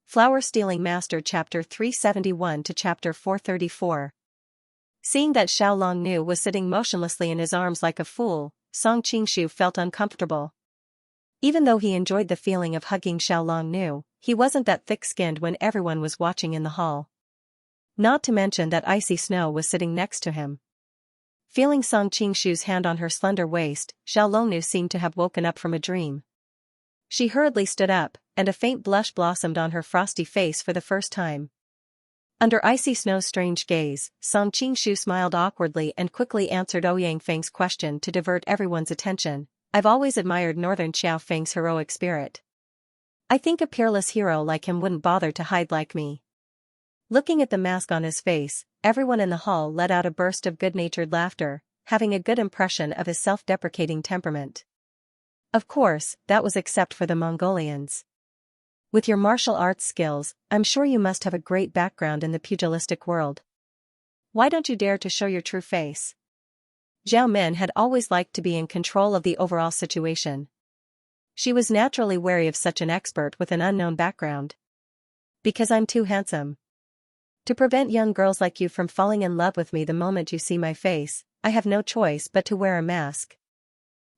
Flower-Stealing Master Chapter 371 to Chapter 434. Seeing that Xiaolongnu was sitting motionlessly in his arms like a fool, Song Qingshu felt uncomfortable. Even though he enjoyed the feeling of hugging Xiaolongnu, he wasn't that thick-skinned when everyone was watching in the hall. Not to mention that icy snow was sitting next to him. Feeling Song Qingshu's hand on her slender waist, Xiaolongnu seemed to have woken up from a dream. She hurriedly stood up, and a faint blush blossomed on her frosty face for the first time. Under icy snow's strange gaze, Song Qingshu smiled awkwardly and quickly answered Ouyang Feng's question to divert everyone's attention. I've always admired Northern Xiao Feng's heroic spirit. I think a peerless hero like him wouldn't bother to hide like me. Looking at the mask on his face, everyone in the hall let out a burst of good-natured laughter, having a good impression of his self-deprecating temperament. Of course, that was except for the Mongolians. With your martial arts skills, I'm sure you must have a great background in the pugilistic world. Why don't you dare to show your true face? Zhao Min had always liked to be in control of the overall situation. She was naturally wary of such an expert with an unknown background. Because I'm too handsome. To prevent young girls like you from falling in love with me the moment you see my face, I have no choice but to wear a mask.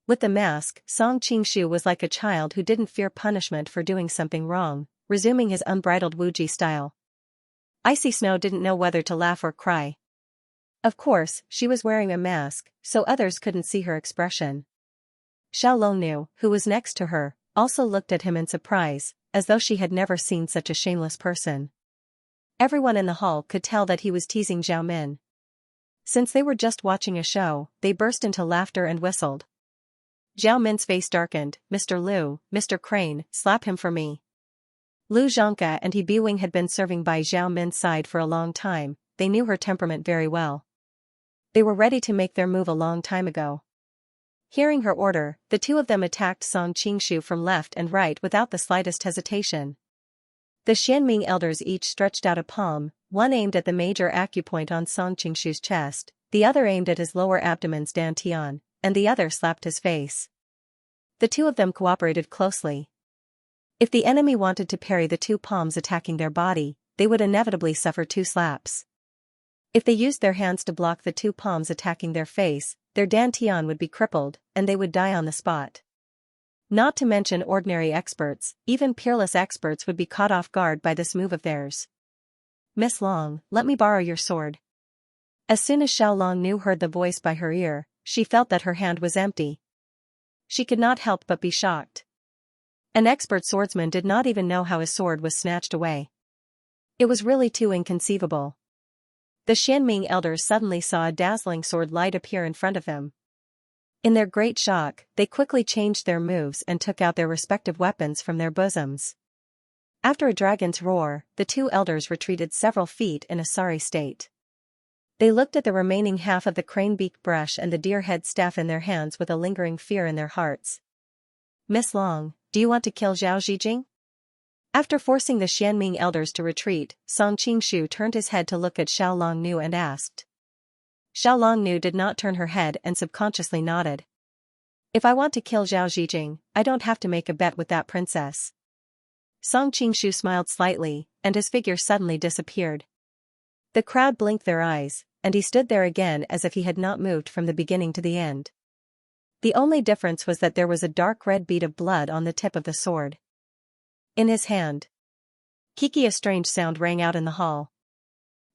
With the mask, Song Qingshu was like a child who didn't fear punishment for doing something wrong, resuming his unbridled wuji style. Icy Snow didn't know whether to laugh or cry. Of course, she was wearing a mask, so others couldn't see her expression. Xiaolongnu, who was next to her, also looked at him in surprise, as though she had never seen such a shameless person. Everyone in the hall could tell that he was teasing Zhao Min. Since they were just watching a show, they burst into laughter and whistled. Zhao Min's face darkened. Mr. Liu, Mr. Crane, slap him for me. Lu Xianxia and He Biwing had been serving by Zhao Min's side for a long time, they knew her temperament very well. They were ready to make their move a long time ago. Hearing her order, the two of them attacked Song Qingshu from left and right without the slightest hesitation. The Xianming elders each stretched out a palm, one aimed at the major acupoint on Song Qingshu's chest, the other aimed at his lower abdomen's dantian, and the other slapped his face. The two of them cooperated closely. If the enemy wanted to parry the two palms attacking their body, they would inevitably suffer two slaps. If they used their hands to block the two palms attacking their face, their dantian would be crippled, and they would die on the spot. Not to mention ordinary experts, even peerless experts would be caught off guard by this move of theirs. Miss Long, let me borrow your sword. As soon as Xiaolongnu heard the voice by her ear, she felt that her hand was empty. She could not help but be shocked. An expert swordsman did not even know how his sword was snatched away. It was really too inconceivable. The Xianming elders suddenly saw a dazzling sword light appear in front of them. In their great shock, they quickly changed their moves and took out their respective weapons from their bosoms. After a dragon's roar, the two elders retreated several feet in a sorry state. They looked at the remaining half of the crane beak brush and the deer head staff in their hands with a lingering fear in their hearts. Miss Long, do you want to kill Zhao Zhijing? After forcing the Xianming elders to retreat, Song Qingshu turned his head to look at Xiaolongnu and asked. Xiaolongnu did not turn her head and subconsciously nodded. If I want to kill Zhao Zhijing, I don't have to make a bet with that princess. Song Qingshu smiled slightly, and his figure suddenly disappeared. The crowd blinked their eyes, and he stood there again as if he had not moved from the beginning to the end. The only difference was that there was a dark red bead of blood on the tip of the sword. In his hand. Kiki, a strange sound rang out in the hall.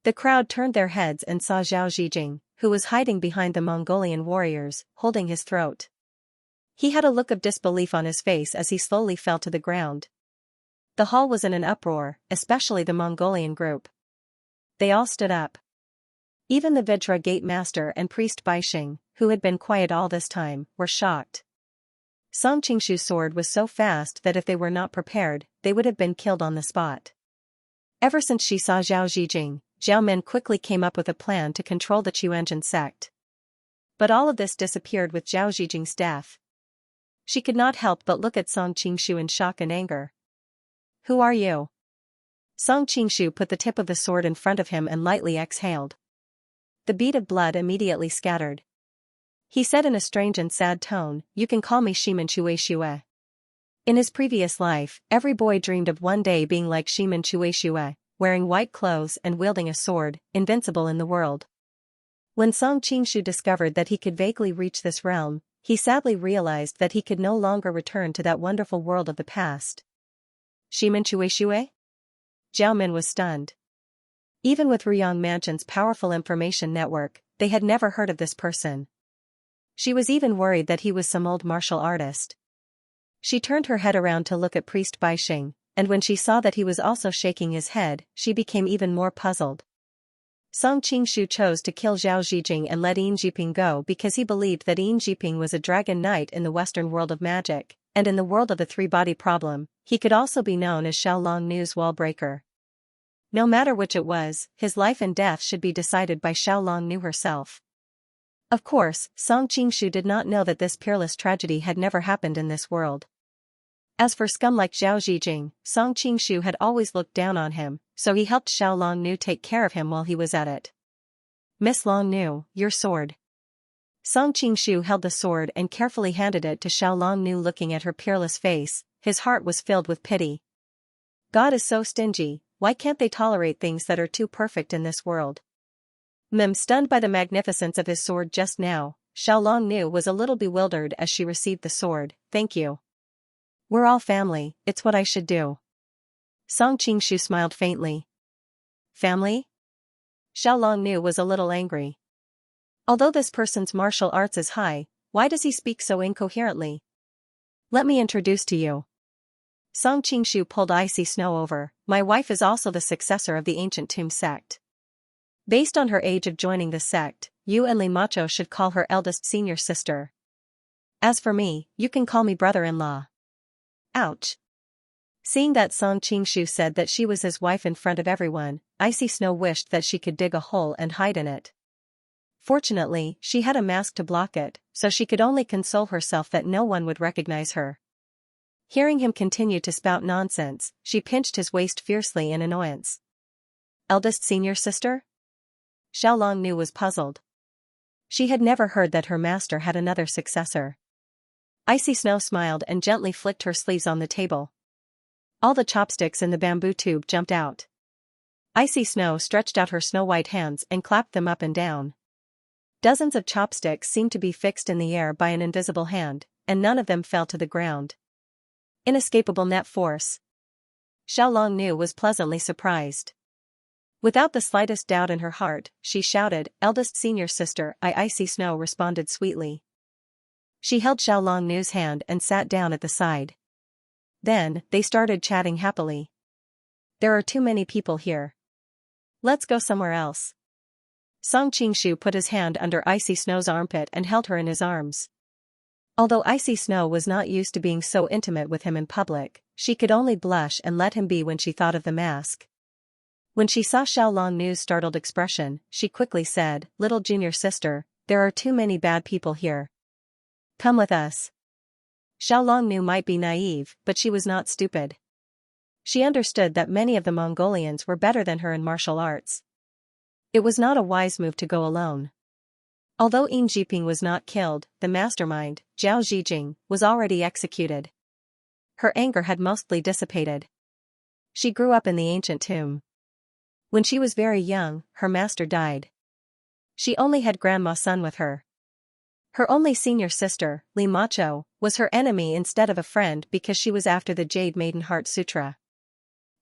The crowd turned their heads and saw Zhao Zhijing, who was hiding behind the Mongolian warriors, holding his throat. He had a look of disbelief on his face as he slowly fell to the ground. The hall was in an uproar, especially the Mongolian group. They all stood up. Even the Vitra gate master and priest Baixing, who had been quiet all this time, were shocked. Song Qingshu's sword was so fast that if they were not prepared, they would have been killed on the spot. Ever since she saw Zhao Zhijing, Zhao Min quickly came up with a plan to control the Chuanjin sect. But all of this disappeared with Zhao Zhijing's death. She could not help but look at Song Qingshu in shock and anger. Who are you? Song Qingshu put the tip of the sword in front of him and lightly exhaled. The bead of blood immediately scattered. He said in a strange and sad tone, you can call me Shimen Xue Xue. In his previous life, every boy dreamed of one day being like Xianxia, wearing white clothes and wielding a sword, invincible in the world. When Song Qingshu discovered that he could vaguely reach this realm, he sadly realized that he could no longer return to that wonderful world of the past. Xianxia? Zhao Min was stunned. Even with Ruyang Mansion's powerful information network, they had never heard of this person. She was even worried that he was some old martial artist. She turned her head around to look at Priest Baixing, and when she saw that he was also shaking his head, she became even more puzzled. Song Qingshu chose to kill Zhao Zijing and let Yin Jiping go because he believed that Yin Jiping was a dragon knight in the Western world of magic, and in the world of the three-body problem, he could also be known as Xiaolong Nu's wall breaker. No matter which it was, his life and death should be decided by Xiaolong Nu herself. Of course, Song Qingshu did not know that this peerless tragedy had never happened in this world. As for scum like Zhao Zijing, Song Qingshu had always looked down on him, so he helped Xiaolong Nu take care of him while he was at it. Miss Long Nu, your sword. Song Qingshu held the sword and carefully handed it to Xiaolong Nu. Looking at her peerless face, his heart was filled with pity. God is so stingy, why can't they tolerate things that are too perfect in this world? Stunned by the magnificence of his sword just now, Xiaolong Nu was a little bewildered as she received the sword. Thank you. We're all family, it's what I should do. Song Qingshu smiled faintly. Family? Xiaolong Nu was a little angry. Although this person's martial arts is high, why does he speak so incoherently? Let me introduce to you. Song Qingshu pulled Icy Snow over. My wife is also the successor of the ancient Tomb sect. Based on her age of joining the sect, you and Li Macho should call her eldest senior sister. As for me, you can call me brother-in-law. Ouch. Seeing that Song Qingshu said that she was his wife in front of everyone, Icy Snow wished that she could dig a hole and hide in it. Fortunately, she had a mask to block it, so she could only console herself that no one would recognize her. Hearing him continue to spout nonsense, she pinched his waist fiercely in annoyance. Eldest senior sister? Xiaolong Nu was puzzled. She had never heard that her master had another successor. Icy Snow smiled and gently flicked her sleeves on the table. All the chopsticks in the bamboo tube jumped out. Icy Snow stretched out her snow-white hands and clapped them up and down. Dozens of chopsticks seemed to be fixed in the air by an invisible hand, and none of them fell to the ground. Inescapable net force. Xiaolong Nu was pleasantly surprised. Without the slightest doubt in her heart, she shouted, "Eldest senior sister." Icy Snow responded sweetly. She held Xiaolong Nu's hand and sat down at the side. Then, they started chatting happily. There are too many people here. Let's go somewhere else. Song Qingshu put his hand under Icy Snow's armpit and held her in his arms. Although Icy Snow was not used to being so intimate with him in public, she could only blush and let him be when she thought of the mask. When she saw Xiaolong Nu's startled expression, she quickly said, "Little junior sister, there are too many bad people here. Come with us." Xiaolong Nu might be naive, but she was not stupid. She understood that many of the Mongolians were better than her in martial arts. It was not a wise move to go alone. Although Yin Jiping was not killed, the mastermind, Zhao Zijing, was already executed. Her anger had mostly dissipated. She grew up in the ancient tomb. When she was very young, her master died. She only had Grandma Sun with her. Her only senior sister, Li Macho, was her enemy instead of a friend because she was after the Jade Maiden Heart Sutra.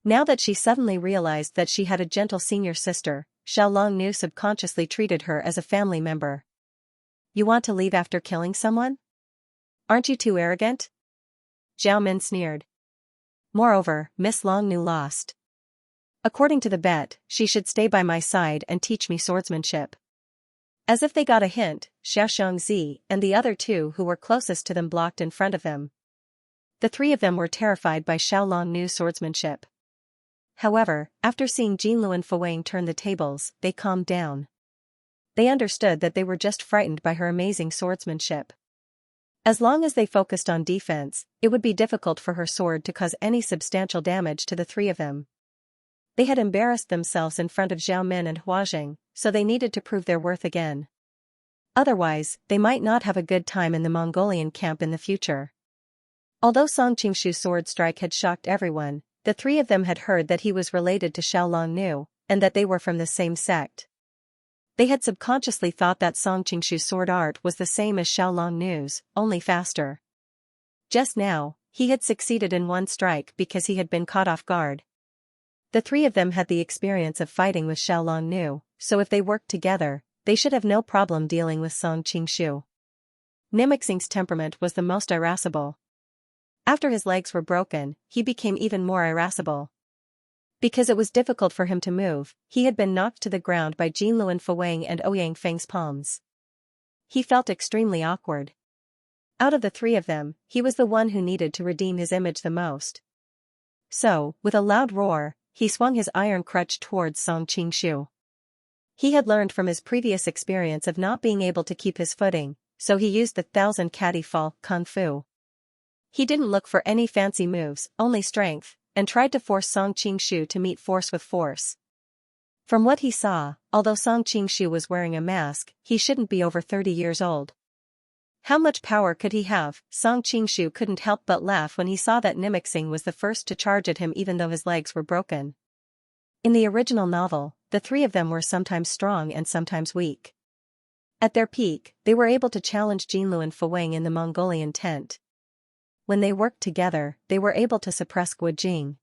Now that she suddenly realized that she had a gentle senior sister, Xiaolong Nu subconsciously treated her as a family member. You want to leave after killing someone? Aren't you too arrogant? Zhao Min sneered. Moreover, Miss Long Nu lost. According to the bet, she should stay by my side and teach me swordsmanship. As if they got a hint, Xiaoxiangzi and the other two who were closest to them blocked in front of them. The three of them were terrified by Xiaolong Nu's swordsmanship. However, after seeing Jinlu and Fuwang turn the tables, they calmed down. They understood that they were just frightened by her amazing swordsmanship. As long as they focused on defense, it would be difficult for her sword to cause any substantial damage to the three of them. They had embarrassed themselves in front of Zhao Min and Huajing, so they needed to prove their worth again. Otherwise, they might not have a good time in the Mongolian camp in the future. Although Song Qingshu's sword strike had shocked everyone, the three of them had heard that he was related to Xiaolong Nu, and that they were from the same sect. They had subconsciously thought that Song Qingshu's sword art was the same as Xiaolong Nu's, only faster. Just now, he had succeeded in one strike because he had been caught off guard. The three of them had the experience of fighting with Xiaolong Nu, so if they worked together, they should have no problem dealing with Song Qingshu. Nimiqing's temperament was the most irascible. After his legs were broken, he became even more irascible. Because it was difficult for him to move, he had been knocked to the ground by Jinluan Fuwang and Ouyang Feng's palms. He felt extremely awkward. Out of the three of them, he was the one who needed to redeem his image the most. So, with a loud roar, he swung his iron crutch towards Song Qingshu. He had learned from his previous experience of not being able to keep his footing, so he used the 1,000 catty fall kung fu. He didn't look for any fancy moves, only strength, and tried to force Song Qingshu to meet force with force. From what he saw, although Song Qingshu was wearing a mask, he shouldn't be over 30 years old. How much power could he have? Song Qingshu couldn't help but laugh when he saw that Nimiqing was the first to charge at him even though his legs were broken. In the original novel, the three of them were sometimes strong and sometimes weak. At their peak, they were able to challenge Jinluan Fuwang in the Mongolian tent. When they worked together, they were able to suppress Guojing.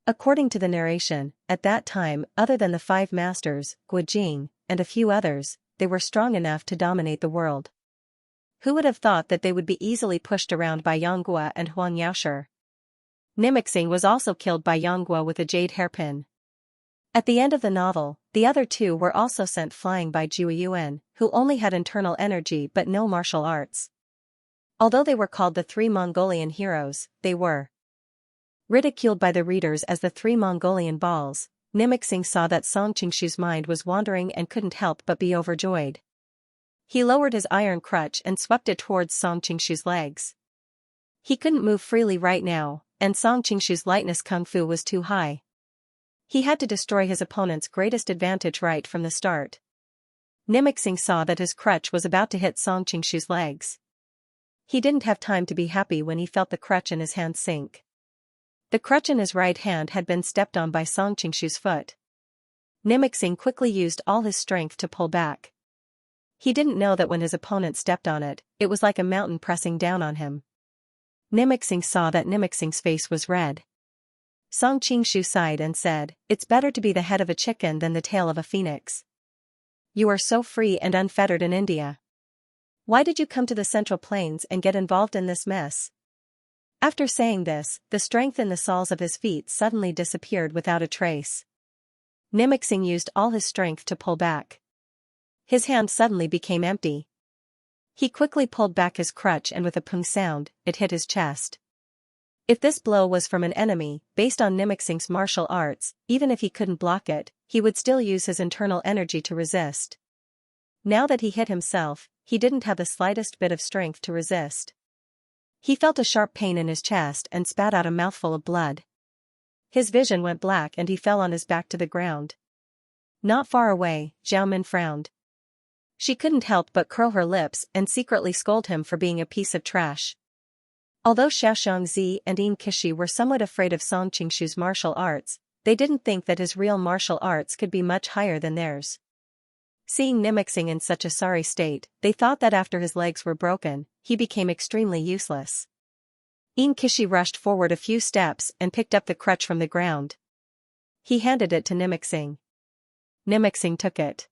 According to the narration, at that time, other than the five masters, Guojing, and a few others, they were strong enough to dominate the world. Who would have thought that they would be easily pushed around by Yanggua and Huang Yaoshi? Nimiqing was also killed by Yanggua with a jade hairpin. At the end of the novel, the other two were also sent flying by Jueyuan, who only had internal energy but no martial arts. Although they were called the three Mongolian heroes, they were ridiculed by the readers as the three Mongolian balls. Nimiqing saw that Song Qingshu's mind was wandering and couldn't help but be overjoyed. He lowered his iron crutch and swept it towards Song Qingshu's legs. He couldn't move freely right now, and Song Qingshu's lightness kung fu was too high. He had to destroy his opponent's greatest advantage right from the start. Nimiqing saw that his crutch was about to hit Song Qingshu's legs. He didn't have time to be happy when he felt the crutch in his hand sink. The crutch in his right hand had been stepped on by Song Qingshu's foot. Nimiqing quickly used all his strength to pull back. He didn't know that when his opponent stepped on it, it was like a mountain pressing down on him. Nimiqing saw that Nimiqing's face was red. Song Qingshu sighed and said, "It's better to be the head of a chicken than the tail of a phoenix. You are so free and unfettered in India. Why did you come to the Central Plains and get involved in this mess?" After saying this, the strength in the soles of his feet suddenly disappeared without a trace. Nimiqing used all his strength to pull back. His hand suddenly became empty. He quickly pulled back his crutch and with a pung sound, it hit his chest. If this blow was from an enemy, based on Nimiqing's martial arts, even if he couldn't block it, he would still use his internal energy to resist. Now that he hit himself, he didn't have the slightest bit of strength to resist. He felt a sharp pain in his chest and spat out a mouthful of blood. His vision went black and he fell on his back to the ground. Not far away, Zhao Min frowned. She couldn't help but curl her lips and secretly scold him for being a piece of trash. Although Xianxia and Xianxia were somewhat afraid of Song Qingshu's martial arts, they didn't think that his real martial arts could be much higher than theirs. Seeing Nimiqing in such a sorry state, they thought that after his legs were broken, he became extremely useless. Xianxia rushed forward a few steps and picked up the crutch from the ground. He handed it to Nimiqing. Nimiqing took it.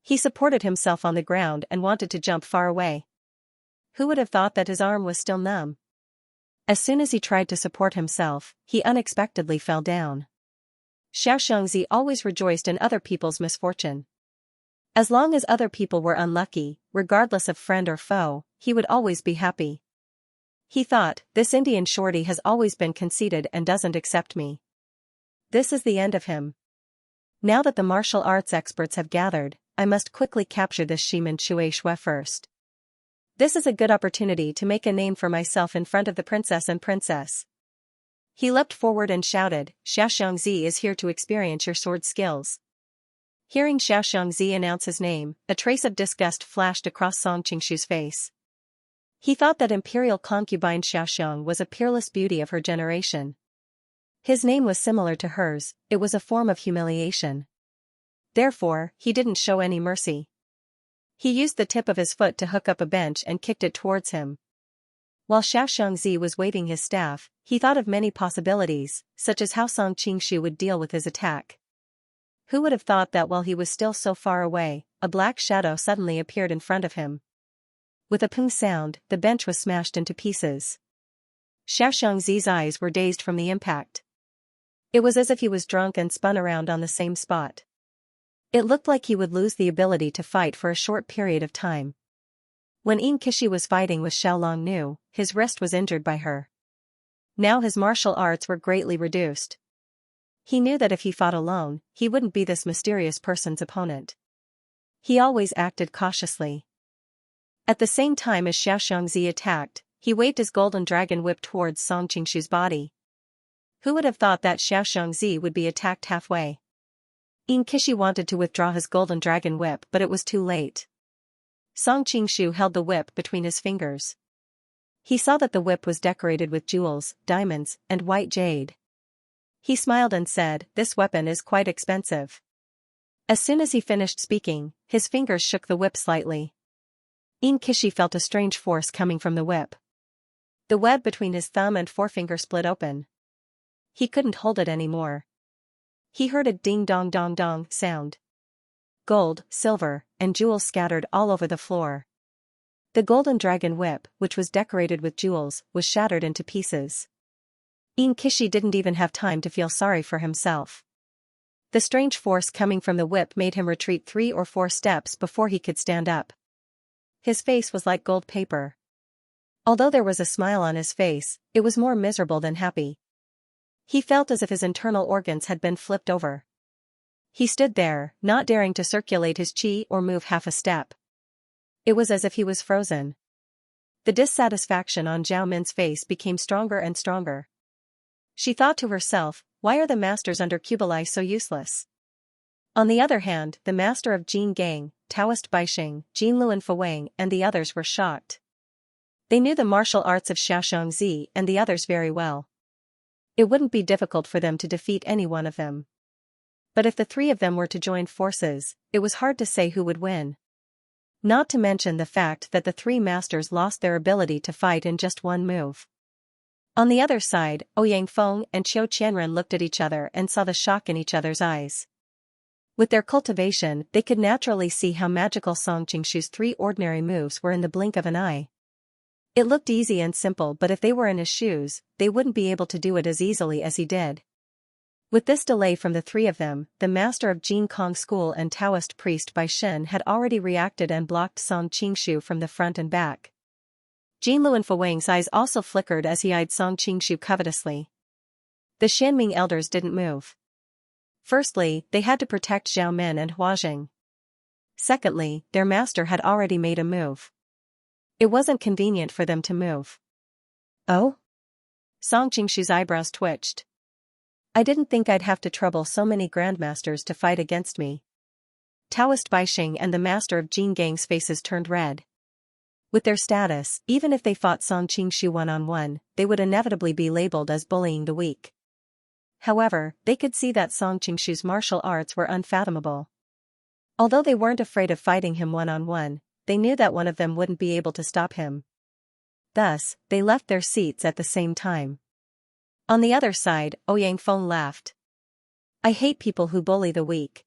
He supported himself on the ground and wanted to jump far away. Who would have thought that his arm was still numb? As soon as he tried to support himself, he unexpectedly fell down. Xianxia always rejoiced in other people's misfortune. As long as other people were unlucky, regardless of friend or foe, he would always be happy. He thought, this Indian shorty has always been conceited and doesn't accept me. This is the end of him. Now that the martial arts experts have gathered, I must quickly capture this Shimin Shui Shui first. This is a good opportunity to make a name for myself in front of the princess and princess. He leapt forward and shouted, Xianxia is here to experience your sword skills. Hearing Xianxia announce his name, a trace of disgust flashed across Song Qingshu's face. He thought that imperial concubine Xiaoxiang was a peerless beauty of her generation. His name was similar to hers, it was a form of humiliation. Therefore, he didn't show any mercy. He used the tip of his foot to hook up a bench and kicked it towards him. While Xiaoxiangzi was waving his staff, he thought of many possibilities, such as how Song Qingshu would deal with his attack. Who would have thought that while he was still so far away, a black shadow suddenly appeared in front of him. With a ping sound, the bench was smashed into pieces. Xiaoxiangzi's eyes were dazed from the impact. It was as if he was drunk and spun around on the same spot. It looked like he would lose the ability to fight for a short period of time. When Xianxia was fighting with Xiaolong Nu, his wrist was injured by her. Now his martial arts were greatly reduced. He knew that if he fought alone, he wouldn't be this mysterious person's opponent. He always acted cautiously. At the same time as Xiaoxiangzi attacked, he waved his golden dragon whip towards Song Qingshu's body. Who would have thought that Xiaoxiangzi would be attacked halfway? Xianxia wanted to withdraw his golden dragon whip, but it was too late. Song Qingshu held the whip between his fingers. He saw that the whip was decorated with jewels, diamonds, and white jade. He smiled and said, "This weapon is quite expensive." As soon as he finished speaking, his fingers shook the whip slightly. Xianxia felt a strange force coming from the whip. The web between his thumb and forefinger split open. He couldn't hold it anymore. He heard a ding-dong-dong-dong sound. Gold, silver, and jewels scattered all over the floor. The golden dragon whip, which was decorated with jewels, was shattered into pieces. Xianxia didn't even have time to feel sorry for himself. The strange force coming from the whip made him retreat 3 or 4 steps before he could stand up. His face was like gold paper. Although there was a smile on his face, it was more miserable than happy. He felt as if his internal organs had been flipped over. He stood there, not daring to circulate his qi or move half a step. It was as if he was frozen. The dissatisfaction on Zhao Min's face became stronger and stronger. She thought to herself, why are the masters under Kubilai so useless? On the other hand, the master of Jin Gang, Taoist Baixing, Jin Luan Fawang and the others were shocked. They knew the martial arts of Xiaoxiangzi and the others very well. It wouldn't be difficult for them to defeat any one of them. But if the 3 of them were to join forces, it was hard to say who would win. Not to mention the fact that the 3 masters lost their ability to fight in just one move. On the other side, Ouyang Feng and Qiu Qianren looked at each other and saw the shock in each other's eyes. With their cultivation, they could naturally see how magical Song Qingshu's 3 ordinary moves were in the blink of an eye. It looked easy and simple, but if they were in his shoes, they wouldn't be able to do it as easily as he did. With this delay from the 3 of them, the master of Jin Kong School and Taoist priest Bai Shen had already reacted and blocked Song Qingshu from the front and back. Jin Luan Fawang's eyes also flickered as he eyed Song Qingshu covetously. The Xianming elders didn't move. Firstly, they had to protect Zhao Min and Huajing. Secondly, their master had already made a move. It wasn't convenient for them to move. Oh? Song Qingshu's eyebrows twitched. I didn't think I'd have to trouble so many grandmasters to fight against me. Taoist Baixing and the master of Jin Gang's faces turned red. With their status, even if they fought Song Qingshu one-on-one, they would inevitably be labeled as bullying the weak. However, they could see that Song Qingshu's martial arts were unfathomable. Although they weren't afraid of fighting him one-on-one, they knew that one of them wouldn't be able to stop him. Thus, they left their seats at the same time. On the other side, Ouyang Feng laughed. I hate people who bully the weak.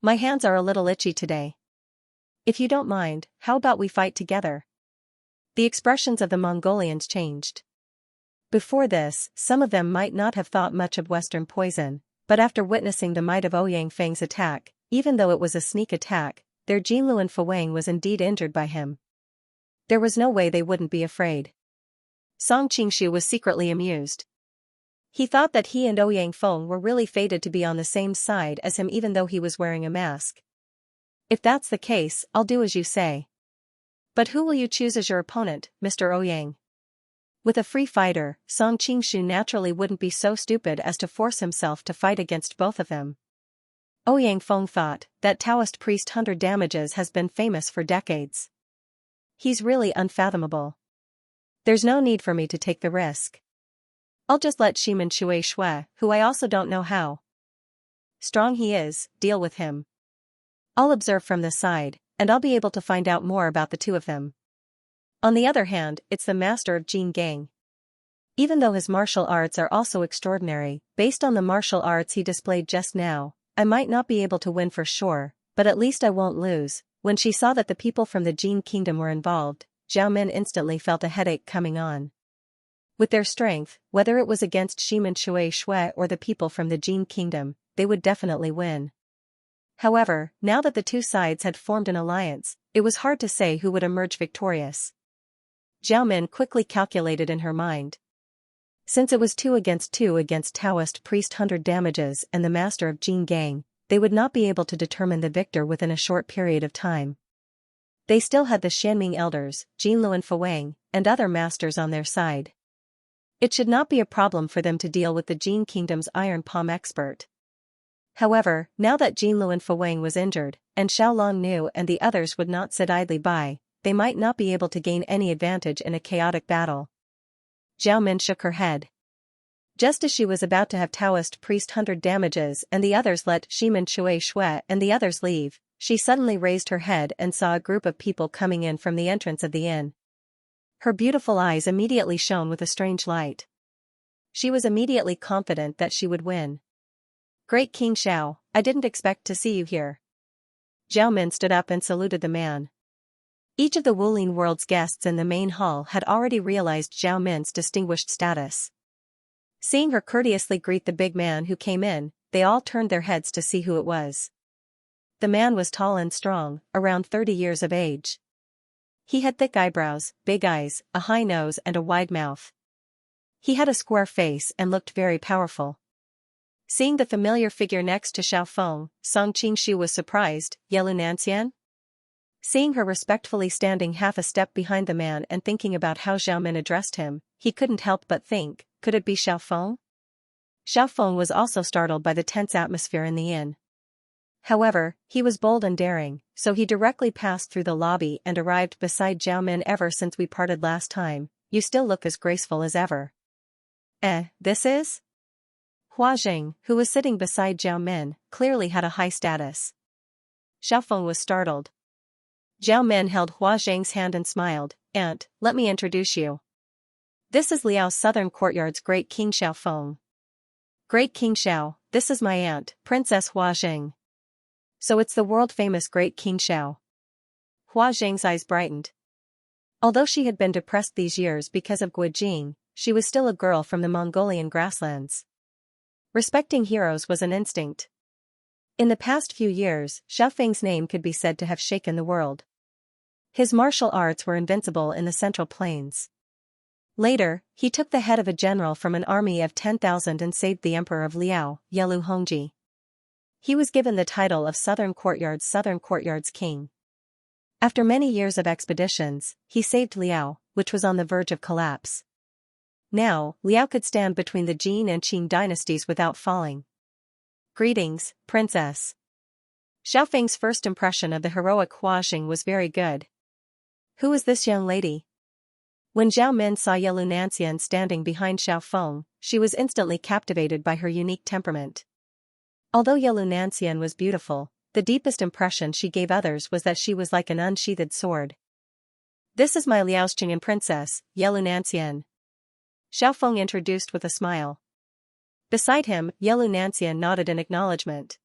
My hands are a little itchy today. If you don't mind, how about we fight together? The expressions of the Mongolians changed. Before this, some of them might not have thought much of Western poison, but after witnessing the might of Ouyang Feng's attack, even though it was a sneak attack, their Jin Luan Fawang was indeed injured by him. There was no way they wouldn't be afraid. Song Qingshu was secretly amused. He thought that he and Ouyang Feng were really fated to be on the same side as him even though he was wearing a mask. If that's the case, I'll do as you say. But who will you choose as your opponent, Mr. Ouyang? With a free fighter, Song Qingshu naturally wouldn't be so stupid as to force himself to fight against both of them. Ouyang Feng thought that Taoist priest Hunter Damages has been famous for decades. He's really unfathomable. There's no need for me to take the risk. I'll just let Shimin Shui, who I also don't know how strong he is, deal with him. I'll observe from the side, and I'll be able to find out more about the two of them. On the other hand, it's the master of Jin Gang. Even though his martial arts are also extraordinary, based on the martial arts he displayed just now, I might not be able to win for sure, but at least I won't lose. When she saw that the people from the Jin kingdom were involved, Zhao Min instantly felt a headache coming on. With their strength, whether it was against Shimin Shui or the people from the Jin kingdom, they would definitely win. However, now that the two sides had formed an alliance, it was hard to say who would emerge victorious. Zhao Min quickly calculated in her mind. Since it was 2 against Taoist priest 100 damages and the master of Jin Gang, they would not be able to determine the victor within a short period of time. They still had the Xianming elders, Jinlu and Fuwang, and other masters on their side. It should not be a problem for them to deal with the Jin Kingdom's Iron Palm expert. However, now that Jinlu and Fuwang was injured, and Xiaolong knew and the others would not sit idly by, they might not be able to gain any advantage in a chaotic battle. Zhao Min shook her head. Just as she was about to have Taoist priest 100 damages and the others let Shimin Shui and the others leave, she suddenly raised her head and saw a group of people coming in from the entrance of the inn. Her beautiful eyes immediately shone with a strange light. She was immediately confident that she would win. Great King Xiao, I didn't expect to see you here. Zhao Min stood up and saluted the man. Each of the Wulin world's guests in the main hall had already realized Zhao Min's distinguished status. Seeing her courteously greet the big man who came in, they all turned their heads to see who it was. The man was tall and strong, around 30 years of age. He had thick eyebrows, big eyes, a high nose and a wide mouth. He had a square face and looked very powerful. Seeing the familiar figure next to Xiao Feng, Song Qingshu was surprised. Yelu Nanxian? Seeing her respectfully standing half a step behind the man and thinking about how Zhao Min addressed him, he couldn't help but think, could it be Xiao Feng? Xiao Feng was also startled by the tense atmosphere in the inn. However, he was bold and daring, so he directly passed through the lobby and arrived beside Zhao Min. Ever since we parted last time, you still look as graceful as ever. This is? Hua Jing, who was sitting beside Zhao Min, clearly had a high status. Xiao Feng was startled. Zhao Min held Hua Jing's hand and smiled. Aunt, let me introduce you. This is Liao's Southern Courtyard's Great King Xiao Feng. Great King Xiao, this is my aunt, Princess Hua Jing. So it's the world-famous Great King Xiao. Hua Jing's eyes brightened. Although she had been depressed these years because of Guijing, she was still a girl from the Mongolian grasslands. Respecting heroes was an instinct. In the past few years, Xiao Feng's name could be said to have shaken the world. His martial arts were invincible in the Central Plains. Later, he took the head of a general from an army of 10,000 and saved the emperor of Liao, Yelu Hongji. He was given the title of Southern Courtyard's king. After many years of expeditions, he saved Liao, which was on the verge of collapse. Now, Liao could stand between the Jin and Qing dynasties without falling. Greetings, princess. Xiao Feng's first impression of the heroic Hua Jing was very good. Who is this young lady? When Zhao Min saw Yelu Nanxian standing behind Xiao Feng, she was instantly captivated by her unique temperament. Although Yelu Nanxian was beautiful, the deepest impression she gave others was that she was like an unsheathed sword. This is my Liaoxing princess, Yelu Nanxian. Xiao Feng introduced with a smile. Beside him, Yelu Nanxian nodded in acknowledgement.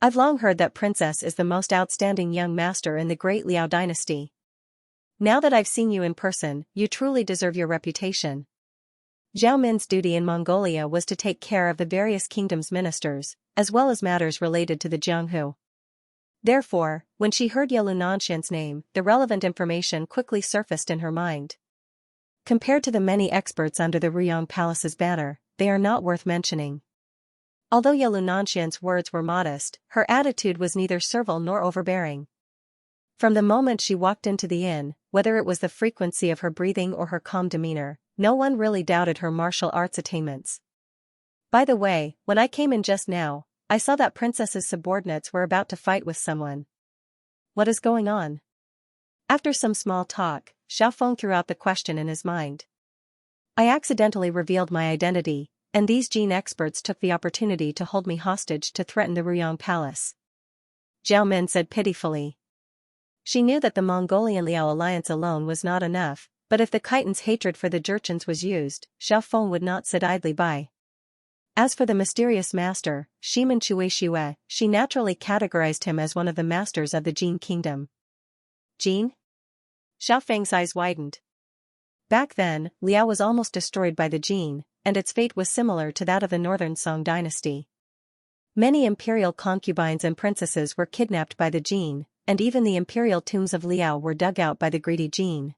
I've long heard that princess is the most outstanding young master in the great Liao dynasty. Now that I've seen you in person, you truly deserve your reputation. Zhao Min's duty in Mongolia was to take care of the various kingdoms' ministers, as well as matters related to the Jianghu. Therefore, when she heard Yelu Nanxian's name, the relevant information quickly surfaced in her mind. Compared to the many experts under the Ruyang Palace's banner, they are not worth mentioning. Although Yelu Nanxian's words were modest, her attitude was neither servile nor overbearing. From the moment she walked into the inn, whether it was the frequency of her breathing or her calm demeanor, no one really doubted her martial arts attainments. By the way, when I came in just now, I saw that princess's subordinates were about to fight with someone. What is going on? After some small talk, Xiaofeng threw out the question in his mind. I accidentally revealed my identity, and these gene experts took the opportunity to hold me hostage to threaten the Ruyang Palace. Zhao Min said pitifully. She knew that the Mongolian-Liao alliance alone was not enough, but if the Khitan's hatred for the Jurchens was used, Xiaofeng would not sit idly by. As for the mysterious master, Shimen Chuishue, she naturally categorized him as one of the masters of the Jin kingdom. Jin? Xiaofeng's eyes widened. Back then, Liao was almost destroyed by the Jin, and its fate was similar to that of the northern Song dynasty. Many imperial concubines and princesses were kidnapped by the Jin, and even the imperial tombs of Liao were dug out by the greedy Jin.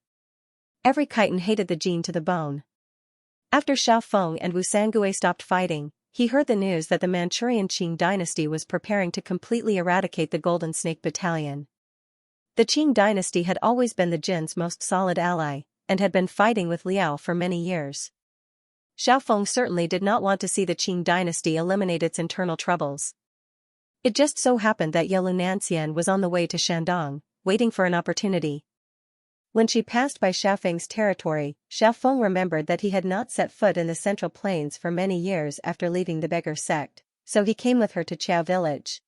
Every Khitan hated the Jin to the bone. After Xiaofeng and Wu Sangue stopped fighting, he heard the news that the Manchurian Qing dynasty was preparing to completely eradicate the Golden Snake Battalion. The Qing dynasty had always been the Jin's most solid ally, and had been fighting with Liao for many years. Xiaofeng certainly did not want to see the Qing dynasty eliminate its internal troubles. It just so happened that Yelu Nanxian was on the way to Shandong, waiting for an opportunity. When she passed by Xiaofeng's territory, Xiaofeng remembered that he had not set foot in the Central Plains for many years after leaving the beggar sect, so he came with her to Chao village.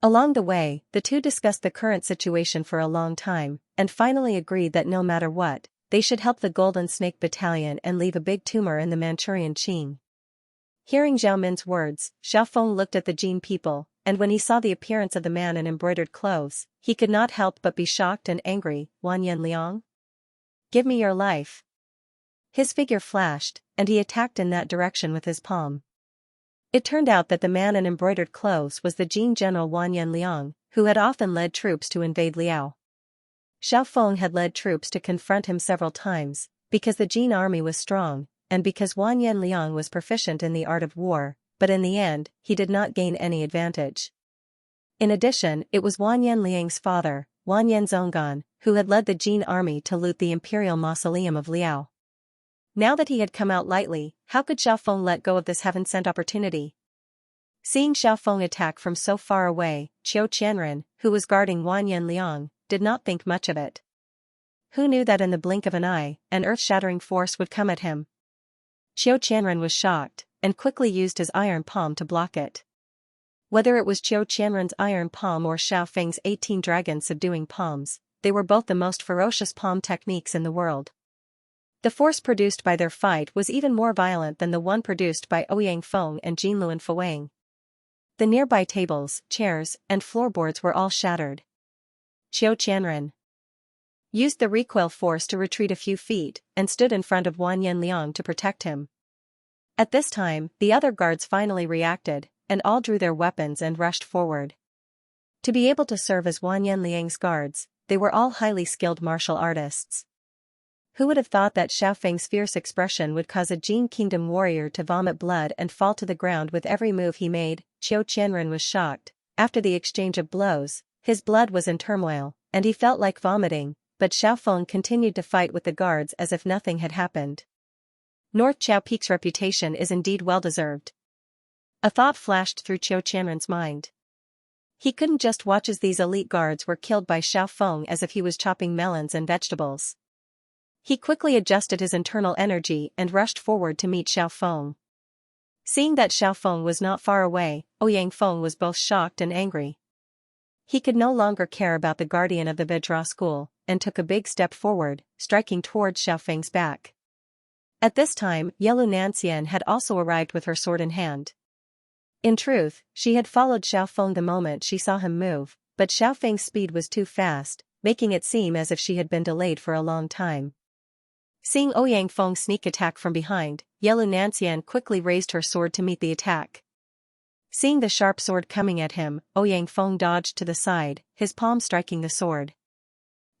Along the way, the two discussed the current situation for a long time, and finally agreed that no matter what, they should help the Golden Snake Battalion and leave a big tumor in the Manchurian Qing. Hearing Zhao Min's words, Xiaofeng looked at the Jin people, and when he saw the appearance of the man in embroidered clothes, he could not help but be shocked and angry. Wanyan Liang? Give me your life. His figure flashed, and he attacked in that direction with his palm. It turned out that the man in embroidered clothes was the Jin general Wanyan Liang, who had often led troops to invade Liao. Xiaofeng had led troops to confront him several times, because the Jin army was strong, and because Wanyan Liang was proficient in the art of war, but in the end, he did not gain any advantage. In addition, it was Wanyan Liang's father, Wanyan Zonggan, who had led the Jin army to loot the imperial mausoleum of Liao. Now that he had come out lightly, how could Xiaofeng let go of this heaven-sent opportunity? Seeing Xiaofeng attack from so far away, Qiu Qianren, who was guarding Wanyan Liang, did not think much of it. Who knew that in the blink of an eye, an earth-shattering force would come at him? Qiu Qianren was shocked, and quickly used his iron palm to block it. Whether it was Qiu Qianren's iron palm or Xiaofeng's 18 dragon subduing palms, they were both the most ferocious palm techniques in the world. The force produced by their fight was even more violent than the one produced by Ouyang Feng and Jinluan Fuang. The nearby tables, chairs, and floorboards were all shattered. Qiu Qianren used the recoil force to retreat a few feet, and stood in front of Wanyan Liang to protect him. At this time, the other guards finally reacted, and all drew their weapons and rushed forward. To be able to serve as Wanyan Liang's guards, they were all highly skilled martial artists. Who would have thought that Xiaofeng's fierce expression would cause a Jin kingdom warrior to vomit blood and fall to the ground with every move he made? Qiu Qianren was shocked. After the exchange of blows, his blood was in turmoil, and he felt like vomiting, but Xiaofeng continued to fight with the guards as if nothing had happened. North Chao Peak's reputation is indeed well-deserved. A thought flashed through Qiu Qianren's mind. He couldn't just watch as these elite guards were killed by Xiaofeng as if he was chopping melons and vegetables. He quickly adjusted his internal energy and rushed forward to meet Xiaofeng. Seeing that Xiaofeng was not far away, Ouyang Feng was both shocked and angry. He could no longer care about the guardian of the Vajra school, and took a big step forward, striking towards Xiaofeng's back. At this time, Yelu Nanxian had also arrived with her sword in hand. In truth, she had followed Xiaofeng the moment she saw him move, but Xiaofeng's speed was too fast, making it seem as if she had been delayed for a long time. Seeing Ouyang Feng sneak attack from behind, Yelu Nanxian quickly raised her sword to meet the attack. Seeing the sharp sword coming at him, Ouyang Feng dodged to the side, his palm striking the sword.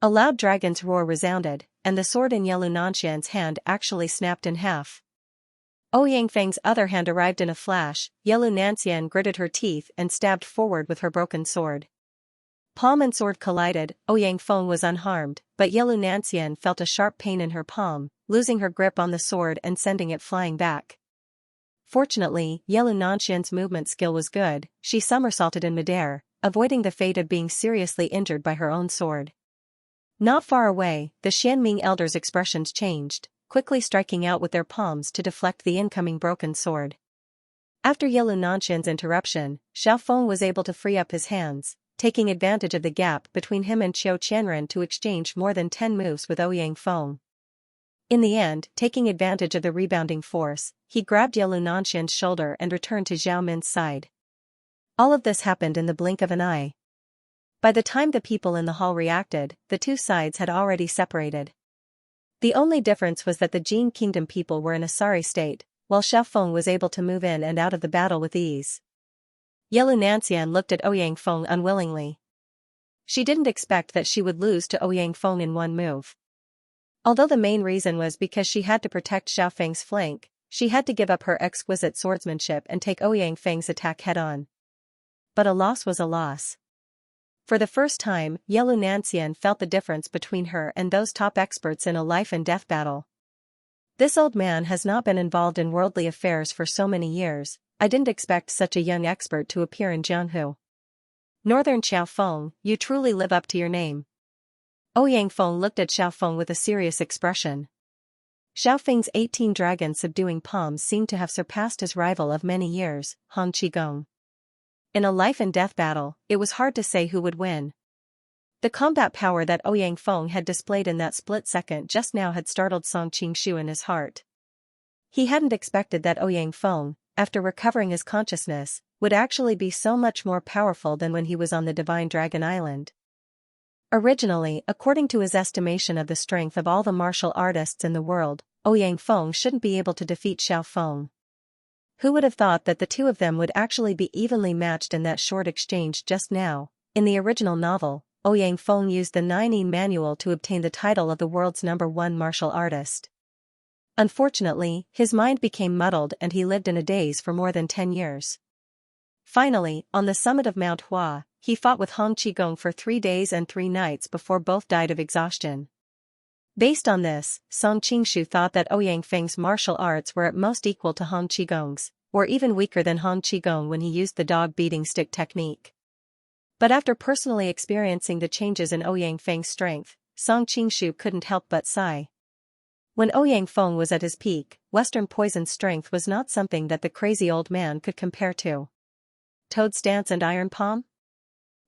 A loud dragon's roar resounded, and the sword in Yelu Nanxian's hand actually snapped in half. Ouyang Feng's other hand arrived in a flash. Yelu Nanxian gritted her teeth and stabbed forward with her broken sword. Palm and sword collided. Ouyang Feng was unharmed, but Yelu Nanxian felt a sharp pain in her palm, losing her grip on the sword and sending it flying back. Fortunately, Yelu Nanxian's movement skill was good. She somersaulted in midair, avoiding the fate of being seriously injured by her own sword. Not far away, the Xianming elders' expressions changed, quickly striking out with their palms to deflect the incoming broken sword. After Yelu Nanxian's interruption, Xiao Feng was able to free up his hands, taking advantage of the gap between him and Qiu Qianren to exchange more than 10 moves with Ouyang Feng. In the end, taking advantage of the rebounding force, he grabbed Yelu Nanxian's shoulder and returned to Zhao Min's side. All of this happened in the blink of an eye. By the time the people in the hall reacted, the two sides had already separated. The only difference was that the Jin Kingdom people were in a sorry state, while Xiao Feng was able to move in and out of the battle with ease. Yelu Nanxian looked at Ouyang Feng unwillingly. She didn't expect that she would lose to Ouyang Feng in one move. Although the main reason was because she had to protect Xiao Feng's flank, she had to give up her exquisite swordsmanship and take Ouyang Feng's attack head-on. But a loss was a loss. For the first time, Yelu Nanxian felt the difference between her and those top experts in a life-and-death battle. This old man has not been involved in worldly affairs for so many years. I didn't expect such a young expert to appear in Jianghu. Northern Xiao Feng, you truly live up to your name. Ouyang Feng looked at Xiao Feng with a serious expression. Xiao Feng's 18 dragon subduing palms seemed to have surpassed his rival of many years, Han Qigong. In a life-and-death battle, it was hard to say who would win. The combat power that Ouyang Feng had displayed in that split second just now had startled Song Qingshu in his heart. He hadn't expected that Ouyang Feng, after recovering his consciousness, would actually be so much more powerful than when he was on the Divine Dragon Island. Originally, according to his estimation of the strength of all the martial artists in the world, Ouyang Feng shouldn't be able to defeat Xiao Feng. Who would have thought that the two of them would actually be evenly matched in that short exchange just now? In the original novel, Ouyang Feng used the 9E manual to obtain the title of the world's #1 martial artist. Unfortunately, his mind became muddled and he lived in a daze for more than 10 years. Finally, on the summit of Mount Hua, he fought with Han Qigong for 3 days and 3 nights before both died of exhaustion. Based on this, Song Qingshu thought that Ouyang Feng's martial arts were at most equal to Han Qigong's, or even weaker than Han Qigong when he used the dog-beating stick technique. But after personally experiencing the changes in Ouyang Feng's strength, Song Qingshu couldn't help but sigh. When Ouyang Feng was at his peak, Western Poison's strength was not something that the crazy old man could compare to. Toad's Dance and Iron Palm?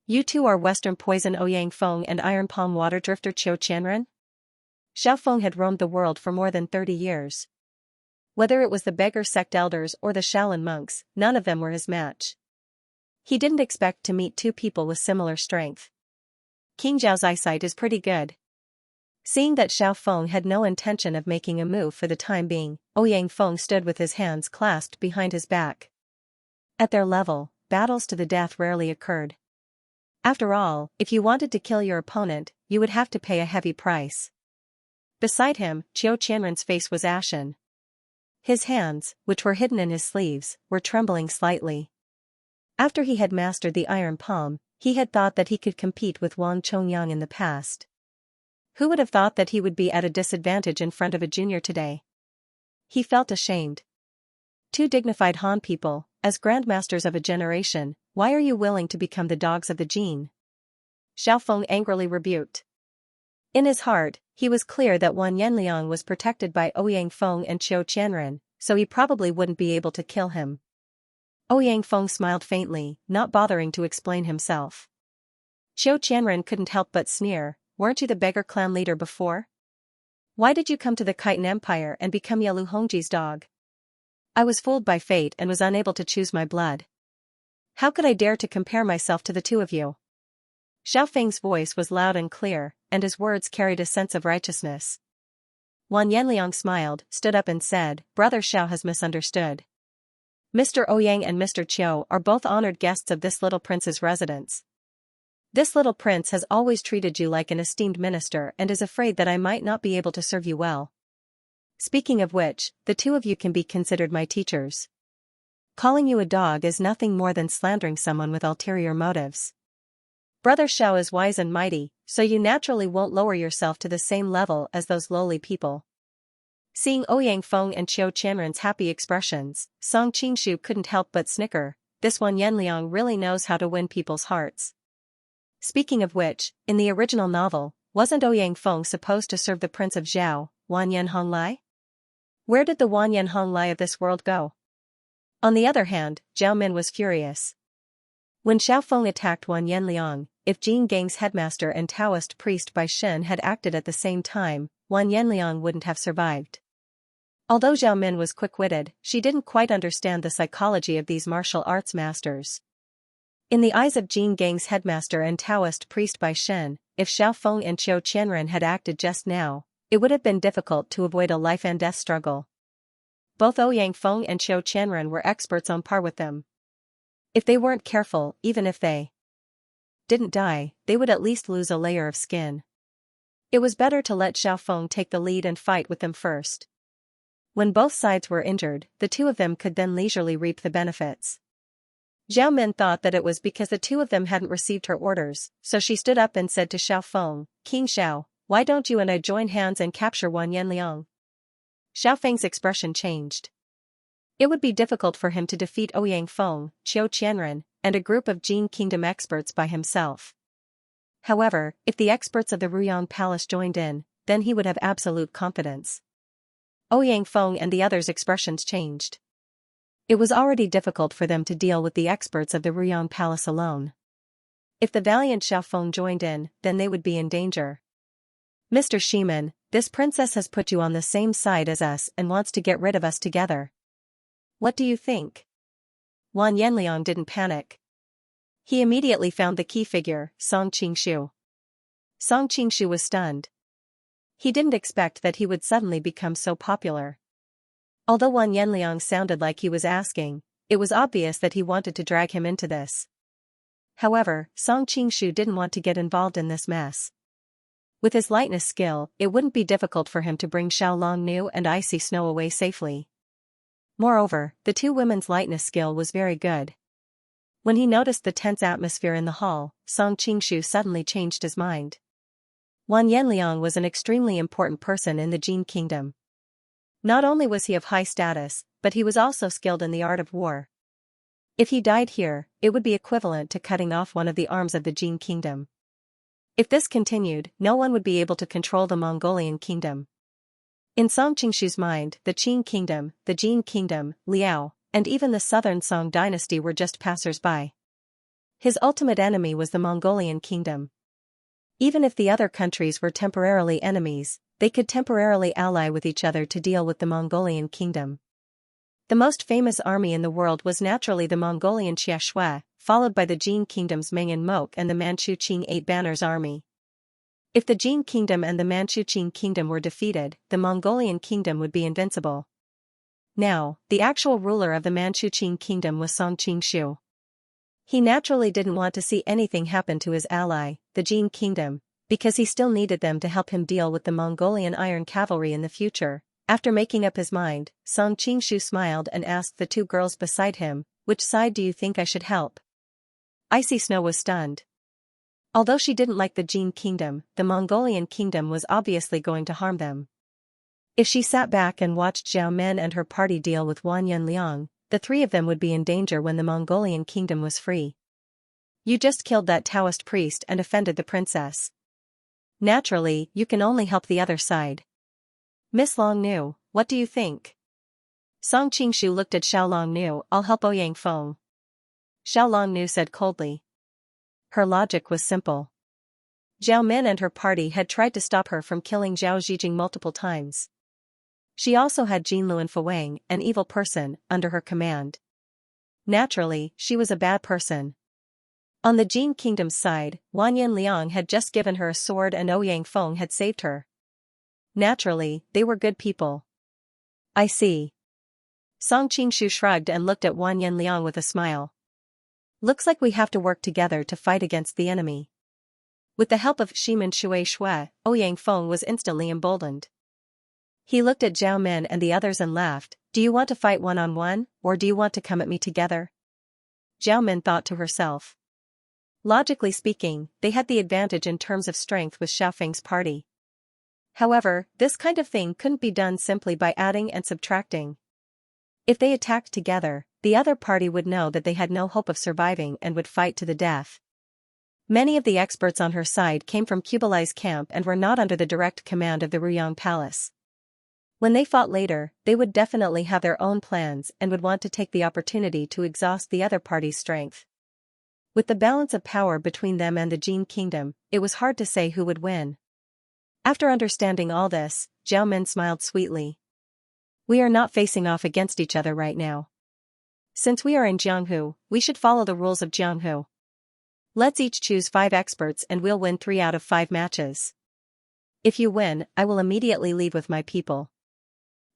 You two are Western Poison Ouyang Feng and Iron Palm Water Drifter Qiu Qianren? Xiao Feng had roamed the world for more than 30 years. Whether it was the beggar sect elders or the Shaolin monks, none of them were his match. He didn't expect to meet two people with similar strength. King Zhao's eyesight is pretty good. Seeing that Xiao Feng had no intention of making a move for the time being, Ouyang Feng stood with his hands clasped behind his back. At their level, battles to the death rarely occurred. After all, if you wanted to kill your opponent, you would have to pay a heavy price. Beside him, Qiu Qianren's face was ashen. His hands, which were hidden in his sleeves, were trembling slightly. After he had mastered the iron palm, he had thought that he could compete with Wang Chongyang in the past. Who would have thought that he would be at a disadvantage in front of a junior today? He felt ashamed. Two dignified Han people, as grandmasters of a generation, why are you willing to become the dogs of the Jin? Xiao Feng angrily rebuked. In his heart, he was clear that Wan Yanliang was protected by Ouyang Feng and Qiu Qianren, so he probably wouldn't be able to kill him. Ouyang Feng smiled faintly, not bothering to explain himself. Qiu Qianren couldn't help but sneer, weren't you the beggar clan leader before? Why did you come to the Khitan Empire and become Yalu Hongji's dog? I was fooled by fate and was unable to choose my blood. How could I dare to compare myself to the two of you? Xiao Feng's voice was loud and clear, and his words carried a sense of righteousness. Wan Yanliang smiled, stood up and said, Brother Xiao has misunderstood. Mr. Ouyang and Mr. Qiu are both honored guests of this little prince's residence. This little prince has always treated you like an esteemed minister and is afraid that I might not be able to serve you well. Speaking of which, the two of you can be considered my teachers. Calling you a dog is nothing more than slandering someone with ulterior motives. Brother Xiao is wise and mighty, so you naturally won't lower yourself to the same level as those lowly people. Seeing Ouyang Feng and Qiu Qianren's happy expressions, Song Qingshu couldn't help but snicker. This Wan Yanliang really knows how to win people's hearts. Speaking of which, in the original novel, wasn't Ouyang Feng supposed to serve the Prince of Zhao, Wanyan Honglai? Where did the Wanyan Honglai of this world go? On the other hand, Zhao Min was furious. When Xiaofeng attacked Wan Yanliang, if Jin Gang's headmaster and Taoist priest Bai Shen had acted at the same time, Wan Yanliang wouldn't have survived. Although Zhao Min was quick-witted, she didn't quite understand the psychology of these martial arts masters. In the eyes of Jin Gang's headmaster and Taoist priest Bai Shen, if Xiaofeng and Qiu Qianren had acted just now, it would have been difficult to avoid a life-and-death struggle. Both Ouyang Feng and Qiu Qianren were experts on par with them. If they weren't careful, even if they didn't die, they would at least lose a layer of skin. It was better to let Xiaofeng take the lead and fight with them first. When both sides were injured, the two of them could then leisurely reap the benefits. Zhao Min thought that it was because the two of them hadn't received her orders, so she stood up and said to Xiaofeng, "King Xiao, why don't you and I join hands and capture Wan Yanliang?" Xiaofeng's expression changed. It would be difficult for him to defeat Ouyang Feng, Qiu Qianren, and a group of Jin Kingdom experts by himself. However, if the experts of the Ruyang Palace joined in, then he would have absolute confidence. Ouyang Feng and the others' expressions changed. It was already difficult for them to deal with the experts of the Ruyang Palace alone. If the valiant Xiaofeng joined in, then they would be in danger. "Mr. Shiman, this princess has put you on the same side as us and wants to get rid of us together. What do you think?" Wan Yanliang didn't panic. He immediately found the key figure, Song Qingshu. Song Qingshu was stunned. He didn't expect that he would suddenly become so popular. Although Wan Yanliang sounded like he was asking, it was obvious that he wanted to drag him into this. However, Song Qingshu didn't want to get involved in this mess. With his lightness skill, it wouldn't be difficult for him to bring Xiaolong Nu and Icy Snow away safely. Moreover, the two women's lightness skill was very good. When he noticed the tense atmosphere in the hall, Song Qingshu suddenly changed his mind. Wan Yanliang was an extremely important person in the Jin Kingdom. Not only was he of high status, but he was also skilled in the art of war. If he died here, it would be equivalent to cutting off one of the arms of the Jin Kingdom. If this continued, no one would be able to control the Mongolian kingdom. In Song Qingshu's mind, the Qin Kingdom, the Jin Kingdom, Liao, and even the southern Song dynasty were just passers-by. His ultimate enemy was the Mongolian kingdom. Even if the other countries were temporarily enemies, they could temporarily ally with each other to deal with the Mongolian kingdom. The most famous army in the world was naturally the Mongolian Xia Shui, followed by the Jin Kingdom's Meng and Mok and the Manchu Qing Eight Banners army. If the Jin Kingdom and the Manchu Qing Kingdom were defeated, the Mongolian kingdom would be invincible. Now, the actual ruler of the Manchu Qing Kingdom was Song Qingshu. He naturally didn't want to see anything happen to his ally, the Jin Kingdom, because he still needed them to help him deal with the Mongolian Iron Cavalry in the future. After making up his mind, Song Qingshu smiled and asked the two girls beside him, "Which side do you think I should help?" Icy Snow was stunned. Although she didn't like the Jin Kingdom, the Mongolian kingdom was obviously going to harm them. If she sat back and watched Zhao Men and her party deal with Wan Yanliang, the three of them would be in danger when the Mongolian kingdom was free. "You just killed that Taoist priest and offended the princess. Naturally, you can only help the other side. Miss Long Nu, what do you think?" Song Qingshu looked at Xiaolong Nu. "I'll help Ouyang Feng." Xiaolong Nu said coldly. Her logic was simple. Zhao Min and her party had tried to stop her from killing Zhao Zhijing multiple times. She also had Jin Luan Fuwang, an evil person, under her command. Naturally, she was a bad person. On the Jin Kingdom's side, Wan Yanliang had just given her a sword and Ouyang Feng had saved her. Naturally, they were good people. "I see." Song Qingshu shrugged and looked at Wan Yanliang with a smile. "Looks like we have to work together to fight against the enemy." With the help of Shiman Shui Shui, Ouyang Feng was instantly emboldened. He looked at Zhao Men and the others and laughed. "Do you want to fight one-on-one, or do you want to come at me together?" Zhao Men thought to herself. Logically speaking, they had the advantage in terms of strength with Xiaofeng's party. However, this kind of thing couldn't be done simply by adding and subtracting. If they attacked together, the other party would know that they had no hope of surviving and would fight to the death. Many of the experts on her side came from Kublai's camp and were not under the direct command of the Ruyang Palace. When they fought later, they would definitely have their own plans and would want to take the opportunity to exhaust the other party's strength. With the balance of power between them and the Jin Kingdom, it was hard to say who would win. After understanding all this, Zhao Min smiled sweetly. We are not facing off against each other right now. Since we are in Jianghu, we should follow the rules of Jianghu. Let's each choose 5 experts and we'll win 3 out of 5 matches. If you win, I will immediately leave with my people.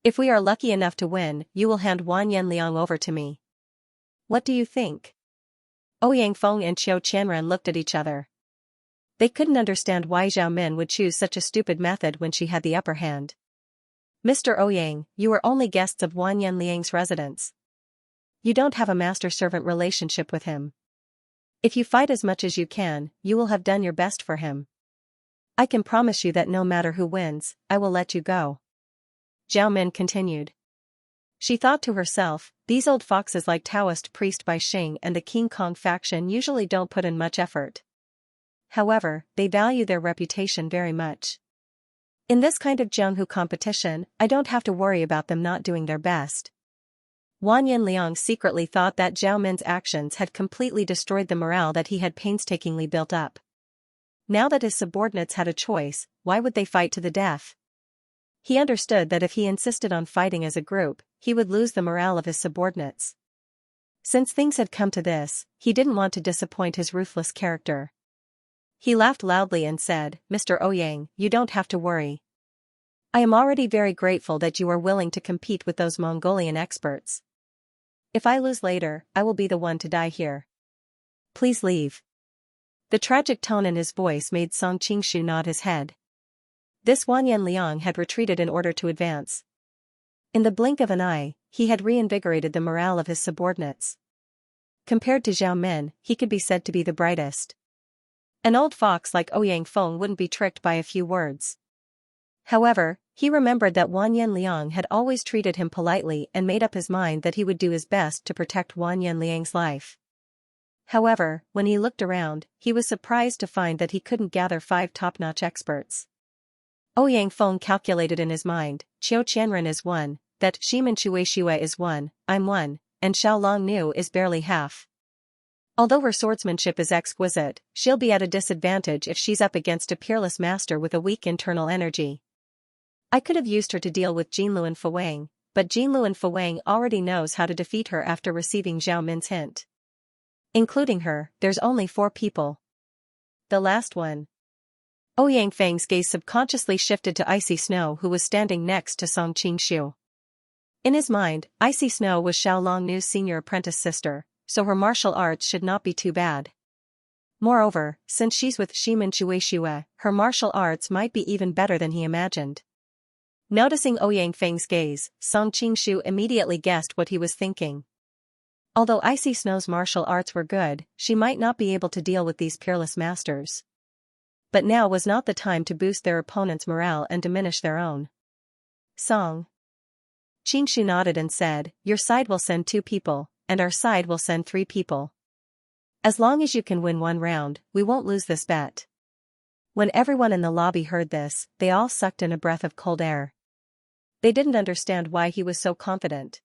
If we are lucky enough to win, you will hand Wan Yanliang over to me. What do you think? Ouyang Feng and Qiu Qianren looked at each other. They couldn't understand why Zhao Min would choose such a stupid method when she had the upper hand. Mr. Ouyang, you are only guests of Wan Yanliang's residence. You don't have a master-servant relationship with him. If you fight as much as you can, you will have done your best for him. I can promise you that no matter who wins, I will let you go. Zhao Min continued. She thought to herself, these old foxes like Taoist priest Bai Xing and the King Kong faction usually don't put in much effort. However, they value their reputation very much. In this kind of Jianghu competition, I don't have to worry about them not doing their best. Wan Yanliang secretly thought that Zhao Min's actions had completely destroyed the morale that he had painstakingly built up. Now that his subordinates had a choice, why would they fight to the death? He understood that if he insisted on fighting as a group, he would lose the morale of his subordinates. Since things had come to this, he didn't want to disappoint his ruthless character. He laughed loudly and said, Mr. Ouyang, you don't have to worry. I am already very grateful that you are willing to compete with those Mongolian experts. If I lose later, I will be the one to die here. Please leave. The tragic tone in his voice made Song Qingshu nod his head. This Wan Yanliang had retreated in order to advance. In the blink of an eye, he had reinvigorated the morale of his subordinates. Compared to Zhao Min, he could be said to be the brightest. An old fox like Ouyang Feng wouldn't be tricked by a few words. However, he remembered that Wan Yanliang had always treated him politely and made up his mind that he would do his best to protect Wan Yanliang's life. However, when he looked around, he was surprised to find that he couldn't gather 5 top-notch experts. Ouyang Feng calculated in his mind, Qiu Qianren is 1, that Shimen Shueishue is 1, I'm 1, and Xiao Long Nu is barely half. Although her swordsmanship is exquisite, she'll be at a disadvantage if she's up against a peerless master with a weak internal energy. I could have used her to deal with Jinlu and Fuwang, but Jinlu and Fuwang already knows how to defeat her after receiving Zhao Min's hint. Including her, there's only 4 people. The last one. Ouyang Feng's gaze subconsciously shifted to Icy Snow, who was standing next to Song Qingshu. In his mind, Icy Snow was Xiao Long Nu's senior apprentice sister, so her martial arts should not be too bad. Moreover, since she's with Shimen Shueishue, her martial arts might be even better than he imagined. Noticing Ouyang Feng's gaze, Song Qingshu immediately guessed what he was thinking. Although Icy Snow's martial arts were good, she might not be able to deal with these peerless masters. But now was not the time to boost their opponent's morale and diminish their own. Song Qingshu nodded and said, your side will send 2 people, and our side will send 3 people. As long as you can win 1 round, we won't lose this bet. When everyone in the lobby heard this, they all sucked in a breath of cold air. They didn't understand why he was so confident.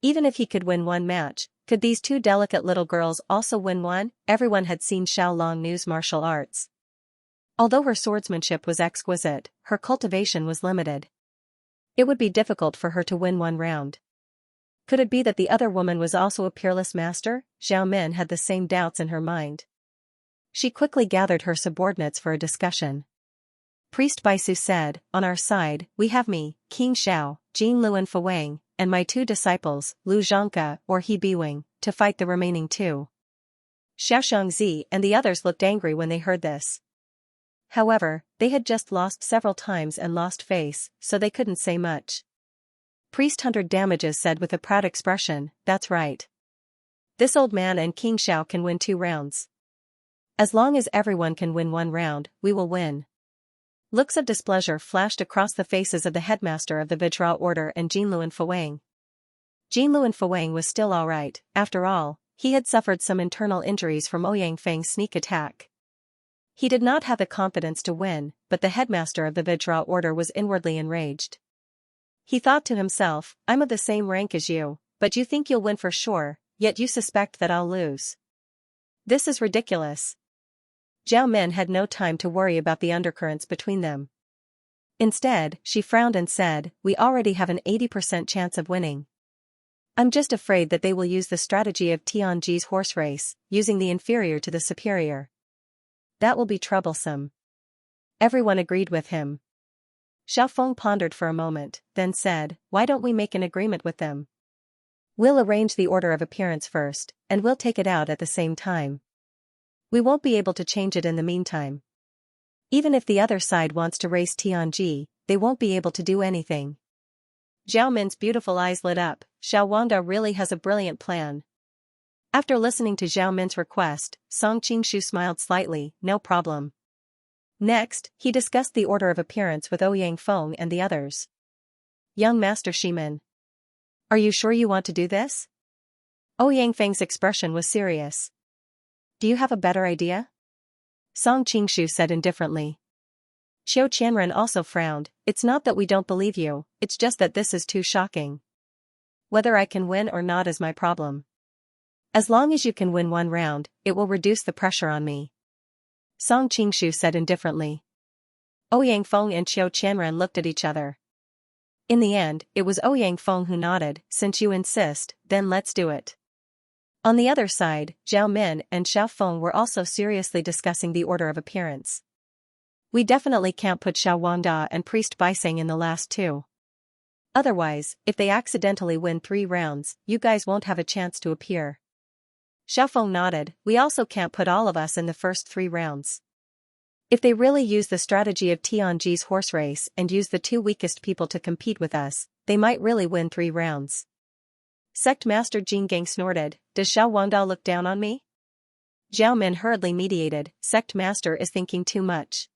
Even if he could win 1 match, could these 2 delicate little girls also win 1? Everyone had seen Xiao Long Nu's martial arts. Although her swordsmanship was exquisite, her cultivation was limited. It would be difficult for her to win 1 round. Could it be that the other woman was also a peerless master? Zhao Min had the same doubts in her mind. She quickly gathered her subordinates for a discussion. Priest Baisu said, on our side, we have me, King Xiao, Jin Lu and Fuwang, and my 2 disciples, Lu Zhangke or He Biwing, to fight the remaining 2. Xiaoxiangzi and the others looked angry when they heard this. However, they had just lost several times and lost face, so they couldn't say much. Priest 100 Damages said with a proud expression, that's right. This old man and King Xiao can win 2 rounds. As long as everyone can win 1 round, we will win. Looks of displeasure flashed across the faces of the headmaster of the Vajra Order and Jinlu and Fuwang. Jinlu and Fuwang was still alright, after all, he had suffered some internal injuries from Ouyang Feng's sneak attack. He did not have the confidence to win, but the headmaster of the Vajra order was inwardly enraged. He thought to himself, I'm of the same rank as you, but you think you'll win for sure, yet you suspect that I'll lose. This is ridiculous. Zhao Min had no time to worry about the undercurrents between them. Instead, she frowned and said, we already have an 80% chance of winning. I'm just afraid that they will use the strategy of Tianji's horse race, using the inferior to the superior. That will be troublesome. Everyone agreed with him. Xiao Feng pondered for a moment, then said, why don't we make an agreement with them? We'll arrange the order of appearance first, and we'll take it out at the same time. We won't be able to change it in the meantime. Even if the other side wants to race Tianji, they won't be able to do anything. Zhao Min's beautiful eyes lit up. Xiao Wangda really has a brilliant plan. After listening to Zhao Min's request, Song Qingshu smiled slightly, no problem. Next, he discussed the order of appearance with Ouyang Feng and the others. Young Master Shimin. Are you sure you want to do this? Ouyang Feng's expression was serious. Do you have a better idea? Song Qingshu said indifferently. Qiu Qianren also frowned, it's not that we don't believe you, it's just that this is too shocking. Whether I can win or not is my problem. As long as you can win one round, it will reduce the pressure on me. Song Qingshu said indifferently. Ouyang Feng and Qiu Qianren looked at each other. In the end, it was Ouyang Feng who nodded, since you insist, then let's do it. On the other side, Zhao Min and Xiao Feng were also seriously discussing the order of appearance. We definitely can't put Xiao Wangda and Priest Baiseng in the last two. Otherwise, if they accidentally win 3 rounds, you guys won't have a chance to appear. Xiao Feng nodded, we also can't put all of us in the first 3 rounds. If they really use the strategy of Tianji's horse race and use the 2 weakest people to compete with us, they might really win 3 rounds. Sect Master Jin Gang snorted, does Xiao Wangda look down on me? Zhao Min hurriedly mediated, Sect Master is thinking too much.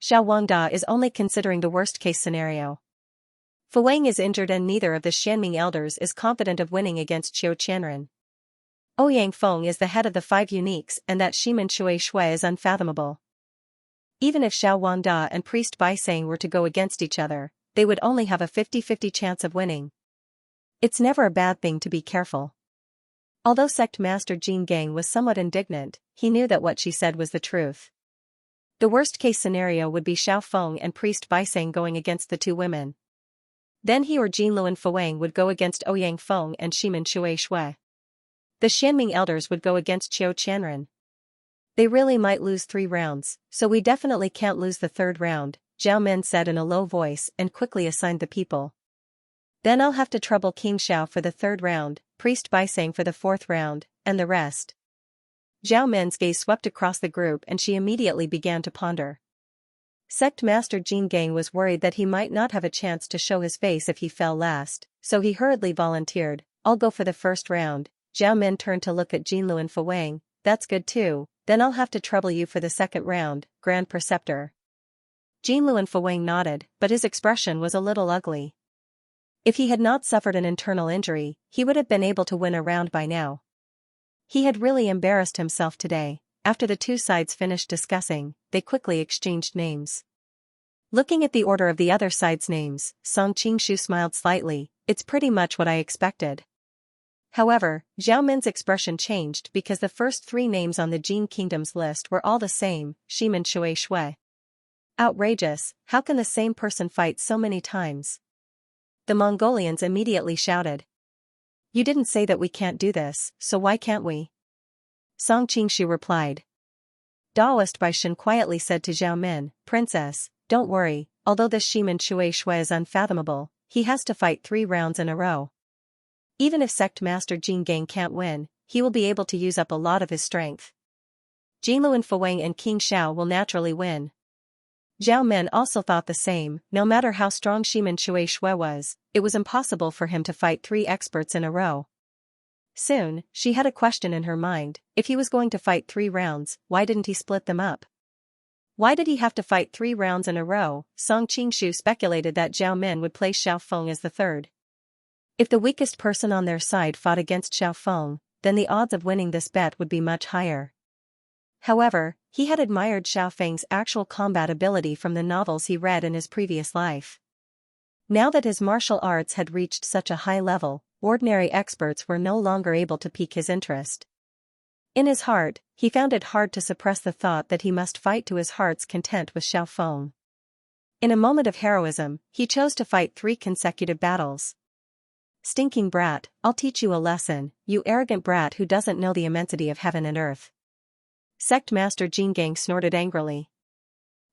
Xiao Wangda is only considering the worst-case scenario. Fu Wang is injured and neither of the Xianming elders is confident of winning against Qiu Qianren. Ouyang Feng is the head of the 5 uniques and that Shimin Shui Shui is unfathomable. Even if Xiao Wangda and Priest Baiseng were to go against each other, they would only have a 50-50 chance of winning. It's never a bad thing to be careful. Although Sect Master Jin Gang was somewhat indignant, he knew that what she said was the truth. The worst-case scenario would be Xiao Feng and Priest Baiseng going against the 2 women. Then he or Jinlu and Fu Wang would go against Ouyang Feng and Shimin Shui Shui. The Xianming elders would go against Qiu Qianren. They really might lose 3 rounds, so we definitely can't lose the 3rd round, Zhao Min said in a low voice and quickly assigned the people. Then I'll have to trouble King Xiao for the 3rd round, Priest Baiseng for the 4th round, and the rest. Zhao Min's gaze swept across the group and she immediately began to ponder. Sect Master Jin Gang was worried that he might not have a chance to show his face if he fell last, so he hurriedly volunteered, I'll go for the 1st round. Zhao Min turned to look at Jinlu and Fu Wang, that's good too, then I'll have to trouble you for the 2nd round, Grand Preceptor. Jinlu and Fu Wang nodded, but his expression was a little ugly. If he had not suffered an internal injury, he would have been able to win a round by now. He had really embarrassed himself today. After the 2 sides finished discussing, they quickly exchanged names. Looking at the order of the other side's names, Song Qingshu smiled slightly, it's pretty much what I expected. However, Zhao Min's expression changed because the first 3 names on the Jin Kingdom's list were all the same, Shimin Shui Shui. Outrageous, how can the same person fight so many times? The Mongolians immediately shouted. You didn't say that we can't do this, so why can't we? Song Qingshu replied. Daoist Baishan quietly said to Zhao Min, Princess, don't worry, although this Shimin Shui Shui is unfathomable, he has to fight 3 rounds in a row. Even if Sect Master Jin Gang can't win, he will be able to use up a lot of his strength. Jinlu and Fu Wang and King Xiao will naturally win. Zhao Min also thought the same, no matter how strong Shimin Shui Shui was, it was impossible for him to fight 3 experts in a row. Soon, she had a question in her mind, if he was going to fight 3 rounds, why didn't he split them up? Why did he have to fight 3 rounds in a row? Song Qingshu speculated that Zhao Min would place Xiao Feng as the 3rd. If the weakest person on their side fought against Xiao Feng, then the odds of winning this bet would be much higher. However, He had admired Xiao Feng's actual combat ability from the novels he read in his previous life. Now that his martial arts had reached such a high level, ordinary experts were no longer able to pique his interest. In his heart, he found it hard to suppress the thought that he must fight to his heart's content with Xiao Feng. In a moment of heroism, he chose to fight 3 consecutive battles. "Stinking brat, I'll teach you a lesson, you arrogant brat who doesn't know the immensity of heaven and earth." Sect Master Jingang snorted angrily.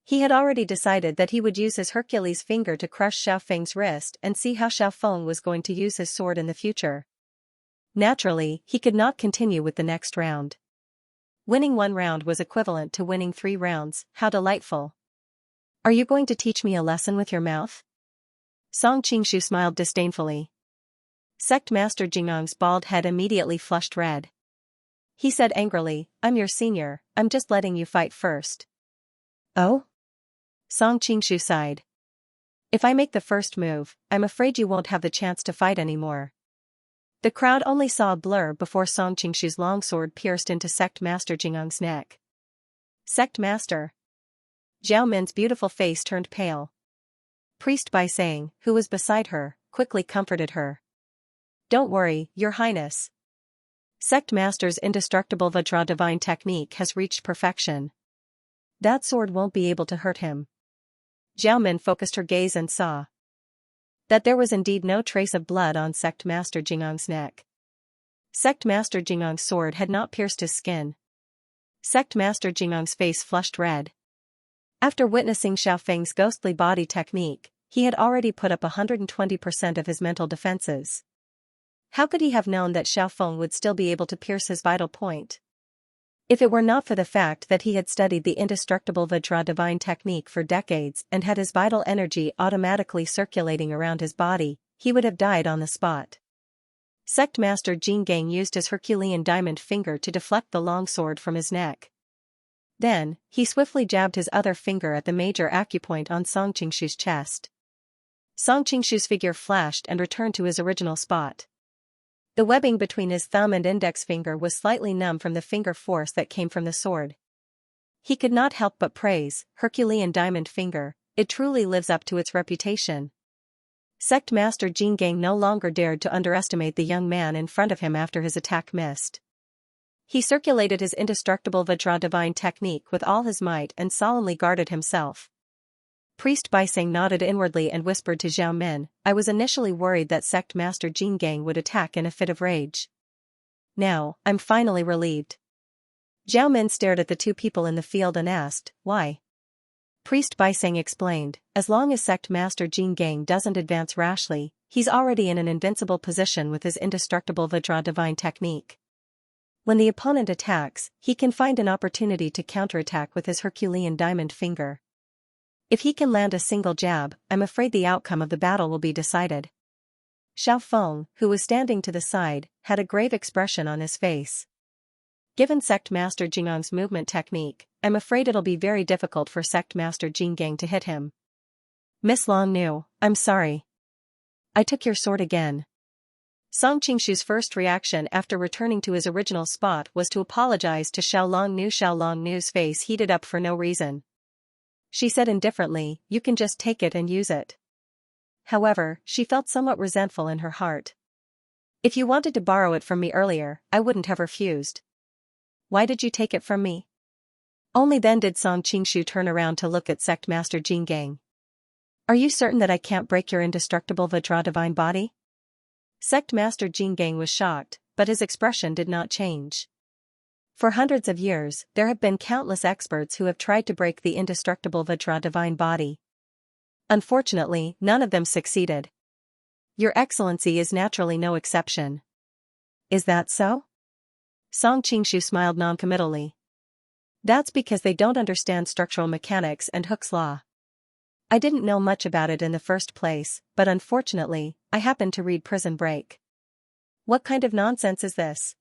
He had already decided that he would use his Hercules finger to crush Xiao Feng's wrist and see how Xiao Feng was going to use his sword in the future. Naturally, he could not continue with the next round. Winning 1 round was equivalent to winning 3 rounds, how delightful. "Are you going to teach me a lesson with your mouth?" Song Qingshu smiled disdainfully. Sect Master Jingang's bald head immediately flushed red. He said angrily, "I'm your senior, I'm just letting you fight first." "Oh?" Song Qingshu sighed. "If I make the first move, I'm afraid you won't have the chance to fight anymore." The crowd only saw a blur before Song Qingshu's longsword pierced into Sect Master Jingang's neck. "Sect Master." Zhao Min's beautiful face turned pale. Priest Bai Sang, who was beside her, quickly comforted her. "Don't worry, Your Highness. Sect Master's indestructible Vajra divine technique has reached perfection. That sword won't be able to hurt him." Zhao Min focused her gaze and saw that there was indeed no trace of blood on Sect Master Jingang's neck. Sect Master Jingang's sword had not pierced his skin. Sect Master Jingang's face flushed red. After witnessing Xiao Feng's ghostly body technique, he had already put up 120% of his mental defenses. How could he have known that Xiao Feng would still be able to pierce his vital point? If it were not for the fact that he had studied the indestructible Vajra divine technique for decades and had his vital energy automatically circulating around his body, he would have died on the spot. Sect Master Jingang used his Herculean diamond finger to deflect the longsword from his neck. Then, he swiftly jabbed his other finger at the major acupoint on Song Qingshu's chest. Song Qingshu's figure flashed and returned to his original spot. The webbing between his thumb and index finger was slightly numb from the finger force that came from the sword. He could not help but praise, "Herculean diamond finger, it truly lives up to its reputation." Sect Master Jingang no longer dared to underestimate the young man in front of him after his attack missed. He circulated his indestructible Vajra divine technique with all his might and solemnly guarded himself. Priest Bai Sang nodded inwardly and whispered to Zhao Min, "I was initially worried that Sect Master Jingang would attack in a fit of rage. Now, I'm finally relieved." Zhao Min stared at the 2 people in the field and asked, "Why?" Priest Bai Sang explained, "As long as Sect Master Jingang doesn't advance rashly, he's already in an invincible position with his indestructible Vajra divine technique. When the opponent attacks, he can find an opportunity to counterattack with his Herculean diamond finger. If he can land a single jab, I'm afraid the outcome of the battle will be decided." Xiao Feng, who was standing to the side, had a grave expression on his face. "Given Sect Master Jingang's movement technique, I'm afraid it'll be very difficult for Sect Master Jingang to hit him." "Miss Long Nu, I'm sorry. I took your sword again." Song Qingshu's first reaction after returning to his original spot was to apologize to Xiao Long Nu. Xiao Long Nu's face heated up for no reason. She said indifferently, "You can just take it and use it." However, she felt somewhat resentful in her heart. "If you wanted to borrow it from me earlier, I wouldn't have refused. Why did you take it from me?" Only then did Song Qingshu turn around to look at Sect Master Jingang. "Are you certain that I can't break your indestructible Vajra divine body?" Sect Master Jingang was shocked, but his expression did not change. For hundreds of years, there have been countless experts who have tried to break the indestructible Vajra divine body. Unfortunately, none of them succeeded. Your Excellency is naturally no exception. Is that so? Song Qingshu smiled noncommittally. That's because they don't understand structural mechanics and Hooke's law. I didn't know much about it in the first place, but unfortunately, I happened to read Prison Break. What kind of nonsense is this?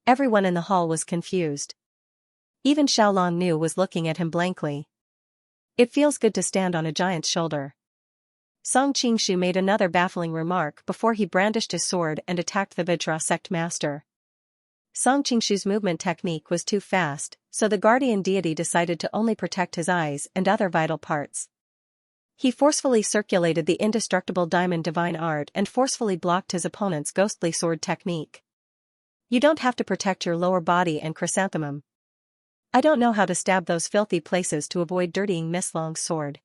Everyone in the hall was confused. Even Xiao Long Nu was looking at him blankly. It feels good to stand on a giant's shoulder. Song Qingshu made another baffling remark before he brandished his sword and attacked the Vajra sect master. Song Qingshu's movement technique was too fast, so the guardian deity decided to only protect his eyes and other vital parts. He forcefully circulated the indestructible diamond divine art and forcefully blocked his opponent's ghostly sword technique. You don't have to protect your lower body and chrysanthemum. I don't know how to stab those filthy places to avoid dirtying Miss Long's sword.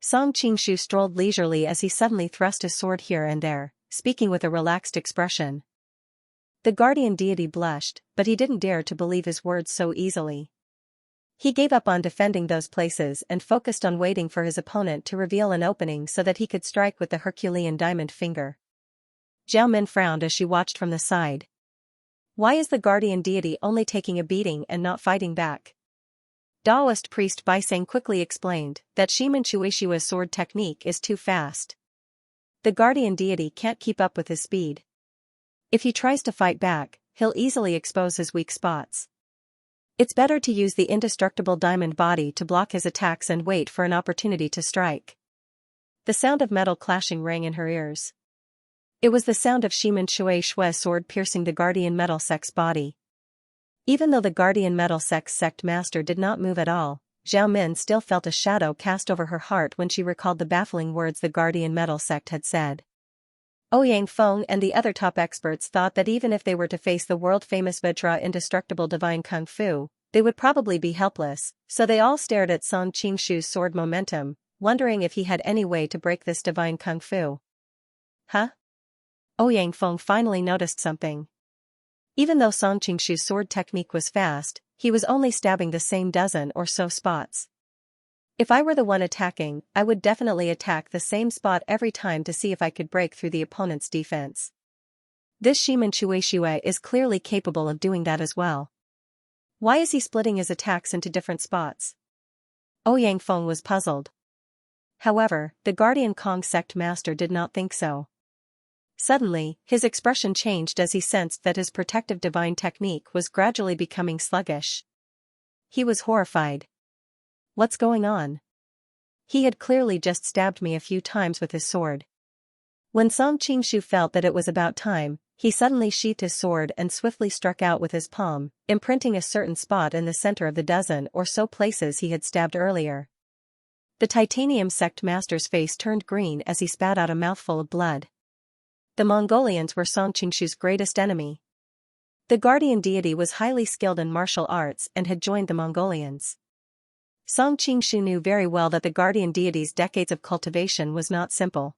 Song Qingshu strolled leisurely as he suddenly thrust his sword here and there, speaking with a relaxed expression. The guardian deity blushed, but he didn't dare to believe his words so easily. He gave up on defending those places and focused on waiting for his opponent to reveal an opening so that he could strike with the Herculean diamond finger. Zhao Min frowned as she watched from the side. Why is the guardian deity only taking a beating and not fighting back? Taoist priest Bai Sang quickly explained that Shimen Shuishua's sword technique is too fast. The guardian deity can't keep up with his speed. If he tries to fight back, he'll easily expose his weak spots. It's better to use the indestructible diamond body to block his attacks and wait for an opportunity to strike. The sound of metal clashing rang in her ears. It was the sound of Shimen Shuishua's sword piercing the guardian metal sect's body. Even though the guardian metal sect's sect master did not move at all, Zhao Min still felt a shadow cast over her heart when she recalled the baffling words the guardian metal sect had said. Ouyang Feng and the other top experts thought that even if they were to face the world-famous Vajra indestructible divine Kung Fu, they would probably be helpless, so they all stared at Song Qingshu's sword momentum, wondering if he had any way to break this divine Kung Fu. Huh? Ouyang Feng finally noticed something. Even though Song Qingshu's sword technique was fast, he was only stabbing the same dozen or so spots. If I were the one attacking, I would definitely attack the same spot every time to see if I could break through the opponent's defense. This Shimen Shuishue is clearly capable of doing that as well. Why is he splitting his attacks into different spots? Ouyang Feng was puzzled. However, the Guardian Kong sect master did not think so. Suddenly, his expression changed as he sensed that his protective divine technique was gradually becoming sluggish. He was horrified. What's going on? He had clearly just stabbed me a few times with his sword. When Song Qingshu felt that it was about time, he suddenly sheathed his sword and swiftly struck out with his palm, imprinting a certain spot in the center of the dozen or so places he had stabbed earlier. The titanium sect master's face turned green as he spat out a mouthful of blood. The Mongolians were Song Qingshu's greatest enemy. The guardian deity was highly skilled in martial arts and had joined the Mongolians. Song Qingshu knew very well that the guardian deity's decades of cultivation was not simple.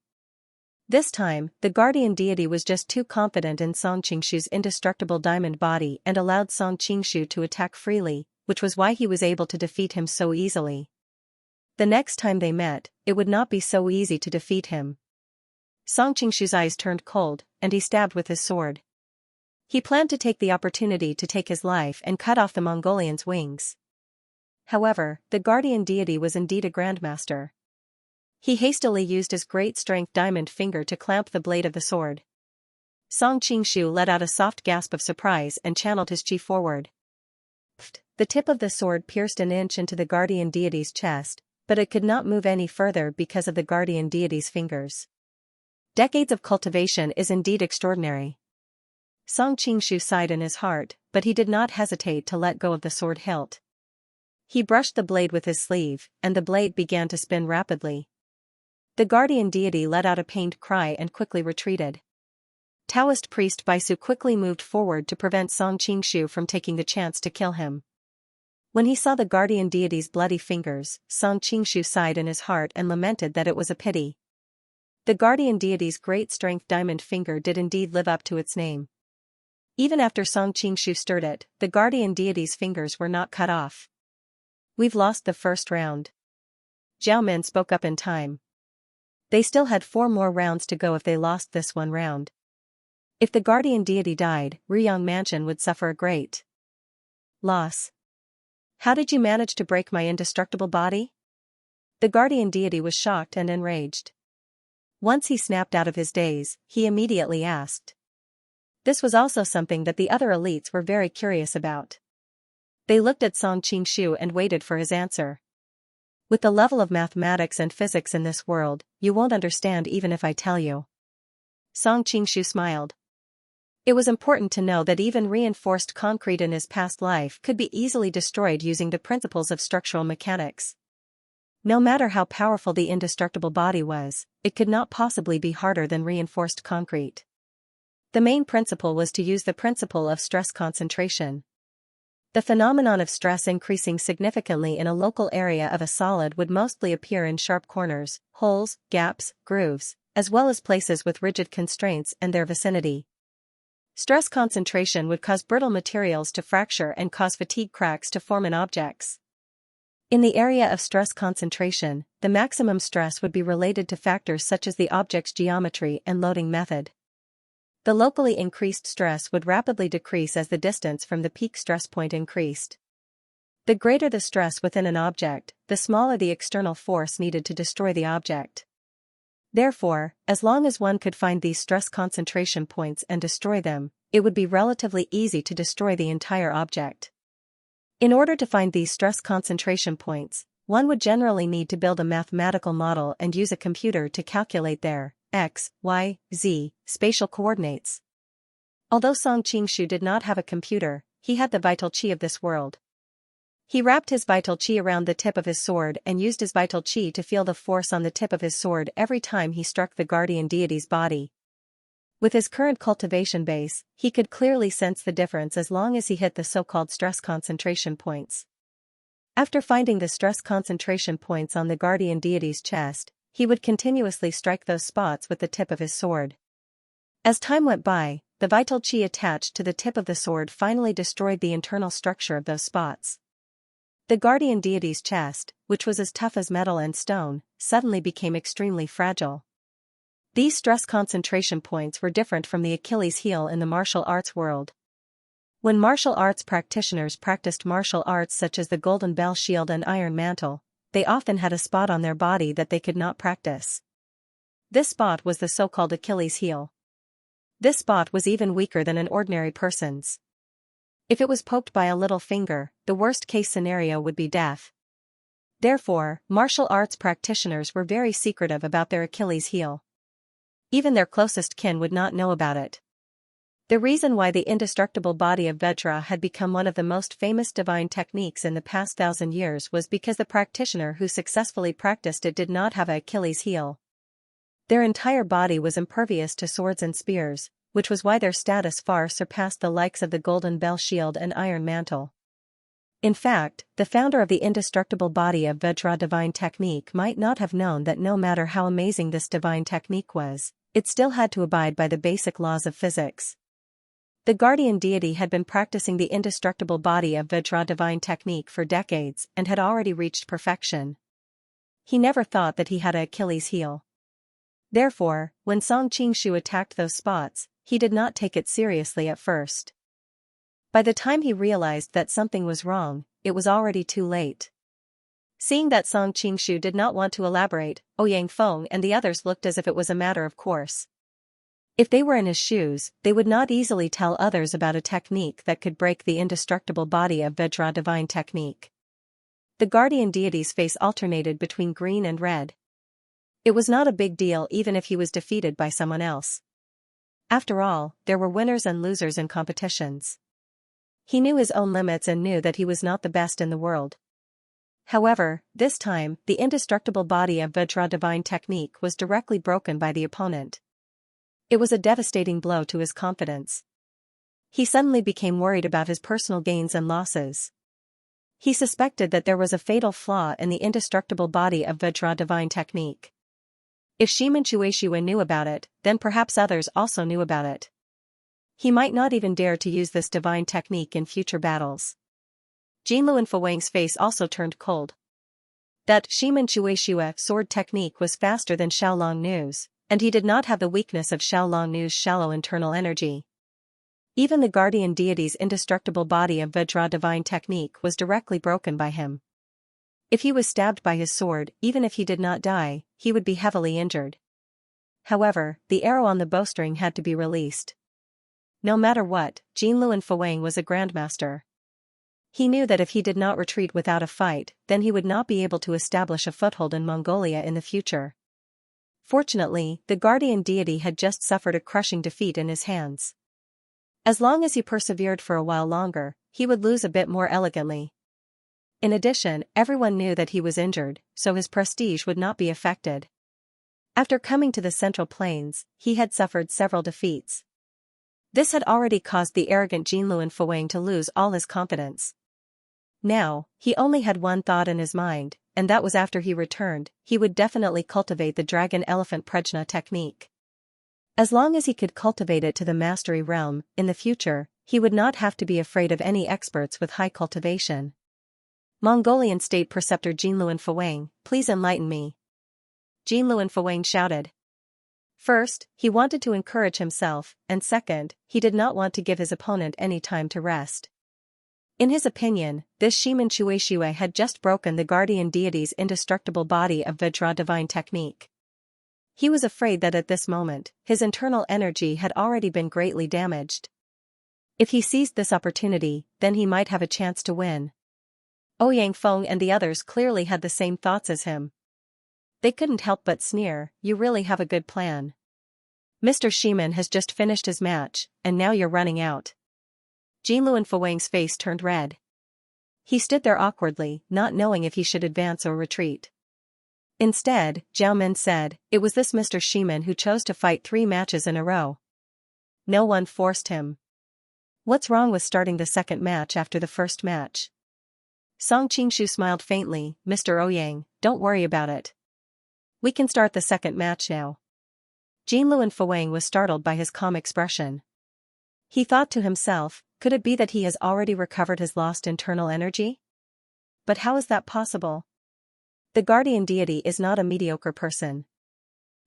This time, the guardian deity was just too confident in Song Qingshu's indestructible diamond body and allowed Song Qingshu to attack freely, which was why he was able to defeat him so easily. The next time they met, it would not be so easy to defeat him. Song Qingshu's eyes turned cold, and he stabbed with his sword. He planned to take the opportunity to take his life and cut off the Mongolian's wings. However, the guardian deity was indeed a grandmaster. He hastily used his great strength diamond finger to clamp the blade of the sword. Song Qingshu let out a soft gasp of surprise and channeled his chi forward. The tip of the sword pierced an inch into the guardian deity's chest, but it could not move any further because of the guardian deity's fingers. Decades of cultivation is indeed extraordinary. Song Qingshu sighed in his heart, but he did not hesitate to let go of the sword hilt. He brushed the blade with his sleeve, and the blade began to spin rapidly. The guardian deity let out a pained cry and quickly retreated. Taoist priest Baisu quickly moved forward to prevent Song Qingshu from taking the chance to kill him. When he saw the guardian deity's bloody fingers, Song Qingshu sighed in his heart and lamented that it was a pity. The guardian deity's great strength diamond finger did indeed live up to its name. Even after Song Qingshu stirred it, the guardian deity's fingers were not cut off. We've lost the first round. Zhao Min spoke up in time. They still had 4 more rounds to go if they lost this one round. If the guardian deity died, Ruyang Mansion would suffer a great loss. How did you manage to break my indestructible body? The guardian deity was shocked and enraged. Once he snapped out of his daze, he immediately asked. This was also something that the other elites were very curious about. They looked at Song Qingshu and waited for his answer. With the level of mathematics and physics in this world, you won't understand even if I tell you. Song Qingshu smiled. It was important to know that even reinforced concrete in his past life could be easily destroyed using the principles of structural mechanics. No matter how powerful the indestructible body was, it could not possibly be harder than reinforced concrete. The main principle was to use the principle of stress concentration. The phenomenon of stress increasing significantly in a local area of a solid would mostly appear in sharp corners, holes, gaps, grooves, as well as places with rigid constraints and their vicinity. Stress concentration would cause brittle materials to fracture and cause fatigue cracks to form in objects. In the area of stress concentration, the maximum stress would be related to factors such as the object's geometry and loading method. The locally increased stress would rapidly decrease as the distance from the peak stress point increased. The greater the stress within an object, the smaller the external force needed to destroy the object. Therefore, as long as one could find these stress concentration points and destroy them, it would be relatively easy to destroy the entire object. In order to find these stress concentration points, one would generally need to build a mathematical model and use a computer to calculate their x, y, z spatial coordinates. Although Song Qingshu did not have a computer, he had the vital qi of this world. He wrapped his vital qi around the tip of his sword and used his vital qi to feel the force on the tip of his sword every time he struck the guardian deity's body. With his current cultivation base, he could clearly sense the difference as long as he hit the so-called stress concentration points. After finding the stress concentration points on the guardian deity's chest, he would continuously strike those spots with the tip of his sword. As time went by, the vital qi attached to the tip of the sword finally destroyed the internal structure of those spots. The guardian deity's chest, which was as tough as metal and stone, suddenly became extremely fragile. These stress concentration points were different from the Achilles heel in the martial arts world. When martial arts practitioners practiced martial arts such as the Golden Bell Shield and Iron Mantle, they often had a spot on their body that they could not practice. This spot was the so-called Achilles heel. This spot was even weaker than an ordinary person's. If it was poked by a little finger, the worst-case scenario would be death. Therefore, martial arts practitioners were very secretive about their Achilles heel. Even their closest kin would not know about it. The reason why the indestructible body of Vajra had become one of the most famous divine techniques in the past 1,000 years was because the practitioner who successfully practiced it did not have an Achilles heel. Their entire body was impervious to swords and spears, which was why their status far surpassed the likes of the Golden Bell Shield and Iron Mantle. In fact, the founder of the indestructible body of Vajra divine technique might not have known that no matter how amazing this divine technique was, it still had to abide by the basic laws of physics. The guardian deity had been practicing the indestructible body of Vajra divine technique for decades and had already reached perfection. He never thought that he had an Achilles heel. Therefore, when Song Qingshu attacked those spots, he did not take it seriously at first. By the time he realized that something was wrong, it was already too late. Seeing that Song Qingshu did not want to elaborate, Ouyang Feng and the others looked as if it was a matter of course. If they were in his shoes, they would not easily tell others about a technique that could break the indestructible body of Vajra divine technique. The guardian deity's face alternated between green and red. It was not a big deal even if he was defeated by someone else. After all, there were winners and losers in competitions. He knew his own limits and knew that he was not the best in the world. However, this time, the indestructible body of Vajra divine technique was directly broken by the opponent. It was a devastating blow to his confidence. He suddenly became worried about his personal gains and losses. He suspected that there was a fatal flaw in the indestructible body of Vajra divine technique. If Shimen Chueshua knew about it, then perhaps others also knew about it. He might not even dare to use this divine technique in future battles. Jinlu and Fawang's face also turned cold. That Shimen Chueshua sword technique was faster than Xiaolong Nu's, and he did not have the weakness of Xiaolong Nu's shallow internal energy. Even the guardian deity's indestructible body of Vajra divine technique was directly broken by him. If he was stabbed by his sword, even if he did not die, he would be heavily injured. However, the arrow on the bowstring had to be released. No matter what, Jinlu and Fawang was a grandmaster. He knew that if he did not retreat without a fight, then he would not be able to establish a foothold in Mongolia in the future. Fortunately, the guardian deity had just suffered a crushing defeat in his hands. As long as he persevered for a while longer, he would lose a bit more elegantly. In addition, everyone knew that he was injured, so his prestige would not be affected. After coming to the Central Plains, he had suffered several defeats. This had already caused the arrogant Jinluan Fuwang to lose all his confidence. Now, he only had one thought in his mind, and that was after he returned, he would definitely cultivate the dragon-elephant prajna technique. As long as he could cultivate it to the mastery realm, in the future, he would not have to be afraid of any experts with high cultivation. Mongolian State Preceptor Jinluan Fuwang, please enlighten me. Jinluan Fuwang shouted. First, he wanted to encourage himself, and second, he did not want to give his opponent any time to rest. In his opinion, this Shiman Chuexiue had just broken the guardian deity's indestructible body of Vajra divine technique. He was afraid that at this moment, his internal energy had already been greatly damaged. If he seized this opportunity, then he might have a chance to win. Ouyang Feng and the others clearly had the same thoughts as him. They couldn't help but sneer, "You really have a good plan. Mr. Shiman has just finished his match, and now you're running out." Jinluan Fuwang's face turned red. He stood there awkwardly, not knowing if he should advance or retreat. Instead, Zhao Min said, "It was this Mr. Shiman who chose to fight 3 matches in a row. No one forced him. What's wrong with starting the second match after the first match?" Song Qingshu smiled faintly, "Mr. Ouyang, don't worry about it. We can start the second match now." Jinluan Fuwang was startled by his calm expression. He thought to himself, could it be that he has already recovered his lost internal energy? But how is that possible? The guardian deity is not a mediocre person.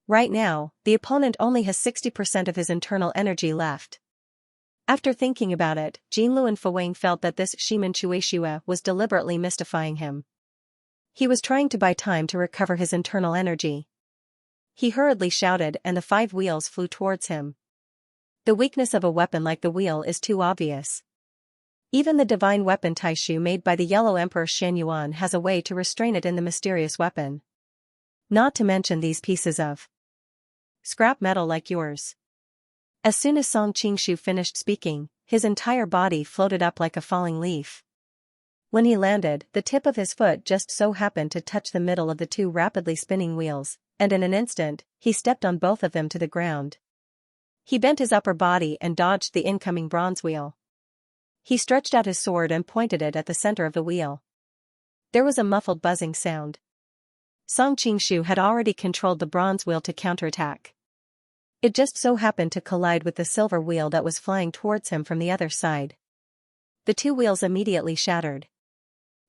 Right now, the opponent only has 60% of his internal energy left. After thinking about it, Jinluan Fuwang felt that this Shiman Chuexiue was deliberately mystifying him. He was trying to buy time to recover his internal energy. He hurriedly shouted and the 5 wheels flew towards him. The weakness of a weapon like the wheel is too obvious. Even the divine weapon Taishu made by the Yellow Emperor Xianyuan has a way to restrain it in the mysterious weapon. Not to mention these pieces of scrap metal like yours. As soon as Song Qingshu finished speaking, his entire body floated up like a falling leaf. When he landed, the tip of his foot just so happened to touch the middle of the 2 rapidly spinning wheels, and in an instant, he stepped on both of them to the ground. He bent his upper body and dodged the incoming bronze wheel. He stretched out his sword and pointed it at the center of the wheel. There was a muffled buzzing sound. Song Qingshu had already controlled the bronze wheel to counterattack. It just so happened to collide with the silver wheel that was flying towards him from the other side. The 2 wheels immediately shattered.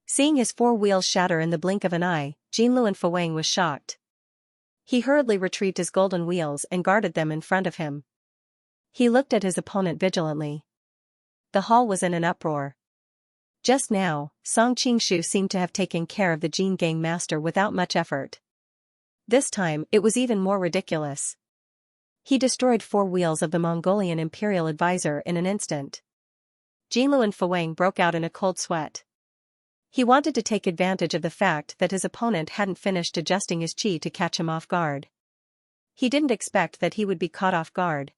Seeing his 4 wheels shatter in the blink of an eye, Jinluan Fuwang was shocked. He hurriedly retrieved his golden wheels and guarded them in front of him. He looked at his opponent vigilantly. The hall was in an uproar. Just now, Song Qingshu seemed to have taken care of the Jin Gang master without much effort. This time, it was even more ridiculous. He destroyed 4 wheels of the Mongolian imperial advisor in an instant. Jinluan Fuwang broke out in a cold sweat. He wanted to take advantage of the fact that his opponent hadn't finished adjusting his chi to catch him off guard. He didn't expect that he would be caught off guard.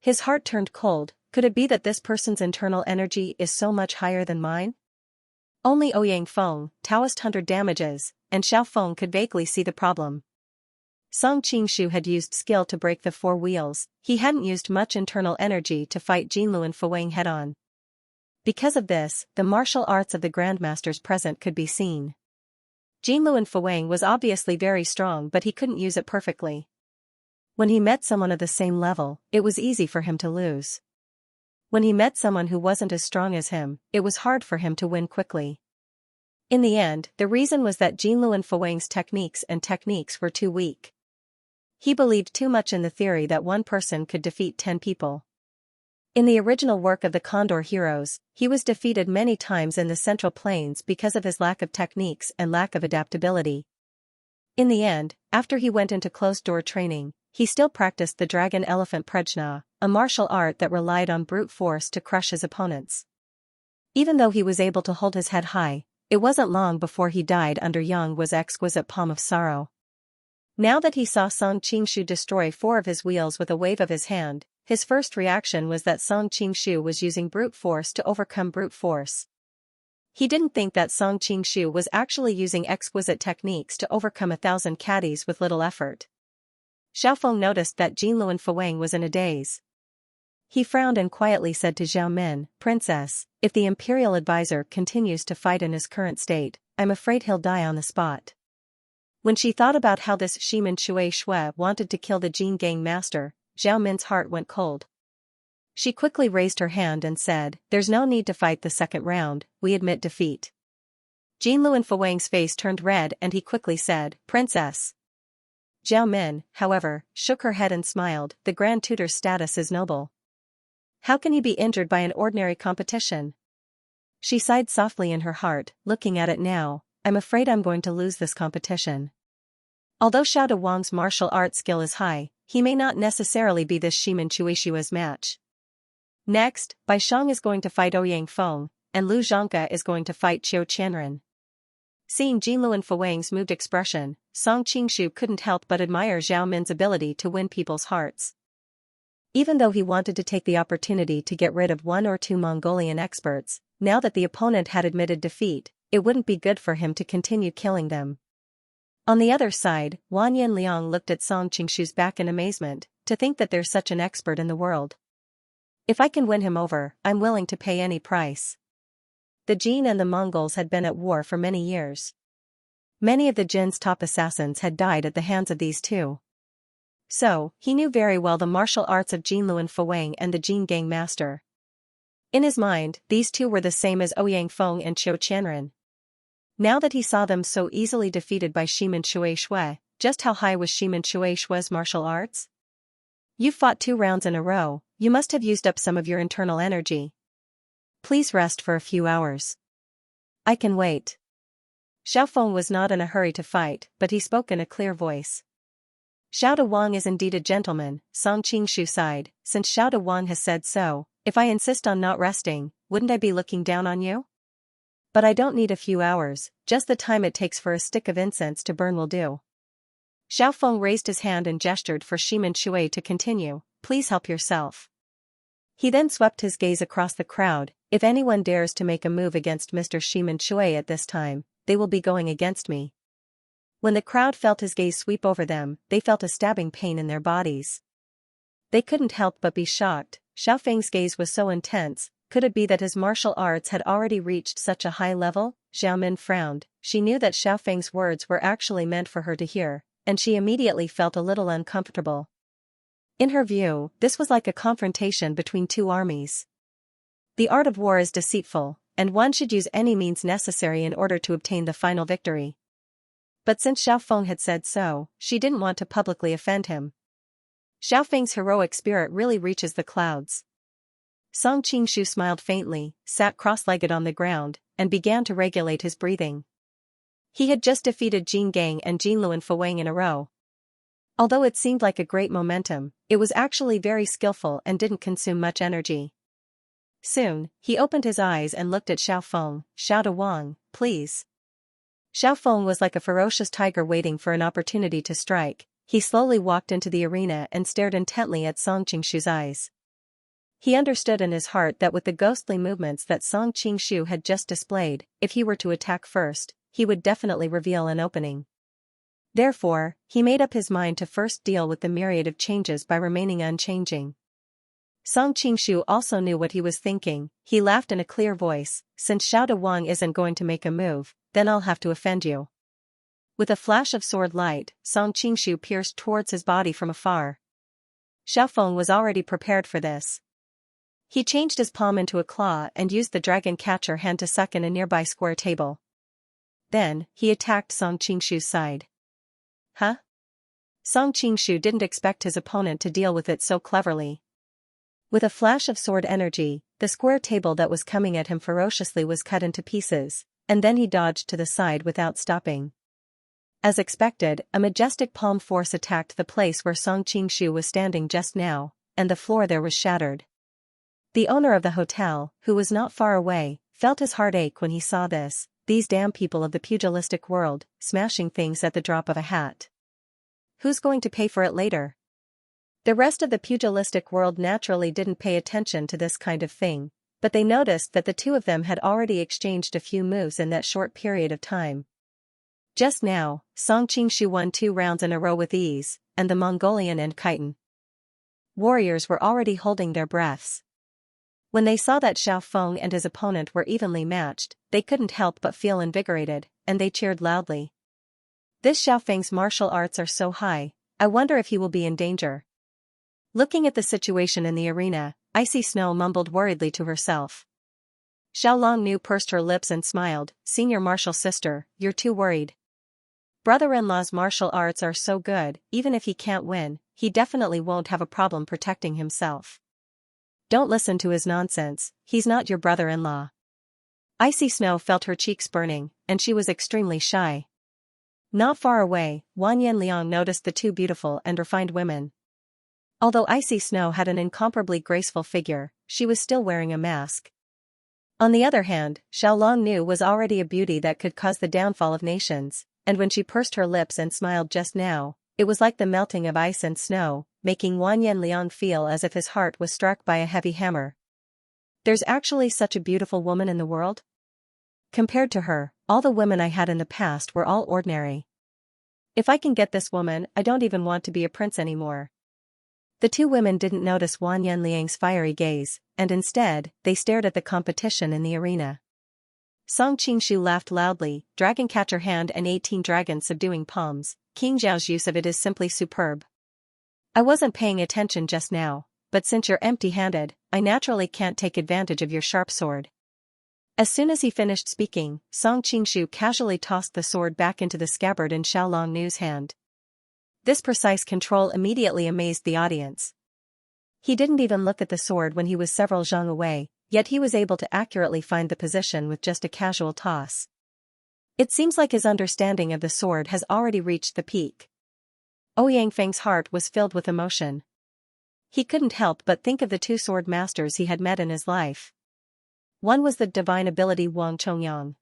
His heart turned cold. Could it be that this person's internal energy is so much higher than mine? Only Ouyang Feng, Taoist hunter damages, and Xiao Feng could vaguely see the problem. Song Qingshu had used skill to break the 4 wheels, he hadn't used much internal energy to fight Jinluan Fuwang head-on. Because of this, the martial arts of the grandmasters present could be seen. Jinluan Fuwang was obviously very strong but he couldn't use it perfectly. When he met someone of the same level, it was easy for him to lose. When he met someone who wasn't as strong as him, it was hard for him to win quickly. In the end, the reason was that Jinluan Fuwang's techniques were too weak. He believed too much in the theory that one person could defeat 10 people. In the original work of the Condor Heroes, he was defeated many times in the Central Plains because of his lack of techniques and lack of adaptability. In the end, after he went into closed-door training, he still practiced the dragon-elephant prajna, a martial art that relied on brute force to crush his opponents. Even though he was able to hold his head high, it wasn't long before he died under Yang Hua's exquisite palm of sorrow. Now that he saw Song Qingshu destroy 4 of his wheels with a wave of his hand, His first reaction was that Song Qingshu was using brute force to overcome brute force. He didn't think that Song Qingshu was actually using exquisite techniques to overcome 1,000 caddies with little effort. Xiaofeng noticed that Jinlu Fuwang was in a daze. He frowned and quietly said to Zhao Min, "Princess, if the imperial advisor continues to fight in his current state, I'm afraid he'll die on the spot." When she thought about how this Shimin Shui Shui wanted to kill the Jin Gang master, Zhao Min's heart went cold. She quickly raised her hand and said, "There's no need to fight the second round, we admit defeat." Jinlu Fuwang's face turned red and he quickly said, "Princess." Zhao Min, however, shook her head and smiled, "The Grand Tutor's status is noble. How can he be injured by an ordinary competition?" She sighed softly in her heart, looking at it now, "I'm afraid I'm going to lose this competition." Although Xiao De Wang's martial arts skill is high, he may not necessarily be this Shimin Chuishua's match. Next, Bai Shang is going to fight Ouyang Feng, and Lu Zhangke is going to fight Qiu Qianren. Seeing Jinlu Fuwang's moved expression, Song Qingshu couldn't help but admire Zhao Min's ability to win people's hearts. Even though he wanted to take the opportunity to get rid of 1 or 2 Mongolian experts, now that the opponent had admitted defeat, it wouldn't be good for him to continue killing them. On the other side, Wan Yanliang looked at Song Qingshu's back in amazement, to think that there's such an expert in the world. If I can win him over, I'm willing to pay any price. The Jin and the Mongols had been at war for many years. Many of the Jin's top assassins had died at the hands of these two. So, he knew very well the martial arts of Jinlu Fuwang and the Jin Gang master. In his mind, these two were the same as Ouyang Feng and Qiu Qianren. Now that he saw them so easily defeated by Shimin Shui Shui, just how high was Shimin Shui Shui's martial arts? "You fought 2 rounds in a row, you must have used up some of your internal energy. Please rest for a few hours. I can wait." Xiaofeng was not in a hurry to fight, but he spoke in a clear voice. "Xiao De Wang is indeed a gentleman," Song Qingshu sighed, "since Xiao De Wang has said so, if I insist on not resting, wouldn't I be looking down on you? But I don't need a few hours, just the time it takes for a stick of incense to burn will do." Xiaofeng raised his hand and gestured for Shimin Shui to continue, "Please help yourself." He then swept his gaze across the crowd, "If anyone dares to make a move against Mr. Shimin Shui at this time, they will be going against me." When the crowd felt his gaze sweep over them, they felt a stabbing pain in their bodies. They couldn't help but be shocked. Xiaofeng's gaze was so intense, could it be that his martial arts had already reached such a high level? Zhao Min frowned, she knew that Xiaofeng's words were actually meant for her to hear, and she immediately felt a little uncomfortable. In her view, this was like a confrontation between 2 armies. The art of war is deceitful, and one should use any means necessary in order to obtain the final victory. But since Xiaofeng had said so, she didn't want to publicly offend him. Xiaofeng's heroic spirit really reaches the clouds. Song Qingshu smiled faintly, sat cross-legged on the ground, and began to regulate his breathing. He had just defeated Jin Gang and Jinlu Fuwang in a row. Although it seemed like a great momentum, it was actually very skillful and didn't consume much energy. Soon, he opened his eyes and looked at Xiaofeng. "Xiao De Wang, please." Xiaofeng was like a ferocious tiger waiting for an opportunity to strike. He slowly walked into the arena and stared intently at Song Qingshu's eyes. He understood in his heart that with the ghostly movements that Song Qingshu had just displayed, if he were to attack first, he would definitely reveal an opening. Therefore, he made up his mind to first deal with the myriad of changes by remaining unchanging. Song Qingshu also knew what he was thinking. He laughed in a clear voice, "Since Xiao De Wang isn't going to make a move, then I'll have to offend you." With a flash of sword light, Song Qingshu pierced towards his body from afar. Xiaofeng was already prepared for this. He changed his palm into a claw and used the dragon catcher hand to suck in a nearby square table. Then, he attacked Song Qingshu's side. Huh? Song Qingshu didn't expect his opponent to deal with it so cleverly. With a flash of sword energy, the square table that was coming at him ferociously was cut into pieces, and then he dodged to the side without stopping. As expected, a majestic palm force attacked the place where Song Qingshu was standing just now, and the floor there was shattered. The owner of the hotel, who was not far away, felt his heart ache when he saw this. These damn people of the pugilistic world, smashing things at the drop of a hat. Who's going to pay for it later? The rest of the pugilistic world naturally didn't pay attention to this kind of thing, but they noticed that the two of them had already exchanged a few moves in that short period of time. Just now, Song Qingshu won 2 rounds in a row with ease, and the Mongolian and Khitan warriors were already holding their breaths. When they saw that Xiao Feng and his opponent were evenly matched, they couldn't help but feel invigorated, and they cheered loudly. This Xiao Feng's martial arts are so high, I wonder if he will be in danger. Looking at the situation in the arena, Icy Snow mumbled worriedly to herself. Xiao Longnu pursed her lips and smiled. Senior martial sister, you're too worried. Brother-in-law's martial arts are so good, even if he can't win, he definitely won't have a problem protecting himself. Don't listen to his nonsense, he's not your brother-in-law. Icy Snow felt her cheeks burning, and she was extremely shy. Not far away, Wan Yanliang noticed the 2 beautiful and refined women. Although Icy Snow had an incomparably graceful figure, she was still wearing a mask. On the other hand, Xiao Longnu was already a beauty that could cause the downfall of nations, and when she pursed her lips and smiled just now, it was like the melting of ice and snow, making Wan Yanliang feel as if his heart was struck by a heavy hammer. There's actually such a beautiful woman in the world? Compared to her, all the women I had in the past were all ordinary. If I can get this woman, I don't even want to be a prince anymore. The 2 women didn't notice Wan Yanliang's fiery gaze, and instead, they stared at the competition in the arena. Song Qingshu laughed loudly. Dragon Catcher Hand and 18 Dragons Subduing Palms. King Zhao's use of it is simply superb. I wasn't paying attention just now, but since you're empty-handed, I naturally can't take advantage of your sharp sword. As soon as he finished speaking, Song Qingshu casually tossed the sword back into the scabbard in Xiao Longnu's hand. This precise control immediately amazed the audience. He didn't even look at the sword when he was several zhang away, yet he was able to accurately find the position with just a casual toss. It seems like his understanding of the sword has already reached the peak. Ouyang Feng's heart was filled with emotion. He couldn't help but think of the 2 sword masters he had met in his life. One was the divine ability Wang Chongyang.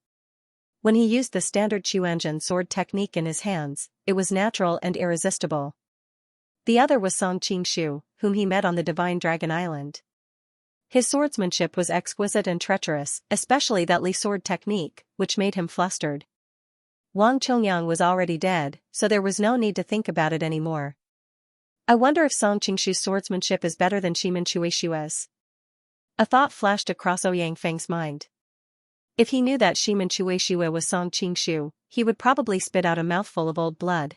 When he used the standard Xuanzhen sword technique in his hands, it was natural and irresistible. The other was Song Qingshu, whom he met on the Divine Dragon Island. His swordsmanship was exquisite and treacherous, especially that Li sword technique, which made him flustered. Wang Chongyang was already dead, so there was no need to think about it anymore. I wonder if Song Qingshu's swordsmanship is better than Shimin Chuishua's. A thought flashed across Ouyang Feng's mind. If he knew that Shimin Chuishua was Song Qingshu, he would probably spit out a mouthful of old blood.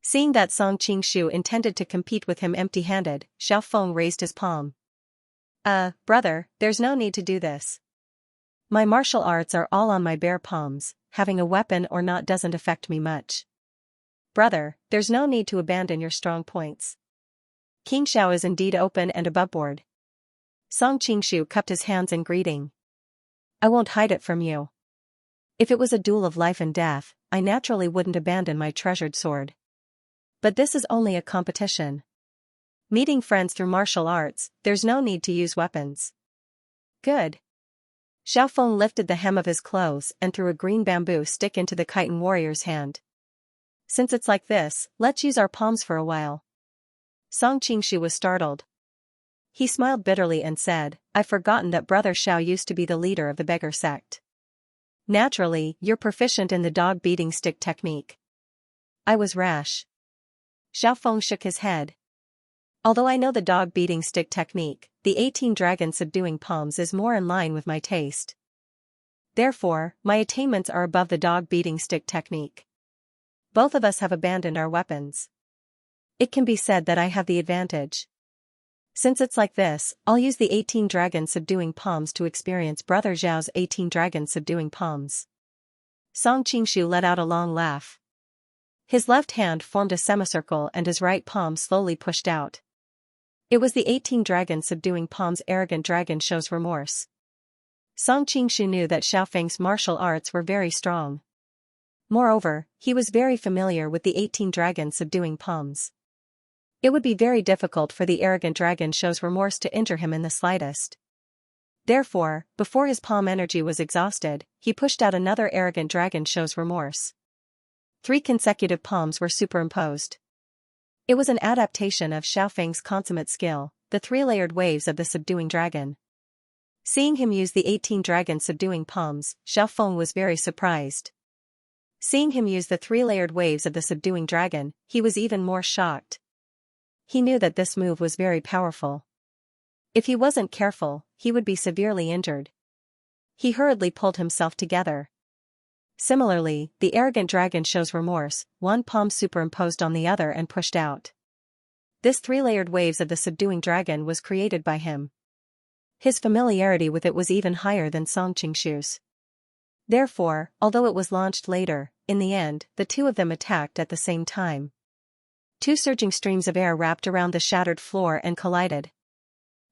Seeing that Song Qingshu intended to compete with him empty-handed, Xiao Feng raised his palm. Brother, there's no need to do this. My martial arts are all on my bare palms, having a weapon or not doesn't affect me much. Brother, there's no need to abandon your strong points. King Xiao is indeed open and aboveboard. Song Qingshu cupped his hands in greeting. I won't hide it from you. If it was a duel of life and death, I naturally wouldn't abandon my treasured sword. But this is only a competition. Meeting friends through martial arts, there's no need to use weapons. Good. Xiao Feng lifted the hem of his clothes and threw a green bamboo stick into the Khitan warrior's hand. Since it's like this, let's use our palms for a while. Song Qingshu was startled. He smiled bitterly and said, I've forgotten that Brother Xiao used to be the leader of the beggar sect. Naturally, you're proficient in the dog-beating stick technique. I was rash. Xiao Feng shook his head. Although I know the dog-beating stick technique, the 18 dragon subduing palms is more in line with my taste. Therefore, my attainments are above the dog-beating stick technique. Both of us have abandoned our weapons. It can be said that I have the advantage. Since it's like this, I'll use the 18 dragon subduing palms to experience Brother Zhao's 18 dragon subduing palms. Song Qingshu let out a long laugh. His left hand formed a semicircle and his right palm slowly pushed out. It was the 18 dragon subduing palms. Arrogant dragon shows remorse. Song Qingshu knew that Xiao Feng's martial arts were very strong. Moreover, he was very familiar with the 18 dragon subduing palms. It would be very difficult for the arrogant dragon shows remorse to injure him in the slightest. Therefore, before his palm energy was exhausted, he pushed out another arrogant dragon shows remorse. 3 consecutive palms were superimposed. It was an adaptation of Xiaofeng's consummate skill, the three-layered waves of the subduing dragon. Seeing him use the 18 dragon subduing palms, Xiaofeng was very surprised. Seeing him use the three-layered waves of the subduing dragon, he was even more shocked. He knew that this move was very powerful. If he wasn't careful, he would be severely injured. He hurriedly pulled himself together. Similarly, the arrogant dragon shows remorse, one palm superimposed on the other and pushed out. This three-layered waves of the subduing dragon was created by him. His familiarity with it was even higher than Song Qingshu's. Therefore, although it was launched later, in the end, the two of them attacked at the same time. Two surging streams of air wrapped around the shattered floor and collided.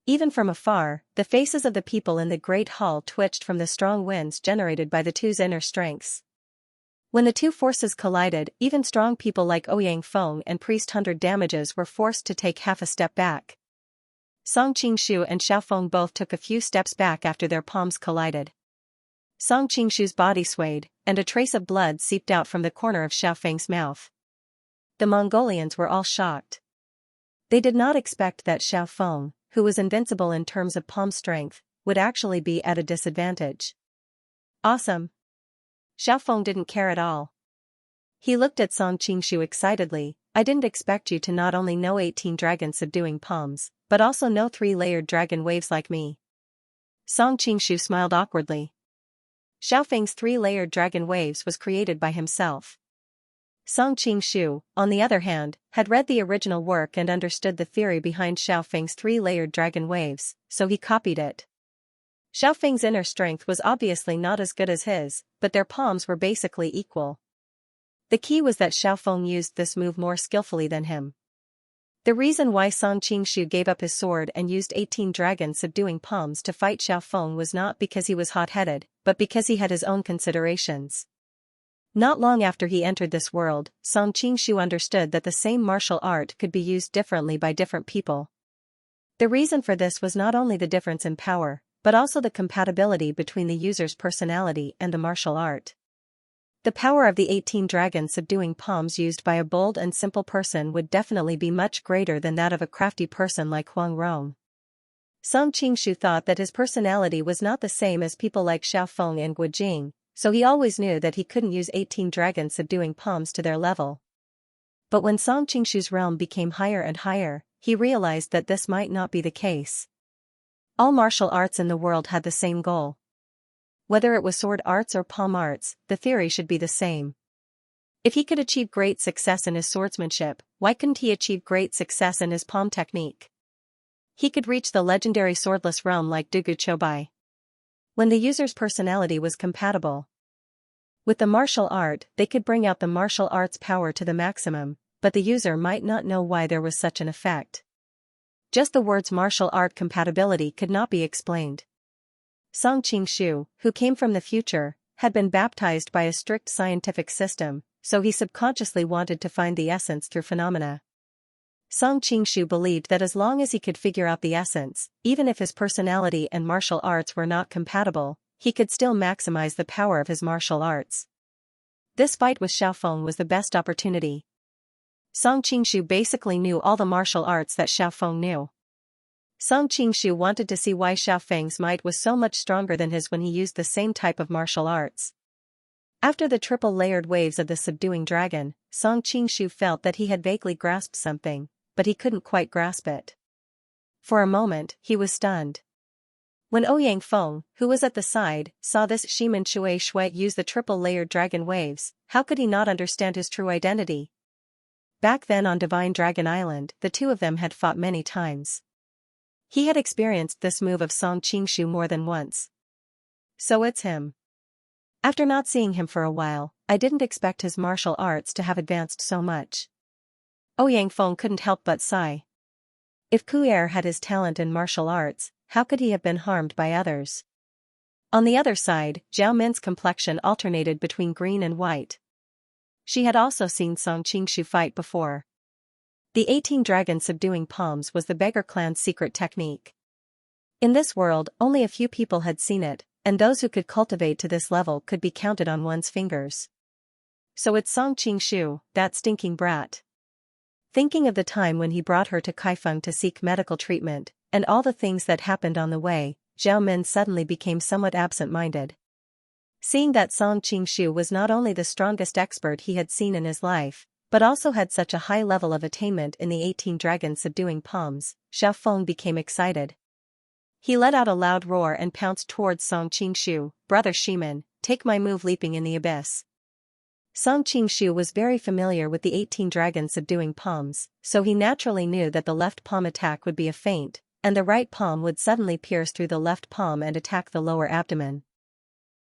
Even from afar, the faces of the people in the great hall twitched from the strong winds generated by the two's inner strengths. When the two forces collided, even strong people like Ouyang Feng and Priest Hundred Damages were forced to take half a step back. Song Qingshu and Xiaofeng both took a few steps back after their palms collided. Song Qingshu's body swayed, and a trace of blood seeped out from the corner of Xiaofeng's mouth. The Mongolians were all shocked. They did not expect that Xiaofeng, who was invincible in terms of palm strength, would actually be at a disadvantage. Awesome! Xiaofeng didn't care at all. He looked at Song Qingshu excitedly. I didn't expect you to not only know 18 dragon subduing palms, but also know three-layered dragon waves like me. Song Qingshu smiled awkwardly. Xiaofeng's three-layered dragon waves was created by himself. Song Qingshu, on the other hand, had read the original work and understood the theory behind Xiaofeng's three-layered dragon waves, so he copied it. Xiaofeng's inner strength was obviously not as good as his, but their palms were basically equal. The key was that Xiaofeng used this move more skillfully than him. The reason why Song Qingshu gave up his sword and used 18 dragon subduing palms to fight Xiaofeng was not because he was hot-headed, but because he had his own considerations. Not long after he entered this world, Song Qingshu understood that the same martial art could be used differently by different people. The reason for this was not only the difference in power, but also the compatibility between the user's personality and the martial art. The power of the 18 dragon subduing palms used by a bold and simple person would definitely be much greater than that of a crafty person like Huang Rong. Song Qingshu thought that his personality was not the same as people like Xiaofeng and Guojing, so he always knew that he couldn't use 18 dragon subduing palms to their level. But when Song Qingshu's realm became higher and higher, he realized that this might not be the case. All martial arts in the world had the same goal. Whether it was sword arts or palm arts, the theory should be the same. If he could achieve great success in his swordsmanship, why couldn't he achieve great success in his palm technique? He could reach the legendary swordless realm like Dugu Chobai. When the user's personality was compatible with the martial art, they could bring out the martial art's power to the maximum, but the user might not know why there was such an effect. Just the words martial art compatibility could not be explained. Song Qingshu, who came from the future, had been baptized by a strict scientific system, so he subconsciously wanted to find the essence through phenomena. Song Qingshu believed that as long as he could figure out the essence, even if his personality and martial arts were not compatible, he could still maximize the power of his martial arts. This fight with Xiaofeng was the best opportunity. Song Qingshu basically knew all the martial arts that Xiaofeng knew. Song Qingshu wanted to see why Xiaofeng's might was so much stronger than his when he used the same type of martial arts. After the triple-layered waves of the subduing dragon, Song Qingshu felt that he had vaguely grasped something, but he couldn't quite grasp it. For a moment, he was stunned. When Ouyang Feng, who was at the side, saw this Shimen Shui Shui use the triple-layered dragon waves, how could he not understand his true identity? Back then on Divine Dragon Island, the two of them had fought many times. He had experienced this move of Song Qingshu more than once. So it's him. After not seeing him for a while, I didn't expect his martial arts to have advanced so much. Ouyang Feng couldn't help but sigh. If Ku'er had his talent in martial arts, how could he have been harmed by others? On the other side, Zhao Min's complexion alternated between green and white. She had also seen Song Qingshu fight before. The 18 dragon subduing palms was the beggar clan's secret technique. In this world, only a few people had seen it, and those who could cultivate to this level could be counted on one's fingers. So it's Song Qingshu, that stinking brat. Thinking of the time when he brought her to Kaifeng to seek medical treatment, and all the things that happened on the way, Zhao Min suddenly became somewhat absent-minded. Seeing that Song Qingshu was not only the strongest expert he had seen in his life, but also had such a high level of attainment in the 18 dragons subduing palms, Xiao Feng became excited. He let out a loud roar and pounced towards Song Qingshu. "Brother Shimin, take my move leaping in the abyss." Song Qingshu was very familiar with the 18 dragons subduing palms, so he naturally knew that the left palm attack would be a feint, and the right palm would suddenly pierce through the left palm and attack the lower abdomen.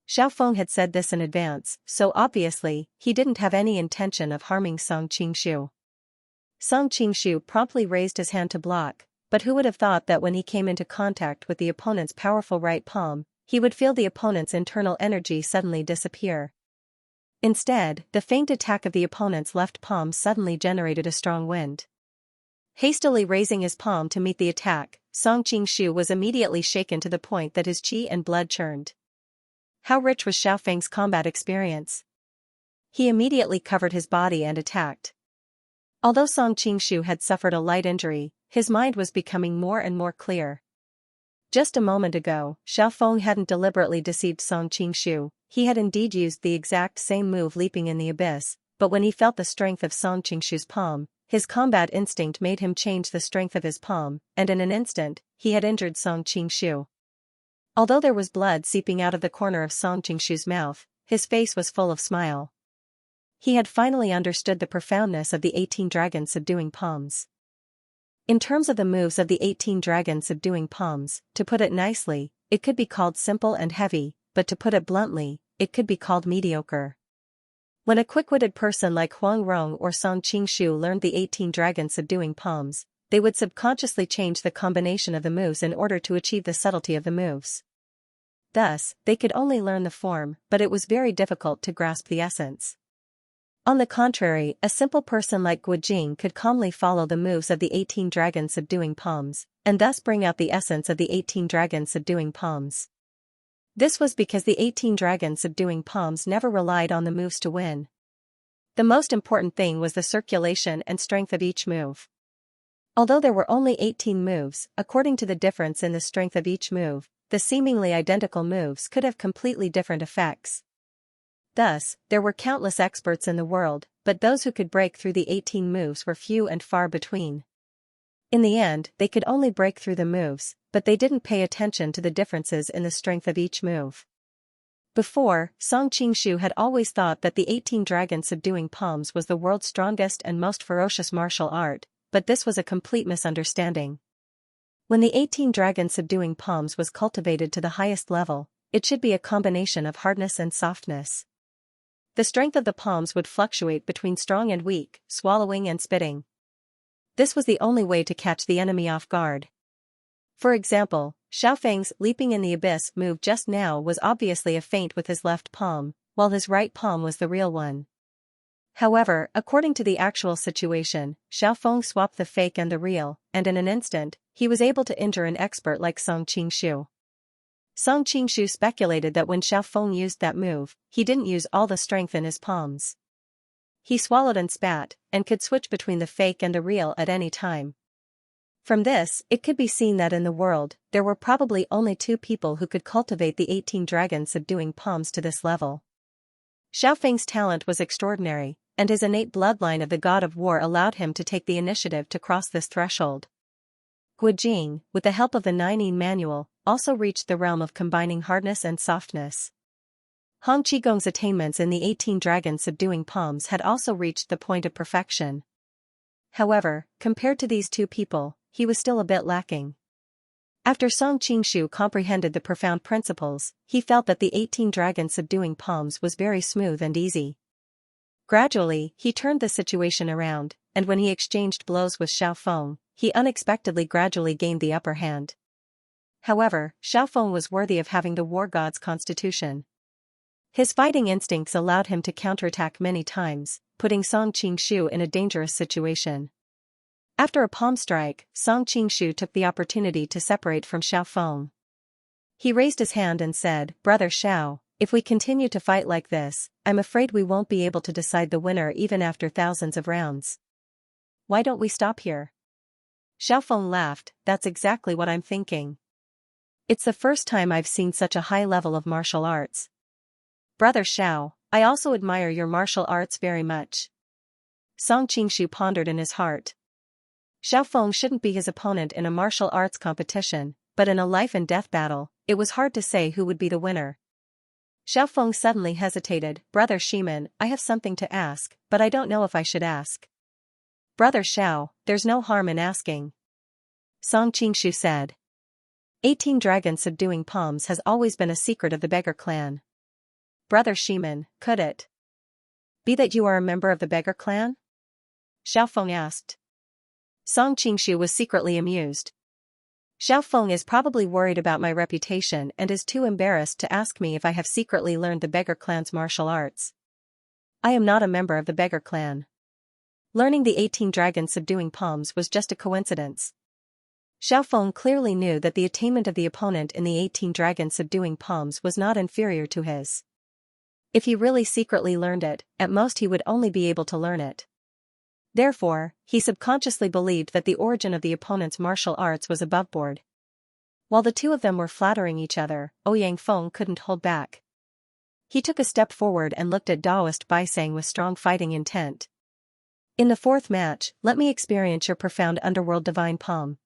Xiao Feng had said this in advance, so obviously, he didn't have any intention of harming Song Qingshu. Song Qingshu promptly raised his hand to block, but who would have thought that when he came into contact with the opponent's powerful right palm, he would feel the opponent's internal energy suddenly disappear. Instead, the feint attack of the opponent's left palm suddenly generated a strong wind. Hastily raising his palm to meet the attack, Song Qingshu was immediately shaken to the point that his qi and blood churned. How rich was Xiao Feng's combat experience? He immediately covered his body and attacked. Although Song Qingshu had suffered a light injury, his mind was becoming more and more clear. Just a moment ago, Xiao Feng hadn't deliberately deceived Song Qingshu, he had indeed used the exact same move leaping in the abyss, but when he felt the strength of Song Qingshu's palm, his combat instinct made him change the strength of his palm, and in an instant, he had injured Song Qingshu. Although there was blood seeping out of the corner of Song Qingshu's mouth, his face was full of smile. He had finally understood the profoundness of the 18 dragons subduing palms. In terms of the moves of the 18 dragons subduing palms, to put it nicely, it could be called simple and heavy, but to put it bluntly, it could be called mediocre. When a quick-witted person like Huang Rong or Song Qingshu learned the 18 dragons subduing palms, they would subconsciously change the combination of the moves in order to achieve the subtlety of the moves. Thus, they could only learn the form, but it was very difficult to grasp the essence. On the contrary, a simple person like Guo Jing could calmly follow the moves of the 18 dragons subduing palms, and thus bring out the essence of the 18 dragons subduing palms. This was because the 18 dragons subduing palms never relied on the moves to win. The most important thing was the circulation and strength of each move. Although there were only 18 moves, according to the difference in the strength of each move, the seemingly identical moves could have completely different effects. Thus, there were countless experts in the world, but those who could break through the 18 moves were few and far between. In the end, they could only break through the moves, but they didn't pay attention to the differences in the strength of each move. Before, Song Qingshu had always thought that the 18 dragons subduing palms was the world's strongest and most ferocious martial art, but this was a complete misunderstanding. When the 18 dragons subduing palms was cultivated to the highest level, it should be a combination of hardness and softness. The strength of the palms would fluctuate between strong and weak, swallowing and spitting. This was the only way to catch the enemy off guard. For example, Xiao Feng's leaping in the abyss move just now was obviously a feint with his left palm, while his right palm was the real one. However, according to the actual situation, Xiao Feng swapped the fake and the real, and in an instant, he was able to injure an expert like Song Qingshu. Song Qingshu speculated that when Xiao Feng used that move, he didn't use all the strength in his palms. He swallowed and spat, and could switch between the fake and the real at any time. From this, it could be seen that in the world, there were probably only 2 people who could cultivate the 18 dragons subduing palms to this level. Xiao Feng's talent was extraordinary, and his innate bloodline of the god of war allowed him to take the initiative to cross this threshold. Guo Jing, with the help of the 9 manual, also reached the realm of combining hardness and softness. Hong Qigong's attainments in the 18 dragons subduing palms had also reached the point of perfection. However, compared to these 2 people, he was still a bit lacking. After Song Qingshu comprehended the profound principles, he felt that the 18 dragons subduing palms was very smooth and easy. Gradually, he turned the situation around, and when he exchanged blows with Xiao Feng, he unexpectedly gradually gained the upper hand. However, Xiao Feng was worthy of having the war god's constitution. His fighting instincts allowed him to counterattack many times, putting Song Qingshu in a dangerous situation. After a palm strike, Song Qingshu took the opportunity to separate from Xiao Feng. He raised his hand and said, "Brother Xiao, if we continue to fight like this, I'm afraid we won't be able to decide the winner even after thousands of rounds." why don't we stop here? Xiaofeng laughed, that's exactly what I'm thinking. It's the first time I've seen such a high level of martial arts. Brother Xiao, I also admire your martial arts very much. Song Qingshu pondered in his heart. Xiaofeng shouldn't be his opponent in a martial arts competition, but in a life-and-death battle, it was hard to say who would be the winner. Xiaofeng suddenly hesitated. Brother Shiman, I have something to ask, but I don't know if I should ask. Brother Xiao, there's no harm in asking. Song Qingshu said. 18 dragons subduing palms has always been a secret of the beggar clan. Brother Shiman, could it be that you are a member of the beggar clan? Xiaofeng asked. Song Qingshu was secretly amused. Xiaofeng is probably worried about my reputation and is too embarrassed to ask me if I have secretly learned the beggar clan's martial arts. I am not a member of the beggar clan. Learning the 18 dragons subduing palms was just a coincidence. Xiaofeng clearly knew that the attainment of the opponent in the 18 dragons subduing palms was not inferior to his. If he really secretly learned it, at most he would only be able to learn it. Therefore, he subconsciously believed that the origin of the opponent's martial arts was aboveboard. While the two of them were flattering each other, Ouyang Feng couldn't hold back. He took a step forward and looked at Daoist Baisang with strong fighting intent. In the fourth match, let me experience your profound underworld divine palm.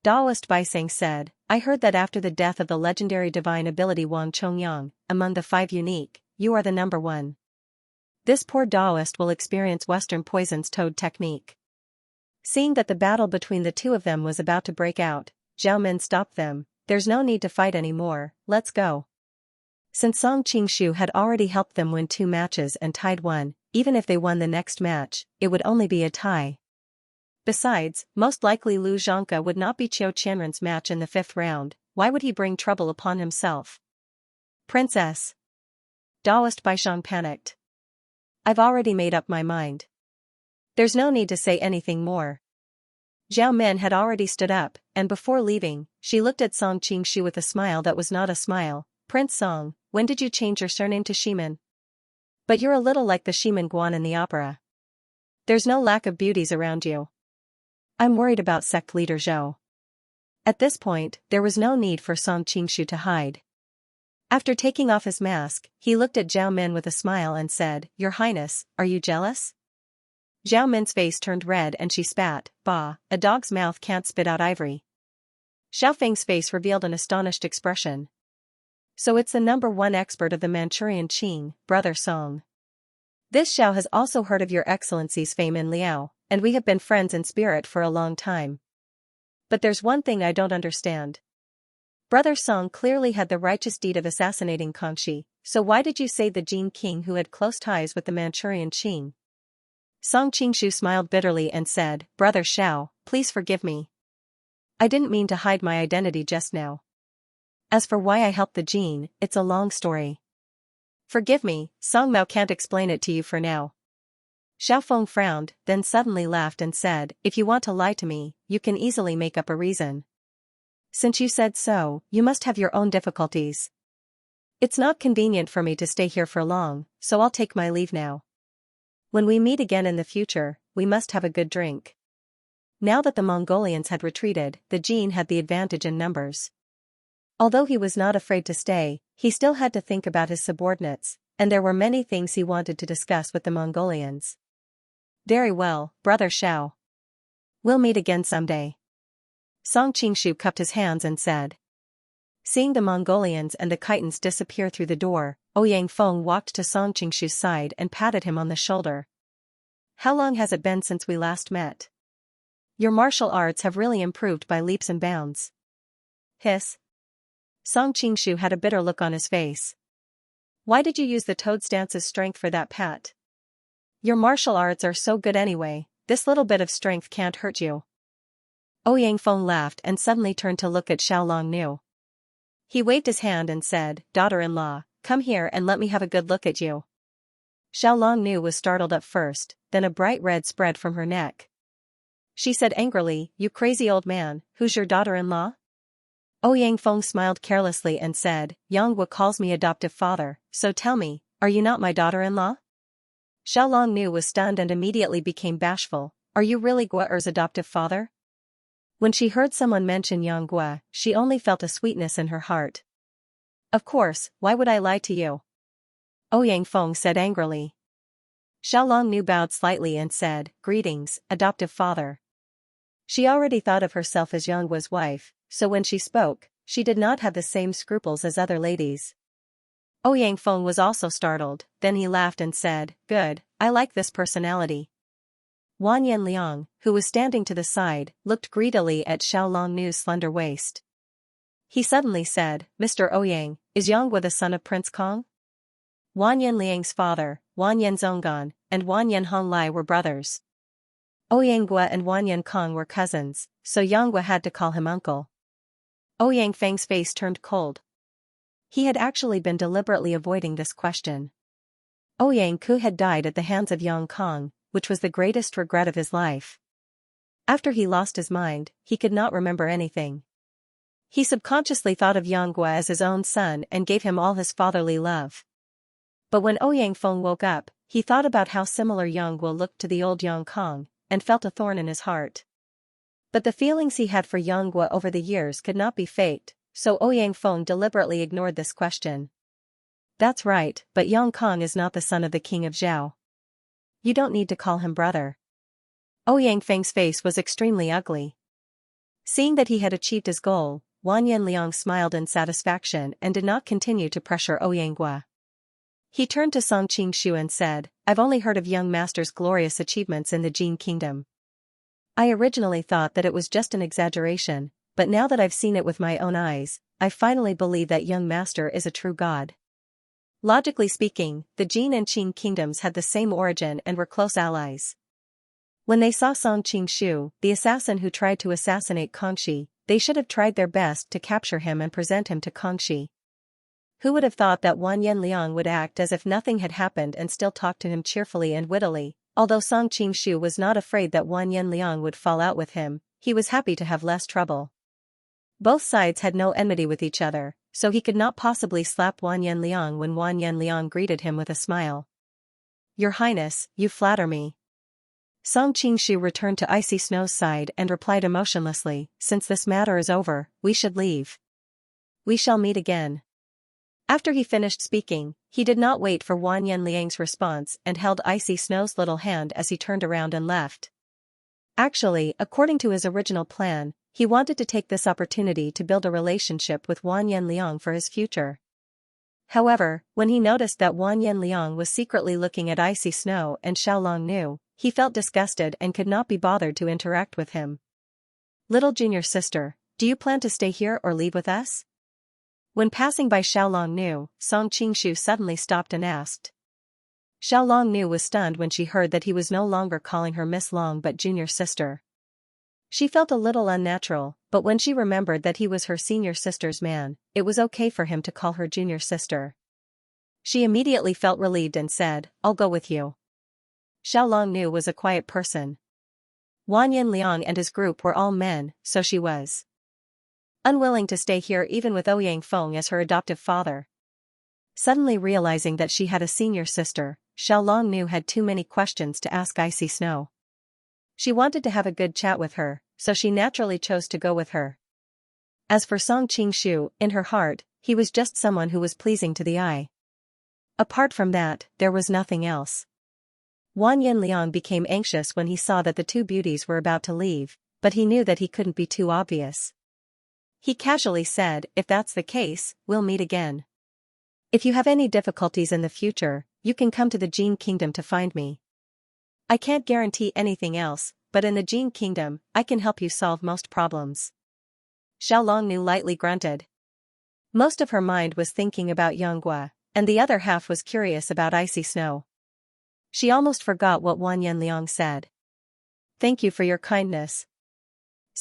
Daoist Baisang said, I heard that after the death of the legendary divine ability Wang Chongyang, among the 5 unique, you are the number 1. This poor Daoist will experience Western Poison's Toad technique. Seeing that the battle between the two of them was about to break out, Zhao Min stopped them. There's no need to fight anymore, let's go. Since Song Qingshu had already helped them win 2 matches and tied 1, even if they won the next match, it would only be a tie. Besides, most likely Lu Zhangke would not be Qiu Qianren's match in the 5th round, why would he bring trouble upon himself? Princess. Daoist Baishang panicked. I've already made up my mind. There's no need to say anything more. Zhao Min had already stood up, and before leaving, she looked at Song Qingshu with a smile that was not a smile. Prince Song, when did you change your surname to Shiman? But you're a little like the Shiman Guan in the opera. There's no lack of beauties around you. I'm worried about sect leader Zhou. At this point, there was no need for Song Qingshu to hide. After taking off his mask, he looked at Zhao Min with a smile and said, Your Highness, are you jealous? Zhao Min's face turned red and she spat, Bah, a dog's mouth can't spit out ivory. Xiaofeng's face revealed an astonished expression. So it's the number 1 expert of the Manchurian Qing, Brother Song. This Xiao has also heard of your excellency's fame in Liao, and we have been friends in spirit for a long time. But there's one thing I don't understand. Brother Song clearly had the righteous deed of assassinating Kangxi, so why did you say the Jin king who had close ties with the Manchurian Qing? Song Qingshu smiled bitterly and said, Brother Xiao, please forgive me. I didn't mean to hide my identity just now. As for why I helped the Jin, it's a long story. Forgive me, Song Mao can't explain it to you for now. Xiaofeng frowned, then suddenly laughed and said, If you want to lie to me, you can easily make up a reason. Since you said so, you must have your own difficulties. It's not convenient for me to stay here for long, so I'll take my leave now. When we meet again in the future, we must have a good drink. Now that the Mongolians had retreated, the Jin had the advantage in numbers. Although he was not afraid to stay, he still had to think about his subordinates, and there were many things he wanted to discuss with the Mongolians. Very well, Brother Xiao. We'll meet again someday. Song Qingshu cupped his hands and said. Seeing the Mongolians and the Khitans disappear through the door, Ouyang Feng walked to Song Qingshu's side and patted him on the shoulder. How long has it been since we last met? Your martial arts have really improved by leaps and bounds. Hiss. Song Qingshu had a bitter look on his face. Why did you use the toad stance's strength for that pat? Your martial arts are so good anyway, this little bit of strength can't hurt you. Ouyang Feng laughed and suddenly turned to look at Xiao Longnu. He waved his hand and said, Daughter-in-law, come here and let me have a good look at you. Xiao Longnu was startled at first, then a bright red spread from her neck. She said angrily, You crazy old man, who's your daughter-in-law? Ouyang Feng smiled carelessly and said, Yangwu calls me adoptive father, so tell me, are you not my daughter-in-law? Xiao Longnu was stunned and immediately became bashful. are you really Guo'er's adoptive father? When she heard someone mention Yang Guo, she only felt a sweetness in her heart. Of course, why would I lie to you? Ouyang Feng said angrily. Xiaolongnu bowed slightly and said, greetings, adoptive father. She already thought of herself as Yang Guo's wife, so when she spoke, she did not have the same scruples as other ladies. Ouyang Feng was also startled, then he laughed and said, good, I like this personality. Wan Yanliang, who was standing to the side, looked greedily at Xiaolongnu's slender waist. He suddenly said, Mr. Ouyang, is Yang Guo the son of Prince Kong? Wan Yanliang's father, Wan Yanzonggan, and Wan Yanhonglai were brothers. Ouyang Guo and Wan Yankong were cousins, so Yang Guo had to call him uncle. Ouyang Feng's face turned cold. He had actually been deliberately avoiding this question. Ouyang Ku had died at the hands of Yang Kong, which was the greatest regret of his life. After he lost his mind, he could not remember anything. He subconsciously thought of Yang Guo as his own son and gave him all his fatherly love. But when Ouyang Feng woke up, he thought about how similar Yang Guo looked to the old Yang Kong, and felt a thorn in his heart. But the feelings he had for Yang Guo over the years could not be faked, so Ouyang Feng deliberately ignored this question. That's right, but Yang Kong is not the son of the king of Zhao. You don't need to call him brother. Ouyang Feng's face was extremely ugly. Seeing that he had achieved his goal, Wan Yanliang smiled in satisfaction and did not continue to pressure Ouyang Guo. He turned to Song Qingshu and said, I've only heard of young master's glorious achievements in the Jin Kingdom. I originally thought that it was just an exaggeration, but now that I've seen it with my own eyes, I finally believe that young master is a true god. Logically speaking, the Jin and Qing kingdoms had the same origin and were close allies. When they saw Song Qingshu, the assassin who tried to assassinate Kangxi, they should have tried their best to capture him and present him to Kangxi. Who would have thought that Wan Yanliang would act as if nothing had happened and still talk to him cheerfully and wittily? Although Song Qingshu was not afraid that Wan Yanliang would fall out with him, he was happy to have less trouble. Both sides had no enmity with each other, so he could not possibly slap Wan Yanliang when Wan Yanliang greeted him with a smile. Your Highness, you flatter me. Song Qingshu returned to Icy Snow's side and replied emotionlessly, since this matter is over, we should leave. We shall meet again. After he finished speaking, he did not wait for Wan Yanliang's response and held Icy Snow's little hand as he turned around and left. Actually, according to his original plan, he wanted to take this opportunity to build a relationship with Wan Yanliang for his future. However, when he noticed that Wan Yanliang was secretly looking at Icy Snow and Xiaolongnu, he felt disgusted and could not be bothered to interact with him. Little junior sister, do you plan to stay here or leave with us? When passing by Xiaolongnu, Song Qingshu suddenly stopped and asked. Xiaolongnu was stunned when she heard that he was no longer calling her Miss Long but junior sister. She felt a little unnatural, but when she remembered that he was her senior sister's man, it was okay for him to call her junior sister. She immediately felt relieved and said, I'll go with you. Xiaolongnu was a quiet person. Wan Yanliang and his group were all men, so she was unwilling to stay here even with Ouyang Feng as her adoptive father. Suddenly realizing that she had a senior sister, Xiaolongnu had too many questions to ask Icy Snow. She wanted to have a good chat with her, so she naturally chose to go with her. As for Song Qingshu, in her heart, he was just someone who was pleasing to the eye. Apart from that, there was nothing else. Wan Yanliang became anxious when he saw that the two beauties were about to leave, but he knew that he couldn't be too obvious. He casually said, if that's the case, we'll meet again. If you have any difficulties in the future, you can come to the Jin Kingdom to find me. I can't guarantee anything else, but in the Jin Kingdom, I can help you solve most problems. Xiaolongnu lightly grunted. Most of her mind was thinking about Yang Guo, and the other half was curious about Icy Snow. She almost forgot what Wan Yanliang said. Thank you for your kindness.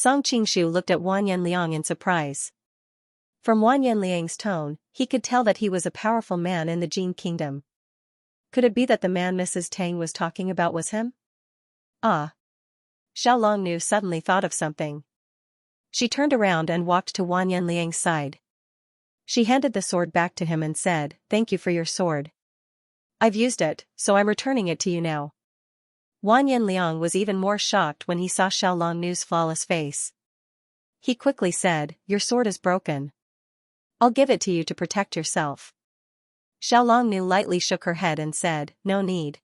Song Qingshu looked at Wan Yanliang in surprise. From Wan Yanliang's tone, he could tell that he was a powerful man in the Jin Kingdom. Could it be that the man Mrs. Tang was talking about was him? Ah. Xiaolongnu suddenly thought of something. She turned around and walked to Wan Yanliang's side. She handed the sword back to him and said, Thank you for your sword. I've used it, so I'm returning it to you now. Wan Yanliang was even more shocked when he saw Xiao Longnu's flawless face. He quickly said, "Your sword is broken. I'll give it to you to protect yourself." Xiao Longnu lightly shook her head and said, "No need."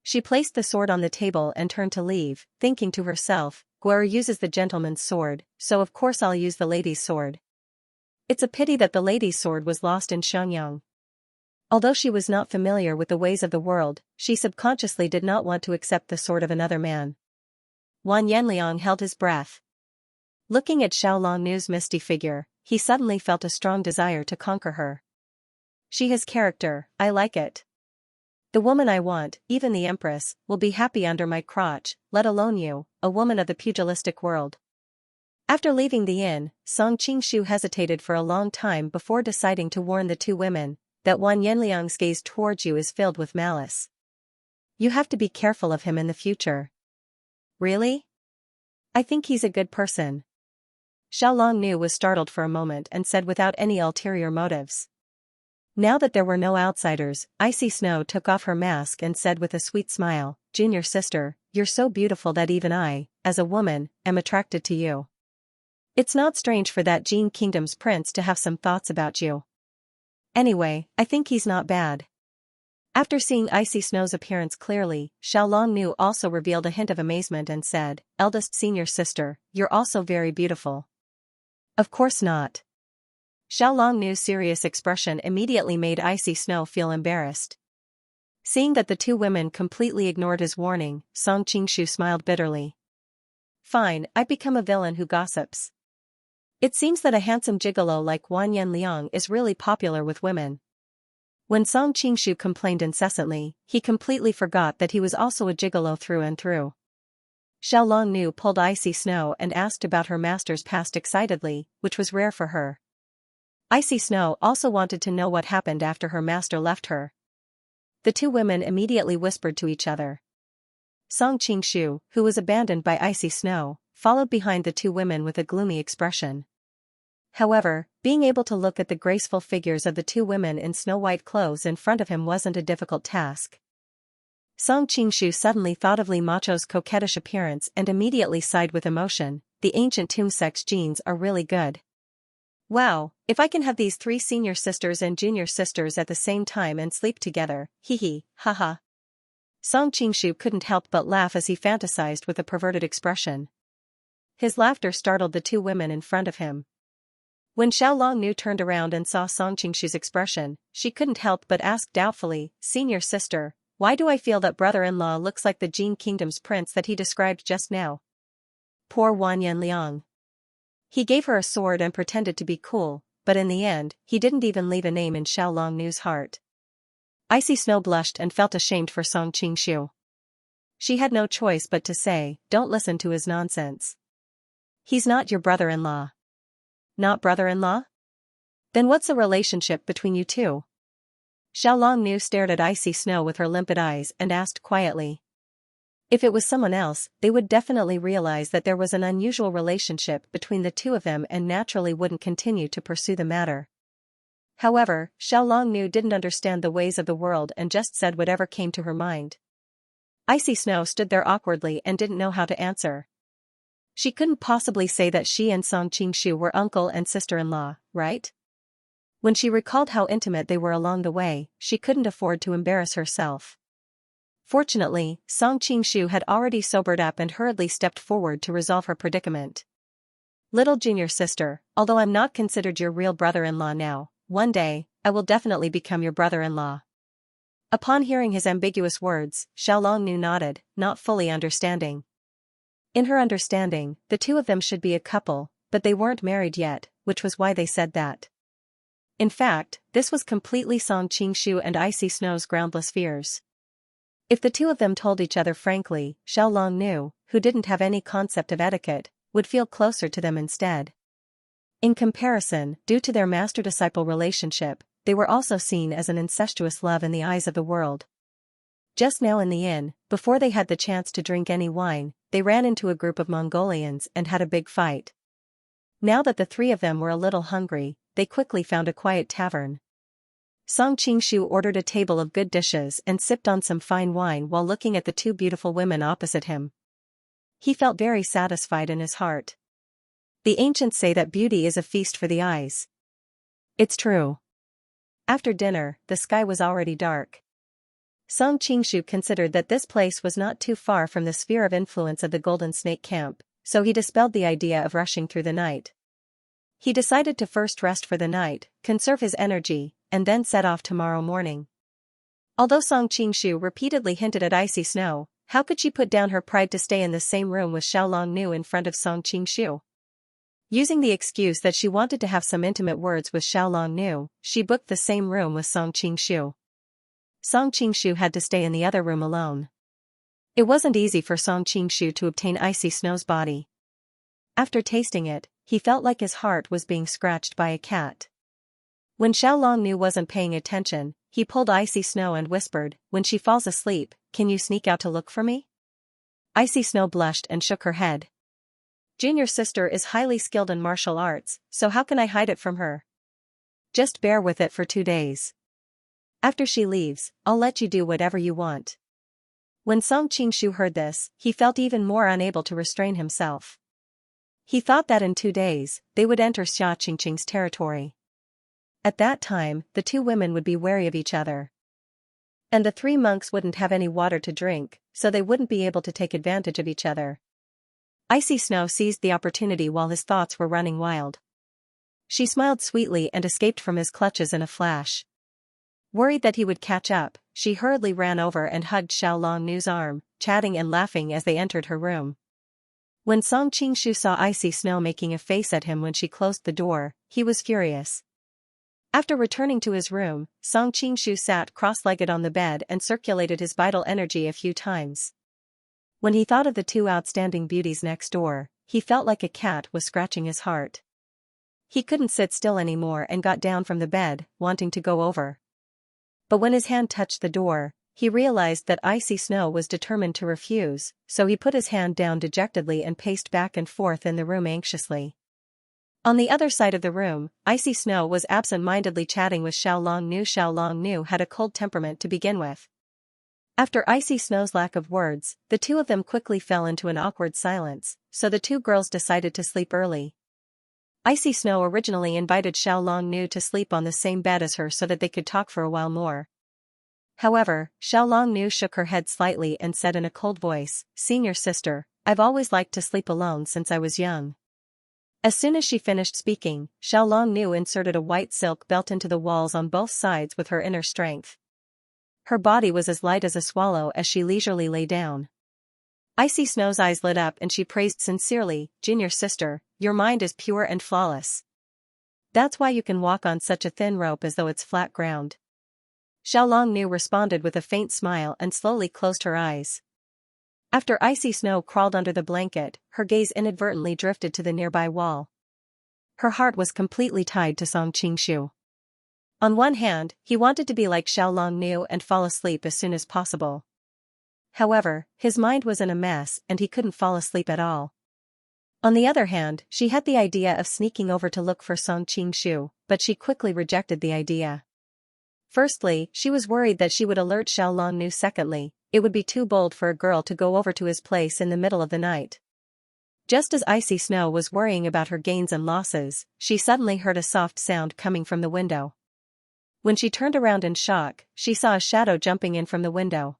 She placed the sword on the table and turned to leave, thinking to herself, "Guerre uses the gentleman's sword, so of course I'll use the lady's sword." It's a pity that the lady's sword was lost in Xiangyang. Although she was not familiar with the ways of the world, she subconsciously did not want to accept the sword of another man. Wan Yanliang held his breath. Looking at Xiao Longnu's misty figure, he suddenly felt a strong desire to conquer her. She has character, I like it. The woman I want, even the empress, will be happy under my crotch, let alone you, a woman of the pugilistic world. After leaving the inn, Song Qingshu hesitated for a long time before deciding to warn the two women that Wan Yanliang's gaze towards you is filled with malice. You have to be careful of him in the future. Really? I think he's a good person. Xiao Longnu was startled for a moment and said without any ulterior motives. Now that there were no outsiders, Icy Snow took off her mask and said with a sweet smile, "Junior sister, you're so beautiful that even I, as a woman, am attracted to you. It's not strange for that Jin Kingdom's prince to have some thoughts about you. Anyway, I think he's not bad." After seeing Icy Snow's appearance clearly, Xiao Longnu also revealed a hint of amazement and said, "Eldest senior sister, you're also very beautiful." Of course not. Xiao Longnu's serious expression immediately made Icy Snow feel embarrassed. Seeing that the two women completely ignored his warning, Song Qingshu smiled bitterly. Fine, I've become a villain who gossips. It seems that a handsome gigolo like Wan Yanliang is really popular with women. When Song Qingshu complained incessantly, he completely forgot that he was also a gigolo through and through. Xiao Longnu pulled Icy Snow and asked about her master's past excitedly, which was rare for her. Icy Snow also wanted to know what happened after her master left her. The two women immediately whispered to each other. Song Qingshu, who was abandoned by Icy Snow, followed behind the two women with a gloomy expression. However, being able to look at the graceful figures of the two women in snow-white clothes in front of him wasn't a difficult task. Song Qingshu suddenly thought of Li Macho's coquettish appearance and immediately sighed with emotion. The ancient tomb sex genes are really good. Wow, if I can have these three senior sisters and junior sisters at the same time and sleep together, hee haha. Song Qingshu couldn't help but laugh as he fantasized with a perverted expression. His laughter startled the two women in front of him. When Xiao Longnu turned around and saw Song Qingshu's expression, she couldn't help but ask doubtfully, "Senior sister, why do I feel that brother-in-law looks like the Jin Kingdom's prince that he described just now?" Poor Wan Yanliang. He gave her a sword and pretended to be cool, but in the end, he didn't even leave a name in Xiao Longnu's heart. Icy Snow blushed and felt ashamed for Song Qingshu. She had no choice but to say, "Don't listen to his nonsense. He's not your brother-in-law." Not brother-in-law? Then what's the relationship between you two? Xiao Longnu stared at Icy Snow with her limpid eyes and asked quietly. If it was someone else, they would definitely realize that there was an unusual relationship between the two of them and naturally wouldn't continue to pursue the matter. However, Xiao Longnu didn't understand the ways of the world and just said whatever came to her mind. Icy Snow stood there awkwardly and didn't know how to answer. She couldn't possibly say that she and Song Qingshu were uncle and sister-in-law, right? When she recalled how intimate they were along the way, she couldn't afford to embarrass herself. Fortunately, Song Qingshu had already sobered up and hurriedly stepped forward to resolve her predicament. "Little junior sister, although I'm not considered your real brother-in-law now, one day, I will definitely become your brother-in-law." Upon hearing his ambiguous words, Xiao Longnu nodded, not fully understanding. In her understanding, the two of them should be a couple, but they weren't married yet, which was why they said that. In fact, this was completely Song Qingshu and Icy Snow's groundless fears. If the two of them told each other frankly, Xiao Longnu, who didn't have any concept of etiquette, would feel closer to them instead. In comparison, due to their master-disciple relationship, they were also seen as an incestuous love in the eyes of the world. Just now in the inn, before they had the chance to drink any wine, they ran into a group of Mongolians and had a big fight. Now that the three of them were a little hungry, they quickly found a quiet tavern. Song Qingshu ordered a table of good dishes and sipped on some fine wine while looking at the two beautiful women opposite him. He felt very satisfied in his heart. The ancients say that beauty is a feast for the eyes. It's true. After dinner, the sky was already dark. Song Qingshu considered that this place was not too far from the sphere of influence of the Golden Snake Camp, so he dispelled the idea of rushing through the night. He decided to first rest for the night, conserve his energy, and then set off tomorrow morning. Although Song Qingshu repeatedly hinted at icy snow, how could she put down her pride to stay in the same room with Xiao Longnu in front of Song Qingshu? Using the excuse that she wanted to have some intimate words with Xiao Longnu, she booked the same room with Song Qingshu. Song Qingshu had to stay in the other room alone. It wasn't easy for Song Qingshu to obtain icy snow's body. After tasting it, he felt like his heart was being scratched by a cat. When Xiao Longnu wasn't paying attention, he pulled Icy Snow and whispered, "When she falls asleep, can you sneak out to look for me?" Icy Snow blushed and shook her head. "Junior sister is highly skilled in martial arts, so how can I hide it from her? Just bear with it for 2 days. After she leaves, I'll let you do whatever you want." When Song Qingshu heard this, he felt even more unable to restrain himself. He thought that in 2 days, they would enter Xia Qingqing's territory. At that time, the two women would be wary of each other. And the 3 monks wouldn't have any water to drink, so they wouldn't be able to take advantage of each other. Icy Snow seized the opportunity while his thoughts were running wild. She smiled sweetly and escaped from his clutches in a flash. Worried that he would catch up, she hurriedly ran over and hugged Xiao Longnu's arm, chatting and laughing as they entered her room. When Song Qingshu saw Icy Snow making a face at him when she closed the door, he was furious. After returning to his room, Song Qingshu sat cross-legged on the bed and circulated his vital energy a few times. When he thought of the 2 outstanding beauties next door, he felt like a cat was scratching his heart. He couldn't sit still anymore and got down from the bed, wanting to go over. But when his hand touched the door, he realized that Icy Snow was determined to refuse, so he put his hand down dejectedly and paced back and forth in the room anxiously. On the other side of the room, Icy Snow was absent-mindedly chatting with Xiao Longnu. Xiao Longnu had a cold temperament to begin with. After Icy Snow's lack of words, the two of them quickly fell into an awkward silence, so the 2 girls decided to sleep early. Icy Snow originally invited Xiao Longnu to sleep on the same bed as her so that they could talk for a while more. However, Xiao Longnu shook her head slightly and said in a cold voice, "Senior sister, I've always liked to sleep alone since I was young." As soon as she finished speaking, Xiao Longnu inserted a white silk belt into the walls on both sides with her inner strength. Her body was as light as a swallow as she leisurely lay down. Icy Snow's eyes lit up and she praised sincerely, "Junior sister, your mind is pure and flawless. That's why you can walk on such a thin rope as though it's flat ground." Xiao Longnu responded with a faint smile and slowly closed her eyes. After Icy Snow crawled under the blanket, her gaze inadvertently drifted to the nearby wall. Her heart was completely tied to Song Qingshu. On one hand, he wanted to be like Xiao Longnu and fall asleep as soon as possible. However, his mind was in a mess and he couldn't fall asleep at all. On the other hand, she had the idea of sneaking over to look for Song Qingshu, but she quickly rejected the idea. Firstly, she was worried that she would alert Xiao Longnu. Secondly, it would be too bold for a girl to go over to his place in the middle of the night. Just as Icy Snow was worrying about her gains and losses, she suddenly heard a soft sound coming from the window. When she turned around in shock, she saw a shadow jumping in from the window.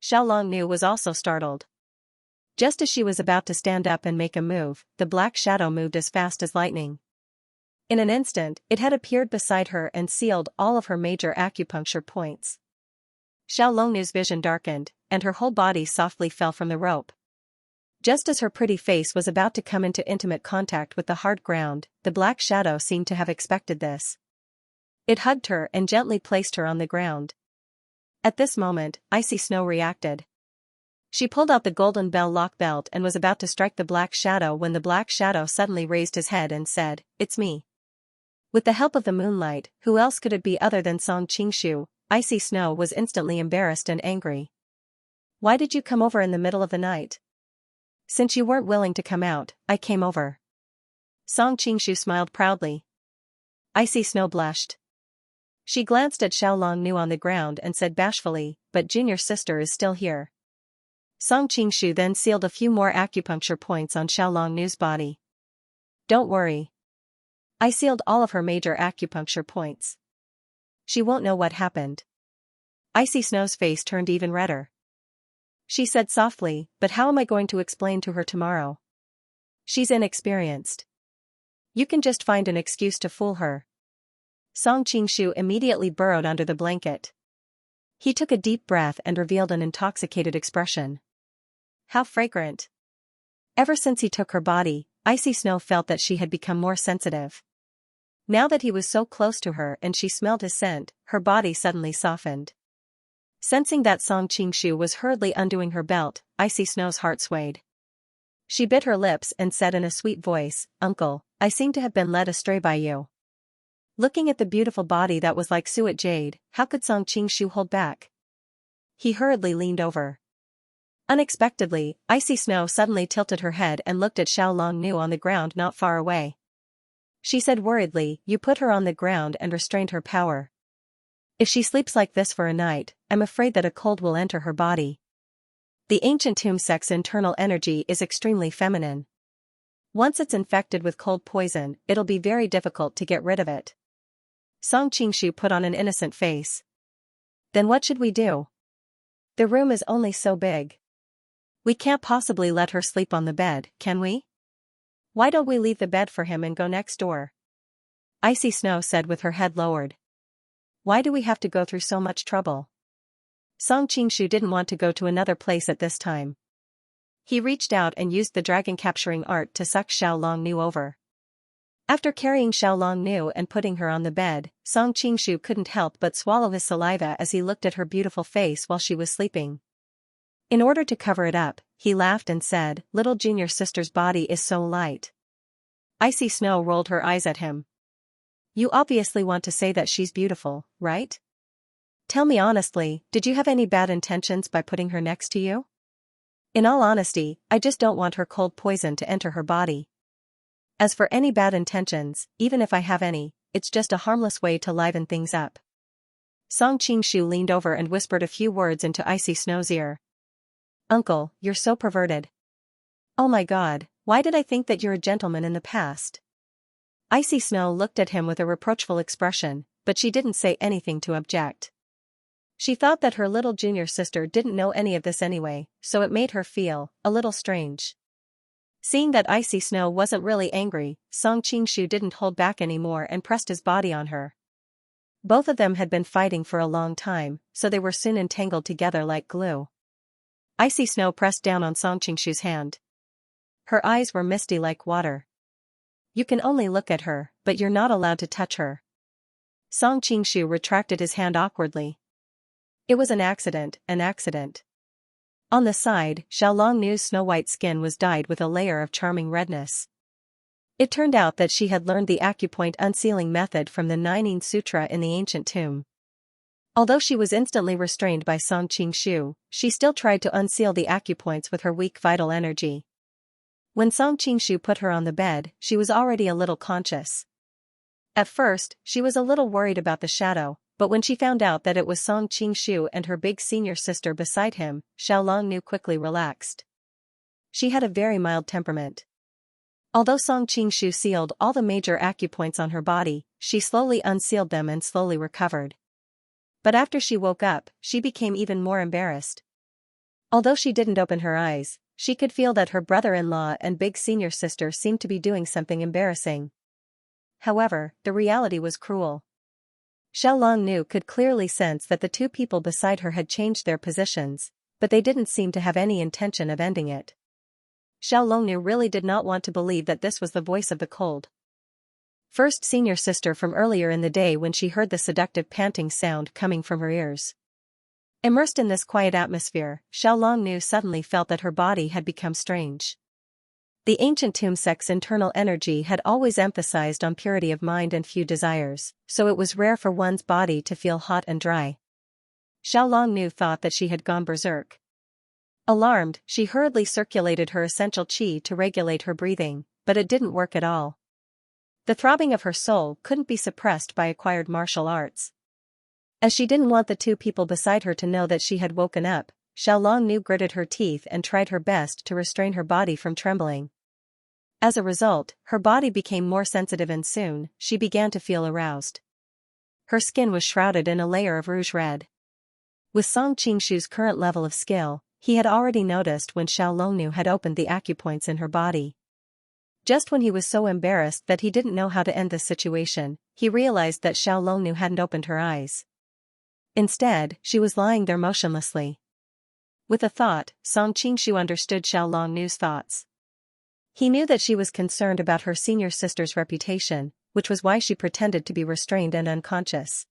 Xiao Longnu was also startled. Just as she was about to stand up and make a move, the black shadow moved as fast as lightning. In an instant, it had appeared beside her and sealed all of her major acupuncture points. Xiao Longnu's vision darkened, and her whole body softly fell from the rope. Just as her pretty face was about to come into intimate contact with the hard ground, the black shadow seemed to have expected this. It hugged her and gently placed her on the ground. At this moment, Icy Snow reacted. She pulled out the golden bell lock belt and was about to strike the black shadow when the black shadow suddenly raised his head and said, "It's me." With the help of the moonlight, who else could it be other than Song Qingshu? Icy Snow was instantly embarrassed and angry. "Why did you come over in the middle of the night?" "Since you weren't willing to come out, I came over." Song Qingshu smiled proudly. Icy Snow blushed. She glanced at Xiaolongnu on the ground and said bashfully, "But junior sister is still here." Song Qingshu then sealed a few more acupuncture points on Xiaolongnu's body. "Don't worry. I sealed all of her major acupuncture points. She won't know what happened." Icy Snow's face turned even redder. She said softly, "But how am I going to explain to her tomorrow? She's inexperienced. You can just find an excuse to fool her." Song Qingshu immediately burrowed under the blanket. He took a deep breath and revealed an intoxicated expression. How fragrant. Ever since he took her body, Icy Snow felt that she had become more sensitive. Now that he was so close to her and she smelled his scent, her body suddenly softened. Sensing that Song Qingshu was hurriedly undoing her belt, Icy Snow's heart swayed. She bit her lips and said in a sweet voice, "Uncle, I seem to have been led astray by you." Looking at the beautiful body that was like suet jade, how could Song Qingshu hold back? He hurriedly leaned over. Unexpectedly, Icy Snow suddenly tilted her head and looked at Xiaolongnu on the ground not far away. She said worriedly, "You put her on the ground and restrained her power. If she sleeps like this for a night, I'm afraid that a cold will enter her body. The ancient tomb sect's internal energy is extremely feminine. Once it's infected with cold poison, it'll be very difficult to get rid of it." Song Qingshu put on an innocent face. "Then what should we do? The room is only so big. We can't possibly let her sleep on the bed, can we? Why don't we leave the bed for him and go next door?" Icy Snow said with her head lowered. "Why do we have to go through so much trouble?" Song Qingshu didn't want to go to another place at this time. He reached out and used the dragon capturing art to suck Xiaolongnu over. After carrying Xiaolongnu and putting her on the bed, Song Qingshu couldn't help but swallow his saliva as he looked at her beautiful face while she was sleeping. In order to cover it up, he laughed and said, "Little junior sister's body is so light." Icy Snow rolled her eyes at him. "You obviously want to say that she's beautiful, right? Tell me honestly, did you have any bad intentions by putting her next to you? In all honesty, I just don't want her cold poison to enter her body. As for any bad intentions, even if I have any, it's just a harmless way to liven things up." Song Qingshu leaned over and whispered a few words into Icy Snow's ear. "Uncle, you're so perverted. Oh my God, why did I think that you're a gentleman in the past?" Icy Snow looked at him with a reproachful expression, but she didn't say anything to object. She thought that her little junior sister didn't know any of this anyway, so it made her feel a little strange. Seeing that Icy Snow wasn't really angry, Song Qingshu didn't hold back anymore and pressed his body on her. Both of them had been fighting for a long time, so they were soon entangled together like glue. Icy Snow pressed down on Song Qingshu's hand. Her eyes were misty like water. "You can only look at her, but you're not allowed to touch her." Song Qingshu retracted his hand awkwardly. "It was an accident, an accident." On the side, Xiaolongnu's snow-white skin was dyed with a layer of charming redness. It turned out that she had learned the acupoint unsealing method from the Nining Sutra in the ancient tomb. Although she was instantly restrained by Song Qingshu, she still tried to unseal the acupoints with her weak vital energy. When Song Qingshu put her on the bed, she was already a little conscious. At first, she was a little worried about the shadow, but when she found out that it was Song Qingshu and her big senior sister beside him, Xiaolongnu quickly relaxed. She had a very mild temperament. Although Song Qingshu sealed all the major acupoints on her body, she slowly unsealed them and slowly recovered. But after she woke up, she became even more embarrassed. Although she didn't open her eyes, she could feel that her brother-in-law and big senior sister seemed to be doing something embarrassing. However, the reality was cruel. Xiaolongnu could clearly sense that the two people beside her had changed their positions, but they didn't seem to have any intention of ending it. Xiaolongnu really did not want to believe that this was the voice of the cold first senior sister from earlier in the day when she heard the seductive panting sound coming from her ears. Immersed in this quiet atmosphere, Xiaolongnu suddenly felt that her body had become strange. The ancient tomb sect's internal energy had always emphasized on purity of mind and few desires, so it was rare for one's body to feel hot and dry. Xiaolongnu thought that she had gone berserk. Alarmed, she hurriedly circulated her essential qi to regulate her breathing, but it didn't work at all. The throbbing of her soul couldn't be suppressed by acquired martial arts. As she didn't want the two people beside her to know that she had woken up, Xiaolongnu gritted her teeth and tried her best to restrain her body from trembling. As a result, her body became more sensitive and soon, she began to feel aroused. Her skin was shrouded in a layer of rouge red. With Song Qingshu's current level of skill, he had already noticed when Xiaolongnu had opened the acupoints in her body. Just when he was so embarrassed that he didn't know how to end the situation, he realized that Xiaolongnu hadn't opened her eyes. Instead, she was lying there motionlessly. With a thought, Song Qingshu understood Xiaolongnu's thoughts. He knew that she was concerned about her senior sister's reputation, which was why she pretended to be restrained and unconscious.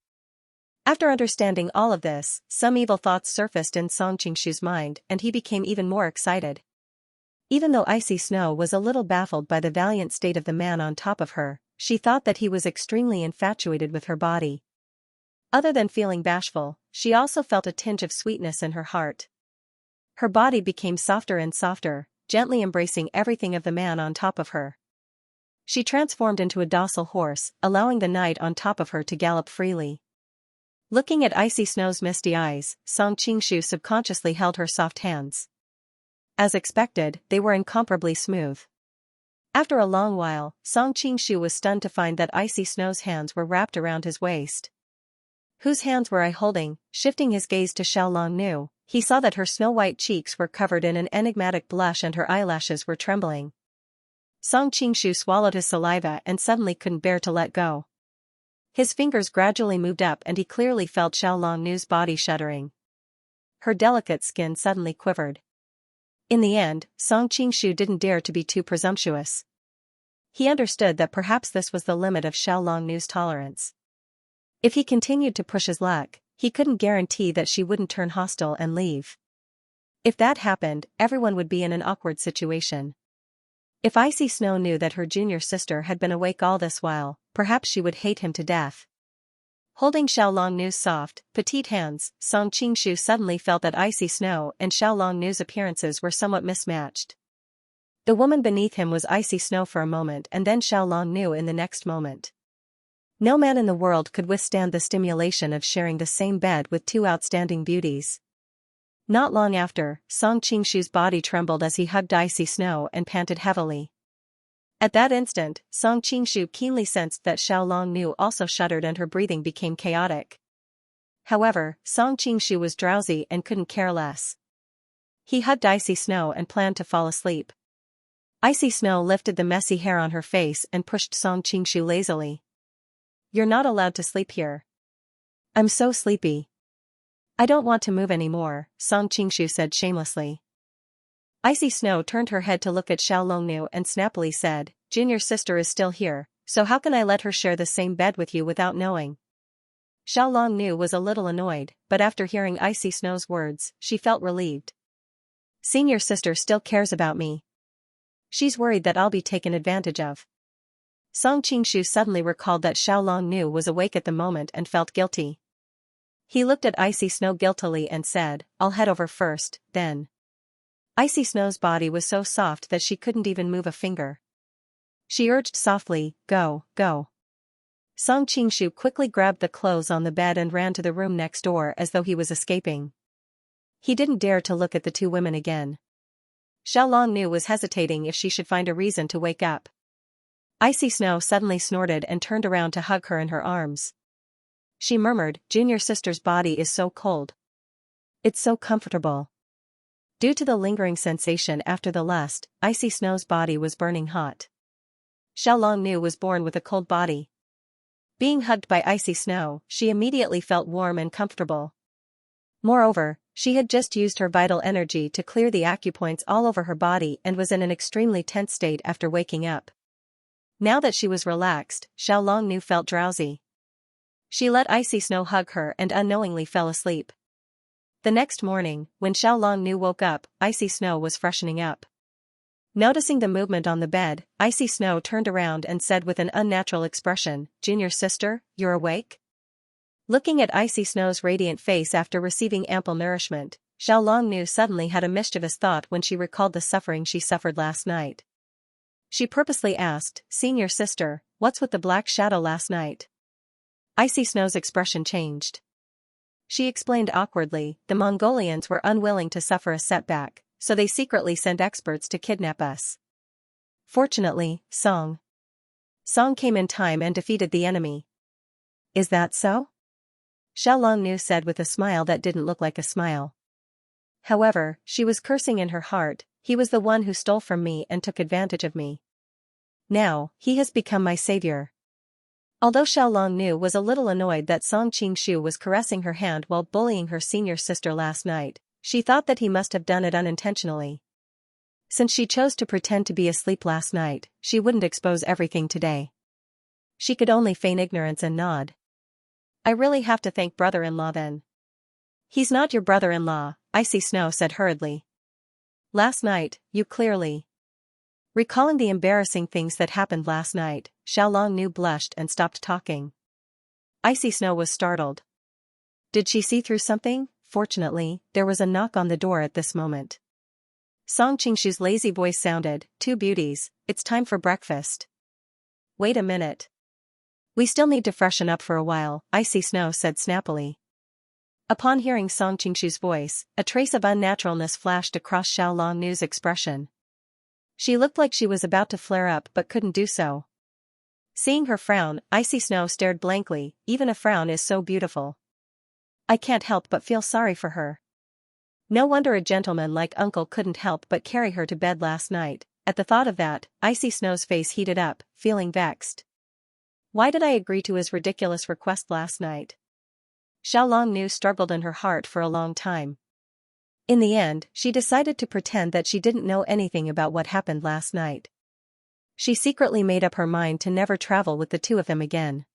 After understanding all of this, some evil thoughts surfaced in Song Qingshu's mind and he became even more excited. Even though Icy Snow was a little baffled by the valiant state of the man on top of her, she thought that he was extremely infatuated with her body. Other than feeling bashful, she also felt a tinge of sweetness in her heart. Her body became softer and softer, gently embracing everything of the man on top of her. She transformed into a docile horse, allowing the knight on top of her to gallop freely. Looking at Icy Snow's misty eyes, Song Qingshu subconsciously held her soft hands. As expected, they were incomparably smooth. After a long while, Song Qingshu was stunned to find that Icy Snow's hands were wrapped around his waist. Whose hands were I holding? Shifting his gaze to Xiaolongnu, he saw that her snow-white cheeks were covered in an enigmatic blush and her eyelashes were trembling. Song Qingshu swallowed his saliva and suddenly couldn't bear to let go. His fingers gradually moved up and he clearly felt Xiaolongnu's body shuddering. Her delicate skin suddenly quivered. In the end, Song Qingshu didn't dare to be too presumptuous. He understood that perhaps this was the limit of Xiaolongnu's tolerance. If he continued to push his luck, he couldn't guarantee that she wouldn't turn hostile and leave. If that happened, everyone would be in an awkward situation. If Icy Snow knew that her junior sister had been awake all this while, perhaps she would hate him to death. Holding Xiaolongnu's soft, petite hands, Song Qingshu suddenly felt that Icy Snow and Xiaolongnu's appearances were somewhat mismatched. The woman beneath him was Icy Snow for a moment and then Xiaolongnu in the next moment. No man in the world could withstand the stimulation of sharing the same bed with two outstanding beauties. Not long after, Song Qingshu's body trembled as he hugged Icy Snow and panted heavily. At that instant, Song Qingshu keenly sensed that Xiaolongnu also shuddered and her breathing became chaotic. However, Song Qingshu was drowsy and couldn't care less. He hugged Icy Snow and planned to fall asleep. Icy Snow lifted the messy hair on her face and pushed Song Qingshu lazily. "You're not allowed to sleep here." "I'm so sleepy." "I don't want to move anymore," Song Qingshu said shamelessly. Icy Snow turned her head to look at Xiaolongnu and snappily said, "Junior sister is still here, so how can I let her share the same bed with you without knowing?" Xiaolongnu was a little annoyed, but after hearing Icy Snow's words, she felt relieved. Senior sister still cares about me. She's worried that I'll be taken advantage of. Song Qingshu suddenly recalled that Xiaolongnu was awake at the moment and felt guilty. He looked at Icy Snow guiltily and said, "I'll head over first, then." Icy Snow's body was so soft that she couldn't even move a finger. She urged softly, "Go, go." Song Qingshu quickly grabbed the clothes on the bed and ran to the room next door as though he was escaping. He didn't dare to look at the two women again. Xiaolongnu was hesitating if she should find a reason to wake up. Icy Snow suddenly snorted and turned around to hug her in her arms. She murmured, "Junior sister's body is so cold. It's so comfortable." Due to the lingering sensation after the lust, Icy Snow's body was burning hot. Xiaolongnu was born with a cold body. Being hugged by Icy Snow, she immediately felt warm and comfortable. Moreover, she had just used her vital energy to clear the acupoints all over her body and was in an extremely tense state after waking up. Now that she was relaxed, Xiaolongnu felt drowsy. She let Icy Snow hug her and unknowingly fell asleep. The next morning, when Xiaolongnu woke up, Icy Snow was freshening up. Noticing the movement on the bed, Icy Snow turned around and said with an unnatural expression, "Junior sister, you're awake?" Looking at Icy Snow's radiant face after receiving ample nourishment, Xiaolongnu suddenly had a mischievous thought when she recalled the suffering she suffered last night. She purposely asked, "Senior sister, what's with the black shadow last night?" Icy Snow's expression changed. She explained awkwardly, the Mongolians were unwilling to suffer a setback, so they secretly sent experts to kidnap us. Fortunately, Song came in time and defeated the enemy. Is that so? Xiao Longnu said with a smile that didn't look like a smile. However, she was cursing in her heart, he was the one who stole from me and took advantage of me. Now, he has become my savior. Although Xiao Longnu was a little annoyed that Song Qingshu was caressing her hand while bullying her senior sister last night, she thought that he must have done it unintentionally. Since she chose to pretend to be asleep last night, she wouldn't expose everything today. She could only feign ignorance and nod. I really have to thank brother-in-law then. He's not your brother-in-law, Icy Snow said hurriedly. Last night, you clearly. Recalling the embarrassing things that happened last night, Xiao Longnu blushed and stopped talking. Icy Snow was startled. Did she see through something? Fortunately, there was a knock on the door at this moment. Song Qingshu's lazy voice sounded, "Two beauties, it's time for breakfast." Wait a minute. We still need to freshen up for a while, Icy Snow said snappily. Upon hearing Song Qingshu's voice, a trace of unnaturalness flashed across Xiao Longnu's expression. She looked like she was about to flare up but couldn't do so. Seeing her frown, Icy Snow stared blankly, even a frown is so beautiful. I can't help but feel sorry for her. No wonder a gentleman like Uncle couldn't help but carry her to bed last night. At the thought of that, Icy Snow's face heated up, feeling vexed. Why did I agree to his ridiculous request last night? Xiao Longnu struggled in her heart for a long time. In the end, she decided to pretend that she didn't know anything about what happened last night. She secretly made up her mind to never travel with the two of them again.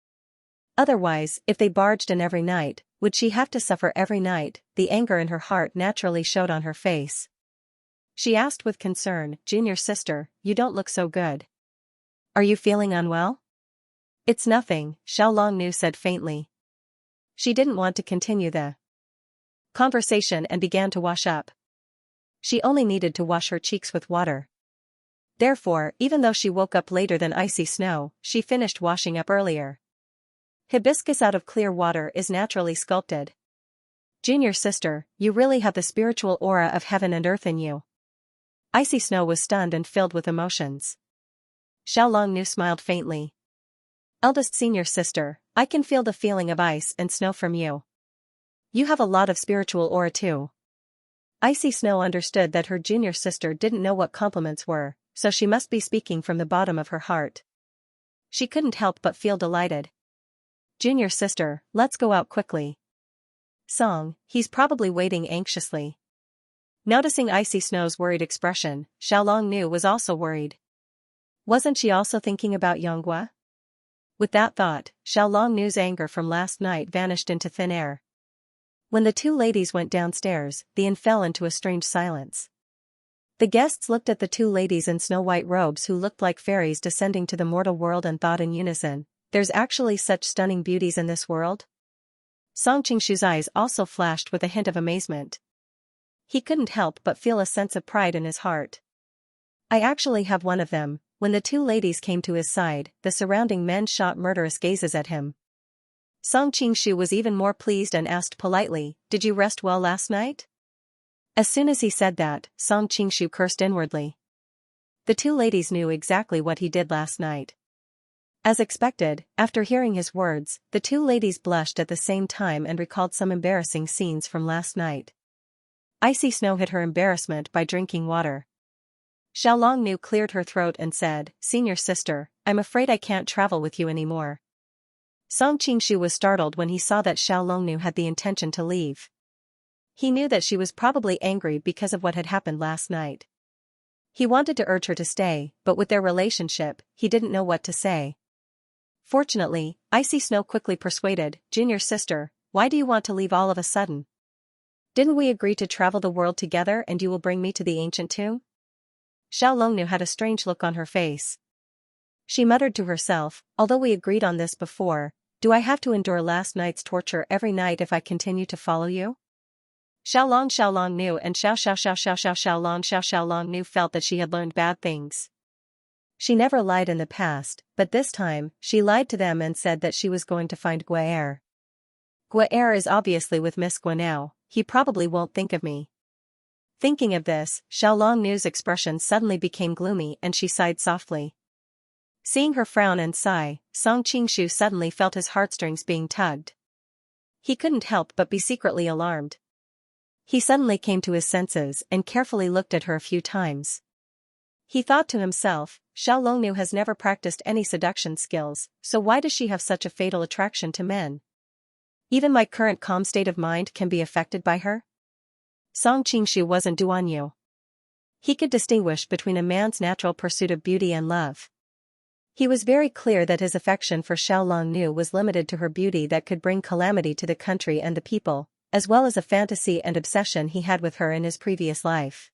Otherwise, if they barged in every night, would she have to suffer every night? The anger in her heart naturally showed on her face. She asked with concern, "Junior sister, you don't look so good. Are you feeling unwell?" It's nothing, Xiao Longnu said faintly. She didn't want to continue the conversation and began to wash up. She only needed to wash her cheeks with water. Therefore, even though she woke up later than Icy Snow, she finished washing up earlier. Hibiscus out of clear water is naturally sculpted. Junior sister, you really have the spiritual aura of heaven and earth in you. Icy Snow was stunned and filled with emotions. Xiao Longnu smiled faintly. Eldest senior sister, I can feel the feeling of ice and snow from you. You have a lot of spiritual aura too. Icy Snow understood that her junior sister didn't know what compliments were, so she must be speaking from the bottom of her heart. She couldn't help but feel delighted. Junior sister, let's go out quickly. Song, he's probably waiting anxiously. Noticing Icy Snow's worried expression, Xiao Longnu was also worried. Wasn't she also thinking about Yonghua? With that thought, Xiao Longnu's anger from last night vanished into thin air. When the two ladies went downstairs, the inn fell into a strange silence. The guests looked at the two ladies in snow-white robes who looked like fairies descending to the mortal world and thought in unison, there's actually such stunning beauties in this world? Song Qingshu's eyes also flashed with a hint of amazement. He couldn't help but feel a sense of pride in his heart. I actually have one of them. When the two ladies came to his side, the surrounding men shot murderous gazes at him. Song Qingshu was even more pleased and asked politely, "Did you rest well last night?" As soon as he said that, Song Qingshu cursed inwardly. The two ladies knew exactly what he did last night. As expected, after hearing his words, the two ladies blushed at the same time and recalled some embarrassing scenes from last night. Icy Snow hid her embarrassment by drinking water. Xiao Longnu cleared her throat and said, "Senior sister, I'm afraid I can't travel with you anymore." Song Qingshu was startled when he saw that Xiao Longnu had the intention to leave. He knew that she was probably angry because of what had happened last night. He wanted to urge her to stay, but with their relationship, he didn't know what to say. Fortunately, Icy Snow quickly persuaded, "Junior sister, why do you want to leave all of a sudden? Didn't we agree to travel the world together and you will bring me to the ancient tomb?" Xiao Longnu had a strange look on her face. She muttered to herself, "Although we agreed on this before, do I have to endure last night's torture every night if I continue to follow you?" Xiao Longnu and Xiao Longnu felt that she had learned bad things. She never lied in the past, but this time, she lied to them and said that she was going to find Guaer. Guerre is obviously with Miss Gua now, he probably won't think of me. Thinking of this, Xiaolongnu's expression suddenly became gloomy and she sighed softly. Seeing her frown and sigh, Song Qingshu suddenly felt his heartstrings being tugged. He couldn't help but be secretly alarmed. He suddenly came to his senses and carefully looked at her a few times. He thought to himself, Xiaolongnu has never practiced any seduction skills, so why does she have such a fatal attraction to men? Even my current calm state of mind can be affected by her? Song Qingshu wasn't Duanyu. He could distinguish between a man's natural pursuit of beauty and love. He was very clear that his affection for Xiaolongnu was limited to her beauty that could bring calamity to the country and the people, as well as a fantasy and obsession he had with her in his previous life.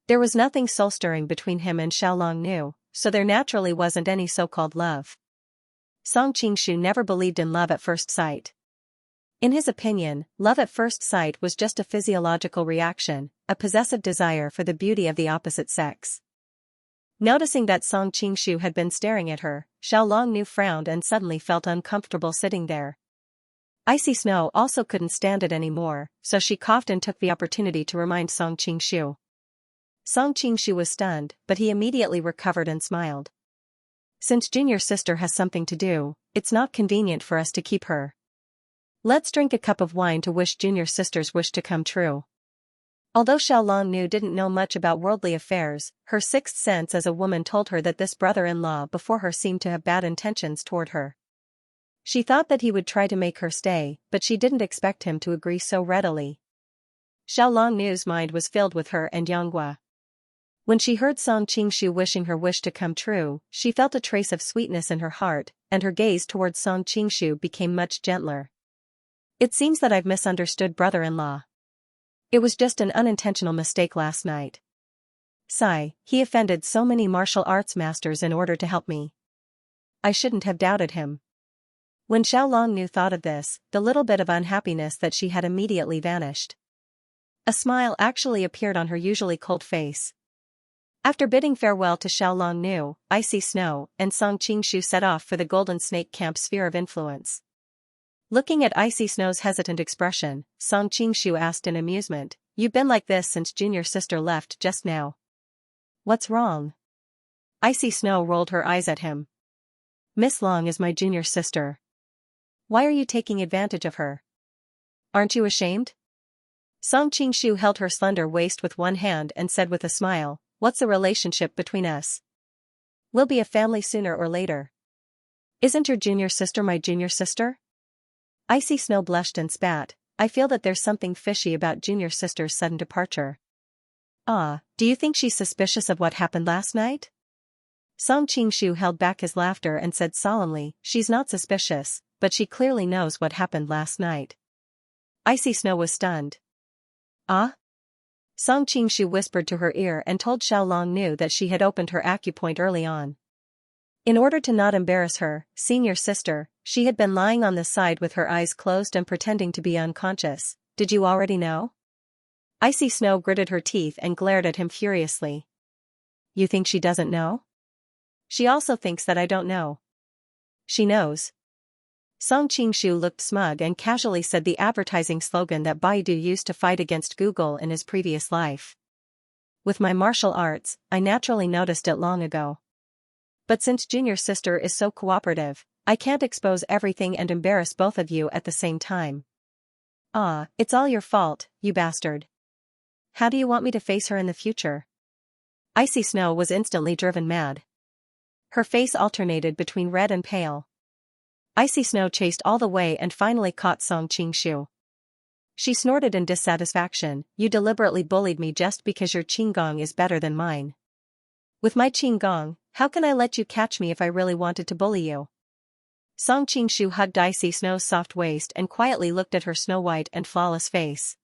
There was nothing soul-stirring between him and Xiaolongnu, so there naturally wasn't any so-called love. Song Qingshu never believed in love at first sight. In his opinion, love at first sight was just a physiological reaction, a possessive desire for the beauty of the opposite sex. Noticing that Song Qingshu had been staring at her, Xiaolongnu frowned and suddenly felt uncomfortable sitting there. Icy Snow also couldn't stand it anymore, so she coughed and took the opportunity to remind Song Qingshu. Song Qingshu was stunned, but he immediately recovered and smiled. Since Junior Sister has something to do, it's not convenient for us to keep her. Let's drink a cup of wine to wish Junior Sister's wish to come true. Although Xiaolongnu didn't know much about worldly affairs, her sixth sense as a woman told her that this brother-in-law before her seemed to have bad intentions toward her. She thought that he would try to make her stay, but she didn't expect him to agree so readily. Xiaolongnu's mind was filled with her and Yanghua. When she heard Song Qingshu wishing her wish to come true, she felt a trace of sweetness in her heart, and her gaze towards Song Qingshu became much gentler. It seems that I've misunderstood brother-in-law. It was just an unintentional mistake last night. Sigh, he offended so many martial arts masters in order to help me. I shouldn't have doubted him. When Xiaolongnu thought of this, the little bit of unhappiness that she had immediately vanished. A smile actually appeared on her usually cold face. After bidding farewell to Xiaolongnu, Icy Snow and Song Qingshu set off for the Golden Snake Camp sphere of influence. Looking at Icy Snow's hesitant expression, Song Qingshu asked in amusement, "You've been like this since Junior Sister left just now. What's wrong?" Icy Snow rolled her eyes at him. "Miss Long is my junior sister. Why are you taking advantage of her? Aren't you ashamed?" Song Qingshu held her slender waist with one hand and said with a smile, "What's the relationship between us? We'll be a family sooner or later. Isn't your junior sister my junior sister?" Icy Snow blushed and spat. "I feel that there's something fishy about Junior Sister's sudden departure." "Ah, do you think she's suspicious of what happened last night?" Song Qingshu held back his laughter and said solemnly, "She's not suspicious, but she clearly knows what happened last night." Icy Snow was stunned. "Ah?" Song Qingshu whispered to her ear and told Xiaolongnu that she had opened her acupoint early on. In order to not embarrass her, senior sister, she had been lying on the side with her eyes closed and pretending to be unconscious. "Did you already know?" Icy Snow gritted her teeth and glared at him furiously. "You think she doesn't know?" "She also thinks that I don't know." "She knows." Song Qingshu looked smug and casually said the advertising slogan that Baidu used to fight against Google in his previous life. "With my martial arts, I naturally noticed it long ago. But since Junior Sister is so cooperative, I can't expose everything and embarrass both of you at the same time." "Ah, it's all your fault, you bastard. How do you want me to face her in the future?" Icy Snow was instantly driven mad. Her face alternated between red and pale. Icy Snow chased all the way and finally caught Song Qingshu. She snorted in dissatisfaction, "You deliberately bullied me just because your qinggong is better than mine. With my qinggong, how can I let you catch me if I really wanted to bully you?" Song Qingshu hugged Icy Snow's soft waist and quietly looked at her snow-white and flawless face.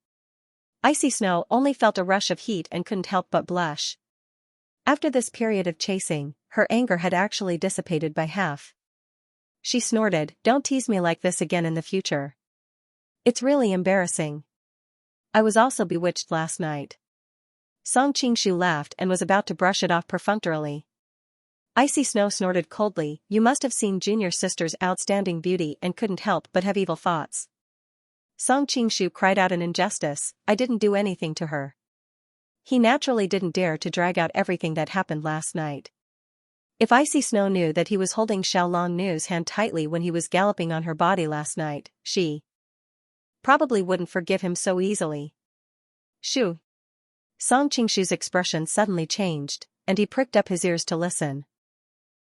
Icy Snow only felt a rush of heat and couldn't help but blush. After this period of chasing, her anger had actually dissipated by half. She snorted, "Don't tease me like this again in the future. It's really embarrassing. I was also bewitched last night." Song Qingshu laughed and was about to brush it off perfunctorily. Icy Snow snorted coldly, "You must have seen Junior Sister's outstanding beauty and couldn't help but have evil thoughts. Song Qingshu cried out in injustice, I didn't do anything to her. He naturally didn't dare to drag out everything that happened last night. If Icy Snow knew that he was holding Xiaolong Nu's hand tightly when he was galloping on her body last night, she probably wouldn't forgive him so easily. Shoo! Song Qingshu's expression suddenly changed, and he pricked up his ears to listen.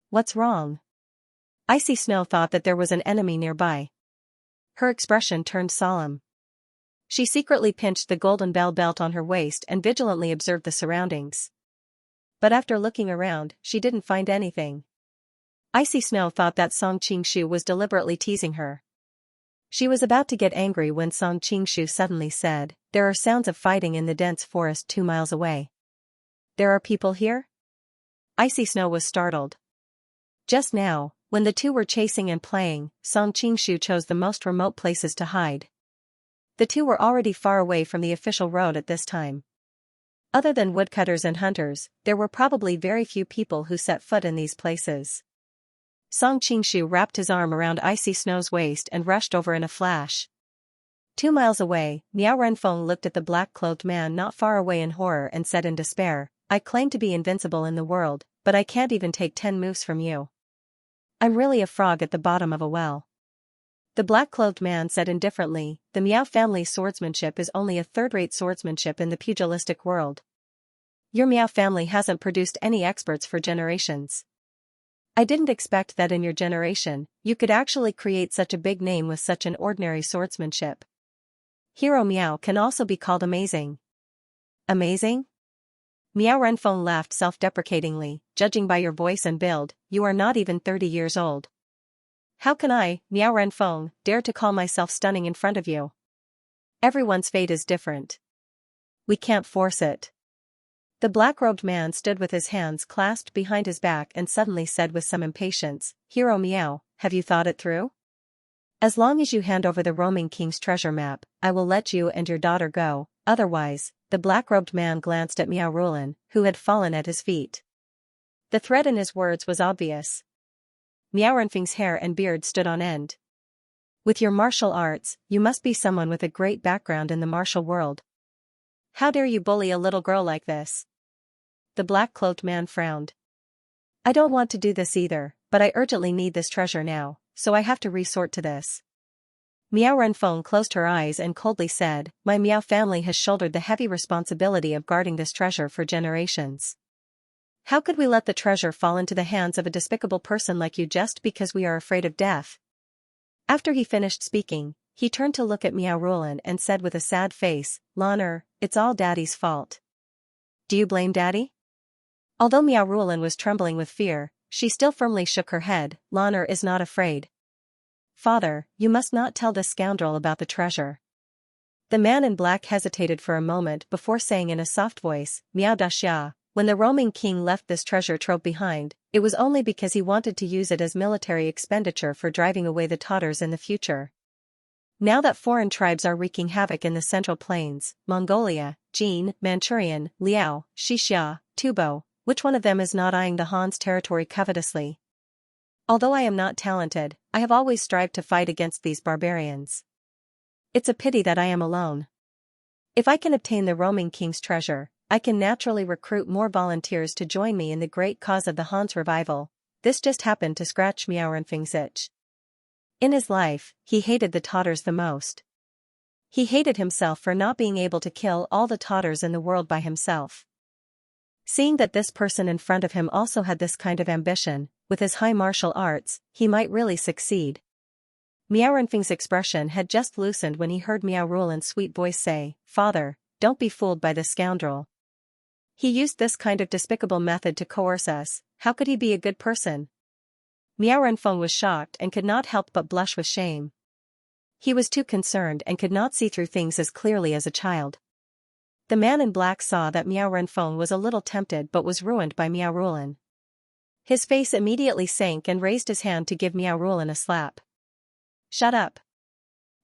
What's wrong? Icy Snow thought that there was an enemy nearby. Her expression turned solemn. She secretly pinched the golden bell belt on her waist and vigilantly observed the surroundings. But after looking around, she didn't find anything. Icy Snow thought that Song Qingshu was deliberately teasing her. She was about to get angry when Song Qingshu suddenly said, there are sounds of fighting in the dense forest 2 miles away. There are people here? Icy Snow was startled. Just now, when the two were chasing and playing, Song Qingshu chose the most remote places to hide. The two were already far away from the official road at this time. Other than woodcutters and hunters, there were probably very few people who set foot in these places. Song Qingshu wrapped his arm around Icy Snow's waist and rushed over in a flash. 2 miles away, Miao Renfeng looked at the black-clothed man not far away in horror and said in despair, I claim to be invincible in the world, but I can't even take 10 moves from you. I'm really a frog at the bottom of a well. The black-clothed man said indifferently, the Miao family's swordsmanship is only a third-rate swordsmanship in the pugilistic world. Your Miao family hasn't produced any experts for generations. I didn't expect that in your generation, you could actually create such a big name with such an ordinary swordsmanship. Hero Miao can also be called amazing. Amazing? Miao Renfeng laughed self-deprecatingly, judging by your voice and build, you are not even 30 years old. How can I, Miao Renfeng, dare to call myself stunning in front of you? Everyone's fate is different. We can't force it. The black-robed man stood with his hands clasped behind his back and suddenly said with some impatience, Hero Miao, have you thought it through? As long as you hand over the roaming king's treasure map, I will let you and your daughter go, otherwise, the black-robed man glanced at Miao Rulan, who had fallen at his feet. The threat in his words was obvious. Miao Renfeng's hair and beard stood on end. With your martial arts, you must be someone with a great background in the martial world. How dare you bully a little girl like this? The black-cloaked man frowned. I don't want to do this either, but I urgently need this treasure now, so I have to resort to this. Miao Renfeng closed her eyes and coldly said, my Miao family has shouldered the heavy responsibility of guarding this treasure for generations. How could we let the treasure fall into the hands of a despicable person like you just because we are afraid of death? After he finished speaking, he turned to look at Miao Rulan and said with a sad face, Lan'er, it's all Daddy's fault. Do you blame Daddy? Although Miao Rulan was trembling with fear, she still firmly shook her head, Lan'er is not afraid. Father, you must not tell this scoundrel about the treasure. The man in black hesitated for a moment before saying in a soft voice, Miao Daxia, when the roaming king left this treasure trove behind, it was only because he wanted to use it as military expenditure for driving away the Tatars in the future. Now that foreign tribes are wreaking havoc in the Central Plains, Mongolia, Jin, Manchurian, Liao, Xixia, Tubo, which one of them is not eyeing the Han's territory covetously? Although I am not talented, I have always strived to fight against these barbarians. It's a pity that I am alone. If I can obtain the roaming king's treasure, I can naturally recruit more volunteers to join me in the great cause of the Han's revival. This just happened to scratch Miao Renfeng's itch. In his life, he hated the Tatars the most. He hated himself for not being able to kill all the Tatars in the world by himself. Seeing that this person in front of him also had this kind of ambition, with his high martial arts, he might really succeed. Miao Renfeng's expression had just loosened when he heard Miao Rulan's sweet voice say, Father, don't be fooled by this scoundrel. He used this kind of despicable method to coerce us, how could he be a good person? Miao Renfeng was shocked and could not help but blush with shame. He was too concerned and could not see through things as clearly as a child. The man in black saw that Miao Renfeng was a little tempted but was ruined by Miao Rulan. His face immediately sank and raised his hand to give Miao Rulan a slap. Shut up.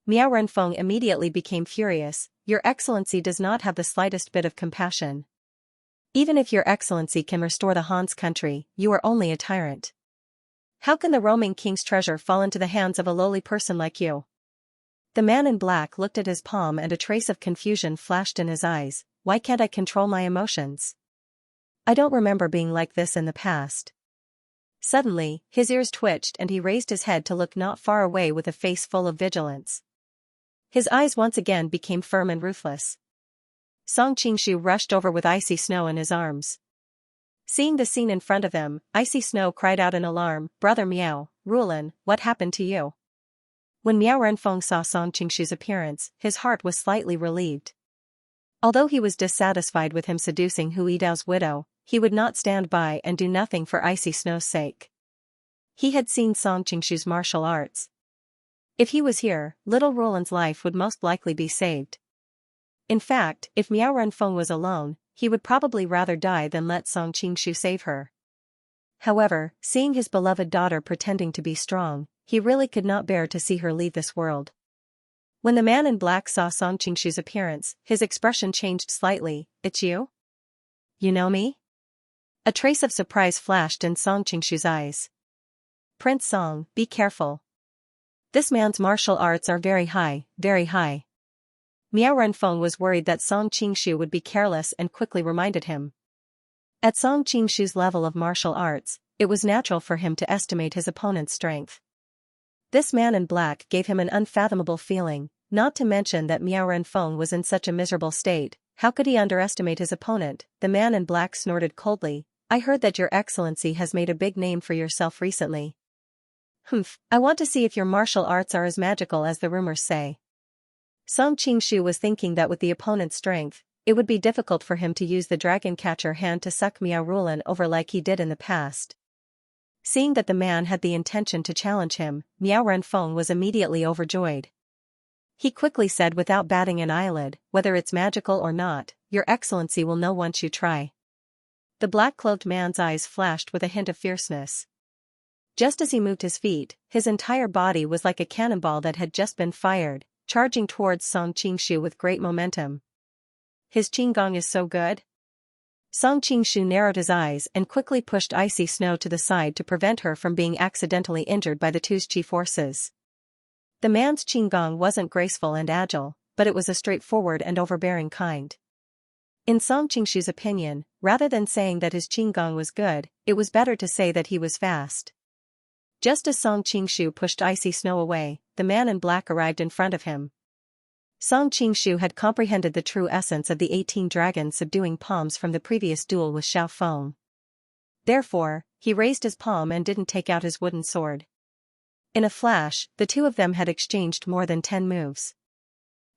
Miao Renfeng immediately became furious, Your Excellency does not have the slightest bit of compassion. Even if Your Excellency can restore the Han's country, you are only a tyrant. How can the roaming king's treasure fall into the hands of a lowly person like you? The man in black looked at his palm and a trace of confusion flashed in his eyes. Why can't I control my emotions? I don't remember being like this in the past. Suddenly, his ears twitched and he raised his head to look not far away with a face full of vigilance. His eyes once again became firm and ruthless. Song Qingshu rushed over with icy snow in his arms. Seeing the scene in front of him, Icy Snow cried out in alarm, "Brother Miao, Rulan, what happened to you?" When Miao Renfeng saw Song Qingshu's appearance, his heart was slightly relieved. Although he was dissatisfied with him seducing Hu Yidao's widow, he would not stand by and do nothing for Icy Snow's sake. He had seen Song Qingshu's martial arts. If he was here, little Rulan's life would most likely be saved. In fact, if Miao Renfeng was alone, he would probably rather die than let Song Qingshu save her. However, seeing his beloved daughter pretending to be strong, he really could not bear to see her leave this world. When the man in black saw Song Qingshu's appearance, his expression changed slightly. "It's you? You know me?" A trace of surprise flashed in Song Qingshu's eyes. "Prince Song, be careful. This man's martial arts are very high, very high." Miao Renfeng was worried that Song Qingshu would be careless and quickly reminded him. At Song Qingshu's level of martial arts, it was natural for him to estimate his opponent's strength. This man in black gave him an unfathomable feeling, not to mention that Miao Renfeng was in such a miserable state. How could he underestimate his opponent? The man in black snorted coldly. "I heard that your excellency has made a big name for yourself recently. Humph, I want to see if your martial arts are as magical as the rumors say." Song Qingshu was thinking that with the opponent's strength, it would be difficult for him to use the dragon catcher hand to suck Miao Rulan over like he did in the past. Seeing that the man had the intention to challenge him, Miao Renfeng was immediately overjoyed. He quickly said without batting an eyelid, "Whether it's magical or not, your excellency will know once you try." The black-cloaked man's eyes flashed with a hint of fierceness. Just as he moved his feet, his entire body was like a cannonball that had just been fired, charging towards Song Qingshu with great momentum. "His qinggong is so good?" Song Qingshu narrowed his eyes and quickly pushed Icy Snow to the side to prevent her from being accidentally injured by the two's chi forces. The man's qinggong wasn't graceful and agile, but it was a straightforward and overbearing kind. In Song Qingshu's opinion, rather than saying that his qinggong was good, it was better to say that he was fast. Just as Song Qingshu pushed Icy Snow away, the man in black arrived in front of him. Song Qingshu had comprehended the true essence of the 18 dragons subduing palms from the previous duel with Xiao Feng. Therefore, he raised his palm and didn't take out his wooden sword. In a flash, the two of them had exchanged more than 10 moves.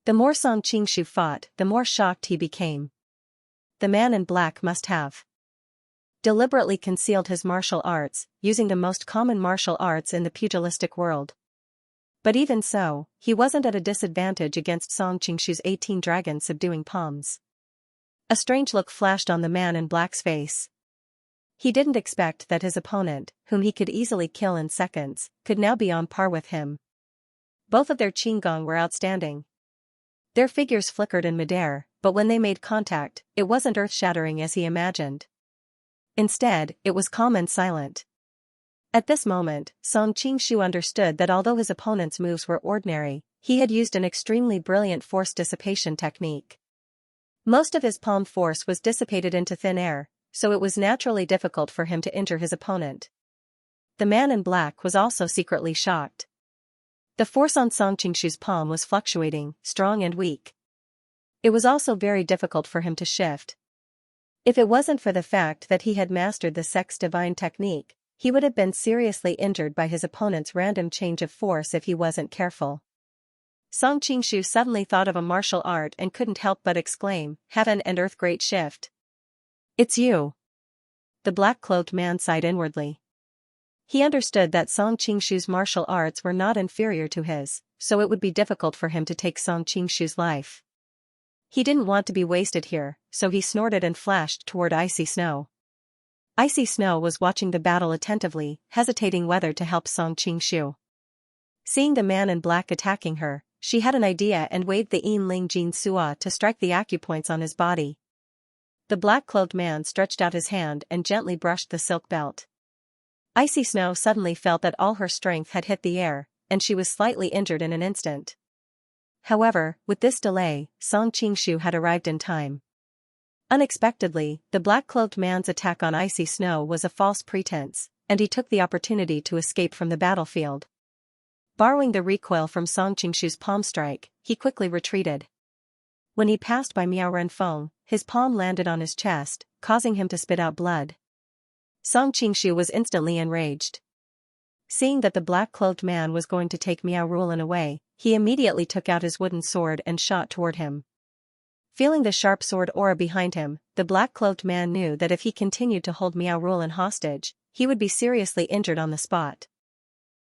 The more Song Qingshu fought, the more shocked he became. The man in black must have deliberately concealed his martial arts, using the most common martial arts in the pugilistic world. But even so, he wasn't at a disadvantage against Song Qingshu's 18 dragons subduing palms. A strange look flashed on the man in black's face. He didn't expect that his opponent, whom he could easily kill in seconds, could now be on par with him. Both of their qinggong were outstanding. Their figures flickered in midair, but when they made contact, it wasn't earth-shattering as he imagined. Instead, it was calm and silent. At this moment, Song Qingshu understood that although his opponent's moves were ordinary, he had used an extremely brilliant force dissipation technique. Most of his palm force was dissipated into thin air, so it was naturally difficult for him to injure his opponent. The man in black was also secretly shocked. The force on Song Qingshu's palm was fluctuating, strong and weak. It was also very difficult for him to shift. If it wasn't for the fact that he had mastered the sex divine technique, he would have been seriously injured by his opponent's random change of force if he wasn't careful. Song Qingshu suddenly thought of a martial art and couldn't help but exclaim, "Heaven and earth, great shift. It's you." The black-cloaked man sighed inwardly. He understood that Song Qingshu's martial arts were not inferior to his, so it would be difficult for him to take Song Qingshu's life. He didn't want to be wasted here, so he snorted and flashed toward Icy Snow. Icy Snow was watching the battle attentively, hesitating whether to help Song Qingshu. Seeing the man in black attacking her, she had an idea and waved the Yin Ling Jin Sua to strike the acupoints on his body. The black-cloaked man stretched out his hand and gently brushed the silk belt. Icy Snow suddenly felt that all her strength had hit the air, and she was slightly injured in an instant. However, with this delay, Song Qingshu had arrived in time. Unexpectedly, the black-cloaked man's attack on icy snow was a false pretense, and he took the opportunity to escape from the battlefield. Borrowing the recoil from Song Qingshu's palm strike, he quickly retreated. When he passed by Miao Renfeng, his palm landed on his chest, causing him to spit out blood. Song Qingshu was instantly enraged. Seeing that the black-cloaked man was going to take Miao Rulan away, he immediately took out his wooden sword and shot toward him. Feeling the sharp sword aura behind him, the black-cloaked man knew that if he continued to hold Miao Rulan hostage, he would be seriously injured on the spot.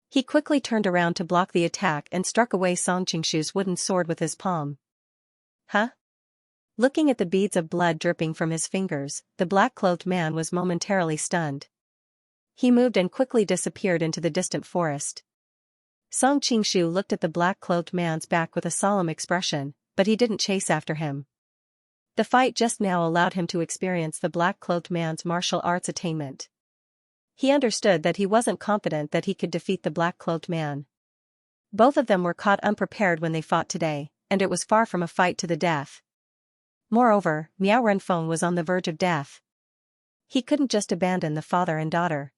He quickly turned around to block the attack and struck away Song Qingshu's wooden sword with his palm. Huh? Looking at the beads of blood dripping from his fingers, the black-cloaked man was momentarily stunned. He moved and quickly disappeared into the distant forest. Song Qingshu looked at the black-cloaked man's back with a solemn expression, but he didn't chase after him. The fight just now allowed him to experience the black-cloaked man's martial arts attainment. He understood that he wasn't confident that he could defeat the black-cloaked man. Both of them were caught unprepared when they fought today, and it was far from a fight to the death. Moreover, Miao Renfeng was on the verge of death. He couldn't just abandon the father and daughter.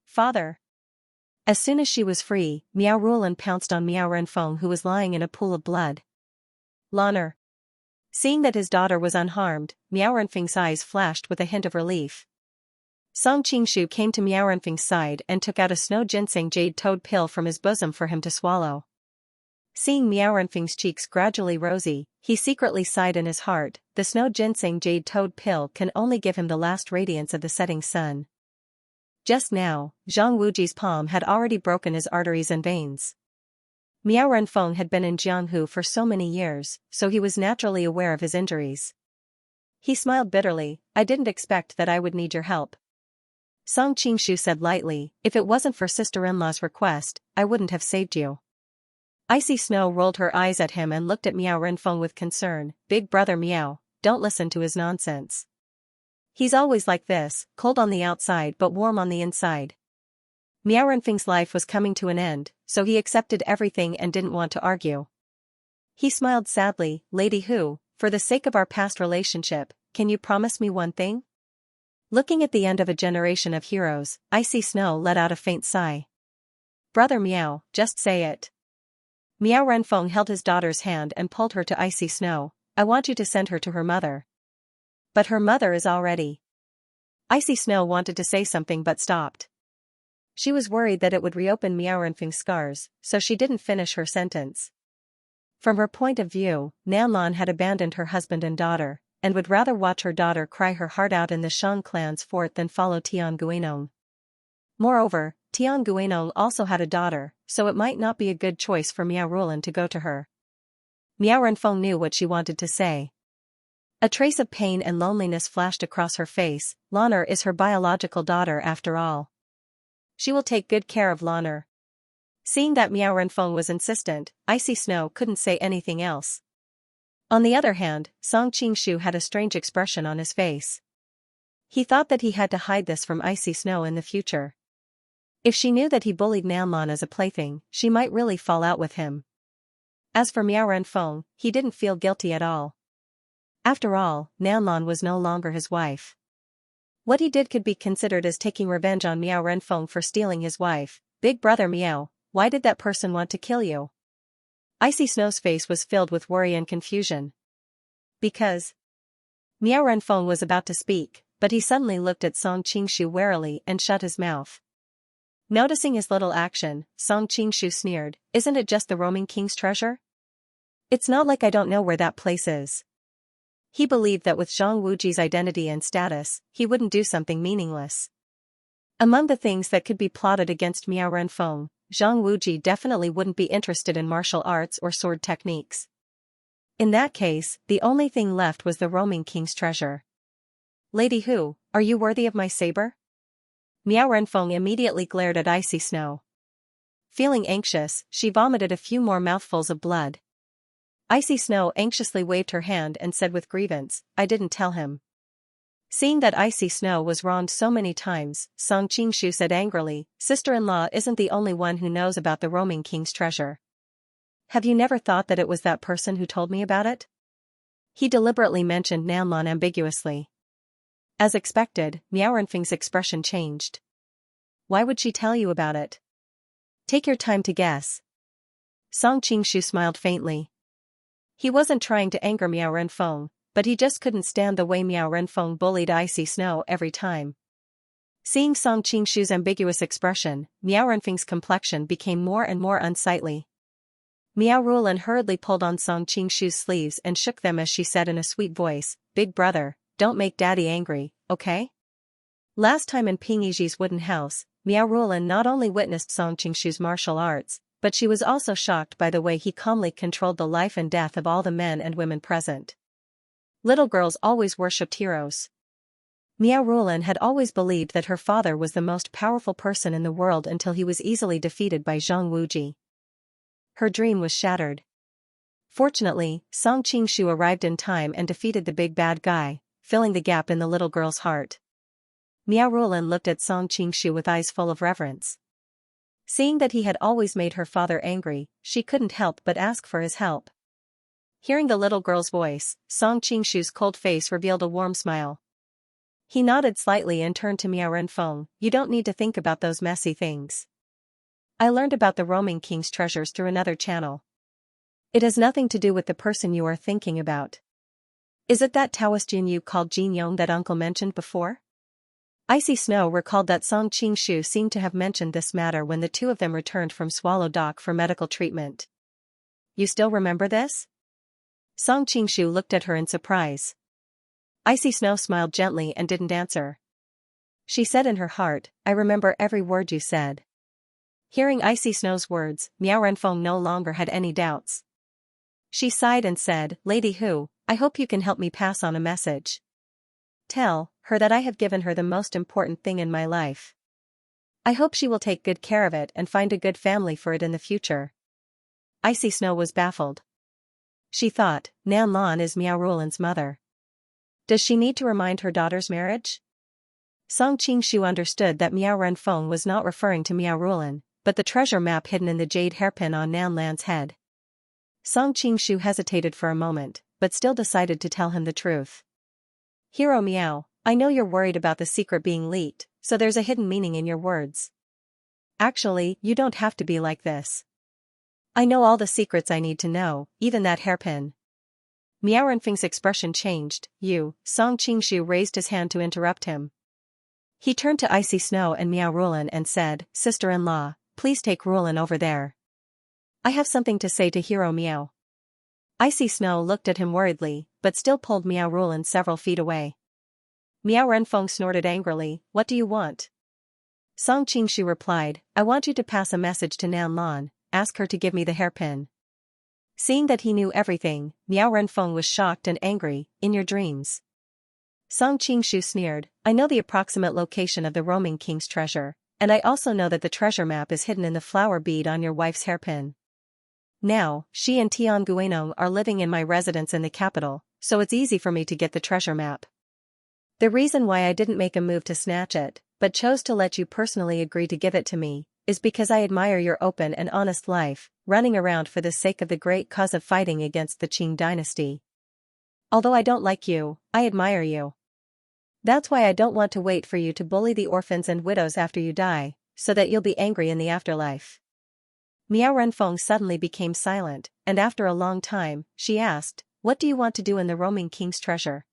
Father! As soon as she was free, Miao Rulan pounced on Miao Renfeng, who was lying in a pool of blood. Lanner! Seeing that his daughter was unharmed, Miao Renfeng's eyes flashed with a hint of relief. Song Qingshu came to Miao Renfeng's side and took out a snow ginseng jade toad pill from his bosom for him to swallow. Seeing Miao Renfeng's cheeks gradually rosy, he secretly sighed in his heart. The snow ginseng jade toad pill can only give him the last radiance of the setting sun. Just now, Zhang Wuji's palm had already broken his arteries and veins. Miao Renfeng had been in Jianghu for so many years, so he was naturally aware of his injuries. He smiled bitterly. I didn't expect that I would need your help. Song Qingshu said lightly, if it wasn't for sister-in-law's request, I wouldn't have saved you. Icy Snow rolled her eyes at him and looked at Miao Renfeng with concern. Big brother Miao, don't listen to his nonsense. He's always like this, cold on the outside but warm on the inside. Miao Renfeng's life was coming to an end, so he accepted everything and didn't want to argue. He smiled sadly. Lady Hu, for the sake of our past relationship, can you promise me one thing? Looking at the end of a generation of heroes, Icy Snow let out a faint sigh. Brother Miao, just say it. Miao Renfeng held his daughter's hand and pulled her to Icy Snow. I want you to send her to her mother. But her mother is already. Icy Snow wanted to say something but stopped. She was worried that it would reopen Miao Renfeng's scars, so she didn't finish her sentence. From her point of view, Nanlan had abandoned her husband and daughter, and would rather watch her daughter cry her heart out in the Shang clan's fort than follow Tian Guinong. Moreover, Tian Guinong also had a daughter, so it might not be a good choice for Miao Rulan to go to her. Miao Renfeng knew what she wanted to say. A trace of pain and loneliness flashed across her face. Lanner is her biological daughter after all. She will take good care of Lanner. Seeing that Miao Renfeng was insistent, Icy Snow couldn't say anything else. On the other hand, Song Qingshu had a strange expression on his face. He thought that he had to hide this from Icy Snow in the future. If she knew that he bullied Nanlan as a plaything, she might really fall out with him. As for Miao Renfeng, he didn't feel guilty at all. After all, Nanlan was no longer his wife. What he did could be considered as taking revenge on Miao Renfeng for stealing his wife. Big brother Miao, why did that person want to kill you? Icy Snow's face was filled with worry and confusion. Because. Miao Renfeng was about to speak, but he suddenly looked at Song Qingshu warily and shut his mouth. Noticing his little action, Song Qingshu sneered, isn't it just the roaming king's treasure? It's not like I don't know where that place is. He believed that with Zhang Wuji's identity and status, he wouldn't do something meaningless. Among the things that could be plotted against Miao Renfeng, Zhang Wuji definitely wouldn't be interested in martial arts or sword techniques. In that case, the only thing left was the roaming king's treasure. Lady Hu, are you worthy of my saber? Miao Renfeng immediately glared at Icy Snow. Feeling anxious, she vomited a few more mouthfuls of blood. Icy Snow anxiously waved her hand and said with grievance, I didn't tell him. Seeing that Icy Snow was wronged so many times, Song Qingshu said angrily, sister-in-law isn't the only one who knows about the roaming king's treasure. Have you never thought that it was that person who told me about it? He deliberately mentioned Nanlon ambiguously. As expected, Miao Renfeng's expression changed. Why would she tell you about it? Take your time to guess. Song Qingshu smiled faintly. He wasn't trying to anger Miao Renfeng, but he just couldn't stand the way Miao Renfeng bullied Icy Snow every time. Seeing Song Qingshu's ambiguous expression, Miao Renfeng's complexion became more and more unsightly. Miao Rulan hurriedly pulled on Song Qingshu's sleeves and shook them as she said in a sweet voice, "Big brother, don't make daddy angry, okay?" Last time in Ping Yiji's wooden house, Miao Rulan not only witnessed Song Qingshu's martial arts, but she was also shocked by the way he calmly controlled the life and death of all the men and women present. Little girls always worshipped heroes. Miao Rulan had always believed that her father was the most powerful person in the world until he was easily defeated by Zhang Wuji. Her dream was shattered. Fortunately, Song Qingshu arrived in time and defeated the big bad guy, filling the gap in the little girl's heart. Miao Rulan looked at Song Qingshu with eyes full of reverence. Seeing that he had always made her father angry, she couldn't help but ask for his help. Hearing the little girl's voice, Song Qingshu's cold face revealed a warm smile. He nodded slightly and turned to Miao Renfeng, "You don't need to think about those messy things. I learned about the roaming king's treasures through another channel. It has nothing to do with the person you are thinking about. Is it that Taoist Jin Yu called Jin Yong that uncle mentioned before?" Icy Snow recalled that Song Qingshu seemed to have mentioned this matter when the two of them returned from Swallow Dock for medical treatment. "You still remember this?" Song Qingshu looked at her in surprise. Icy Snow smiled gently and didn't answer. She said in her heart, "I remember every word you said." Hearing Icy Snow's words, Miao Renfeng no longer had any doubts. She sighed and said, "Lady Hu, I hope you can help me pass on a message. Tell her that I have given her the most important thing in my life. I hope she will take good care of it and find a good family for it in the future." Icy Snow was baffled. She thought, Nan Lan is Miao Rulan's mother. Does she need to remind her daughter's marriage? Song Qingshu understood that Miao Renfeng was not referring to Miao Rulan, but the treasure map hidden in the jade hairpin on Nan Lan's head. Song Qingshu hesitated for a moment, but still decided to tell him the truth. "Hero Miao, I know you're worried about the secret being leaked, so there's a hidden meaning in your words. Actually, you don't have to be like this. I know all the secrets I need to know, even that hairpin." Miao Renfeng's expression changed. Song Qingshu raised his hand to interrupt him. He turned to Icy Snow and Miao Rulan and said, "Sister-in-law, please take Rulan over there. I have something to say to Hero Miao." Icy Snow looked at him worriedly, but still pulled Miao Rulan several feet away. Miao Renfeng snorted angrily, "What do you want?" Song Qingshu replied, "I want you to pass a message to Nan Lan, ask her to give me the hairpin." Seeing that he knew everything, Miao Renfeng was shocked and angry. "In your dreams?" Song Qingshu sneered, "I know the approximate location of the roaming king's treasure, and I also know that the treasure map is hidden in the flower bead on your wife's hairpin. Now, she and Tian Guanong are living in my residence in the capital, so it's easy for me to get the treasure map. The reason why I didn't make a move to snatch it, but chose to let you personally agree to give it to me, is because I admire your open and honest life, running around for the sake of the great cause of fighting against the Qing dynasty. Although I don't like you, I admire you. That's why I don't want to wait for you to bully the orphans and widows after you die, so that you'll be angry in the afterlife." Miao Renfeng suddenly became silent, and after a long time, she asked, "What do you want to do in the roaming king's treasure?"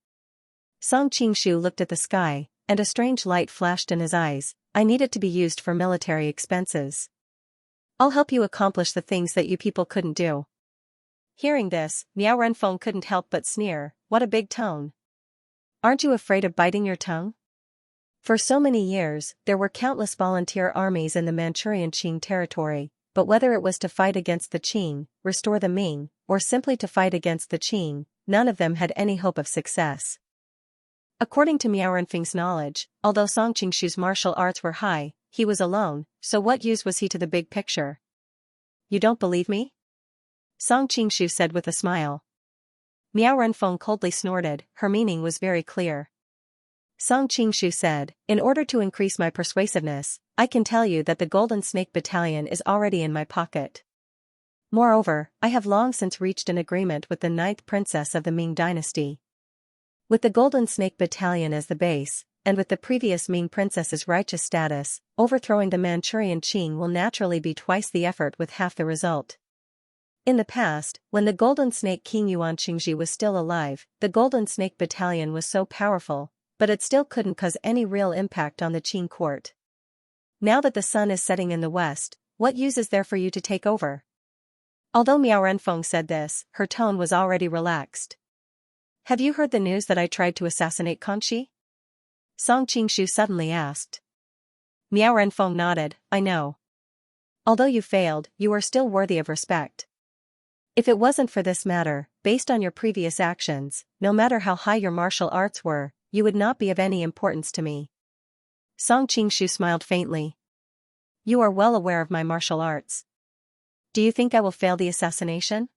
Song Qingshu looked at the sky, and a strange light flashed in his eyes. "I need it to be used for military expenses. I'll help you accomplish the things that you people couldn't do." Hearing this, Miao Renfeng couldn't help but sneer, "What a big tone. Aren't you afraid of biting your tongue?" For so many years, there were countless volunteer armies in the Manchurian Qing territory, but whether it was to fight against the Qing, restore the Ming, or simply to fight against the Qing, none of them had any hope of success. According to Miao Renfeng's knowledge, although Song Qingshu's martial arts were high, he was alone, so what use was he to the big picture? "You don't believe me?" Song Qingshu said with a smile. Miao Renfeng coldly snorted, her meaning was very clear. Song Qingshu said, "In order to increase my persuasiveness, I can tell you that the Golden Snake Battalion is already in my pocket." Moreover, I have long since reached an agreement with the ninth princess of the Ming dynasty. With the Golden Snake Battalion as the base, and with the previous Ming princess's righteous status, overthrowing the Manchurian Qing will naturally be twice the effort with half the result. In the past, when the Golden Snake King Yuan Qingji was still alive, the Golden Snake Battalion was so powerful, but it still couldn't cause any real impact on the Qing court. Now that the sun is setting in the west, what use is there for you to take over? Although Miao Renfeng said this, her tone was already relaxed. Have you heard the news that I tried to assassinate Kangxi? Song Qingshu suddenly asked. Miao Renfeng nodded, I know. Although you failed, you are still worthy of respect. If it wasn't for this matter, based on your previous actions, no matter how high your martial arts were, you would not be of any importance to me. Song Qingshu smiled faintly. You are well aware of my martial arts. Do you think I will fail the assassination?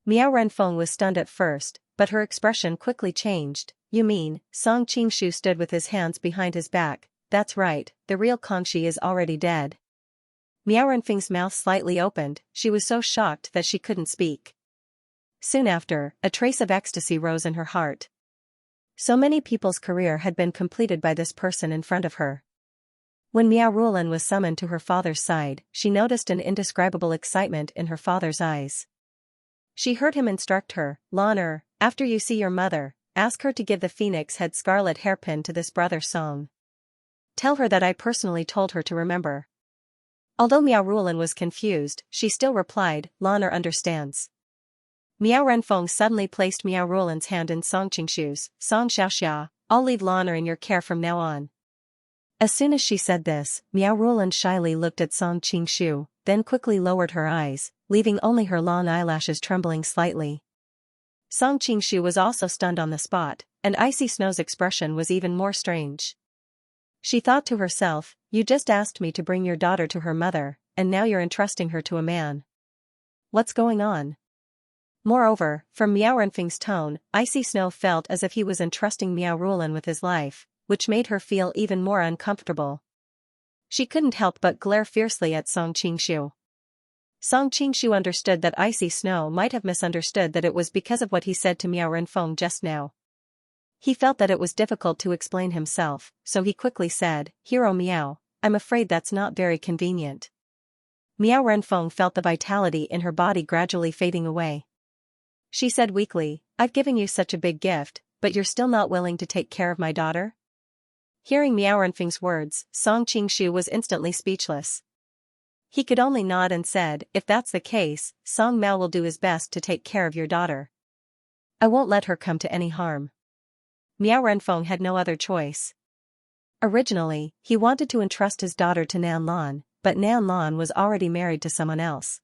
Miao Renfeng was stunned at first, but her expression quickly changed. You mean? Song Qingshu stood with his hands behind his back. That's right, the real Kangxi is already dead. Miao Renfeng's mouth slightly opened, she was so shocked that she couldn't speak. Soon after, a trace of ecstasy rose in her heart. So many people's career had been completed by this person in front of her. When Miao Rulan was summoned to her father's side, she noticed an indescribable excitement in her father's eyes. She heard him instruct her, Lan after you see your mother, ask her to give the phoenix head scarlet hairpin to this brother Song. Tell her that I personally told her to remember. Although Miao Rulan was confused, she still replied, Lan understands. Miao Renfeng suddenly placed Miao Rulan's hand in Song Qingshu's. Song Xiaoxia, I'll leave Lan in your care from now on. As soon as she said this, Miao Rulan shyly looked at Song Qingshu, then quickly lowered her eyes, leaving only her long eyelashes trembling slightly. Song Qingshu was also stunned on the spot, and Icy Snow's expression was even more strange. She thought to herself, you just asked me to bring your daughter to her mother, and now you're entrusting her to a man. What's going on? Moreover, from Miao Renfeng's tone, Icy Snow felt as if he was entrusting Miao Rulan with his life, which made her feel even more uncomfortable. She couldn't help but glare fiercely at Song Qingshu. Song Qingshu understood that Icy Snow might have misunderstood that it was because of what he said to Miao Renfeng just now. He felt that it was difficult to explain himself, so he quickly said, Hero Miao, I'm afraid that's not very convenient. Miao Renfeng felt the vitality in her body gradually fading away. She said weakly, I've given you such a big gift, but you're still not willing to take care of my daughter? Hearing Miao Renfeng's words, Song Qingshu was instantly speechless. He could only nod and said, if that's the case, Song Mao will do his best to take care of your daughter. I won't let her come to any harm. Miao Renfeng had no other choice. Originally, he wanted to entrust his daughter to Nan Lan, but Nan Lan was already married to someone else.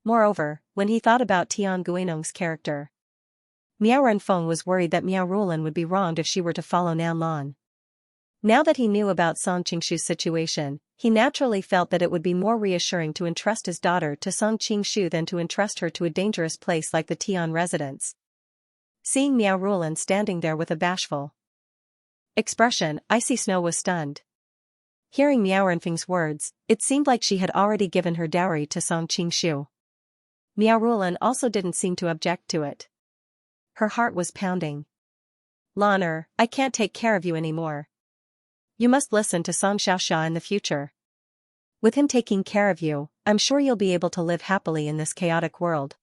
Moreover, when he thought about Tian Guinong's character, Miao Renfeng was worried that Miao Rulan would be wronged if she were to follow Nan Lan. Now that he knew about Song Qingshu's situation, he naturally felt that it would be more reassuring to entrust his daughter to Song Qingshu than to entrust her to a dangerous place like the Tian residence. Seeing Miao Rulan standing there with a bashful expression, Icy Snow was stunned. Hearing Miao Renfeng's words, it seemed like she had already given her dowry to Song Qingshu. Miao Rulan also didn't seem to object to it. Her heart was pounding. Lan I can't take care of you anymore. You must listen to Song Xiaoxia in the future. With him taking care of you, I'm sure you'll be able to live happily in this chaotic world.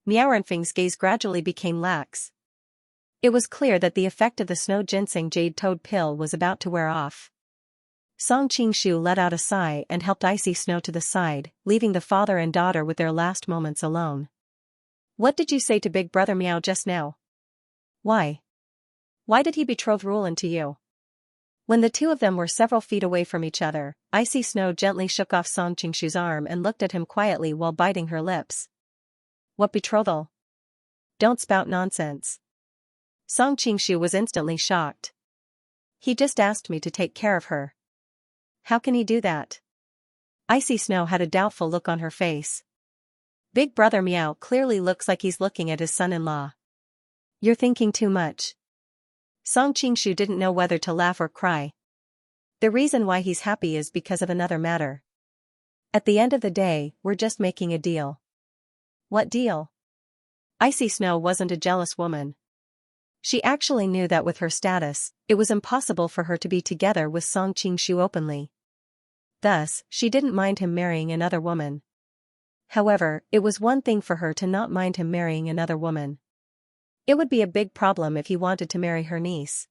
Miao Renfeng's gaze gradually became lax. It was clear that the effect of the snow ginseng jade toad pill was about to wear off. Song Qingshu let out a sigh and helped Icy Snow to the side, leaving the father and daughter with their last moments alone. What did you say to Big Brother Miao just now? Why? Why did he betroth Rulan to you? When the two of them were several feet away from each other, Icy Snow gently shook off Song Qingshu's arm and looked at him quietly while biting her lips. What betrothal? Don't spout nonsense. Song Qingshu was instantly shocked. He just asked me to take care of her. How can he do that? Icy Snow had a doubtful look on her face. Big Brother Miao clearly looks like he's looking at his son-in-law. You're thinking too much. Song Qingshu didn't know whether to laugh or cry. The reason why he's happy is because of another matter. At the end of the day, we're just making a deal. What deal? Icy Snow wasn't a jealous woman. She actually knew that with her status, it was impossible for her to be together with Song Qingshu openly. Thus, she didn't mind him marrying another woman. However, it was one thing for her to not mind him marrying another woman. It would be a big problem if he wanted to marry her niece.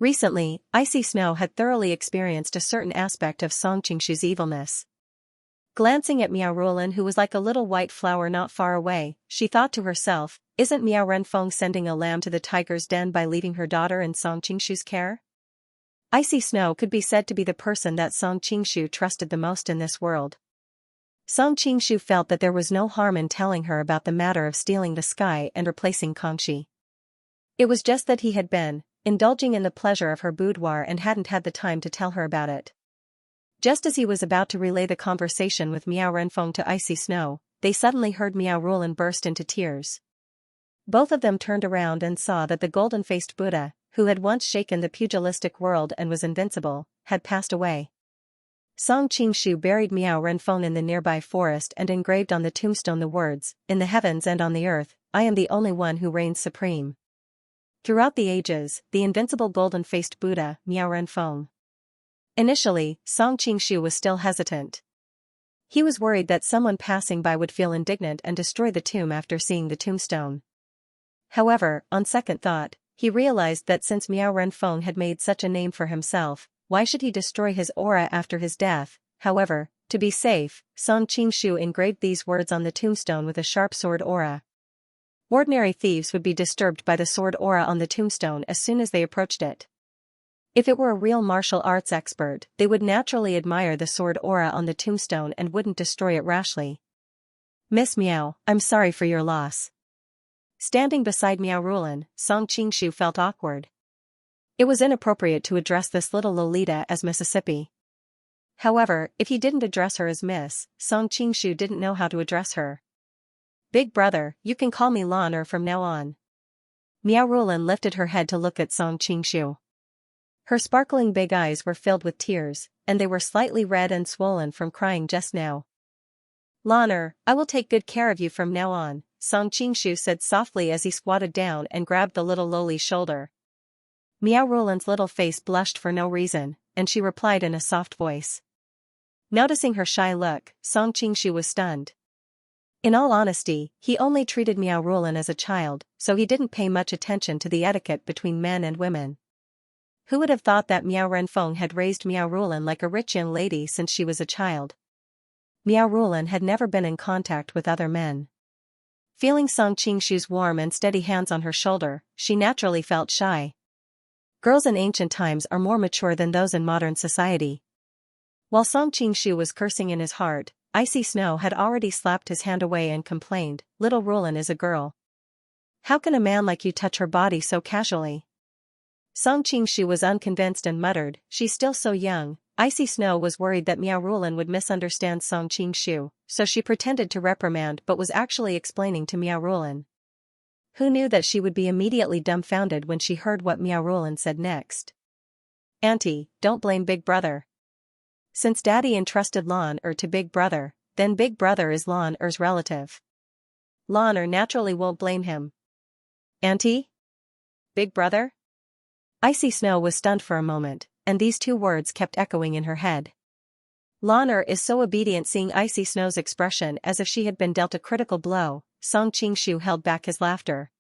Recently, Icy Snow had thoroughly experienced a certain aspect of Song Qingshu's evilness. Glancing at Miao Rulan, who was like a little white flower not far away, she thought to herself, isn't Miao Renfeng sending a lamb to the tiger's den by leaving her daughter in Song Qingshu's care? Icy Snow could be said to be the person that Song Qingshu trusted the most in this world. Song Qingshu felt that there was no harm in telling her about the matter of stealing the sky and replacing Kangxi. It was just that he had been indulging in the pleasure of her boudoir and hadn't had the time to tell her about it. Just as he was about to relay the conversation with Miao Renfeng to Icy Snow, they suddenly heard Miao Rulan burst into tears. Both of them turned around and saw that the golden-faced Buddha, who had once shaken the pugilistic world and was invincible, had passed away. Song Qingshu buried Miao Renfeng in the nearby forest and engraved on the tombstone the words, "In the heavens and on the earth, I am the only one who reigns supreme." Throughout the ages, the invincible golden-faced Buddha, Miao Renfeng. Initially, Song Qingshu was still hesitant. He was worried that someone passing by would feel indignant and destroy the tomb after seeing the tombstone. However, on second thought, he realized that since Miao Renfeng had made such a name for himself, why should he destroy his aura after his death? However, to be safe, Song Qingshu engraved these words on the tombstone with a sharp sword aura. Ordinary thieves would be disturbed by the sword aura on the tombstone as soon as they approached it. If it were a real martial arts expert, they would naturally admire the sword aura on the tombstone and wouldn't destroy it rashly. "Miss Miao, I'm sorry for your loss." Standing beside Miao Rulan, Song Qingshu felt awkward. It was inappropriate to address this little Lolita as Mississippi. However, if he didn't address her as Miss, Song Qingshu didn't know how to address her. "Big brother, you can call me Lan from now on." Miao Rulan lifted her head to look at Song Qingshu. Her sparkling big eyes were filled with tears, and they were slightly red and swollen from crying just now. "Lan, I will take good care of you from now on," Song Qingshu said softly as he squatted down and grabbed the little loli's shoulder. Miao Rulan's little face blushed for no reason, and she replied in a soft voice. Noticing her shy look, Song Qingshu was stunned. In all honesty, he only treated Miao Rulan as a child, so he didn't pay much attention to the etiquette between men and women. Who would have thought that Miao Renfeng had raised Miao Rulan like a rich young lady since she was a child? Miao Rulan had never been in contact with other men. Feeling Song Qingshu's warm and steady hands on her shoulder, she naturally felt shy. Girls in ancient times are more mature than those in modern society. While Song Qingshu was cursing in his heart, Icy Snow had already slapped his hand away and complained, "Little Rulan is a girl. How can a man like you touch her body so casually?" Song Qingshu was unconvinced and muttered, "She's still so young." Icy Snow was worried that Miao Rulan would misunderstand Song Qingshu, so she pretended to reprimand but was actually explaining to Miao Rulan. Who knew that she would be immediately dumbfounded when she heard what Miao Rulan said next? "Auntie, don't blame Big Brother. Since Daddy entrusted Lan to Big Brother, then Big Brother is Lan's relative. Lan naturally won't blame him." "Auntie? Big Brother?" Icy Snow was stunned for a moment, and these two words kept echoing in her head. Lan is so obedient. Seeing Icy Snow's expression as if she had been dealt a critical blow, Song Qingshu held back his laughter.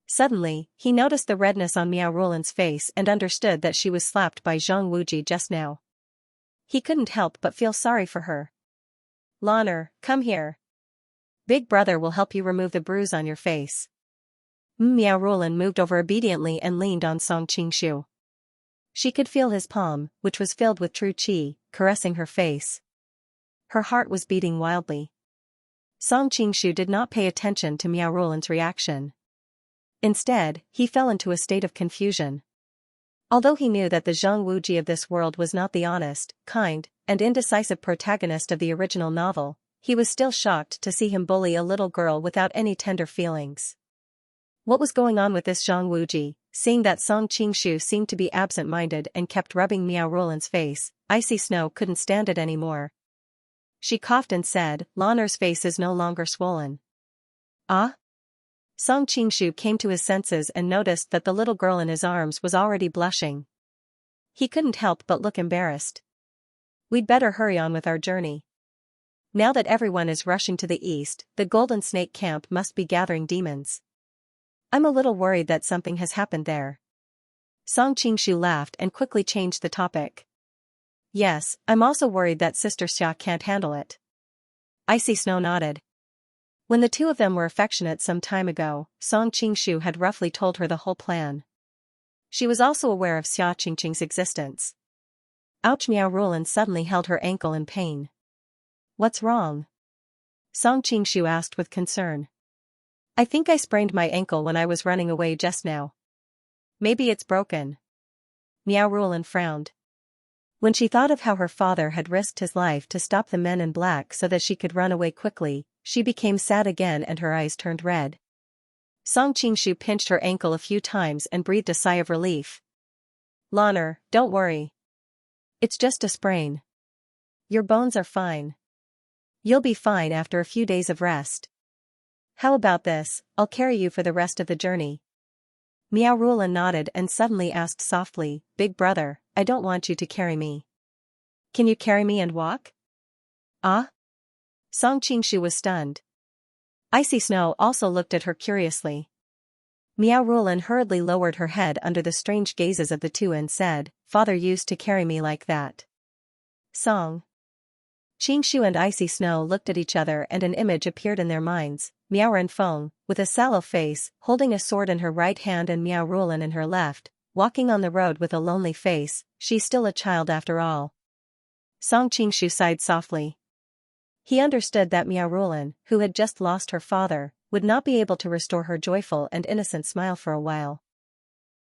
Suddenly, he noticed the redness on Miao Rulan's face and understood that she was slapped by Zhang Wuji just now. He couldn't help but feel sorry for her. "Lan, come here. Big Brother will help you remove the bruise on your face." Miao Rulan moved over obediently and leaned on Song Qingshu. She could feel his palm, which was filled with true qi, caressing her face. Her heart was beating wildly. Song Qingshu did not pay attention to Miao Rulan's reaction. Instead, he fell into a state of confusion. Although he knew that the Zhang Wuji of this world was not the honest, kind, and indecisive protagonist of the original novel, he was still shocked to see him bully a little girl without any tender feelings. What was going on with this Zhang Wuji? Seeing that Song Qingshu seemed to be absent-minded and kept rubbing Miao Rulan's face, Icy Snow couldn't stand it anymore. She coughed and said, "Lan's face is no longer swollen. Ah? Song Qingshu came to his senses and noticed that the little girl in his arms was already blushing. He couldn't help but look embarrassed. We'd better hurry on with our journey. Now that everyone is rushing to the east, the Golden Snake camp must be gathering demons. I'm a little worried that something has happened there. Song Qingshu laughed and quickly changed the topic. Yes, I'm also worried that Sister Xia can't handle it. Icy Snow nodded. When the two of them were affectionate some time ago, Song Qingshu had roughly told her the whole plan. She was also aware of Xia Qingqing's existence. Ouch! Miao Rulan suddenly held her ankle in pain. What's wrong? Song Qingshu asked with concern. I think I sprained my ankle when I was running away just now. Maybe it's broken. Miao Rulan frowned. When she thought of how her father had risked his life to stop the men in black so that she could run away quickly, she became sad again and her eyes turned red. Song Qingshu pinched her ankle a few times and breathed a sigh of relief. Lanner, don't worry. It's just a sprain. Your bones are fine. You'll be fine after a few days of rest. How about this, I'll carry you for the rest of the journey. Miao Rulan nodded and suddenly asked softly, Big brother, I don't want you to carry me. Can you carry me and walk? Ah? Song Qingshu was stunned. Icy Snow also looked at her curiously. Miao Rulan hurriedly lowered her head under the strange gazes of the two and said, Father used to carry me like that. Song Qingshu and Icy Snow looked at each other and an image appeared in their minds, Miao Renfeng, with a sallow face, holding a sword in her right hand and Miao Rulan in her left, walking on the road with a lonely face, she's still a child after all. Song Qingshu sighed softly. He understood that Miao Rulan, who had just lost her father, would not be able to restore her joyful and innocent smile for a while.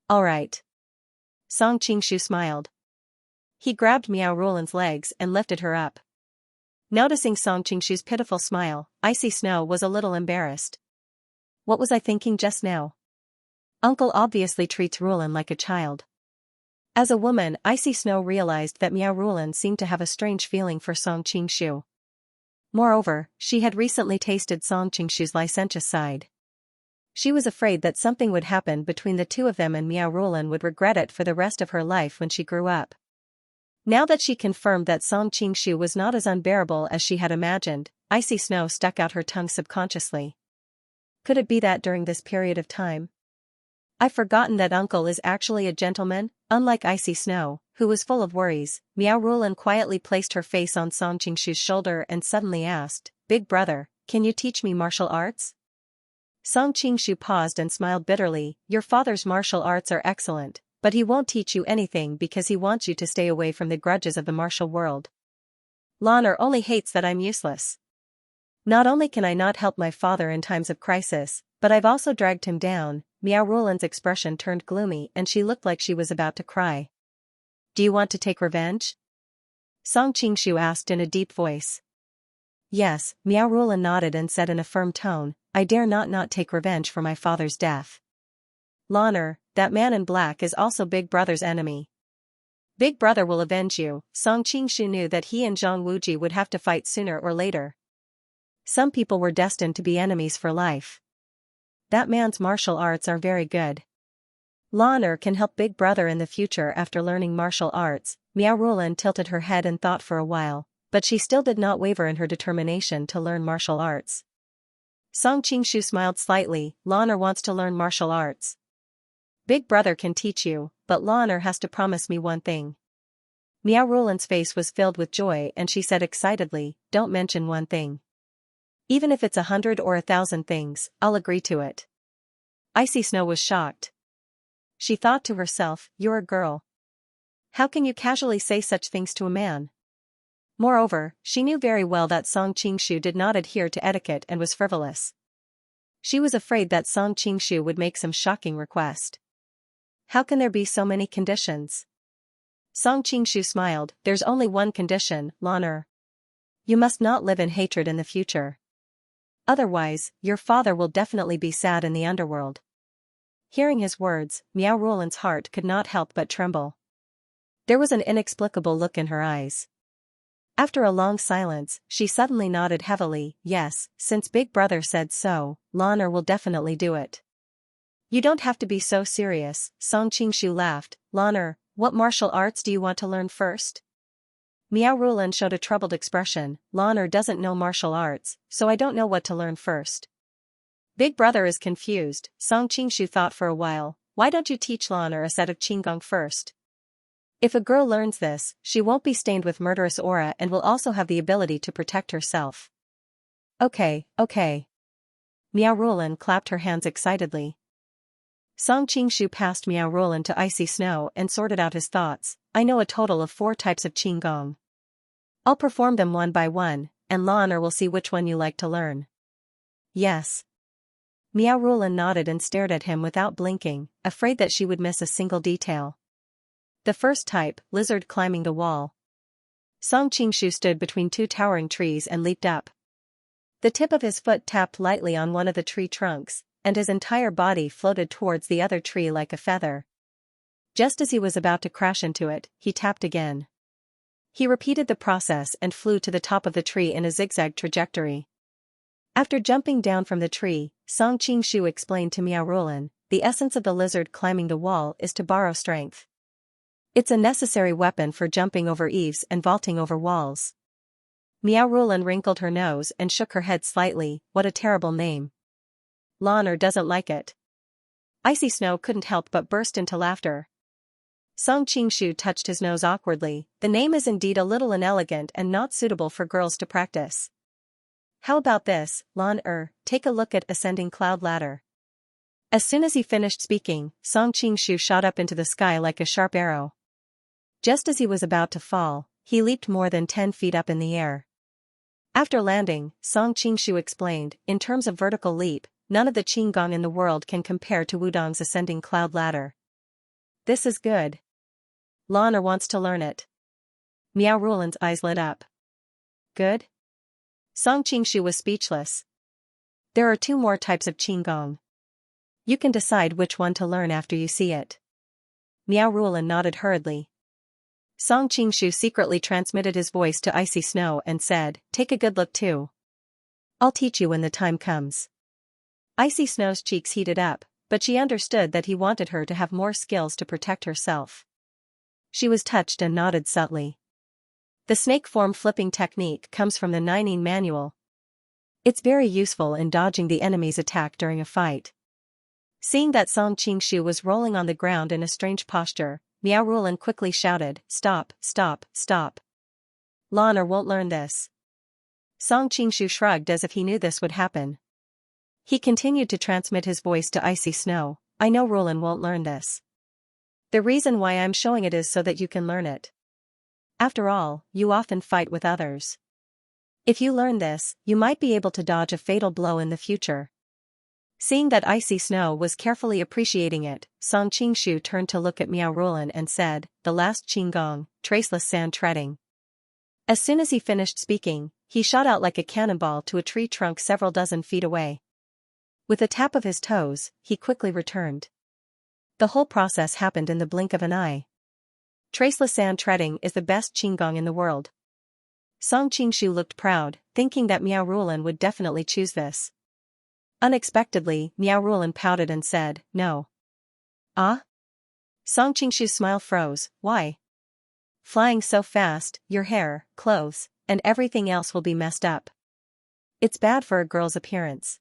All right. Song Qingshu smiled. He grabbed Miao Rulan's legs and lifted her up. Noticing Song Qingshu's pitiful smile, Icy Snow was a little embarrassed. What was I thinking just now? Uncle obviously treats Rulan like a child. As a woman, Icy Snow realized that Miao Rulan seemed to have a strange feeling for Song Qingshu. Moreover, she had recently tasted Song Qingshu's licentious side. She was afraid that something would happen between the two of them and Miao Rulan would regret it for the rest of her life when she grew up. Now that she confirmed that Song Qingshu was not as unbearable as she had imagined, Icy Snow stuck out her tongue subconsciously. Could it be that during this period of time? I've forgotten that uncle is actually a gentleman, unlike Icy Snow, who was full of worries. Miao Rulan quietly placed her face on Song Qingshu's shoulder and suddenly asked, Big brother, can you teach me martial arts? Song Qingshu paused and smiled bitterly, Your father's martial arts are excellent, but he won't teach you anything because he wants you to stay away from the grudges of the martial world. Lanner only hates that I'm useless. Not only can I not help my father in times of crisis, but I've also dragged him down. Miao Rulan's expression turned gloomy and she looked like she was about to cry. Do you want to take revenge? Song Qingshu asked in a deep voice. Yes, Miao Rulan nodded and said in a firm tone, I dare not take revenge for my father's death. Lanner, that man in black is also Big Brother's enemy. Big Brother will avenge you. Song Qingshu knew that he and Zhang Wuji would have to fight sooner or later. Some people were destined to be enemies for life. That man's martial arts are very good. Lanner can help Big Brother in the future after learning martial arts. Miao Rulan tilted her head and thought for a while, but she still did not waver in her determination to learn martial arts. Song Qingshu smiled slightly, Lanner wants to learn martial arts. Big Brother can teach you, but Lanner has to promise me one thing. Miao Rulan's face was filled with joy and she said excitedly, Don't mention one thing. Even if it's 100 or 1,000 things, I'll agree to it. Icy Snow was shocked. She thought to herself, You're a girl. How can you casually say such things to a man? Moreover, she knew very well that Song Qingshu did not adhere to etiquette and was frivolous. She was afraid that Song Qingshu would make some shocking request. How can there be so many conditions? Song Qingshu smiled, There's only one condition, Lanner. You must not live in hatred in the future. Otherwise, your father will definitely be sad in the underworld. Hearing his words, Miao Rulan's heart could not help but tremble. There was an inexplicable look in her eyes. After a long silence, she suddenly nodded heavily. Yes, since Big Brother said so, Lan'er will definitely do it. You don't have to be so serious, Song Qingshu laughed. Lan'er, what martial arts do you want to learn first? Miao Rulan showed a troubled expression. Lan'er doesn't know martial arts, so I don't know what to learn first. Big Brother is confused. Song Qingshu thought for a while. Why don't you teach Lan'er a set of Qinggong first? If a girl learns this, she won't be stained with murderous aura and will also have the ability to protect herself. Okay. Miao Rulan clapped her hands excitedly. Song Qingshu passed Miao Rulan to Icy Snow and sorted out his thoughts. I know a total of 4 types of Qinggong. I'll perform them one by one, and Lan'er will see which one you like to learn. Yes. Miao Rulan nodded and stared at him without blinking, afraid that she would miss a single detail. The first type, lizard climbing the wall. Song Qingshu stood between 2 towering trees and leaped up. The tip of his foot tapped lightly on one of the tree trunks, and his entire body floated towards the other tree like a feather. Just as he was about to crash into it, he tapped again. He repeated the process and flew to the top of the tree in a zigzag trajectory. After jumping down from the tree, Song Qingshu explained to Miao Rulan, the essence of the lizard climbing the wall is to borrow strength. It's a necessary weapon for jumping over eaves and vaulting over walls. Miao Rulan wrinkled her nose and shook her head slightly. What a terrible name. Lan'er doesn't like it. Icy Snow couldn't help but burst into laughter. Song Qingshu touched his nose awkwardly. The name is indeed a little inelegant and not suitable for girls to practice. How about this, Lan'er, take a look at Ascending Cloud Ladder. As soon as he finished speaking, Song Qingshu shot up into the sky like a sharp arrow. Just as he was about to fall, he leaped more than 10 feet up in the air. After landing, Song Qingshu explained, in terms of vertical leap, none of the Qinggong in the world can compare to Wudong's Ascending Cloud Ladder. This is good. Lan'er wants to learn it. Miao Rulan's eyes lit up. Good? Song Qingshu was speechless. There are 2 more types of Qinggong. You can decide which one to learn after you see it. Miao Rulan nodded hurriedly. Song Qingshu secretly transmitted his voice to Icy Snow and said, take a good look too. I'll teach you when the time comes. Icy Snow's cheeks heated up, but she understood that he wanted her to have more skills to protect herself. She was touched and nodded subtly. The snake form flipping technique comes from the Nining manual. It's very useful in dodging the enemy's attack during a fight. Seeing that Song Qingshu was rolling on the ground in a strange posture, Miao Rulan quickly shouted, Stop. Lan'er won't learn this. Song Qingshu shrugged as if he knew this would happen. He continued to transmit his voice to Icy Snow, I know Rulan won't learn this. The reason why I'm showing it is so that you can learn it. After all, you often fight with others. If you learn this, you might be able to dodge a fatal blow in the future. Seeing that Icy Snow was carefully appreciating it, Song Qingshu turned to look at Miao Rulan and said, the last Qinggong, traceless sand treading. As soon as he finished speaking, he shot out like a cannonball to a tree trunk several dozen feet away. With a tap of his toes, he quickly returned. The whole process happened in the blink of an eye. Traceless sand treading is the best Qinggong in the world. Song Qingshu looked proud, thinking that Miao Rulan would definitely choose this. Unexpectedly, Miao Rulan pouted and said, no. Ah? Song Qingshu's smile froze. Why? Flying so fast, your hair, clothes, and everything else will be messed up. It's bad for a girl's appearance.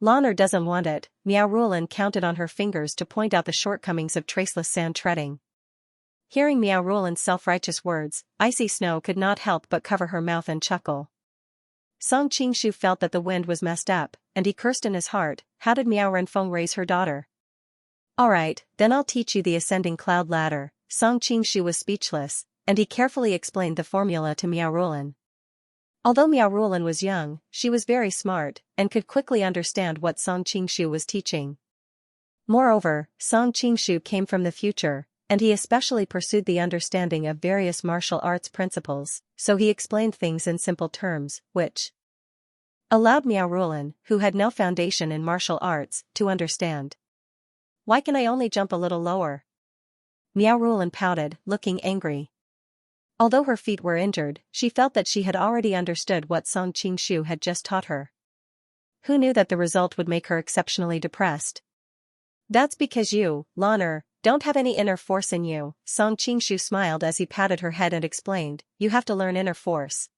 Lan'er doesn't want it. Miao Rulan counted on her fingers to point out the shortcomings of traceless sand treading. Hearing Miao Rulan's self-righteous words, Icy Snow could not help but cover her mouth and chuckle. Song Qingshu felt that the wind was messed up, and he cursed in his heart, how did Miao Renfeng raise her daughter? Alright, then I'll teach you the Ascending Cloud Ladder. Song Qingshu was speechless, and he carefully explained the formula to Miao Rulan. Although Miao Rulan was young, she was very smart, and could quickly understand what Song Qingshu was teaching. Moreover, Song Qingshu came from the future, and he especially pursued the understanding of various martial arts principles, so he explained things in simple terms, which allowed Miao Rulan, who had no foundation in martial arts, to understand. Why can I only jump a little lower? Miao Rulan pouted, looking angry. Although her feet were injured, she felt that she had already understood what Song Qingshu had just taught her. Who knew that the result would make her exceptionally depressed? That's because you, Lanner, don't have any inner force in you, Song Qingshu smiled as he patted her head and explained, you have to learn inner force.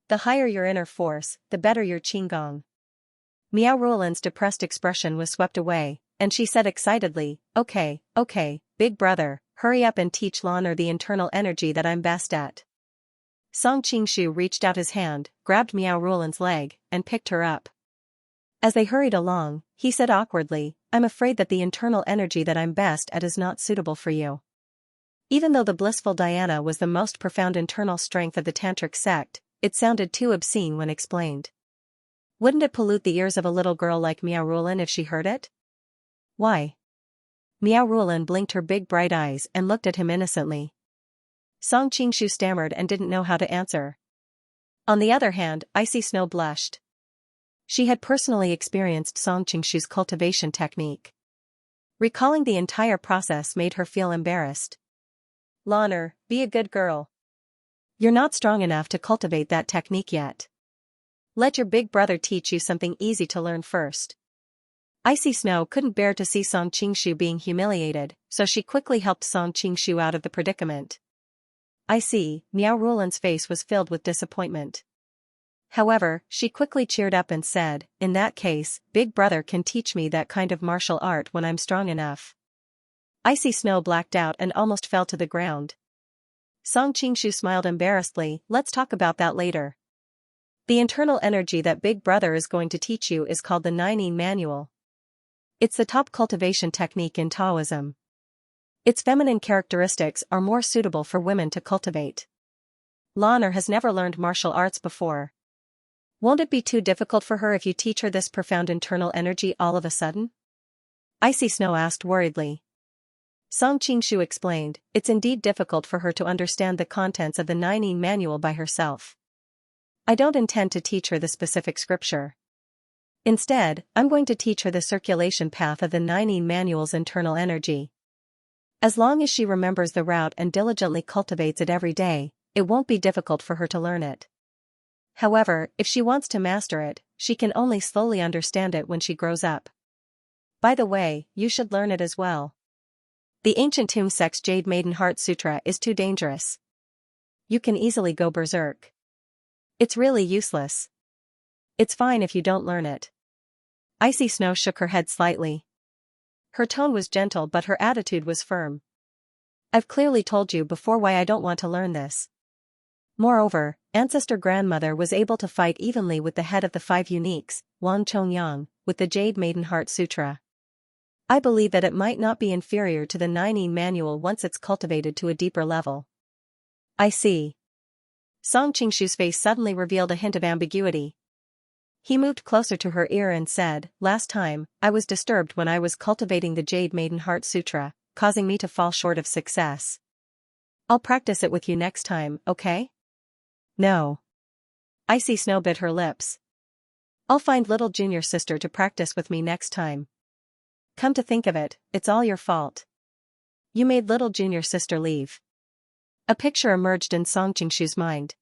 The higher your inner force, the better your qigong. Miao Ruolan's depressed expression was swept away, and she said excitedly, okay, big brother, hurry up and teach Lanner the internal energy that I'm best at. Song Qingshu reached out his hand, grabbed Miao Ruolan's leg, and picked her up. As they hurried along, he said awkwardly, I'm afraid that the internal energy that I'm best at is not suitable for you. Even though the blissful Dhyana was the most profound internal strength of the tantric sect, it sounded too obscene when explained. Wouldn't it pollute the ears of a little girl like Miao Ruolan if she heard it? Why? Miao Ruolan blinked her big bright eyes and looked at him innocently. Song Qingshu stammered and didn't know how to answer. On the other hand, Icy Snow blushed. She had personally experienced Song Qingshu's cultivation technique. Recalling the entire process made her feel embarrassed. Lanner, be a good girl. You're not strong enough to cultivate that technique yet. Let your big brother teach you something easy to learn first. Icy Snow couldn't bear to see Song Qingshu being humiliated, so she quickly helped Song Qingshu out of the predicament. I see, Miao Ruolan's face was filled with disappointment. However, she quickly cheered up and said, in that case, Big Brother can teach me that kind of martial art when I'm strong enough. Icy Snow blacked out and almost fell to the ground. Song Qingshu smiled embarrassedly, let's talk about that later. The internal energy that Big Brother is going to teach you is called the Nine Manual. It's the top cultivation technique in Taoism. Its feminine characteristics are more suitable for women to cultivate. Lanner has never learned martial arts before. Won't it be too difficult for her if you teach her this profound internal energy all of a sudden? Icy Snow asked worriedly. Song Qingshu explained, it's indeed difficult for her to understand the contents of the Nine Manual by herself. I don't intend to teach her the specific scripture. Instead, I'm going to teach her the circulation path of the Nine Manual's internal energy. As long as she remembers the route and diligently cultivates it every day, it won't be difficult for her to learn it. However, if she wants to master it, she can only slowly understand it when she grows up. By the way, you should learn it as well. The ancient tomb sect's Jade Maiden Heart Sutra is too dangerous. You can easily go berserk. It's really useless. It's fine if you don't learn it. Icy Snow shook her head slightly. Her tone was gentle but her attitude was firm. I've clearly told you before why I don't want to learn this. Moreover, Ancestor Grandmother was able to fight evenly with the head of the 5 uniques, Wang Chongyang, with the Jade Maiden Heart Sutra. I believe that it might not be inferior to the Nine Manual once it's cultivated to a deeper level. I see. Song Qingshu's face suddenly revealed a hint of ambiguity. He moved closer to her ear and said, last time, I was disturbed when I was cultivating the Jade Maiden Heart Sutra, causing me to fall short of success. I'll practice it with you next time, okay? No. Icy Snow bit her lips. I'll find little junior sister to practice with me next time. Come to think of it, it's all your fault. You made little junior sister leave. A picture emerged in Song Qingshu's mind.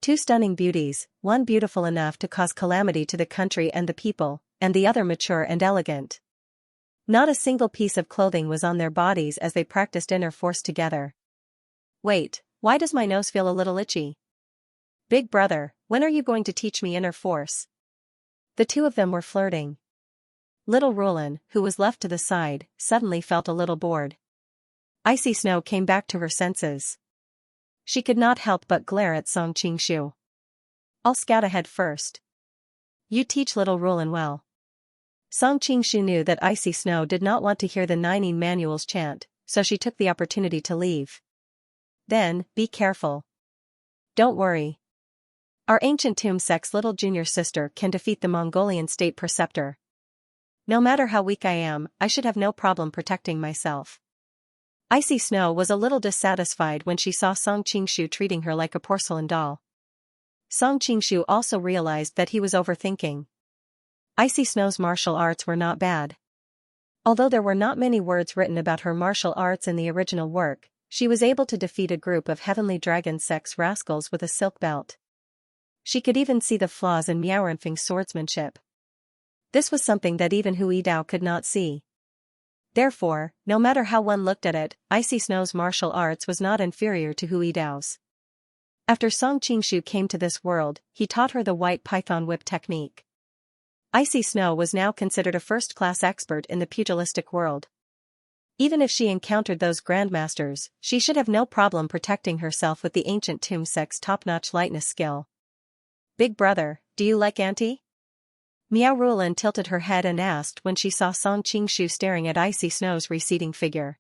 2 stunning beauties, one beautiful enough to cause calamity to the country and the people, and the other mature and elegant. Not a single piece of clothing was on their bodies as they practiced inner force together. Wait, why does my nose feel a little itchy? Big brother, when are you going to teach me inner force? The two of them were flirting. Little Ruolan, who was left to the side, suddenly felt a little bored. Icy Snow came back to her senses. She could not help but glare at Song Qingshu. I'll scout ahead first. You teach little Ruolan well. Song Qingshu knew that Icy Snow did not want to hear the Nine Manual's chant, so she took the opportunity to leave. Then, be careful. Don't worry. Our ancient tomb sect's little junior sister can defeat the Mongolian state preceptor. No matter how weak I am, I should have no problem protecting myself. Icy Snow was a little dissatisfied when she saw Song Qingshu treating her like a porcelain doll. Song Qingshu also realized that he was overthinking. Icy Snow's martial arts were not bad. Although there were not many words written about her martial arts in the original work, she was able to defeat a group of heavenly dragon sex rascals with a silk belt. She could even see the flaws in Miao Renfeng's swordsmanship. This was something that even Hu Yidao could not see. Therefore, no matter how one looked at it, Icy Snow's martial arts was not inferior to Hu Yidao's. After Song Qingshu came to this world, he taught her the white python whip technique. Icy Snow was now considered a first-class expert in the pugilistic world. Even if she encountered those grandmasters, she should have no problem protecting herself with the ancient tomb sect's top-notch lightness skill. Big brother, do you like auntie? Miao Rulin tilted her head and asked when she saw Song Qingshu staring at Icy Snow's receding figure.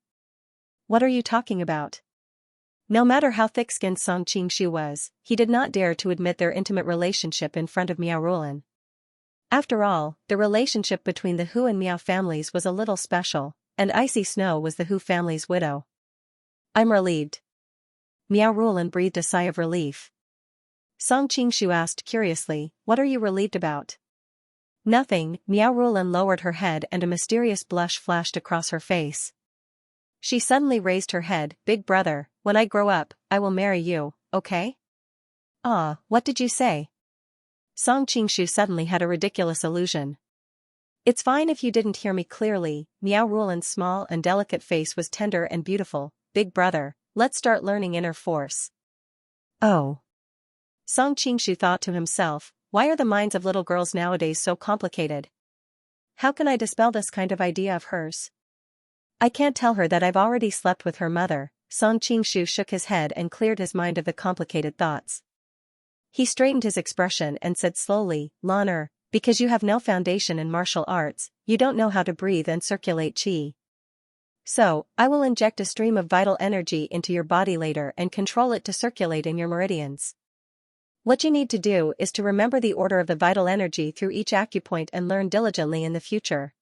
What are you talking about? No matter how thick-skinned Song Qingshu was, he did not dare to admit their intimate relationship in front of Miao Rulin. After all, the relationship between the Hu and Miao families was a little special, and Icy Snow was the Hu family's widow. I'm relieved. Miao Rulin breathed a sigh of relief. Song Qingshu asked curiously, what are you relieved about? Nothing, Miao Rulin lowered her head and a mysterious blush flashed across her face. She suddenly raised her head, Big brother, when I grow up, I will marry you, okay? Ah, what did you say? Song Qingshu suddenly had a ridiculous illusion. It's fine if you didn't hear me clearly, Miao Rulin's small and delicate face was tender and beautiful. Big brother, let's start learning inner force. Oh. Song Qingshu thought to himself, why are the minds of little girls nowadays so complicated? How can I dispel this kind of idea of hers? I can't tell her that I've already slept with her mother. Song Qingshu shook his head and cleared his mind of the complicated thoughts. He straightened his expression and said slowly, Lan'er, because you have no foundation in martial arts, you don't know how to breathe and circulate qi. So, I will inject a stream of vital energy into your body later and control it to circulate in your meridians. What you need to do is to remember the order of the vital energy through each acupoint and learn diligently in the future.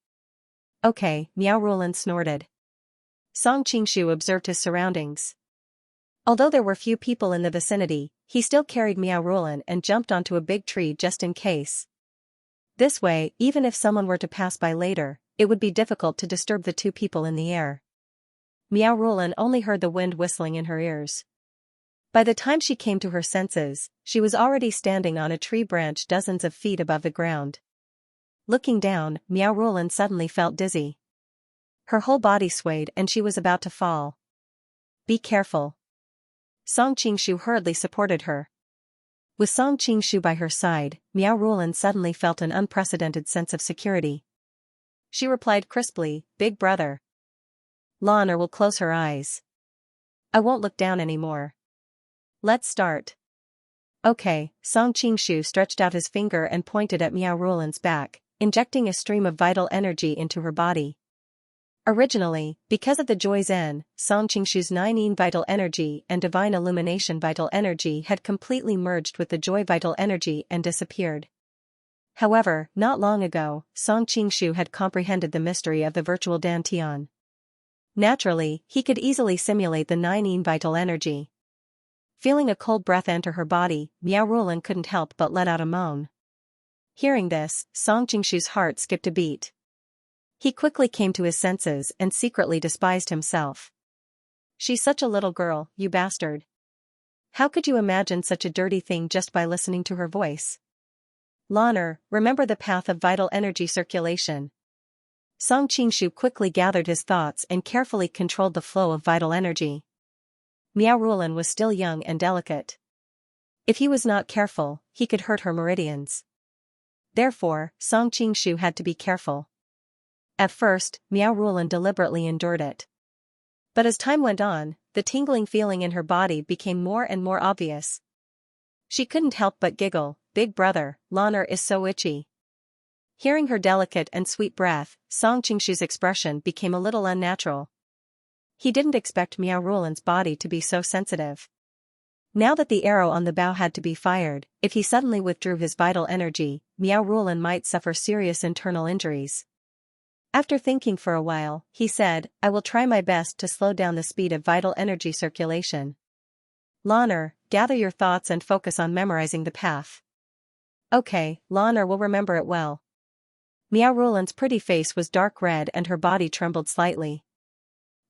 Okay, Miao Rulin snorted. Song Qingshu observed his surroundings. Although there were few people in the vicinity, he still carried Miao Rulin and jumped onto a big tree just in case. This way, even if someone were to pass by later, it would be difficult to disturb the two people in the air. Miao Rulin only heard the wind whistling in her ears. By the time she came to her senses, she was already standing on a tree branch dozens of feet above the ground. Looking down, Miao Rulin suddenly felt dizzy. Her whole body swayed and she was about to fall. Be careful. Song Qingshu hurriedly supported her. With Song Qingshu by her side, Miao Rulin suddenly felt an unprecedented sense of security. She replied crisply, Big brother. Lan'er will close her eyes. I won't look down anymore. Let's start. Okay, Song Qingshu stretched out his finger and pointed at Miao Rulin's back, injecting a stream of vital energy into her body. Originally, because of the Joy Zen, Song Qingshu's 9 vital energy and divine illumination vital energy had completely merged with the joy vital energy and disappeared. However, not long ago, Song Qingshu had comprehended the mystery of the virtual dantian. Naturally, he could easily simulate the 9 vital energy. Feeling a cold breath enter her body, Miao Rulin couldn't help but let out a moan. Hearing this, Song Qingshu's heart skipped a beat. He quickly came to his senses and secretly despised himself. She's such a little girl, you bastard. How could you imagine such a dirty thing just by listening to her voice? Lan'er, remember the path of vital energy circulation. Song Qingshu quickly gathered his thoughts and carefully controlled the flow of vital energy. Miao Rulin was still young and delicate. If he was not careful, he could hurt her meridians. Therefore, Song Qingshu had to be careful. At first, Miao Rulin deliberately endured it. But as time went on, the tingling feeling in her body became more and more obvious. She couldn't help but giggle, Big brother, Lan'er is so itchy. Hearing her delicate and sweet breath, Song Qingshu's expression became a little unnatural. He didn't expect Miao Rulin's body to be so sensitive. Now that the arrow on the bow had to be fired, if he suddenly withdrew his vital energy, Miao Rulin might suffer serious internal injuries. After thinking for a while, he said, I will try my best to slow down the speed of vital energy circulation. Lan'er, gather your thoughts and focus on memorizing the path. Okay, Lan'er will remember it well. Miao Rulin's pretty face was dark red and her body trembled slightly.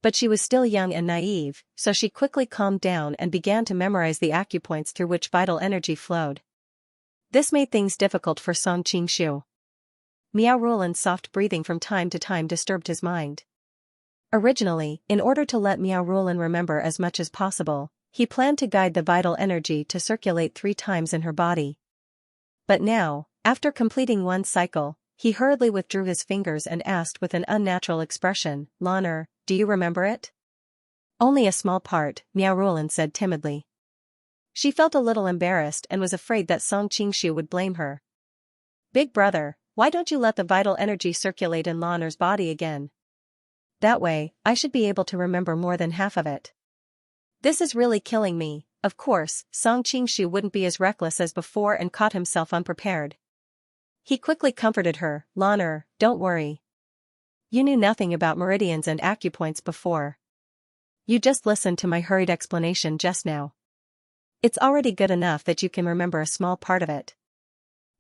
But she was still young and naive, so she quickly calmed down and began to memorize the acupoints through which vital energy flowed. This made things difficult for Song Qingshu. Miao Rulan's soft breathing from time to time disturbed his mind. Originally, in order to let Miao Rulan remember as much as possible, he planned to guide the vital energy to circulate 3 times in her body. But now, after completing one cycle, he hurriedly withdrew his fingers and asked with an unnatural expression, "Lan'er, do you remember it?" "Only a small part," Miao Rulan said timidly. She felt a little embarrassed and was afraid that Song Qingshu would blame her. "Big brother, why don't you let the vital energy circulate in Lan'er's body again? That way, I should be able to remember more than half of it. This is really killing me." Of course, Song Qingshu wouldn't be as reckless as before and caught himself unprepared. He quickly comforted her, "Lan'er, don't worry. You knew nothing about meridians and acupoints before. You just listened to my hurried explanation just now. It's already good enough that you can remember a small part of it.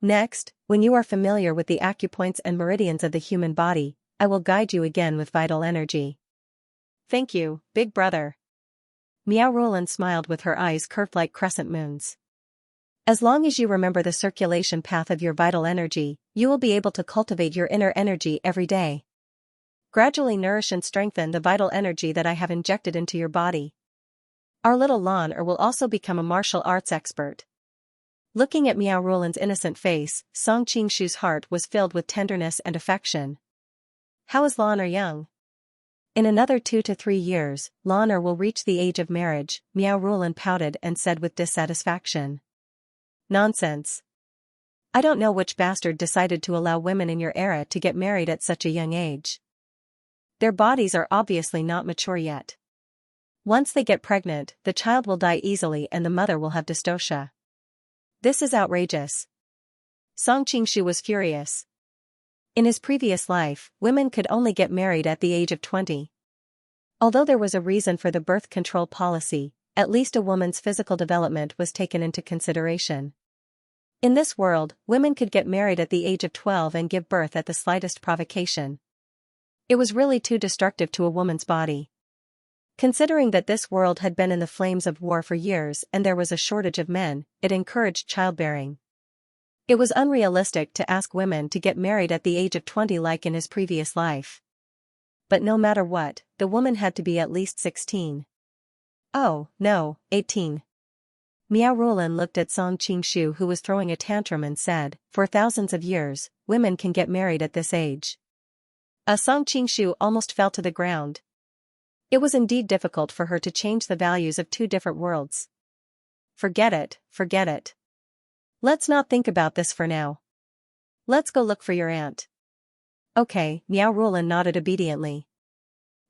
Next, when you are familiar with the acupoints and meridians of the human body, I will guide you again with vital energy." "Thank you, big brother." Miao Rulan smiled with her eyes curved like crescent moons. "As long as you remember the circulation path of your vital energy, you will be able to cultivate your inner energy every day. Gradually nourish and strengthen the vital energy that I have injected into your body. Our little Lan'er will also become a martial arts expert." Looking at Miao Rulan's innocent face, Song Qingshu's heart was filled with tenderness and affection. "How is Lan'er young?" "In another 2 to 3 years, Lan'er will reach the age of marriage," Miao Rulan pouted and said with dissatisfaction. "Nonsense. I don't know which bastard decided to allow women in your era to get married at such a young age. Their bodies are obviously not mature yet. Once they get pregnant, the child will die easily and the mother will have dystocia. This is outrageous." Song Qingshu was furious. In his previous life, women could only get married at the age of 20. Although there was a reason for the birth control policy, at least a woman's physical development was taken into consideration. In this world, women could get married at the age of 12 and give birth at the slightest provocation. It was really too destructive to a woman's body. Considering that this world had been in the flames of war for years and there was a shortage of men, it encouraged childbearing. It was unrealistic to ask women to get married at the age of 20 like in his previous life. But no matter what, the woman had to be at least 16. "Oh, no, 18. Miao Rulan looked at Song Qingshu who was throwing a tantrum and said, "For thousands of years, women can get married at this age." Song Qingshu almost fell to the ground. It was indeed difficult for her to change the values of 2 different worlds. Forget it, forget it. Let's not think about this for now. Let's go look for your aunt." "Okay," Miao Rulan nodded obediently.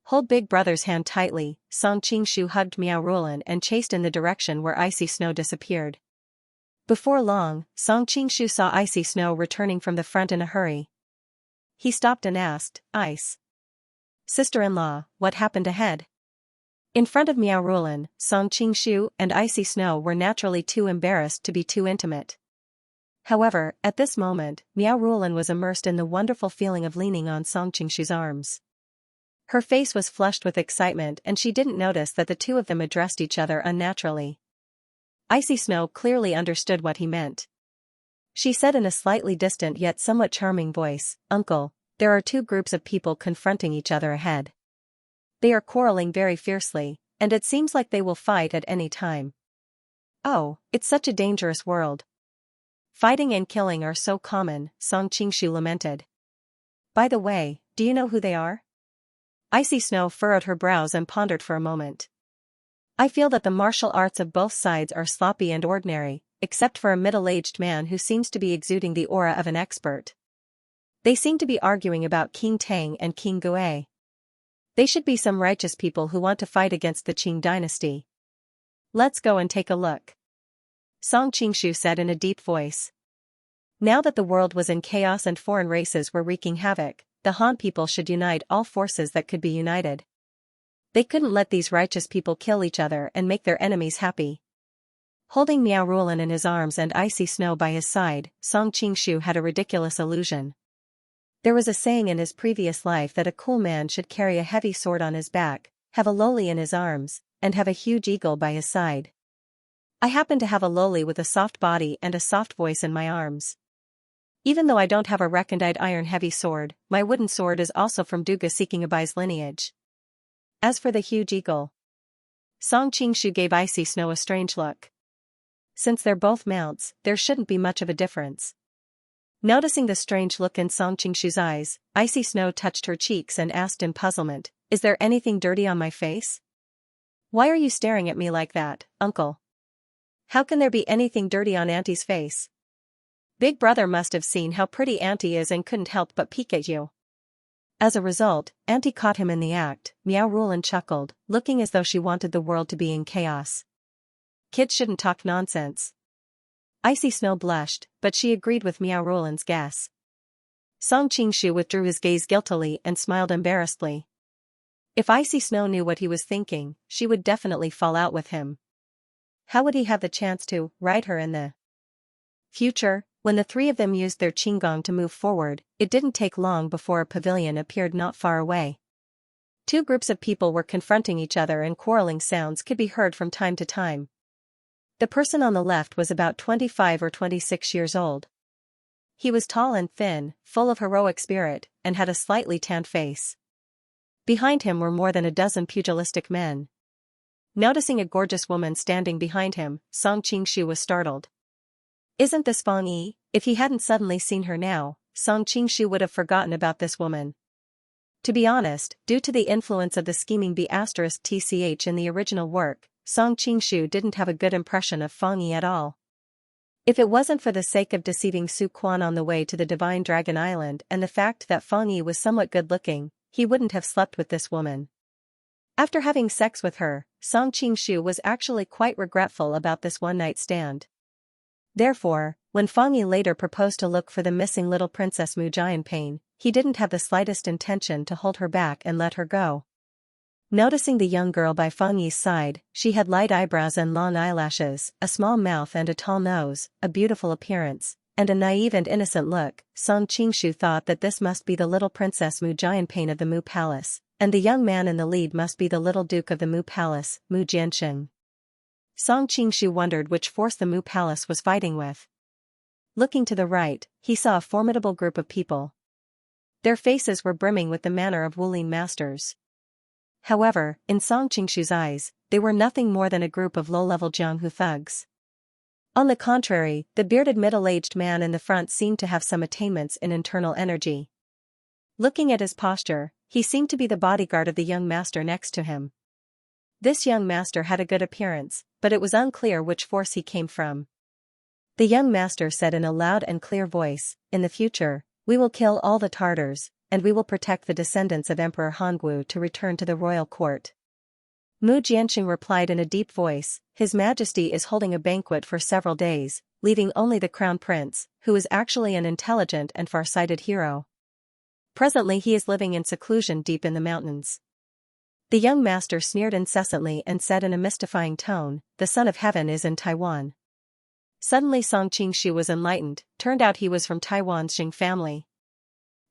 "Hold big brother's hand tightly." Song Qingshu hugged Miao Rulan and chased in the direction where icy snow disappeared. Before long, Song Qingshu saw icy snow returning from the front in a hurry. He stopped and asked, "Ice sister-in-law, what happened ahead?" In front of Miao Rulan, Song Qingshu and icy snow were naturally too embarrassed to be too intimate. However, at this moment, Miao Rulan was immersed in the wonderful feeling of leaning on Song Qingshu's arms. Her face was flushed with excitement and she didn't notice that the two of them addressed each other unnaturally. Icy Snow clearly understood what he meant. She said in a slightly distant yet somewhat charming voice, "Uncle, there are 2 groups of people confronting each other ahead. They are quarreling very fiercely, and it seems like they will fight at any time." "Oh, it's such a dangerous world. Fighting and killing are so common," Song Qingshu lamented. "By the way, do you know who they are?" Icy Snow furrowed her brows and pondered for a moment. "I feel that the martial arts of both sides are sloppy and ordinary, except for a middle-aged man who seems to be exuding the aura of an expert. They seem to be arguing about King Tang and King Gui. They should be some righteous people who want to fight against the Qing dynasty. Let's go and take a look," Song Qingshu said in a deep voice. Now that the world was in chaos and foreign races were wreaking havoc, the Han people should unite all forces that could be united. They couldn't let these righteous people kill each other and make their enemies happy. Holding Miao Rulan in his arms and Icy Snow by his side, Song Qingshu had a ridiculous illusion. There was a saying in his previous life that a cool man should carry a heavy sword on his back, have a loli in his arms, and have a huge eagle by his side. I happen to have a loli with a soft body and a soft voice in my arms. Even though I don't have a recondite iron-heavy sword, my wooden sword is also from Duga seeking Abai's lineage. As for the huge eagle, Song Qingshu gave Icy Snow a strange look. Since they're both mounts, there shouldn't be much of a difference. Noticing the strange look in Song Qingshu's eyes, Icy Snow touched her cheeks and asked in puzzlement, "Is there anything dirty on my face? Why are you staring at me like that, uncle? How can there be anything dirty on Auntie's face? Big brother must have seen how pretty Auntie is and couldn't help but peek at you." As a result, Auntie caught him in the act. Meow Rulin chuckled, looking as though she wanted the world to be in chaos. Kids shouldn't talk nonsense. Icy Snow blushed, but she agreed with Meow Rulin's guess. Song Qingshu withdrew his gaze guiltily and smiled embarrassedly. If Icy Snow knew what he was thinking, she would definitely fall out with him. How would he have the chance to ride her in the future? When the three of them used their qinggong to move forward, it didn't take long before a pavilion appeared not far away. Two groups of people were confronting each other and quarreling sounds could be heard from time to time. The person on the left was about 25 or 26 years old. He was tall and thin, full of heroic spirit, and had a slightly tanned face. Behind him were more than a dozen pugilistic men. Noticing a gorgeous woman standing behind him, Song Qingshu was startled. Isn't this Fang Yi? If he hadn't suddenly seen her now, Song Qingshu would have forgotten about this woman. To be honest, due to the influence of the scheming B*TCH in the original work, Song Qingshu didn't have a good impression of Fang Yi at all. If it wasn't for the sake of deceiving Su Quan on the way to the Divine Dragon Island and the fact that Fang Yi was somewhat good-looking, he wouldn't have slept with this woman. After having sex with her, Song Qingshu was actually quite regretful about this one-night stand. Therefore, when Fang Yi later proposed to look for the missing little princess Mu Jianpain, he didn't have the slightest intention to hold her back and let her go. Noticing the young girl by Fang Yi's side, she had light eyebrows and long eyelashes, a small mouth and a tall nose, a beautiful appearance, and a naive and innocent look. Song Qingshu thought that this must be the little princess Mu Jianpain of the Mu Palace, and the young man in the lead must be the little duke of the Mu Palace, Mu Jiansheng. Song Qingshu wondered which force the Mu Palace was fighting with. Looking to the right, he saw a formidable group of people. Their faces were brimming with the manner of Wulin masters. However, in Song Qingshu's eyes, they were nothing more than a group of low-level Jianghu thugs. On the contrary, the bearded middle-aged man in the front seemed to have some attainments in internal energy. Looking at his posture, he seemed to be the bodyguard of the young master next to him. This young master had a good appearance, but it was unclear which force he came from. The young master said in a loud and clear voice, "In the future, we will kill all the Tartars, and we will protect the descendants of Emperor Hongwu to return to the royal court." Mu Jiansheng replied in a deep voice, "His Majesty is holding a banquet for several days, leaving only the crown prince, who is actually an intelligent and far-sighted hero. Presently he is living in seclusion deep in the mountains." The young master sneered incessantly and said in a mystifying tone, "The Son of Heaven is in Taiwan." Suddenly Song Qingshu was enlightened. Turned out he was from Taiwan's Xing family.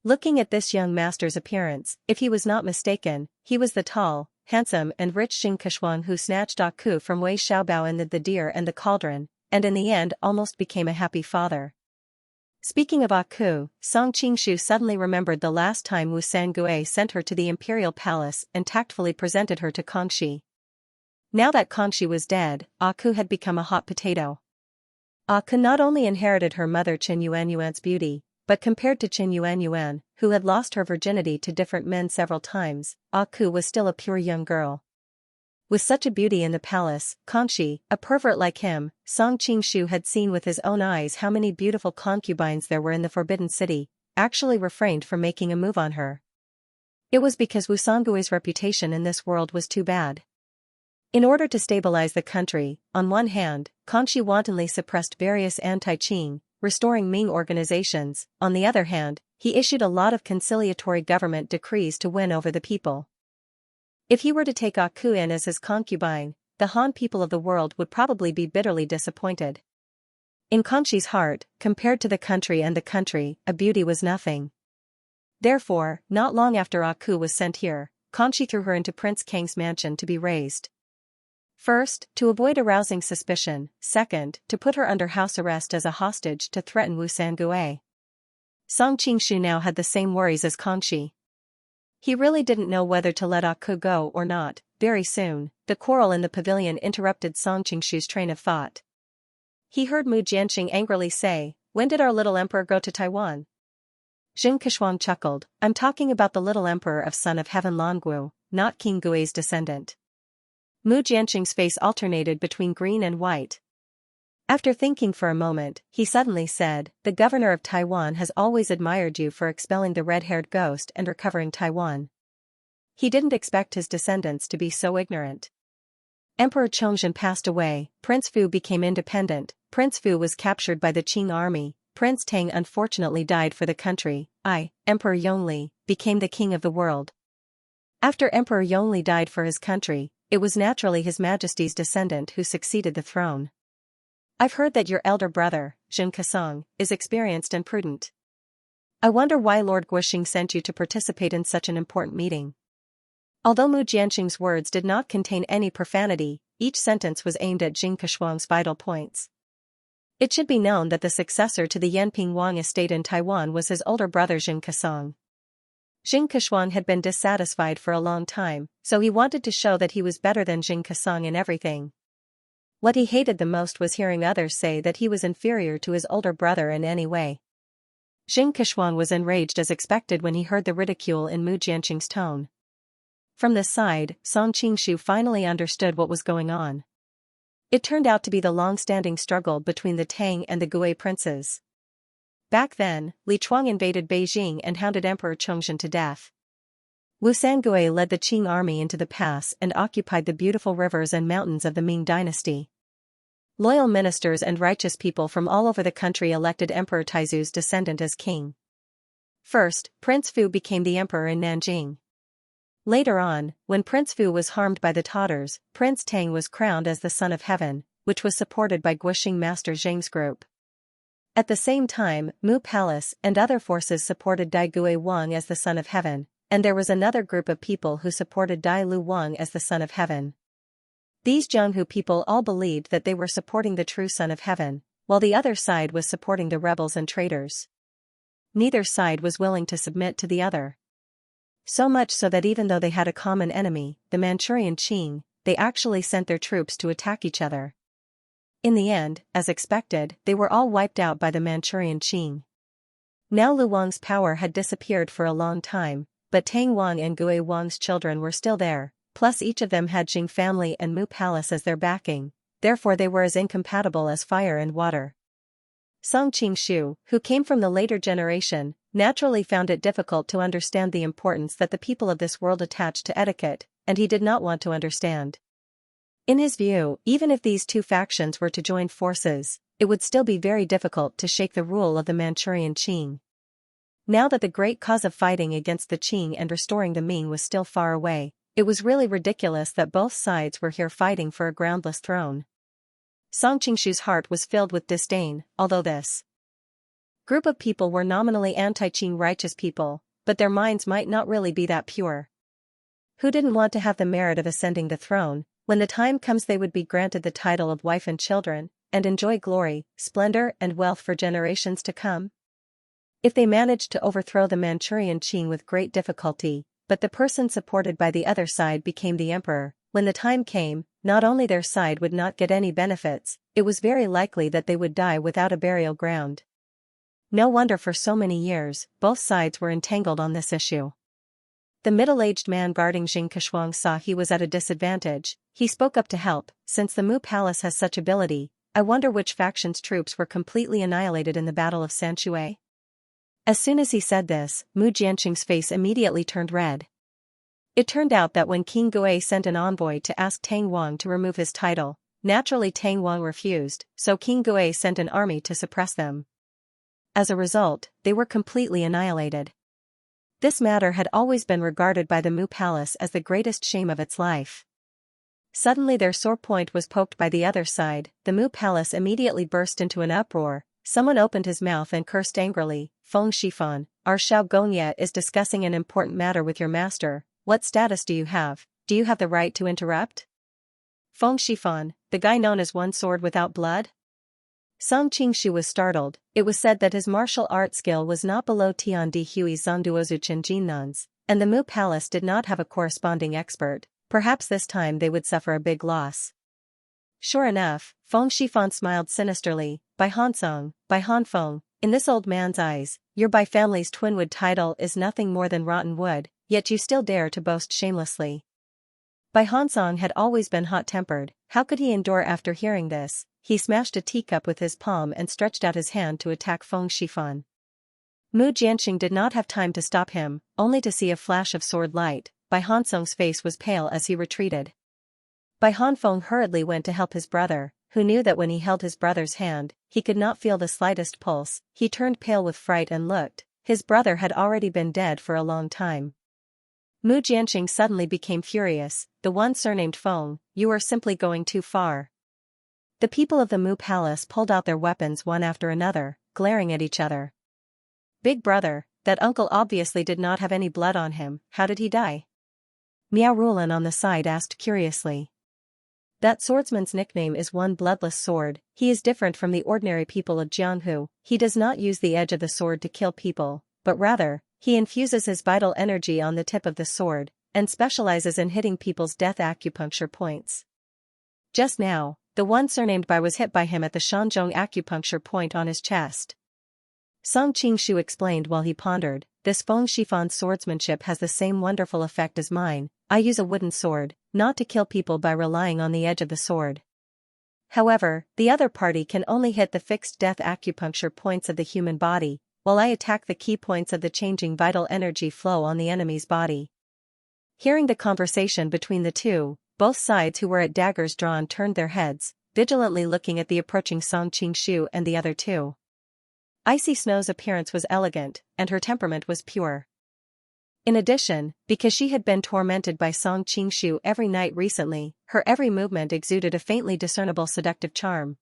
Looking at this young master's appearance, if he was not mistaken, he was the tall, handsome and rich Xing Keshuang who snatched Aku from Wei Xiaobao in the Deer and the Cauldron, and in the end almost became a happy father. Speaking of Aku, Song Qingshu suddenly remembered the last time Wu Sangui sent her to the imperial palace and tactfully presented her to Kangxi. Now that Kangxi was dead, Aku had become a hot potato. Aku not only inherited her mother Qin Yuanyuan's beauty, but compared to Qin Yuanyuan, who had lost her virginity to different men several times, Aku was still a pure young girl. With such a beauty in the palace, Kangxi, a pervert like him, Song Qingshu had seen with his own eyes how many beautiful concubines there were in the Forbidden City, actually refrained from making a move on her. It was because Wu Sangui's reputation in this world was too bad. In order to stabilize the country, on one hand, Kangxi wantonly suppressed various anti-Qing, restoring Ming organizations. On the other hand, he issued a lot of conciliatory government decrees to win over the people. If he were to take Aku in as his concubine, the Han people of the world would probably be bitterly disappointed. In Kangxi's heart, compared to the country, a beauty was nothing. Therefore, not long after Aku was sent here, Kanshi threw her into Prince Kang's mansion to be raised. First, to avoid arousing suspicion, second, to put her under house arrest as a hostage to threaten Wu Sangui. Song Qingshu now had the same worries as Kanshi. He really didn't know whether to let Aku go or not. Very soon, the quarrel in the pavilion interrupted Song Qingshu's train of thought. He heard Mu Jianqing angrily say, "When did our little emperor go to Taiwan?" Jing Keshuang chuckled, "I'm talking about the little emperor of Son of Heaven Longu, not King Gui's descendant." Mu Jianqing's face alternated between green and white. After thinking for a moment, he suddenly said, "The governor of Taiwan has always admired you for expelling the red-haired ghost and recovering Taiwan." He didn't expect his descendants to be so ignorant. Emperor Chongzhen passed away, Prince Fu became independent, Prince Fu was captured by the Qing army, Prince Tang unfortunately died for the country, Emperor Yongle, became the king of the world. After Emperor Yongle died for his country, it was naturally His Majesty's descendant who succeeded the throne. "I've heard that your elder brother, Jin Kesong, is experienced and prudent. I wonder why Lord Guixing sent you to participate in such an important meeting." Although Mu Jianqing's words did not contain any profanity, each sentence was aimed at Jing Keshuang's vital points. It should be known that the successor to the Yanping Wang estate in Taiwan was his older brother Jing Kesong. Jing Keshuang had been dissatisfied for a long time, so he wanted to show that he was better than Jing Kesong in everything. What he hated the most was hearing others say that he was inferior to his older brother in any way. Jing Keshuang was enraged as expected when he heard the ridicule in Mu Jianqing's tone. From this side, Song Qingshu finally understood what was going on. It turned out to be the long-standing struggle between the Tang and the Gui princes. Back then, Li Chuang invaded Beijing and hounded Emperor Chongzhen to death. Wu Sangui led the Qing army into the pass and occupied the beautiful rivers and mountains of the Ming dynasty. Loyal ministers and righteous people from all over the country elected Emperor Taizu's descendant as king. First, Prince Fu became the emperor in Nanjing. Later on, when Prince Fu was harmed by the Tatars, Prince Tang was crowned as the Son of Heaven, which was supported by Guixing Master Zheng's group. At the same time, Mu Palace and other forces supported Dai Gui Wang as the Son of Heaven, and there was another group of people who supported Dai Lu Wang as the Son of Heaven. These Jianghu people all believed that they were supporting the true Son of Heaven, while the other side was supporting the rebels and traitors. Neither side was willing to submit to the other. So much so that even though they had a common enemy, the Manchurian Qing, they actually sent their troops to attack each other. In the end, as expected, they were all wiped out by the Manchurian Qing. Now Lu Wang's power had disappeared for a long time, but Tang Wang and Gui Wang's children were still there, plus each of them had Jing family and Mu Palace as their backing, therefore they were as incompatible as fire and water. Song Qingshu, who came from the later generation, naturally found it difficult to understand the importance that the people of this world attached to etiquette, and he did not want to understand. In his view, even if these two factions were to join forces, it would still be very difficult to shake the rule of the Manchurian Qing. Now that the great cause of fighting against the Qing and restoring the Ming was still far away, it was really ridiculous that both sides were here fighting for a groundless throne. Song Qingshu's heart was filled with disdain, although this group of people were nominally anti-Qing righteous people, but their minds might not really be that pure. Who didn't want to have the merit of ascending the throne? When the time comes they would be granted the title of wife and children, and enjoy glory, splendor and wealth for generations to come? If they managed to overthrow the Manchurian Qing with great difficulty, but the person supported by the other side became the emperor, when the time came, not only their side would not get any benefits, it was very likely that they would die without a burial ground. No wonder for so many years, both sides were entangled on this issue. The middle-aged man guarding Jing Keshuang saw he was at a disadvantage. He spoke up to help. Since the Mu Palace has such ability, I wonder which faction's troops were completely annihilated in the Battle of Xianxia. As soon as he said this, Mu Jianqing's face immediately turned red. It turned out that when King Gui sent an envoy to ask Tang Wang to remove his title, naturally Tang Wang refused, so King Gui sent an army to suppress them. As a result, they were completely annihilated. This matter had always been regarded by the Mu Palace as the greatest shame of its life. Suddenly their sore point was poked by the other side. The Mu Palace immediately burst into an uproar. Someone opened his mouth and cursed angrily, "Feng Shifan, our Xiao Gongye is discussing an important matter with your master, what status do you have? Do you have the right to interrupt? Feng Shifan, the guy known as One Sword Without Blood? Song Qingshu was startled. It was said that his martial art skill was not below Tian Di Hui's Zongduozuchen Jinnan's, and the Mu Palace did not have a corresponding expert. Perhaps this time they would suffer a big loss. Sure enough, Feng Shifan smiled sinisterly. By Hansong, by Hanfeng, in this old man's eyes, your Bai family's twinwood title is nothing more than rotten wood, yet you still dare to boast shamelessly. Bai Hansong had always been hot-tempered. How could he endure after hearing this? He smashed a teacup with his palm and stretched out his hand to attack Feng Shifan. Mu Jianxing did not have time to stop him, only to see a flash of sword light. Bai Hansong's face was pale as he retreated. Bai Hanfeng hurriedly went to help his brother, who knew that when he held his brother's hand, he could not feel the slightest pulse. He turned pale with fright and looked. His brother had already been dead for a long time. Mu Jianxing suddenly became furious. The one surnamed Feng, you are simply going too far. The people of the Mu Palace pulled out their weapons one after another, glaring at each other. Big brother, that uncle obviously did not have any blood on him. How did he die? Miao Rulan on the side asked curiously. That swordsman's nickname is One Bloodless Sword. He is different from the ordinary people of Jianghu. He does not use the edge of the sword to kill people, but rather, he infuses his vital energy on the tip of the sword, and specializes in hitting people's death acupuncture points. Just now, the one surnamed Bai was hit by him at the Shanzhong acupuncture point on his chest. Song Qingshu explained while he pondered, this Feng Shifan's swordsmanship has the same wonderful effect as mine. I use a wooden sword, not to kill people by relying on the edge of the sword. However, the other party can only hit the fixed death acupuncture points of the human body, while I attack the key points of the changing vital energy flow on the enemy's body. Hearing the conversation between the two, both sides who were at daggers drawn turned their heads, vigilantly looking at the approaching Song Qingshu and the other two. Icy Snow's appearance was elegant, and her temperament was pure. In addition, because she had been tormented by Song Qingshu every night recently, her every movement exuded a faintly discernible seductive charm.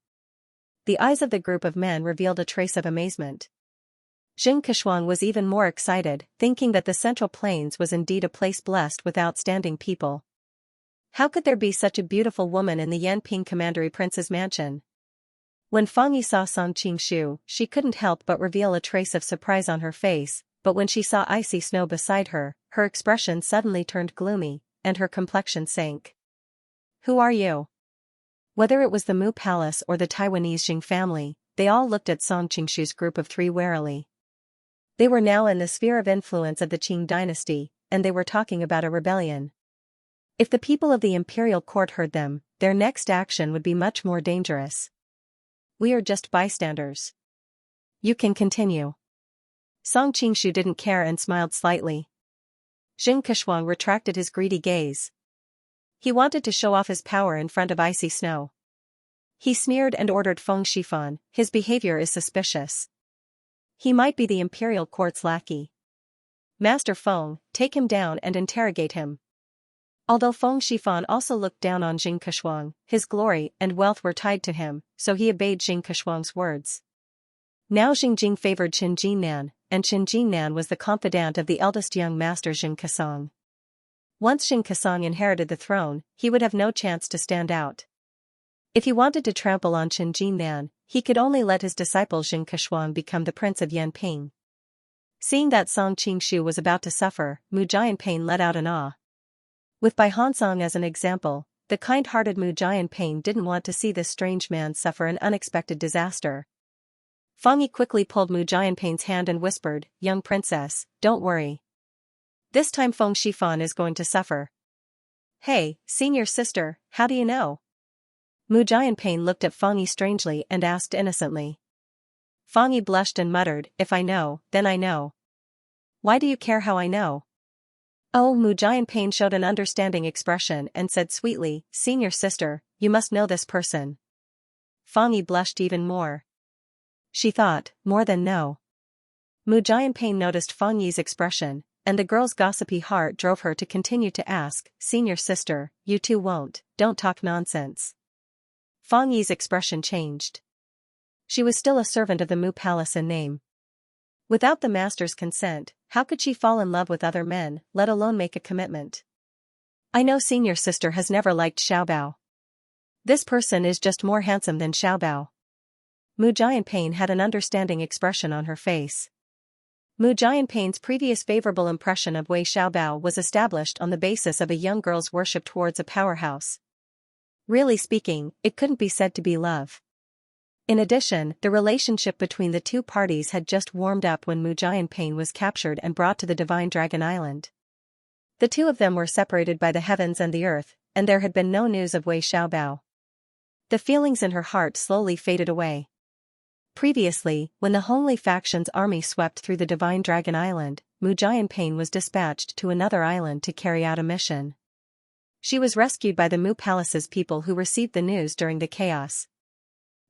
The eyes of the group of men revealed a trace of amazement. Jing Keshuang was even more excited, thinking that the Central Plains was indeed a place blessed with outstanding people. How could there be such a beautiful woman in the Yanping Commandery Prince's mansion? When Fang Yi saw Song Qingshu, she couldn't help but reveal a trace of surprise on her face, but when she saw Icy Snow beside her, her expression suddenly turned gloomy, and her complexion sank. Who are you? Whether it was the Mu Palace or the Taiwanese Jing family, they all looked at Song Qingshu's group of three warily. They were now in the sphere of influence of the Qing dynasty, and they were talking about a rebellion. If the people of the imperial court heard them, their next action would be much more dangerous. We are just bystanders. You can continue. Song Qingshu didn't care and smiled slightly. Jing Keshuang retracted his greedy gaze. He wanted to show off his power in front of Icy Snow. He sneered and ordered Feng Shifan, his behavior is suspicious. He might be the imperial court's lackey. Master Feng, take him down and interrogate him. Although Feng Shifan also looked down on Jing Keshuang, his glory and wealth were tied to him, so he obeyed Jing Keshuang's words. Now Jing Jing favored Qin Jinnan, and Qin Jinnan was the confidant of the eldest young master Jing Kesang. Once Jing Kesang inherited the throne, he would have no chance to stand out. If he wanted to trample on Qin Jinnan, he could only let his disciple Jing Keshuang become the prince of Yanping. Seeing that Song Qingshu was about to suffer, Mu Jianping let out an ah. With Bai Hansong as an example, the kind-hearted Mu Jianping didn't want to see this strange man suffer an unexpected disaster. Fang Yi quickly pulled Mu Jianping's hand and whispered, "Young princess, don't worry. This time Feng Shifan is going to suffer." "Hey, senior sister, how do you know?" Mu Jianping looked at Fang Yi strangely and asked innocently. Fang Yi blushed and muttered, "If I know, then I know." "Why do you care how I know?" Oh, Mu Jianping showed an understanding expression and said sweetly, "Senior sister, you must know this person." Fang Yi blushed even more. She thought, more than no. Mu Jianping noticed Fang Yi's expression, and the girl's gossipy heart drove her to continue to ask, "Senior sister, you too won't, don't talk nonsense." Fang Yi's expression changed. She was still a servant of the Mu Palace in name. Without the master's consent, how could she fall in love with other men, let alone make a commitment? I know senior sister has never liked Xiaobao. This person is just more handsome than Xiaobao. Mu Jianping had an understanding expression on her face. Mu Jianping's previous favorable impression of Wei Xiaobao was established on the basis of a young girl's worship towards a powerhouse. Really speaking, it couldn't be said to be love. In addition, the relationship between the two parties had just warmed up when Mu Jianping was captured and brought to the Divine Dragon Island. The two of them were separated by the heavens and the earth, and there had been no news of Wei Xiaobao. The feelings in her heart slowly faded away. Previously, when the Hongli faction's army swept through the Divine Dragon Island, Mu Jianping was dispatched to another island to carry out a mission. She was rescued by the Mu Palace's people who received the news during the chaos.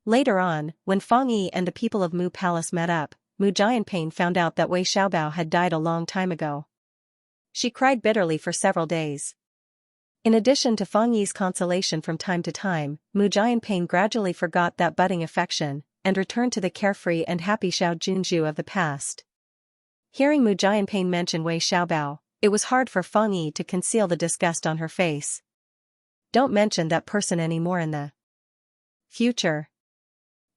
Later on, when Feng Yi and the people of Mu Palace met up, Mu Jianping found out that Wei Xiaobao had died a long time ago. She cried bitterly for several days. In addition to Feng Yi's consolation from time to time, Mu Jianping gradually forgot that budding affection, and returned to the carefree and happy Xiao Junju of the past. Hearing Mu Jianping mention Wei Xiaobao, it was hard for Feng Yi to conceal the disgust on her face. Don't mention that person anymore in the future.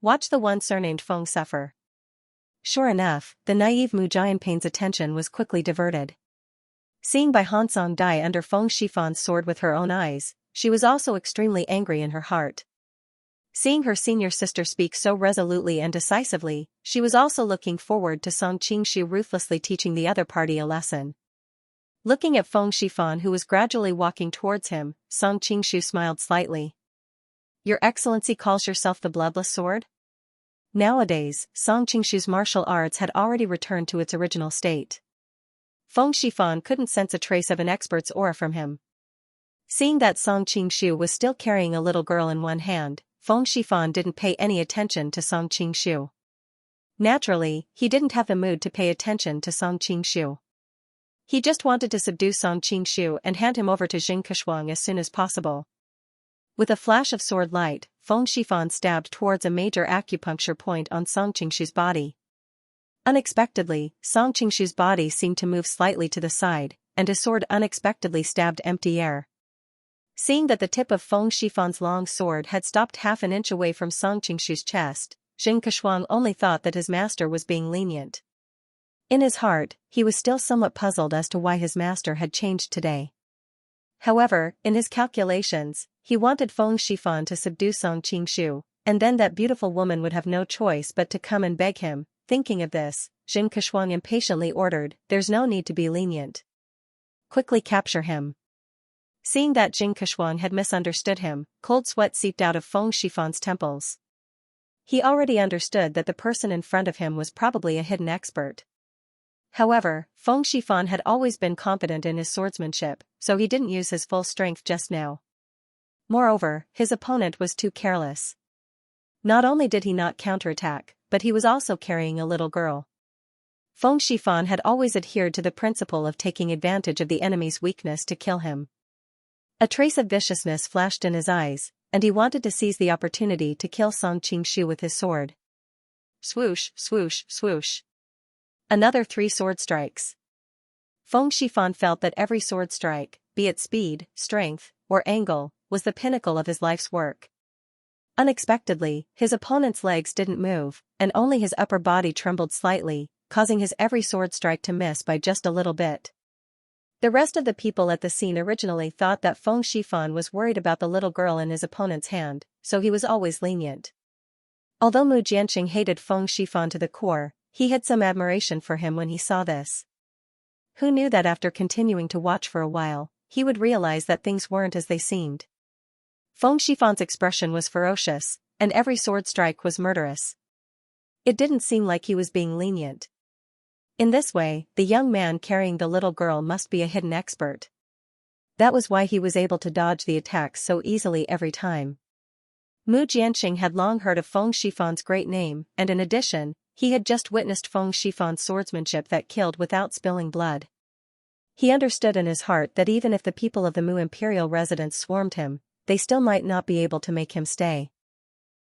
Watch the one surnamed Feng suffer. Sure enough, the naive Mu Jianping's attention was quickly diverted. Seeing Bai Hansong die under Feng Shifan's sword with her own eyes, she was also extremely angry in her heart. Seeing her senior sister speak so resolutely and decisively, she was also looking forward to Song Qingshu ruthlessly teaching the other party a lesson. Looking at Feng Shifan who was gradually walking towards him, Song Qingshu smiled slightly. Your Excellency calls yourself the Bloodless Sword? Nowadays, Song Qingshu's martial arts had already returned to its original state. Feng Shifan couldn't sense a trace of an expert's aura from him. Seeing that Song Qingshu was still carrying a little girl in one hand, Feng Shifan didn't pay any attention to Song Qingshu. Naturally, he didn't have the mood to pay attention to Song Qingshu. He just wanted to subdue Song Qingshu and hand him over to Jing Keshuang as soon as possible. With a flash of sword light, Feng Shifan stabbed towards a major acupuncture point on Song Qingshu's body. Unexpectedly, Song Qingshu's body seemed to move slightly to the side, and his sword unexpectedly stabbed empty air. Seeing that the tip of Feng Shifan's long sword had stopped half an inch away from Song Qingshu's chest, Jing Keshuang only thought that his master was being lenient. In his heart, he was still somewhat puzzled as to why his master had changed today. However, in his calculations, he wanted Feng Shifan to subdue Song Qingshu, and then that beautiful woman would have no choice but to come and beg him. Thinking of this, Jing Keshuang impatiently ordered, "There's no need to be lenient. Quickly capture him." Seeing that Jing Keshuang had misunderstood him, cold sweat seeped out of Feng Shifan's temples. He already understood that the person in front of him was probably a hidden expert. However, Feng Shifan had always been confident in his swordsmanship, so he didn't use his full strength just now. Moreover, his opponent was too careless. Not only did he not counterattack, but he was also carrying a little girl. Feng Shifan had always adhered to the principle of taking advantage of the enemy's weakness to kill him. A trace of viciousness flashed in his eyes, and he wanted to seize the opportunity to kill Song Qingshu with his sword. Swoosh, swoosh, swoosh. Another 3 sword strikes. Feng Shifan felt that every sword strike, be it speed, strength, or angle, was the pinnacle of his life's work. Unexpectedly, his opponent's legs didn't move, and only his upper body trembled slightly, causing his every sword strike to miss by just a little bit. The rest of the people at the scene originally thought that Feng Shifan was worried about the little girl in his opponent's hand, so he was always lenient. Although Mu Jianqing hated Feng Shifan to the core, he had some admiration for him when he saw this. Who knew that after continuing to watch for a while, he would realize that things weren't as they seemed. Feng Shifan's expression was ferocious, and every sword strike was murderous. It didn't seem like he was being lenient. In this way, the young man carrying the little girl must be a hidden expert. That was why he was able to dodge the attacks so easily every time. Mu Jianqing had long heard of Feng Shifan's great name, and in addition, he had just witnessed Feng Shifan's swordsmanship that killed without spilling blood. He understood in his heart that even if the people of the Mu imperial residence swarmed him, they still might not be able to make him stay.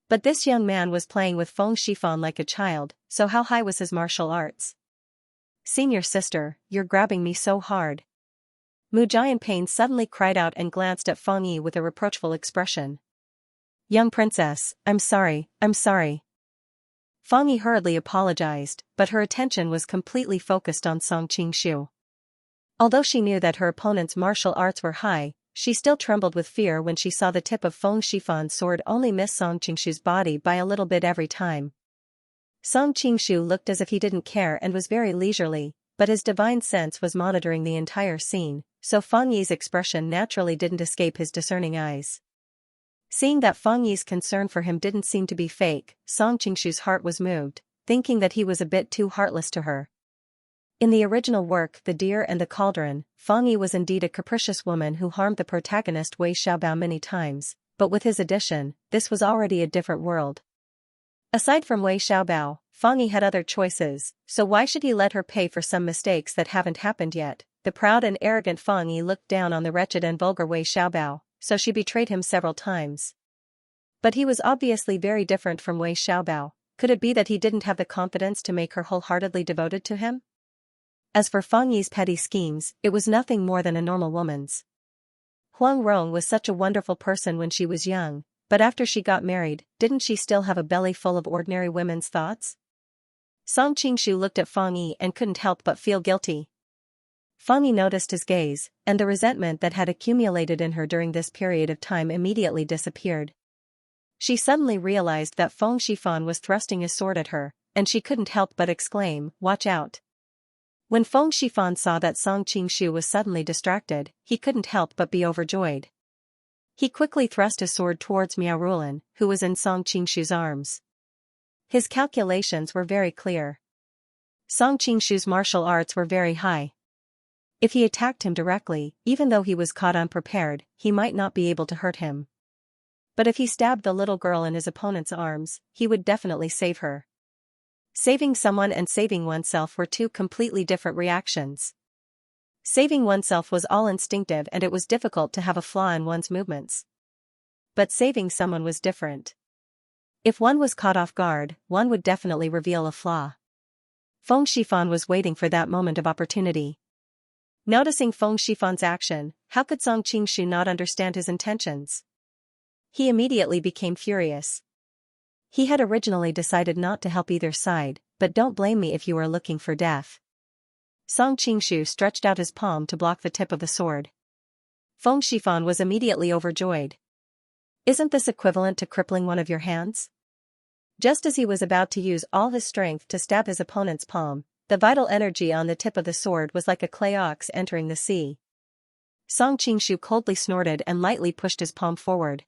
But this young man was playing with Feng Shifan like a child, so how high was his martial arts? Senior sister, you're grabbing me so hard. Mu Jianping suddenly cried out and glanced at Feng Yi with a reproachful expression. Young princess, I'm sorry. Feng Yi hurriedly apologized, but her attention was completely focused on Song Qingshu. Although she knew that her opponent's martial arts were high, she still trembled with fear when she saw the tip of Feng Shifan's sword only miss Song Qingshu's body by a little bit every time. Song Qingshu looked as if he didn't care and was very leisurely, but his divine sense was monitoring the entire scene, so Feng Yi's expression naturally didn't escape his discerning eyes. Seeing that Feng Yi's concern for him didn't seem to be fake, Song Qingshu's heart was moved, thinking that he was a bit too heartless to her. In the original work The Deer and the Cauldron, Feng Yi was indeed a capricious woman who harmed the protagonist Wei Xiaobao many times, but with his addition, this was already a different world. Aside from Wei Xiaobao, Feng Yi had other choices, so why should he let her pay for some mistakes that haven't happened yet? The proud and arrogant Feng Yi looked down on the wretched and vulgar Wei Xiaobao, so she betrayed him several times. But he was obviously very different from Wei Xiaobao. Could it be that he didn't have the confidence to make her wholeheartedly devoted to him? As for Feng Yi's petty schemes, it was nothing more than a normal woman's. Huang Rong was such a wonderful person when she was young, but after she got married, didn't she still have a belly full of ordinary women's thoughts? Song Qingshu looked at Feng Yi and couldn't help but feel guilty. Feng Yi noticed his gaze, and the resentment that had accumulated in her during this period of time immediately disappeared. She suddenly realized that Feng Shifan was thrusting his sword at her, and she couldn't help but exclaim, "Watch out." When Feng Shifan saw that Song Qingshu was suddenly distracted, he couldn't help but be overjoyed. He quickly thrust his sword towards Miao Rulan, who was in Song Qingshu's arms. His calculations were very clear. Song Qingshu's martial arts were very high. If he attacked him directly, even though he was caught unprepared, he might not be able to hurt him. But if he stabbed the little girl in his opponent's arms, he would definitely save her. Saving someone and saving oneself were two completely different reactions. Saving oneself was all instinctive and it was difficult to have a flaw in one's movements. But saving someone was different. If one was caught off guard, one would definitely reveal a flaw. Feng Shifan was waiting for that moment of opportunity. Noticing Feng Shifan's action, how could Song Qingshu not understand his intentions? He immediately became furious. He had originally decided not to help either side, but don't blame me if you are looking for death. Song Qingshu stretched out his palm to block the tip of the sword. Feng Shifan was immediately overjoyed. Isn't this equivalent to crippling one of your hands? Just as he was about to use all his strength to stab his opponent's palm, the vital energy on the tip of the sword was like a clay ox entering the sea. Song Qingshu coldly snorted and lightly pushed his palm forward.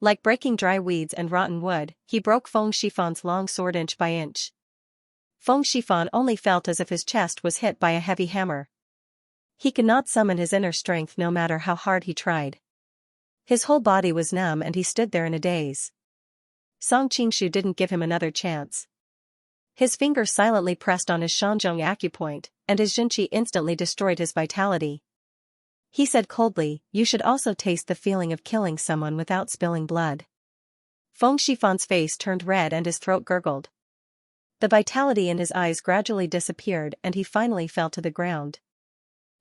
Like breaking dry weeds and rotten wood, he broke Feng Shifan's long sword inch by inch. Feng Shifan only felt as if his chest was hit by a heavy hammer. He could not summon his inner strength no matter how hard he tried. His whole body was numb and he stood there in a daze. Song Qingshu didn't give him another chance. His finger silently pressed on his Shanzhong acupoint, and his Jinqi instantly destroyed his vitality. He said coldly, "You should also taste the feeling of killing someone without spilling blood." Feng Shifan's face turned red and his throat gurgled. The vitality in his eyes gradually disappeared and he finally fell to the ground.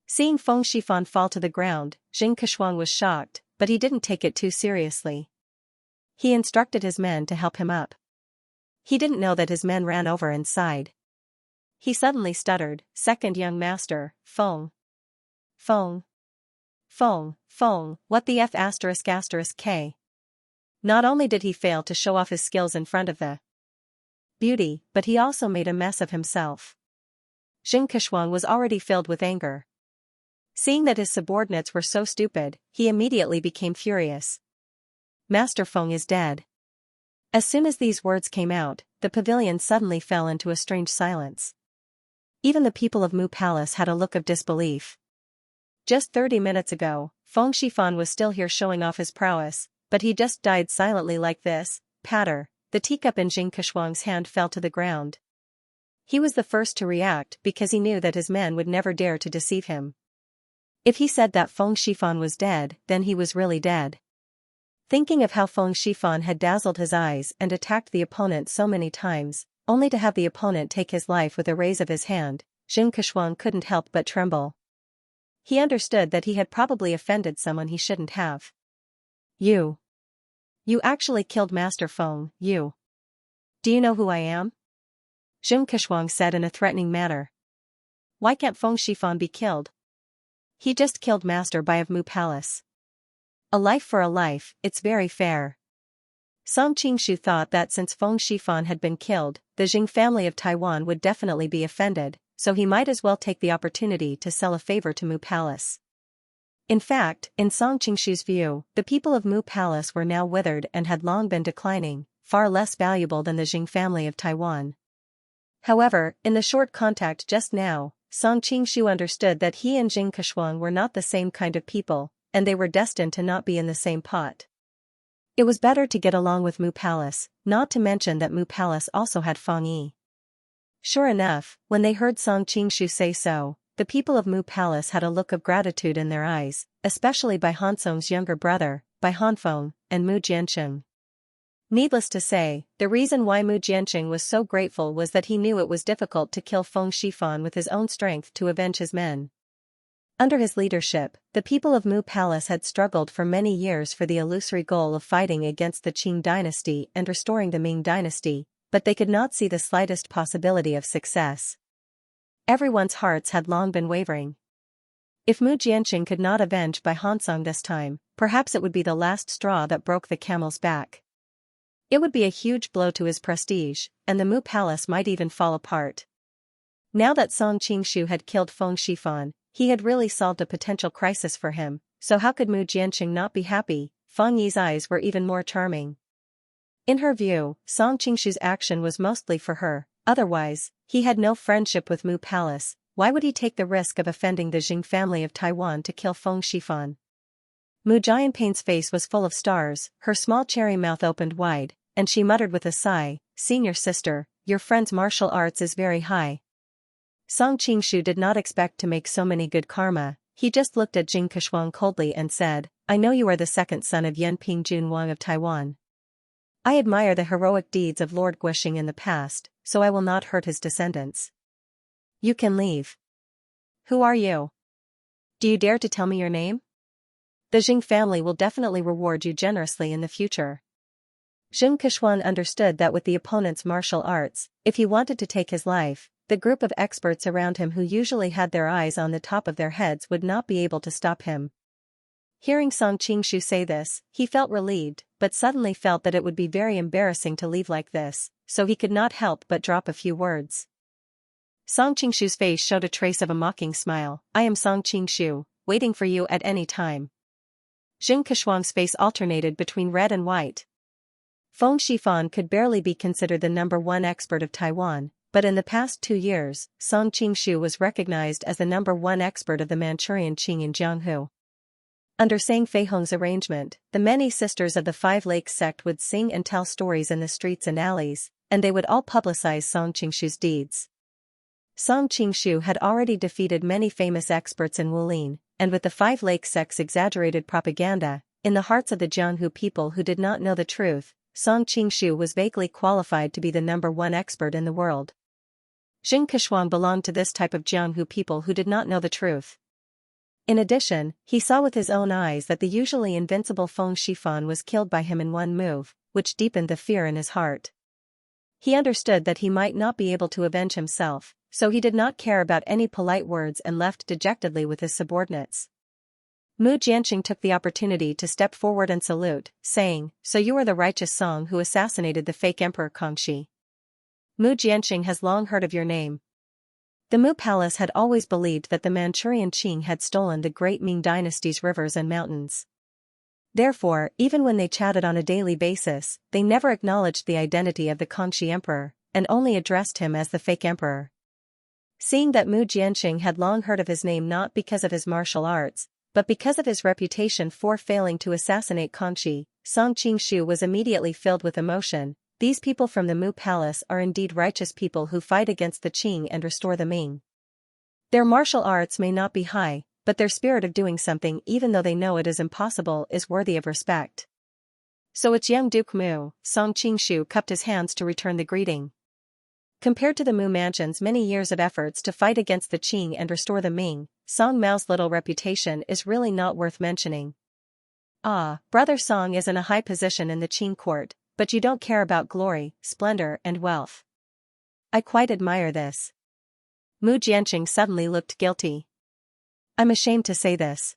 Seeing Feng Shifan fall to the ground, Jing Keshuang was shocked, but he didn't take it too seriously. He instructed his men to help him up. He didn't know that his men ran over and sighed. He suddenly stuttered, "Second young master, Feng. Feng. Feng, what the F *** K?" Not only did he fail to show off his skills in front of the beauty, but he also made a mess of himself. Jing Keshuang was already filled with anger. Seeing that his subordinates were so stupid, he immediately became furious. "Master Feng is dead." As soon as these words came out, the pavilion suddenly fell into a strange silence. Even the people of Mu Palace had a look of disbelief. Just 30 minutes ago, Feng Shifan was still here showing off his prowess, but he just died silently like this. Patter, the teacup in Jing Keshuang's hand fell to the ground. He was the first to react because he knew that his men would never dare to deceive him. If he said that Feng Shifan was dead, then he was really dead. Thinking of how Feng Shifan had dazzled his eyes and attacked the opponent so many times, only to have the opponent take his life with a raise of his hand, Jing Keshuang couldn't help but tremble. He understood that he had probably offended someone he shouldn't have. You actually killed Master Feng, you. Do you know who I am? Jing Keshuang said in a threatening manner. Why can't Feng Shifan be killed? He just killed Master Bai of Mu Palace. A life for a life, it's very fair. Song Qingshu thought that since Feng Shifan had been killed, the Jing family of Taiwan would definitely be offended, so he might as well take the opportunity to sell a favor to Mu Palace. In fact, in Song Qingshu's view, the people of Mu Palace were now withered and had long been declining, far less valuable than the Jing family of Taiwan. However, in the short contact just now, Song Qingshu understood that he and Jing Keshuang were not the same kind of people, and they were destined to not be in the same pot. It was better to get along with Mu Palace, not to mention that Mu Palace also had Feng Yi. Sure enough, when they heard Song Qingshu say so, the people of Mu Palace had a look of gratitude in their eyes, especially by Han Song's younger brother, by Han Feng, and Mu Jianqing. Needless to say, the reason why Mu Jianqing was so grateful was that he knew it was difficult to kill Feng Shifan with his own strength to avenge his men. Under his leadership, the people of Mu Palace had struggled for many years for the illusory goal of fighting against the Qing dynasty and restoring the Ming dynasty, but they could not see the slightest possibility of success. Everyone's hearts had long been wavering. If Mu Jianqing could not avenge Bai Hansong this time, perhaps it would be the last straw that broke the camel's back. It would be a huge blow to his prestige, and the Mu Palace might even fall apart. Now that Song Qingshu had killed Feng Shifan, he had really solved a potential crisis for him, so how could Mu Jianqing not be happy? Feng Yi's eyes were even more charming. In her view, Song Qingshu's action was mostly for her, otherwise, he had no friendship with Mu Palace. Why would he take the risk of offending the Jing family of Taiwan to kill Feng Shifan? Mu Jianping's face was full of stars, her small cherry mouth opened wide, and she muttered with a sigh, "Senior sister, your friend's martial arts is very high." Song Qingshu did not expect to make so many good karma. He just looked at Jing Keshuang coldly and said, "I know you are the second son of Yanping Junwang of Taiwan. I admire the heroic deeds of Lord Guishing in the past, so I will not hurt his descendants. You can leave." "Who are you? Do you dare to tell me your name? The Jing family will definitely reward you generously in the future." Jing Keshuang understood that with the opponent's martial arts, if he wanted to take his life, the group of experts around him who usually had their eyes on the top of their heads would not be able to stop him. Hearing Song Qingshu say this, he felt relieved, but suddenly felt that it would be very embarrassing to leave like this, so he could not help but drop a few words. Song Qingshu's face showed a trace of a mocking smile. "I am Song Qingshu, waiting for you at any time." Jing Keshuang's face alternated between red and white. Feng Shifan could barely be considered the #1 expert of Taiwan, but in the past 2 years, Song Qingshu was recognized as the #1 expert of the Manchurian Qing in Jianghu. Under Sang Feihong's arrangement, the many sisters of the Five Lakes sect would sing and tell stories in the streets and alleys, and they would all publicize Song Qingshu's deeds. Song Qingshu had already defeated many famous experts in Wulin, and with the Five Lakes sect's exaggerated propaganda, in the hearts of the Jianghu people who did not know the truth, Song Qingshu was vaguely qualified to be the #1 expert in the world. Jing Keshuang belonged to this type of Jianghu people who did not know the truth. In addition, he saw with his own eyes that the usually invincible Feng Shifan was killed by him in one move, which deepened the fear in his heart. He understood that he might not be able to avenge himself, so he did not care about any polite words and left dejectedly with his subordinates. Mu Jianqing took the opportunity to step forward and salute, saying, "So you are the righteous Song who assassinated the fake Emperor Kangxi. Mu Jianqing has long heard of your name." The Mu Palace had always believed that the Manchurian Qing had stolen the great Ming dynasty's rivers and mountains. Therefore, even when they chatted on a daily basis, they never acknowledged the identity of the Kangxi Emperor, and only addressed him as the fake emperor. Seeing that Mu Jianqing had long heard of his name not because of his martial arts, but because of his reputation for failing to assassinate Kangxi, Song Qingshu was immediately filled with emotion. These people from the Mu Palace are indeed righteous people who fight against the Qing and restore the Ming. Their martial arts may not be high, but their spirit of doing something even though they know it is impossible is worthy of respect. "So it's young Duke Mu," Song Qingshu cupped his hands to return the greeting. Compared to the Mu Mansion's many years of efforts to fight against the Qing and restore the Ming, Song Mao's little reputation is really not worth mentioning. Brother Song is in a high position in the Qing court, but you don't care about glory, splendor and wealth. I quite admire this. Mu Jianqing suddenly looked guilty. I'm ashamed to say this.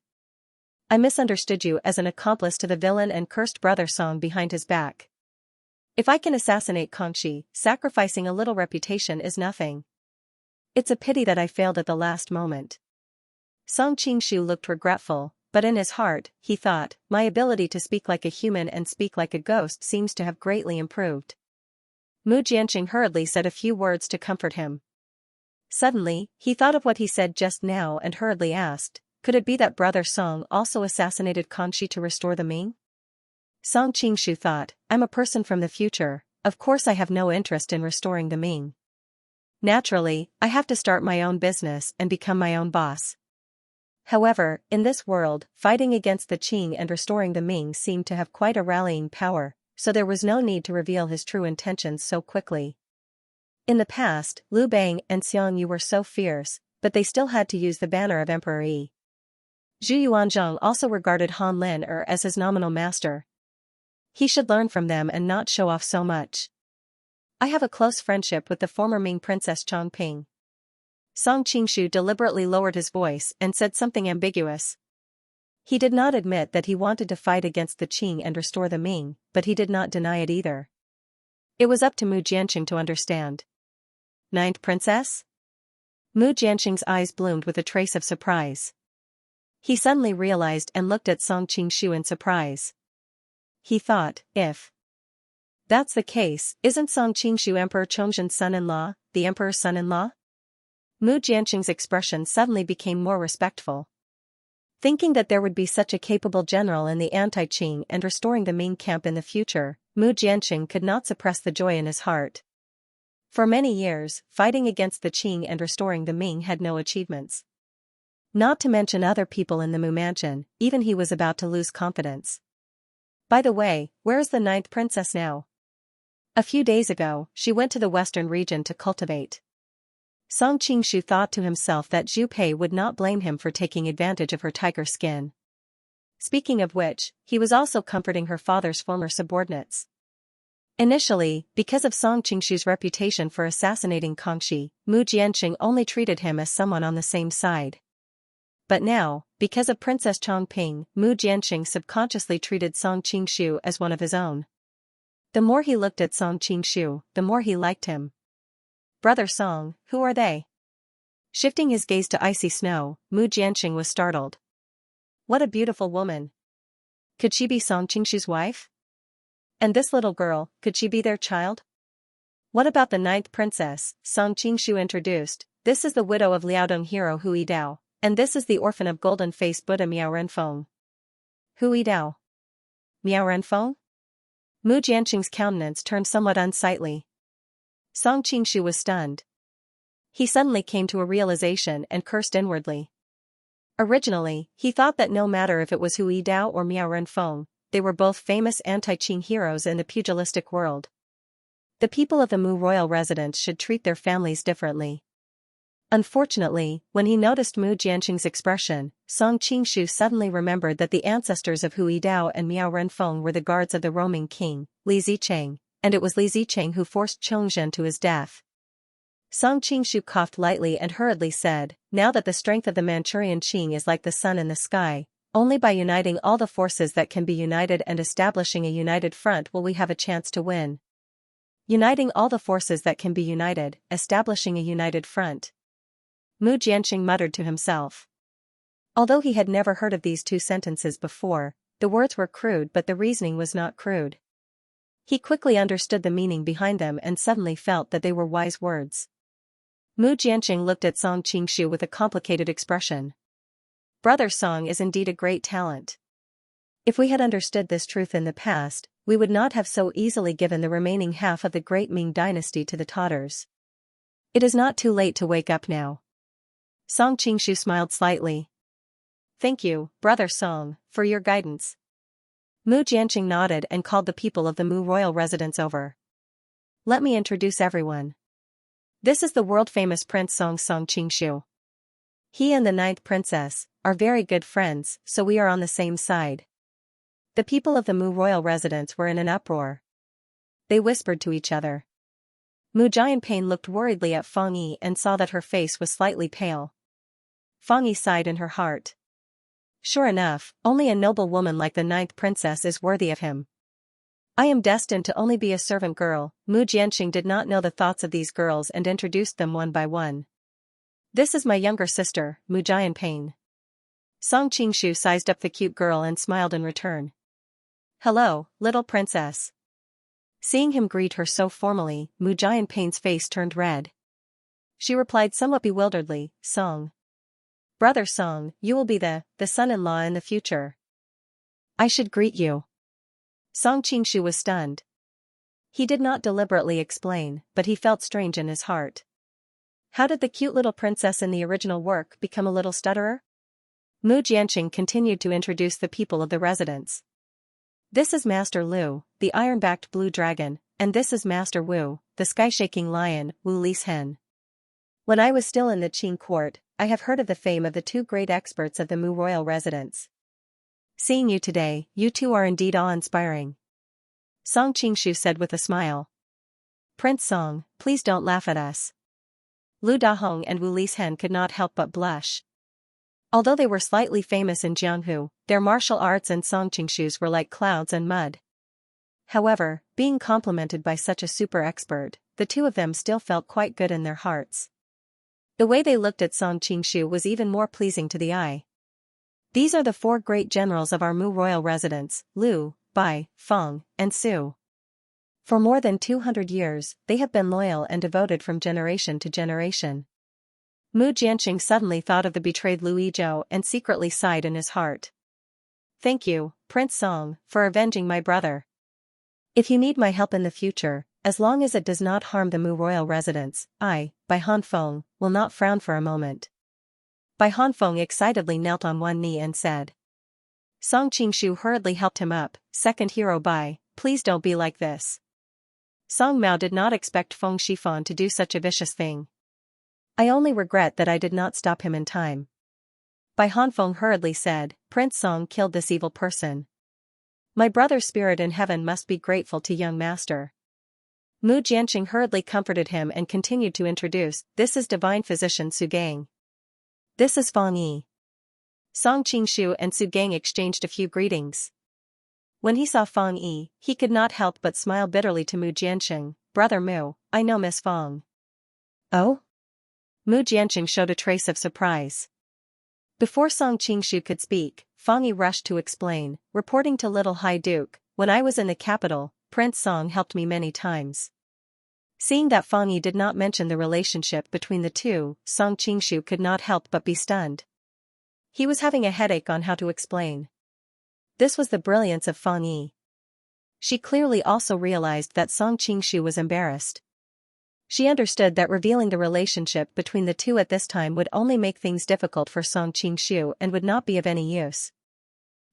I misunderstood you as an accomplice to the villain and cursed Brother Song behind his back. If I can assassinate Kangxi, sacrificing a little reputation is nothing. It's a pity that I failed at the last moment. Song Qingshu looked regretful, but in his heart, he thought, my ability to speak like a human and speak like a ghost seems to have greatly improved. Mu Jianqing hurriedly said a few words to comfort him. Suddenly, he thought of what he said just now and hurriedly asked, could it be that Brother Song also assassinated Kangxi to restore the Ming? Song Qingshu thought, I'm a person from the future, of course I have no interest in restoring the Ming. Naturally, I have to start my own business and become my own boss. However, in this world, fighting against the Qing and restoring the Ming seemed to have quite a rallying power, so there was no need to reveal his true intentions so quickly. In the past, Liu Bang and Xianxia were so fierce, but they still had to use the banner of Emperor Yi. Zhu Yuanzhang also regarded Han Lin as his nominal master. He should learn from them and not show off so much. I have a close friendship with the former Ming Princess Chongping. Song Qingshu deliberately lowered his voice and said something ambiguous. He did not admit that he wanted to fight against the Qing and restore the Ming, but he did not deny it either. It was up to Mu Jianqing to understand. Ninth Princess? Mu Jianqing's eyes bloomed with a trace of surprise. He suddenly realized and looked at Song Qingshu in surprise. He thought, if that's the case, isn't Song Qingshu Emperor Chongzhen's son-in-law, the emperor's son-in-law? Mu Jianqing's expression suddenly became more respectful. Thinking that there would be such a capable general in the anti-Qing and restoring the Ming camp in the future, Mu Jianqing could not suppress the joy in his heart. For many years, fighting against the Qing and restoring the Ming had no achievements. Not to mention other people in the Mu Mansion, even he was about to lose confidence. By the way, where is the ninth princess now? A few days ago, she went to the western region to cultivate. Song Qingshu thought to himself that Zhu Pei would not blame him for taking advantage of her tiger skin. Speaking of which, he was also comforting her father's former subordinates. Initially, because of Song Qingshu's reputation for assassinating Kangxi, Mu Jianqing only treated him as someone on the same side. But now, because of Princess Chongping, Mu Jianqing subconsciously treated Song Qingshu as one of his own. The more he looked at Song Qingshu, the more he liked him. Brother Song, who are they? Shifting his gaze to icy snow, Mu Jianqing was startled. What a beautiful woman. Could she be Song Qingshu's wife? And this little girl, could she be their child? What about the ninth princess? Song Qingshu introduced. This is the widow of Liaodong hero Hu Yidao, and this is the orphan of golden-faced Buddha Miao Renfeng. Hu Yidao? Miao Renfeng? Mu Jianqing's countenance turned somewhat unsightly. Song Qingshu was stunned. He suddenly came to a realization and cursed inwardly. Originally, he thought that no matter if it was Hu Yidao or Miao Renfeng, they were both famous anti-Qing heroes in the pugilistic world. The people of the Mu royal residence should treat their families differently. Unfortunately, when he noticed Mu Jianqing's expression, Song Qingshu suddenly remembered that the ancestors of Hu Yidao and Miao Renfeng were the guards of the roaming king, Li Zicheng, and it was Li Zicheng who forced Chongzhen to his death. Song Qingshu coughed lightly and hurriedly said, now that the strength of the Manchurian Qing is like the sun in the sky, only by uniting all the forces that can be united and establishing a united front will we have a chance to win. Uniting all the forces that can be united, establishing a united front. Mu Jianqing muttered to himself. Although he had never heard of these two sentences before, the words were crude but the reasoning was not crude. He quickly understood the meaning behind them and suddenly felt that they were wise words. Mu Jianqing looked at Song Qingshu with a complicated expression. Brother Song is indeed a great talent. If we had understood this truth in the past, we would not have so easily given the remaining half of the great Ming dynasty to the Tatars. It is not too late to wake up now. Song Qingshu smiled slightly. Thank you, Brother Song, for your guidance. Mu Jianqing nodded and called the people of the Mu royal residence over. Let me introduce everyone. This is the world-famous Prince Song Qingshu. He and the ninth princess are very good friends, so we are on the same side. The people of the Mu royal residence were in an uproar. They whispered to each other. Mu Jianping looked worriedly at Feng Yi and saw that her face was slightly pale. Feng Yi sighed in her heart. Sure enough, only a noble woman like the ninth princess is worthy of him. I am destined to only be a servant girl. Mu Jianqing did not know the thoughts of these girls and introduced them one by one. This is my younger sister, Mu Jianping. Song Qingshu sized up the cute girl and smiled in return. Hello, little princess. Seeing him greet her so formally, Mu Jianping's face turned red. She replied somewhat bewilderedly, Song. Brother Song, you will be the son-in-law in the future. I should greet you. Song Qingshu was stunned. He did not deliberately explain, but he felt strange in his heart. How did the cute little princess in the original work become a little stutterer? Mu Jianqing continued to introduce the people of the residence. This is Master Lu, the iron-backed blue dragon, and this is Master Wu, the sky-shaking lion, Wu Li's hen. When I was still in the Qing court, I have heard of the fame of the two great experts of the Mu royal residence. Seeing you today, you two are indeed awe-inspiring. Song Qingshu said with a smile. Prince Song, please don't laugh at us. Lu Dahong and Wu Li's hen could not help but blush. Although they were slightly famous in Jianghu, their martial arts and Song Qingshu's were like clouds and mud. However, being complimented by such a super expert, the two of them still felt quite good in their hearts. The way they looked at Song Qingshu was even more pleasing to the eye. These are the four great generals of our Mu royal residence, Lu, Bai, Feng, and Su. For more than 200 years, they have been loyal and devoted from generation to generation. Mu Jianqing suddenly thought of the betrayed Lu Yizhou and secretly sighed in his heart. Thank you, Prince Song, for avenging my brother. If you need my help in the future, as long as it does not harm the Mu royal residence, I, Bai Hanfeng, will not frown for a moment. Bai Hanfeng excitedly knelt on one knee and said. Song Qingshu hurriedly helped him up, second hero Bai, please don't be like this. Song Mao did not expect Feng Shifan to do such a vicious thing. I only regret that I did not stop him in time. Bai Hanfeng hurriedly said, Prince Song killed this evil person. My brother's spirit in heaven must be grateful to young master. Mu Jianqing hurriedly comforted him and continued to introduce, this is divine physician Su Gang. This is Feng Yi. Song Qingshu and Su Gang exchanged a few greetings. When he saw Feng Yi, he could not help but smile bitterly to Mu Jianqing, Brother Mu, I know Miss Feng. Oh? Mu Jianqing showed a trace of surprise. Before Song Qingshu could speak, Feng Yi rushed to explain, reporting to Little High Duke, when I was in the capital, Prince Song helped me many times. Seeing that Feng Yi did not mention the relationship between the two, Song Qingshu could not help but be stunned. He was having a headache on how to explain. This was the brilliance of Feng Yi. She clearly also realized that Song Qingshu was embarrassed. She understood that revealing the relationship between the two at this time would only make things difficult for Song Qingshu and would not be of any use.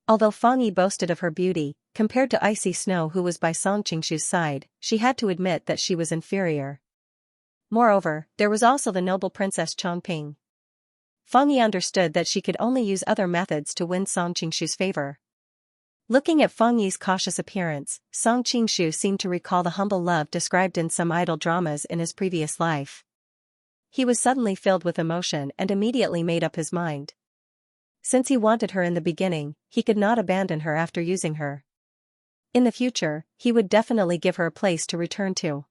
Although Feng Yi boasted of her beauty, compared to Icy Snow who was by Song Qingshu's side, she had to admit that she was inferior. Moreover, there was also the noble Princess Chongping. Feng Yi understood that she could only use other methods to win Song Qingshu's favor. Looking at Feng Yi's cautious appearance, Song Qingshu seemed to recall the humble love described in some idol dramas in his previous life. He was suddenly filled with emotion and immediately made up his mind. Since he wanted her in the beginning, he could not abandon her after using her. In the future, he would definitely give her a place to return to.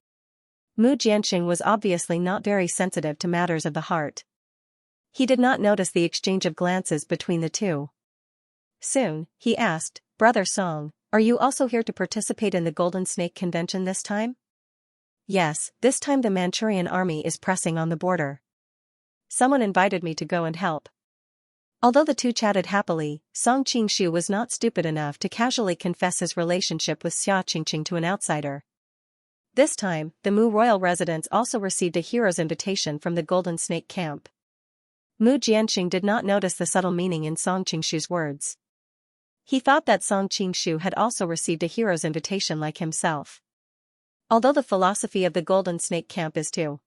Mu Jianqing was obviously not very sensitive to matters of the heart. He did not notice the exchange of glances between the two. Soon, he asked, Brother Song, are you also here to participate in the Golden Snake Convention this time? Yes, this time the Manchurian army is pressing on the border. Someone invited me to go and help. Although the two chatted happily, Song Qingshu was not stupid enough to casually confess his relationship with Xia Qingqing to an outsider. This time, the Mu royal residence also received a hero's invitation from the Golden Snake camp. Mu Jianqing did not notice the subtle meaning in Song Qingshu's words. He thought that Song Qingshu had also received a hero's invitation like himself. Although the philosophy of the Golden Snake camp is to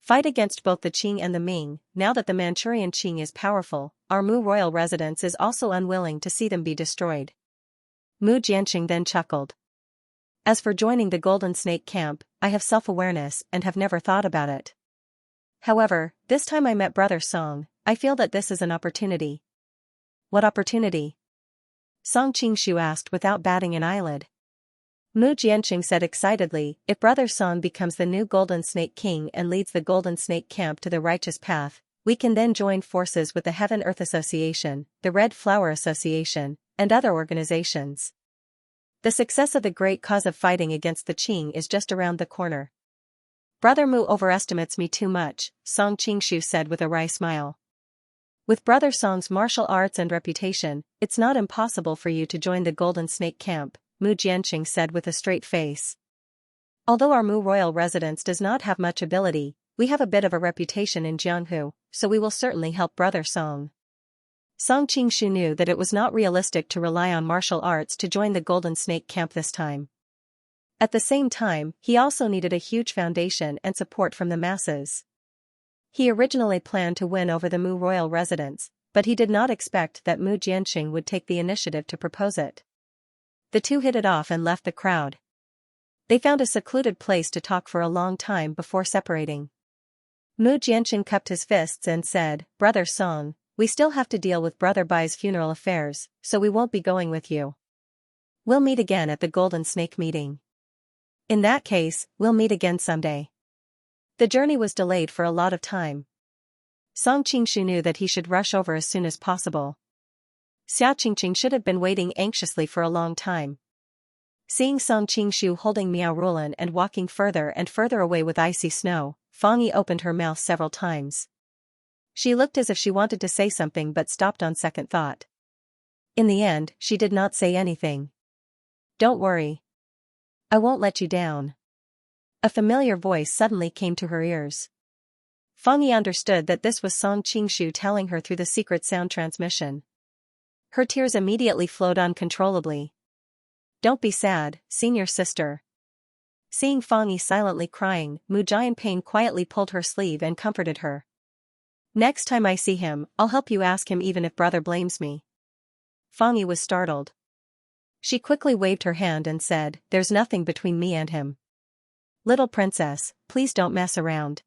Fight against both the Qing and the Ming. Now that the Manchurian Qing is powerful, our Mu royal residence is also unwilling to see them be destroyed. Mu Jianqing then chuckled. As for joining the Golden Snake camp, I have self-awareness and have never thought about it. However, this time I met Brother Song, I feel that this is an opportunity. What opportunity? Song Qingshu asked without batting an eyelid. Mu Jianqing said excitedly, if Brother Song becomes the new Golden Snake King and leads the Golden Snake camp to the righteous path, we can then join forces with the Heaven-Earth Association, the Red Flower Association, and other organizations. The success of the great cause of fighting against the Qing is just around the corner. Brother Mu overestimates me too much, Song Qingshu said with a wry smile. With Brother Song's martial arts and reputation, it's not impossible for you to join the Golden Snake camp, Mu Jianqing said with a straight face. Although our Mu royal residence does not have much ability, we have a bit of a reputation in Jianghu, so we will certainly help Brother Song. Song Qingshu knew that it was not realistic to rely on martial arts to join the Golden Snake camp this time. At the same time, he also needed a huge foundation and support from the masses. He originally planned to win over the Mu royal residence, but he did not expect that Mu Jianqing would take the initiative to propose it. The two hit it off and left the crowd. They found a secluded place to talk for a long time before separating. Mu Jianqing cupped his fists and said, Brother Song, we still have to deal with Brother Bai's funeral affairs, so we won't be going with you. We'll meet again at the Golden Snake meeting. In that case, we'll meet again someday. The journey was delayed for a lot of time. Song Qingshu knew that he should rush over as soon as possible. Xia Qingqing should have been waiting anxiously for a long time. Seeing Song Qingshu holding Miao Rulan and walking further and further away with icy snow, Fang Yi opened her mouth several times. She looked as if she wanted to say something but stopped on second thought. In the end, she did not say anything. Don't worry. I won't let you down. A familiar voice suddenly came to her ears. Fang Yi understood that this was Song Qingshu telling her through the secret sound transmission. Her tears immediately flowed uncontrollably. Don't be sad, senior sister. Seeing Fang Yi silently crying, Mu Jianping quietly pulled her sleeve and comforted her. Next time I see him, I'll help you ask him even if brother blames me. Fang Yi was startled. She quickly waved her hand and said, there's nothing between me and him. Little princess, please don't mess around.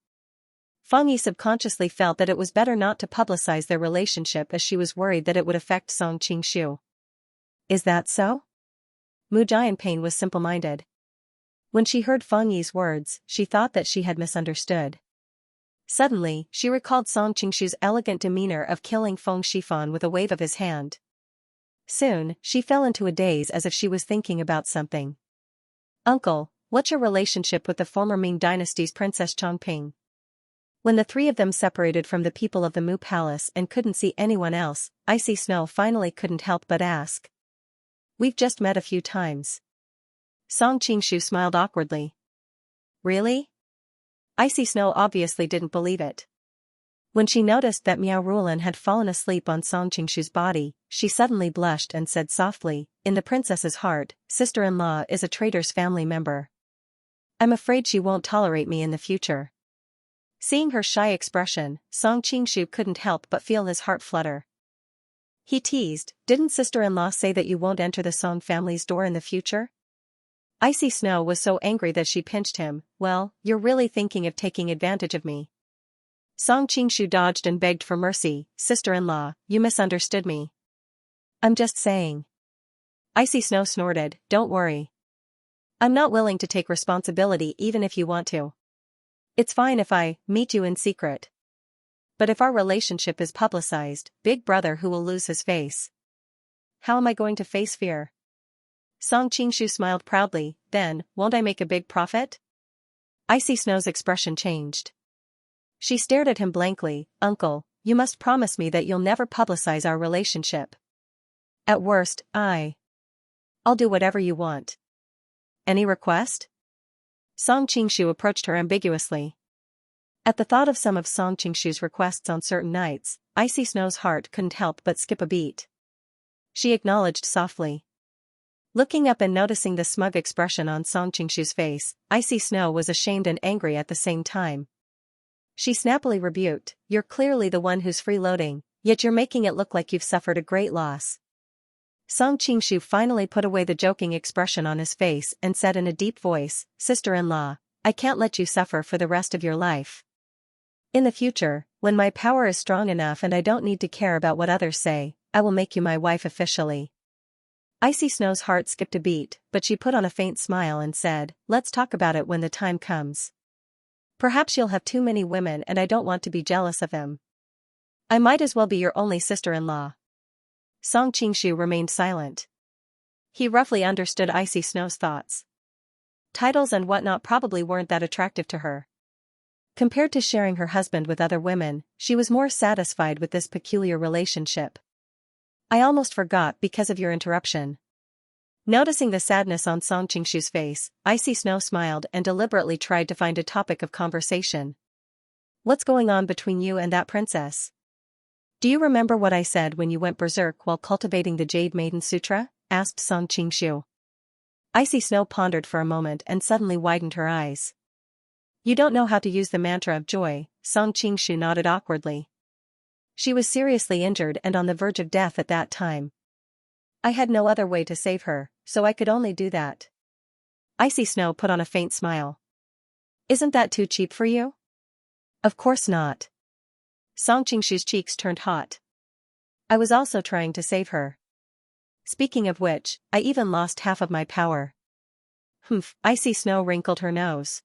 Fang Yi subconsciously felt that it was better not to publicize their relationship as she was worried that it would affect Song Qingshu. Is that so? Mu Jianping was simple-minded. When she heard Fang Yi's words, she thought that she had misunderstood. Suddenly, she recalled Song Qingshu's elegant demeanor of killing Feng Shifan with a wave of his hand. Soon, she fell into a daze as if she was thinking about something. Uncle, what's your relationship with the former Ming dynasty's Princess Chongping? When the three of them separated from the people of the Mu Palace and couldn't see anyone else, Icy Snow finally couldn't help but ask. We've just met a few times. Song Qingshu smiled awkwardly. Really? Icy Snow obviously didn't believe it. When she noticed that Miao Rulan had fallen asleep on Song Qingshu's body, she suddenly blushed and said softly, in the princess's heart, sister-in-law is a traitor's family member. I'm afraid she won't tolerate me in the future. Seeing her shy expression, Song Qingshu couldn't help but feel his heart flutter. He teased, didn't sister-in-law say that you won't enter the Song family's door in the future? Icy Snow was so angry that she pinched him, well, you're really thinking of taking advantage of me. Song Qingshu dodged and begged for mercy, sister-in-law, you misunderstood me. I'm just saying. Icy Snow snorted, don't worry. I'm not willing to take responsibility even if you want to. It's fine if I meet you in secret. But if our relationship is publicized, Big Brother who will lose his face. How am I going to face fear? Song Qingshu smiled proudly, then, won't I make a big profit? Icy Snow's expression changed. She stared at him blankly, Uncle, you must promise me that you'll never publicize our relationship. At worst, I'll do whatever you want. Any request? Song Qingshu approached her ambiguously. At the thought of some of Song Qingshu's requests on certain nights, Icy Snow's heart couldn't help but skip a beat. She acknowledged softly. Looking up and noticing the smug expression on Song Qingshu's face, Icy Snow was ashamed and angry at the same time. She snappily rebuked, "You're clearly the one who's freeloading, yet you're making it look like you've suffered a great loss." Song Qingshu finally put away the joking expression on his face and said in a deep voice, "Sister-in-law, I can't let you suffer for the rest of your life. In the future, when my power is strong enough and I don't need to care about what others say, I will make you my wife officially." Icy Snow's heart skipped a beat, but she put on a faint smile and said, "Let's talk about it when the time comes. Perhaps you'll have too many women and I don't want to be jealous of them. I might as well be your only sister-in-law." Song Qingshu remained silent. He roughly understood Icy Snow's thoughts. Titles and whatnot probably weren't that attractive to her. Compared to sharing her husband with other women, she was more satisfied with this peculiar relationship. "I almost forgot because of your interruption." Noticing the sadness on Song Qingshu's face, Icy Snow smiled and deliberately tried to find a topic of conversation. "What's going on between you and that princess? Do you remember what I said when you went berserk while cultivating the Jade Maiden Sutra?" asked Song Qingshu. Icy Snow pondered for a moment and suddenly widened her eyes. "You don't know how to use the mantra of joy," Song Qingshu nodded awkwardly. "She was seriously injured and on the verge of death at that time. I had no other way to save her, so I could only do that." Icy Snow put on a faint smile. "Isn't that too cheap for you?" "Of course not." Song Qingshu's cheeks turned hot. "I was also trying to save her. Speaking of which, I even lost half of my power." "Humph," Icy Snow wrinkled her nose.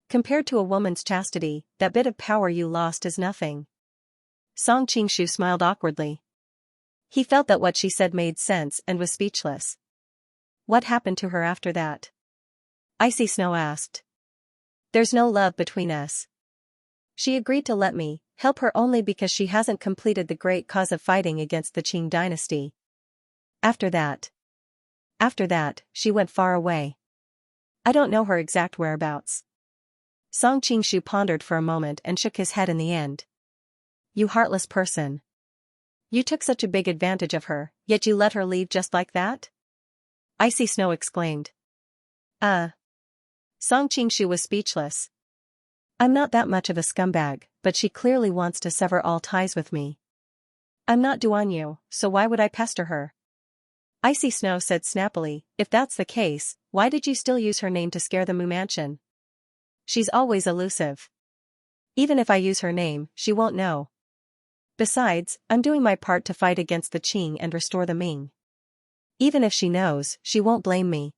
"Compared to a woman's chastity, that bit of power you lost is nothing." Song Qingshu smiled awkwardly. He felt that what she said made sense and was speechless. "What happened to her after that?" Icy Snow asked. "There's no love between us. She agreed to let me help her only because she hasn't completed the great cause of fighting against the Qing dynasty. After that, she went far away. I don't know her exact whereabouts." Song Qingshu pondered for a moment and shook his head in the end. "You heartless person. You took such a big advantage of her, yet you let her leave just like that?" Icy Snow exclaimed. Song Qingshu was speechless. "I'm not that much of a scumbag, but she clearly wants to sever all ties with me. I'm not Duan Yu, so why would I pester her?" Icy Snow said snappily, "If that's the case, why did you still use her name to scare the Mu Mansion? She's always elusive. Even if I use her name, she won't know. Besides, I'm doing my part to fight against the Qing and restore the Ming. Even if she knows, she won't blame me."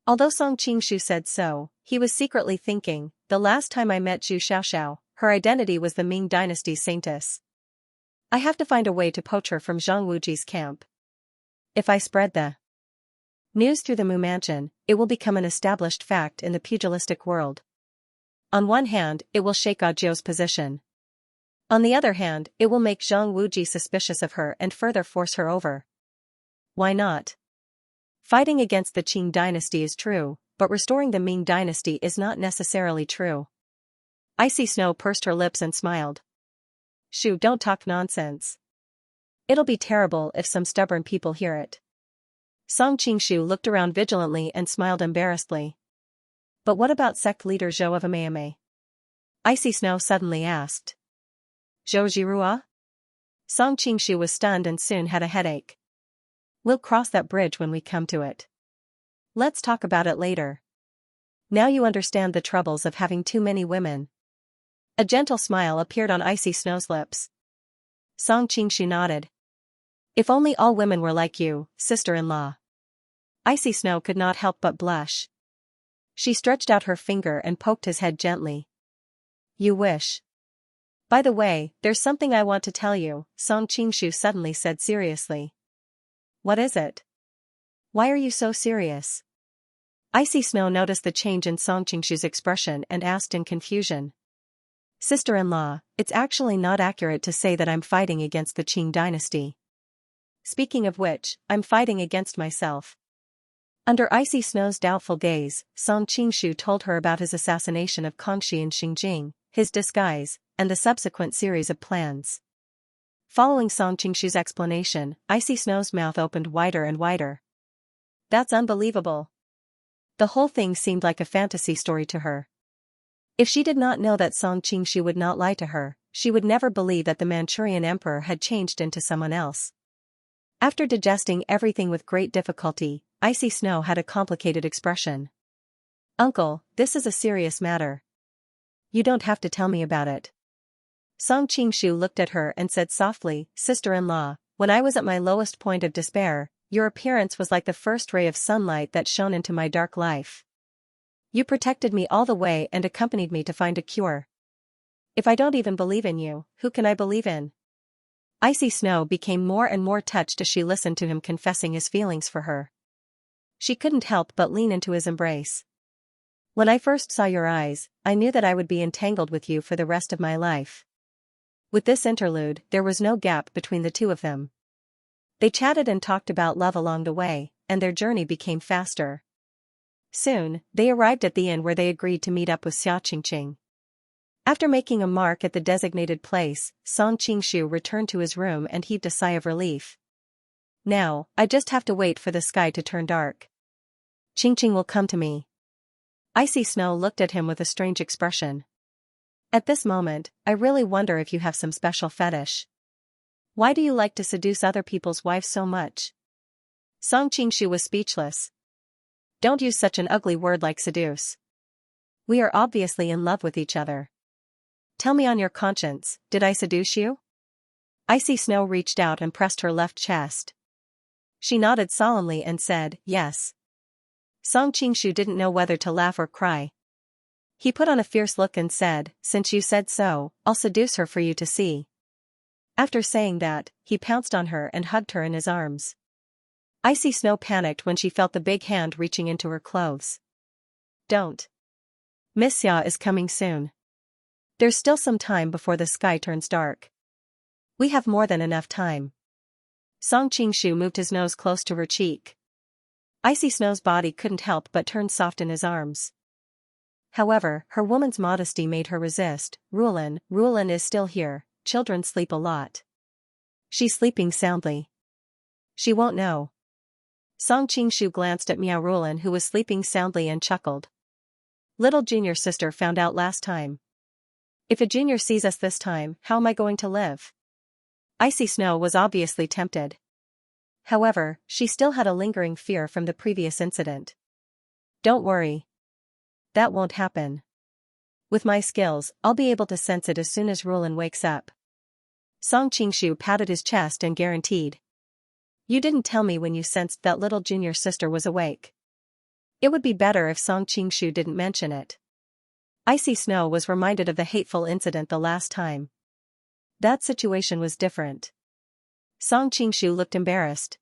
Although Song Qingshu said so, he was secretly thinking, "The last time I met Zhu Xiaoxiao, her identity was the Ming dynasty's saintess. I have to find a way to poach her from Zhang Wuji's camp. If I spread the news through the Mu Mansion, it will become an established fact in the pugilistic world. On one hand, it will shake Ajiu's position. On the other hand, it will make Zhang Wuji suspicious of her and further force her over. Why not? Fighting against the Qing dynasty is true, but restoring the Ming dynasty is not necessarily true." Icy Snow pursed her lips and smiled. "Shoo, don't talk nonsense. It'll be terrible if some stubborn people hear it." Song Qingshu looked around vigilantly and smiled embarrassedly. "But what about sect leader Zhou of Amayame?" Icy Snow suddenly asked. "Zhou Jirua?" Song Qingshu was stunned and soon had a headache. "We'll cross that bridge when we come to it. Let's talk about it later. Now you understand the troubles of having too many women." A gentle smile appeared on Icy Snow's lips. Song Qingshu nodded. "If only all women were like you, sister-in-law." Icy Snow could not help but blush. She stretched out her finger and poked his head gently. "You wish. By the way, there's something I want to tell you," Song Qingshu suddenly said seriously. "What is it? Why are you so serious?" Icy Snow noticed the change in Song Qingshu's expression and asked in confusion. "Sister-in-law, it's actually not accurate to say that I'm fighting against the Qing dynasty. Speaking of which, I'm fighting against myself." Under Icy Snow's doubtful gaze, Song Qingshu told her about his assassination of Kangxi in Xinjing, his disguise, and the subsequent series of plans. Following Song Qingshu's explanation, Icy Snow's mouth opened wider and wider. "That's unbelievable." The whole thing seemed like a fantasy story to her. If she did not know that Song Qingshu would not lie to her, she would never believe that the Manchurian emperor had changed into someone else. After digesting everything with great difficulty, Icy Snow had a complicated expression. "Uncle, this is a serious matter. You don't have to tell me about it." Song Qingshu looked at her and said softly, "Sister-in-law, when I was at my lowest point of despair, your appearance was like the first ray of sunlight that shone into my dark life. You protected me all the way and accompanied me to find a cure. If I don't even believe in you, who can I believe in?" Icy Snow became more and more touched as she listened to him confessing his feelings for her. She couldn't help but lean into his embrace. "When I first saw your eyes, I knew that I would be entangled with you for the rest of my life." With this interlude, there was no gap between the two of them. They chatted and talked about love along the way, and their journey became faster. Soon, they arrived at the inn where they agreed to meet up with Xianxia. After making a mark at the designated place, Song Qingshu returned to his room and heaved a sigh of relief. "Now, I just have to wait for the sky to turn dark. Qingqing will come to me." Icy Snow looked at him with a strange expression. "At this moment, I really wonder if you have some special fetish. Why do you like to seduce other people's wives so much?" Song Qingshu was speechless. "Don't use such an ugly word like seduce. We are obviously in love with each other. Tell me on your conscience, did I seduce you?" Icy Snow reached out and pressed her left chest. She nodded solemnly and said, "Yes." Song Qingshu didn't know whether to laugh or cry. He put on a fierce look and said, "Since you said so, I'll seduce her for you to see." After saying that, he pounced on her and hugged her in his arms. Icy Snow panicked when she felt the big hand reaching into her clothes. "Don't. Miss Xia is coming soon. There's still some time before the sky turns dark. We have more than enough time." Song Qingshu moved his nose close to her cheek. Icy Snow's body couldn't help but turn soft in his arms. However, her woman's modesty made her resist. Rulin is still here, children sleep a lot. She's sleeping soundly. She won't know." Song Qingshu glanced at Miao Rulin who was sleeping soundly and chuckled. "Little junior sister found out last time. If a junior sees us this time, how am I going to live?" Icy Snow was obviously tempted. However, she still had a lingering fear from the previous incident. "Don't worry. That won't happen. With my skills, I'll be able to sense it as soon as Rulin wakes up." Song Qingshu patted his chest and guaranteed. "You didn't tell me when you sensed that little junior sister was awake." It would be better if Song Qingshu didn't mention it. Icy Snow was reminded of the hateful incident the last time. That situation was different. Song Qingshu looked embarrassed.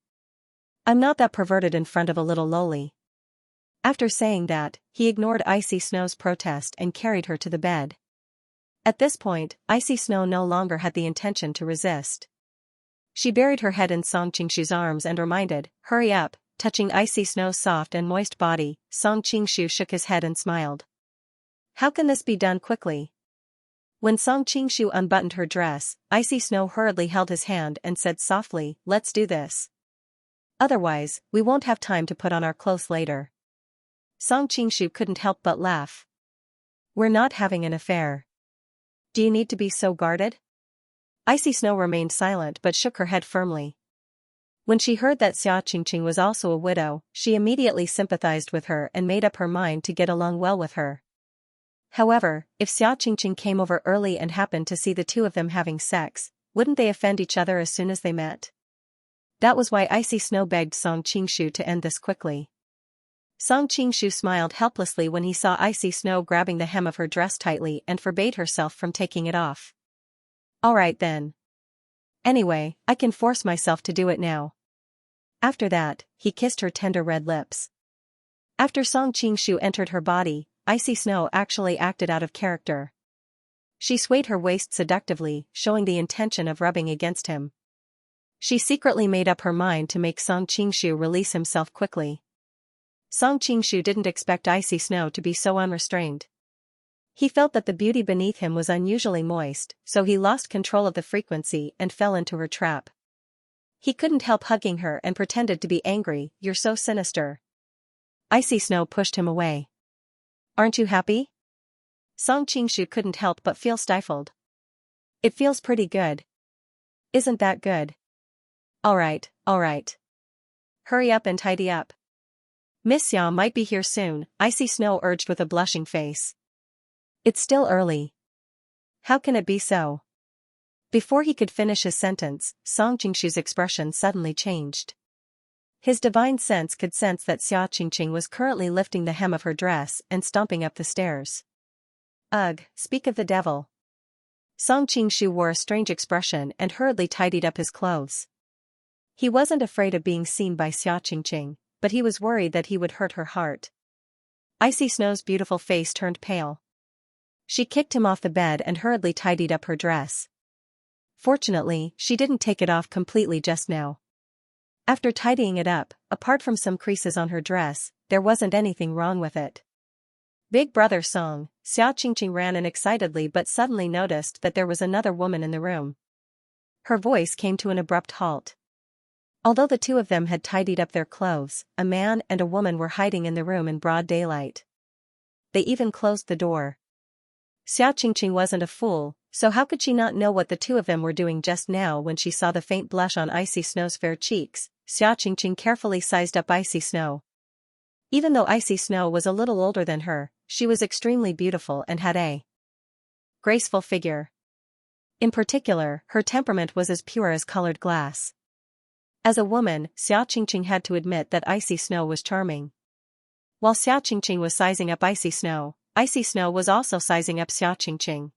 "I'm not that perverted in front of a little loli." After saying that, he ignored Icy Snow's protest and carried her to the bed. At this point, Icy Snow no longer had the intention to resist. She buried her head in Song Qingshu's arms and reminded, "Hurry up." Touching Icy Snow's soft and moist body, Song Qingshu shook his head and smiled. "How can this be done quickly?" When Song Qingshu unbuttoned her dress, Icy Snow hurriedly held his hand and said softly, "Let's do this. Otherwise, we won't have time to put on our clothes later." Song Qingshu couldn't help but laugh. "We're not having an affair. Do you need to be so guarded?" Icy Snow remained silent but shook her head firmly. When she heard that Xia Qingqing was also a widow, she immediately sympathized with her and made up her mind to get along well with her. However, if Xia Qingqing came over early and happened to see the two of them having sex, wouldn't they offend each other as soon as they met? That was why Icy Snow begged Song Qingshu to end this quickly. Song Qingshu smiled helplessly when he saw Icy Snow grabbing the hem of her dress tightly and forbade herself from taking it off. "All right then. Anyway, I can force myself to do it now." After that, he kissed her tender red lips. After Song Qingshu entered her body, Icy Snow actually acted out of character. She swayed her waist seductively, showing the intention of rubbing against him. She secretly made up her mind to make Song Qingshu release himself quickly. Song Qingshu didn't expect Icy Snow to be so unrestrained. He felt that the beauty beneath him was unusually moist, so he lost control of the frequency and fell into her trap. He couldn't help hugging her and pretended to be angry. "You're so sinister." Icy Snow pushed him away. "Aren't you happy?" Song Qingshu couldn't help but feel stifled. It feels pretty good. Isn't that good? Alright, alright. Hurry up and tidy up. Miss Xia might be here soon, Icy Snow urged with a blushing face. It's still early. How can it be so? Before he could finish his sentence, Song Qingshu's expression suddenly changed. His divine sense could sense that Xia Qingqing was currently lifting the hem of her dress and stomping up the stairs. Ugh, speak of the devil. Song Qingshu wore a strange expression and hurriedly tidied up his clothes. He wasn't afraid of being seen by Xia Qingqing, but he was worried that he would hurt her heart. Icy Snow's beautiful face turned pale. She kicked him off the bed and hurriedly tidied up her dress. Fortunately, she didn't take it off completely just now. After tidying it up, apart from some creases on her dress, there wasn't anything wrong with it. Big brother Song, Xia Qingqing ran in excitedly but suddenly noticed that there was another woman in the room. Her voice came to an abrupt halt. Although the two of them had tidied up their clothes, a man and a woman were hiding in the room in broad daylight. They even closed the door. Xia Qingqing wasn't a fool, so how could she not know what the two of them were doing just now when she saw the faint blush on Icy Snow's fair cheeks? Xia Qingqing carefully sized up Icy Snow. Even though Icy Snow was a little older than her, she was extremely beautiful and had a graceful figure. In particular, her temperament was as pure as colored glass. As a woman, Xia Qingqing had to admit that Icy Snow was charming. While Xia Qingqing was sizing up Icy Snow was also sizing up Xia Qingqing.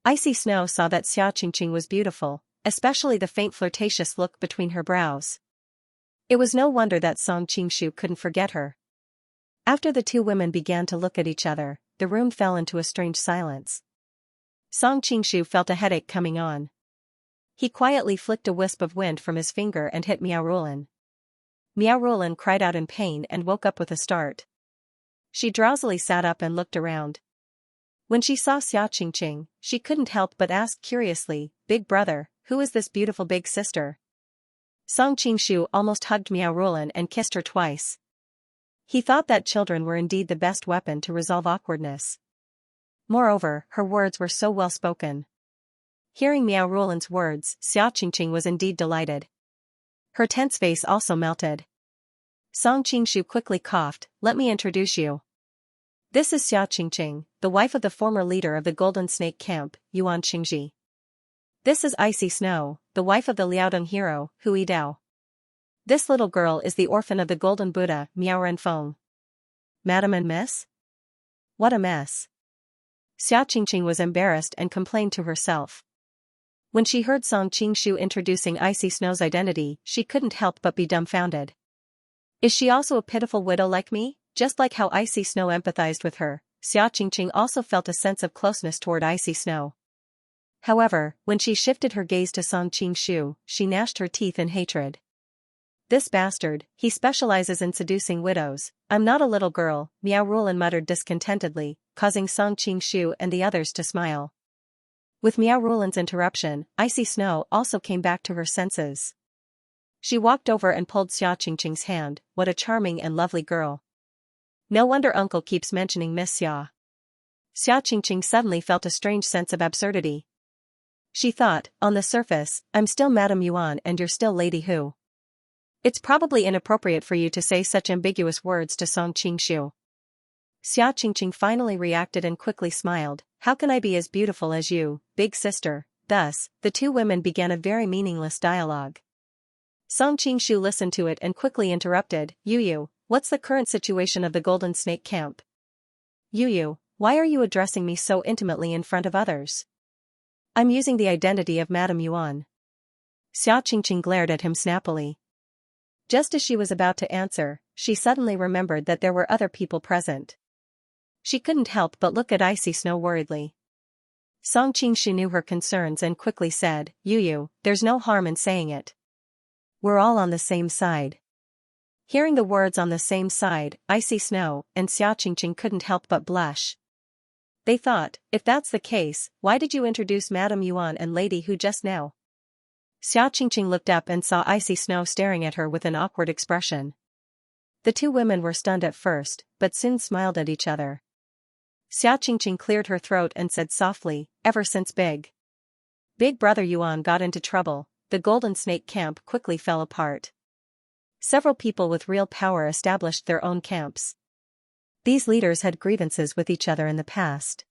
Icy Snow saw that Xia Qingqing was beautiful, especially the faint flirtatious look between her brows. It was no wonder that Song Qingshu couldn't forget her. After the two women began to look at each other, the room fell into a strange silence. Song Qingshu felt a headache coming on. He quietly flicked a wisp of wind from his finger and hit Miao Rulin. Miao Rulin cried out in pain and woke up with a start. She drowsily sat up and looked around. When she saw Xia Qingqing, she couldn't help but ask curiously, "Big brother, who is this beautiful big sister?" Song Qingshu almost hugged Miao Rulin and kissed her twice. He thought that children were indeed the best weapon to resolve awkwardness. Moreover, her words were so well spoken. Hearing Miao Rulin's words, Xia Qingqing was indeed delighted. Her tense face also melted. Song Qingshu quickly coughed, "Let me introduce you. This is Xia Qingqing, the wife of the former leader of the Golden Snake Camp, Yuan Qingji. This is Icy Snow, the wife of the Liaodong hero, Hui Dao. This little girl is the orphan of the Golden Buddha, Miao Renfeng. Madam and Miss? What a mess." Xia Qingqing was embarrassed and complained to herself. When she heard Song Qingshu introducing Icy Snow's identity, she couldn't help but be dumbfounded. Is she also a pitiful widow like me? Just like how Icy Snow empathized with her, Xia Qingqing also felt a sense of closeness toward Icy Snow. However, when she shifted her gaze to Song Qingshu, she gnashed her teeth in hatred. This bastard, he specializes in seducing widows. I'm not a little girl, Miao Rulin muttered discontentedly, causing Song Qingshu and the others to smile. With Miao Rulin's interruption, Icy Snow also came back to her senses. She walked over and pulled Xia Qingqing's hand. What a charming and lovely girl. No wonder uncle keeps mentioning Miss Xia. Xia Qingqing suddenly felt a strange sense of absurdity. She thought, on the surface, I'm still Madame Yuan and you're still Lady Hu. It's probably inappropriate for you to say such ambiguous words to Song Qingshu. Xia Qingqing finally reacted and quickly smiled. How can I be as beautiful as you, big sister? Thus, the two women began a very meaningless dialogue. Song Qingshu listened to it and quickly interrupted. Yu, what's the current situation of the Golden Snake Camp? Yu, why are you addressing me so intimately in front of others? I'm using the identity of Madame Yuan. Xia Qingqing glared at him snappily. Just as she was about to answer, she suddenly remembered that there were other people present. She couldn't help but look at Icy Snow worriedly. Song Qingshu knew her concerns and quickly said, Yu, there's no harm in saying it. We're all on the same side. Hearing the words on the same side, Icy Snow and Xia Qingqing couldn't help but blush. They thought, if that's the case, why did you introduce Madame Yuan and Lady Hu just now? Xia Qingqing looked up and saw Icy Snow staring at her with an awkward expression. The two women were stunned at first, but soon smiled at each other. Xia Qingqing cleared her throat and said softly, ever since Big Brother Yuan got into trouble, the Golden Snake camp quickly fell apart. Several people with real power established their own camps. These leaders had grievances with each other in the past.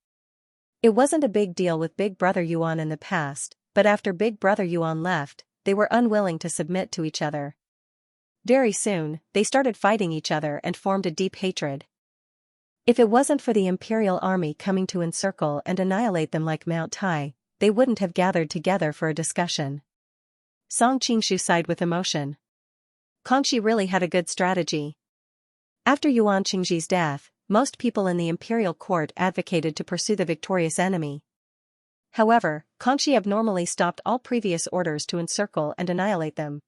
It wasn't a big deal with Big Brother Yuan in the past, but after Big Brother Yuan left, they were unwilling to submit to each other. Very soon, they started fighting each other and formed a deep hatred. If it wasn't for the imperial army coming to encircle and annihilate them like Mount Tai, they wouldn't have gathered together for a discussion. Song Qingshu sighed with emotion. Kangxi really had a good strategy. After Yuan Qingji's death, most people in the imperial court advocated to pursue the victorious enemy. However, Kangxi abnormally stopped all previous orders to encircle and annihilate them.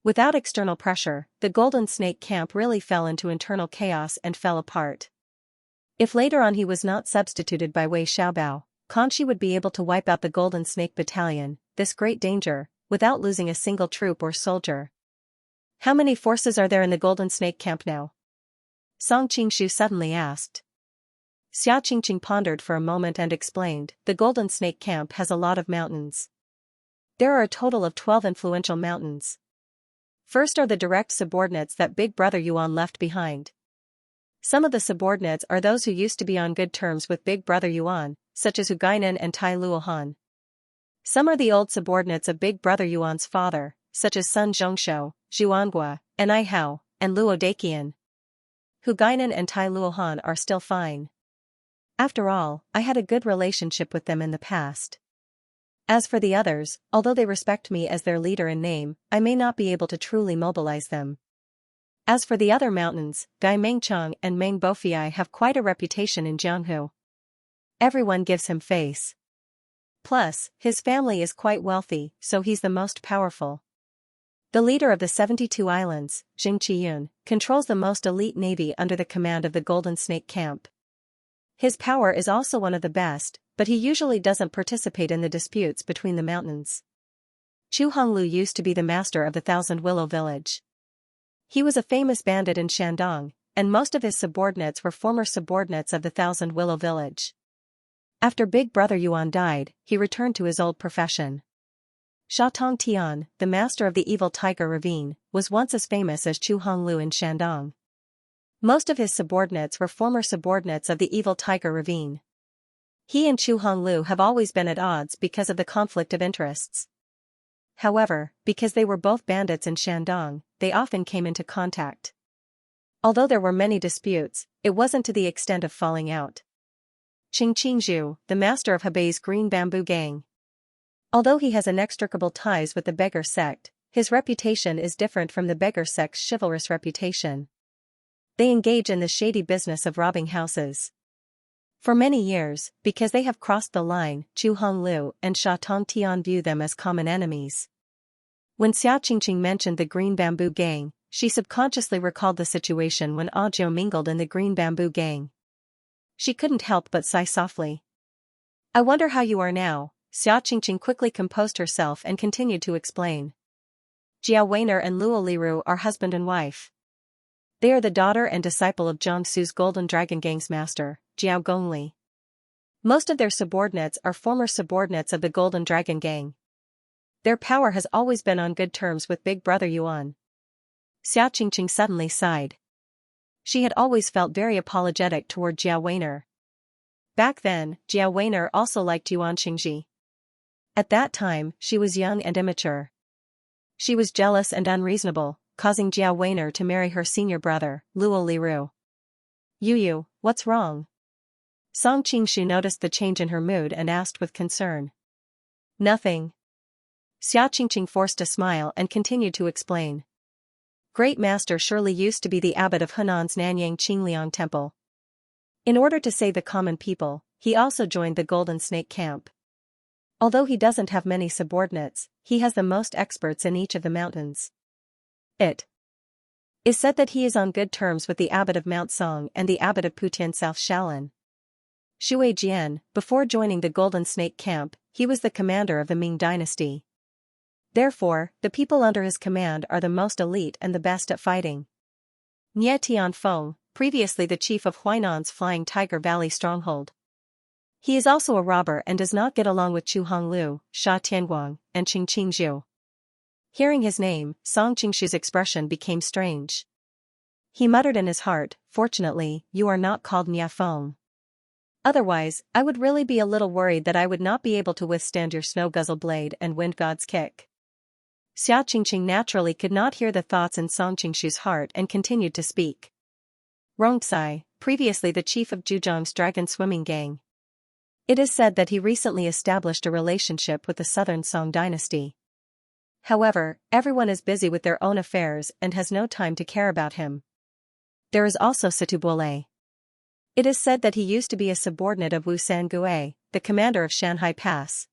Without external pressure, the Golden Snake camp really fell into internal chaos and fell apart. If later on he was not substituted by Wei Xiaobao, Kangxi would be able to wipe out the Golden Snake Battalion, this great danger, without losing a single troop or soldier. How many forces are there in the Golden Snake camp now? Song Qingshu suddenly asked. Xia Qingqing pondered for a moment and explained, the Golden Snake camp has a lot of mountains. There are a total of 12 influential mountains. First are the direct subordinates that Big Brother Yuan left behind. Some of the subordinates are those who used to be on good terms with Big Brother Yuan, such as Hu Guinan and Tai Luohan. Some are the old subordinates of Big Brother Yuan's father, such as Sun Zhongshou, Zhuangua, and Ai Hao, and Luo Daqian. Hu Guinan and Tai Luohan are still fine. After all, I had a good relationship with them in the past. As for the others, although they respect me as their leader in name, I may not be able to truly mobilize them. As for the other mountains, Gai Mengchong and Meng Bofiai have quite a reputation in Jianghu. Everyone gives him face. Plus, his family is quite wealthy, so he's the most powerful. The leader of the 72 islands, Jing Qiyun, controls the most elite navy under the command of the Golden Snake camp. His power is also one of the best, but he usually doesn't participate in the disputes between the mountains. Chu Honglu used to be the master of the Thousand Willow village. He was a famous bandit in Shandong, and most of his subordinates were former subordinates of the Thousand Willow village. After Big Brother Yuan died, he returned to his old profession. Sha Tong Tian, the master of the Evil Tiger Ravine, was once as famous as Chu Honglu in Shandong. Most of his subordinates were former subordinates of the Evil Tiger Ravine. He and Chu Honglu have always been at odds because of the conflict of interests. However, because they were both bandits in Shandong, they often came into contact. Although there were many disputes, it wasn't to the extent of falling out. Qing Qingzhu, the master of Hebei's Green Bamboo Gang. Although he has inextricable ties with the beggar sect, his reputation is different from the beggar sect's chivalrous reputation. They engage in the shady business of robbing houses. For many years, because they have crossed the line, Chu Honglu and Sha Tong Tian view them as common enemies. When Xia Qingqing mentioned the Green Bamboo Gang, she subconsciously recalled the situation when Ajiu mingled in the Green Bamboo Gang. She couldn't help but sigh softly. I wonder how you are now. Xia Qingqing quickly composed herself and continued to explain. Jiao Weiner and Luo Liru are husband and wife. They are the daughter and disciple of Jiangsu's Golden Dragon Gang's master, Jiao Gongli. Most of their subordinates are former subordinates of the Golden Dragon Gang. Their power has always been on good terms with Big Brother Yuan. Xia Qingqing suddenly sighed. She had always felt very apologetic toward Jiao Weiner. Back then, Jiao Weiner also liked Yuan Qingji. At that time, she was young and immature. She was jealous and unreasonable, causing Jiao Weiner to marry her senior brother, Luo Liru. Yu, what's wrong? Song Qingshu noticed the change in her mood and asked with concern. Nothing. Xia Qingqing forced a smile and continued to explain. Great Master surely used to be the abbot of Hunan's Nanyang Qingliang Temple. In order to save the common people, he also joined the Golden Snake camp. Although he doesn't have many subordinates, he has the most experts in each of the mountains. It is said that he is on good terms with the abbot of Mount Song and the abbot of Putian South Shaolin. Shui Jian, before joining the Golden Snake camp, he was the commander of the Ming dynasty. Therefore, the people under his command are the most elite and the best at fighting. Nie Tianfeng, previously the chief of Huainan's Flying Tiger Valley stronghold. He is also a robber and does not get along with Chu Honglu, Sha Tianguang, and Qing Qingzhu. Hearing his name, Song Qingshu's expression became strange. He muttered in his heart, "Fortunately, you are not called Niafeng. Otherwise, I would really be a little worried that I would not be able to withstand your snow guzzle blade and wind god's kick." Xia Qingqing naturally could not hear the thoughts in Song Qingshu's heart and continued to speak. Rongcai, previously the chief of Zhujiang's dragon swimming gang. It is said that he recently established a relationship with the southern Song dynasty. However, everyone is busy with their own affairs and has no time to care about him. There is also Situbole. It is said that he used to be a subordinate of Wu Sangui, the commander of Shanhai Pass.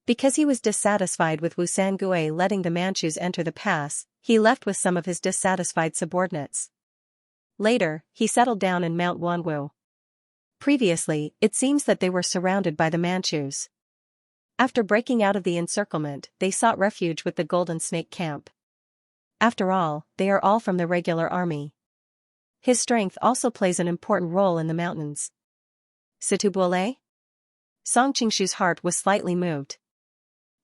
Because he was dissatisfied with Wu Sangui letting the Manchus enter the pass, he left with some of his dissatisfied subordinates. Later, he settled down in Mount Wanwu. Previously, it seems that they were surrounded by the Manchus. After breaking out of the encirclement, they sought refuge with the Golden Snake Camp. After all, they are all from the regular army. His strength also plays an important role in the mountains. Situbole? Song Qingshu's heart was slightly moved.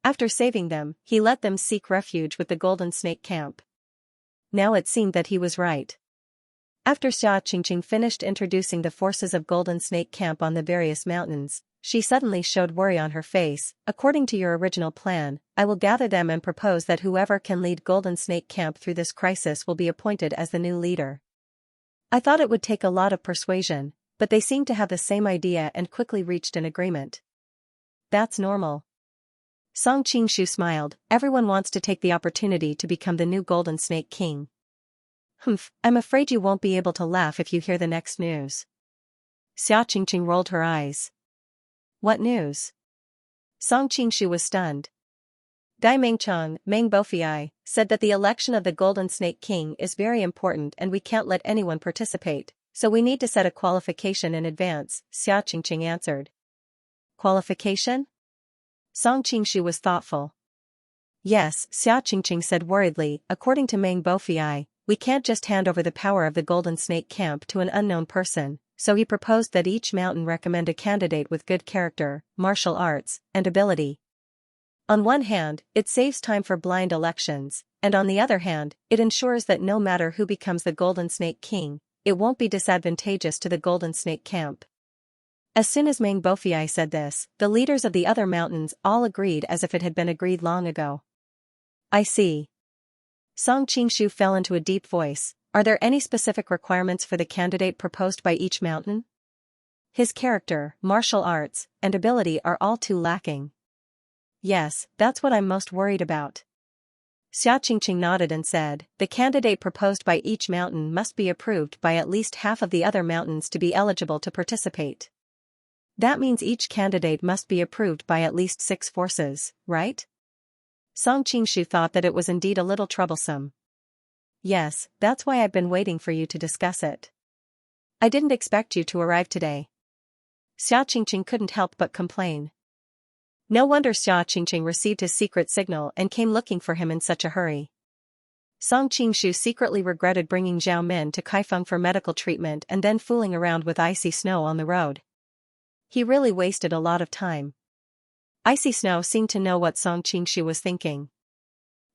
After saving them, he let them seek refuge with the Golden Snake Camp. Now it seemed that he was right. After Xia Qingqing finished introducing the forces of Golden Snake Camp on the various mountains, she suddenly showed worry on her face. "According to your original plan, I will gather them and propose that whoever can lead Golden Snake Camp through this crisis will be appointed as the new leader." I thought it would take a lot of persuasion, but they seemed to have the same idea and quickly reached an agreement. That's normal. Song Qingshu smiled. Everyone wants to take the opportunity to become the new Golden Snake King. Humph, I'm afraid you won't be able to laugh if you hear the next news. Xia Qingqing rolled her eyes. What news? Song Qingshu was stunned. Dai Mengchang, Meng Bofiai, said that the election of the Golden Snake King is very important and we can't let anyone participate, so we need to set a qualification in advance, Xia Qingqing answered. Qualification? Song Qingshu was thoughtful. Yes, Xia Qingqing said worriedly, according to Meng Bofiai, we can't just hand over the power of the Golden Snake Camp to an unknown person, so he proposed that each mountain recommend a candidate with good character, martial arts, and ability. On one hand, it saves time for blind elections, and on the other hand, it ensures that no matter who becomes the Golden Snake King, it won't be disadvantageous to the Golden Snake Camp. As soon as Meng Bofiai said this, the leaders of the other mountains all agreed as if it had been agreed long ago. I see. Song Qingshu fell into a deep voice. Are there any specific requirements for the candidate proposed by each mountain? His character, martial arts, and ability are all too lacking. Yes, that's what I'm most worried about. Xia Qingqing nodded and said, the candidate proposed by each mountain must be approved by at least half of the other mountains to be eligible to participate. That means each candidate must be approved by at least 6 forces, right? Song Qingshu thought that it was indeed a little troublesome. Yes, that's why I've been waiting for you to discuss it. I didn't expect you to arrive today. Xia Qingqing couldn't help but complain. No wonder Xia Qingqing received his secret signal and came looking for him in such a hurry. Song Qingshu secretly regretted bringing Zhao Min to Kaifeng for medical treatment and then fooling around with icy snow on the road. He really wasted a lot of time. Icy Snow seemed to know what Song Qingshu was thinking.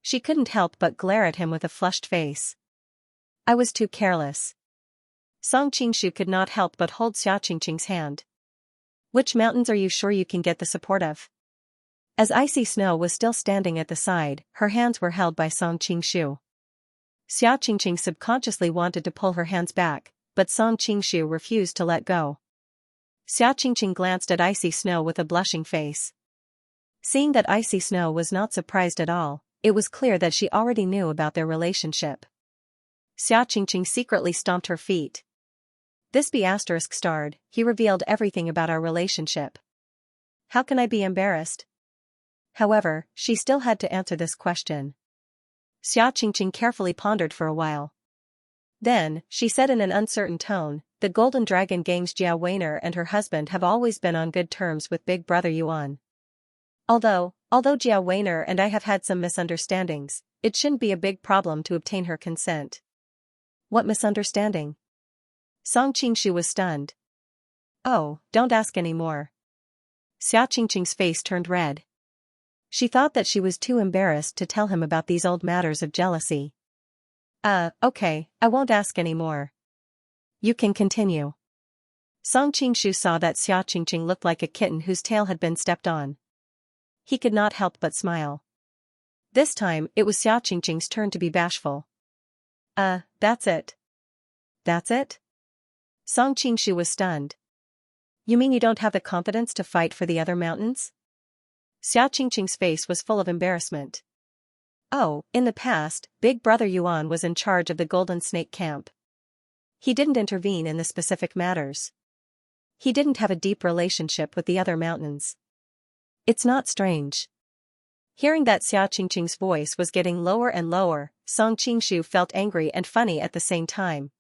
She couldn't help but glare at him with a flushed face. I was too careless. Song Qingshu could not help but hold Xia Qingqing's hand. Which mountains are you sure you can get the support of? As Icy Snow was still standing at the side, her hands were held by Song Qingshu. Xia Qingqing subconsciously wanted to pull her hands back, but Song Qingshu refused to let go. Xia Qingqing glanced at Icy Snow with a blushing face. Seeing that Icy Snow was not surprised at all, it was clear that she already knew about their relationship. Xia Qingqing secretly stomped her feet. This be asterisk starred, he revealed everything about our relationship. How can I be embarrassed? However, she still had to answer this question. Xia Qingqing carefully pondered for a while. Then, she said in an uncertain tone, the Golden Dragon Gang's Jiao Weiner and her husband have always been on good terms with Big Brother Yuan. Although Jiao Weiner and I have had some misunderstandings, it shouldn't be a big problem to obtain her consent. What misunderstanding? Song Qingshu was stunned. Oh, don't ask any more. Xia Qingqing's face turned red. She thought that she was too embarrassed to tell him about these old matters of jealousy. Okay, I won't ask any more. You can continue. Song Qingshu saw that Xia Qingqing looked like a kitten whose tail had been stepped on. He could not help but smile. This time, it was Xia Qingqing's turn to be bashful. That's it. That's it? Song Qingshu was stunned. You mean you don't have the confidence to fight for the other mountains? Xia Qingqing's face was full of embarrassment. Oh, in the past, Big Brother Yuan was in charge of the Golden Snake Camp. He didn't intervene in the specific matters. He didn't have a deep relationship with the other mountains. It's not strange. Hearing that Xia Qingqing's voice was getting lower and lower, Song Qingshu felt angry and funny at the same time.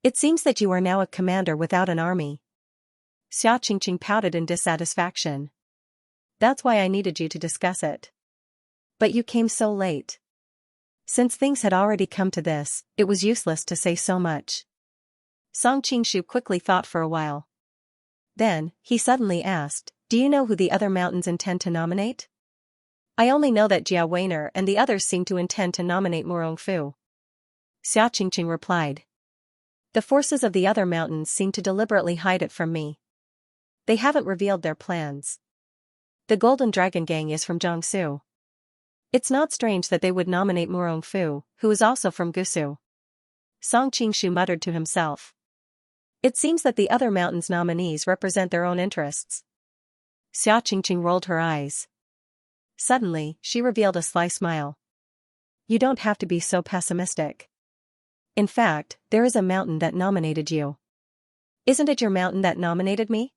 It seems that you are now a commander without an army. Xia Qingqing pouted in dissatisfaction. That's why I needed you to discuss it. But you came so late. Since things had already come to this, it was useless to say so much. Song Qingshu quickly thought for a while. Then, he suddenly asked, do you know who the other mountains intend to nominate? I only know that Jia Weiner and the others seem to intend to nominate Murongfu. Xia Qingqing replied. The forces of the other mountains seem to deliberately hide it from me. They haven't revealed their plans. The Golden Dragon Gang is from Jiangsu. It's not strange that they would nominate Murongfu, who is also from Gusu. Song Qingshu muttered to himself. It seems that the other mountains' nominees represent their own interests. Xia Qingqing rolled her eyes. Suddenly, she revealed a sly smile. You don't have to be so pessimistic. In fact, there is a mountain that nominated you. Isn't it your mountain that nominated me?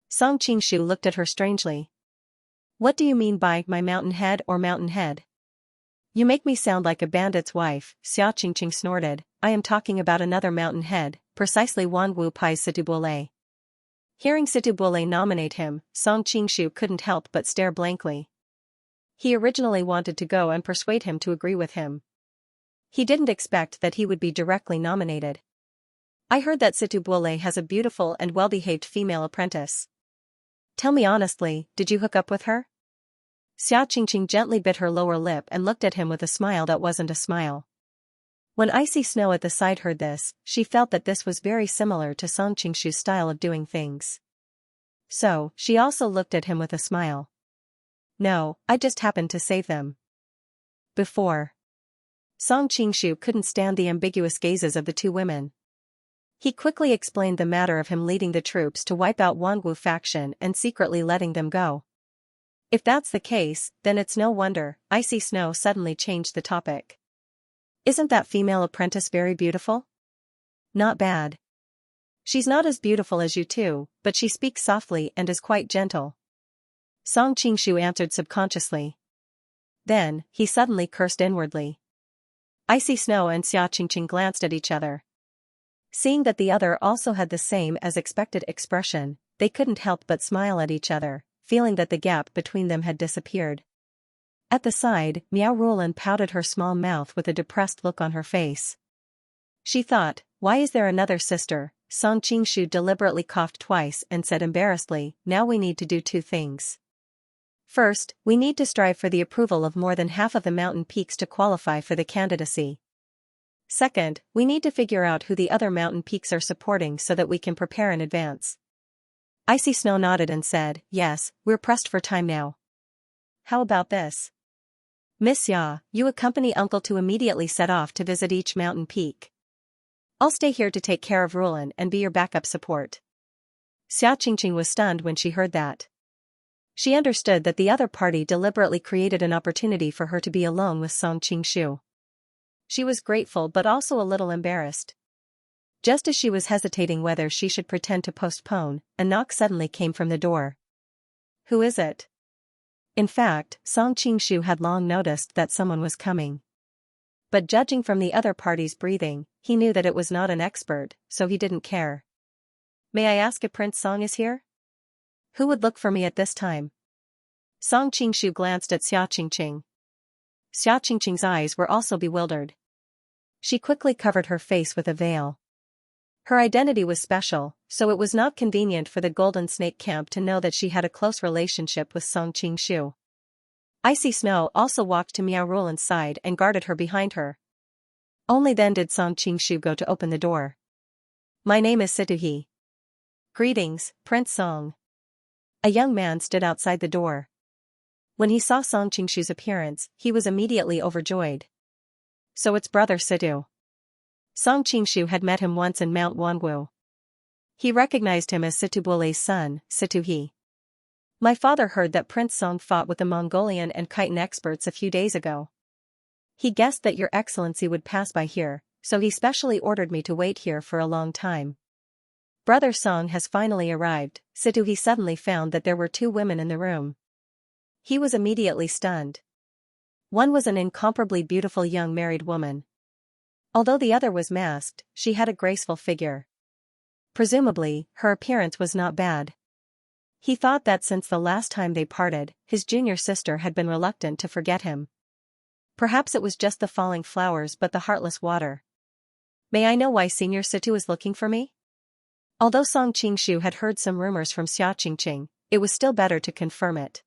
Song Qingshu looked at her strangely. What do you mean by my mountain head or mountain head? You make me sound like a bandit's wife, Xia Qingqing snorted. I am talking about another mountain head, precisely Wanwu Pai's Situbole. Hearing Situbole nominate him, Song Qingshu couldn't help but stare blankly. He originally wanted to go and persuade him to agree with him. He didn't expect that he would be directly nominated. I heard that Situbole has a beautiful and well-behaved female apprentice. Tell me honestly, did you hook up with her? Xia Qingqing gently bit her lower lip and looked at him with a smile that wasn't a smile. When Icy Snow at the side heard this, she felt that this was very similar to Song Qingshu's style of doing things. So, she also looked at him with a smile. No, I just happened to save them. Before. Song Qingshu couldn't stand the ambiguous gazes of the two women. He quickly explained the matter of him leading the troops to wipe out Wanwu faction and secretly letting them go. If that's the case, then it's no wonder Icy Snow suddenly changed the topic. Isn't that female apprentice very beautiful? Not bad. She's not as beautiful as you two, but she speaks softly and is quite gentle. Song Qingshu answered subconsciously. Then, he suddenly cursed inwardly. Icy Snow and Xia Qingqing glanced at each other. Seeing that the other also had the same as expected expression, they couldn't help but smile at each other, feeling that the gap between them had disappeared. At the side, Miao Rulan pouted her small mouth with a depressed look on her face. She thought, why is there another sister? Song Qingshu deliberately coughed twice and said embarrassedly, now we need to do two things. First, we need to strive for the approval of more than half of the mountain peaks to qualify for the candidacy. Second, we need to figure out who the other mountain peaks are supporting so that we can prepare in advance. Icy Snow nodded and said, yes, we're pressed for time now. How about this? Miss Ya, you accompany Uncle to immediately set off to visit each mountain peak. I'll stay here to take care of Rulan and be your backup support. Xia Qingqing was stunned when she heard that. She understood that the other party deliberately created an opportunity for her to be alone with Song Qingshu. She was grateful but also a little embarrassed. Just as she was hesitating whether she should pretend to postpone, a knock suddenly came from the door. Who is it? In fact, Song Qingshu had long noticed that someone was coming. But judging from the other party's breathing, he knew that it was not an expert, so he didn't care. May I ask if Prince Song is here? Who would look for me at this time? Song Qingshu glanced at Xia Qingqing. Xia Qingqing's eyes were also bewildered. She quickly covered her face with a veil. Her identity was special, so it was not convenient for the Golden Snake Camp to know that she had a close relationship with Song Qingshu. Icy Snow also walked to Miao Rulan's side and guarded her behind her. Only then did Song Qingshu go to open the door. "My name is Situhi." "Greetings, Prince Song." A young man stood outside the door. When he saw Song Qingshu's appearance, he was immediately overjoyed. "So it's brother Situ." Song Qingshu had met him once in Mount Wanwu. He recognized him as Situ Bulei's son, Situhi. "My father heard that Prince Song fought with the Mongolian and Khitan experts a few days ago. He guessed that your excellency would pass by here, so he specially ordered me to wait here for a long time." Brother Song has finally arrived. Situhi suddenly found that there were two women in the room. He was immediately stunned. One was an incomparably beautiful young married woman. Although the other was masked, she had a graceful figure. Presumably, her appearance was not bad. He thought that since the last time they parted, his junior sister had been reluctant to forget him. Perhaps it was just the falling flowers but the heartless water. "May I know why Senior Situ is looking for me?" Although Song Qingshu had heard some rumors from Xianxia, it was still better to confirm it.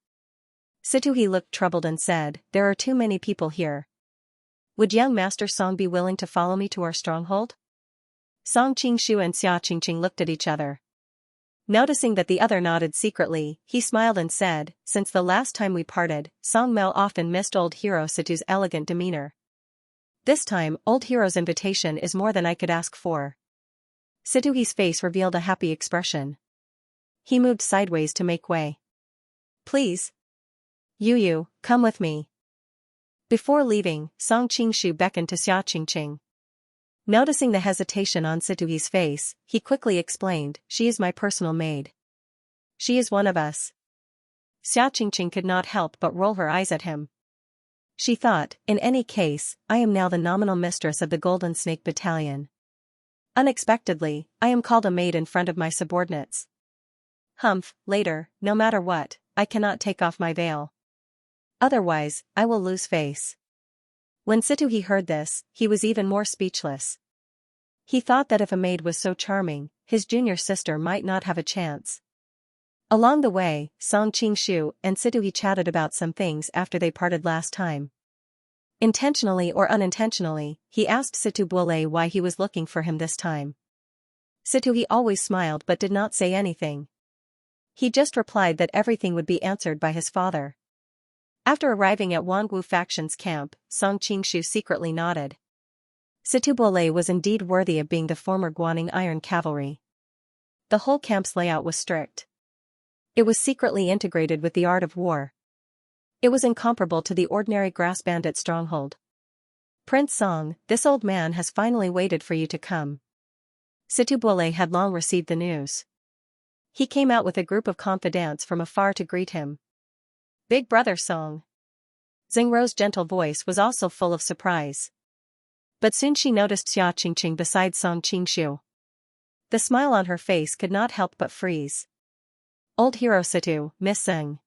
Situhi looked troubled and said, "There are too many people here. Would young Master Song be willing to follow me to our stronghold?" Song Qingshu and Xianxia looked at each other. Noticing that the other nodded secretly, he smiled and said, "Since the last time we parted, Song Mao often missed old hero Situ's elegant demeanor. This time, old hero's invitation is more than I could ask for." Situhi's face revealed a happy expression. He moved sideways to make way. "Please. Yu, come with me." Before leaving, Song Qingshu beckoned to Xiaoqingqing. Noticing the hesitation on Situhi's face, he quickly explained, "She is my personal maid. She is one of us." Xiaoqingqing could not help but roll her eyes at him. She thought, in any case, I am now the nominal mistress of the Golden Snake Battalion. Unexpectedly, I am called a maid in front of my subordinates. Humph, later, no matter what, I cannot take off my veil. Otherwise, I will lose face. When Situhi heard this, he was even more speechless. He thought that if a maid was so charming, his junior sister might not have a chance. Along the way, Song Qingshu and Situhi chatted about some things after they parted last time. Intentionally or unintentionally, he asked Situ Buolei why he was looking for him this time. Situhi always smiled but did not say anything. He just replied that everything would be answered by his father. After arriving at Wanwu faction's camp, Song Qingshu secretly nodded. Situ Buolei was indeed worthy of being the former Guaning Iron Cavalry. The whole camp's layout was strict. It was secretly integrated with the art of war. It was incomparable to the ordinary grass bandit stronghold. "Prince Song, this old man has finally waited for you to come." Situ Buolei had long received the news. He came out with a group of confidants from afar to greet him. "Big brother Song." Xingrou's gentle voice was also full of surprise. But soon she noticed Xiaoqingqing beside Song Qingshu. The smile on her face could not help but freeze. "Old hero Situ, Miss Xing."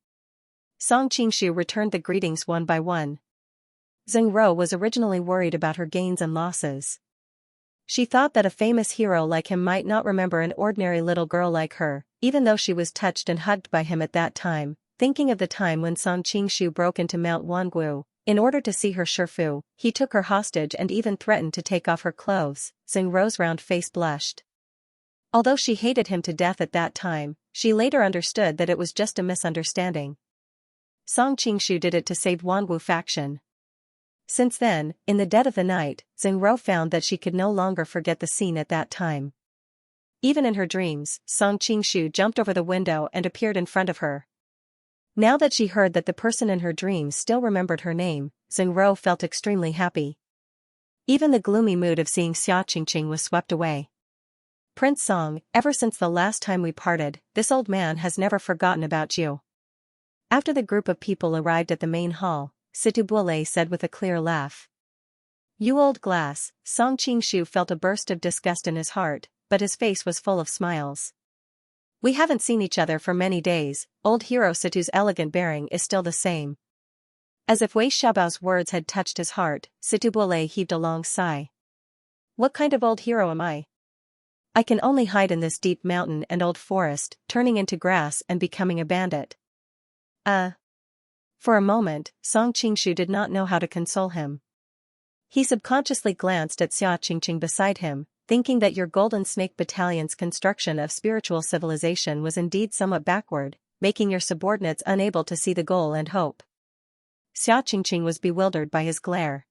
Song Qingshu returned the greetings one by one. Xingrou was originally worried about her gains and losses. She thought that a famous hero like him might not remember an ordinary little girl like her, even though she was touched and hugged by him at that time. Thinking of the time when Song Qingshu broke into Mount Wangu, in order to see her Shifu, he took her hostage and even threatened to take off her clothes, Xingrou's round face blushed. Although she hated him to death at that time, she later understood that it was just a misunderstanding. Song Qingshu did it to save Wanwu faction. Since then, in the dead of the night, Xingrou found that she could no longer forget the scene at that time. Even in her dreams, Song Qingshu jumped over the window and appeared in front of her. Now that she heard that the person in her dreams still remembered her name, Xingrou felt extremely happy. Even the gloomy mood of seeing Xiaoqingqing was swept away. "Prince Song, ever since the last time we parted, this old man has never forgotten about you." After the group of people arrived at the main hall, Situ Buolei said with a clear laugh. "You old glass." Song Qingshu felt a burst of disgust in his heart, but his face was full of smiles. "We haven't seen each other for many days, old hero Situ's elegant bearing is still the same." As if Wei Xiaobao's words had touched his heart, Situ Buolei heaved a long sigh. "What kind of old hero am I?" I can only hide in this deep mountain and old forest, turning into grass and becoming a bandit. For a moment, Song Qingshu did not know how to console him. He subconsciously glanced at Xia Qingqing beside him, thinking that your Golden Snake Battalion's construction of spiritual civilization was indeed somewhat backward, making your subordinates unable to see the goal and hope. Xia Qingqing was bewildered by his glare.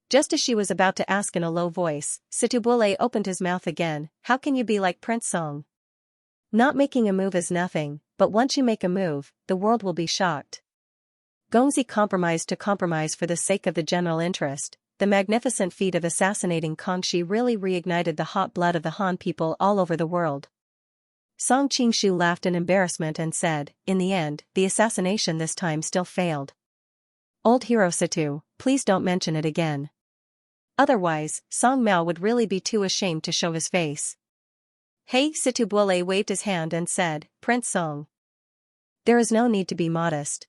Just as she was about to ask in a low voice, Situbule opened his mouth again. How can you be like Prince Song? Not making a move is nothing, but once you make a move, the world will be shocked. Gongzi compromised to compromise for the sake of the general interest. The magnificent feat of assassinating Kangxi really reignited the hot blood of the Han people all over the world. Song Qingshu laughed in embarrassment and said, in the end, the assassination this time still failed. Old hero Situ, please don't mention it again. Otherwise, Song Mao would really be too ashamed to show his face. Hey, Situ Buole waved his hand and said, Prince Song. There is no need to be modest.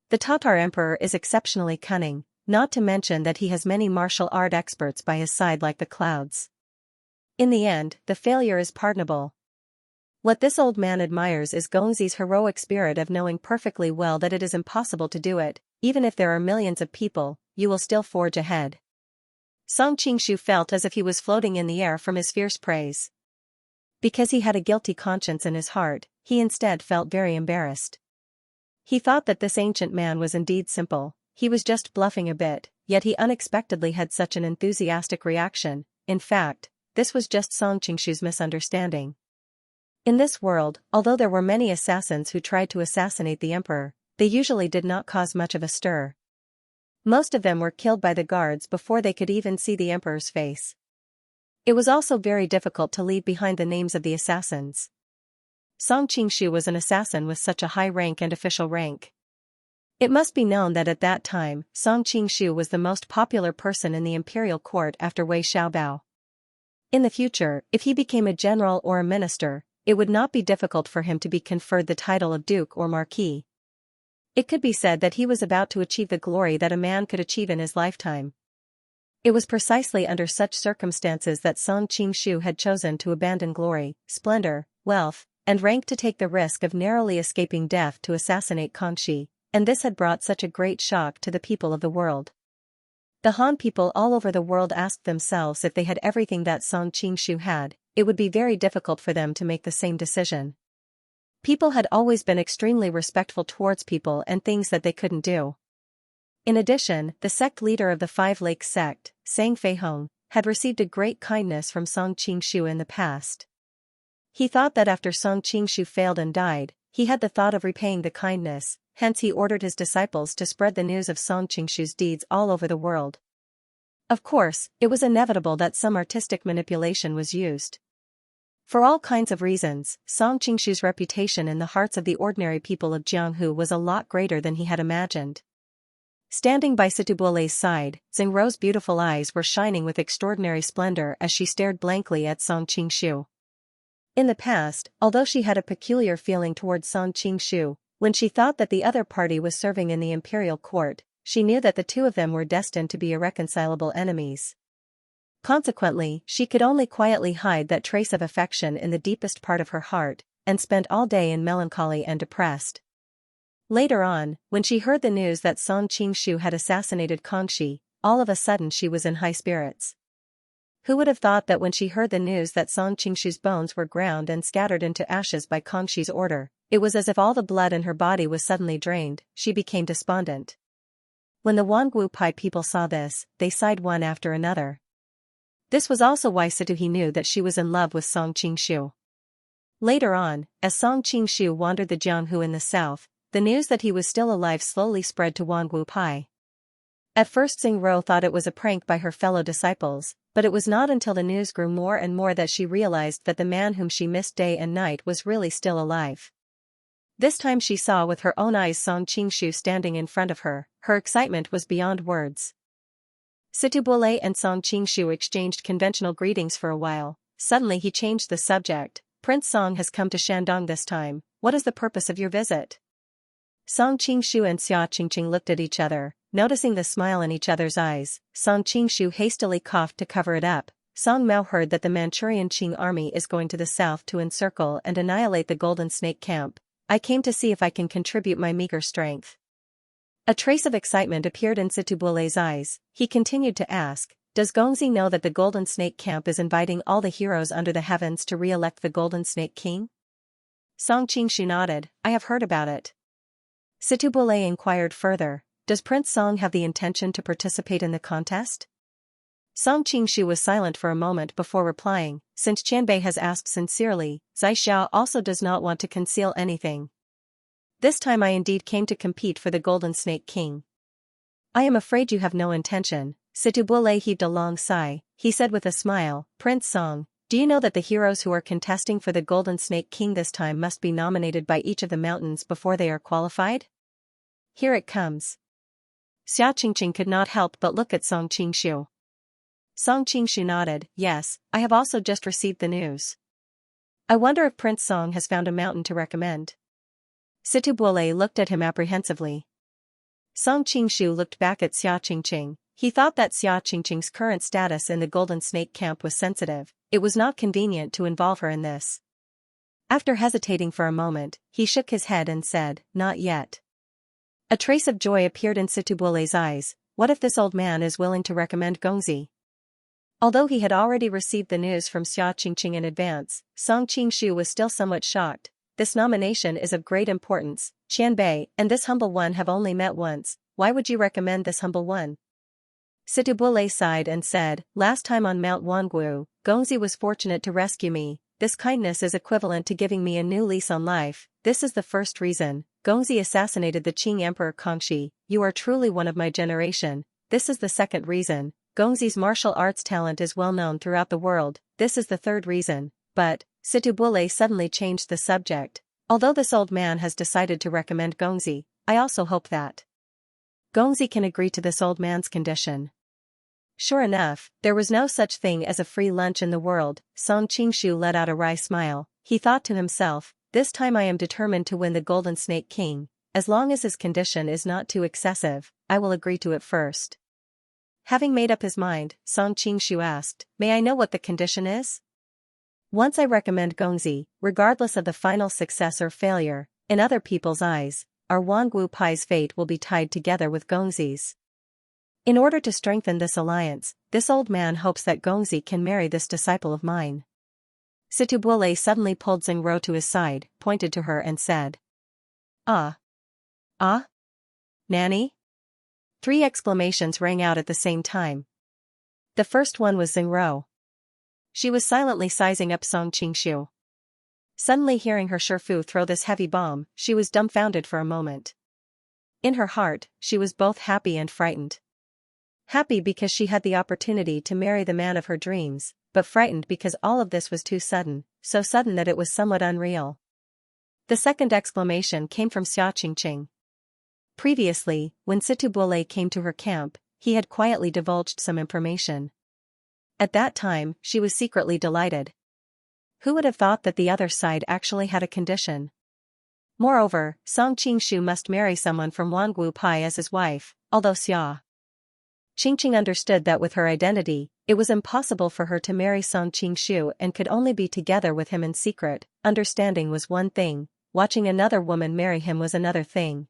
The Tatar emperor is exceptionally cunning, not to mention that he has many martial art experts by his side like the clouds. In the end, the failure is pardonable. What this old man admires is Gongzi's heroic spirit of knowing perfectly well that it is impossible to do it, even if there are millions of people, you will still forge ahead. Song Qingshu felt as if he was floating in the air from his fierce praise. Because he had a guilty conscience in his heart, he instead felt very embarrassed. He thought that this ancient man was indeed simple, he was just bluffing a bit, yet he unexpectedly had such an enthusiastic reaction. In fact, this was just Song Qingshu's misunderstanding. In this world, although there were many assassins who tried to assassinate the emperor, they usually did not cause much of a stir. Most of them were killed by the guards before they could even see the emperor's face. It was also very difficult to leave behind the names of the assassins. Song Qingshu was an assassin with such a high rank and official rank. It must be known that at that time, Song Qingshu was the most popular person in the imperial court after Wei Xiaobao. In the future, if he became a general or a minister, it would not be difficult for him to be conferred the title of duke or marquis. It could be said that he was about to achieve the glory that a man could achieve in his lifetime. It was precisely under such circumstances that Song Qingshu had chosen to abandon glory, splendor, wealth, and rank to take the risk of narrowly escaping death to assassinate Kangxi, and this had brought such a great shock to the people of the world. The Han people all over the world asked themselves if they had everything that Song Qingshu had, it would be very difficult for them to make the same decision. People had always been extremely respectful towards people and things that they couldn't do. In addition, the sect leader of the Five Lakes sect, Sang Feihong, had received a great kindness from Song Qingshu in the past. He thought that after Song Qingshu failed and died, he had the thought of repaying the kindness, hence he ordered his disciples to spread the news of Song Qingshu's deeds all over the world. Of course, it was inevitable that some artistic manipulation was used. For all kinds of reasons, Song Qingshu's reputation in the hearts of the ordinary people of Jianghu was a lot greater than he had imagined. Standing by Situbule's side, Xingrou's beautiful eyes were shining with extraordinary splendor as she stared blankly at Song Qingshu. In the past, although she had a peculiar feeling towards Song Qingshu, when she thought that the other party was serving in the imperial court, she knew that the two of them were destined to be irreconcilable enemies. Consequently, she could only quietly hide that trace of affection in the deepest part of her heart, and spent all day in melancholy and depressed. Later on, when she heard the news that Song Qingshu had assassinated Kangxi, all of a sudden she was in high spirits. Who would have thought that when she heard the news that Song Qingshu's bones were ground and scattered into ashes by Kangxi's order, it was as if all the blood in her body was suddenly drained, she became despondent. When the Wangwu Pai people saw this, they sighed one after another. This was also why Situhi knew that she was in love with Song Qingshu. Later on, as Song Qingshu wandered the Jianghu in the south, the news that he was still alive slowly spread to Wangwu Pai. At first Xingrou thought it was a prank by her fellow disciples, but it was not until the news grew more and more that she realized that the man whom she missed day and night was really still alive. This time she saw with her own eyes Song Qingshu standing in front of her, her excitement was beyond words. Situbule and Song Qingshu exchanged conventional greetings for a while. Suddenly he changed the subject. Prince Song has come to Shandong this time, what is the purpose of your visit? Song Qingshu and Xia Qingqing looked at each other, noticing the smile in each other's eyes. Song Qingshu hastily coughed to cover it up, Song Mao heard that the Manchurian Qing army is going to the south to encircle and annihilate the Golden Snake camp. I came to see if I can contribute my meager strength. A trace of excitement appeared in Situbule's eyes. He continued to ask, does Gongzi know that the Golden Snake camp is inviting all the heroes under the heavens to re-elect the Golden Snake King? Song Qingshu nodded, I have heard about it. Situbule inquired further, does Prince Song have the intention to participate in the contest? Song Qingshu was silent for a moment before replying, since Qianbei has asked sincerely, Zai Xiao also does not want to conceal anything. This time I indeed came to compete for the Golden Snake King. I am afraid you have no intention. Situbule heaved a long sigh. He said with a smile, Prince Song, do you know that the heroes who are contesting for the Golden Snake King this time must be nominated by each of the mountains before they are qualified? Here it comes. Xia Qingqing could not help but look at Song Qingshu. Song Qingshu nodded, yes, I have also just received the news. I wonder if Prince Song has found a mountain to recommend. Situbule looked at him apprehensively. Song Qingshu looked back at Xia Qingqing. He thought that Xia Qingqing's current status in the Golden Snake camp was sensitive. It was not convenient to involve her in this. After hesitating for a moment, he shook his head and said, not yet. A trace of joy appeared in Situbule's eyes. What if this old man is willing to recommend Gongzi? Although he had already received the news from Xia Qingqing in advance, Song Qingshu was still somewhat shocked. This nomination is of great importance. Qianbei and this humble one have only met once. Why would you recommend this humble one? Situbule sighed and said, last time on Mount Wangu, Gongzi was fortunate to rescue me. This kindness is equivalent to giving me a new lease on life. This is the first reason. Gongzi assassinated the Qing Emperor Kangxi. You are truly one of my generation. This is the second reason. Gongzi's martial arts talent is well known throughout the world. This is the third reason. But, Situbule suddenly changed the subject. Although this old man has decided to recommend Gongzi, I also hope that Gongzi can agree to this old man's condition. Sure enough, there was no such thing as a free lunch in the world. Song Qingshu let out a wry smile. He thought to himself, this time I am determined to win the Golden Snake King. As long as his condition is not too excessive, I will agree to it first. Having made up his mind, Song Qingshu asked, may I know what the condition is? Once I recommend Gongzi, regardless of the final success or failure, in other people's eyes, our Wangwu Pai's fate will be tied together with Gongzi's. In order to strengthen this alliance, this old man hopes that Gongzi can marry this disciple of mine. Situbule suddenly pulled Xingro to his side, pointed to her and said, Ah? Nanny? 3 exclamations rang out at the same time. The first one was Xingro. She was silently sizing up Song Qingshu. Suddenly hearing her Shifu throw this heavy bomb, she was dumbfounded for a moment. In her heart, she was both happy and frightened. Happy because she had the opportunity to marry the man of her dreams, but frightened because all of this was too sudden, so sudden that it was somewhat unreal. The second exclamation came from Xia Qingqing. Previously, when Situbule came to her camp, he had quietly divulged some information. At that time, she was secretly delighted. Who would have thought that the other side actually had a condition? Moreover, Song Qingshu must marry someone from Wangwu Pai as his wife, although Xia Qingqing understood that with her identity, it was impossible for her to marry Song Qingshu and could only be together with him in secret. Understanding was one thing, watching another woman marry him was another thing.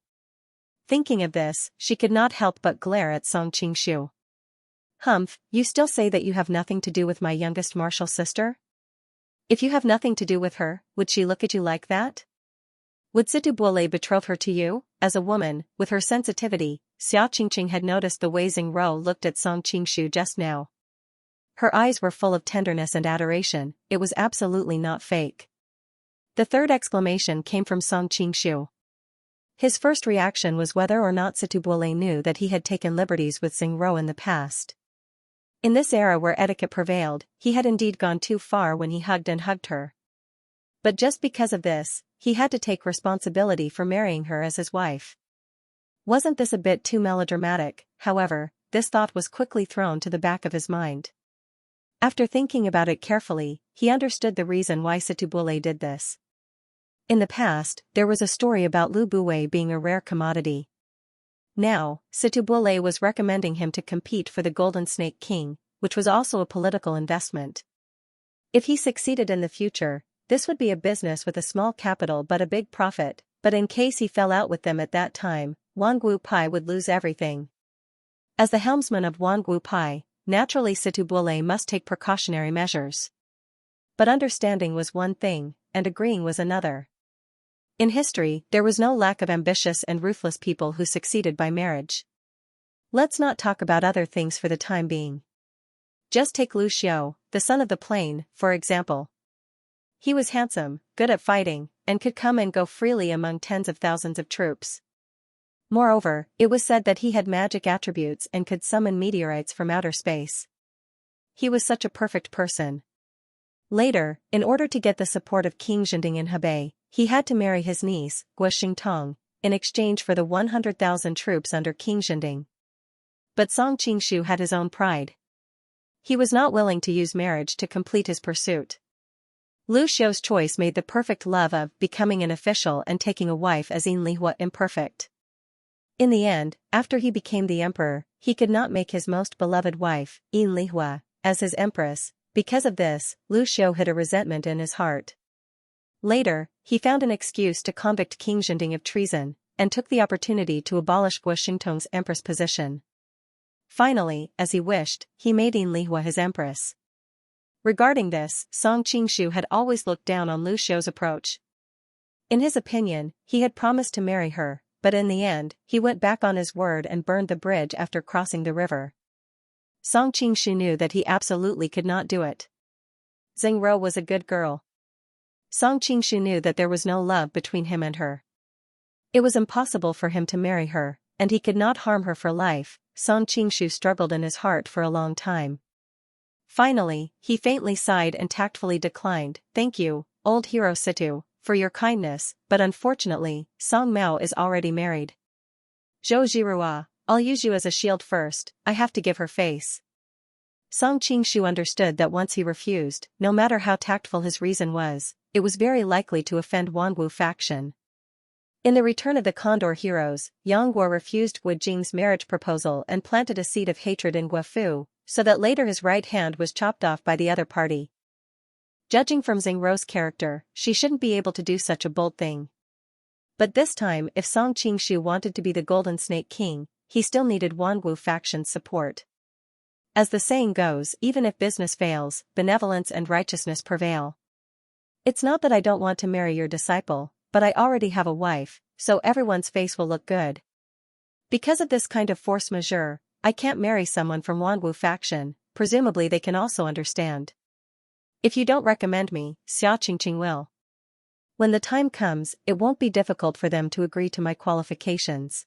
Thinking of this, she could not help but glare at Song Qingshu. Humph, you still say that you have nothing to do with my youngest martial sister? If you have nothing to do with her, would she look at you like that? Would Situbule betroth her to you? As a woman, with her sensitivity, Xia Qingqing had noticed the way Xingro looked at Song Qingshu just now. Her eyes were full of tenderness and adoration. It was absolutely not fake. The third exclamation came from Song Qingshu. His first reaction was whether or not Situbule knew that he had taken liberties with Xingro in the past. In this era where etiquette prevailed, he had indeed gone too far when he hugged her. But just because of this, he had to take responsibility for marrying her as his wife. Wasn't this a bit too melodramatic? However, this thought was quickly thrown to the back of his mind. After thinking about it carefully, he understood the reason why Situbule did this. In the past, there was a story about Lu Buwei being a rare commodity. Now, Situbule was recommending him to compete for the Golden Snake King. which was also a political investment. If he succeeded in the future, this would be a business with a small capital but a big profit, but in case he fell out with them at that time, Wangwu Pai would lose everything. As the helmsman of Wangwu Pai, naturally Situbule must take precautionary measures. But understanding was one thing, and agreeing was another. In history, there was no lack of ambitious and ruthless people who succeeded by marriage. Let's not talk about other things for the time being. Just take Lu Xiu, the son of the plain, for example. He was handsome, good at fighting, and could come and go freely among tens of thousands of troops. Moreover, it was said that he had magic attributes and could summon meteorites from outer space. He was such a perfect person. Later, in order to get the support of King Zhending in Hebei, he had to marry his niece, Guo Xingtong, in exchange for the 100,000 troops under King Zhending. But Song Qingshu had his own pride. He was not willing to use marriage to complete his pursuit. Lu Xiu's choice made the perfect love of becoming an official and taking a wife as Yin Lihua imperfect. In the end, after he became the emperor, he could not make his most beloved wife, Yin Lihua, as his empress. Because of this, Lu Xiu hid a resentment in his heart. Later, he found an excuse to convict King Zhending of treason, and took the opportunity to abolish Guo Xingtong's empress position. Finally, as he wished, he made Yin Lihua his empress. Regarding this, Song Qingshu had always looked down on Lu Xiu's approach. In his opinion, he had promised to marry her, but in the end, he went back on his word and burned the bridge after crossing the river. Song Qingshu knew that he absolutely could not do it. Xing Rou was a good girl. Song Qingshu knew that there was no love between him and her. It was impossible for him to marry her, and he could not harm her for life. Song Qingshu struggled in his heart for a long time. Finally, he faintly sighed and tactfully declined, "Thank you, old hero Situ, for your kindness, but unfortunately, Song Mao is already married. Zhou Jirua, I'll use you as a shield first, I have to give her face." Song Qingshu understood that once he refused, no matter how tactful his reason was, it was very likely to offend Wanwu faction. In the Return of the Condor Heroes, Yang Guo refused Wu Jing's marriage proposal and planted a seed of hatred in Guofu, so that later his right hand was chopped off by the other party. Judging from Xing Rou's character, she shouldn't be able to do such a bold thing. But this time, if Song Qingshu wanted to be the Golden Snake King, he still needed Wanwu faction's support. As the saying goes, even if business fails, benevolence and righteousness prevail. It's not that I don't want to marry your disciple, but I already have a wife, so everyone's face will look good. Because of this kind of force majeure, I can't marry someone from Wanwu faction, presumably they can also understand. If you don't recommend me, Xia Qingqing will. When the time comes, it won't be difficult for them to agree to my qualifications.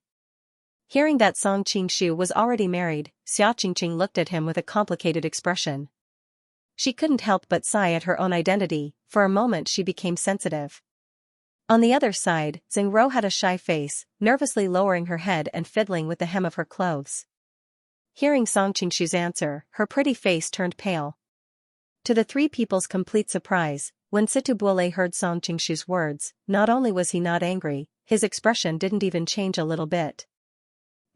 Hearing that Song Qingshu was already married, Xia Qingqing looked at him with a complicated expression. She couldn't help but sigh at her own identity. For a moment she became sensitive. On the other side, Xing Rou had a shy face, nervously lowering her head and fiddling with the hem of her clothes. Hearing Song Qingshu's answer, her pretty face turned pale. To the three people's complete surprise, when Situ Buole heard Song Qingshu's words, not only was he not angry, his expression didn't even change a little bit.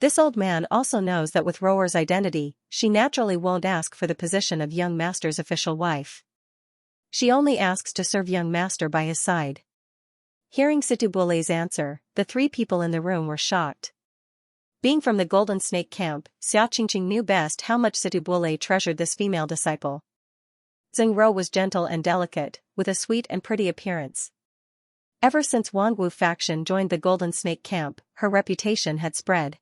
This old man also knows that with Rower's identity, she naturally won't ask for the position of young master's official wife. She only asks to serve young master by his side. Hearing Situ Buole's answer, the three people in the room were shocked. Being from the Golden Snake camp, Xia Qingqing knew best how much Situ Buole treasured this female disciple. Xing Rou was gentle and delicate, with a sweet and pretty appearance. Ever since Wanwu faction joined the Golden Snake camp, her reputation had spread.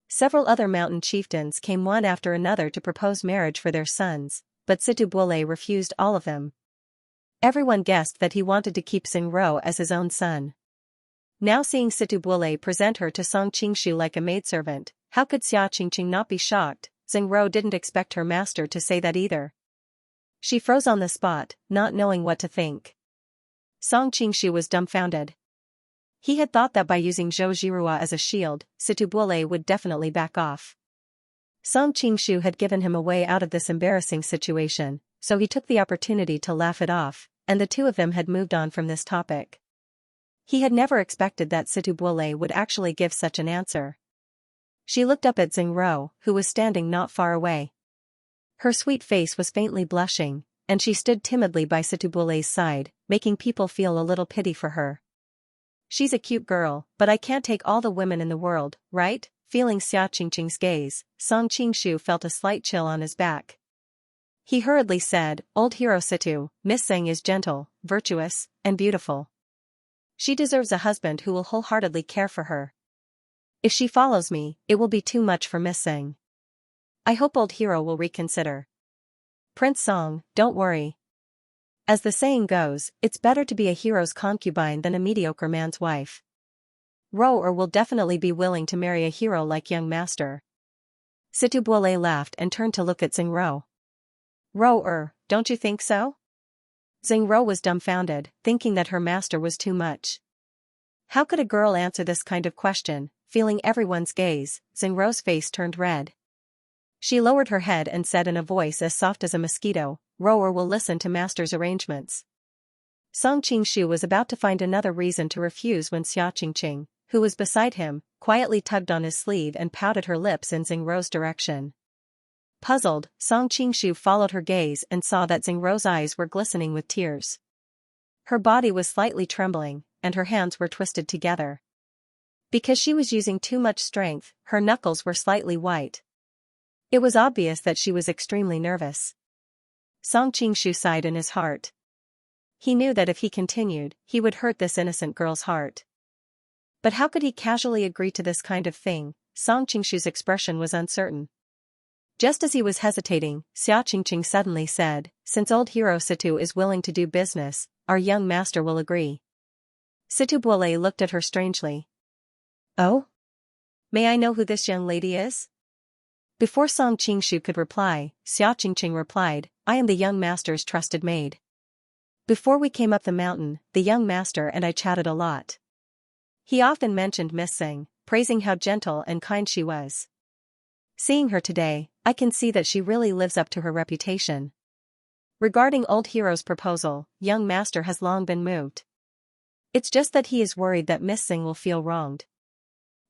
Several other mountain chieftains came one after another to propose marriage for their sons, but Situ Buole refused all of them. Everyone guessed that he wanted to keep Xing Rou as his own son. Now seeing Situ Buole present her to Song Qingshu like a maidservant, how could Xia Qingqing not be shocked? Xing Rou didn't expect her master to say that either. She froze on the spot, not knowing what to think. Song Qingshu was dumbfounded. He had thought that by using Zhou Jirua as a shield, Situ Buole would definitely back off. Song Qingshu had given him a way out of this embarrassing situation, so he took the opportunity to laugh it off, and the two of them had moved on from this topic. He had never expected that Situ Buole would actually give such an answer. She looked up at Xing Rou, who was standing not far away. Her sweet face was faintly blushing, and she stood timidly by Situbule's side, making people feel a little pity for her. She's a cute girl, but I can't take all the women in the world, right? Feeling Xia Qingqing's gaze, Song Qingshu felt a slight chill on his back. He hurriedly said, "Old hero Situ, Miss Tseng is gentle, virtuous, and beautiful. She deserves a husband who will wholeheartedly care for her. If she follows me, it will be too much for Miss Tseng. I hope old hero will reconsider. Prince Song, don't worry. As the saying goes, it's better to be a hero's concubine than a mediocre man's wife. Ro-er will definitely be willing to marry a hero like young master." Situbule laughed and turned to look at Xingro. "Ro-er, don't you think so?" Xingro was dumbfounded, thinking that her master was too much. How could a girl answer this kind of question? Feeling everyone's gaze, Xingro's face turned red. She lowered her head and said in a voice as soft as a mosquito, "Ro-er will listen to master's arrangements." Song Qingshu was about to find another reason to refuse when Xia Qingqing, who was beside him, quietly tugged on his sleeve and pouted her lips in Xingro's direction. Puzzled, Song Qingshu followed her gaze and saw that Xingro's eyes were glistening with tears. Her body was slightly trembling, and her hands were twisted together. Because she was using too much strength, her knuckles were slightly white. It was obvious that she was extremely nervous. Song Qingshu sighed in his heart. He knew that if he continued, he would hurt this innocent girl's heart. But how could he casually agree to this kind of thing? Song Qingshu's expression was uncertain. Just as he was hesitating, Xia Qingqing suddenly said, "Since old hero Situ is willing to do business, our young master will agree." Situbule looked at her strangely. "Oh? May I know who this young lady is?" Before Song Qingshu could reply, Xia Qingqing replied, "I am the young master's trusted maid. Before we came up the mountain, the young master and I chatted a lot. He often mentioned Miss Tseng, praising how gentle and kind she was. Seeing her today, I can see that she really lives up to her reputation. Regarding old hero's proposal, young master has long been moved. It's just that he is worried that Miss Tseng will feel wronged."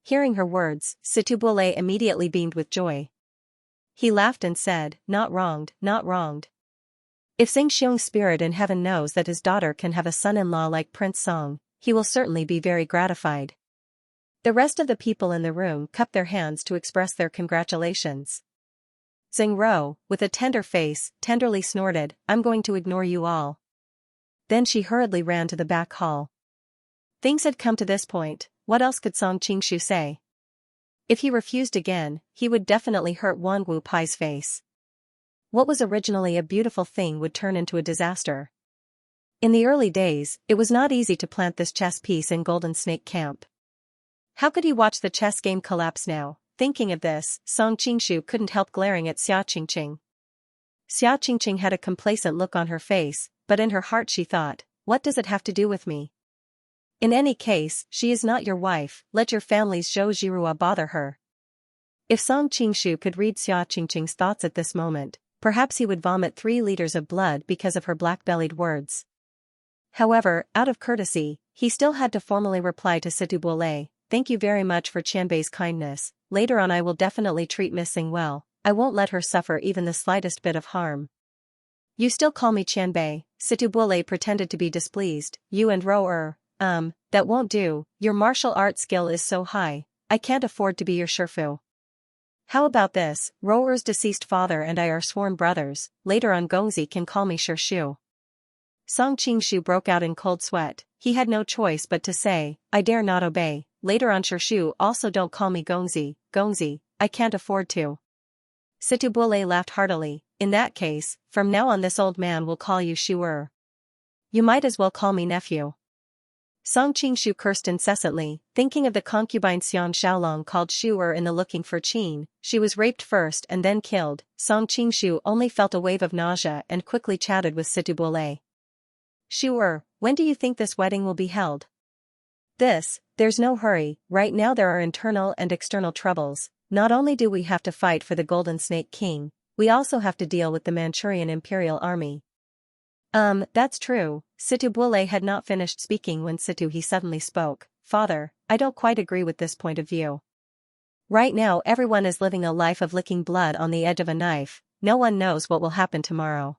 Hearing her words, Situbule immediately beamed with joy. He laughed and said, "Not wronged, not wronged. If Tseng Xiong's spirit in heaven knows that his daughter can have a son-in-law like Prince Song, he will certainly be very gratified." The rest of the people in the room cupped their hands to express their congratulations. Xingro, with a tender face, tenderly snorted, "I'm going to ignore you all." Then she hurriedly ran to the back hall. Things had come to this point, what else could Song Qingshu say? If he refused again, he would definitely hurt Wan Wu Pai's face. What was originally a beautiful thing would turn into a disaster. In the early days, it was not easy to plant this chess piece in Golden Snake Camp. How could he watch the chess game collapse now? Thinking of this, Song Qingshu couldn't help glaring at Xia Qingqing. Xia Qingqing had a complacent look on her face, but in her heart she thought, "What does it have to do with me? In any case, she is not your wife, let your family's Zhou Jirua bother her." If Song Qingshu could read Xia Qingqing's thoughts at this moment, perhaps he would vomit 3 liters of blood because of her black-bellied words. However, out of courtesy, he still had to formally reply to Situbule, "Thank you very much for Qianbei's kindness. Later on I will definitely treat Miss Tseng well. I won't let her suffer even the slightest bit of harm." "You still call me Qianbei," Situbule pretended to be displeased. "You and Ro-er, that won't do, your martial arts skill is so high, I can't afford to be your Shifu. How about this, Ro-er's deceased father and I are sworn brothers, later on Gongzi can call me Shirshu." Song Qingshu broke out in cold sweat. He had no choice but to say, "I dare not obey, later on Shirshu also don't call me Gongzi, I can't afford to." Situbule laughed heartily, "In that case, from now on this old man will call you Shu-er. You might as well call me nephew." Song Qingshu cursed incessantly, thinking of the concubine Xian Xiaolong called Shu-er in the Looking for Qin. She was raped first and then killed. Song Qingshu only felt a wave of nausea and quickly chatted with Situbule. "Shu-er, when do you think this wedding will be held?" There's no hurry, right now there are internal and external troubles. Not only do we have to fight for the Golden Snake King, we also have to deal with the Manchurian Imperial Army." That's true." Situbule had not finished speaking when he suddenly spoke. "Father, I don't quite agree with this point of view. Right now everyone is living a life of licking blood on the edge of a knife, no one knows what will happen tomorrow.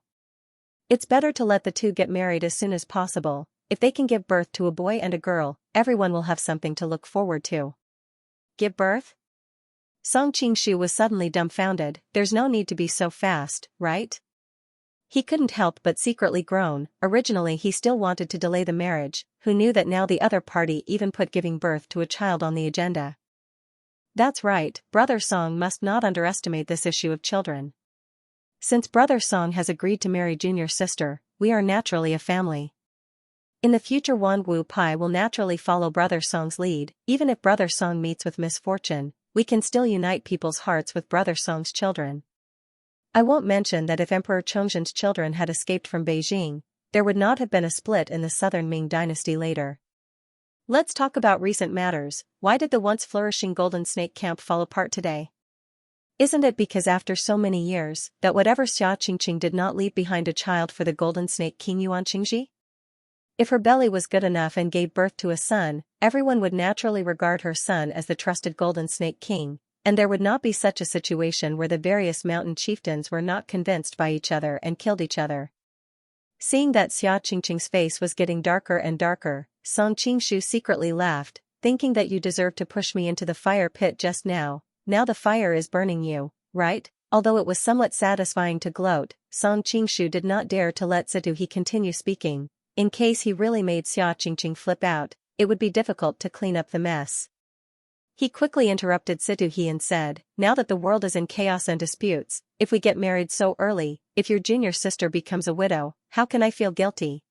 It's better to let the two get married as soon as possible. If they can give birth to a boy and a girl, everyone will have something to look forward to. Give birth? Song Qingshu was suddenly dumbfounded. There's no need to be so fast, right? He couldn't help but secretly groan. Originally he still wanted to delay the marriage, who knew that now the other party even put giving birth to a child on the agenda. That's right, Brother Song must not underestimate this issue of children. Since Brother Song has agreed to marry junior sister, we are naturally a family. In the future Wan Wu Pai will naturally follow Brother Song's lead. Even if Brother Song meets with misfortune, we can still unite people's hearts with Brother Song's children. I won't mention that if Emperor Chongzhen's children had escaped from Beijing, there would not have been a split in the southern Ming dynasty later. Let's talk about recent matters. Why did the once flourishing Golden Snake camp fall apart today? Isn't it because after so many years, that whatever Xia Qingqing did not leave behind a child for the Golden Snake King Yuan Qingji? If her belly was good enough and gave birth to a son, everyone would naturally regard her son as the trusted Golden Snake King, and there would not be such a situation where the various mountain chieftains were not convinced by each other and killed each other. Seeing that Xia Qingqing's face was getting darker and darker, Song Qingshu secretly laughed, thinking that you deserved to push me into the fire pit just now. Now the fire is burning you, right? Although it was somewhat satisfying to gloat, Song Qingshu did not dare to let Situ-he continue speaking. In case he really made Xia Qingqing flip out, it would be difficult to clean up the mess. He quickly interrupted Situ-he and said, now that the world is in chaos and disputes, if we get married so early, if your junior sister becomes a widow, how can I feel guilty?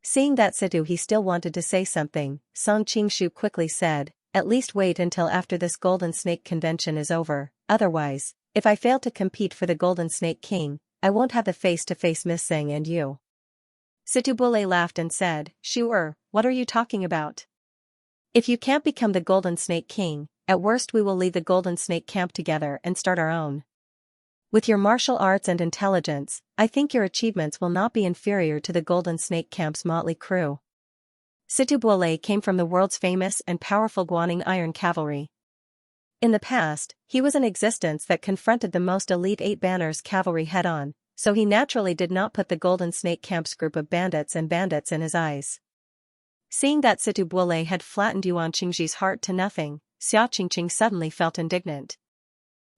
Seeing that Situ-he still wanted to say something, Song Qingshu quickly said, at least wait until after this Golden Snake convention is over, otherwise, if I fail to compete for the Golden Snake King, I won't have the face-to-face Miss Sing and you. Situbule laughed and said, Sure, what are you talking about? If you can't become the Golden Snake King, at worst we will leave the Golden Snake camp together and start our own. With your martial arts and intelligence, I think your achievements will not be inferior to the Golden Snake camp's motley crew. Situbule came from the world's famous and powerful Guaning Iron Cavalry. In the past, he was an existence that confronted the most elite 8 banners cavalry head-on, so he naturally did not put the Golden Snake camp's group of bandits in his eyes. Seeing that Situbule had flattened Yuan Qingji's heart to nothing, Xia Qingqing suddenly felt indignant.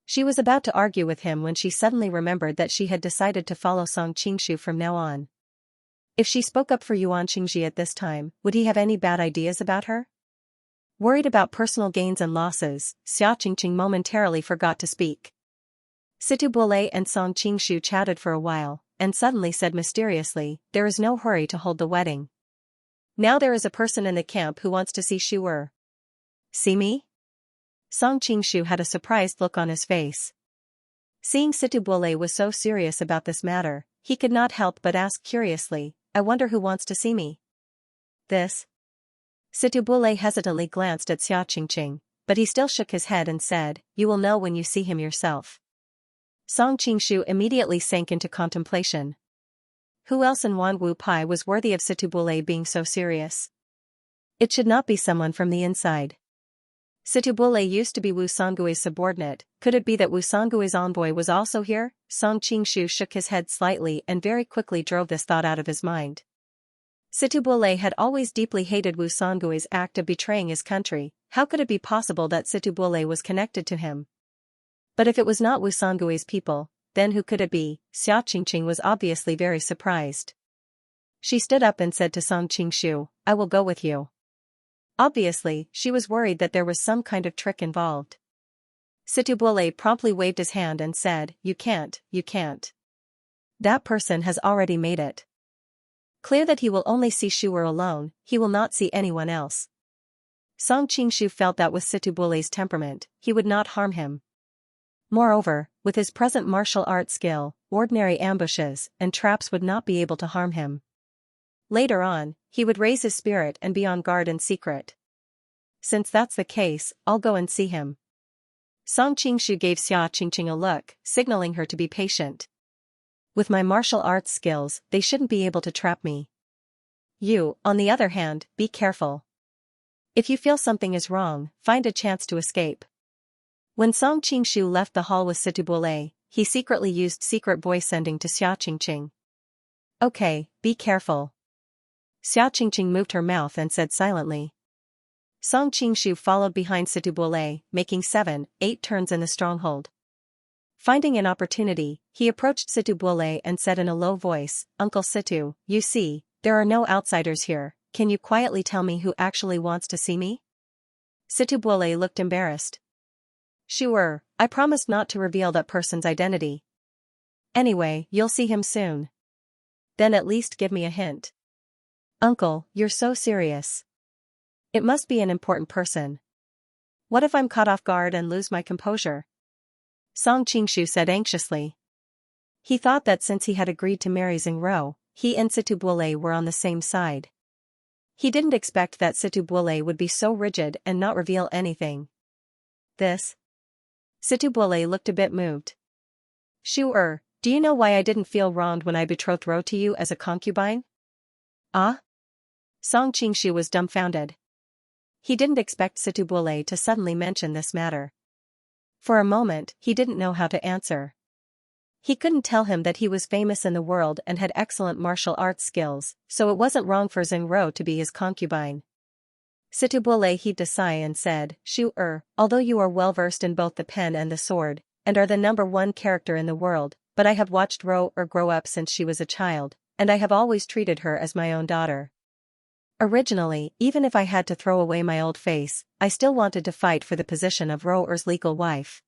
She was about to argue with him when she suddenly remembered that she had decided to follow Song Qingshu from now on. If she spoke up for Yuan Qingji at this time, would he have any bad ideas about her? Worried about personal gains and losses, Xia Qingqing momentarily forgot to speak. Situbule and Song Qingshu chatted for a while, and suddenly said mysteriously, there is no hurry to hold the wedding. Now there is a person in the camp who wants to see Shu'er. See me? Song Qingshu had a surprised look on his face. Seeing Situbule was so serious about this matter, he could not help but ask curiously, I wonder who wants to see me? This? Situbule hesitantly glanced at Xia Qingqing, but he still shook his head and said, you will know when you see him yourself. Song Qingshu immediately sank into contemplation. Who else in Wan Wu Pai was worthy of Situbule being so serious? It should not be someone from the inside. Situbule used to be Wu Songui's subordinate, could it be that Wu Songui's envoy was also here? Song Qingshu shook his head slightly and very quickly drove this thought out of his mind. Situbule had always deeply hated Wu Songui's act of betraying his country. How could it be possible that Situbule was connected to him? But if it was not Wu Songui's people, then who could it be? Xia Qingqing was obviously very surprised. She stood up and said to Song Qingshu, I will go with you. Obviously, she was worried that there was some kind of trick involved. Situbule promptly waved his hand and said, you can't. That person has already made it clear that he will only see Shu'er alone, he will not see anyone else. Song Qingshu felt that with Situbule's temperament, he would not harm him. Moreover, with his present martial arts skill, ordinary ambushes and traps would not be able to harm him. Later on, he would raise his spirit and be on guard in secret. Since that's the case, I'll go and see him. Song Qingshu gave Xia Qingqing a look, signaling her to be patient. With my martial arts skills, they shouldn't be able to trap me. You, on the other hand, be careful. If you feel something is wrong, find a chance to escape. When Song Qingshu left the hall with Situbule, he secretly used secret voice sending to Xiaoqingqing. Okay, be careful. Xiaoqingqing moved her mouth and said silently. Song Qingshu followed behind Situbule, making 7-8 turns in the stronghold. Finding an opportunity, he approached Situbule and said in a low voice, Uncle Situ, you see, there are no outsiders here, can you quietly tell me who actually wants to see me? Situbule looked embarrassed. Sure, I promised not to reveal that person's identity. Anyway, you'll see him soon. Then at least give me a hint. Uncle, you're so serious. It must be an important person. What if I'm caught off guard and lose my composure? Song Qingshu said anxiously. He thought that since he had agreed to marry Xingro, he and Situbule were on the same side. He didn't expect that Situbule would be so rigid and not reveal anything. Situbule looked a bit moved. Sure, do you know why I didn't feel wronged when I betrothed Ro to you as a concubine? Ah? Song Qingshu was dumbfounded. He didn't expect Situbule to suddenly mention this matter. For a moment, he didn't know how to answer. He couldn't tell him that he was famous in the world and had excellent martial arts skills, so it wasn't wrong for Xingro to be his concubine. Situbule heaved a sigh and said, Sure, although you are well versed in both the pen and the sword, and are the #1 character in the world, but I have watched Ro grow up since she was a child, and I have always treated her as my own daughter. Originally, even if I had to throw away my old face, I still wanted to fight for the position of Roer's legal wife.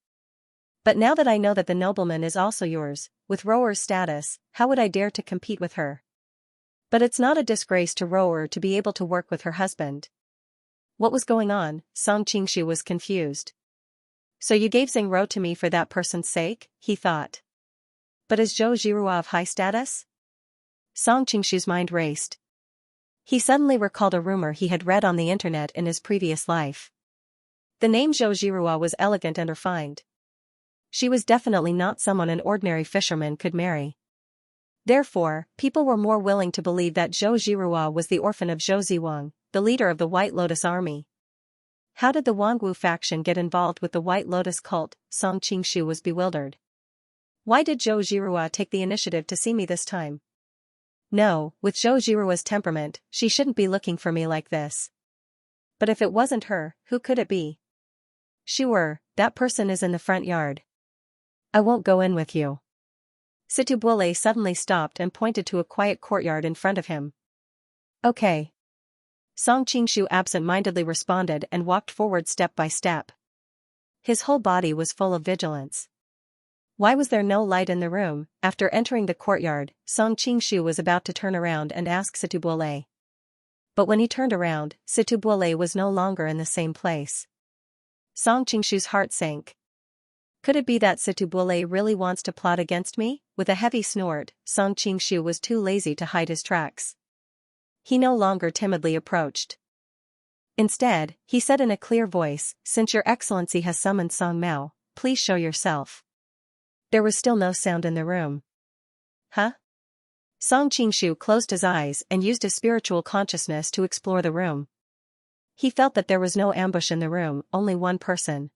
But now that I know that the nobleman is also yours, with Roer's status, how would I dare to compete with her? But it's not a disgrace to Roer to be able to work with her husband. What was going on? Song Qingshu was confused. So you gave Xingro to me for that person's sake, he thought. But is Zhou Jirua of high status? Song Qingshu's mind raced. He suddenly recalled a rumor he had read on the internet in his previous life. The name Zhou Jirua was elegant and refined. She was definitely not someone an ordinary fisherman could marry. Therefore, people were more willing to believe that Zhou Jirua was the orphan of Zhou Ziwang, the leader of the White Lotus army. How did the Wangwu faction get involved with the White Lotus cult? Song Qingshu was bewildered. Why did Zhou Jirua take the initiative to see me this time? No, with Zhou Jirua's temperament, she shouldn't be looking for me like this. But if it wasn't her, who could it be? Sure, that person is in the front yard. I won't go in with you. Situbule suddenly stopped and pointed to a quiet courtyard in front of him. Okay. Song Qingshu absent-mindedly responded and walked forward step by step. His whole body was full of vigilance. Why was there no light in the room? After entering the courtyard, Song Qingshu was about to turn around and ask Situbule. But when he turned around, Situbule was no longer in the same place. Song Qingshu's heart sank. Could it be that Situbule really wants to plot against me? With a heavy snort, Song Qingshu was too lazy to hide his tracks. He no longer timidly approached. Instead, he said in a clear voice, Since your excellency has summoned Song Mao, please show yourself. There was still no sound in the room. Huh? Song Qingshu closed his eyes and used his spiritual consciousness to explore the room. He felt that there was no ambush in the room, only one person.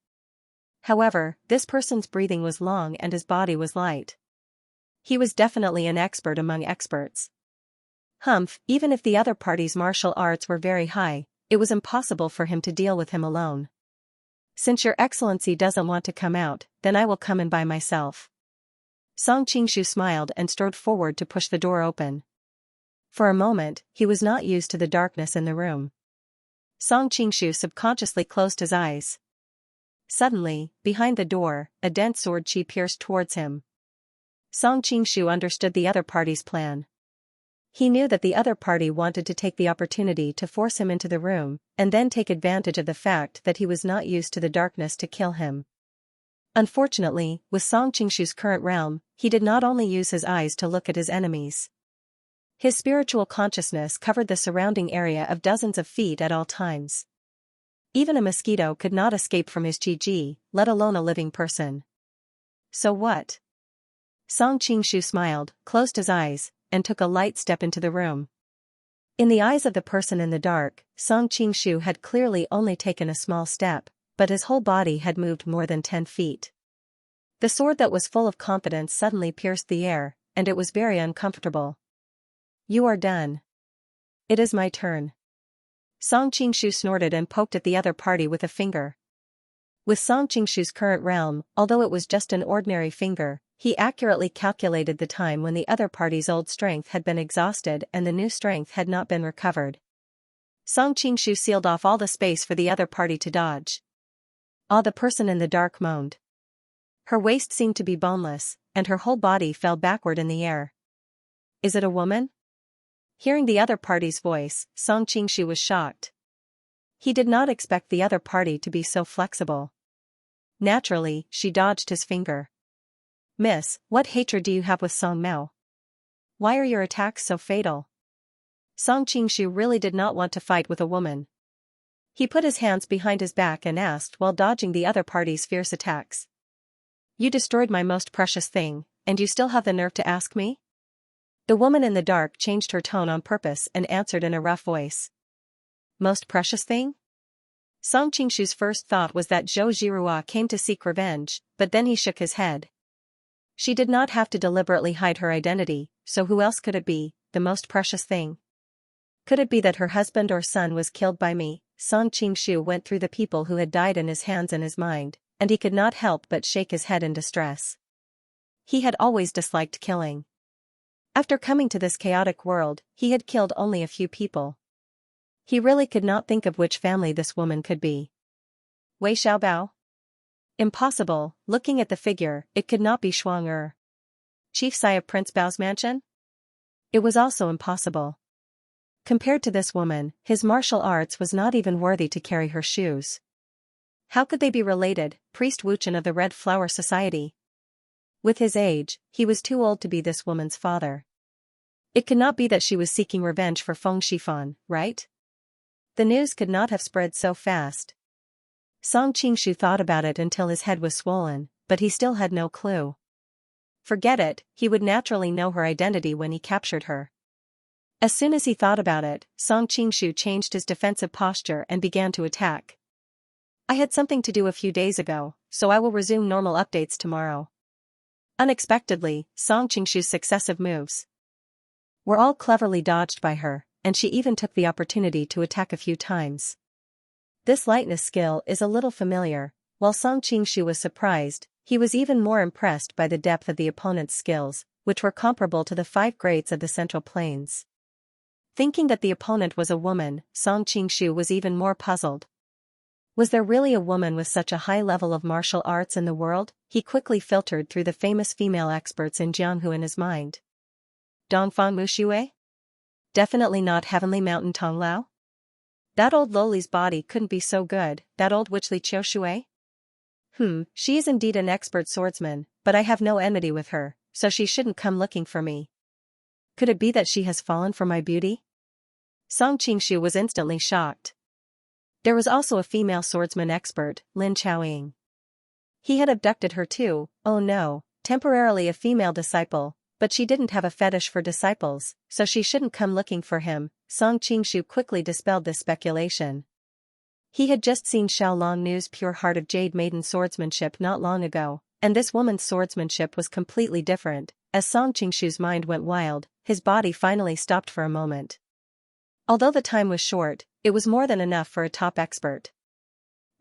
However, this person's breathing was long and his body was light. He was definitely an expert among experts. Humph, even if the other party's martial arts were very high, it was impossible for him to deal with him alone. Since your excellency doesn't want to come out, then I will come in by myself. Song Qingshu smiled and strode forward to push the door open. For a moment, he was not used to the darkness in the room. Song Qingshu subconsciously closed his eyes. Suddenly, behind the door, a dense sword chi pierced towards him. Song Qingshu understood the other party's plan. He knew that the other party wanted to take the opportunity to force him into the room, and then take advantage of the fact that he was not used to the darkness to kill him. Unfortunately, with Song Qingshu's current realm, he did not only use his eyes to look at his enemies. His spiritual consciousness covered the surrounding area of dozens of feet at all times. Even a mosquito could not escape from his chi, let alone a living person. So what? Song Qingshu smiled, closed his eyes, and took a light step into the room. In the eyes of the person in the dark, Song Qingshu had clearly only taken a small step, but his whole body had moved more than 10 feet. The sword that was full of confidence suddenly pierced the air, and it was very uncomfortable. You are done. It is my turn. Song Qingshu snorted and poked at the other party with a finger. With Song Qingshu's current realm, although it was just an ordinary finger, he accurately calculated the time when the other party's old strength had been exhausted and the new strength had not been recovered. Song Qingshu sealed off all the space for the other party to dodge. Ah, the person in the dark moaned. Her waist seemed to be boneless, and her whole body fell backward in the air. Is it a woman? Hearing the other party's voice, Song Qingshu was shocked. He did not expect the other party to be so flexible. Naturally, she dodged his finger. Miss, what hatred do you have with Song Mao? Why are your attacks so fatal? Song Qingshu really did not want to fight with a woman. He put his hands behind his back and asked while dodging the other party's fierce attacks. You destroyed my most precious thing, and you still have the nerve to ask me? The woman in the dark changed her tone on purpose and answered in a rough voice. Most precious thing? Song Qingshu's first thought was that Zhou Zhirua came to seek revenge, but then he shook his head. She did not have to deliberately hide her identity, so who else could it be, the most precious thing? Could it be that her husband or son was killed by me? Song Qingshu went through the people who had died in his hands and his mind, and he could not help but shake his head in distress. He had always disliked killing. After coming to this chaotic world, he had killed only a few people. He really could not think of which family this woman could be. Wei Xiaobao? Impossible, looking at the figure, it could not be Shuang. Chief Sai of Prince Bao's mansion? It was also impossible. Compared to this woman, his martial arts was not even worthy to carry her shoes. How could they be related? Priest Wuchen of the Red Flower Society. With his age, he was too old to be this woman's father. It could not be that she was seeking revenge for Feng Shifan, right? The news could not have spread so fast. Song Qingshu thought about it until his head was swollen, but he still had no clue. Forget it, he would naturally know her identity when he captured her. As soon as he thought about it, Song Qingshu changed his defensive posture and began to attack. I had something to do a few days ago, so I will resume normal updates tomorrow. Unexpectedly, Song Qingshu's successive moves were all cleverly dodged by her, and she even took the opportunity to attack a few times. This lightness skill is a little familiar. While Song Qingshu was surprised, he was even more impressed by the depth of the opponent's skills, which were comparable to the 5 greats of the Central Plains. Thinking that the opponent was a woman, Song Qingshu was even more puzzled. Was there really a woman with such a high level of martial arts in the world? He quickly filtered through the famous female experts in Jianghu in his mind. Dongfang Muxue? Definitely not Heavenly Mountain Tonglao? That old lowly's body couldn't be so good, that old witch Li Qiushui? She is indeed an expert swordsman, but I have no enmity with her, so she shouldn't come looking for me. Could it be that she has fallen for my beauty? Song Qingshu was instantly shocked. There was also a female swordsman expert, Lin Chaoying. He had abducted her too, oh no, temporarily a female disciple, but she didn't have a fetish for disciples, so she shouldn't come looking for him. Song Qingshu quickly dispelled this speculation. He had just seen Xiao Long Nu's pure heart of jade maiden swordsmanship not long ago, and this woman's swordsmanship was completely different. As Song Qingshu's mind went wild, his body finally stopped for a moment. Although the time was short, it was more than enough for a top expert.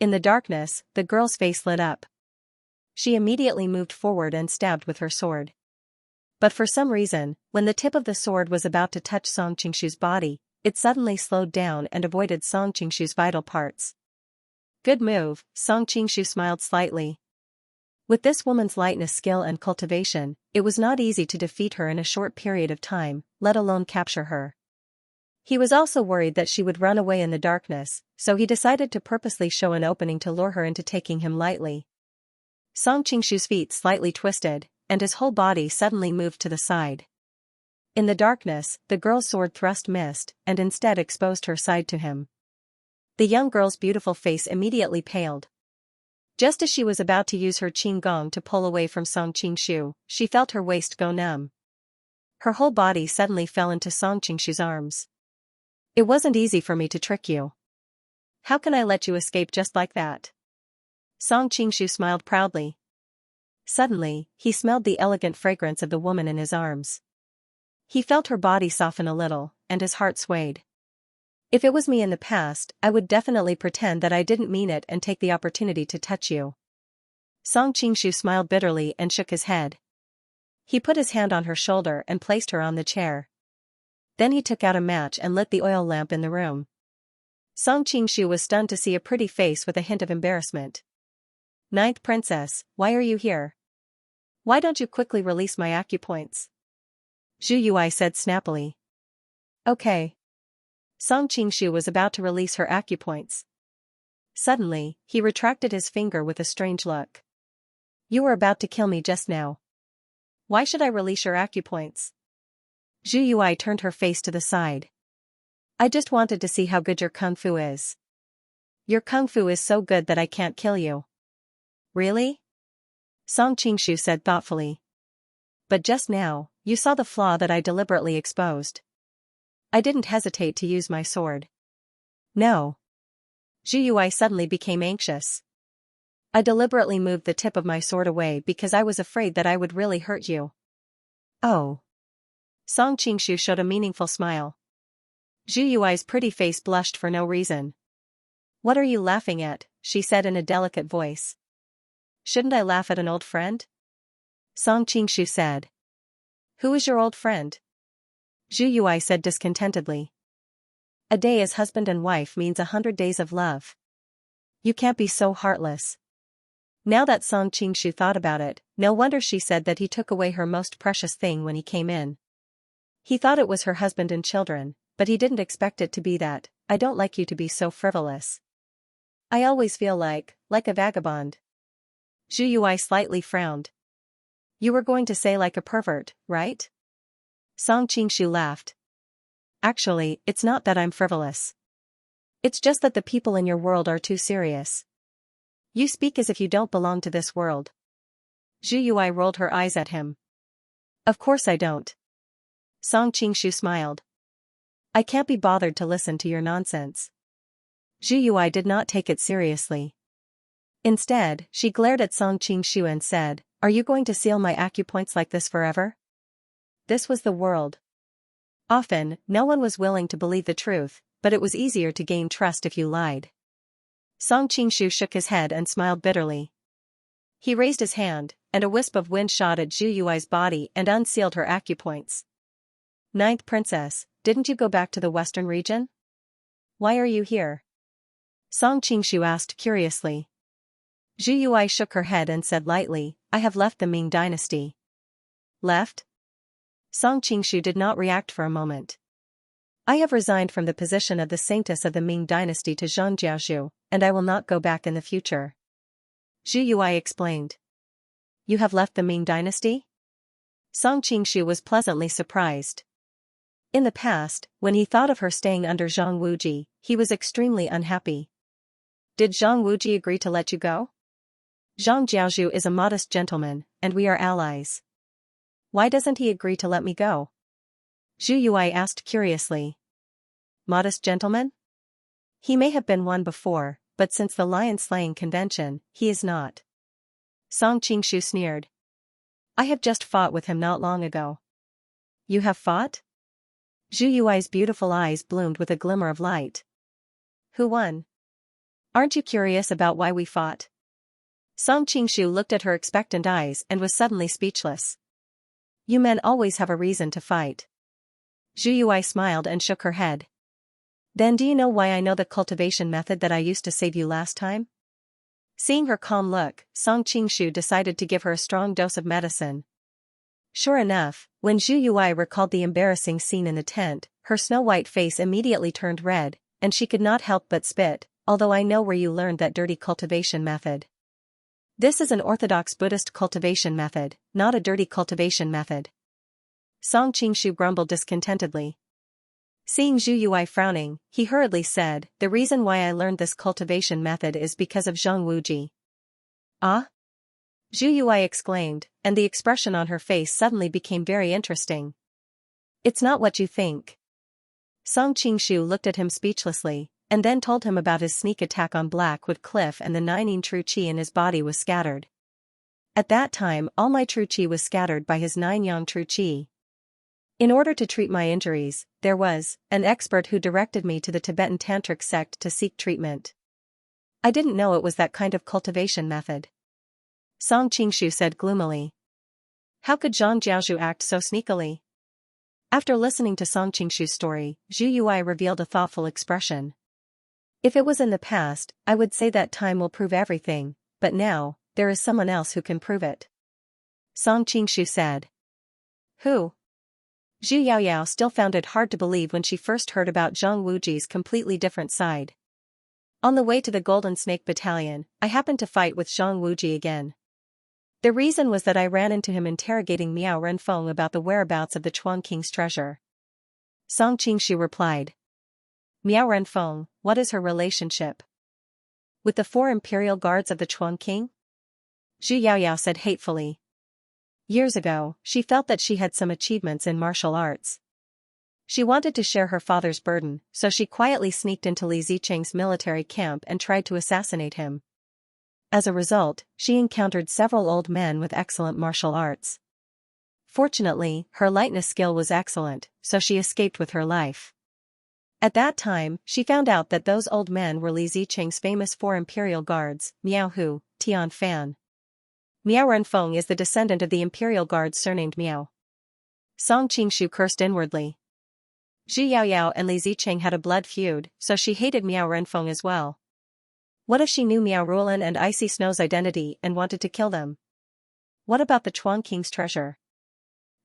In the darkness, the girl's face lit up. She immediately moved forward and stabbed with her sword. But for some reason, when the tip of the sword was about to touch Song Qingshu's body, it suddenly slowed down and avoided Song Qingshu's vital parts. Good move, Song Qingshu smiled slightly. With this woman's lightness skill and cultivation, it was not easy to defeat her in a short period of time, let alone capture her. He was also worried that she would run away in the darkness, so he decided to purposely show an opening to lure her into taking him lightly. Song Qingshu's feet slightly twisted, and his whole body suddenly moved to the side. In the darkness, the girl's sword thrust missed, and instead exposed her side to him. The young girl's beautiful face immediately paled. Just as she was about to use her qing gong to pull away from Song Qingshu, she felt her waist go numb. Her whole body suddenly fell into Song Qingshu's arms. It wasn't easy for me to trick you. How can I let you escape just like that? Song Qingshu smiled proudly. Suddenly, he smelled the elegant fragrance of the woman in his arms. He felt her body soften a little, and his heart swayed. If it was me in the past, I would definitely pretend that I didn't mean it and take the opportunity to touch you. Song Qingshu smiled bitterly and shook his head. He put his hand on her shoulder and placed her on the chair. Then he took out a match and lit the oil lamp in the room. Song Qingshu was stunned to see a pretty face with a hint of embarrassment. Ninth Princess, why are you here? Why don't you quickly release my acupoints? Zhu Yui said snappily. Okay. Song Qingshu was about to release her acupoints. Suddenly, he retracted his finger with a strange look. You were about to kill me just now. Why should I release your acupoints? Zhu Yui turned her face to the side. I just wanted to see how good your kung fu is. Your kung fu is so good that I can't kill you. Really? Song Qingshu said thoughtfully. But just now, you saw the flaw that I deliberately exposed. I didn't hesitate to use my sword. No. Zhu Yui suddenly became anxious. I deliberately moved the tip of my sword away because I was afraid that I would really hurt you. Oh. Song Qingshu showed a meaningful smile. Zhu Yui's pretty face blushed for no reason. What are you laughing at? She said in a delicate voice. Shouldn't I laugh at an old friend? Song Qingshu said. Who is your old friend? Zhu Yui said discontentedly. A day as husband and wife means 100 days of love. You can't be so heartless. Now that Song Qingshu thought about it, no wonder she said that he took away her most precious thing when he came in. He thought it was her husband and children, but he didn't expect it to be that. I don't like you to be so frivolous. I always feel like a vagabond. Zhu Yui slightly frowned. You were going to say like a pervert, right? Song Qingshu laughed. Actually, it's not that I'm frivolous. It's just that the people in your world are too serious. You speak as if you don't belong to this world. Zhu Yui rolled her eyes at him. Of course I don't. Song Qingshu smiled. I can't be bothered to listen to your nonsense. Zhu Yui did not take it seriously. Instead, she glared at Song Qingshu and said, Are you going to seal my acupoints like this forever? This was the world. Often, no one was willing to believe the truth, but it was easier to gain trust if you lied. Song Qingshu shook his head and smiled bitterly. He raised his hand, and a wisp of wind shot at Zhu Yui's body and unsealed her acupoints. Ninth Princess, didn't you go back to the western region? Why are you here? Song Qingshu asked curiously. Zhu Yui shook her head and said lightly, I have left the Ming dynasty. Left? Song Qingshu did not react for a moment. I have resigned from the position of the saintess of the Ming dynasty to Zhangjiaozhu, and I will not go back in the future. Zhu Yui explained. You have left the Ming dynasty? Song Qingshu was pleasantly surprised. In the past, when he thought of her staying under Zhang Wuji, he was extremely unhappy. Did Zhang Wuji agree to let you go? Zhang Jiaozhu is a modest gentleman, and we are allies. Why doesn't he agree to let me go? Zhu Yui asked curiously. Modest gentleman? He may have been one before, but since the lion-slaying convention, he is not. Song Qingshu sneered. I have just fought with him not long ago. You have fought? Zhu Yui's beautiful eyes bloomed with a glimmer of light. Who won? Aren't you curious about why we fought? Song Qingshu looked at her expectant eyes and was suddenly speechless. You men always have a reason to fight. Zhu Yui smiled and shook her head. Then do you know why I know the cultivation method that I used to save you last time? Seeing her calm look, Song Qingshu decided to give her a strong dose of medicine. Sure enough, when Zhu Yui recalled the embarrassing scene in the tent, her snow-white face immediately turned red, and she could not help but spit, although I know where you learned that dirty cultivation method. This is an orthodox Buddhist cultivation method, not a dirty cultivation method. Song Qingshu grumbled discontentedly. Seeing Zhu Yui frowning, he hurriedly said, The reason why I learned this cultivation method is because of Zhang Wuji. Ah? Zhu Yui exclaimed, and the expression on her face suddenly became very interesting. It's not what you think. Song Qingshu looked at him speechlessly, and then told him about his sneak attack on Blackwood Cliff and the 9 true qi in his body was scattered. At that time all my true qi was scattered by his 9 yang true qi. In order to treat my injuries, there was an expert who directed me to the Tibetan Tantric sect to seek treatment. I didn't know it was that kind of cultivation method. Song Qingshu said gloomily. How could Zhang Jiaozhu act so sneakily? After listening to Song Qingshu's story, Zhu Yui revealed a thoughtful expression. If it was in the past, I would say that time will prove everything, but now, there is someone else who can prove it. Song Qingshu said. Who? Zhu Yaoyao still found it hard to believe when she first heard about Zhang Wuji's completely different side. On the way to the Golden Snake Battalion, I happened to fight with Zhang Wuji again. The reason was that I ran into him interrogating Miao Renfeng about the whereabouts of the Chuang King's treasure. Song Qingshu replied. Miao Renfeng, what is her relationship with the 4 imperial guards of the Chuang King? Zhu Yaoyao said hatefully. Years ago, she felt that she had some achievements in martial arts. She wanted to share her father's burden, so she quietly sneaked into Li Zicheng's military camp and tried to assassinate him. As a result, she encountered several old men with excellent martial arts. Fortunately, her lightness skill was excellent, so she escaped with her life. At that time, she found out that those old men were Li Zicheng's famous 4 imperial guards, Miao Hu, Tian Fan. Miao Renfeng is the descendant of the imperial guard surnamed Miao. Song Qingshu cursed inwardly. Zhu Yaoyao and Li Zicheng had a blood feud, so she hated Miao Renfeng as well. What if she knew Miao Rulan and Icy Snow's identity and wanted to kill them? What about the Chuang King's treasure?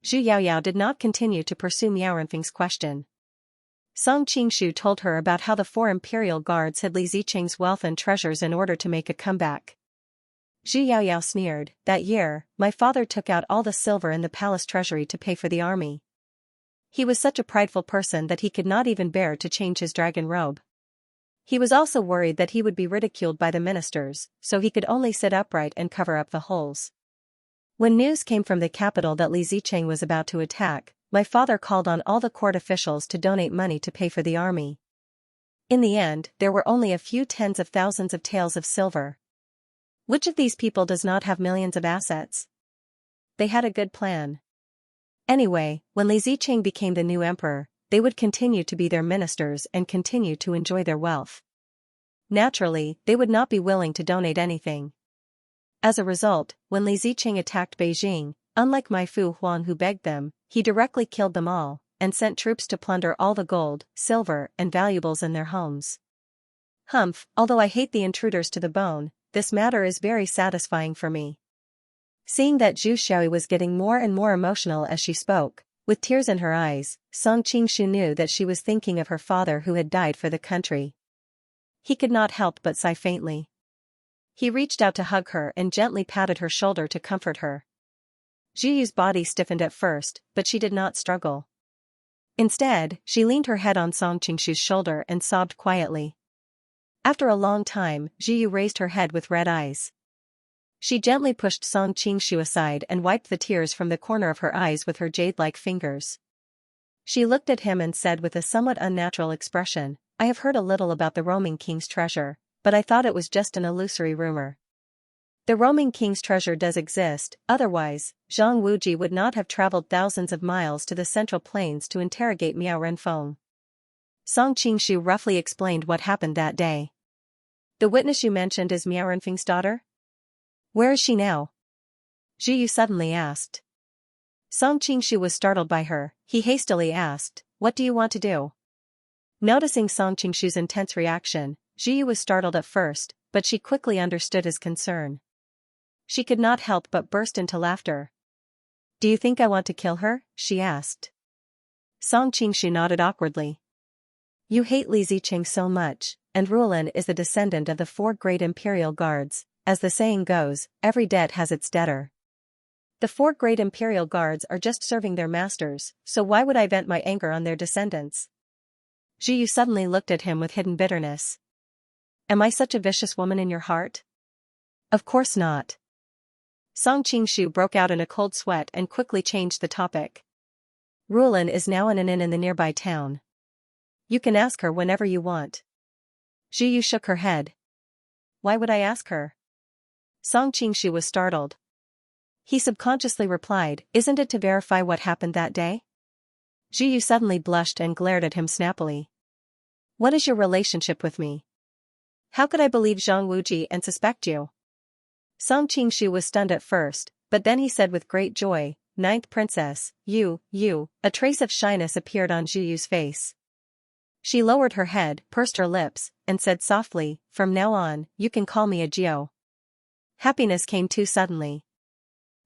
Zhu Yaoyao did not continue to pursue Miao Renfeng's question. Song Qingshu told her about how the 4 imperial guards hid Li Zicheng's wealth and treasures in order to make a comeback. Zhu Yaoyao sneered, that year, my father took out all the silver in the palace treasury to pay for the army. He was such a prideful person that he could not even bear to change his dragon robe. He was also worried that he would be ridiculed by the ministers, so he could only sit upright and cover up the holes. When news came from the capital that Li Zicheng was about to attack, my father called on all the court officials to donate money to pay for the army. In the end, there were only a few tens of thousands of taels of silver. Which of these people does not have millions of assets? They had a good plan. Anyway, when Li Zicheng became the new emperor, they would continue to be their ministers and continue to enjoy their wealth. Naturally, they would not be willing to donate anything. As a result, when Li Zicheng attacked Beijing, unlike Mai Fu Huang who begged them, he directly killed them all, and sent troops to plunder all the gold, silver, and valuables in their homes. Humph, although I hate the intruders to the bone, this matter is very satisfying for me. Seeing that Zhu Xiaoyi was getting more and more emotional as she spoke, with tears in her eyes, Song Qingshu knew that she was thinking of her father who had died for the country. He could not help but sigh faintly. He reached out to hug her and gently patted her shoulder to comfort her. Zhu Yu's body stiffened at first, but she did not struggle. Instead, she leaned her head on Song Qingshu's shoulder and sobbed quietly. After a long time, Zhu Yu raised her head with red eyes. She gently pushed Song Qingshu aside and wiped the tears from the corner of her eyes with her jade-like fingers. She looked at him and said with a somewhat unnatural expression, I have heard a little about the roaming king's treasure, but I thought it was just an illusory rumor. The roaming king's treasure does exist, otherwise, Zhang Wuji would not have traveled thousands of miles to the Central Plains to interrogate Miao Renfeng. Song Qingshu roughly explained what happened that day. The witness you mentioned is Miao Renfeng's daughter? Where is she now? Zhu Yu suddenly asked. Song Qingshu was startled by her. He hastily asked, what do you want to do? Noticing Song Qingshu's intense reaction, Zhu Yu was startled at first, but she quickly understood his concern. She could not help but burst into laughter. Do you think I want to kill her? She asked. Song Qingshu nodded awkwardly. You hate Li Zicheng so much, and Rulan is the descendant of the 4 great imperial guards. As the saying goes, every debt has its debtor. The 4 great imperial guards are just serving their masters, so why would I vent my anger on their descendants? Zhu Yu suddenly looked at him with hidden bitterness. Am I such a vicious woman in your heart? Of course not. Song Qingshu broke out in a cold sweat and quickly changed the topic. Rulan is now in an inn in the nearby town. You can ask her whenever you want. Zhu Yu shook her head. Why would I ask her? Song Qingshu was startled. He subconsciously replied, isn't it to verify what happened that day? Zhu Yu suddenly blushed and glared at him snappily. What is your relationship with me? How could I believe Zhang Wuji and suspect you? Song Qingshu was stunned at first, but then he said with great joy, Ninth Princess, you. A trace of shyness appeared on Zhu Yu's face. She lowered her head, pursed her lips, and said softly, from now on, you can call me a Jiao. Happiness came too suddenly.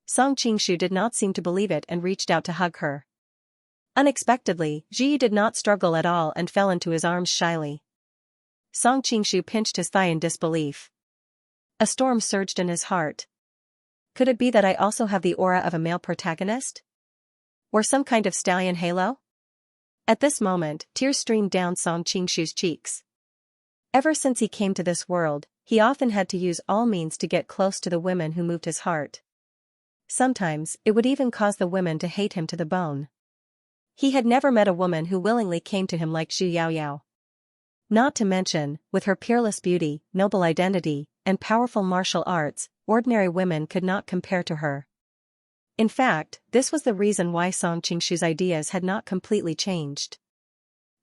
Song Qingshu did not seem to believe it and reached out to hug her. Unexpectedly, Zhu Yu did not struggle at all and fell into his arms shyly. Song Qingshu pinched his thigh in disbelief. A storm surged in his heart. Could it be that I also have the aura of a male protagonist? Or some kind of stallion halo? At this moment, tears streamed down Song Qingshu's cheeks. Ever since he came to this world, he often had to use all means to get close to the women who moved his heart. Sometimes, it would even cause the women to hate him to the bone. He had never met a woman who willingly came to him like Zhu Yaoyao. Not to mention, with her peerless beauty, noble identity, and powerful martial arts, ordinary women could not compare to her. In fact, this was the reason why Song Qingshu's ideas had not completely changed.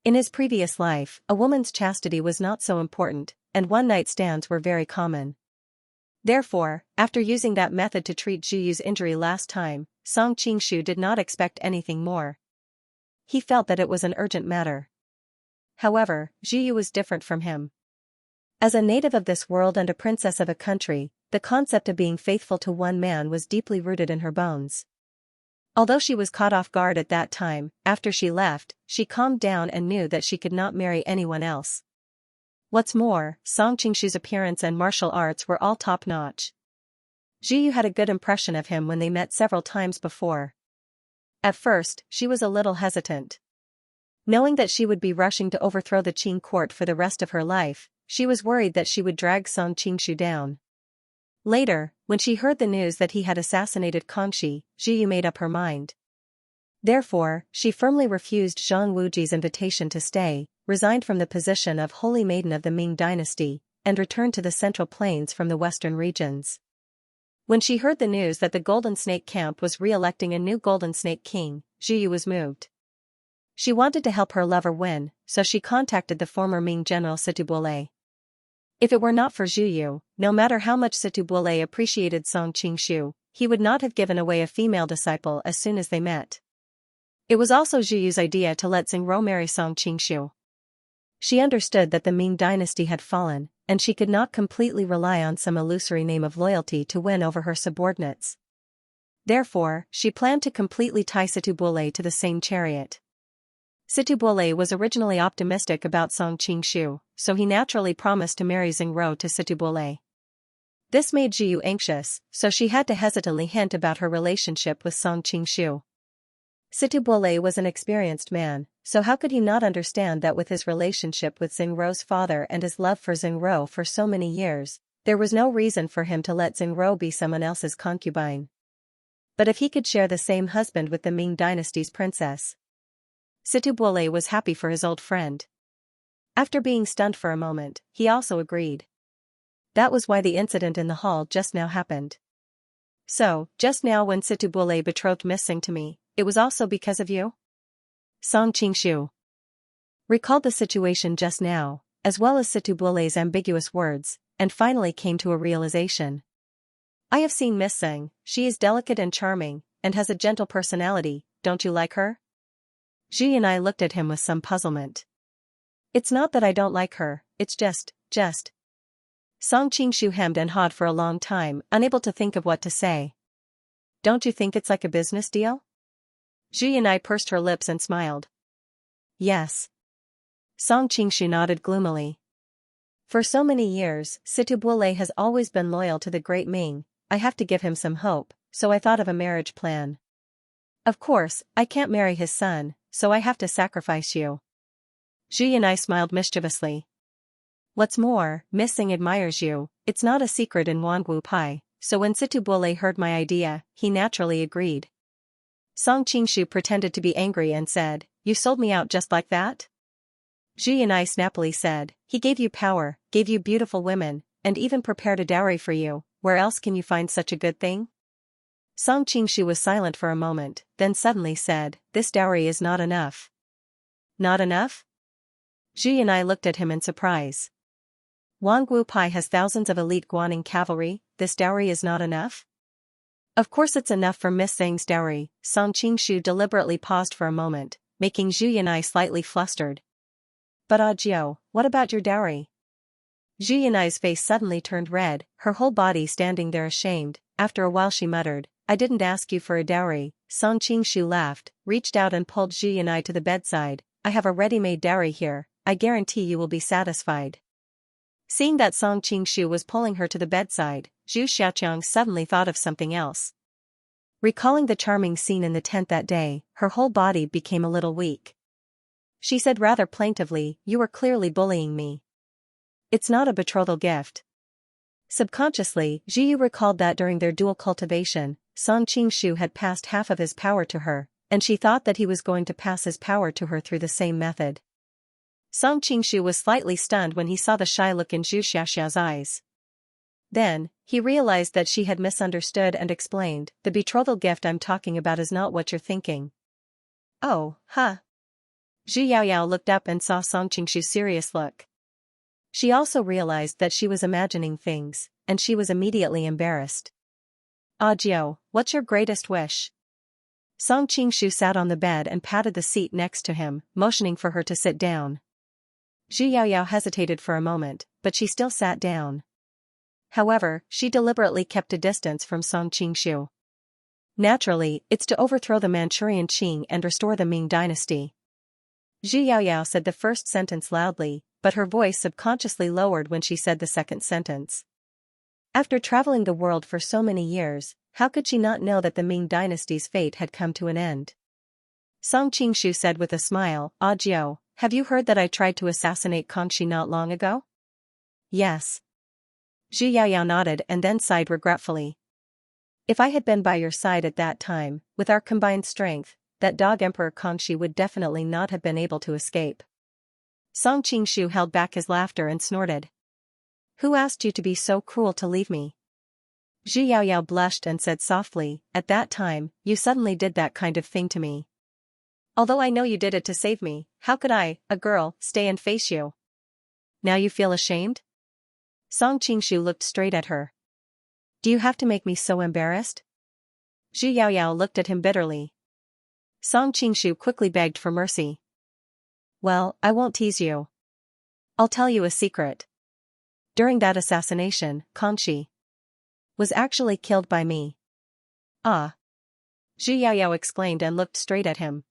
In his previous life, a woman's chastity was not so important, and one-night stands were very common. Therefore, after using that method to treat Zhu Yu's injury last time, Song Qingshu did not expect anything more. He felt that it was an urgent matter. However, Zhu Yu was different from him. As a native of this world and a princess of a country, the concept of being faithful to one man was deeply rooted in her bones. Although she was caught off guard at that time, after she left, she calmed down and knew that she could not marry anyone else. What's more, Song Qingshu's appearance and martial arts were all top-notch. Zhu Yu had a good impression of him when they met several times before. At first, she was a little hesitant. Knowing that she would be rushing to overthrow the Qing court for the rest of her life, she was worried that she would drag Song Qingshu down. Later, when she heard the news that he had assassinated Kangxi, Zhu Yu made up her mind. Therefore, she firmly refused Zhang Wuji's invitation to stay, resigned from the position of Holy Maiden of the Ming dynasty, and returned to the Central Plains from the western regions. When she heard the news that the Golden Snake Camp was re-electing a new Golden Snake King, Zhu Yu was moved. She wanted to help her lover win, so she contacted the former Ming general Situbule. If it were not for Zhu Yu, no matter how much Situbule appreciated Song Qingshu, he would not have given away a female disciple as soon as they met. It was also Zhu Yu's idea to let Xingro marry Song Qingshu. She understood that the Ming dynasty had fallen, and she could not completely rely on some illusory name of loyalty to win over her subordinates. Therefore, she planned to completely tie Situbule to the same chariot. Situbule was originally optimistic about Song Qingshu, so he naturally promised to marry Xingro to Situbule. This made Zhu Yu anxious, so she had to hesitantly hint about her relationship with Song Qingshu. Situbule was an experienced man, so how could he not understand that with his relationship with Xingro's father and his love for Xingro for so many years, there was no reason for him to let Xingro be someone else's concubine. But if he could share the same husband with the Ming dynasty's princess, Situbule was happy for his old friend. After being stunned for a moment, he also agreed. That was why the incident in the hall just now happened. So, just now when Situbule betrothed Miss Sing to me, it was also because of you? Song Qingshu recalled the situation just now, as well as Situbule's ambiguous words, and finally came to a realization. I have seen Miss Sing, she is delicate and charming, and has a gentle personality, don't you like her? Zhu Yu and I looked at him with some puzzlement. It's not that I don't like her, it's just. Song Qingshu hemmed and hawed for a long time, unable to think of what to say. Don't you think it's like a business deal? Zhu Yu and I pursed her lips and smiled. Yes. Song Qingshu nodded gloomily. For so many years, Situbule has always been loyal to the great Ming. I have to give him some hope, so I thought of a marriage plan. Of course, I can't marry his son, so I have to sacrifice you. Zhu Yu and I smiled mischievously. What's more, Miss Sing admires you, it's not a secret in Wangu Pai, so when Situbule heard my idea, he naturally agreed. Song Qingshu pretended to be angry and said, you sold me out just like that? Zhu Yu and I snappily said, he gave you power, gave you beautiful women, and even prepared a dowry for you, where else can you find such a good thing? Song Qingshu was silent for a moment, then suddenly said, "This dowry is not enough." "Not enough?" Zhu Yunai looked at him in surprise. "Wang Guopai has thousands of elite Guaning cavalry, this dowry is not enough?" "Of course it's enough for Miss Zhang's dowry." Song Qingshu deliberately paused for a moment, making Zhu Yunai slightly flustered. "But Jiao, what about your dowry?" Zhu Yunai's face suddenly turned red, her whole body standing there ashamed. After a while she muttered, "I didn't ask you for a dowry." Song Qingshu laughed, reached out and pulled Zhu Yunai to the bedside. "I have a ready-made dowry here, I guarantee you will be satisfied." Seeing that Song Qingshu was pulling her to the bedside, Zhu Xiaoqiang suddenly thought of something else. Recalling the charming scene in the tent that day, her whole body became a little weak. She said rather plaintively, "You are clearly bullying me. It's not a betrothal gift." Subconsciously, Zhu Yu recalled that during their dual cultivation, Song Qingshu had passed half of his power to her, and she thought that he was going to pass his power to her through the same method. Song Qingshu was slightly stunned when he saw the shy look in Zhu Xiaoxia's eyes. Then, he realized that she had misunderstood and explained, "The betrothal gift I'm talking about is not what you're thinking." "Oh, huh." Zhu Yaoyao looked up and saw Song Qingshu's serious look. She also realized that she was imagining things, and she was immediately embarrassed. "Jiao, what's your greatest wish?" Song Qingshu sat on the bed and patted the seat next to him, motioning for her to sit down. Zhu Yaoyao hesitated for a moment, but she still sat down. However, she deliberately kept a distance from Song Qingshu. "Naturally, it's to overthrow the Manchurian Qing and restore the Ming dynasty." Zhu Yaoyao said the first sentence loudly, but her voice subconsciously lowered when she said the second sentence. After traveling the world for so many years, how could she not know that the Ming dynasty's fate had come to an end? Song Qingshu said with a smile, "Jiao, have you heard that I tried to assassinate Kangxi not long ago?" "Yes." Zhu Yaoyao nodded and then sighed regretfully. "If I had been by your side at that time, with our combined strength, that dog Emperor Kangxi would definitely not have been able to escape." Song Qingshu held back his laughter and snorted. "Who asked you to be so cruel to leave me?" Zhu Yaoyao blushed and said softly, "At that time, you suddenly did that kind of thing to me. Although I know you did it to save me, how could I, a girl, stay and face you? Now you feel ashamed?" Song Qingshu looked straight at her. "Do you have to make me so embarrassed?" Zhu Yaoyao looked at him bitterly. Song Qingshu quickly begged for mercy. "Well, I won't tease you. I'll tell you a secret. During that assassination, Kangxi was actually killed by me." "Ah!" Zhu Yaoyao exclaimed and looked straight at him.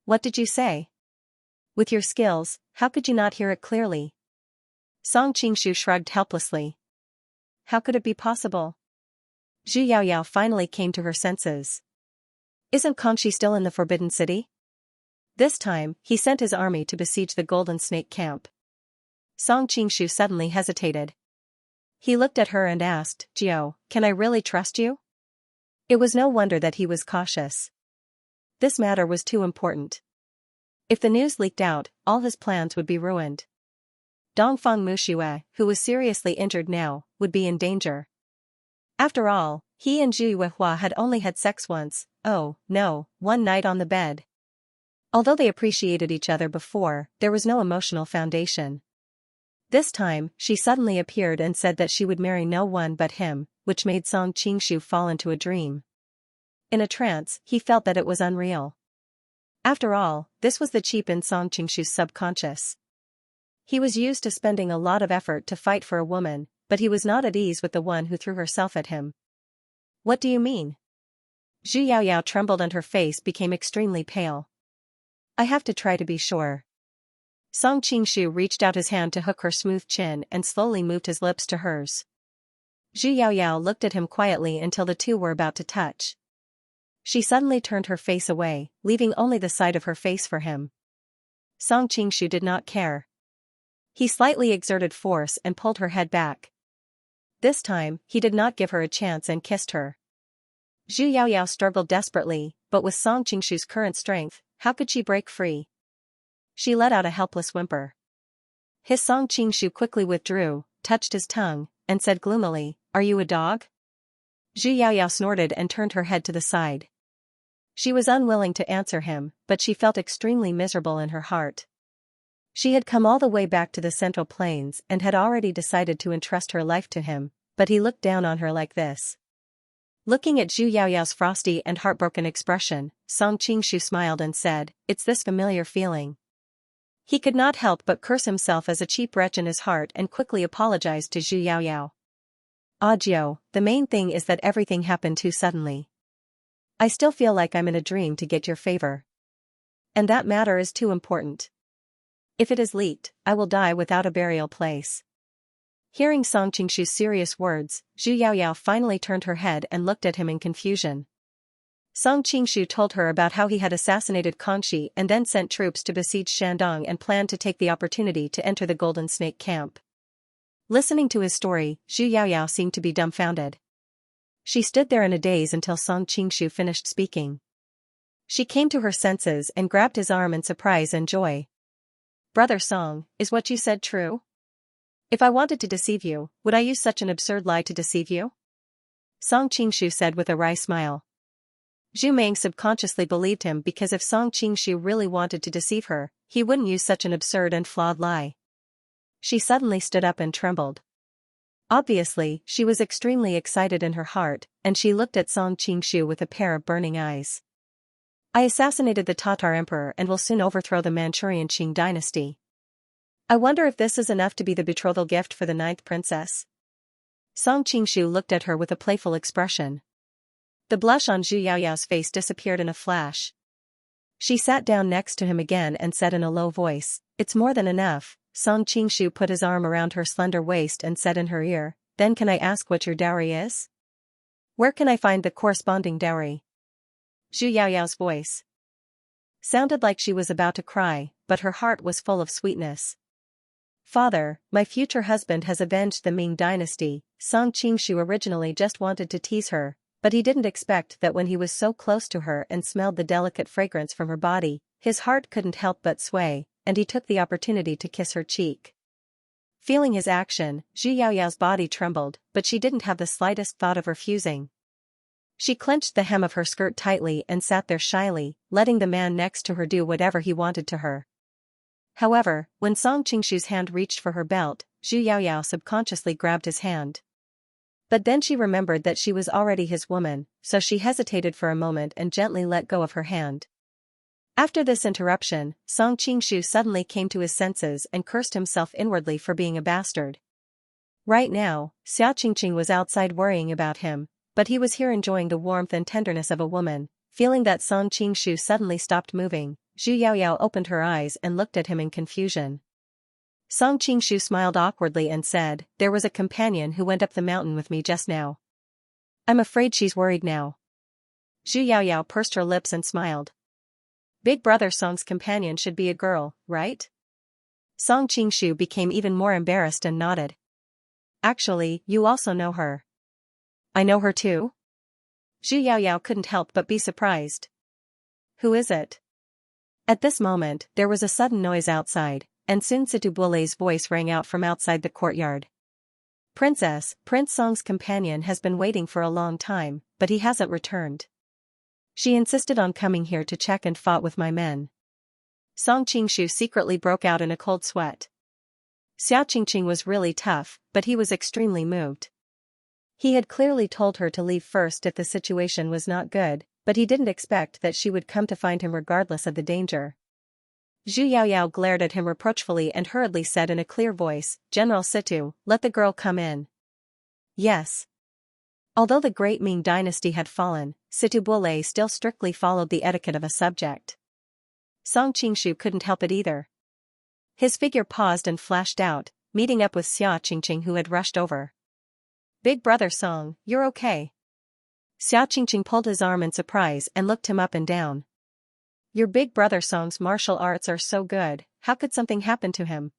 "What did you say? With your skills, how could you not hear it clearly?" Song Qingshu shrugged helplessly. How could it be possible? Zhu Yaoyao finally came to her senses. "Isn't Kangxi still in the Forbidden City?" This time, he sent his army to besiege the Golden Snake camp. Song Qingshu suddenly hesitated. He looked at her and asked, "Jiao, can I really trust you?" It was no wonder that he was cautious. This matter was too important. If the news leaked out, all his plans would be ruined. Dongfang Muxue, who was seriously injured now, would be in danger. After all, he and Zhu Yuehua had only had sex once, oh, no, one night on the bed. Although they appreciated each other before, there was no emotional foundation. This time, she suddenly appeared and said that she would marry no one but him, which made Song Qingshu fall into a dream. In a trance, he felt that it was unreal. After all, this was the cheap in Song Qingshu's subconscious. He was used to spending a lot of effort to fight for a woman, but he was not at ease with the one who threw herself at him. "What do you mean?" Zhu Yaoyao trembled and her face became extremely pale. "I have to try to be sure." Song Qingshu reached out his hand to hook her smooth chin and slowly moved his lips to hers. Zhu Yaoyao looked at him quietly until the two were about to touch. She suddenly turned her face away, leaving only the side of her face for him. Song Qingshu did not care. He slightly exerted force and pulled her head back. This time, he did not give her a chance and kissed her. Zhu Yaoyao struggled desperately, but with Song Qingshu's current strength, how could she break free? She let out a helpless whimper. His Song Qingshu quickly withdrew, touched his tongue, and said gloomily, "Are you a dog?" Zhu Yaoyao snorted and turned her head to the side. She was unwilling to answer him, but she felt extremely miserable in her heart. She had come all the way back to the Central Plains and had already decided to entrust her life to him, but he looked down on her like this. Looking at Zhu Yaoyao's frosty and heartbroken expression, Song Qingshu smiled and said, "It's this familiar feeling." He could not help but curse himself as a cheap wretch in his heart and quickly apologized to Zhu Yaoyao. "Audio, the main thing is that everything happened too suddenly. I still feel like I'm in a dream to get your favor. And that matter is too important. If it is leaked, I will die without a burial place." Hearing Song Qingshu's serious words, Zhu Yaoyao finally turned her head and looked at him in confusion. Song Qingshu told her about how he had assassinated Kangxi and then sent troops to besiege Shandong and planned to take the opportunity to enter the Golden Snake camp. Listening to his story, Zhu Yaoyao seemed to be dumbfounded. She stood there in a daze until Song Qingshu finished speaking. She came to her senses and grabbed his arm in surprise and joy. "Brother Song, is what you said true? If I wanted to deceive you, would I use such an absurd lie to deceive you?" Song Qingshu said with a wry smile. Zhu Meng subconsciously believed him because if Song Qingshu really wanted to deceive her, he wouldn't use such an absurd and flawed lie. She suddenly stood up and trembled. Obviously, she was extremely excited in her heart, and she looked at Song Qingshu with a pair of burning eyes. "I assassinated the Tatar emperor and will soon overthrow the Manchurian Qing dynasty. I wonder if this is enough to be the betrothal gift for the 9th princess?" Song Qingshu looked at her with a playful expression. The blush on Zhu Yaoyao's face disappeared in a flash. She sat down next to him again and said in a low voice, "It's more than enough." Song Qingshu put his arm around her slender waist and said in her ear, "Then can I ask what your dowry is? Where can I find the corresponding dowry?" Zhu Yaoyao's voice sounded like she was about to cry, but her heart was full of sweetness. "Father, my future husband has avenged the Ming dynasty." Song Qingshu originally just wanted to tease her, but he didn't expect that when he was so close to her and smelled the delicate fragrance from her body, his heart couldn't help but sway, and he took the opportunity to kiss her cheek. Feeling his action, Zhu Yaoyao's body trembled, but she didn't have the slightest thought of refusing. She clenched the hem of her skirt tightly and sat there shyly, letting the man next to her do whatever he wanted to her. However, when Song Qingshu's hand reached for her belt, Zhu Yaoyao subconsciously grabbed his hand. But then she remembered that she was already his woman, so she hesitated for a moment and gently let go of her hand. After this interruption, Song Qingshu suddenly came to his senses and cursed himself inwardly for being a bastard. Right now, Xia Qingqing was outside worrying about him, but he was here enjoying the warmth and tenderness of a woman. Feeling that Song Qingshu suddenly stopped moving, Zhu Yaoyao opened her eyes and looked at him in confusion. Song Qingshu smiled awkwardly and said, "There was a companion who went up the mountain with me just now. I'm afraid she's worried now." Zhu Yaoyao pursed her lips and smiled. Big brother Song's companion should be a girl, right? Song Qingshu became even more embarrassed and nodded. "Actually, you also know her." "I know her too?" Zhu Yaoyao couldn't help but be surprised. "Who is it?" At this moment, there was a sudden noise outside, and soon Situbule's voice rang out from outside the courtyard. "Princess, Prince Song's companion has been waiting for a long time, but he hasn't returned. She insisted on coming here to check and fought with my men." Song Qingshu secretly broke out in a cold sweat. Xia Qingqing was really tough, but he was extremely moved. He had clearly told her to leave first if the situation was not good, but he didn't expect that she would come to find him regardless of the danger. Zhu Yaoyao glared at him reproachfully and hurriedly said in a clear voice, "General Situ, let the girl come in." "Yes." Although the great Ming dynasty had fallen, Situbule still strictly followed the etiquette of a subject. Song Qingshu couldn't help it either. His figure paused and flashed out, meeting up with Xia Qingqing who had rushed over. "Big brother Song, you're okay." Xia Qingqing pulled his arm in surprise and looked him up and down. "Your big brother Song's martial arts are so good, how could something happen to him?"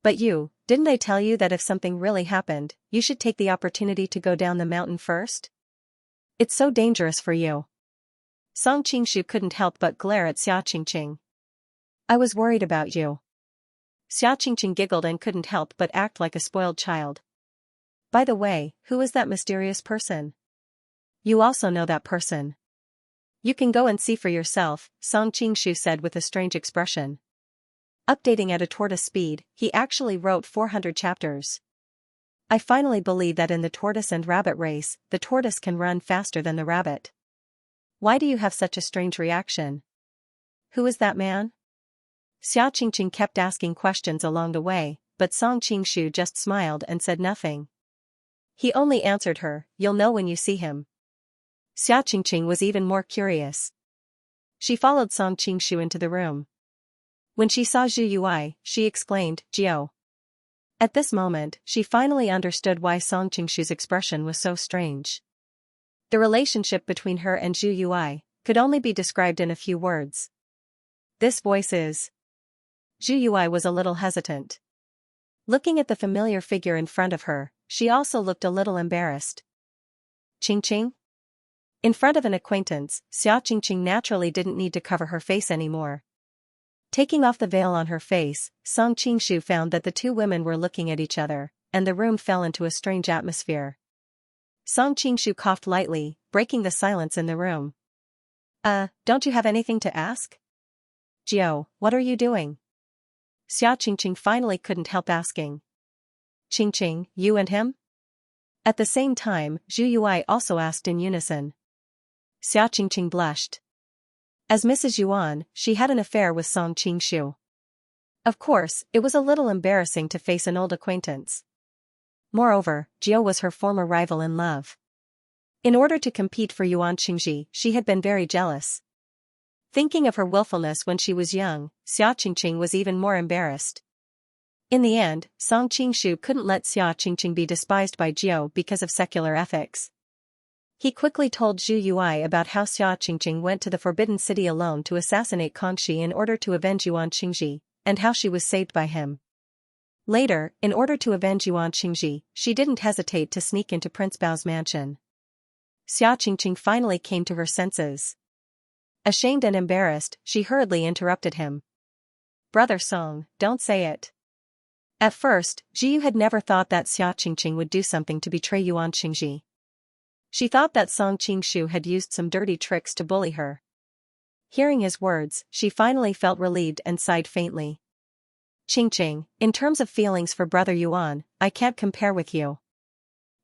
"But didn't they tell you that if something really happened, you should take the opportunity to go down the mountain first? It's so dangerous for you." Song Qingshu couldn't help but glare at Xia Qingqing. "I was worried about you." Xia Qingqing giggled and couldn't help but act like a spoiled child. "By the way, who is that mysterious person?" You also know that person. You can go and see for yourself, Song Qingshu said with a strange expression. Updating at a tortoise speed, he actually wrote 400 chapters. I finally believe that in the tortoise and rabbit race, the tortoise can run faster than the rabbit. Why do you have such a strange reaction? Who is that man? Xia Qingqing kept asking questions along the way, but Song Qingshu just smiled and said nothing. He only answered her, "You'll know when you see him." Xia Qingqing was even more curious. She followed Song Qingshu into the room. When she saw Zhu Yui, she exclaimed, "Jiao." At this moment, she finally understood why Song Qingshu's expression was so strange. The relationship between her and Zhu Yui could only be described in a few words. This voice is. Zhu Yui was a little hesitant. Looking at the familiar figure in front of her, she also looked a little embarrassed. Qingqing? In front of an acquaintance, Xia Qingqing naturally didn't need to cover her face anymore. Taking off the veil on her face, Song Qingshu found that the two women were looking at each other, and the room fell into a strange atmosphere. Song Qingshu coughed lightly, breaking the silence in the room. Don't you have anything to ask? Jiao, what are you doing? Xia Qingqing finally couldn't help asking. Qingqing, you and him? At the same time, Zhu Yui also asked in unison. Xia Qingqing blushed. As Mrs. Yuan, she had an affair with Song Qingshu. Of course, it was a little embarrassing to face an old acquaintance. Moreover, Jiao was her former rival in love. In order to compete for Yuan Qingji, she had been very jealous. Thinking of her willfulness when she was young, Xia Qingqing was even more embarrassed. In the end, Song Qingshu couldn't let Xia Qingqing be despised by Jiao because of secular ethics. He quickly told Zhu Yui about how Xia Qingqing went to the Forbidden City alone to assassinate Kangxi in order to avenge Yuan Qingji, and how she was saved by him. Later, in order to avenge Yuan Qingji, she didn't hesitate to sneak into Prince Bao's mansion. Xia Qingqing finally came to her senses. Ashamed and embarrassed, she hurriedly interrupted him. Brother Song, don't say it. At first, Jiu had never thought that Xia Qingqing would do something to betray Yuan Qingji. She thought that Song Qingshu had used some dirty tricks to bully her. Hearing his words, she finally felt relieved and sighed faintly. Qingqing, in terms of feelings for Brother Yuan, I can't compare with you.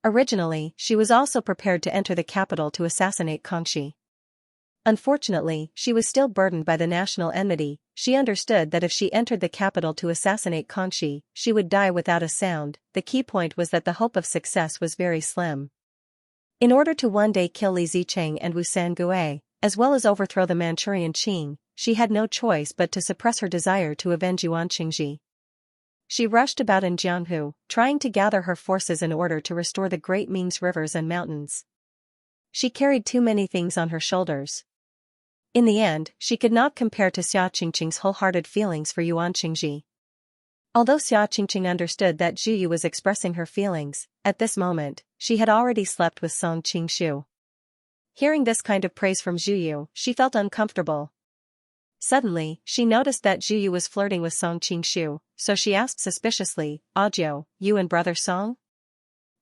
Originally, she was also prepared to enter the capital to assassinate Kangxi. Unfortunately, she was still burdened by the national enmity. She understood that if she entered the capital to assassinate Kangxi, she would die without a sound. The key point was that the hope of success was very slim. In order to one day kill Li Zicheng and Wu Sangui, as well as overthrow the Manchurian Qing, she had no choice but to suppress her desire to avenge Yuan Qingji. She rushed about in Jianghu, trying to gather her forces in order to restore the great Ming's rivers and mountains. She carried too many things on her shoulders. In the end, she could not compare to Xia Qingqing's wholehearted feelings for Yuan Qingji. Although Xia Qingqing understood that Zhu Yu was expressing her feelings, at this moment, she had already slept with Song Qingshu. Hearing this kind of praise from Zhu Yu, she felt uncomfortable. Suddenly, she noticed that Zhu Yu was flirting with Song Qingshu, so she asked suspiciously, Audio, you and Brother Song?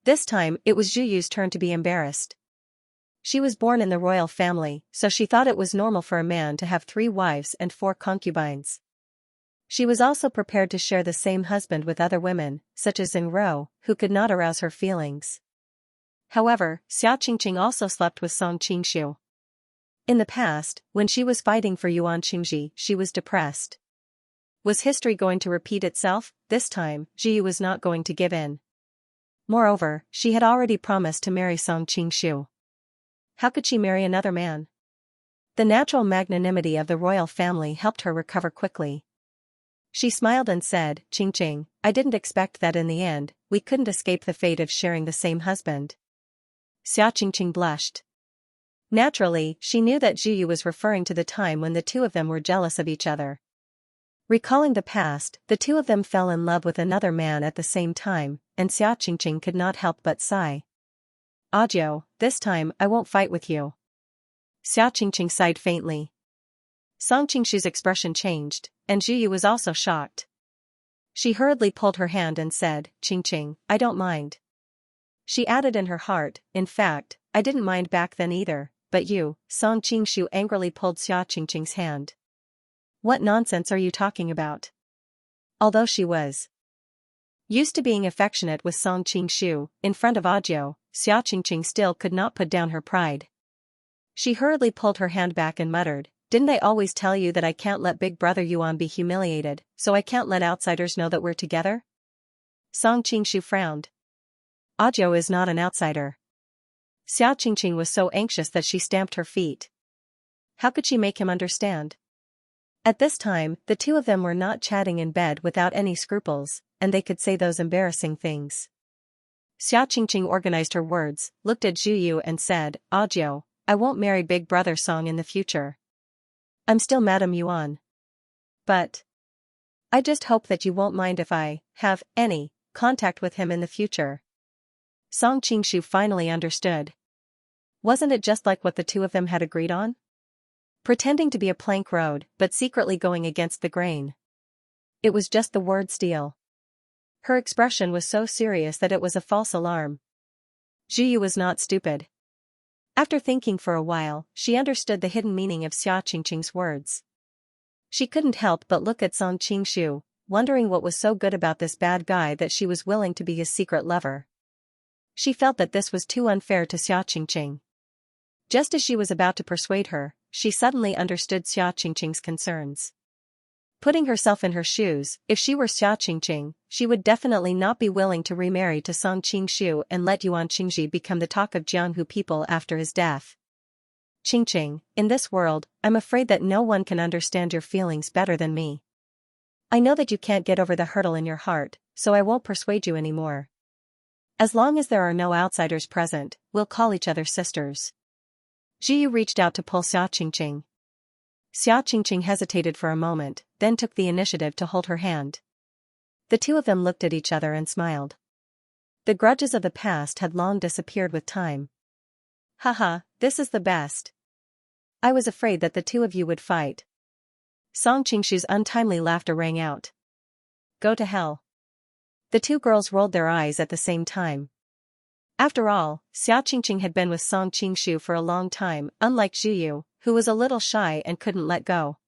This time, it was Zhu Yu's turn to be embarrassed. She was born in the royal family, so she thought it was normal for a man to have 3 wives and 4 concubines. She was also prepared to share the same husband with other women, such as Xing Rou, who could not arouse her feelings. However, Xia Qingqing also slept with Song Qingshu. In the past, when she was fighting for Yuan Qingji, she was depressed. Was history going to repeat itself? This time, Zhu Yu was not going to give in. Moreover, she had already promised to marry Song Qingshu. How could she marry another man? The natural magnanimity of the royal family helped her recover quickly. She smiled and said, Qingqing, I didn't expect that in the end, we couldn't escape the fate of sharing the same husband. Xia Qingqing blushed. Naturally, she knew that Zhu Yu was referring to the time when the two of them were jealous of each other. Recalling the past, the two of them fell in love with another man at the same time, and Xia Qingqing could not help but sigh. Audio, this time I won't fight with you. Xia Qingqing sighed faintly. Song Qingshu's expression changed, and Zhu Yu was also shocked. She hurriedly pulled her hand and said, Qingqing, I don't mind. She added in her heart, in fact, I didn't mind back then either, but you, Song Qingshu angrily pulled Xia Qingqing's hand. What nonsense are you talking about? Although she was used to being affectionate with Song Qingshu, in front of Ajio, Xia Qingqing still could not put down her pride. She hurriedly pulled her hand back and muttered, "Didn't I always tell you that I can't let big brother Yuan be humiliated, so I can't let outsiders know that we're together?" Song Qingshu frowned. Ajio is not an outsider. Xia Qingqing was so anxious that she stamped her feet. How could she make him understand? At this time, the two of them were not chatting in bed without any scruples, and they could say those embarrassing things. Xia Qingqing organized her words, looked at Zhu Yu and said, "Ajio, I won't marry big brother Song in the future. I'm still Madame Yuan. But I just hope that you won't mind if I have any contact with him in the future." Song Qingshu finally understood. Wasn't it just like what the two of them had agreed on? Pretending to be a plank road, but secretly going against the grain. It was just the word steal. Her expression was so serious that it was a false alarm. Zhu Yu was not stupid. After thinking for a while, she understood the hidden meaning of Xia Qingqing's words. She couldn't help but look at Song Qingshu, wondering what was so good about this bad guy that she was willing to be his secret lover. She felt that this was too unfair to Xia Qingqing. Just as she was about to persuade her, she suddenly understood Xia Qingqing's concerns. Putting herself in her shoes, if she were Xia Qingqing, she would definitely not be willing to remarry to Song Qingshu and let Yuan Qingji become the talk of Jianghu people after his death. "Qingqing, in this world, I'm afraid that no one can understand your feelings better than me. I know that you can't get over the hurdle in your heart, so I won't persuade you anymore. As long as there are no outsiders present, we'll call each other sisters." Zhu Yu reached out to pull Xia Qingqing. Xia Qingqing hesitated for a moment, then took the initiative to hold her hand. The two of them looked at each other and smiled. The grudges of the past had long disappeared with time. "Haha, this is the best. I was afraid that the two of you would fight." Song Qingshu's untimely laughter rang out. "Go to hell." The two girls rolled their eyes at the same time. After all, Xia Qingqing had been with Song Qingshu for a long time, unlike Zhu Yu, who was a little shy and couldn't let go.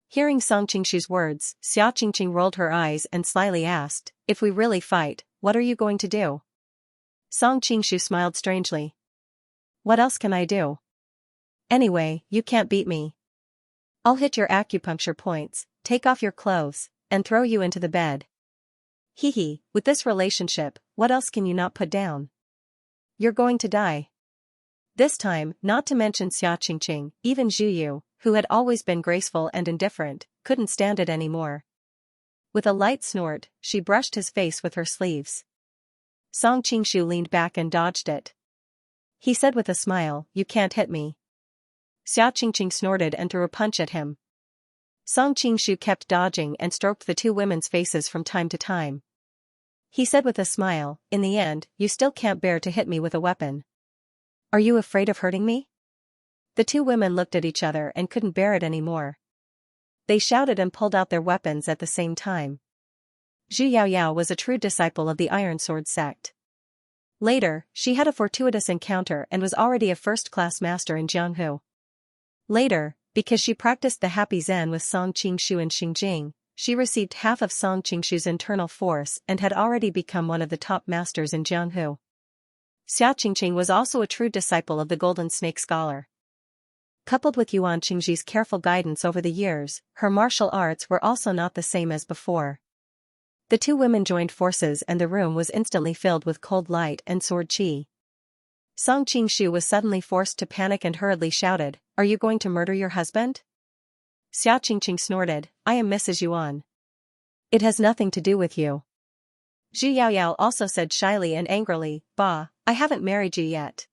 Hearing Song Qingshu's words, Xia Qingqing rolled her eyes and slyly asked, "If we really fight, what are you going to do?" Song Qingshu smiled strangely. "What else can I do? Anyway, you can't beat me. I'll hit your acupuncture points, take off your clothes, and throw you into the bed. Hee hee, with this relationship, what else can you not put down? You're going to die." This time, not to mention Xia Qingqing, even Zhu Yu, who had always been graceful and indifferent, couldn't stand it anymore. With a light snort, she brushed his face with her sleeves. Song Qingshu leaned back and dodged it. He said with a smile, "You can't hit me." Xia Qingqing snorted and threw a punch at him. Song Qingshu kept dodging and stroked the two women's faces from time to time. He said with a smile, "In the end, you still can't bear to hit me with a weapon. Are you afraid of hurting me?" The two women looked at each other and couldn't bear it anymore. They shouted and pulled out their weapons at the same time. Zhu Yaoyao was a true disciple of the Iron Sword sect. Later, she had a fortuitous encounter and was already a first-class master in Jianghu. Later, because she practiced the happy Zen with Song Qingshu and Xingjing, she received half of Song Qingshu's internal force and had already become one of the top masters in Jianghu. Xia Qingqing was also a true disciple of the Golden Snake Scholar. Coupled with Yuan Qingji's careful guidance over the years, her martial arts were also not the same as before. The two women joined forces and the room was instantly filled with cold light and sword qi. Song Qingshu was suddenly forced to panic and hurriedly shouted, "Are you going to murder your husband?" Xia Qingqing snorted, "I am Mrs. Yuan. It has nothing to do with you." Zhu Yaoyao also said shyly and angrily, "Bah, I haven't married you yet."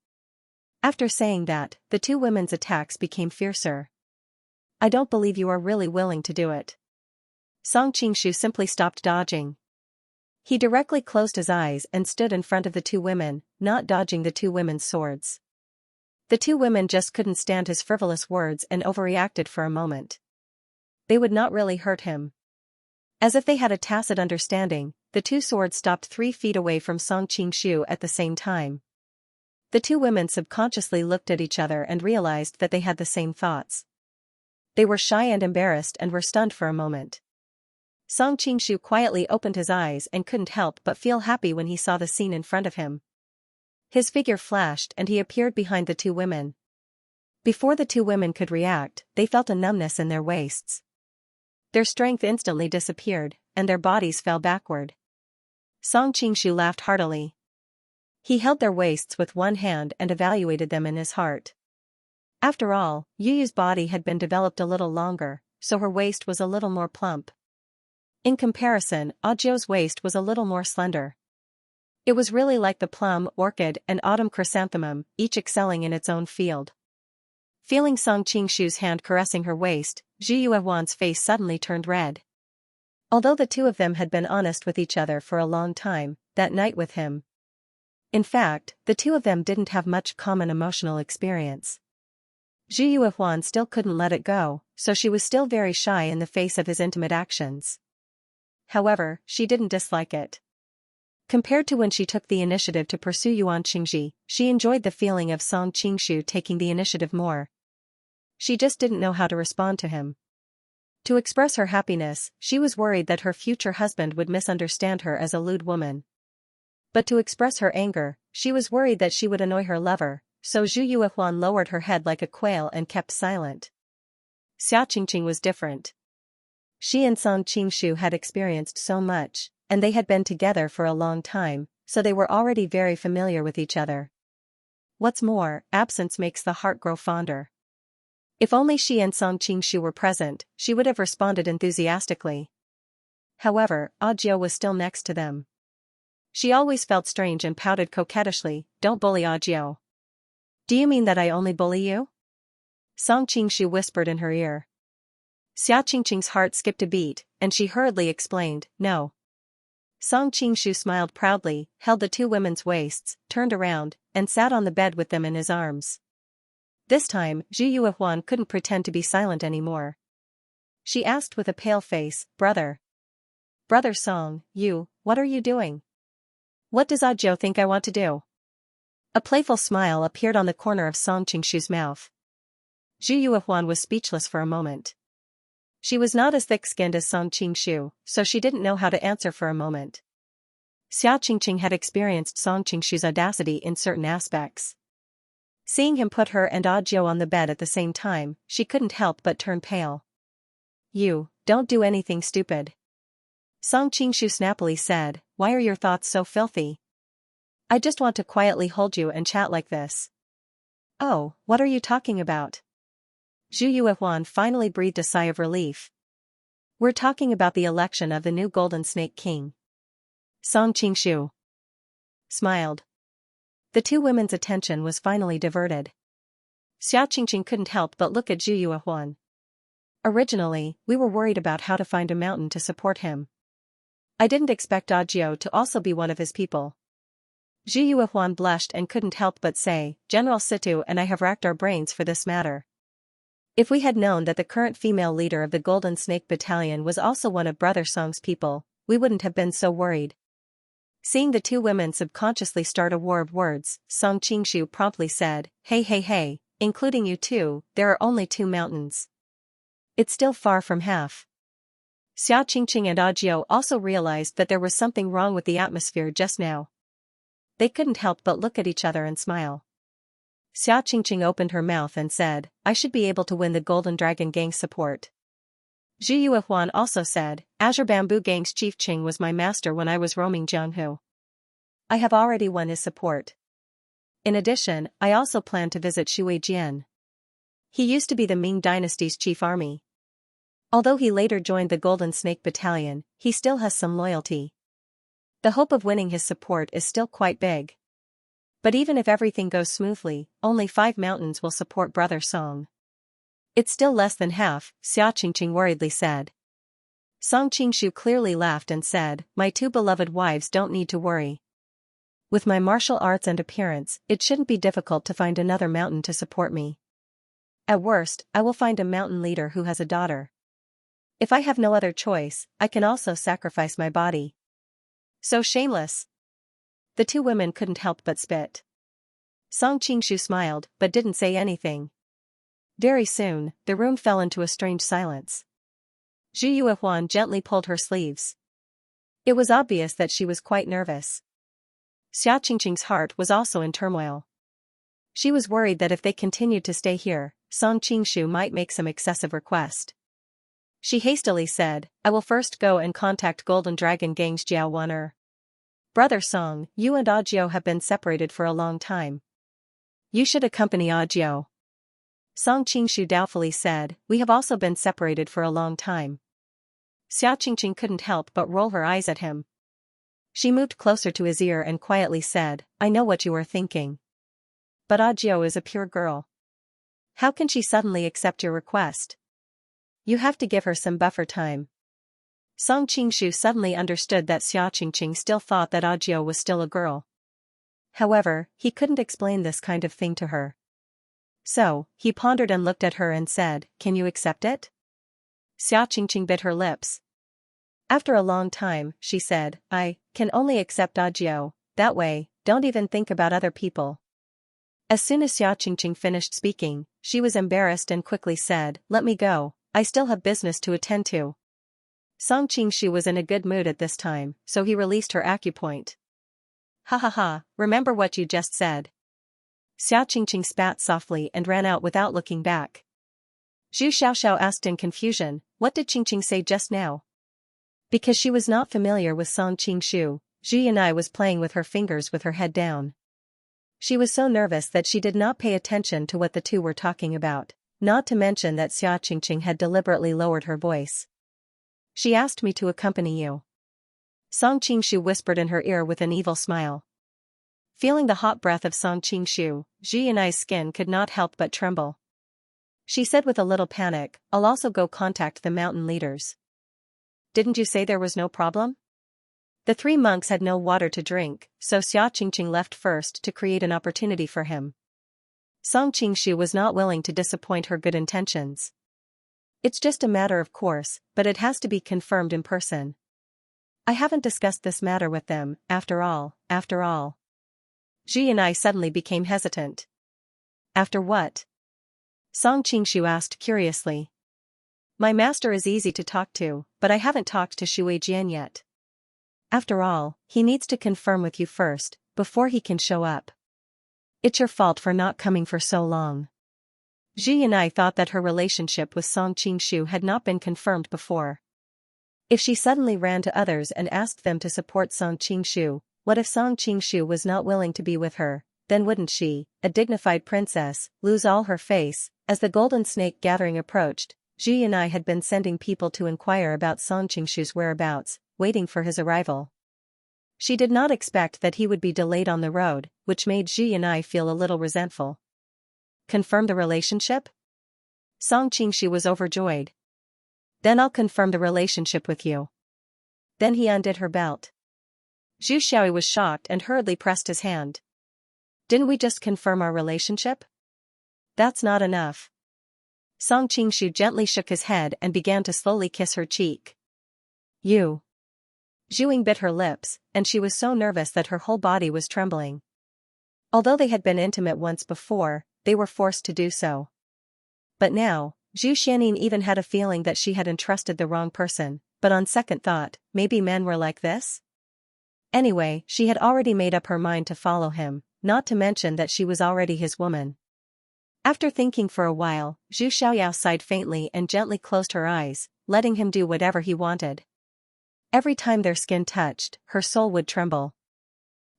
After saying that, the two women's attacks became fiercer. "I don't believe you are really willing to do it." Song Qingshu simply stopped dodging. He directly closed his eyes and stood in front of the two women, not dodging the two women's swords. The two women just couldn't stand his frivolous words and overreacted for a moment. They would not really hurt him. As if they had a tacit understanding, the two swords stopped 3 feet away from Song Qingshu at the same time. The two women subconsciously looked at each other and realized that they had the same thoughts. They were shy and embarrassed and were stunned for a moment. Song Qingshu quietly opened his eyes and couldn't help but feel happy when he saw the scene in front of him. His figure flashed and he appeared behind the two women. Before the two women could react, they felt a numbness in their waists. Their strength instantly disappeared, and their bodies fell backward. Song Qingshu laughed heartily. He held their waists with one hand and evaluated them in his heart. After all, Yu's body had been developed a little longer, so her waist was a little more plump. In comparison, Audio's waist was a little more slender. It was really like the plum, orchid, and autumn chrysanthemum, each excelling in its own field. Feeling Song Qingshu's hand caressing her waist, Zhu Yuehuan's face suddenly turned red. Although the two of them had been honest with each other for a long time, that night with him. In fact, the two of them didn't have much common emotional experience. Zhu Yuehuan still couldn't let it go, so she was still very shy in the face of his intimate actions. However, she didn't dislike it. Compared to when she took the initiative to pursue Yuan Qingji, she enjoyed the feeling of Song Qingshu taking the initiative more. She just didn't know how to respond to him. To express her happiness, she was worried that her future husband would misunderstand her as a lewd woman. But to express her anger, she was worried that she would annoy her lover, so Zhu Yuehuan lowered her head like a quail and kept silent. Xia Qingqing was different. She and Song Qingshu had experienced so much, and they had been together for a long time, so they were already very familiar with each other. What's more, absence makes the heart grow fonder. If only she and Song Qingshu were present, she would have responded enthusiastically. However, Audiobook was still next to them. She always felt strange and pouted coquettishly, "Don't bully Audiobook." "Do you mean that I only bully you?" Song Qingshu whispered in her ear. Xia Qingqing's heart skipped a beat, and she hurriedly explained, "No." Song Qingshu smiled proudly, held the two women's waists, turned around, and sat on the bed with them in his arms. This time, Zhu Yuehuan couldn't pretend to be silent anymore. She asked with a pale face, "Brother. Brother Song, what are you doing? What does Audiobook think I want to do?" A playful smile appeared on the corner of Song Qingshu's mouth. Zhu Yuehuan was speechless for a moment. She was not as thick-skinned as Song Qingshu, so she didn't know how to answer for a moment. Xia Qingqing had experienced Song Qingshu's audacity in certain aspects. Seeing him put her and Audiobook on the bed at the same time, she couldn't help but turn pale. "You, don't do anything stupid." Song Qingshu snappily said, "Why are your thoughts so filthy? I just want to quietly hold you and chat like this." "Oh, what are you talking about?" Zhu Yuehuan finally breathed a sigh of relief. "We're talking about the election of the new Golden Snake King." Song Qingshu smiled. The two women's attention was finally diverted. Xia Qingqing couldn't help but look at Zhu Yuehuan. "Originally, we were worried about how to find a mountain to support him. I didn't expect Audiobook to also be one of his people." Zhu Yuehuan blushed and couldn't help but say, "General Situ and I have racked our brains for this matter. If we had known that the current female leader of the Golden Snake Battalion was also one of Brother Song's people, we wouldn't have been so worried." Seeing the two women subconsciously start a war of words, Song Qingshu promptly said, Hey, including you two, there are only 2 mountains. It's still far from half." Xia Qingqing and Audiobook also realized that there was something wrong with the atmosphere just now. They couldn't help but look at each other and smile. Xia Qingqing opened her mouth and said, "I should be able to win the Golden Dragon Gang's support." Zhu Yuehuan also said, "Azure Bamboo Gang's Chief Qing was my master when I was roaming Jianghu. I have already won his support. In addition, I also plan to visit Shuijian. He used to be the Ming Dynasty's chief army. Although he later joined the Golden Snake Battalion, he still has some loyalty. The hope of winning his support is still quite big. But even if everything goes smoothly, only 5 mountains will support Brother Song." "It's still less than half," Xia Qingqing worriedly said. Song Qingshu clearly laughed and said, "My 2 beloved wives don't need to worry. With my martial arts and appearance, it shouldn't be difficult to find another mountain to support me. At worst, I will find a mountain leader who has a daughter. If I have no other choice, I can also sacrifice my body." "So shameless." The 2 women couldn't help but spit. Song Qingshu smiled, but didn't say anything. Very soon, the room fell into a strange silence. Zhu Yuehuan gently pulled her sleeves. It was obvious that she was quite nervous. Xia Qingqing's heart was also in turmoil. She was worried that if they continued to stay here, Song Qingshu might make some excessive request. She hastily said, I will first go and contact Golden Dragon Gang's Jiao Waner. Brother Song, you and Ajiao have been separated for a long time. You should accompany Ajiao. Song Qingshu doubtfully said, we have also been separated for a long time. Xia Qingqing couldn't help but roll her eyes at him. She moved closer to his ear and quietly said, I know what you are thinking. But Ajiao is a pure girl. How can she suddenly accept your request? You have to give her some buffer time. Song Qingshu suddenly understood that Xia Qingqing still thought that Ajiao was still a girl. However, he couldn't explain this kind of thing to her. So, he pondered and looked at her and said, can you accept it? Xia Qingqing bit her lips. After a long time, she said, I can only accept Ajiao, that way, don't even think about other people. As soon as Xia Qingqing finished speaking, she was embarrassed and quickly said, let me go, I still have business to attend to. Song Qingshu was in a good mood at this time, so he released her acupoint. Ha ha ha, remember what you just said. Xia Qingqing spat softly and ran out without looking back. Zhu Xiaoxiao asked in confusion, what did Qingqing say just now? Because she was not familiar with Song Qingshu, Zhu Yanai was playing with her fingers with her head down. She was so nervous that she did not pay attention to what the two were talking about, not to mention that Xia Qingqing had deliberately lowered her voice. She asked me to accompany you. Song Qingshu whispered in her ear with an evil smile. Feeling the hot breath of Song Qingshu, Zhu Yanai's skin could not help but tremble. She said with a little panic, I'll also go contact the mountain leaders. Didn't you say there was no problem? The three monks had no water to drink, so Xia Qingqing left first to create an opportunity for him. Song Qingshu was not willing to disappoint her good intentions. It's just a matter of course, but it has to be confirmed in person. I haven't discussed this matter with them, after all. Zhu Yanai suddenly became hesitant. After what? Song Qingshu asked curiously. My master is easy to talk to, but I haven't talked to Shui Jian yet. After all, he needs to confirm with you first, before he can show up. It's your fault for not coming for so long. Zhu Yanai thought that her relationship with Song Qingshu had not been confirmed before. If she suddenly ran to others and asked them to support Song Qingshu, what if Song Qingshu was not willing to be with her? Then wouldn't she, a dignified princess, lose all her face? As the golden snake gathering approached, Zhu Yanai had been sending people to inquire about Song Qingshu's whereabouts, waiting for his arrival. She did not expect that he would be delayed on the road, which made Zhu Yanai feel a little resentful. Confirm the relationship? Song Qingshu was overjoyed. Then I'll confirm the relationship with you. Then he undid her belt. Zhu Xiaoyi was shocked and hurriedly pressed his hand. Didn't we just confirm our relationship? That's not enough. Song Qingshu gently shook his head and began to slowly kiss her cheek. You. Zhu Ying bit her lips, and she was so nervous that her whole body was trembling. Although they had been intimate once before, they were forced to do so. But now, Zhu Xianyin even had a feeling that she had entrusted the wrong person, but on second thought, maybe men were like this? Anyway, she had already made up her mind to follow him, not to mention that she was already his woman. After thinking for a while, Zhu Xiaoyao sighed faintly and gently closed her eyes, letting him do whatever he wanted. Every time their skin touched, her soul would tremble.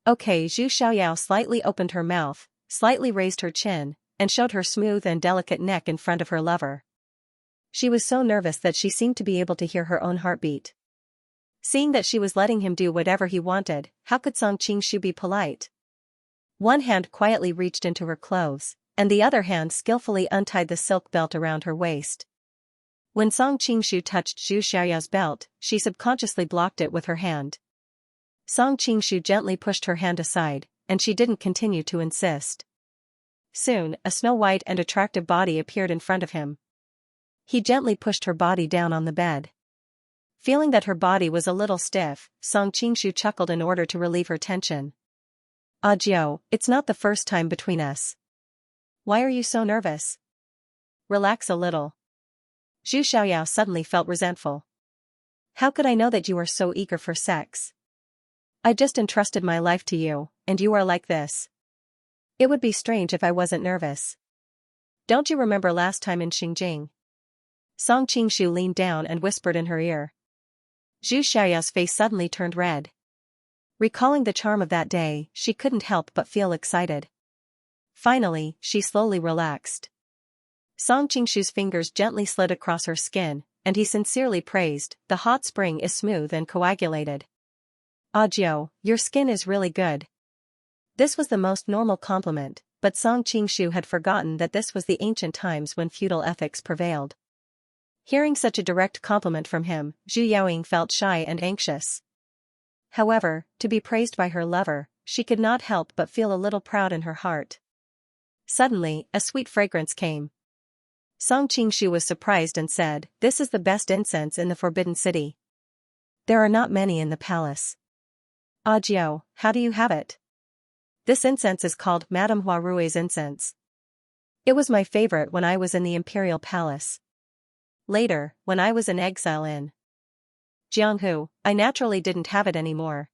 Okay, Zhu Xiaoyao slightly opened her mouth, slightly raised her chin, and showed her smooth and delicate neck in front of her lover. She was so nervous that she seemed to be able to hear her own heartbeat. Seeing that she was letting him do whatever he wanted, how could Song Qingshu be polite? One hand quietly reached into her clothes, and the other hand skillfully untied the silk belt around her waist. When Song Qingshu touched Zhu Xiaoyao's belt, she subconsciously blocked it with her hand. Song Qingshu gently pushed her hand aside, and she didn't continue to insist. Soon, a snow-white and attractive body appeared in front of him. He gently pushed her body down on the bed. Feeling that her body was a little stiff, Song Qingshu chuckled in order to relieve her tension. Ah Jiao, it's not the first time between us. Why are you so nervous? Relax a little. Zhu Xiaoyao suddenly felt resentful. How could I know that you are so eager for sex? I just entrusted my life to you, and you are like this. It would be strange if I wasn't nervous. Don't you remember last time in Xingjing? Song Qingshu leaned down and whispered in her ear. Zhu Xiaoyao's face suddenly turned red. Recalling the charm of that day, she couldn't help but feel excited. Finally, she slowly relaxed. Song Qingshu's fingers gently slid across her skin, and he sincerely praised, the hot spring is smooth and coagulated. Ah Jiao, your skin is really good. This was the most normal compliment, but Song Qingshu had forgotten that this was the ancient times when feudal ethics prevailed. Hearing such a direct compliment from him, Zhu Yaoying felt shy and anxious. However, to be praised by her lover, she could not help but feel a little proud in her heart. Suddenly, a sweet fragrance came. Song Qingshu was surprised and said, "This is the best incense in the Forbidden City. There are not many in the palace." "Ah Jiao, how do you have it?" "This incense is called Madame Huarui's incense. It was my favorite when I was in the imperial palace. Later, when I was in exile in Jianghu, I naturally didn't have it anymore.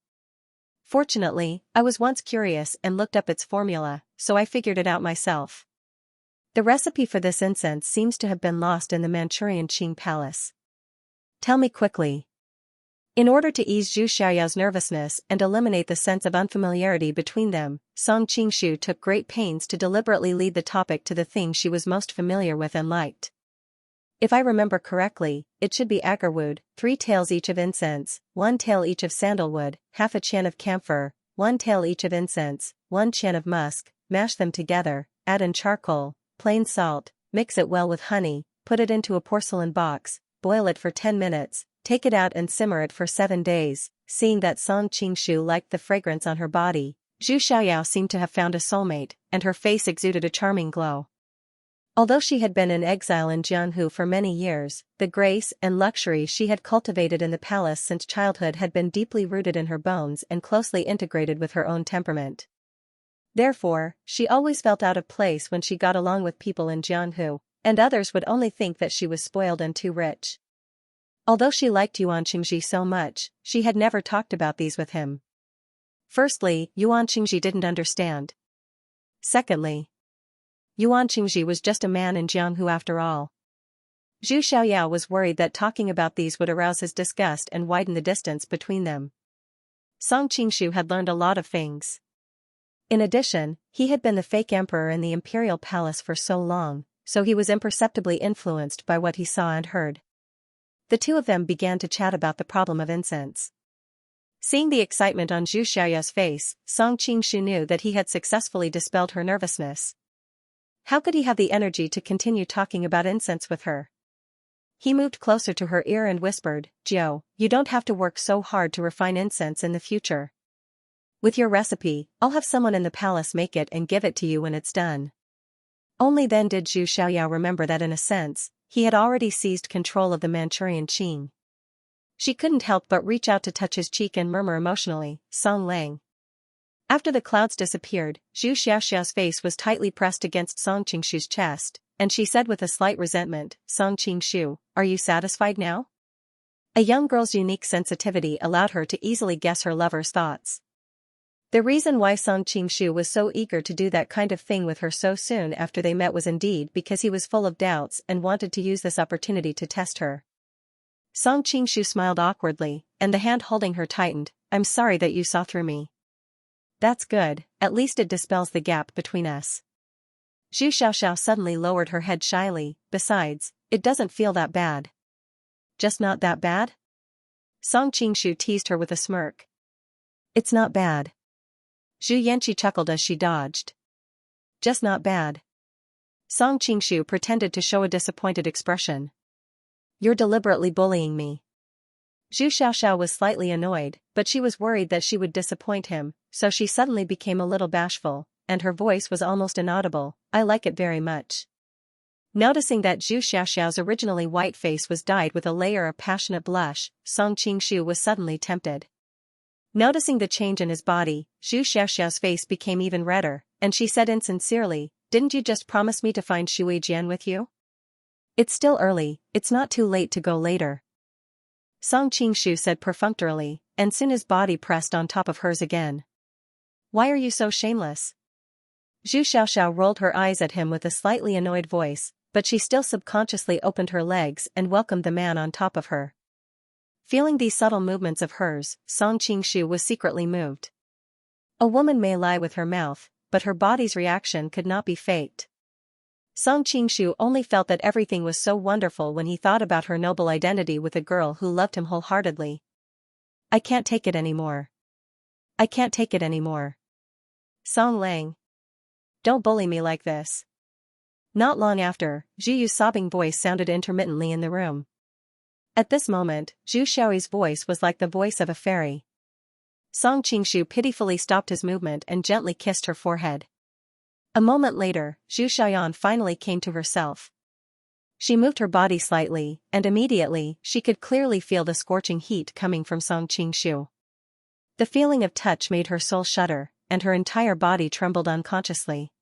Fortunately, I was once curious and looked up its formula, so I figured it out myself. The recipe for this incense seems to have been lost in the Manchurian Qing palace. Tell me quickly." In order to ease Zhu Xiaoyao's nervousness and eliminate the sense of unfamiliarity between them, Song Qingshu took great pains to deliberately lead the topic to the thing she was most familiar with and liked. "If I remember correctly, it should be agarwood, 3 taels each of incense, 1 tael each of sandalwood, half a chan of camphor, 1 tael each of incense, 1 chan of musk, mash them together, add in charcoal, plain salt, mix it well with honey, put it into a porcelain box, boil it for 10 minutes, take it out and simmer it for 7 days." Seeing that Song Qingshu liked the fragrance on her body, Zhu Xiaoyao seemed to have found a soulmate, and her face exuded a charming glow. Although she had been in exile in Jianghu for many years, the grace and luxury she had cultivated in the palace since childhood had been deeply rooted in her bones and closely integrated with her own temperament. Therefore, she always felt out of place when she got along with people in Jianghu, and others would only think that she was spoiled and too rich. Although she liked Yuan Qingji so much, she had never talked about these with him. Firstly, Yuan Qingji didn't understand. Secondly, Yuan Qingji was just a man in Jianghu after all. Zhu Xiaoyao was worried that talking about these would arouse his disgust and widen the distance between them. Song Qingshu had learned a lot of things. In addition, he had been the fake emperor in the imperial palace for so long, so he was imperceptibly influenced by what he saw and heard. The two of them began to chat about the problem of incense. Seeing the excitement on Zhu Xiaoyao's face, Song Qingshu knew that he had successfully dispelled her nervousness. How could he have the energy to continue talking about incense with her? He moved closer to her ear and whispered, "Jiao, you don't have to work so hard to refine incense in the future. With your recipe, I'll have someone in the palace make it and give it to you when it's done." Only then did Zhu Xiaoyao remember that in a sense, he had already seized control of the Manchurian Qing. She couldn't help but reach out to touch his cheek and murmur emotionally, "Song Lang." After the clouds disappeared, Zhu Xiaoxiao's face was tightly pressed against Song Qingshu's chest, and she said with a slight resentment, "Song Qingshu, are you satisfied now?" A young girl's unique sensitivity allowed her to easily guess her lover's thoughts. The reason why Song Qingshu was so eager to do that kind of thing with her so soon after they met was indeed because he was full of doubts and wanted to use this opportunity to test her. Song Qingshu smiled awkwardly, and the hand holding her tightened. "I'm sorry that you saw through me." "That's good, at least it dispels the gap between us." Zhu Xiaoxiao suddenly lowered her head shyly, "Besides, it doesn't feel that bad." "Just not that bad?" Song Qingshu teased her with a smirk. "It's not bad." Zhu Yanqi chuckled as she dodged. "Just not bad." Song Qingshu pretended to show a disappointed expression. "You're deliberately bullying me." Zhu Xiaoxiao was slightly annoyed, but she was worried that she would disappoint him, so she suddenly became a little bashful, and her voice was almost inaudible. "I like it very much." Noticing that Zhu Xiaoxiao's originally white face was dyed with a layer of passionate blush, Song Qingshu was suddenly tempted. Noticing the change in his body, Zhu Xiaoxiao's face became even redder, and she said insincerely, "Didn't you just promise me to find Shui Jian with you?" "It's still early, it's not too late to go later," Song Qingshu said perfunctorily, and soon his body pressed on top of hers again. "Why are you so shameless?" Zhu Xiaoxiao rolled her eyes at him with a slightly annoyed voice, but she still subconsciously opened her legs and welcomed the man on top of her. Feeling these subtle movements of hers, Song Qingshu was secretly moved. A woman may lie with her mouth, but her body's reaction could not be faked. Song Qingshu only felt that everything was so wonderful when he thought about her noble identity with a girl who loved him wholeheartedly. "I can't take it anymore. I can't take it anymore. Song Lang. Don't bully me like this." Not long after, Zhu Yu's sobbing voice sounded intermittently in the room. At this moment, Zhu Xiaoyi's voice was like the voice of a fairy. Song Qingshu pitifully stopped his movement and gently kissed her forehead. A moment later, Zhu Xiaoyan finally came to herself. She moved her body slightly, and immediately, she could clearly feel the scorching heat coming from Song Qingshu. The feeling of touch made her soul shudder, and her entire body trembled unconsciously.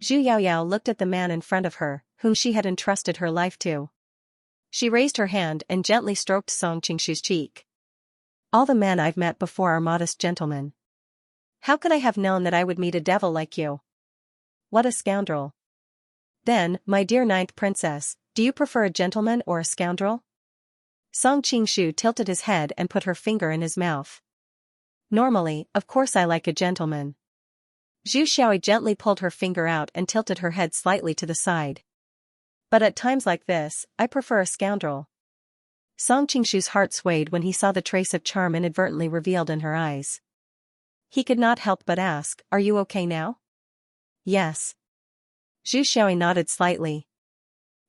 Zhu Yaoyao looked at the man in front of her, whom she had entrusted her life to. She raised her hand and gently stroked Song Qingshu's cheek. "All the men I've met before are modest gentlemen. How could I have known that I would meet a devil like you? What a scoundrel. Then, my dear ninth princess, do you prefer a gentleman or a scoundrel?" Song Qingshu tilted his head and put her finger in his mouth. "Normally, of course I like a gentleman." Zhu Xiaoyi gently pulled her finger out and tilted her head slightly to the side. "But at times like this, I prefer a scoundrel." Song Qingshu's heart swayed when he saw the trace of charm inadvertently revealed in her eyes. He could not help but ask, "Are you okay now?" "Yes." Zhu Xiaoyi nodded slightly.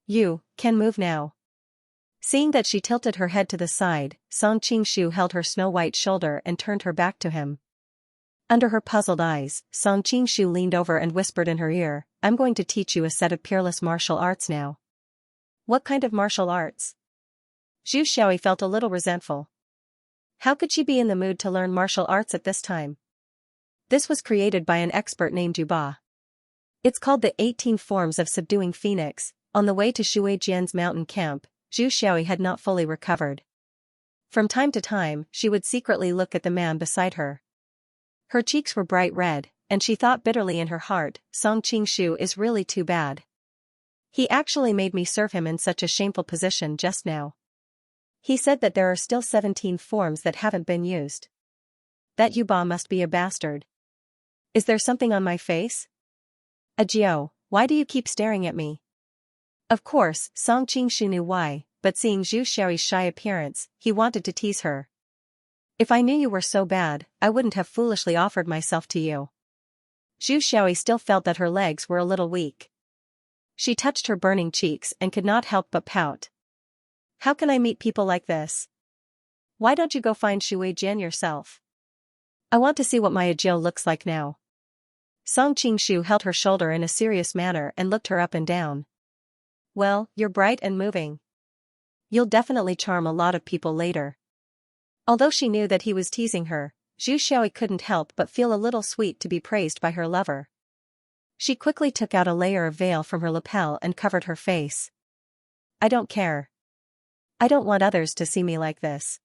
"You can move now." Seeing that she tilted her head to the side, Song Qingshu held her snow-white shoulder and turned her back to him. Under her puzzled eyes, Song Qingshu leaned over and whispered in her ear, "I'm going to teach you a set of peerless martial arts now." "What kind of martial arts?" Zhu Xiaoyi felt a little resentful. How could she be in the mood to learn martial arts at this time? This was created by an expert named Juba. It's called the 18 Forms of Subduing Phoenix. On the way to Shui Jian's mountain camp, Zhu Xiaoyi had not fully recovered. From time to time, she would secretly look at the man beside her. Her cheeks were bright red, and she thought bitterly in her heart, Song Qingshu is really too bad. He actually made me serve him in such a shameful position just now. He said that there are still 17 forms that haven't been used. That Yuba must be a bastard. Is there something on my face? Ajio, why do you keep staring at me? Of course, Song Qingshu knew why, but seeing Zhu Xiaoyi's shy appearance, he wanted to tease her. "If I knew you were so bad, I wouldn't have foolishly offered myself to you." Zhu Xiaoyi still felt that her legs were a little weak. She touched her burning cheeks and could not help but pout. "How can I meet people like this? Why don't you go find Shui Jian yourself? I want to see what my Ajio looks like now." Song Qingshu held her shoulder in a serious manner and looked her up and down. "Well, you're bright and moving. You'll definitely charm a lot of people later." Although she knew that he was teasing her, Zhu Xiaoyi couldn't help but feel a little sweet to be praised by her lover. She quickly took out a layer of veil from her lapel and covered her face. "I don't care. I don't want others to see me like this.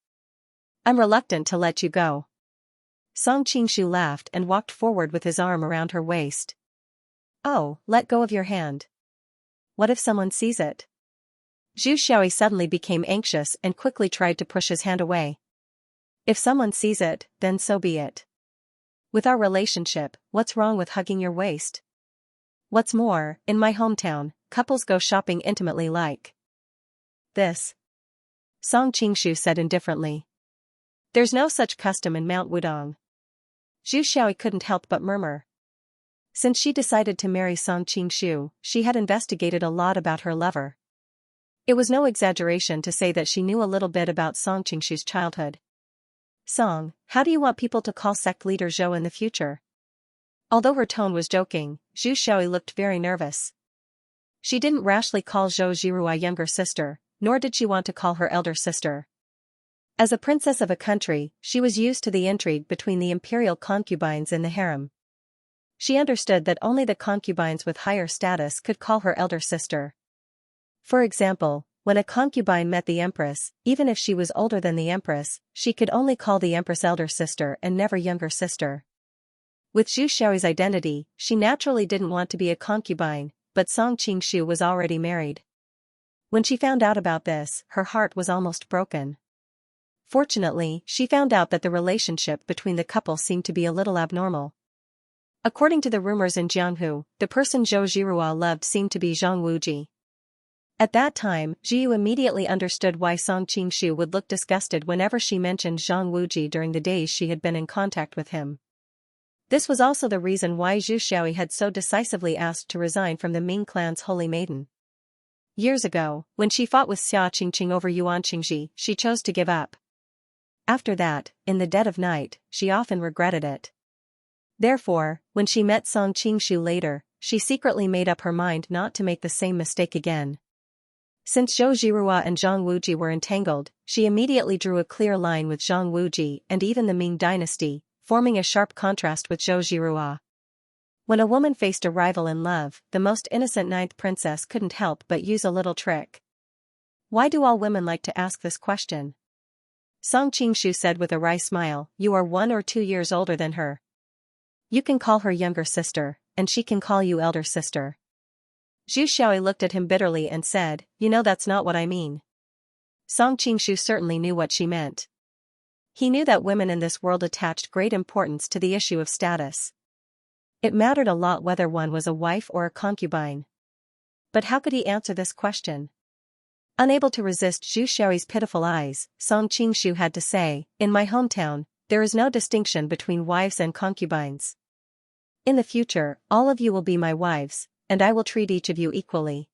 I'm reluctant to let you go." Song Qingshu laughed and walked forward with his arm around her waist. "Oh, let go of your hand. What if someone sees it?" Zhu Xiaoyi suddenly became anxious and quickly tried to push his hand away. "If someone sees it, then so be it. With our relationship, what's wrong with hugging your waist? What's more, in my hometown, couples go shopping intimately like this," Song Qingshu said indifferently. "There's no such custom in Mount Wudong." Zhu Xiaoyi couldn't help but murmur. Since she decided to marry Song Qingshu, she had investigated a lot about her lover. It was no exaggeration to say that she knew a little bit about Song Qingshu's childhood. "Song, how do you want people to call sect leader Zhou in the future?" Although her tone was joking, Zhu Xiaoyi looked very nervous. She didn't rashly call Zhou Zhirui younger sister, nor did she want to call her elder sister. As a princess of a country, she was used to the intrigue between the imperial concubines in the harem. She understood that only the concubines with higher status could call her elder sister. For example, when a concubine met the empress, even if she was older than the empress, she could only call the empress elder sister and never younger sister. With Zhu Xiaoyi's identity, she naturally didn't want to be a concubine, but Song Qingshu was already married. When she found out about this, her heart was almost broken. Fortunately, she found out that the relationship between the couple seemed to be a little abnormal. According to the rumors in Jianghu, the person Zhou Zhirua loved seemed to be Zhang Wuji. At that time, Zhiyu immediately understood why Song Qingshu would look disgusted whenever she mentioned Zhang Wuji during the days she had been in contact with him. This was also the reason why Zhu Xiaoyi had so decisively asked to resign from the Ming clan's holy maiden. Years ago, when she fought with Xia Qingqing over Yuan Qingji, she chose to give up. After that, in the dead of night, she often regretted it. Therefore, when she met Song Qingshu later, she secretly made up her mind not to make the same mistake again. Since Zhou Zhirua and Zhang Wuji were entangled, she immediately drew a clear line with Zhang Wuji and even the Ming dynasty, forming a sharp contrast with Zhou Zhirua. When a woman faced a rival in love, the most innocent ninth princess couldn't help but use a little trick. Why do all women like to ask this question? Song Qingshu said with a wry smile, "You are 1 or 2 years older than her. You can call her younger sister, and she can call you elder sister." Zhu Xiaoyi looked at him bitterly and said, "You know that's not what I mean." Song Qingshu certainly knew what she meant. He knew that women in this world attached great importance to the issue of status. It mattered a lot whether one was a wife or a concubine. But how could he answer this question? Unable to resist Zhu Xiaoyi's pitiful eyes, Song Qingshu had to say, "In my hometown, there is no distinction between wives and concubines. In the future, all of you will be my wives, and I will treat each of you equally."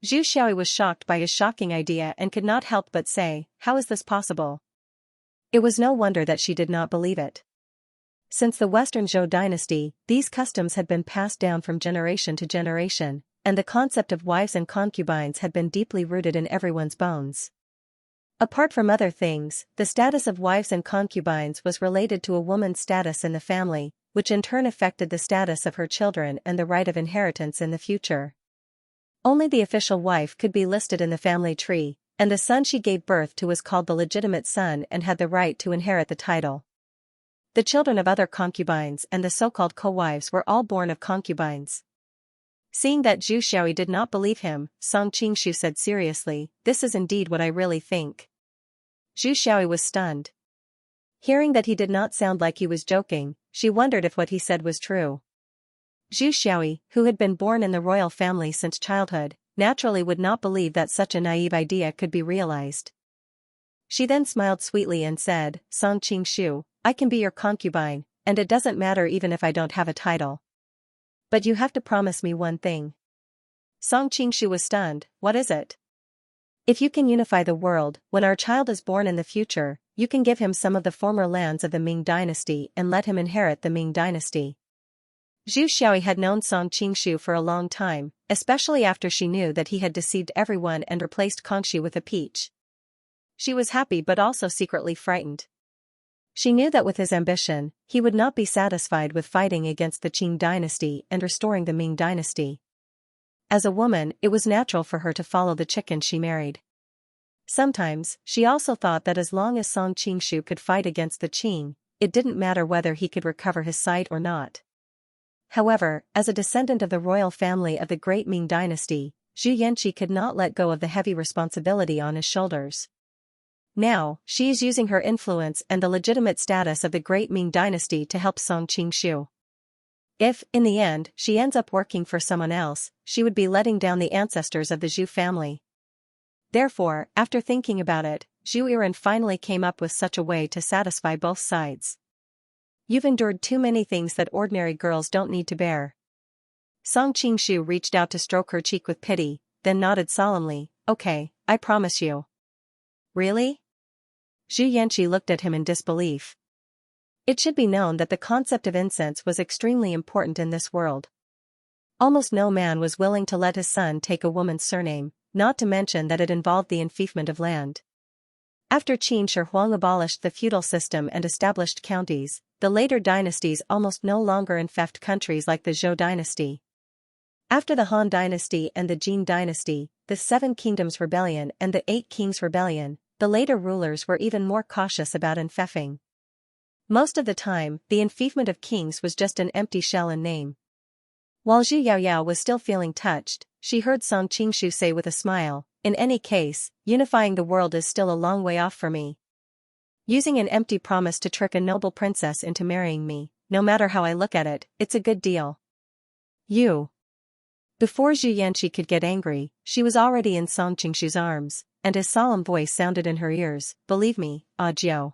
Zhu Xiaoyi was shocked by his shocking idea and could not help but say, "How is this possible?" It was no wonder that she did not believe it. Since the Western Zhou dynasty, these customs had been passed down from generation to generation, and the concept of wives and concubines had been deeply rooted in everyone's bones. Apart from other things, the status of wives and concubines was related to a woman's status in the family, which in turn affected the status of her children and the right of inheritance in the future. Only the official wife could be listed in the family tree, and the son she gave birth to was called the legitimate son and had the right to inherit the title. The children of other concubines and the so-called co-wives were all born of concubines. Seeing that Zhu Xiaoyi did not believe him, Song Qingshu said seriously, "This is indeed what I really think." Zhu Xiaoyi was stunned. Hearing that he did not sound like he was joking, she wondered if what he said was true. Zhu Xiaoyi, who had been born in the royal family since childhood, naturally would not believe that such a naive idea could be realized. She then smiled sweetly and said, "Song Qingshu, I can be your concubine, and it doesn't matter even if I don't have a title. But you have to promise me one thing." Song Qingshu was stunned. "What is it?" "If you can unify the world, when our child is born in the future, you can give him some of the former lands of the Ming dynasty and let him inherit the Ming dynasty." Zhu Xiaoyi had known Song Qingshu for a long time, especially after she knew that he had deceived everyone and replaced Kangxi with a peach. She was happy but also secretly frightened. She knew that with his ambition, he would not be satisfied with fighting against the Qing dynasty and restoring the Ming dynasty. As a woman, it was natural for her to follow the chicken she married. Sometimes, she also thought that as long as Song Qingshu could fight against the Qing, it didn't matter whether he could recover his sight or not. However, as a descendant of the royal family of the great Ming dynasty, Zhu Yanqi could not let go of the heavy responsibility on his shoulders. Now, she is using her influence and the legitimate status of the great Ming dynasty to help Song Qingshu. If, in the end, she ends up working for someone else, she would be letting down the ancestors of the Zhu family. Therefore, after thinking about it, Zhu Yiren finally came up with such a way to satisfy both sides. "You've endured too many things that ordinary girls don't need to bear." Song Qingshu reached out to stroke her cheek with pity, then nodded solemnly, "Okay, I promise you." "Really?" Zhu Yanqi looked at him in disbelief. It should be known that the concept of incense was extremely important in this world. Almost no man was willing to let his son take a woman's surname, not to mention that it involved the enfeoffment of land. After Qin Shi Huang abolished the feudal system and established counties, the later dynasties almost no longer infect countries like the Zhou dynasty. After the Han dynasty and the Jin dynasty, the Seven Kingdoms Rebellion and the Eight Kings Rebellion, the later rulers were even more cautious about enfeoffing. Most of the time, the enfeoffment of kings was just an empty shell in name. While Zhu Yaoyao was still feeling touched, she heard Song Qingshu say with a smile, "In any case, unifying the world is still a long way off for me. Using an empty promise to trick a noble princess into marrying me, no matter how I look at it, it's a good deal." You. Before Zhu Yanqi could get angry, she was already in Song Qingshu's arms, and his solemn voice sounded in her ears, "Believe me, Ah Jiao."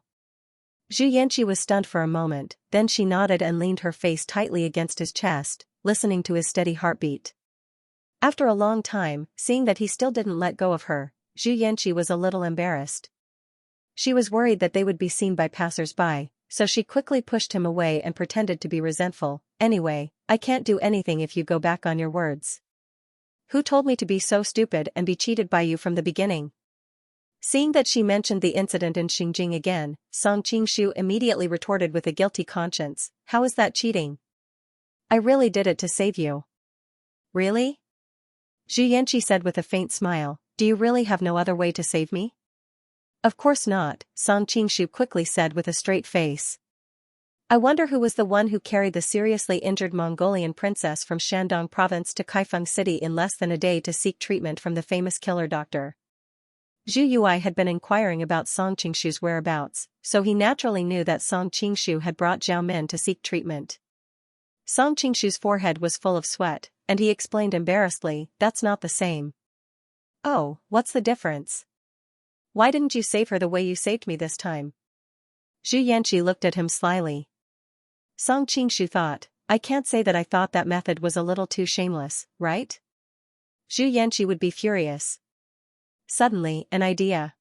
Zhu Yanqi was stunned for a moment, then she nodded and leaned her face tightly against his chest, listening to his steady heartbeat. After a long time, seeing that he still didn't let go of her, Zhu Yanqi was a little embarrassed. She was worried that they would be seen by passers-by, so she quickly pushed him away and pretended to be resentful. "Anyway, I can't do anything if you go back on your words. Who told me to be so stupid and be cheated by you from the beginning?" Seeing that she mentioned the incident in Xinjing again, Song Qingshu immediately retorted with a guilty conscience, "How is that cheating? I really did it to save you." "Really?" Zhu Yanqi said with a faint smile, "Do you really have no other way to save me?" "Of course not," Song Qingshu quickly said with a straight face. "I wonder who was the one who carried the seriously injured Mongolian princess from Shandong province to Kaifeng city in less than a day to seek treatment from the famous killer doctor." Zhu Yui had been inquiring about Song Qingshu's whereabouts, so he naturally knew that Song Qingshu had brought Zhao Min to seek treatment. Song Qingshu's forehead was full of sweat, and he explained embarrassedly, "That's not the same." "Oh, what's the difference? Why didn't you save her the way you saved me this time?" Zhu Yanqi looked at him slyly. Song Qingshu thought, "I can't say that I thought that method was a little too shameless, right?" Zhu Yanqi would be furious. Suddenly, an idea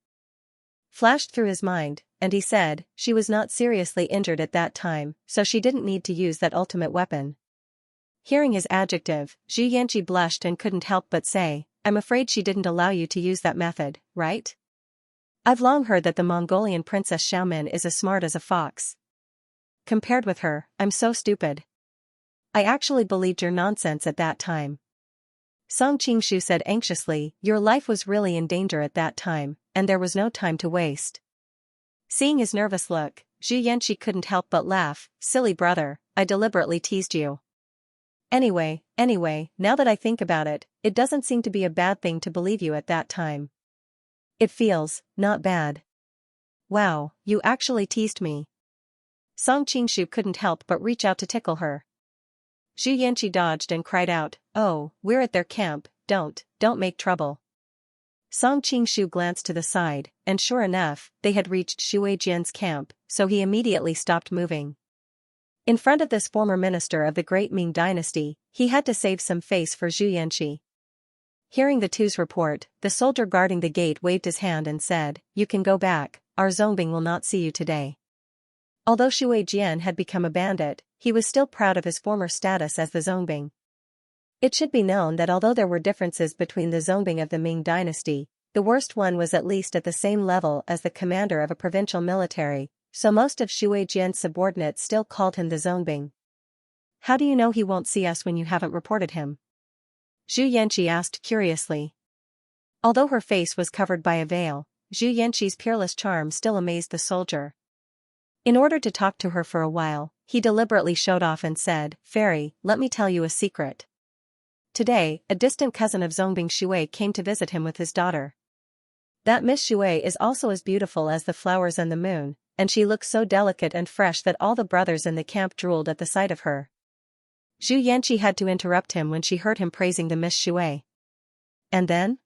flashed through his mind, and he said, "She was not seriously injured at that time, so she didn't need to use that ultimate weapon." Hearing his adjective, Zhu Yanqi blushed and couldn't help but say, "I'm afraid she didn't allow you to use that method, right? I've long heard that the Mongolian princess Xiaomin is as smart as a fox. Compared with her, I'm so stupid. I actually believed your nonsense at that time." Song Qingshu said anxiously, "Your life was really in danger at that time, and there was no time to waste." Seeing his nervous look, Zhu Yanqi couldn't help but laugh, "Silly brother, I deliberately teased you. Anyway, now that I think about it, it doesn't seem to be a bad thing to believe you at that time. It feels, not bad. Wow, you actually teased me." Song Qingshu couldn't help but reach out to tickle her. Zhu Yanqi dodged and cried out, "Oh, we're at their camp, don't make trouble." Song Qingshu glanced to the side, and sure enough, they had reached Shui Jian's camp, so he immediately stopped moving. In front of this former minister of the great Ming dynasty, he had to save some face for Zhu Yanqi. Hearing the two's report, the soldier guarding the gate waved his hand and said, "You can go back, our Zongbing will not see you today." Although Shui Jian had become a bandit, he was still proud of his former status as the Zongbing. It should be known that although there were differences between the Zongbing of the Ming dynasty, the worst one was at least at the same level as the commander of a provincial military, so most of Shui Jian's subordinates still called him the Zongbing. "How do you know he won't see us when you haven't reported him?" Zhu Yanqi asked curiously. Although her face was covered by a veil, Zhu Yanqi's peerless charm still amazed the soldier. In order to talk to her for a while, he deliberately showed off and said, "Fairy, let me tell you a secret. Today, a distant cousin of Zongbing Shui came to visit him with his daughter. That Miss Shui is also as beautiful as the flowers and the moon, and she looks so delicate and fresh that all the brothers in the camp drooled at the sight of her." Zhu Yanqi had to interrupt him when she heard him praising the Miss Shui. "And then?"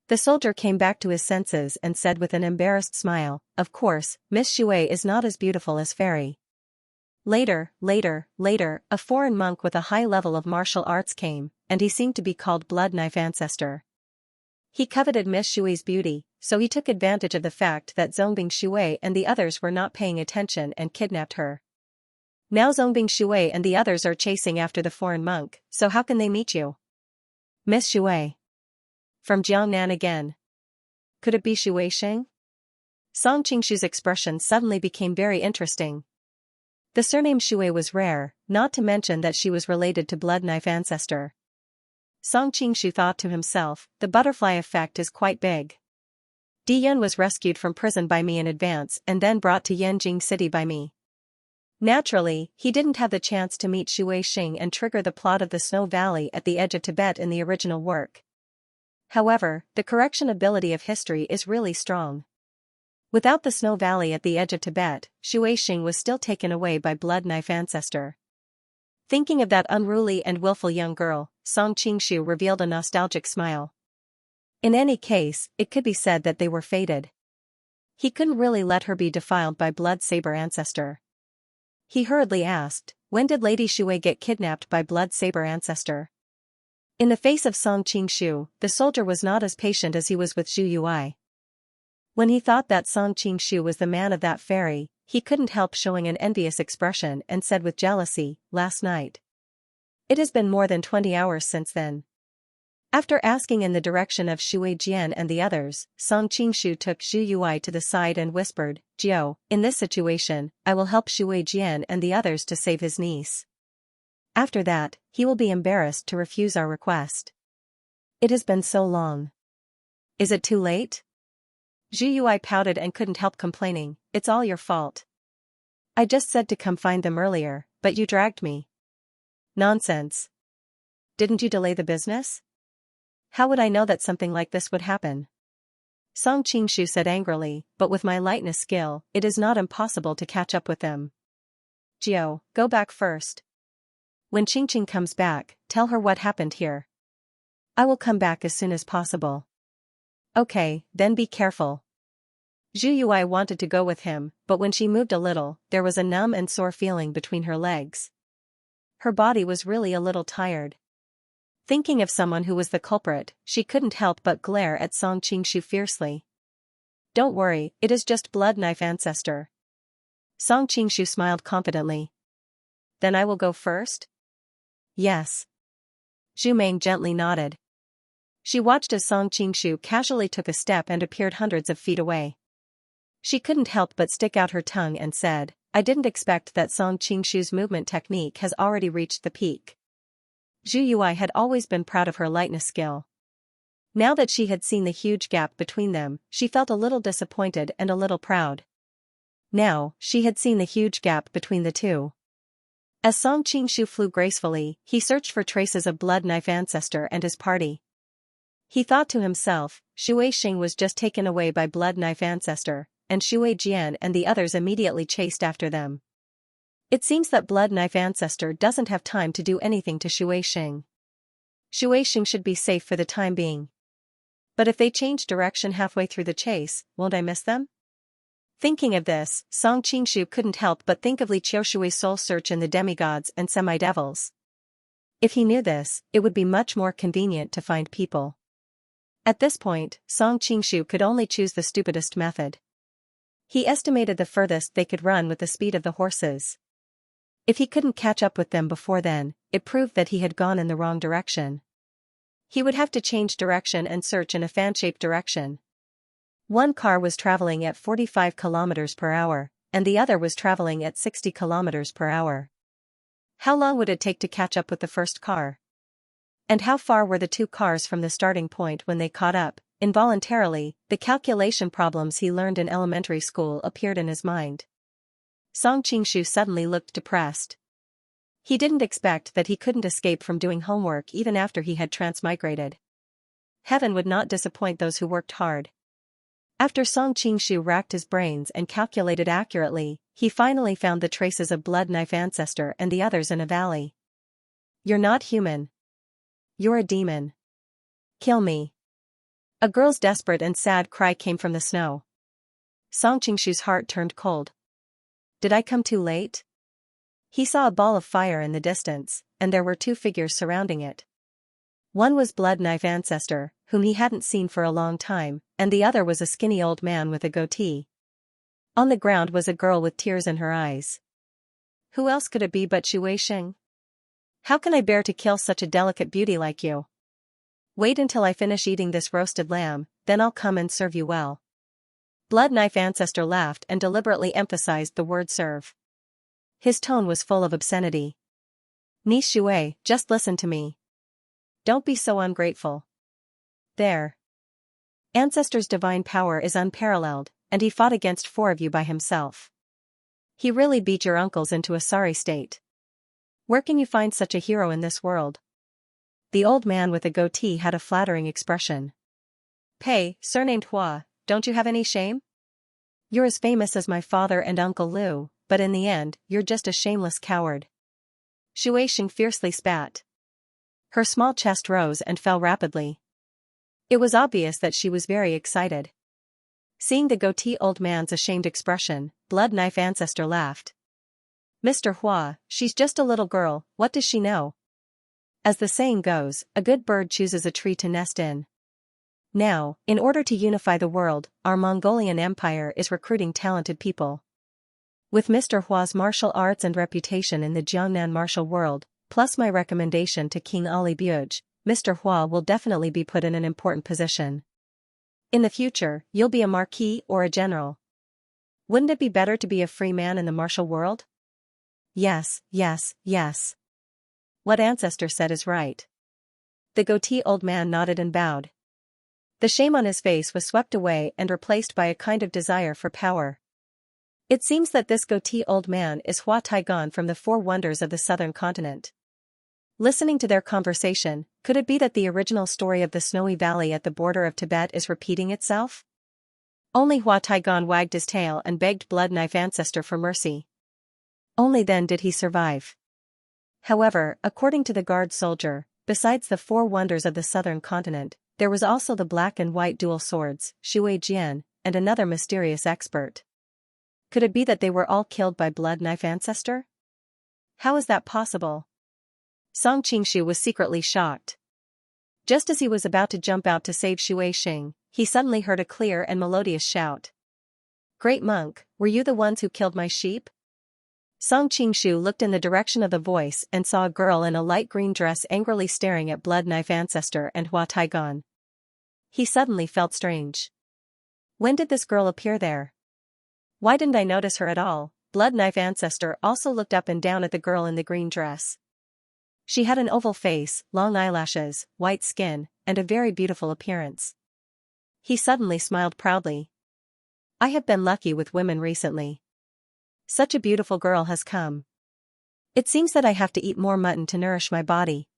The soldier came back to his senses and said with an embarrassed smile, "Of course, Miss Shui is not as beautiful as Fairy." Later, a foreign monk with a high level of martial arts came, and he seemed to be called Blood Knife Ancestor. He coveted Miss Shui's beauty, so he took advantage of the fact that Zongbing Shui and the others were not paying attention and kidnapped her. Now Zongbing Shui and the others are chasing after the foreign monk, so how can they meet you? Miss Shui. From Jiangnan again. Could it be Shui Sheng? Song Qingshu's expression suddenly became very interesting. The surname Shui was rare, not to mention that she was related to Blood Knife ancestor. Song Qingshu thought to himself, the butterfly effect is quite big. Di Yun was rescued from prison by me in advance and then brought to Yanjing City by me. Naturally, he didn't have the chance to meet Shui Xing and trigger the plot of the Snow Valley at the edge of Tibet in the original work. However, the correction ability of history is really strong. Without the Snow Valley at the edge of Tibet, Shui Xing was still taken away by Blood Knife ancestor. Thinking of that unruly and willful young girl, Song Qingshu revealed a nostalgic smile. In any case, it could be said that they were fated. He couldn't really let her be defiled by Blood Saber ancestor. He hurriedly asked, when did Lady Shui get kidnapped by Blood Saber ancestor? In the face of Song Qingshu, the soldier was not as patient as he was with Zhu Yui. When he thought that Song Qingshu was the man of that fairy, he couldn't help showing an envious expression and said with jealousy, last night. It has been more than 20 hours since then. After asking in the direction of Shui Jian and the others, Song Qingshu took Zhu Yui to the side and whispered, Jiao, in this situation, I will help Shui Jian and the others to save his niece. After that, he will be embarrassed to refuse our request. It has been so long. Is it too late? Zhu Yui pouted and couldn't help complaining, it's all your fault. I just said to come find them earlier, but you dragged me. Nonsense. Didn't you delay the business? How would I know that something like this would happen? Song Qingshu said angrily, but with my lightness skill, it is not impossible to catch up with them. Jiao, go back first. When Qingqing comes back, tell her what happened here. I will come back as soon as possible. Okay, then be careful. Zhu Yui wanted to go with him, but when she moved a little, there was a numb and sore feeling between her legs. Her body was really a little tired. Thinking of someone who was the culprit, she couldn't help but glare at Song Qingshu fiercely. Don't worry, it is just Blood Knife ancestor. Song Qingshu smiled confidently. Then I will go first? Yes. Zhu Meng gently nodded. She watched as Song Qingshu casually took a step and appeared hundreds of feet away. She couldn't help but stick out her tongue and said, I didn't expect that Song Qingshu's movement technique has already reached the peak. Zhu Yui had always been proud of her lightness skill. Now that she had seen the huge gap between them, she felt a little disappointed and a little proud. Now, she had seen the huge gap between the two. As Song Qingshu flew gracefully, he searched for traces of Blood Knife ancestor and his party. He thought to himself, Shui Xing was just taken away by Blood Knife ancestor, and Shui Jian and the others immediately chased after them. It seems that Blood Knife ancestor doesn't have time to do anything to Shui Xing. Shui Xing should be safe for the time being. But if they change direction halfway through the chase, won't I miss them? Thinking of this, Song Qingshu couldn't help but think of Li Qiushui's soul search in the demigods and semi-devils. If he knew this, it would be much more convenient to find people. At this point, Song Qingshu could only choose the stupidest method. He estimated the furthest they could run with the speed of the horses. If he couldn't catch up with them before then, it proved that he had gone in the wrong direction. He would have to change direction and search in a fan-shaped direction. One car was traveling at 45 kilometers per hour, and the other was traveling at 60 kilometers per hour. How long would it take to catch up with the first car? And how far were the two cars from the starting point when they caught up? Involuntarily, the calculation problems he learned in elementary school appeared in his mind. Song Qingshu suddenly looked depressed. He didn't expect that he couldn't escape from doing homework even after he had transmigrated. Heaven would not disappoint those who worked hard. After Song Qingshu racked his brains and calculated accurately, he finally found the traces of Blood Knife ancestor and the others in a valley. You're not human. You're a demon. Kill me. A girl's desperate and sad cry came from the snow. Song Qingshu's heart turned cold. Did I come too late? He saw a ball of fire in the distance, and there were two figures surrounding it. One was Blood Knife ancestor, whom he hadn't seen for a long time, and the other was a skinny old man with a goatee. On the ground was a girl with tears in her eyes. Who else could it be but Shui Xing? How can I bear to kill such a delicate beauty like you? Wait until I finish eating this roasted lamb, then I'll come and serve you well. Blood Knife Ancestor laughed and deliberately emphasized the word serve. His tone was full of obscenity. Ni Shui, just listen to me. Don't be so ungrateful. There. Ancestor's divine power is unparalleled, and he fought against 4 of you by himself. He really beat your uncles into a sorry state. Where can you find such a hero in this world? The old man with a goatee had a flattering expression. Pei, surnamed Hua, don't you have any shame? You're as famous as my father and Uncle Liu, but in the end, you're just a shameless coward. Shui Xing fiercely spat. Her small chest rose and fell rapidly. It was obvious that she was very excited. Seeing the goatee old man's ashamed expression, Blood Knife Ancestor laughed. Mr. Hua, she's just a little girl, what does she know? As the saying goes, a good bird chooses a tree to nest in. Now, in order to unify the world, our Mongolian Empire is recruiting talented people. With Mr. Hua's martial arts and reputation in the Jiangnan martial world, plus my recommendation to King Ali Buj, Mr. Hua will definitely be put in an important position. In the future, you'll be a marquis or a general. Wouldn't it be better to be a free man in the martial world? Yes, yes, yes. What Ancestor said is right. The goatee old man nodded and bowed. The shame on his face was swept away and replaced by a kind of desire for power. It seems that this goatee old man is Hua Taigon from the 4 wonders of the southern continent. Listening to their conversation, could it be that the original story of the snowy valley at the border of Tibet is repeating itself? Only Hua Taigon wagged his tail and begged Blood Knife Ancestor for mercy. Only then did he survive. However, according to the guard soldier, besides the 4 wonders of the southern continent, there was also the black and white dual swords, Shui Jian, and another mysterious expert. Could it be that they were all killed by Blood Knife Ancestor? How is that possible? Song Qingshu was secretly shocked. Just as he was about to jump out to save Shui Xing, he suddenly heard a clear and melodious shout. Great monk, were you the ones who killed my sheep? Song Qingshu looked in the direction of the voice and saw a girl in a light green dress angrily staring at Blood Knife Ancestor and Hua Taigon. He suddenly felt strange. When did this girl appear there? Why didn't I notice her at all? Blood Knife Ancestor also looked up and down at the girl in the green dress. She had an oval face, long eyelashes, white skin, and a very beautiful appearance. He suddenly smiled proudly. I have been lucky with women recently. Such a beautiful girl has come. It seems that I have to eat more mutton to nourish my body.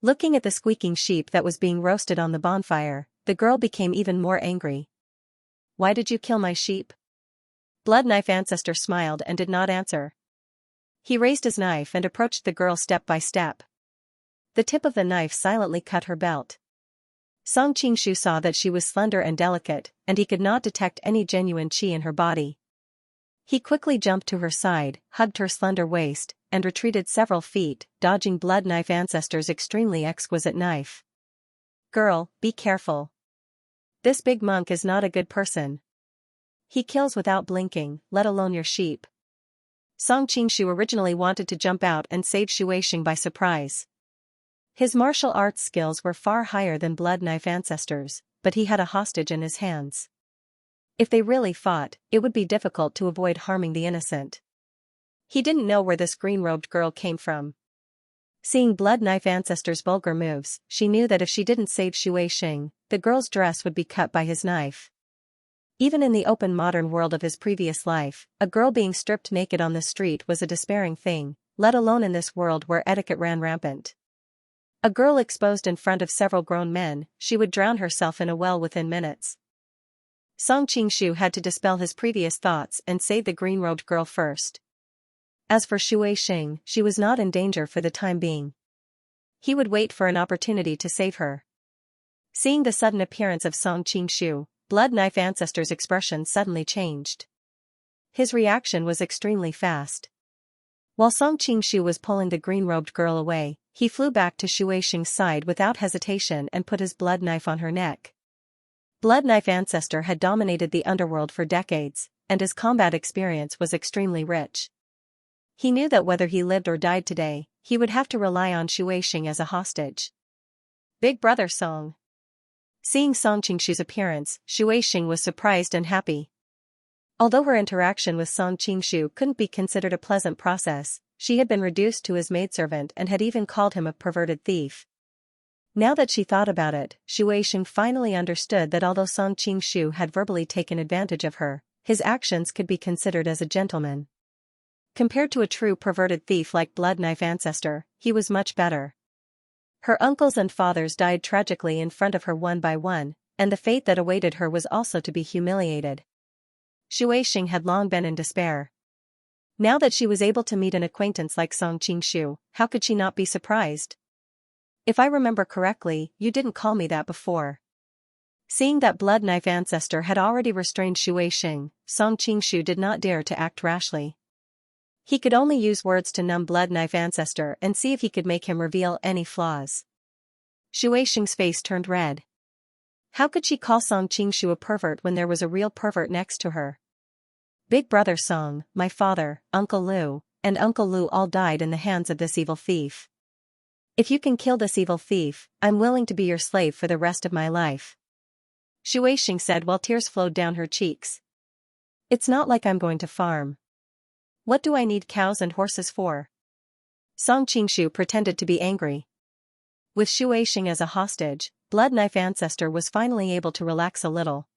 Looking at the squeaking sheep that was being roasted on the bonfire, the girl became even more angry. Why did you kill my sheep? Blood Knife Ancestor smiled and did not answer. He raised his knife and approached the girl step by step. The tip of the knife silently cut her belt. Song Qingshu saw that she was slender and delicate, and he could not detect any genuine qi in her body. He quickly jumped to her side, hugged her slender waist, and retreated several feet, dodging Blood Knife Ancestor's extremely exquisite knife. Girl, be careful. This big monk is not a good person. He kills without blinking, let alone your sheep. Song Qingshu originally wanted to jump out and save Shui Xing by surprise. His martial arts skills were far higher than Blood Knife Ancestor's, but he had a hostage in his hands. If they really fought, it would be difficult to avoid harming the innocent. He didn't know where this green-robed girl came from. Seeing Blood Knife Ancestor's vulgar moves, she knew that if she didn't save Shui Xing, the girl's dress would be cut by his knife. Even in the open modern world of his previous life, a girl being stripped naked on the street was a despairing thing, let alone in this world where etiquette ran rampant. A girl exposed in front of several grown men, she would drown herself in a well within minutes. Song Qingshu had to dispel his previous thoughts and save the green-robed girl first. As for Shui Xing, she was not in danger for the time being. He would wait for an opportunity to save her. Seeing the sudden appearance of Song Qingshu, Blood Knife Ancestor's expression suddenly changed. His reaction was extremely fast. While Song Qingshu was pulling the green-robed girl away, he flew back to Shui Xing's side without hesitation and put his blood knife on her neck. Blood Knife Ancestor had dominated the underworld for decades, and his combat experience was extremely rich. He knew that whether he lived or died today, he would have to rely on Shui Xing as a hostage. Big Brother Song. Seeing Song Qingshu's appearance, Shuai was surprised and happy. Although her interaction with Song Qingshu couldn't be considered a pleasant process, she had been reduced to his maidservant and had even called him a perverted thief. Now that she thought about it, Shuai finally understood that although Song Qingshu had verbally taken advantage of her, his actions could be considered as a gentleman. Compared to a true perverted thief like Blood Knife Ancestor, he was much better. Her uncles and fathers died tragically in front of her one by one, and the fate that awaited her was also to be humiliated. Shuai had long been in despair. Now that she was able to meet an acquaintance like Song Qingshu, how could she not be surprised? If I remember correctly, you didn't call me that before. Seeing that Blood Knife Ancestor had already restrained Shuai, Song Qingshu did not dare to act rashly. He could only use words to numb Blood Knife Ancestor and see if he could make him reveal any flaws. Shuai's face turned red. How could she call Song Qingshu a pervert when there was a real pervert next to her? Big brother Song, my father, Uncle Lu, and Uncle Lu all died in the hands of this evil thief. If you can kill this evil thief, I'm willing to be your slave for the rest of my life. Shuai said while tears flowed down her cheeks. It's not like I'm going to farm. What do I need cows and horses for? Song Qingshu pretended to be angry. With Shuai as a hostage, Blood Knife Ancestor was finally able to relax a little.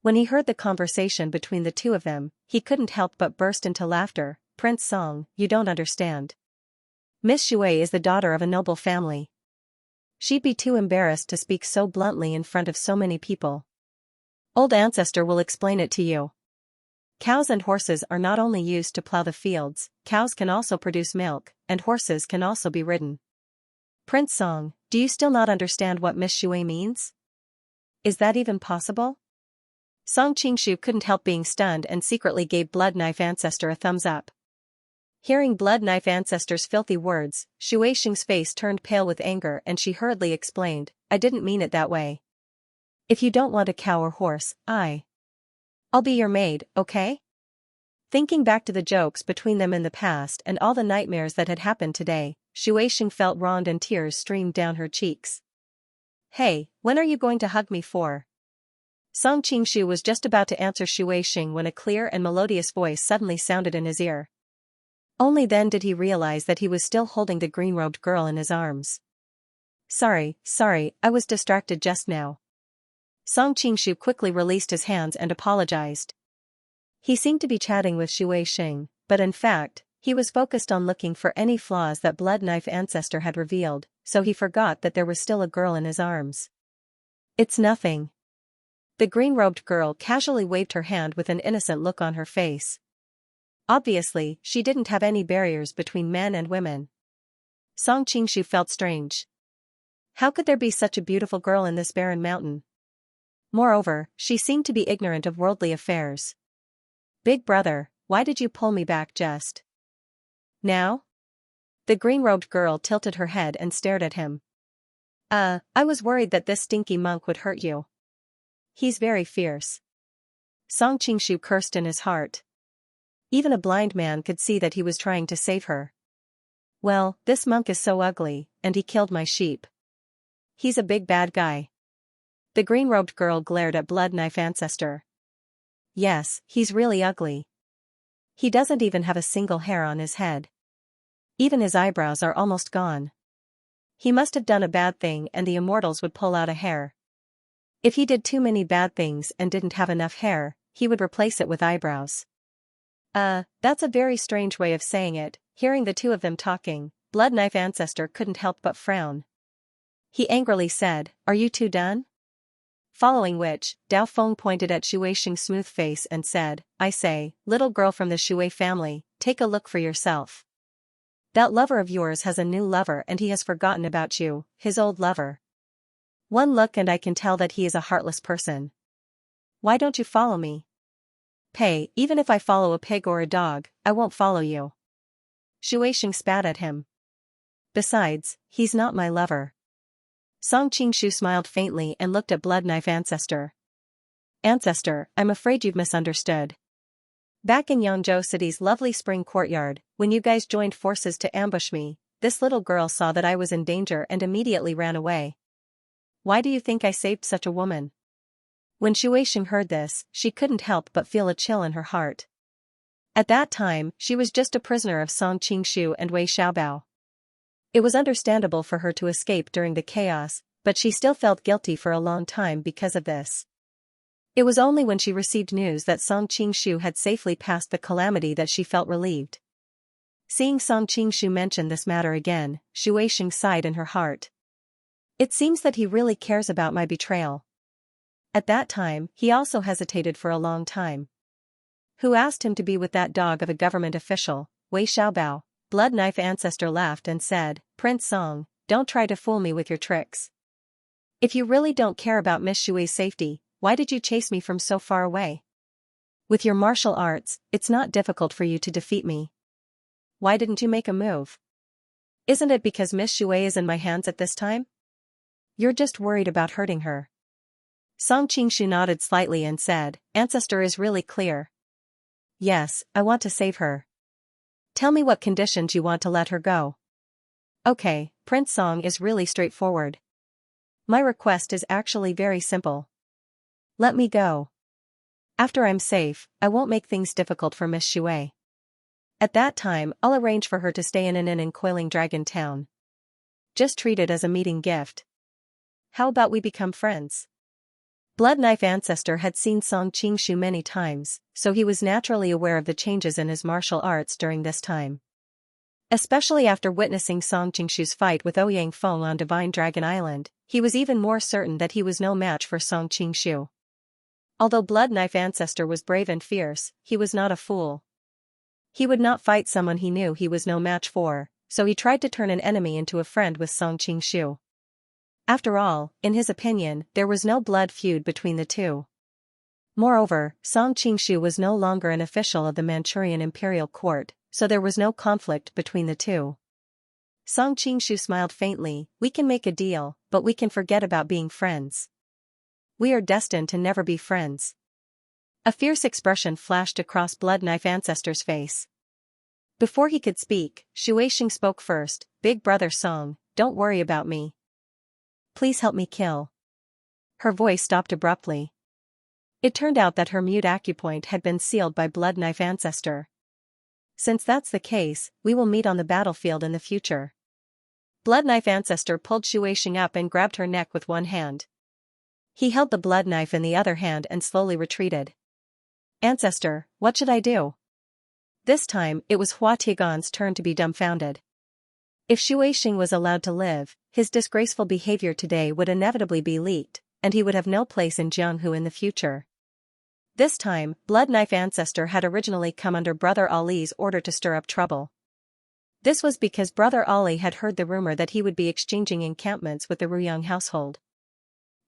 When he heard the conversation between the two of them, he couldn't help but burst into laughter. Prince Song, you don't understand. Miss Shuai is the daughter of a noble family. She'd be too embarrassed to speak so bluntly in front of so many people. Old Ancestor will explain it to you. Cows and horses are not only used to plow the fields, cows can also produce milk, and horses can also be ridden. Prince Song, do you still not understand what Miss Shuai means? Is that even possible? Song Qingshu couldn't help being stunned and secretly gave Blood Knife Ancestor a thumbs up. Hearing Blood Knife Ancestor's filthy words, Shuai's face turned pale with anger and she hurriedly explained, I didn't mean it that way. If you don't want a cow or horse, I'll be your maid, okay? Thinking back to the jokes between them in the past and all the nightmares that had happened today, Shuai felt wronged and tears streamed down her cheeks. Hey, when are you going to hug me for? Song Qingshu was just about to answer Shuai when a clear and melodious voice suddenly sounded in his ear. Only then did he realize that he was still holding the green-robed girl in his arms. Sorry, I was distracted just now. Song Qingshu quickly released his hands and apologized. He seemed to be chatting with Shuai, but in fact, he was focused on looking for any flaws that Blood Knife Ancestor had revealed, so he forgot that there was still a girl in his arms. It's nothing. The green-robed girl casually waved her hand with an innocent look on her face. Obviously, she didn't have any barriers between men and women. Song Qingshu felt strange. How could there be such a beautiful girl in this barren mountain? Moreover, she seemed to be ignorant of worldly affairs. Big brother, why did you pull me back just now? The green-robed girl tilted her head and stared at him. I was worried that this stinky monk would hurt you. He's very fierce. Song Qingshu cursed in his heart. Even a blind man could see that he was trying to save her. Well, this monk is so ugly, and he killed my sheep. He's a big bad guy. The green-robed girl glared at Blood Knife Ancestor. Yes, he's really ugly. He doesn't even have a single hair on his head. Even his eyebrows are almost gone. He must have done a bad thing and the immortals would pull out a hair. If he did too many bad things and didn't have enough hair, he would replace it with eyebrows. That's a very strange way of saying it. Hearing the two of them talking, Blood Knife Ancestor couldn't help but frown. He angrily said, Are you two done? Following which, Dao Feng pointed at Shuai's smooth face and said, I say, little girl from the Shuai family, take a look for yourself. That lover of yours has a new lover and he has forgotten about you, his old lover. One look and I can tell that he is a heartless person. Why don't you follow me? Pei, even if I follow a pig or a dog, I won't follow you. Shuai spat at him. Besides, he's not my lover. Song Qingshu smiled faintly and looked at Blood Knife Ancestor. Ancestor, I'm afraid you've misunderstood. Back in Yangzhou City's lovely spring courtyard, when you guys joined forces to ambush me, this little girl saw that I was in danger and immediately ran away. why do you think I saved such a woman? When Xu Weixing heard this, she couldn't help but feel a chill in her heart. At that time, she was just a prisoner of Song Qingshu and Wei Xiaobao. It was understandable for her to escape during the chaos, but she still felt guilty for a long time because of this. It was only when she received news that Song Qingshu had safely passed the calamity that she felt relieved. Seeing Song Qingshu mention this matter again, Xu Weixing sighed in her heart. It seems that he really cares about my betrayal. At that time, he also hesitated for a long time. Who asked him to be with that dog of a government official, Wei Xiaobao? Blood Knife Ancestor laughed and said, Prince Song, don't try to fool me with your tricks. If you really don't care about Miss Shui's safety, why did you chase me from so far away? With your martial arts, it's not difficult for you to defeat me. Why didn't you make a move? Isn't it because Miss Shui is in my hands at this time? You're just worried about hurting her. Song Qingshu nodded slightly and said, Ancestor is really clear. Yes, I want to save her. Tell me what conditions you want to let her go. Okay, Prince Song is really straightforward. My request is actually very simple. Let me go. After I'm safe, I won't make things difficult for Miss Shui. At that time, I'll arrange for her to stay in an inn in Coiling Dragon Town. Just treat it as a meeting gift. How about we become friends? Blood Knife Ancestor had seen Song Qingshu many times, so he was naturally aware of the changes in his martial arts during this time. Especially after witnessing Song Qingshu's fight with Ouyang Feng on Divine Dragon Island, he was even more certain that he was no match for Song Qingshu. Although Blood Knife Ancestor was brave and fierce, he was not a fool. He would not fight someone he knew he was no match for, so he tried to turn an enemy into a friend with Song Qingshu. After all, in his opinion, there was no blood feud between the two. Moreover, Song Qingshu was no longer an official of the Manchurian imperial court, so there was no conflict between the two. Song Qingshu smiled faintly, we can make a deal, but we can forget about being friends. We are destined to never be friends. A fierce expression flashed across Blood Knife Ancestor's face. Before he could speak, Xu Weixing spoke first, Big Brother Song, don't worry about me. Please help me kill. Her voice stopped abruptly. It turned out that her mute acupoint had been sealed by Blood Knife Ancestor. Since that's the case, we will meet on the battlefield in the future. Blood Knife Ancestor pulled Xu Weixing up and grabbed her neck with one hand. He held the blood knife in the other hand and slowly retreated. Ancestor, what should I do? This time, it was Hua Tian's turn to be dumbfounded. If Xu Weixing was allowed to live, his disgraceful behavior today would inevitably be leaked, and he would have no place in Jianghu in the future. This time, Blood Knife Ancestor had originally come under Brother Ali's order to stir up trouble. This was because Brother Ali had heard the rumor that he would be exchanging encampments with the Ruyang household.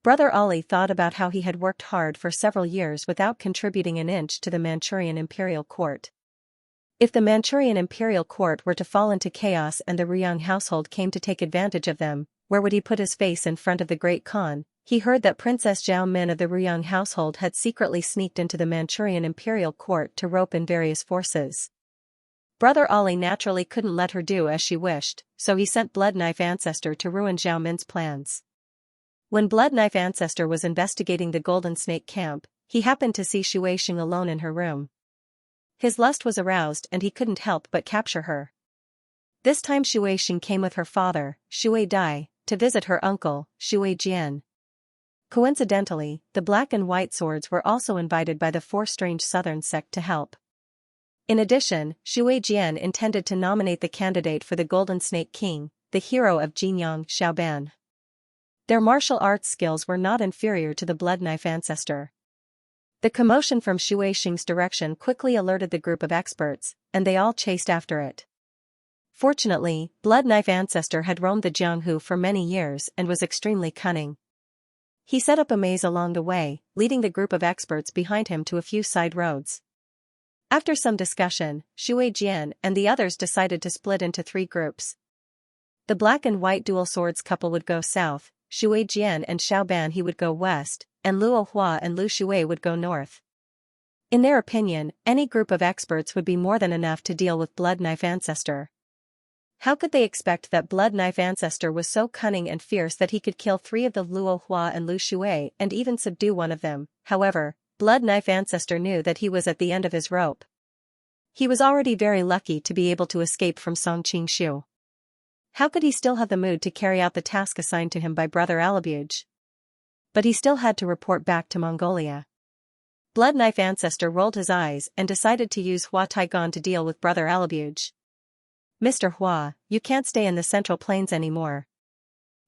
Brother Ali thought about how he had worked hard for several years without contributing an inch to the Manchurian imperial court. If the Manchurian imperial court were to fall into chaos and the Ruyang household came to take advantage of them, where would he put his face in front of the Great Khan? He heard that Princess Zhao Min of the Ruyang household had secretly sneaked into the Manchurian imperial court to rope in various forces. Brother Ali naturally couldn't let her do as she wished, so he sent Blood Knife Ancestor to ruin Zhao Min's plans. When Blood Knife Ancestor was investigating the Golden Snake camp, he happened to see Xu Weixing alone in her room. His lust was aroused and he couldn't help but capture her. This time Xu Weixing came with her father, Xu Dai, to visit her uncle, Xu Jian. Coincidentally, the black and white swords were also invited by the four strange southern sect to help. In addition, Xu Jian intended to nominate the candidate for the Golden Snake King, the hero of Jinyang Xiaoban. Their martial arts skills were not inferior to the Blood Knife Ancestor. The commotion from Xu Weixing's direction quickly alerted the group of experts, and they all chased after it. Fortunately, Blood Knife Ancestor had roamed the Jianghu for many years and was extremely cunning. He set up a maze along the way, leading the group of experts behind him to a few side roads. After some discussion, Xu Jian and the others decided to split into 3 groups. The black and white dual swords couple would go south, Xu Jian and Xiaoban he would go west, and Luo Hua and Lu Shui would go north. In their opinion, any group of experts would be more than enough to deal with Blood Knife Ancestor. How could they expect that Blood Knife Ancestor was so cunning and fierce that he could kill 3 of the Luo Hua and Lu Shui and even subdue one of them? However, Blood Knife Ancestor knew that he was at the end of his rope. He was already very lucky to be able to escape from Song Qingshu. How could he still have the mood to carry out the task assigned to him by Brother Alabuge? But he still had to report back to Mongolia. Blood Knife Ancestor rolled his eyes and decided to use Hua Taigon to deal with Brother Alabuge. Mr. Hua, you can't stay in the Central Plains anymore.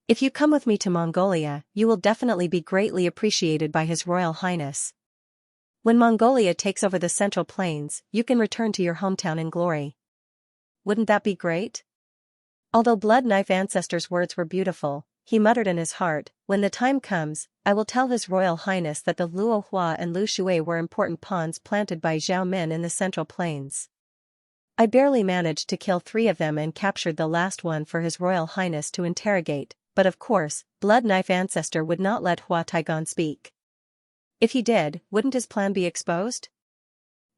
If you come with me to Mongolia, you will definitely be greatly appreciated by His Royal Highness. When Mongolia takes over the Central Plains, you can return to your hometown in glory. Wouldn't that be great? Although Blood Knife Ancestor's words were beautiful, he muttered in his heart, when the time comes, I will tell His Royal Highness that the Luo Hua and Lu Shui were important pawns planted by Zhao Min in the Central Plains. I barely managed to kill 3 of them and captured the last one for His Royal Highness to interrogate, but of course, Blood Knife Ancestor would not let Hua Taigon speak. If he did, wouldn't his plan be exposed?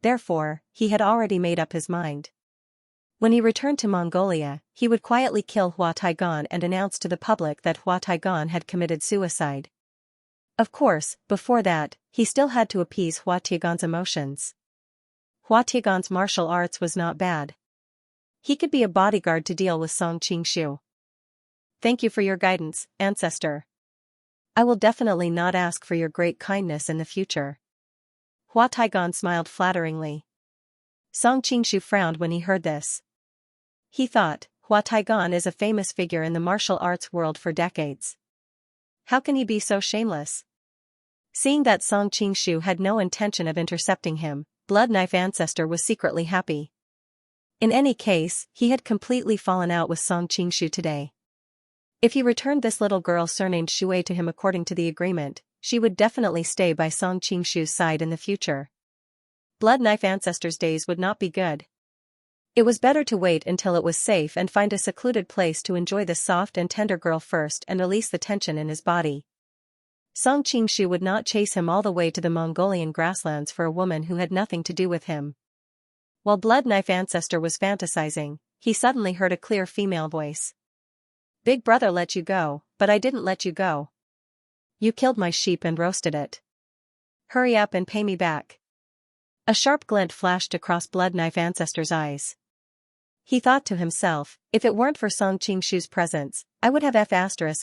Therefore, he had already made up his mind. When he returned to Mongolia, he would quietly kill Hua Taigon and announce to the public that Hua Taigon had committed suicide. Of course, before that, he still had to appease Hua Taigon's emotions. Hua Taigon's martial arts was not bad. He could be a bodyguard to deal with Song Qingshu. Thank you for your guidance, Ancestor. I will definitely not ask for your great kindness in the future. Hua Taigon smiled flatteringly. Song Qingshu frowned when he heard this. He thought, Hua Taigon is a famous figure in the martial arts world for decades. How can he be so shameless? Seeing that Song Qingshu had no intention of intercepting him, Blood Knife Ancestor was secretly happy. In any case, he had completely fallen out with Song Qingshu today. If he returned this little girl surnamed Shui to him according to the agreement, she would definitely stay by Song Qingshu's side in the future. Blood Knife Ancestor's days would not be good. It was better to wait until it was safe and find a secluded place to enjoy the soft and tender girl first and release the tension in his body. Song Qingshu would not chase him all the way to the Mongolian grasslands for a woman who had nothing to do with him. While Blood Knife Ancestor was fantasizing, he suddenly heard a clear female voice. Big brother let you go, but I didn't let you go. You killed my sheep and roasted it. Hurry up and pay me back. A sharp glint flashed across Blood Knife Ancestor's eyes. He thought to himself, if it weren't for Song Qingshu's presence, I would have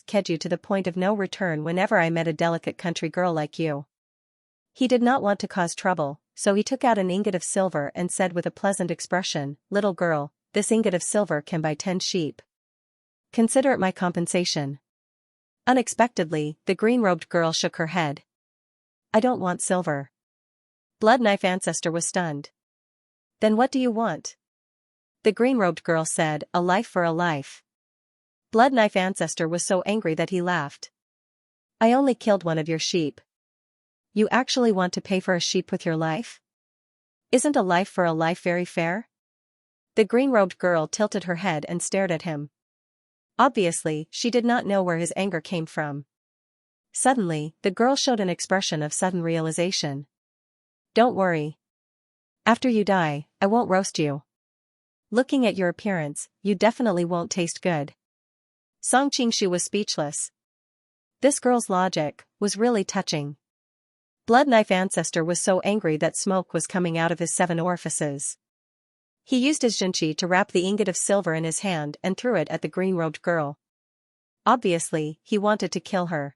ked you to the point of no return whenever I met a delicate country girl like you. He did not want to cause trouble, so he took out an ingot of silver and said with a pleasant expression, Little girl, this ingot of silver can buy 10 sheep. Consider it my compensation. Unexpectedly, the green-robed girl shook her head. I don't want silver. Blood Knife Ancestor was stunned. Then what do you want? The green-robed girl said, a life for a life. Blood Knife Ancestor was so angry that he laughed. I only killed one of your sheep. You actually want to pay for a sheep with your life? Isn't a life for a life very fair? The green-robed girl tilted her head and stared at him. Obviously, she did not know where his anger came from. Suddenly, the girl showed an expression of sudden realization. Don't worry. After you die, I won't roast you. Looking at your appearance, you definitely won't taste good. Song Qingshu was speechless. This girl's logic was really touching. Blood Knife Ancestor was so angry that smoke was coming out of his 7 orifices. He used his Xianxia to wrap the ingot of silver in his hand and threw it at the green-robed girl. Obviously, he wanted to kill her.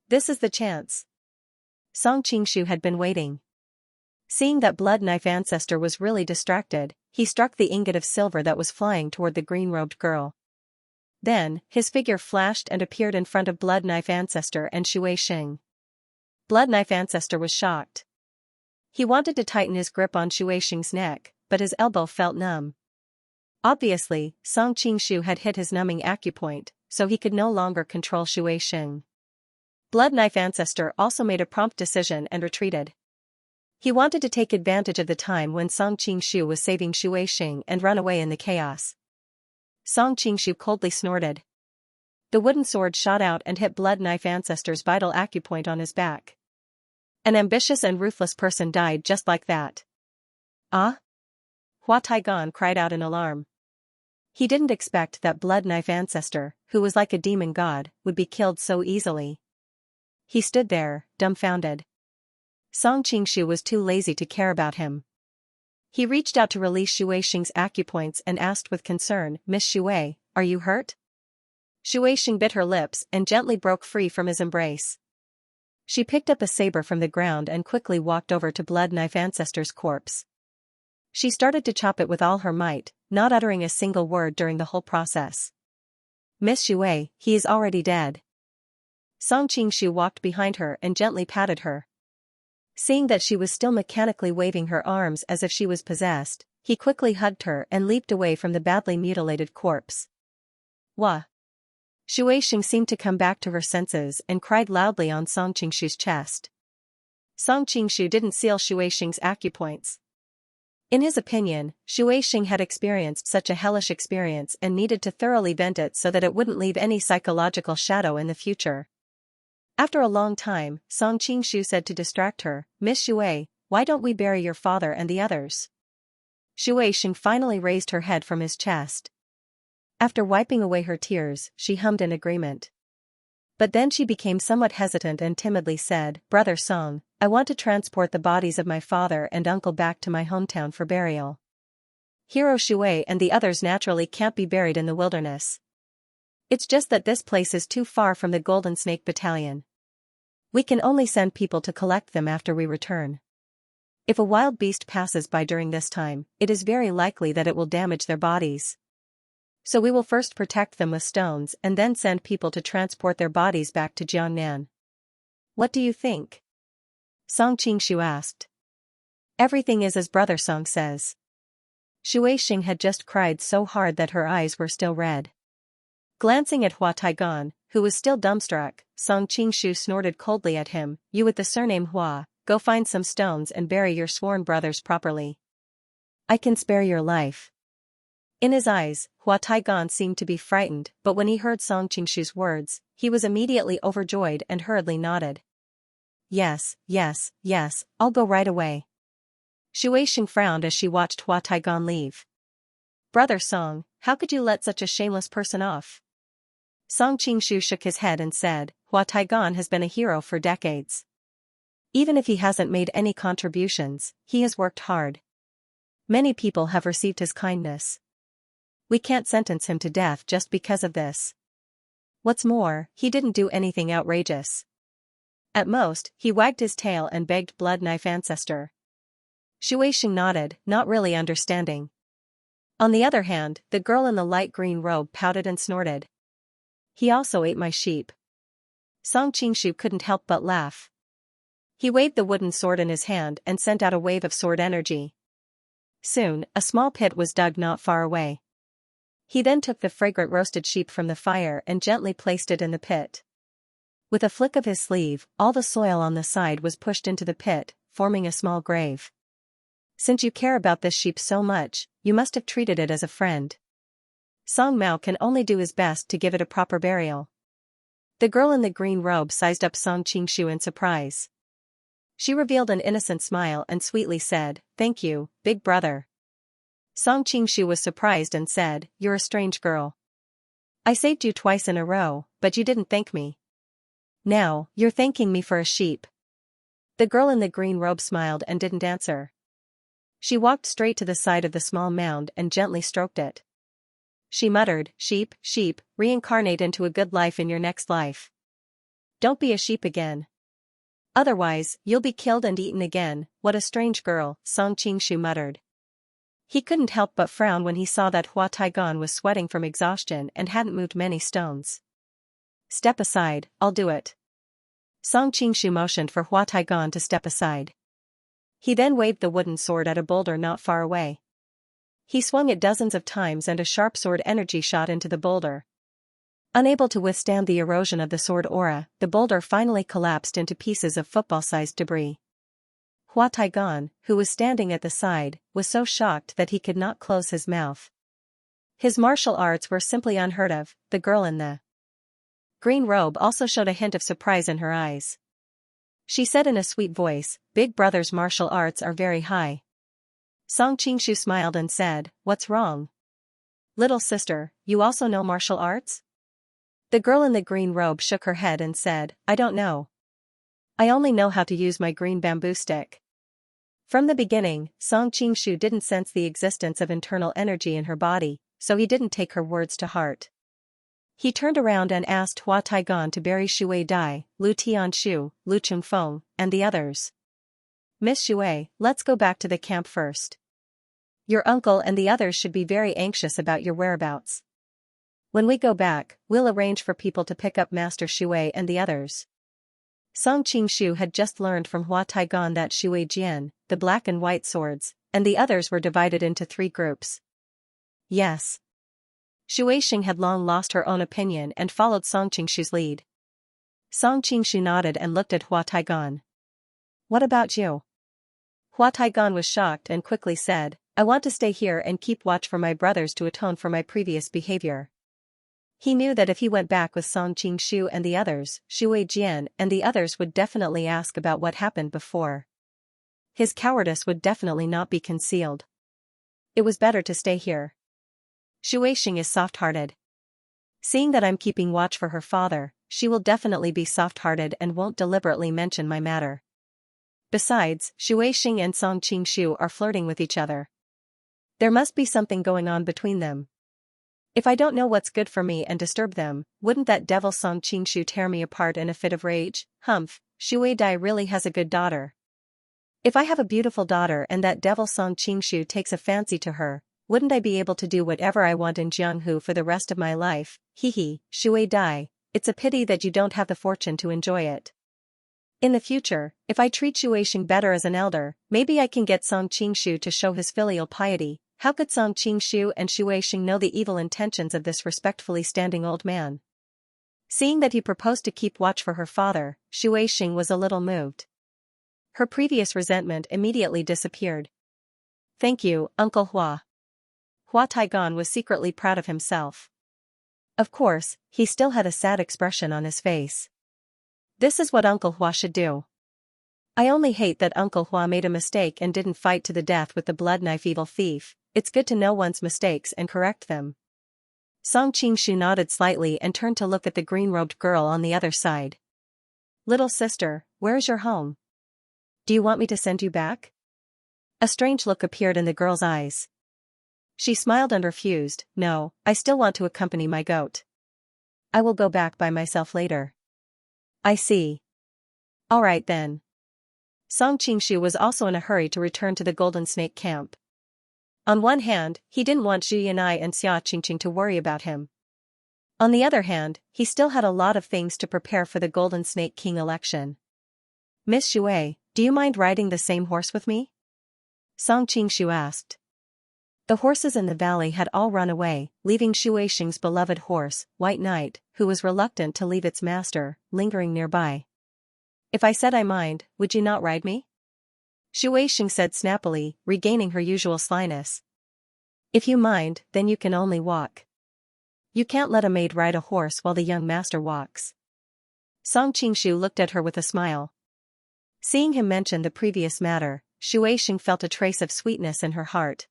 This is the chance. Song Qingshu had been waiting. Seeing that Blood Knife Ancestor was really distracted, he struck the ingot of silver that was flying toward the green-robed girl. Then, his figure flashed and appeared in front of Blood Knife Ancestor and Shui Xing. Blood Knife Ancestor was shocked. He wanted to tighten his grip on Shui Xing's neck, but his elbow felt numb. Obviously, Song Qingshu had hit his numbing acupoint, so he could no longer control Shui Xing. Blood Knife Ancestor also made a prompt decision and retreated. He wanted to take advantage of the time when Song Qingshu was saving Shui Xing and run away in the chaos. Song Qingshu coldly snorted. The wooden sword shot out and hit Blood Knife Ancestor's vital acupoint on his back. An ambitious and ruthless person died just like that. Ah? Hua Taigon cried out in alarm. He didn't expect that blood knife ancestor, who was like a demon god, would be killed so easily. He stood there, dumbfounded. Song Qingshu was too lazy to care about him. He reached out to release Xuexing's acupoints and asked with concern, "Miss Xue, are you hurt?" Xuexing bit her lips and gently broke free from his embrace. She picked up a saber from the ground and quickly walked over to Blood Knife Ancestor's corpse. She started to chop it with all her might, not uttering a single word during the whole process. "Miss Xue, he is already dead." Song Qingshu walked behind her and gently patted her. Seeing that she was still mechanically waving her arms as if she was possessed, he quickly hugged her and leaped away from the badly mutilated corpse. "Wah!" Xuexing seemed to come back to her senses and cried loudly on Song Qingshu's chest. Song Qingshu didn't seal Xuexing's acupoints. In his opinion, Xuexing had experienced such a hellish experience and needed to thoroughly vent it so that it wouldn't leave any psychological shadow in the future. After a long time, Song Qingshu said to distract her, "Miss Xue, why don't we bury your father and the others?" Xuexing finally raised her head from his chest. After wiping away her tears, she hummed in agreement. But then she became somewhat hesitant and timidly said, "Brother Song, I want to transport the bodies of my father and uncle back to my hometown for burial. Hero Xue and the others naturally can't be buried in the wilderness. It's just that this place is too far from the Golden Snake Battalion. We can only send people to collect them after we return. If a wild beast passes by during this time, it is very likely that it will damage their bodies. So we will first protect them with stones and then send people to transport their bodies back to Jiangnan. What do you think?" Song Qingshu asked. "Everything is as Brother Song says." Xuexing had just cried so hard that her eyes were still red. Glancing at Hua Taigan, who was still dumbstruck, Song Qingshu snorted coldly at him, "You with the surname Hua, go find some stones and bury your sworn brothers properly. I can spare your life." In his eyes, Hua Taigan seemed to be frightened, but when he heard Song Qingshu's words, he was immediately overjoyed and hurriedly nodded. Yes, I'll go right away." Xuexing frowned as she watched Hua Taigan leave. "Brother Song, how could you let such a shameless person off?" Song Qingshu shook his head and said, "Hua Taigan has been a hero for decades. Even if he hasn't made any contributions, he has worked hard. Many people have received his kindness. We can't sentence him to death just because of this. What's more, he didn't do anything outrageous. At most, he wagged his tail and begged Blood Knife Ancestor." Xuexing nodded, not really understanding. On the other hand, the girl in the light green robe pouted and snorted. "He also ate my sheep." Song Qingshu couldn't help but laugh. He waved the wooden sword in his hand and sent out a wave of sword energy. Soon, a small pit was dug not far away. He then took the fragrant roasted sheep from the fire and gently placed it in the pit. With a flick of his sleeve, all the soil on the side was pushed into the pit, forming a small grave. "Since you care about this sheep so much, you must have treated it as a friend. Song Mao can only do his best to give it a proper burial." The girl in the green robe sized up Song Qingshu in surprise. She revealed an innocent smile and sweetly said, "Thank you, big brother." Song Qingshu was surprised and said, "You're a strange girl. I saved you twice in a row, but you didn't thank me. Now, you're thanking me for a sheep." The girl in the green robe smiled and didn't answer. She walked straight to the side of the small mound and gently stroked it. She muttered, sheep, reincarnate into a good life in your next life. Don't be a sheep again. Otherwise, you'll be killed and eaten again." "What a strange girl," Song Qingshu muttered. He couldn't help but frown when he saw that Hua Taigan was sweating from exhaustion and hadn't moved many stones. "Step aside, I'll do it." Song Qingshu motioned for Hua Taigan to step aside. He then waved the wooden sword at a boulder not far away. He swung it dozens of times and a sharp sword energy shot into the boulder. Unable to withstand the erosion of the sword aura, the boulder finally collapsed into pieces of football-sized debris. Hua Taigan, who was standing at the side, was so shocked that he could not close his mouth. His martial arts were simply unheard of. The girl in the green robe also showed a hint of surprise in her eyes. She said in a sweet voice, "Big brother's martial arts are very high." Song Qingshu smiled and said, "What's wrong?" Little sister, you also know martial arts? The girl in the green robe shook her head and said, I don't know. I only know how to use my green bamboo stick. From the beginning, Song Qingshu didn't sense the existence of internal energy in her body, so he didn't take her words to heart. He turned around and asked Hua Taigan to bury Shui Dai, Lu Tianshu, Lu Chungfeng, and the others. Miss Shui, let's go back to the camp first. Your uncle and the others should be very anxious about your whereabouts. When we go back, we'll arrange for people to pick up Master Shui and the others. Song Qingshu had just learned from Hua Taigan that Shui Jian, the black and white swords, and the others were divided into 3 groups. Yes. Shui Xing had long lost her own opinion and followed Song Qingshu's lead. Song Qingshu nodded and looked at Hua Taigan. What about you? Hua Taigan was shocked and quickly said, I want to stay here and keep watch for my brothers to atone for my previous behavior. He knew that if he went back with Song Qingshu and the others, Shui Jian and the others would definitely ask about what happened before. His cowardice would definitely not be concealed. It was better to stay here. Shui Xing is soft-hearted. Seeing that I'm keeping watch for her father, she will definitely be soft-hearted and won't deliberately mention my matter. Besides, Shui Xing and Song Qingshu are flirting with each other. There must be something going on between them. If I don't know what's good for me and disturb them, wouldn't that devil Song Qingshu tear me apart in a fit of rage? Humph, Shui Dai really has a good daughter. If I have a beautiful daughter and that devil Song Qingshu takes a fancy to her, wouldn't I be able to do whatever I want in Jianghu for the rest of my life? Hee, Shui Dai, it's a pity that you don't have the fortune to enjoy it. In the future, if I treat Shui Xing better as an elder, maybe I can get Song Qingshu to show his filial piety. How could Song Qingshu and Shui Xing know the evil intentions of this respectfully standing old man? Seeing that he proposed to keep watch for her father, Shui Xing was a little moved. Her previous resentment immediately disappeared. Thank you, Uncle Hua. Hua Taigan was secretly proud of himself. Of course, he still had a sad expression on his face. This is what Uncle Hua should do. I only hate that Uncle Hua made a mistake and didn't fight to the death with the blood knife evil thief. It's good to know one's mistakes and correct them. Song Qingshu nodded slightly and turned to look at the green-robed girl on the other side. Little sister, where is your home? Do you want me to send you back? A strange look appeared in the girl's eyes. She smiled and refused. No, I still want to accompany my goat. I will go back by myself later. I see. All right then. Song Qingshu was also in a hurry to return to the Golden Snake camp. On one hand, he didn't want Zhu Yanai and Xia Qingqing to worry about him. On the other hand, he still had a lot of things to prepare for the Golden Snake King election. Miss Shui, do you mind riding the same horse with me? Song Qingshu asked. The horses in the valley had all run away, leaving Shui Xing's beloved horse, White Knight, who was reluctant to leave its master, lingering nearby. If I said I mind, would you not ride me? Shui Xing said snappily, regaining her usual slyness. If you mind, then you can only walk. You can't let a maid ride a horse while the young master walks. Song Qingshu looked at her with a smile. Seeing him mention the previous matter, Shui Xing felt a trace of sweetness in her heart.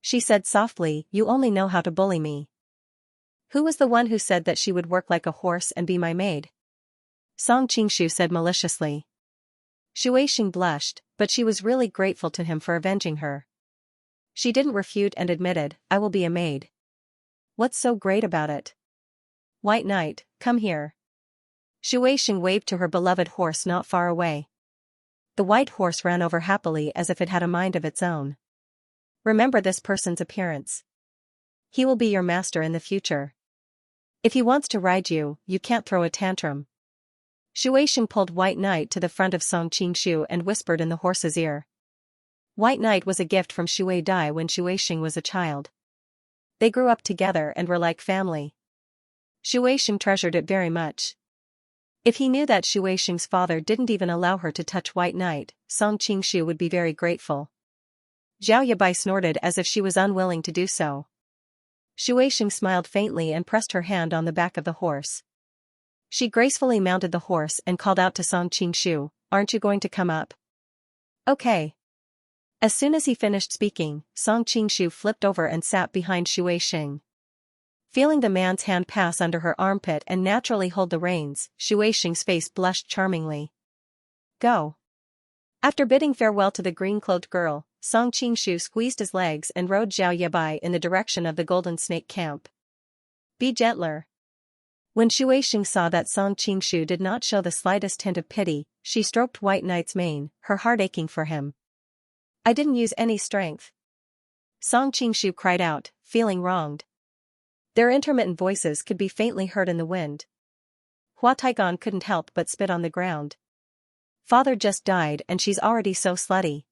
She said softly, you only know how to bully me. Who was the one who said that she would work like a horse and be my maid? Song Qingshu said maliciously. Shui Xing blushed, but she was really grateful to him for avenging her. She didn't refute and admitted, I will be a maid. What's so great about it? White Knight, come here. Shui Xing waved to her beloved horse not far away. The white horse ran over happily as if it had a mind of its own. Remember this person's appearance. He will be your master in the future. If he wants to ride you, you can't throw a tantrum. Shui Xing pulled White Knight to the front of Song Qingshu and whispered in the horse's ear. White Knight was a gift from Shui Dai when Shui Xing was a child. They grew up together and were like family. Shui Xing treasured it very much. If he knew that Shui Xing's father didn't even allow her to touch White Knight, Song Qingshu would be very grateful. Zhao Yabai snorted as if she was unwilling to do so. Shui Xing smiled faintly and pressed her hand on the back of the horse. She gracefully mounted the horse and called out to Song Qingshu, aren't you going to come up? Okay. As soon as he finished speaking, Song Qingshu flipped over and sat behind Xu Weixing. Feeling the man's hand pass under her armpit and naturally hold the reins, Xu Weixing's face blushed charmingly. Go. After bidding farewell to the green-clothed girl, Song Qingshu squeezed his legs and rode Zhao Yabai in the direction of the Golden Snake camp. Be gentler. When Xu Weixing saw that Song Qingshu did not show the slightest hint of pity, she stroked White Knight's mane, her heart aching for him. I didn't use any strength. Song Qingshu cried out, feeling wronged. Their intermittent voices could be faintly heard in the wind. Hua Taigan couldn't help but spit on the ground. Father just died and she's already so slutty.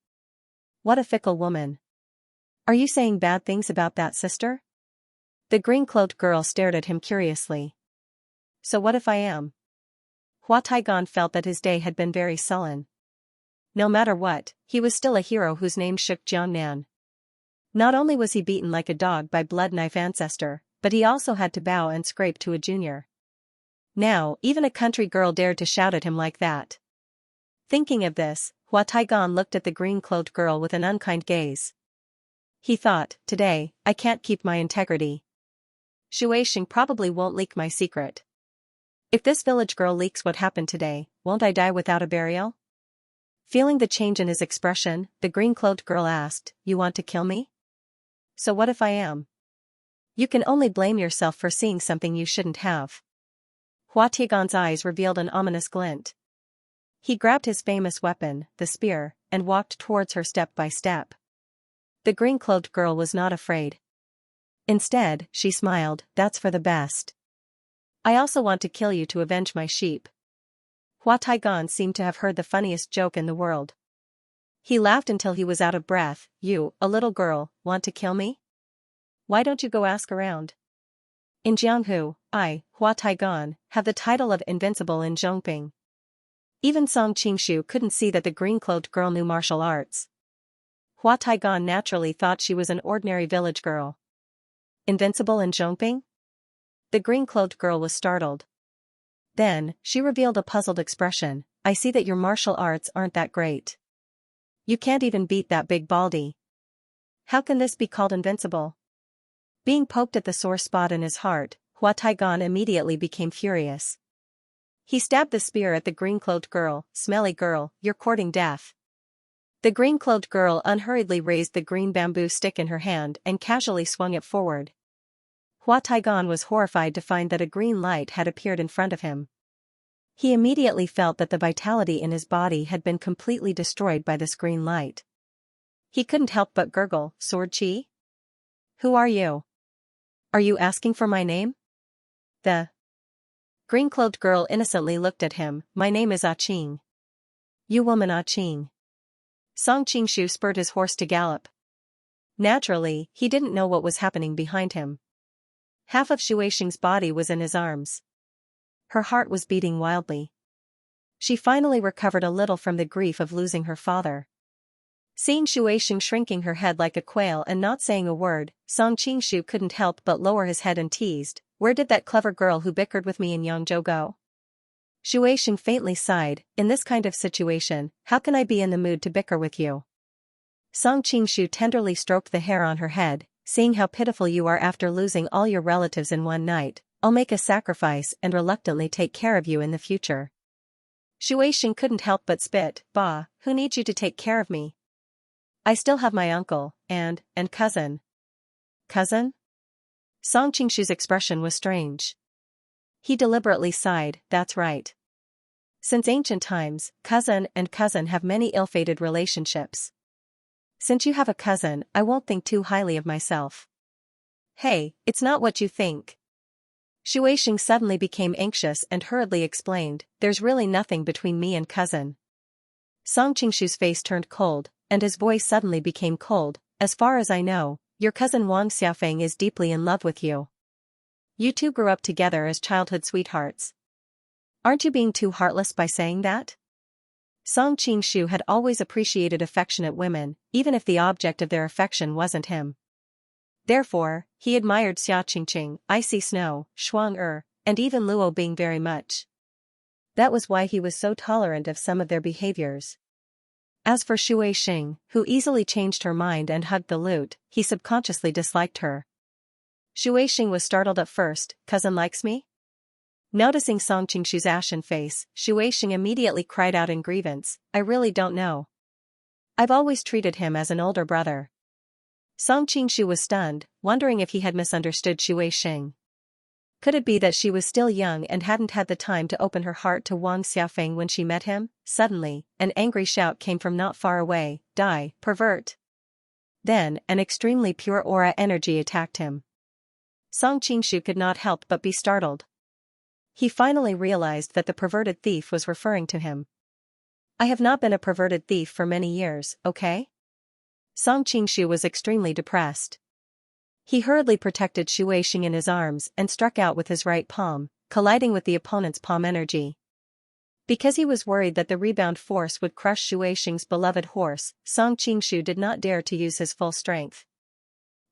What a fickle woman. Are you saying bad things about that sister? The green-cloaked girl stared at him curiously. So what if I am? Hua Taigan felt that his day had been very sullen. No matter what, he was still a hero whose name shook Jiangnan. Not only was he beaten like a dog by Blood Knife ancestor, but he also had to bow and scrape to a junior. Now, even a country girl dared to shout at him like that. Thinking of this, Hua Taigan looked at the green-clothed girl with an unkind gaze. He thought, today, I can't keep my integrity. Xu Weixing probably won't leak my secret. If this village girl leaks what happened today, won't I die without a burial? Feeling the change in his expression, the green-clothed girl asked, You want to kill me? So what if I am? You can only blame yourself for seeing something you shouldn't have. Hua Taigan's eyes revealed an ominous glint. He grabbed his famous weapon, the spear, and walked towards her step by step. The green-clothed girl was not afraid. Instead, she smiled, That's for the best. I also want to kill you to avenge my sheep. Hua Taigan seemed to have heard the funniest joke in the world. He laughed until he was out of breath. You, a little girl, want to kill me? Why don't you go ask around? In Jianghu, I, Hua Taigan, have the title of invincible in Zhongping. Even Song Qingshu couldn't see that the green-clothed girl knew martial arts. Hua Taigan naturally thought she was an ordinary village girl. Invincible in Zhongping? The green-clothed girl was startled. Then, she revealed a puzzled expression, I see that your martial arts aren't that great. You can't even beat that big baldy. How can this be called invincible? Being poked at the sore spot in his heart, Hua Taigan immediately became furious. He stabbed the spear at the green-clothed girl, Smelly girl, you're courting death. The green-clothed girl unhurriedly raised the green bamboo stick in her hand and casually swung it forward. Hua Taigan was horrified to find that a green light had appeared in front of him. He immediately felt that the vitality in his body had been completely destroyed by this green light. He couldn't help but gurgle, Sword Chi? Who are you? Are you asking for my name? The green-clothed girl innocently looked at him, My name is Ah Qing. You woman Ah Qing. Song Qingshu spurred his horse to gallop. Naturally, he didn't know what was happening behind him. Half of Xu Weixing's body was in his arms. Her heart was beating wildly. She finally recovered a little from the grief of losing her father. Seeing Xu Weixing shrinking her head like a quail and not saying a word, Song Qingshu couldn't help but lower his head and teased, Where did that clever girl who bickered with me in Yangzhou go? Xu Weixing faintly sighed, In this kind of situation, how can I be in the mood to bicker with you? Song Qingshu tenderly stroked the hair on her head, Seeing how pitiful you are after losing all your relatives in one night, I'll make a sacrifice and reluctantly take care of you in the future. Xu Weixing couldn't help but spit, Bah, who needs you to take care of me? I still have my uncle, and cousin. Cousin? Song Qingshu's expression was strange. He deliberately sighed, That's right. Since ancient times, cousin and cousin have many ill-fated relationships. Since you have a cousin, I won't think too highly of myself. Hey, it's not what you think. Xu Weixing suddenly became anxious and hurriedly explained, There's really nothing between me and cousin. Song Qingshu's face turned cold, and his voice suddenly became cold, As far as I know, your cousin Wang Xiaofeng is deeply in love with you. You two grew up together as childhood sweethearts. Aren't you being too heartless by saying that? Song Qingshu had always appreciated affectionate women, even if the object of their affection wasn't him. Therefore, he admired Xia Qingqing, Icy Snow, Shuang and even Luo Bing very much. That was why he was so tolerant of some of their behaviors. As for Shui Xing, who easily changed her mind and hugged the lute, he subconsciously disliked her. Shui Xing was startled at first. Cousin likes me? Noticing Song Qingshu's ashen face, Shui Xing immediately cried out in grievance, I really don't know. I've always treated him as an older brother. Song Qingshu was stunned, wondering if he had misunderstood Shui Xing. Could it be that she was still young and hadn't had the time to open her heart to Wang Xiaofeng when she met him? Suddenly, an angry shout came from not far away, Die, pervert! Then, an extremely pure aura energy attacked him. Song Qingshu could not help but be startled. He finally realized that the perverted thief was referring to him. I have not been a perverted thief for many years, okay? Song Qingshu was extremely depressed. He hurriedly protected Shui Xing in his arms and struck out with his right palm, colliding with the opponent's palm energy. Because he was worried that the rebound force would crush Shui Xing's beloved horse, Song Qingshu did not dare to use his full strength.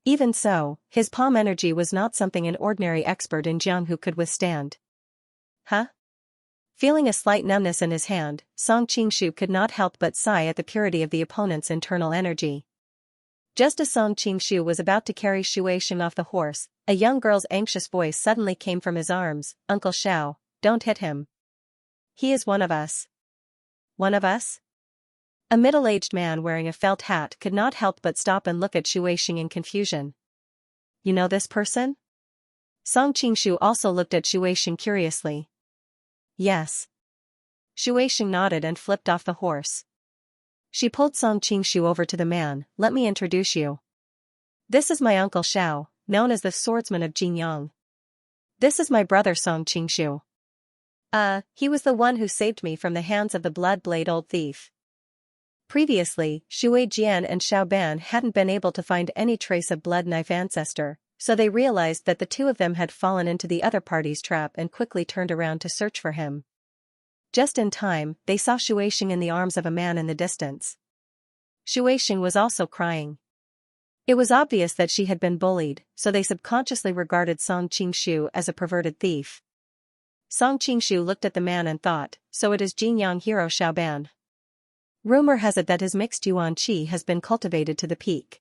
Even so, his palm energy was not something an ordinary expert in Jianghu could withstand. Huh? Feeling a slight numbness in his hand, Song Qingshu could not help but sigh at the purity of the opponent's internal energy. Just as Song Qingshu was about to carry Shui Xing off the horse, a young girl's anxious voice suddenly came from his arms, Uncle Xiao, don't hit him. He is one of us. One of us? A middle-aged man wearing a felt hat could not help but stop and look at Shui Xing in confusion. You know this person? Song Qingshu also looked at Shui Xing curiously. Yes. Shui Xing nodded and flipped off the horse. She pulled Song Qingshu over to the man, let me introduce you. This is my uncle Xiao, known as the swordsman of Jinyang. This is my brother Song Qingshu. He was the one who saved me from the hands of the blood-blade old thief. Previously, Shui Jian and Xiao Ban hadn't been able to find any trace of blood knife ancestor, so they realized that the two of them had fallen into the other party's trap and quickly turned around to search for him. Just in time, they saw Shui Xing in the arms of a man in the distance. Shui Xing was also crying. It was obvious that she had been bullied, so they subconsciously regarded Song Qingshu as a perverted thief. Song Qingshu looked at the man and thought, so it is Jinyang hero Xiao Ban. Rumor has it that his mixed yuan qi has been cultivated to the peak.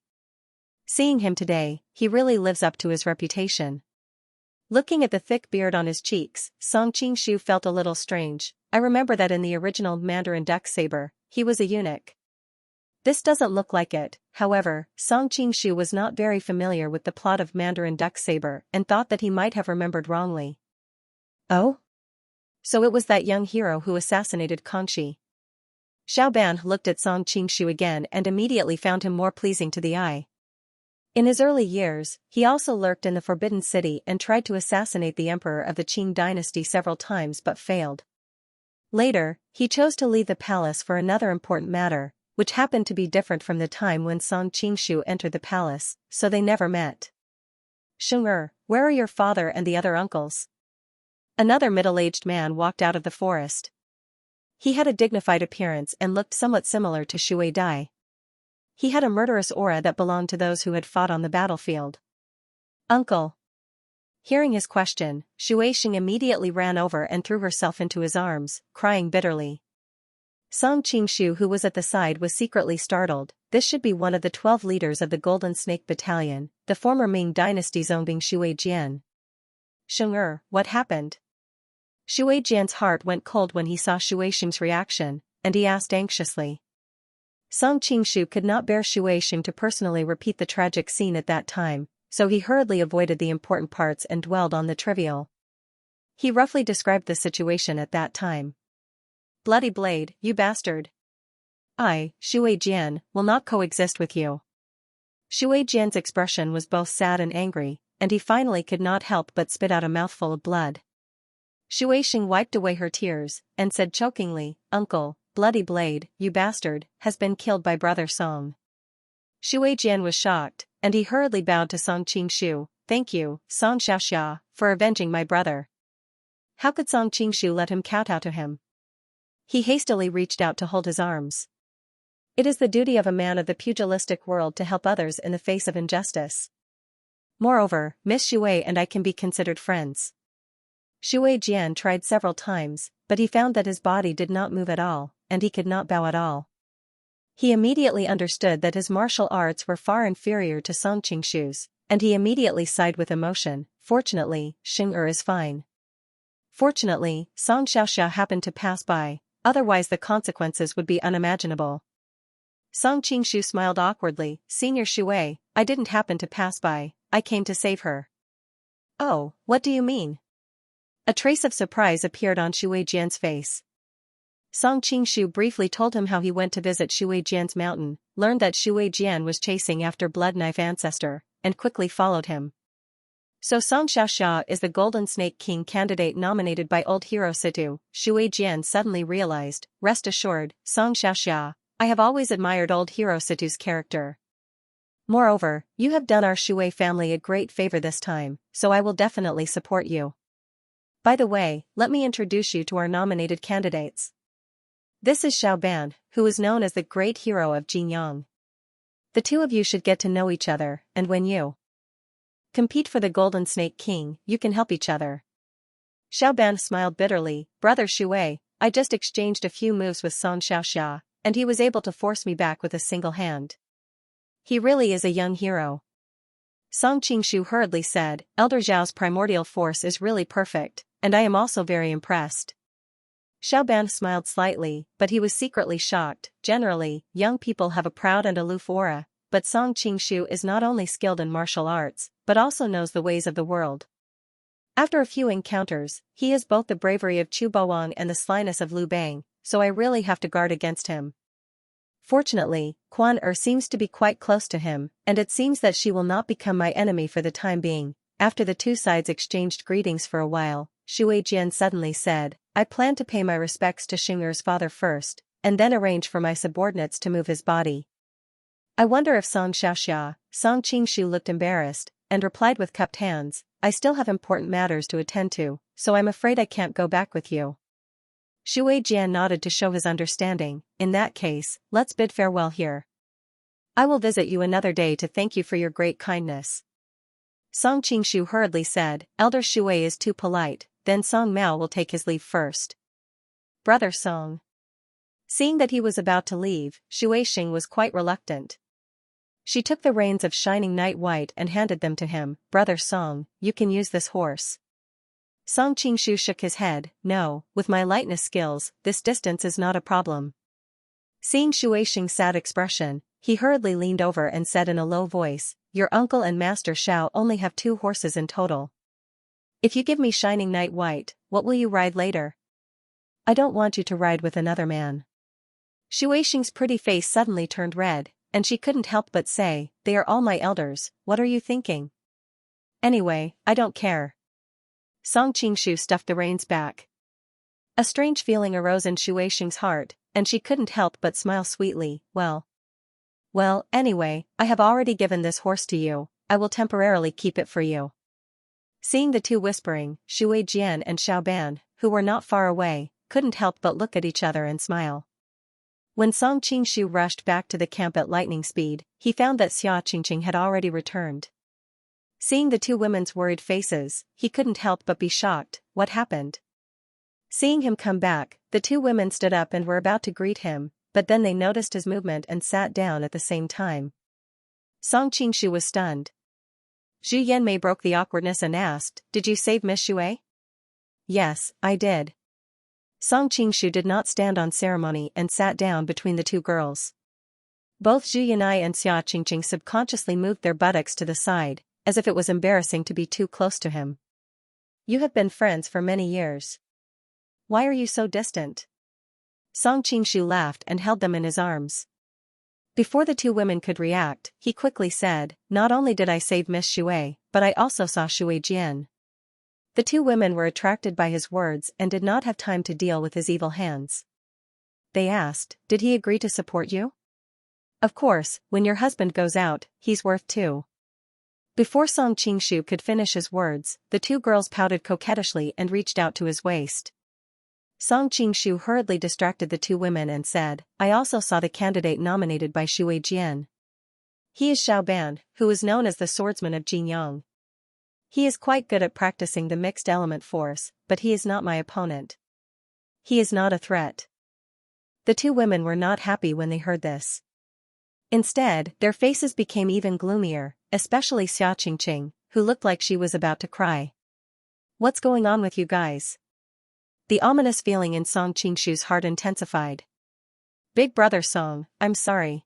Seeing him today, he really lives up to his reputation. Looking at the thick beard on his cheeks, Song Qingshu felt a little strange. I remember that in the original Mandarin Duck Saber, he was a eunuch. This doesn't look like it, however, Song Qingshu was not very familiar with the plot of Mandarin Duck Saber and thought that he might have remembered wrongly. Oh? So it was that young hero who assassinated Kangxi. Xiao Ban looked at Song Qingshu again and immediately found him more pleasing to the eye. In his early years, he also lurked in the Forbidden City and tried to assassinate the emperor of the Qing dynasty several times but failed. Later, he chose to leave the palace for another important matter, which happened to be different from the time when Song Qingshu entered the palace, so they never met. Sheng where are your father and the other uncles? Another middle-aged man walked out of the forest. He had a dignified appearance and looked somewhat similar to Shui Dai. He had a murderous aura that belonged to those who had fought on the battlefield. Uncle. Hearing his question, Shui Xing immediately ran over and threw herself into his arms, crying bitterly. Song Qingshu, who was at the side, was secretly startled. This should be one of the 12 leaders of the Golden Snake Battalion, the former Ming dynasty's own Bing Shui Jian. Sheng what happened? Shui Jian's heart went cold when he saw Shui Xing's reaction, and he asked anxiously. Song Qingshu could not bear Shui Xing to personally repeat the tragic scene at that time, so he hurriedly avoided the important parts and dwelled on the trivial. He roughly described the situation at that time. Bloody blade, you bastard. I, Shui Jian, will not coexist with you. Shui Jian's expression was both sad and angry, and he finally could not help but spit out a mouthful of blood. Shui Xing wiped away her tears, and said chokingly, Uncle, Bloody Blade, you bastard, has been killed by Brother Song. Shui Jian was shocked, and he hurriedly bowed to Song Qingshu. Thank you, Song Xiaoxia, for avenging my brother. How could Song Qingshu let him kowtow to him? He hastily reached out to hold his arms. It is the duty of a man of the pugilistic world to help others in the face of injustice. Moreover, Miss Shui and I can be considered friends. Shui Jian tried several times, but he found that his body did not move at all, and he could not bow at all. He immediately understood that his martial arts were far inferior to Song Qingshu's, and he immediately sighed with emotion. Fortunately, Xing is fine. Fortunately, Song Xiaoxia happened to pass by, otherwise the consequences would be unimaginable. Song Qingshu smiled awkwardly. Senior Shui, I didn't happen to pass by, I came to save her. Oh, what do you mean? A trace of surprise appeared on Shui Jian's face. Song Qingshu briefly told him how he went to visit Shui Jian's mountain, learned that Shui Jian was chasing after Blood Knife Ancestor, and quickly followed him. So Song Xiaoxia is the Golden Snake King candidate nominated by Old Hero Situ. Shui Jian suddenly realized. Rest assured, Song Xiaoxia, I have always admired Old Hero Situ's character. Moreover, you have done our Shui family a great favor this time, so I will definitely support you. By the way, let me introduce you to our nominated candidates. This is Xiaoban, who is known as the great hero of Jinyang. The two of you should get to know each other, and when you compete for the Golden Snake King, you can help each other. Xiaoban smiled bitterly. Brother Shui, I just exchanged a few moves with Song Xiaoxia, and he was able to force me back with a single hand. He really is a young hero. Song Qingshu hurriedly said, Elder Zhao's primordial force is really perfect, and I am also very impressed. Xiaoban smiled slightly, but he was secretly shocked. Generally, young people have a proud and aloof aura, but Song Qingshu is not only skilled in martial arts, but also knows the ways of the world. After a few encounters, he has both the bravery of Chu Bowang and the slyness of Liu Bang, so I really have to guard against him. Fortunately, Quan seems to be quite close to him, and it seems that she will not become my enemy for the time being. After the two sides exchanged greetings for a while, Shui Jian suddenly said, I plan to pay my respects to Xing'er's father first, and then arrange for my subordinates to move his body. I wonder if Song Xiaoxia. Song Qingshu looked embarrassed, and replied with cupped hands, I still have important matters to attend to, so I'm afraid I can't go back with you. Shui Jian nodded to show his understanding. In that case, let's bid farewell here. I will visit you another day to thank you for your great kindness. Song Qingshu hurriedly said, Elder Shui is too polite, then Song Mao will take his leave first. Brother Song. Seeing that he was about to leave, Shui Xing was quite reluctant. She took the reins of Shining Night White and handed them to him. Brother Song, you can use this horse. Song Qingshu shook his head. No, with my lightness skills, this distance is not a problem. Seeing Shui Xing's sad expression, he hurriedly leaned over and said in a low voice, Your uncle and Master Xiao only have 2 horses in total. If you give me Shining Night White, what will you ride later? I don't want you to ride with another man. Shui Xing's pretty face suddenly turned red, and she couldn't help but say, They are all my elders, what are you thinking? Anyway, I don't care. Song Qingshu stuffed the reins back. A strange feeling arose in Shui Xing's heart, and she couldn't help but smile sweetly. Well, anyway, I have already given this horse to you, I will temporarily keep it for you. Seeing the two whispering, Shui Jian and Xiaoban, who were not far away, couldn't help but look at each other and smile. When Song Qingshu rushed back to the camp at lightning speed, he found that Xia Qingqing had already returned. Seeing the two women's worried faces, he couldn't help but be shocked. What happened? Seeing him come back, the two women stood up and were about to greet him, but then they noticed his movement and sat down at the same time. Song Qingshu was stunned. Zhu Yanmei broke the awkwardness and asked, Did you save Miss Shui? Yes, I did. Song Qingshu did not stand on ceremony and sat down between the two girls. Both Zhu Yanmei and Xia Qingqing subconsciously moved their buttocks to the side, as if it was embarrassing to be too close to him. You have been friends for many years. Why are you so distant? Song Qingshu laughed and held them in his arms. Before the two women could react, he quickly said, Not only did I save Miss Shui, but I also saw Shui Jian. The two women were attracted by his words and did not have time to deal with his evil hands. They asked, Did he agree to support you? Of course, when your husband goes out, he's worth 2. Before Song Qingshu could finish his words, the two girls pouted coquettishly and reached out to his waist. Song Qingshu hurriedly distracted the two women and said, I also saw the candidate nominated by Shui Jian. He is Xiaoban, who is known as the swordsman of Jinyang. He is quite good at practicing the mixed element force, but he is not my opponent. He is not a threat. The two women were not happy when they heard this. Instead, their faces became even gloomier, especially Xiaoqingqing, who looked like she was about to cry. What's going on with you guys? The ominous feeling in Song Qingshu's heart intensified. Big brother Song, I'm sorry.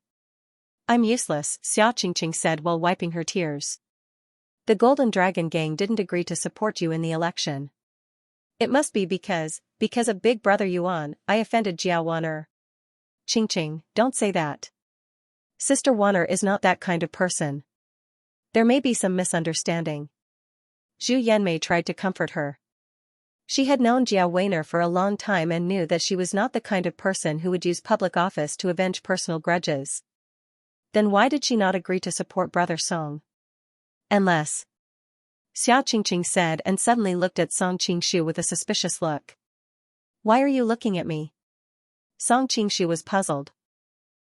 I'm useless, Xiaoqingqing said while wiping her tears. The Golden Dragon Gang didn't agree to support you in the election. It must be because of Big Brother Yuan, I offended Jiao Waner. Qingqing, don't say that. Sister Waner is not that kind of person. There may be some misunderstanding. Zhu Yanmei tried to comfort her. She had known Jiao Waner for a long time and knew that she was not the kind of person who would use public office to avenge personal grudges. Then why did she not agree to support Brother Song? Unless. Xiao Qingqing said and suddenly looked at Song Qingshu with a suspicious look. Why are you looking at me? Song Qingshu was puzzled.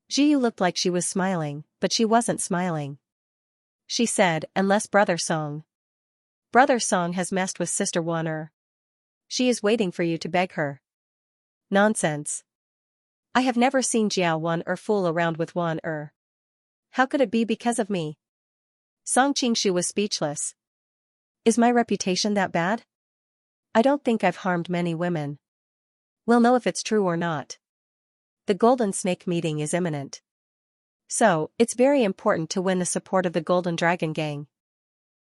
Jiu looked like she was smiling, but she wasn't smiling. She said, unless Brother Song. Brother Song has messed with Sister Waner. She is waiting for you to beg her. Nonsense. I have never seen Jiao Waner fool around with Waner. How could it be because of me? Song Qingshu was speechless. Is my reputation that bad? I don't think I've harmed many women. We'll know if it's true or not. The Golden Snake meeting is imminent. So, it's very important to win the support of the Golden Dragon Gang.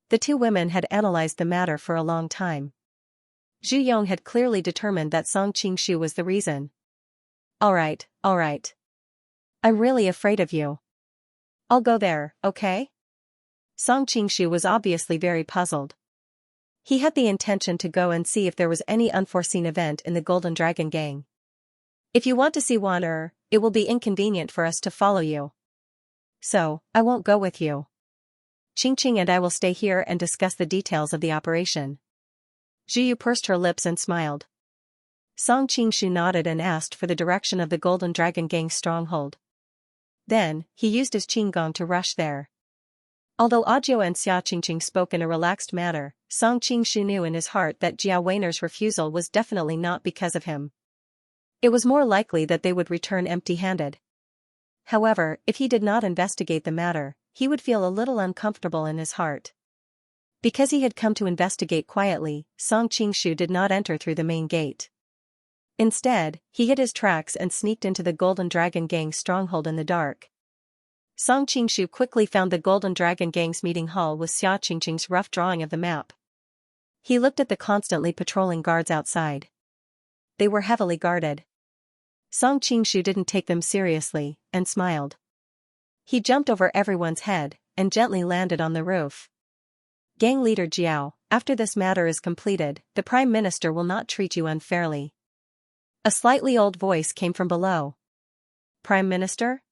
The two women had analyzed the matter for a long time. Zhu Yong had clearly determined that Song Qingshu was the reason. Alright. I'm really afraid of you. I'll go there, okay? Song Qingshu was obviously very puzzled. He had the intention to go and see if there was any unforeseen event in the Golden Dragon Gang. If you want to see Waner, it will be inconvenient for us to follow you. So, I won't go with you. Qingqing and I will stay here and discuss the details of the operation. Zhu pursed her lips and smiled. Song Qingshu nodded and asked for the direction of the Golden Dragon Gang's stronghold. Then, he used his qinggong to rush there. Although Audiobook and Xiaoqingqing spoke in a relaxed manner, Song Qingshu knew in his heart that Jiao Waner's refusal was definitely not because of him. It was more likely that they would return empty-handed. However, if he did not investigate the matter, he would feel a little uncomfortable in his heart. Because he had come to investigate quietly, Song Qingshu did not enter through the main gate. Instead, he hid his tracks and sneaked into the Golden Dragon Gang's stronghold in the dark. Song Qingshu quickly found the Golden Dragon Gang's meeting hall with Xiaoqingqing's rough drawing of the map. He looked at the constantly patrolling guards outside. They were heavily guarded. Song Qingshu didn't take them seriously, and smiled. He jumped over everyone's head, and gently landed on the roof. Gang leader Jiao, after this matter is completed, the Prime Minister will not treat you unfairly. A slightly old voice came from below. Prime Minister?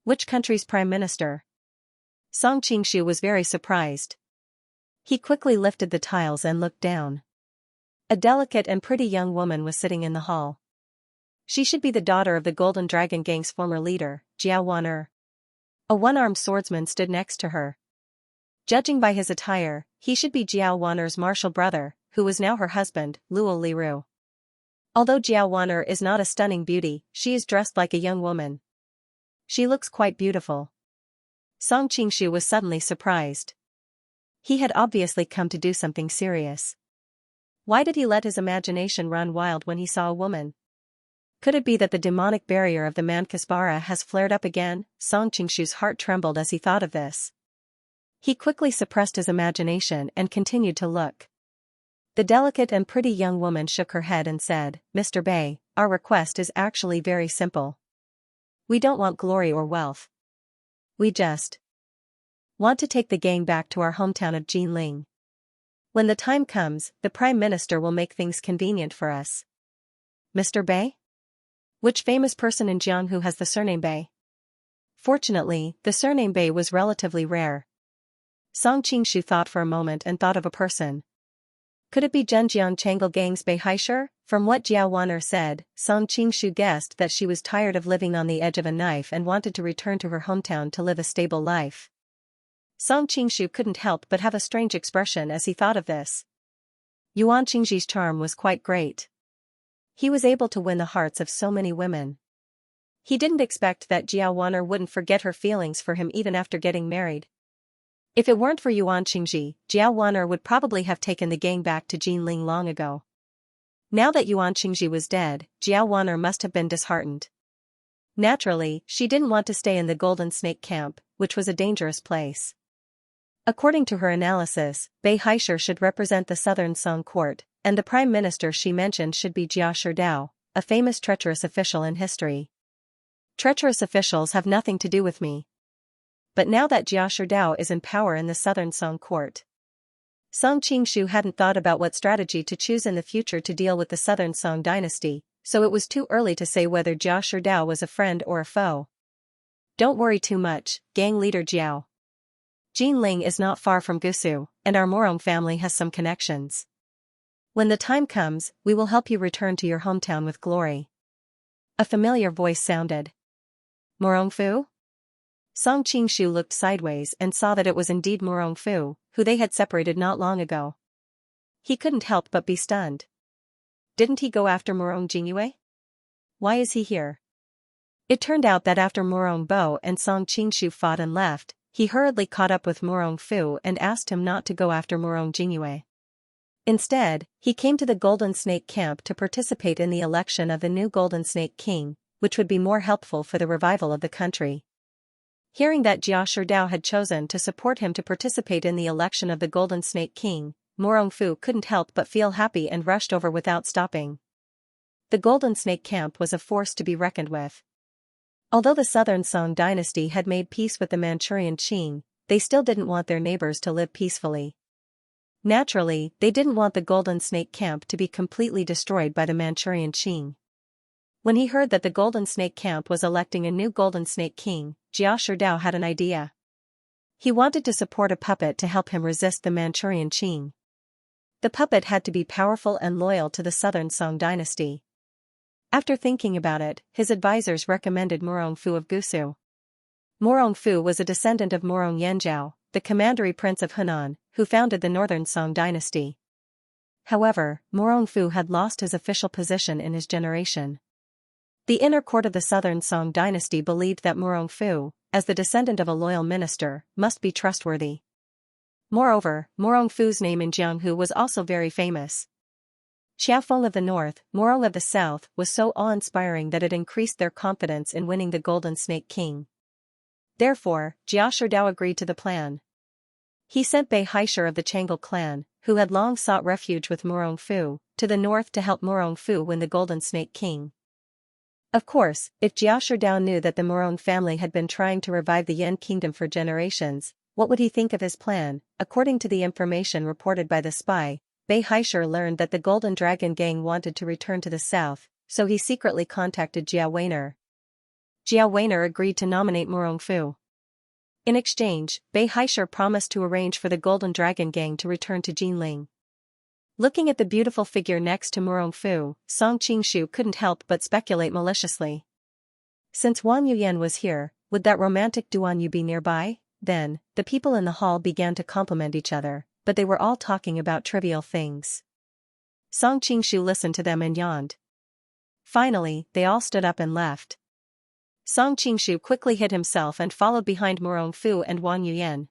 Which country's Prime Minister? Song Qingshu was very surprised. He quickly lifted the tiles and looked down. A delicate and pretty young woman was sitting in the hall. She should be the daughter of the Golden Dragon Gang's former leader, Jiao Waner. A one-armed swordsman stood next to her. Judging by his attire, he should be Jiao Waner's martial brother, who was now her husband, Luo Liru. Although Jiao Waner is not a stunning beauty, she is dressed like a young woman. She looks quite beautiful. Song Qingshu was suddenly surprised. He had obviously come to do something serious. Why did he let his imagination run wild when he saw a woman? Could it be that the demonic barrier of the Mankasbara has flared up again? Song Qingshu's heart trembled as he thought of this. He quickly suppressed his imagination and continued to look. The delicate and pretty young woman shook her head and said, Mr. Bei, our request is actually very simple. We don't want glory or wealth. We just want to take the gang back to our hometown of Jinling. When the time comes, the Prime Minister will make things convenient for us. Mr. Bei? Which famous person in Jianghu has the surname Bei? Fortunately, the surname Bei was relatively rare. Song Qingshu thought for a moment and thought of a person. Could it be Zhenjiang Changle Gang's Bei Haishur? From what Jiao Waner said, Song Qingshu guessed that she was tired of living on the edge of a knife and wanted to return to her hometown to live a stable life. Song Qingshu couldn't help but have a strange expression as he thought of this. Yuan Qingji's charm was quite great. He was able to win the hearts of so many women. He didn't expect that Jiao Wan'er wouldn't forget her feelings for him even after getting married. If it weren't for Yuan Qingji, Jiao Wan'er would probably have taken the gang back to Jinling long ago. Now that Yuan Qingji was dead, Jiao Wan'er must have been disheartened. Naturally, she didn't want to stay in the Golden Snake camp, which was a dangerous place. According to her analysis, Bei Haisher should represent the southern Song court, and the prime minister she mentioned should be Jia Shidao, a famous treacherous official in history. Treacherous officials have nothing to do with me. But now that Jia Shidao is in power in the southern Song court, Song Qingshu hadn't thought about what strategy to choose in the future to deal with the southern Song dynasty, so it was too early to say whether Jia Shidao was a friend or a foe. Don't worry too much, gang leader Jiao. Jinling is not far from Gusu, and our Morong family has some connections. When the time comes, we will help you return to your hometown with glory. A familiar voice sounded. Morong Fu? Song Qingshu looked sideways and saw that it was indeed Morong Fu, who they had separated not long ago. He couldn't help but be stunned. Didn't he go after Morong Jingyue? Why is he here? It turned out that after Morong Bo and Song Qingshu fought and left, he hurriedly caught up with Morong Fu and asked him not to go after Morong Jingyue. Instead, he came to the Golden Snake camp to participate in the election of the new Golden Snake King, which would be more helpful for the revival of the country. Hearing that Jia Shidao had chosen to support him to participate in the election of the Golden Snake King, Morong Fu couldn't help but feel happy and rushed over without stopping. The Golden Snake camp was a force to be reckoned with. Although the Southern Song dynasty had made peace with the Manchurian Qing, they still didn't want their neighbors to live peacefully. Naturally, they didn't want the Golden Snake camp to be completely destroyed by the Manchurian Qing. When he heard that the Golden Snake camp was electing a new Golden Snake King, Jia Shidao had an idea. He wanted to support a puppet to help him resist the Manchurian Qing. The puppet had to be powerful and loyal to the Southern Song dynasty. After thinking about it, his advisors recommended Morong Fu of Gusu. Morong Fu was a descendant of Morong Yanzhao, the commandery prince of Hunan, who founded the Northern Song dynasty. However, Morong Fu had lost his official position in his generation. The inner court of the Southern Song dynasty believed that Morong Fu, as the descendant of a loyal minister, must be trustworthy. Moreover, Morong Fu's name in Jianghu was also very famous. Xiaofeng of the north, Morong of the south was so awe-inspiring that it increased their confidence in winning the Golden Snake King. Therefore, Jia Shidao agreed to the plan. He sent Bei Haisher of the Changle clan, who had long sought refuge with Morong Fu, to the north to help Morong Fu win the Golden Snake King. Of course, if Jia Shidao knew that the Morong family had been trying to revive the Yan kingdom for generations, what would he think of his plan? According to the information reported by the spy, Bei Haisher learned that the Golden Dragon gang wanted to return to the south, so he secretly contacted Jia Wan'er. Jia Wan'er agreed to nominate Morong Fu. In exchange, Bei Haisher promised to arrange for the Golden Dragon gang to return to Jinling. Looking at the beautiful figure next to Morong Fu, Song Qingshu couldn't help but speculate maliciously. Since Wang Yuyan was here, would that romantic Duan Yu be nearby? Then, the people in the hall began to compliment each other, but they were all talking about trivial things. Song Qingshu listened to them and yawned. Finally, they all stood up and left. Song Qingshu quickly hid himself and followed behind Morong Fu and Wang Yuyan.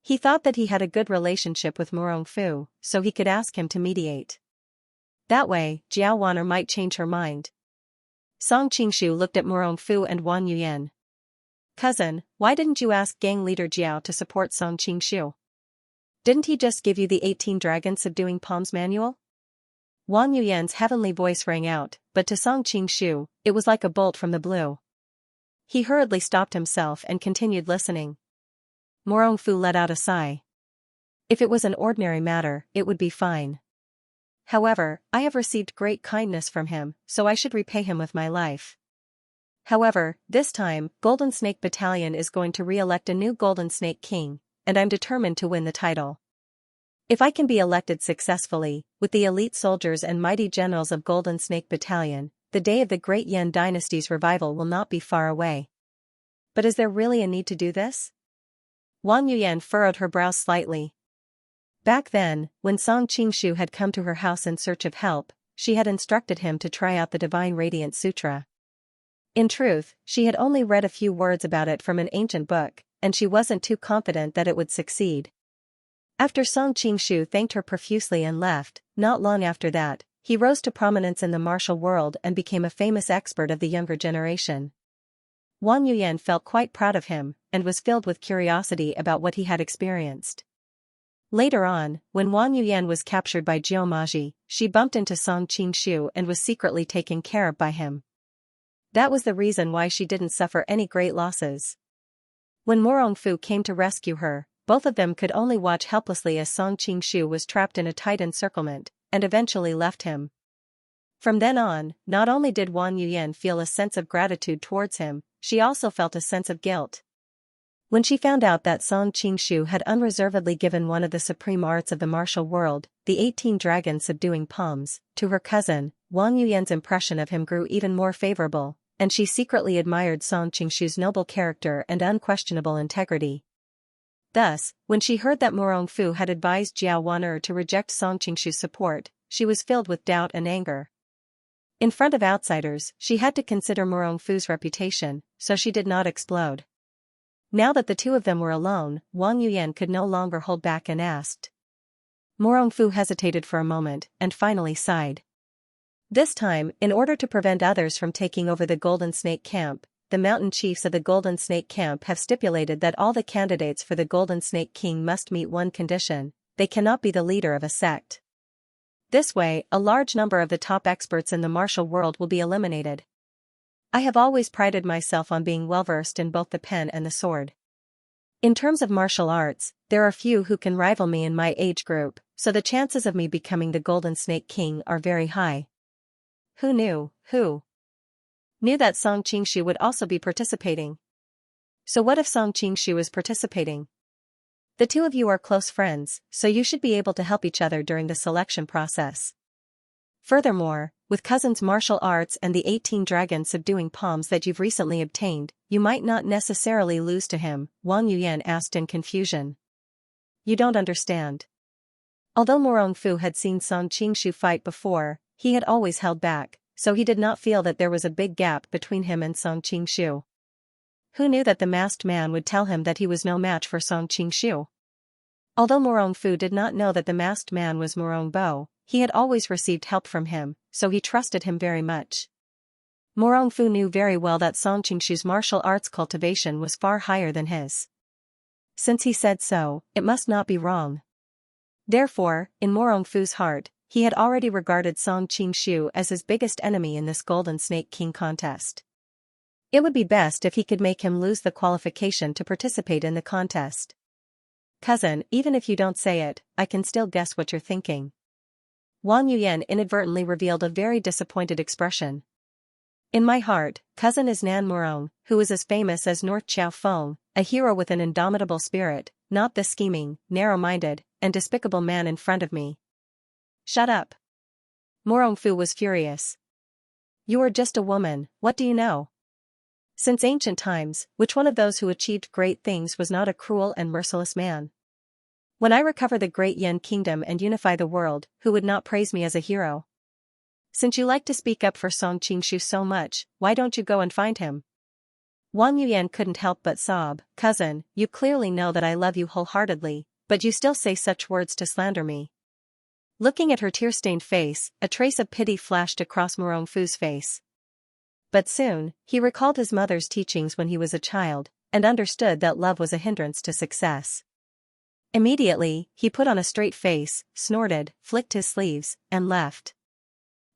He thought that he had a good relationship with Morong Fu, so he could ask him to mediate. That way, Jiao Wan'er might change her mind. Song Qingshu looked at Morong Fu and Wang Yuyan. Cousin, why didn't you ask gang leader Jiao to support Song Qingshu? Didn't he just give you the 18 Dragon Subduing Palms manual? Wang Yuyan's heavenly voice rang out, but to Song Qingshu, it was like a bolt from the blue. He hurriedly stopped himself and continued listening. Morong Fu let out a sigh. If it was an ordinary matter, it would be fine. However, I have received great kindness from him, so I should repay him with my life. However, this time, Golden Snake Battalion is going to re-elect a new Golden Snake King, and I'm determined to win the title. If I can be elected successfully, with the elite soldiers and mighty generals of Golden Snake Battalion, the day of the Great Yan Dynasty's revival will not be far away. But is there really a need to do this? Wang Yuyan furrowed her brows slightly. Back then, when Song Qingshu had come to her house in search of help, she had instructed him to try out the Divine Radiant Sutra. In truth, she had only read a few words about it from an ancient book, and she wasn't too confident that it would succeed. After Song Qingshu thanked her profusely and left, not long after that, he rose to prominence in the martial world and became a famous expert of the younger generation. Wang Yuyan felt quite proud of him, and was filled with curiosity about what he had experienced. Later on, when Wang Yuyan was captured by Jiu Maji, she bumped into Song Qingshu and was secretly taken care of by him. That was the reason why she didn't suffer any great losses. When Morongfu came to rescue her, both of them could only watch helplessly as Song Qingshu was trapped in a tight encirclement, and eventually left him. From then on, not only did Wang Yuyan feel a sense of gratitude towards him, she also felt a sense of guilt. When she found out that Song Qingshu had unreservedly given one of the supreme arts of the martial world, the 18 dragons subduing palms, to her cousin, Wang Yuyan's impression of him grew even more favorable, and she secretly admired Song Qingshu's noble character and unquestionable integrity. Thus, when she heard that Morongfu had advised Jiao Wan'er to reject Song Qingshu's support, she was filled with doubt and anger. In front of outsiders, she had to consider Morongfu's reputation, so she did not explode. Now that the two of them were alone, Wang Yuyan could no longer hold back and asked. Morongfu hesitated for a moment, and finally sighed. This time, in order to prevent others from taking over the Golden Snake Camp, the mountain chiefs of the Golden Snake Camp have stipulated that all the candidates for the Golden Snake King must meet one condition: they cannot be the leader of a sect. This way, a large number of the top experts in the martial world will be eliminated. I have always prided myself on being well-versed in both the pen and the sword. In terms of martial arts, there are few who can rival me in my age group, so the chances of me becoming the Golden Snake King are very high. Who knew that Song Qingshu would also be participating? So what if Song Qingshu is participating? The two of you are close friends, so you should be able to help each other during the selection process. Furthermore, with cousin's martial arts and the 18 dragon subduing palms that you've recently obtained, you might not necessarily lose to him, Wang Yuyan asked in confusion. You don't understand. Although Morongfu had seen Song Qingshu fight before, he had always held back, so he did not feel that there was a big gap between him and Song Qingshu. Who knew that the masked man would tell him that he was no match for Song Qingshu? Although Morongfu did not know that the masked man was Morongbo, he had always received help from him, so he trusted him very much. Morongfu knew very well that Song Qingshu's martial arts cultivation was far higher than his. Since he said so, it must not be wrong. Therefore, in Morongfu's heart, he had already regarded Song Qingshu as his biggest enemy in this Golden Snake King contest. It would be best if he could make him lose the qualification to participate in the contest. Cousin, even if you don't say it, I can still guess what you're thinking. Wang Yuyan inadvertently revealed a very disappointed expression. In my heart, cousin is Nan Morong, who is as famous as North Chao Feng, a hero with an indomitable spirit, not the scheming, narrow-minded, and despicable man in front of me. Shut up. Morongfu was furious. You are just a woman, what do you know? Since ancient times, which one of those who achieved great things was not a cruel and merciless man? When I recover the great Yen kingdom and unify the world, who would not praise me as a hero? Since you like to speak up for Song Qingshu so much, why don't you go and find him? Wang Yuyan couldn't help but sob. Cousin, you clearly know that I love you wholeheartedly, but you still say such words to slander me. Looking at her tear-stained face, a trace of pity flashed across Morongfu's face. But soon, he recalled his mother's teachings when he was a child, and understood that love was a hindrance to success. Immediately, he put on a straight face, snorted, flicked his sleeves, and left.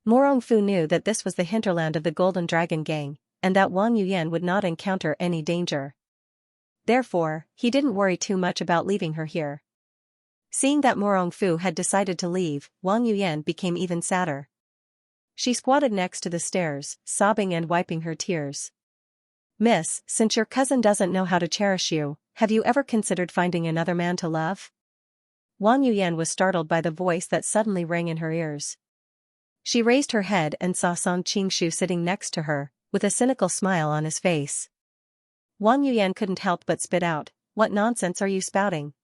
Morongfu knew that this was the hinterland of the Golden Dragon Gang, and that Wang Yuyan would not encounter any danger. Therefore, he didn't worry too much about leaving her here. Seeing that Morongfu had decided to leave, Wang Yuyan became even sadder. She squatted next to the stairs, sobbing and wiping her tears. Miss, since your cousin doesn't know how to cherish you, have you ever considered finding another man to love? Wang Yuyan was startled by the voice that suddenly rang in her ears. She raised her head and saw Song Qingshu sitting next to her, with a cynical smile on his face. Wang Yuyan couldn't help but spit out, "What nonsense are you spouting?"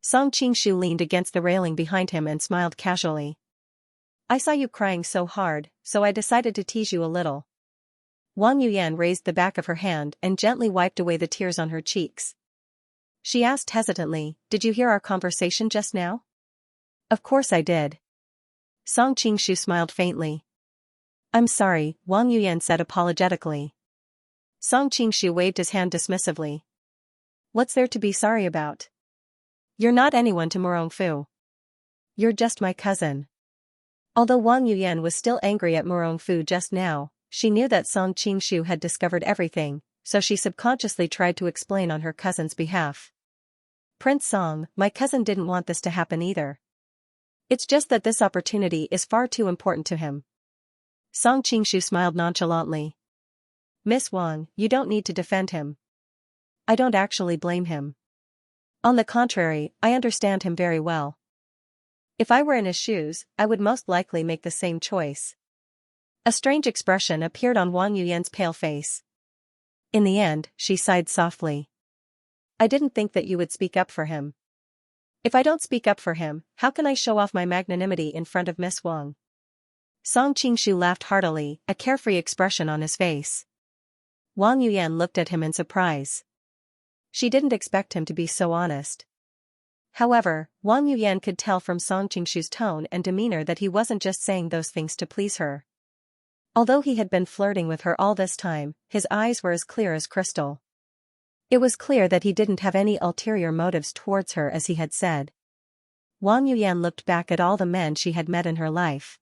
Song Qingshu leaned against the railing behind him and smiled casually. "I saw you crying so hard, so I decided to tease you a little." Wang Yuyan raised the back of her hand and gently wiped away the tears on her cheeks. She asked hesitantly, "Did you hear our conversation just now?" "Of course I did." Song Qingshu smiled faintly. "I'm sorry," Wang Yuyan said apologetically. Song Qingshu waved his hand dismissively. "What's there to be sorry about? You're not anyone to Murongfu. You're just my cousin." Although Wang Yuyan was still angry at Murongfu just now, she knew that Song Qingshu had discovered everything, so she subconsciously tried to explain on her cousin's behalf. "Prince Song, my cousin didn't want this to happen either. It's just that this opportunity is far too important to him." Song Qingshu smiled nonchalantly. "Miss Wang, you don't need to defend him. I don't actually blame him. On the contrary, I understand him very well. If I were in his shoes, I would most likely make the same choice." A strange expression appeared on Wang Yuyan's pale face. In the end, she sighed softly. "I didn't think that you would speak up for him. If I don't speak up for him, how can I show off my magnanimity in front of Miss Wang?" Song Qingshu laughed heartily, a carefree expression on his face. Wang Yuyan looked at him in surprise. She didn't expect him to be so honest. However, Wang Yuyan could tell from Song Qingshu's tone and demeanor that he wasn't just saying those things to please her. Although he had been flirting with her all this time, his eyes were as clear as crystal. It was clear that he didn't have any ulterior motives towards her as he had said. Wang Yuyan looked back at all the men she had met in her life.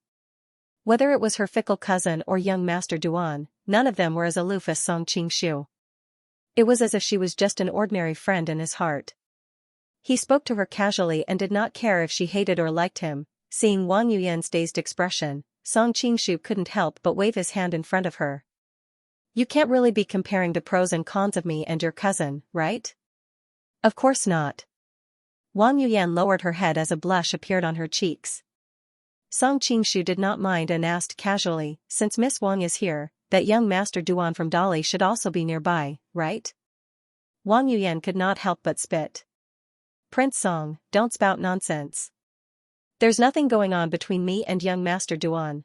Whether it was her fickle cousin or young Master Duan, none of them were as aloof as Song Qingshu. It was as if she was just an ordinary friend in his heart. He spoke to her casually and did not care if she hated or liked him. Seeing Wang Yuyan's dazed expression, Song Qingshu couldn't help but wave his hand in front of her. "You can't really be comparing the pros and cons of me and your cousin, right?" "Of course not." Wang Yuyan lowered her head as a blush appeared on her cheeks. Song Qingshu did not mind and asked casually, "Since Miss Wang is here, that young Master Duan from Dali should also be nearby, right?" Wang Yuyan could not help but spit. "Prince Song, don't spout nonsense. There's nothing going on between me and young Master Duan."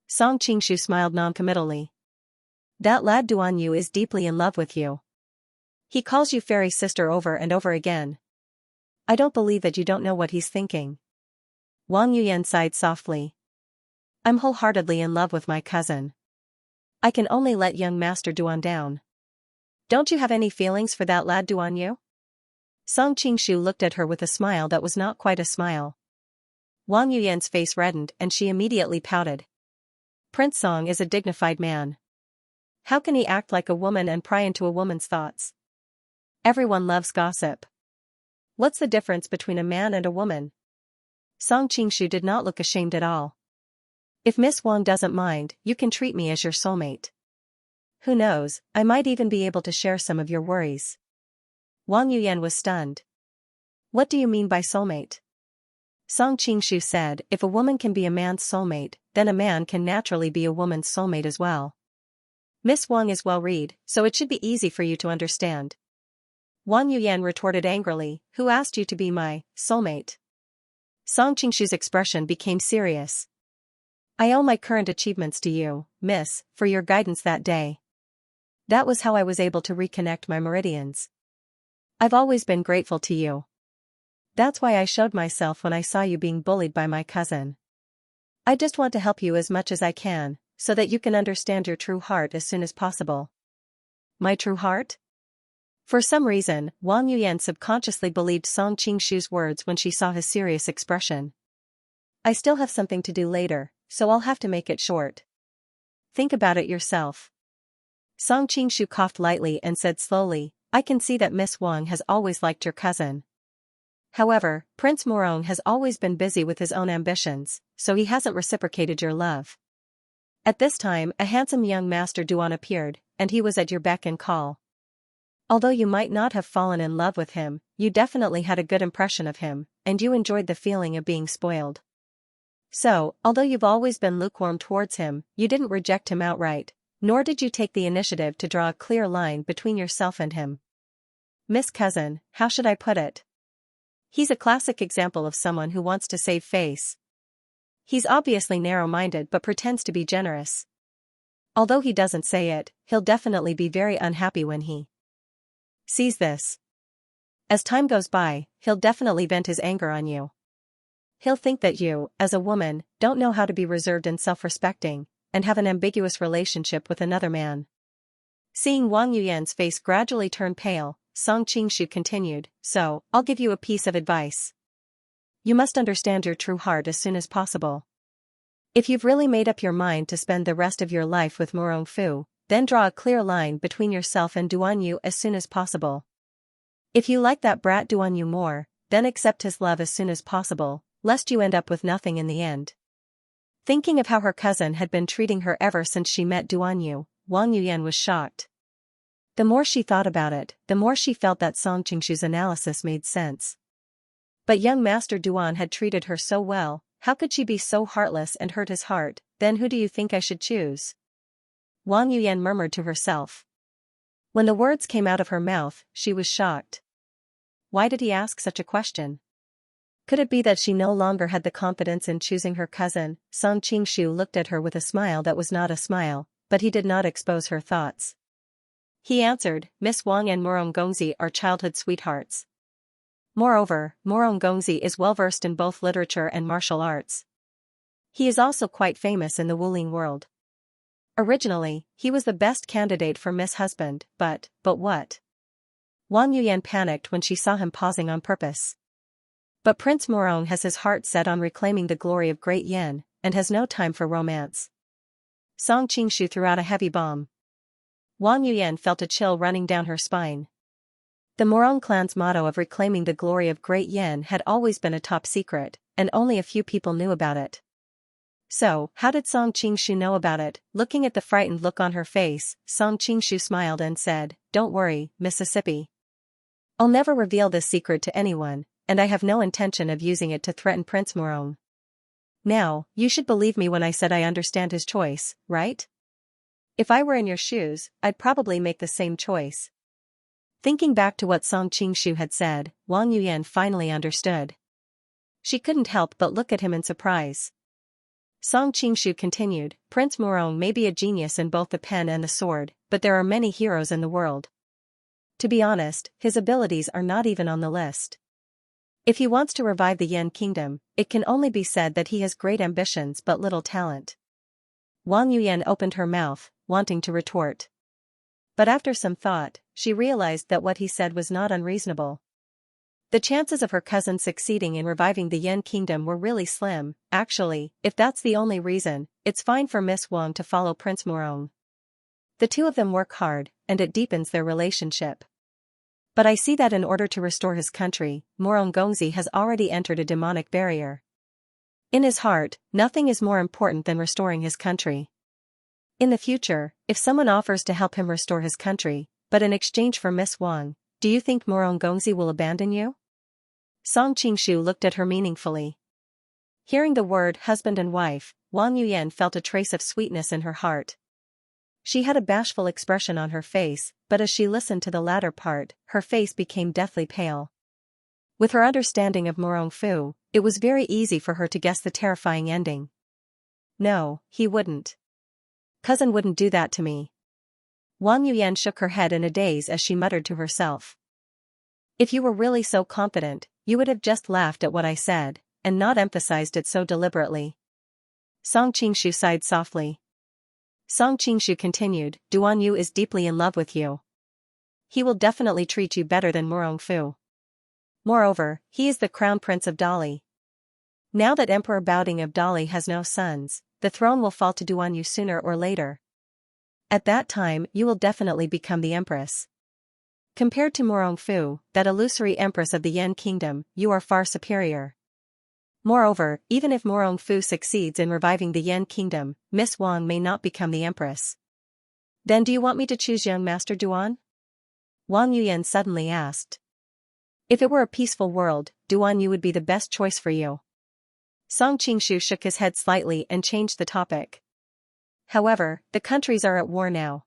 Song Qingshu smiled noncommittally. "That lad Duan Yu is deeply in love with you. He calls you fairy sister over and over again. I don't believe that you don't know what he's thinking." Wang Yuyan sighed softly. "I'm wholeheartedly in love with my cousin. I can only let young Master Duan down. Don't you have any feelings for that lad Duan Yu?" Song Qingshu looked at her with a smile that was not quite a smile. Wang Yuyan's face reddened and she immediately pouted. "Prince Song is a dignified man. How can he act like a woman and pry into a woman's thoughts? Everyone loves gossip. What's the difference between a man and a woman?" Song Qingshu did not look ashamed at all. "If Miss Wang doesn't mind, you can treat me as your soulmate. Who knows, I might even be able to share some of your worries." Wang Yuyan was stunned. "What do you mean by soulmate?" Song Qingshu said, "If a woman can be a man's soulmate, then a man can naturally be a woman's soulmate as well. Miss Wang is well-read, so it should be easy for you to understand." Wang Yuyan retorted angrily, "Who asked you to be my soulmate?" Song Qingshu's expression became serious. "I owe my current achievements to you, miss, for your guidance that day. That was how I was able to reconnect my meridians. I've always been grateful to you. That's why I showed myself when I saw you being bullied by my cousin. I just want to help you as much as I can, so that you can understand your true heart as soon as possible." "My true heart?" For some reason, Wang Yuyan subconsciously believed Song Qingshu's words when she saw his serious expression. "I still have something to do later, so I'll have to make it short. Think about it yourself." Song Qingshu coughed lightly and said slowly, "I can see that Miss Wang has always liked your cousin. However, Prince Morong has always been busy with his own ambitions, so he hasn't reciprocated your love." At this time, a handsome young Master Duan appeared, and he was at your beck and call. Although you might not have fallen in love with him, you definitely had a good impression of him, and you enjoyed the feeling of being spoiled. So, although you've always been lukewarm towards him, you didn't reject him outright, nor did you take the initiative to draw a clear line between yourself and him. Miss Cousin, how should I put it? He's a classic example of someone who wants to save face. He's obviously narrow-minded but pretends to be generous. Although he doesn't say it, he'll definitely be very unhappy when he sees this. As time goes by, he'll definitely vent his anger on you. He'll think that you, as a woman, don't know how to be reserved and self-respecting, and have an ambiguous relationship with another man. Seeing Wang Yuyan's face gradually turn pale, Song Qingshu continued, so, I'll give you a piece of advice. You must understand your true heart as soon as possible. If you've really made up your mind to spend the rest of your life with Morongfu, then draw a clear line between yourself and Duanyu as soon as possible. If you like that brat Duanyu more, then accept his love as soon as possible, lest you end up with nothing in the end. Thinking of how her cousin had been treating her ever since she met Duanyu, Wang Yuyan was shocked. The more she thought about it, the more she felt that Song Qingshu's analysis made sense. But young Master Duan had treated her so well, how could she be so heartless and hurt his heart? Then who do you think I should choose? Wang Yuyan murmured to herself. When the words came out of her mouth, she was shocked. Why did he ask such a question? Could it be that she no longer had the confidence in choosing her cousin? Song Qingshu looked at her with a smile that was not a smile, but he did not expose her thoughts. He answered, Miss Wang and Murong Gongzi are childhood sweethearts. Moreover, Murong Gongzi is well versed in both literature and martial arts. He is also quite famous in the Wuling world. Originally, he was the best candidate for Miss Husband, but what? Wang Yuyan panicked when she saw him pausing on purpose. But Prince Murong has his heart set on reclaiming the glory of Great Yan, and has no time for romance. Song Qingshu threw out a heavy bomb. Wang Yuyan felt a chill running down her spine. The Murong clan's motto of reclaiming the glory of Great Yan had always been a top secret, and only a few people knew about it. So, how did Song Qingshu know about it? Looking at the frightened look on her face, Song Qingshu smiled and said, Don't worry, Mississippi. I'll never reveal this secret to anyone, and I have no intention of using it to threaten Prince Murong. Now, you should believe me when I said I understand his choice, right? If I were in your shoes, I'd probably make the same choice. Thinking back to what Song Qingshu had said, Wang Yuyan finally understood. She couldn't help but look at him in surprise. Song Qingshu continued, Prince Murong may be a genius in both the pen and the sword, but there are many heroes in the world. To be honest, his abilities are not even on the list. If he wants to revive the Yan kingdom, it can only be said that he has great ambitions but little talent. Wang Yuyan opened her mouth, wanting to retort. But after some thought, she realized that what he said was not unreasonable. The chances of her cousin succeeding in reviving the Yan kingdom were really slim. Actually, if that's the only reason, it's fine for Miss Wang to follow Prince Murong. The two of them work hard, and it deepens their relationship. But I see that in order to restore his country, Murong Gongzi has already entered a demonic barrier. In his heart, nothing is more important than restoring his country. In the future, if someone offers to help him restore his country, but in exchange for Miss Wang, do you think Murong Gongzi will abandon you? Song Qingshu looked at her meaningfully. Hearing the word husband and wife, Wang Yuyan felt a trace of sweetness in her heart. She had a bashful expression on her face, but as she listened to the latter part, her face became deathly pale. With her understanding of Morongfu, it was very easy for her to guess the terrifying ending. No, he wouldn't. Cousin wouldn't do that to me. Wang Yuyan shook her head in a daze as she muttered to herself. If you were really so confident, you would have just laughed at what I said, and not emphasized it so deliberately. Song Qingshu sighed softly. Song Qingshu continued, Duan Yu is deeply in love with you. He will definitely treat you better than Morongfu. Moreover, he is the crown prince of Dali. Now that Emperor Baoding of Dali has no sons, the throne will fall to Duan Yu sooner or later. At that time, you will definitely become the empress. Compared to Morongfu, that illusory empress of the Yan kingdom, you are far superior. Moreover, even if Morongfu succeeds in reviving the Yan kingdom, Miss Wang may not become the empress. Then do you want me to choose young Master Duan? Wang Yuyan suddenly asked. If it were a peaceful world, Duan Yu would be the best choice for you. Song Qingshu shook his head slightly and changed the topic. However, the countries are at war now.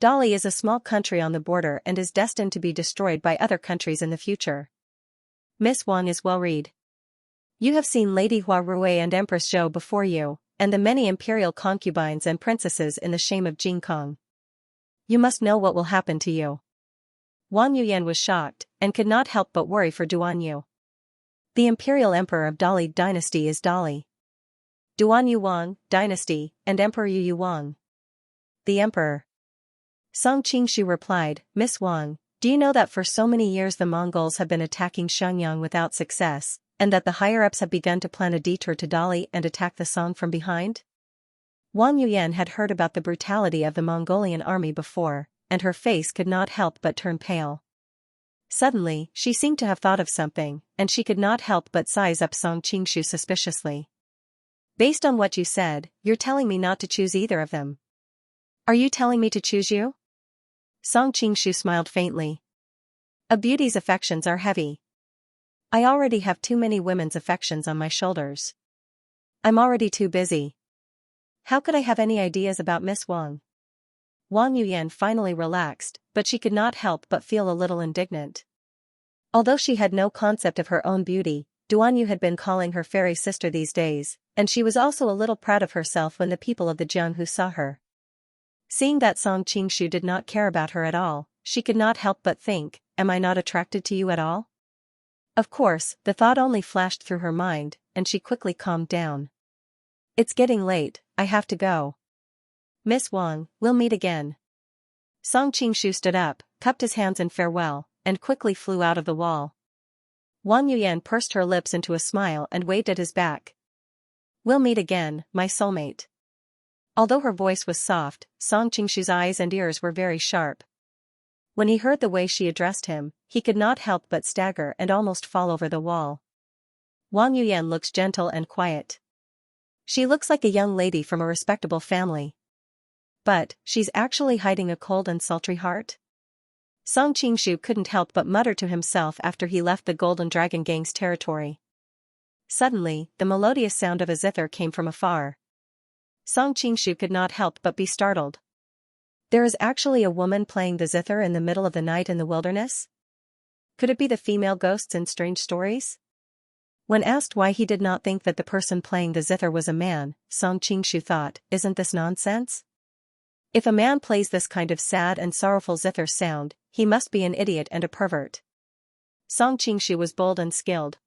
Dali is a small country on the border and is destined to be destroyed by other countries in the future. Miss Wang is well read. You have seen Lady Hua Rui and Empress Zhou before you, and the many imperial concubines and princesses in the shame of Jingkong. You must know what will happen to you. Wang Yuyan was shocked, and could not help but worry for Duanyu. The imperial emperor of Dali dynasty is Dali. Duanyu Wang, dynasty, and Emperor Yu Wang. The emperor. Song Qingshu replied, Miss Wang, do you know that for so many years the Mongols have been attacking Xianxia without success, and that the higher-ups have begun to plan a detour to Dali and attack the Song from behind? Wang Yuyan had heard about the brutality of the Mongolian army before, and her face could not help but turn pale. Suddenly, she seemed to have thought of something, and she could not help but size up Song Qingshu suspiciously. Based on what you said, you're telling me not to choose either of them. Are you telling me to choose you? Song Qingshu smiled faintly. A beauty's affections are heavy. I already have too many women's affections on my shoulders. I'm already too busy. How could I have any ideas about Miss Wang? Wang Yuyan finally relaxed, but she could not help but feel a little indignant. Although she had no concept of her own beauty, Duanyu had been calling her fairy sister these days, and she was also a little proud of herself when the people of the Jianghu saw her. Seeing that Song Qingshu did not care about her at all, she could not help but think, am I not attracted to you at all? Of course, the thought only flashed through her mind, and she quickly calmed down. It's getting late, I have to go. Miss Wang, we'll meet again. Song Qingshu stood up, cupped his hands in farewell, and quickly flew out of the wall. Wang Yuyan pursed her lips into a smile and waved at his back. We'll meet again, my soulmate. Although her voice was soft, Song Qingshu's eyes and ears were very sharp. When he heard the way she addressed him, he could not help but stagger and almost fall over the wall. Wang Yuyan looks gentle and quiet. She looks like a young lady from a respectable family. But, she's actually hiding a cold and sultry heart? Song Qingshu couldn't help but mutter to himself after he left the Golden Dragon Gang's territory. Suddenly, the melodious sound of a zither came from afar. Song Qingshu could not help but be startled. There is actually a woman playing the zither in the middle of the night in the wilderness? Could it be the female ghosts in strange stories? When asked why he did not think that the person playing the zither was a man, Song Qingshu thought, isn't this nonsense? If a man plays this kind of sad and sorrowful zither sound, he must be an idiot and a pervert. Song Qingshu was bold and skilled.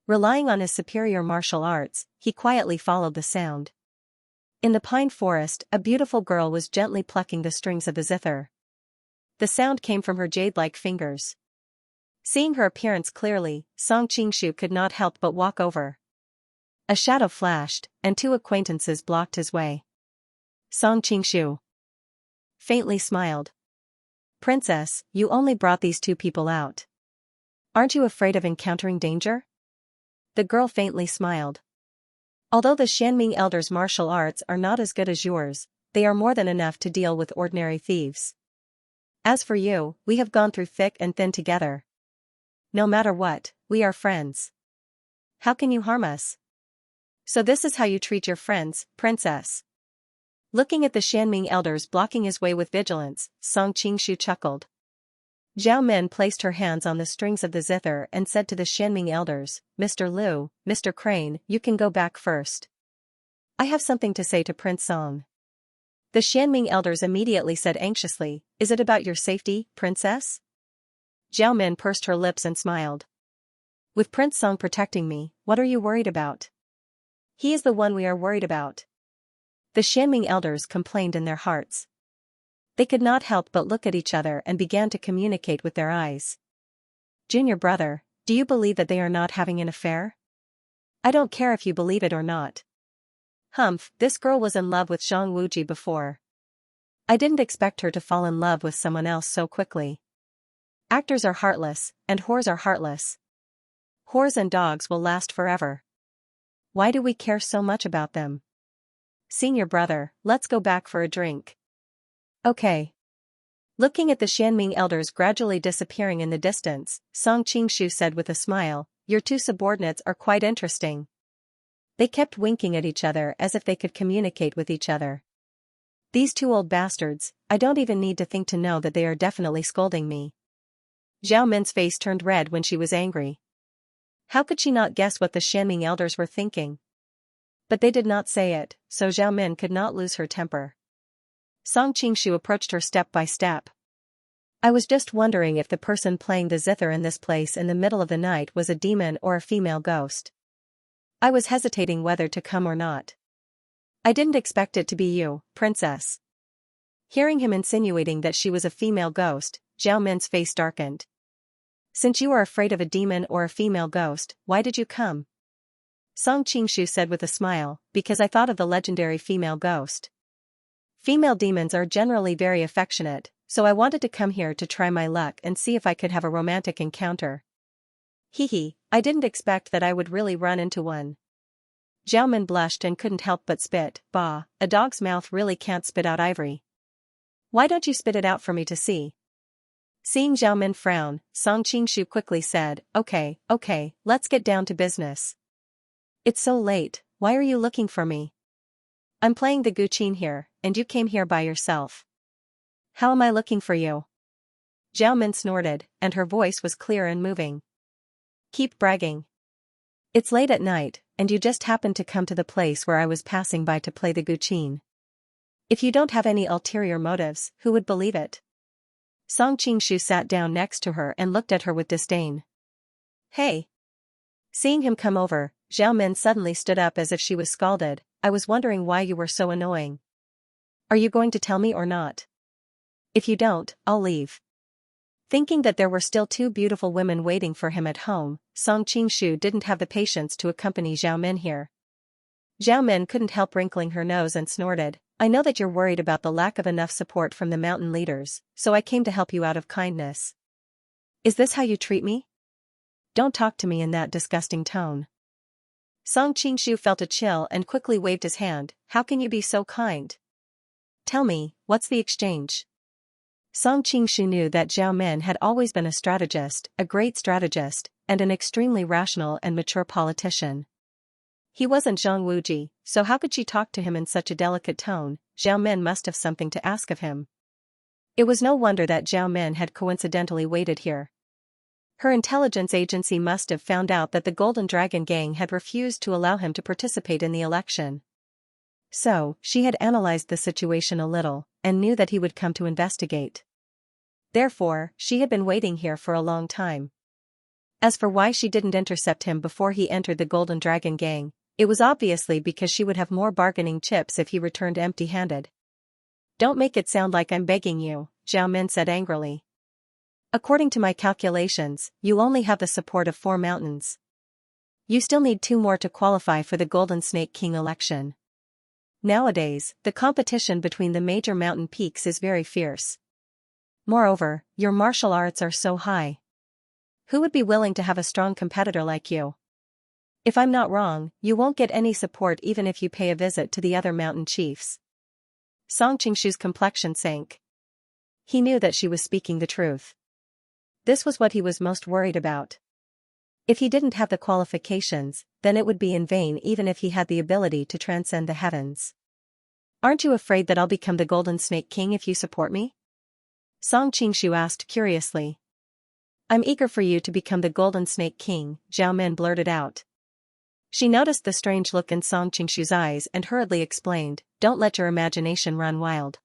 Relying on his superior martial arts, he quietly followed the sound. In the pine forest, a beautiful girl was gently plucking the strings of the zither. The sound came from her jade-like fingers. Seeing her appearance clearly, Song Qingshu could not help but walk over. A shadow flashed, and two acquaintances blocked his way. Song Qingshu faintly smiled. Princess, you only brought these two people out. Aren't you afraid of encountering danger? The girl faintly smiled. Although the Xianming elders' martial arts are not as good as yours, they are more than enough to deal with ordinary thieves. As for you, we have gone through thick and thin together. No matter what, we are friends. How can you harm us? So this is how you treat your friends, princess. Looking at the Xianming elders blocking his way with vigilance, Song Qingshu chuckled. Zhao Min placed her hands on the strings of the zither and said to the Xianming elders, Mr. Liu, Mr. Crane, you can go back first. I have something to say to Prince Song. The Xianming elders immediately said anxiously, is it about your safety, princess? Zhao Min pursed her lips and smiled. With Prince Song protecting me, what are you worried about? He is the one we are worried about. The Xianming elders complained in their hearts. They could not help but look at each other and began to communicate with their eyes. Junior brother, do you believe that they are not having an affair? I don't care if you believe it or not. Humph, this girl was in love with Zhang Wuji before. I didn't expect her to fall in love with someone else so quickly. Actors are heartless, and whores are heartless. Whores and dogs will last forever. Why do we care so much about them? Senior brother, let's go back for a drink. Okay. Looking at the Xianming elders gradually disappearing in the distance, Song Qingshu said with a smile, your two subordinates are quite interesting. They kept winking at each other as if they could communicate with each other. These two old bastards, I don't even need to think to know that they are definitely scolding me. Zhao Min's face turned red when she was angry. How could she not guess what the Xianming elders were thinking? But they did not say it, so Zhao Min could not lose her temper. Song Qingshu approached her step by step. I was just wondering if the person playing the zither in this place in the middle of the night was a demon or a female ghost. I was hesitating whether to come or not. I didn't expect it to be you, princess. Hearing him insinuating that she was a female ghost, Zhao Min's face darkened. Since you are afraid of a demon or a female ghost, why did you come? Song Qingshu said with a smile, because I thought of the legendary female ghost. Female demons are generally very affectionate, so I wanted to come here to try my luck and see if I could have a romantic encounter. Hee, I didn't expect that I would really run into one. Zhao Min blushed and couldn't help but spit. Bah, a dog's mouth really can't spit out ivory. Why don't you spit it out for me to see? Seeing Zhao Min frown, Song Qingshu quickly said, Okay, let's get down to business. It's so late, why are you looking for me? I'm playing the guqin here, and you came here by yourself. How am I looking for you? Zhao Min snorted, and her voice was clear and moving. Keep bragging. It's late at night, and you just happened to come to the place where I was passing by to play the guqin. If you don't have any ulterior motives, who would believe it? Song Qingshu sat down next to her and looked at her with disdain. Hey! Seeing him come over, Zhao Min suddenly stood up as if she was scalded. I was wondering why you were so annoying. Are you going to tell me or not? If you don't, I'll leave. Thinking that there were still two beautiful women waiting for him at home, Song Qingshu didn't have the patience to accompany Zhao Min here. Zhao Min couldn't help wrinkling her nose and snorted. I know that you're worried about the lack of enough support from the mountain leaders, so I came to help you out of kindness. Is this how you treat me? Don't talk to me in that disgusting tone. Song Qingshu felt a chill and quickly waved his hand. How can you be so kind? Tell me, what's the exchange? Song Qingshu knew that Zhao Min had always been a strategist, a great strategist, and an extremely rational and mature politician. He wasn't Zhang Wuji, so how could she talk to him in such a delicate tone? Zhao Min must have something to ask of him. It was no wonder that Zhao Min had coincidentally waited here. Her intelligence agency must have found out that the Golden Dragon Gang had refused to allow him to participate in the election. So, she had analyzed the situation a little, and knew that he would come to investigate. Therefore, she had been waiting here for a long time. As for why she didn't intercept him before he entered the Golden Dragon Gang, it was obviously because she would have more bargaining chips if he returned empty-handed. Don't make it sound like I'm begging you, Zhao Min said angrily. According to my calculations, you only have the support of 4 mountains. You still need 2 more to qualify for the Golden Snake King election. Nowadays, the competition between the major mountain peaks is very fierce. Moreover, your martial arts are so high. Who would be willing to have a strong competitor like you? If I'm not wrong, you won't get any support even if you pay a visit to the other mountain chiefs. Song Qingshu's complexion sank. He knew that she was speaking the truth. This was what he was most worried about. If he didn't have the qualifications, then it would be in vain even if he had the ability to transcend the heavens. Aren't you afraid that I'll become the Golden Snake King if you support me? Song Qingshu asked curiously. I'm eager for you to become the Golden Snake King, Zhao Min blurted out. She noticed the strange look in Song Qingshu's eyes and hurriedly explained, don't let your imagination run wild.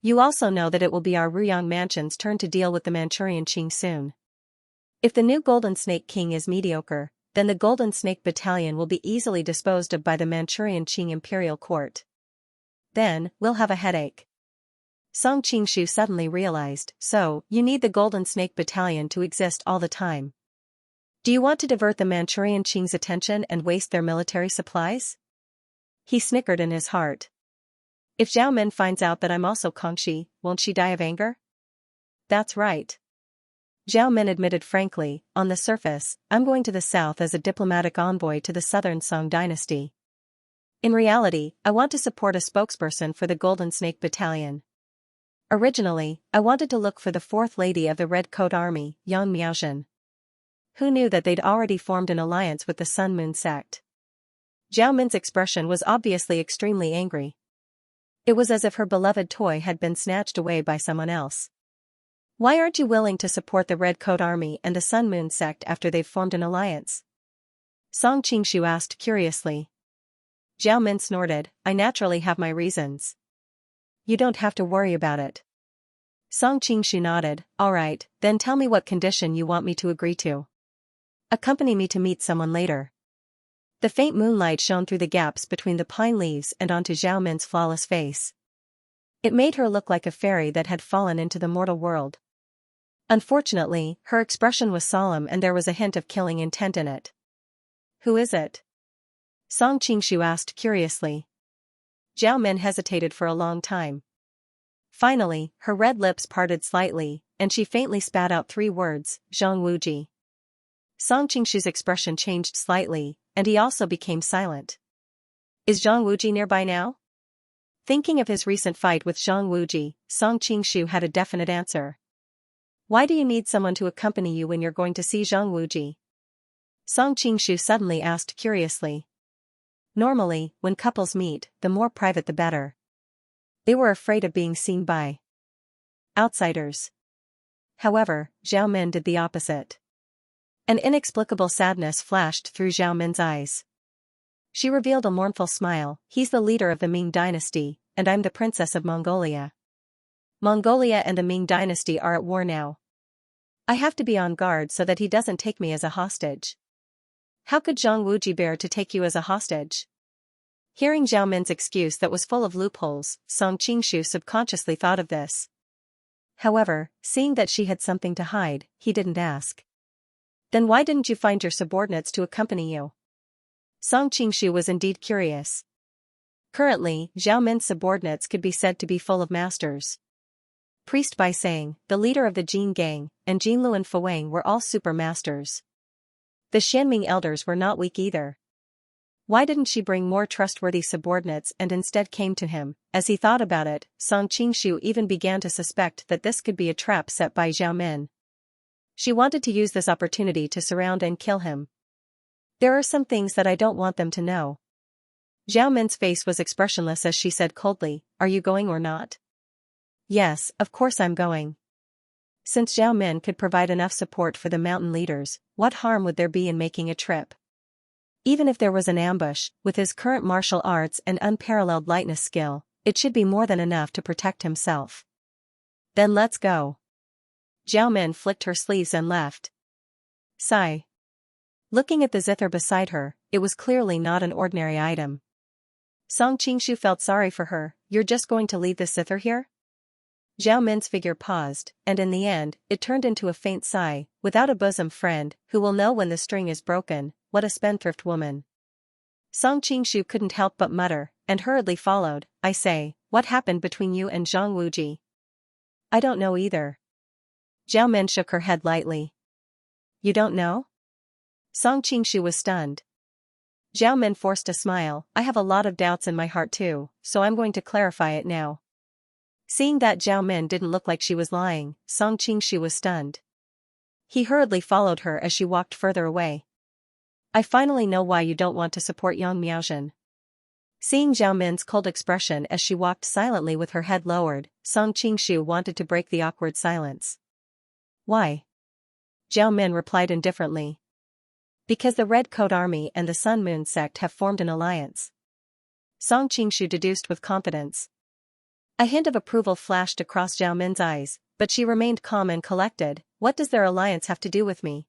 You also know that it will be our Ruyang Mansion's turn to deal with the Manchurian Qing soon. If the new Golden Snake King is mediocre, then the Golden Snake Battalion will be easily disposed of by the Manchurian Qing Imperial Court. Then, we'll have a headache. Song Qingshu suddenly realized, so, you need the Golden Snake Battalion to exist all the time. Do you want to divert the Manchurian Qing's attention and waste their military supplies? He snickered in his heart. If Zhao Min finds out that I'm also Kangxi, won't she die of anger? That's right. Zhao Min admitted frankly, on the surface, I'm going to the south as a diplomatic envoy to the southern Song dynasty. In reality, I want to support a spokesperson for the Golden Snake Battalion. Originally, I wanted to look for the 4th lady of the Red Coat Army, Yang Miaozhen. Who knew that they'd already formed an alliance with the Sun Moon sect? Zhao Min's expression was obviously extremely angry. It was as if her beloved toy had been snatched away by someone else. Why aren't you willing to support the Red Coat Army and the Sun Moon sect after they've formed an alliance? Song Qingshu asked curiously. Zhao Min snorted, I naturally have my reasons. You don't have to worry about it. Song Qingshu nodded, alright, then tell me what condition you want me to agree to. Accompany me to meet someone later. The faint moonlight shone through the gaps between the pine leaves and onto Zhao Min's flawless face. It made her look like a fairy that had fallen into the mortal world. Unfortunately, her expression was solemn and there was a hint of killing intent in it. Who is it? Song Qingshu asked curiously. Zhao Min hesitated for a long time. Finally, her red lips parted slightly, and she faintly spat out 3 words, Zhang Wuji. Song Qingshu's expression changed slightly, and he also became silent. Is Zhang Wuji nearby now? Thinking of his recent fight with Zhang Wuji, Song Qingshu had a definite answer. Why do you need someone to accompany you when you're going to see Zhang Wuji? Song Qingshu suddenly asked curiously. Normally, when couples meet, the more private the better. They were afraid of being seen by outsiders. However, Zhao Min did the opposite. An inexplicable sadness flashed through Zhao Min's eyes. She revealed a mournful smile, he's the leader of the Ming dynasty, and I'm the princess of Mongolia. Mongolia and the Ming dynasty are at war now. I have to be on guard so that he doesn't take me as a hostage. How could Zhang Wuji bear to take you as a hostage? Hearing Zhao Min's excuse that was full of loopholes, Song Qingshu subconsciously thought of this. However, seeing that she had something to hide, he didn't ask. Then why didn't you find your subordinates to accompany you? Song Qingshu was indeed curious. Currently, Zhao Min's subordinates could be said to be full of masters. Priest Bai Sang, the leader of the Jin gang, and Jinlu and Fuwang were all super masters. The Xianming elders were not weak either. Why didn't she bring more trustworthy subordinates and instead came to him? As he thought about it, Song Qingshu even began to suspect that this could be a trap set by Zhao Min. She wanted to use this opportunity to surround and kill him. There are some things that I don't want them to know. Zhao Min's face was expressionless as she said coldly, are you going or not? Yes, of course I'm going. Since Zhao Min could provide enough support for the mountain leaders, what harm would there be in making a trip? Even if there was an ambush, with his current martial arts and unparalleled lightness skill, it should be more than enough to protect himself. Then let's go. Zhao Min flicked her sleeves and left. Sigh. Looking at the zither beside her, it was clearly not an ordinary item. Song Qingshu felt sorry for her, you're just going to leave the zither here? Zhao Min's figure paused, and in the end, it turned into a faint sigh, without a bosom friend, who will know when the string is broken, what a spendthrift woman. Song Qingshu couldn't help but mutter, and hurriedly followed, I say, what happened between you and Zhang Wuji? I don't know either. Zhao Min shook her head lightly. You don't know? Song Qingshu was stunned. Zhao Min forced a smile, I have a lot of doubts in my heart too, so I'm going to clarify it now. Seeing that Zhao Min didn't look like she was lying, Song Qingshu was stunned. He hurriedly followed her as she walked further away. I finally know why you don't want to support Yang Miaozhen. Seeing Zhao Min's cold expression as she walked silently with her head lowered, Song Qingshu wanted to break the awkward silence. Why? Zhao Min replied indifferently. Because the Red Coat Army and the Sun Moon sect have formed an alliance. Song Qingshu deduced with confidence. A hint of approval flashed across Zhao Min's eyes, but she remained calm and collected. What does their alliance have to do with me?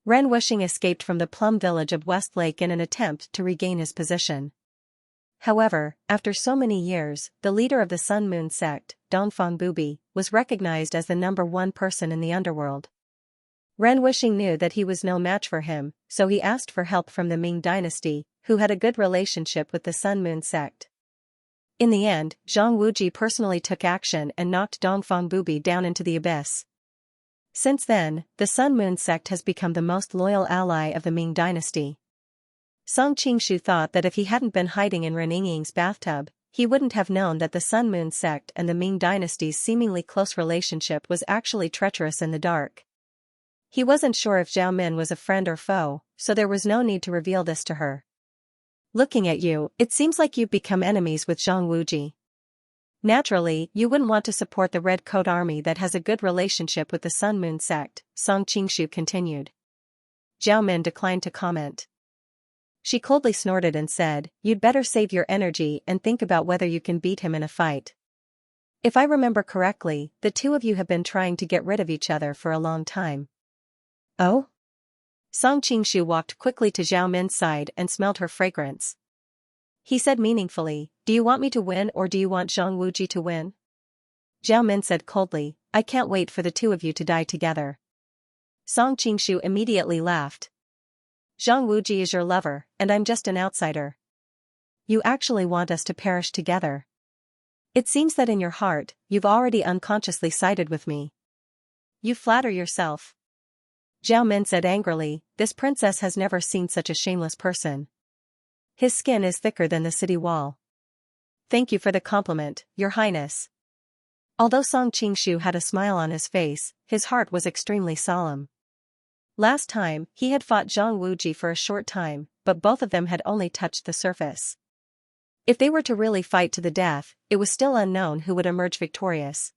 Ren Wuxing escaped from the plum village of West Lake in an attempt to regain his position. However, after so many years, the leader of the Sun Moon sect, Dongfang Bubi, was recognized as the #1 person in the underworld. Ren Wuxing knew that he was no match for him, so he asked for help from the Ming dynasty, who had a good relationship with the Sun Moon sect. In the end, Zhang Wuji personally took action and knocked Dongfang Bubi down into the abyss. Since then, the Sun Moon sect has become the most loyal ally of the Ming dynasty. Song Qingshu thought that if he hadn't been hiding in Ren Yingying's bathtub, he wouldn't have known that the Sun Moon sect and the Ming dynasty's seemingly close relationship was actually treacherous in the dark. He wasn't sure if Zhao Min was a friend or foe, so there was no need to reveal this to her. Looking at you, it seems like you've become enemies with Zhang Wuji. Naturally, you wouldn't want to support the Red Coat Army that has a good relationship with the Sun Moon sect, Song Qingshu continued. Zhao Min declined to comment. She coldly snorted and said, "You'd better save your energy and think about whether you can beat him in a fight. If I remember correctly, the two of you have been trying to get rid of each other for a long time." "Oh?" Song Qingshu walked quickly to Zhao Min's side and smelled her fragrance. He said meaningfully, "Do you want me to win or do you want Zhang Wuji to win?" Zhao Min said coldly, "I can't wait for the two of you to die together." Song Qingshu immediately laughed. "Zhang Wuji is your lover, and I'm just an outsider. You actually want us to perish together. It seems that in your heart, you've already unconsciously sided with me. You flatter yourself." Zhao Min said angrily, "This princess has never seen such a shameless person. His skin is thicker than the city wall." "Thank you for the compliment, Your Highness." Although Song Qingshu had a smile on his face, his heart was extremely solemn. Last time, he had fought Zhang Wuji for a short time, but both of them had only touched the surface. If they were to really fight to the death, it was still unknown who would emerge victorious.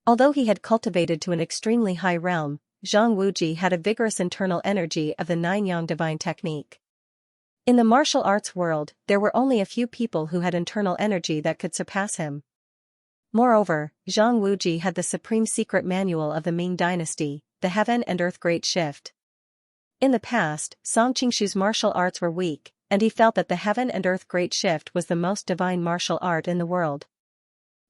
Although he had cultivated to an extremely high realm, Zhang Wuji had a vigorous internal energy of the nine-yang divine technique. In the martial arts world, there were only a few people who had internal energy that could surpass him. Moreover, Zhang Wuji had the supreme secret manual of the Ming dynasty, the Heaven and Earth Great Shift. In the past, Song Qingshu's martial arts were weak, and he felt that the Heaven and Earth Great Shift was the most divine martial art in the world.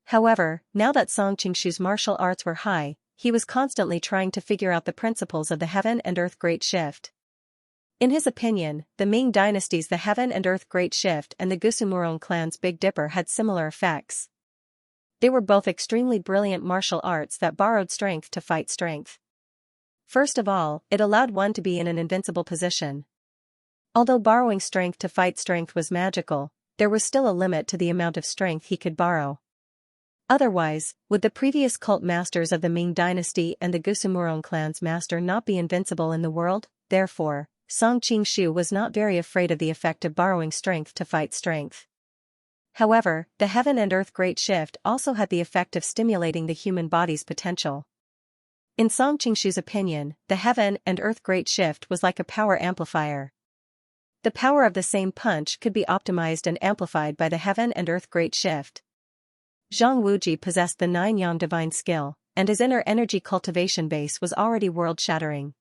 However, now that Song Qingshu's martial arts were high, he was constantly trying to figure out the principles of the Heaven and Earth Great Shift. In his opinion, the Ming dynasty's the Heaven and Earth Great Shift and the Gusumurong clan's Big Dipper had similar effects. They were both extremely brilliant martial arts that borrowed strength to fight strength. First of all, it allowed one to be in an invincible position. Although borrowing strength to fight strength was magical, there was still a limit to the amount of strength he could borrow. Otherwise, would the previous cult masters of the Ming dynasty and the Gusumurong clan's master not be invincible in the world? Therefore, Song Qingshu was not very afraid of the effect of borrowing strength to fight strength. However, the Heaven and Earth Great Shift also had the effect of stimulating the human body's potential. In Song Qingshu's opinion, the Heaven and Earth Great Shift was like a power amplifier. The power of the same punch could be optimized and amplified by the Heaven and Earth Great Shift. Zhang Wuji possessed the nine-yang divine skill, and his inner energy cultivation base was already world-shattering.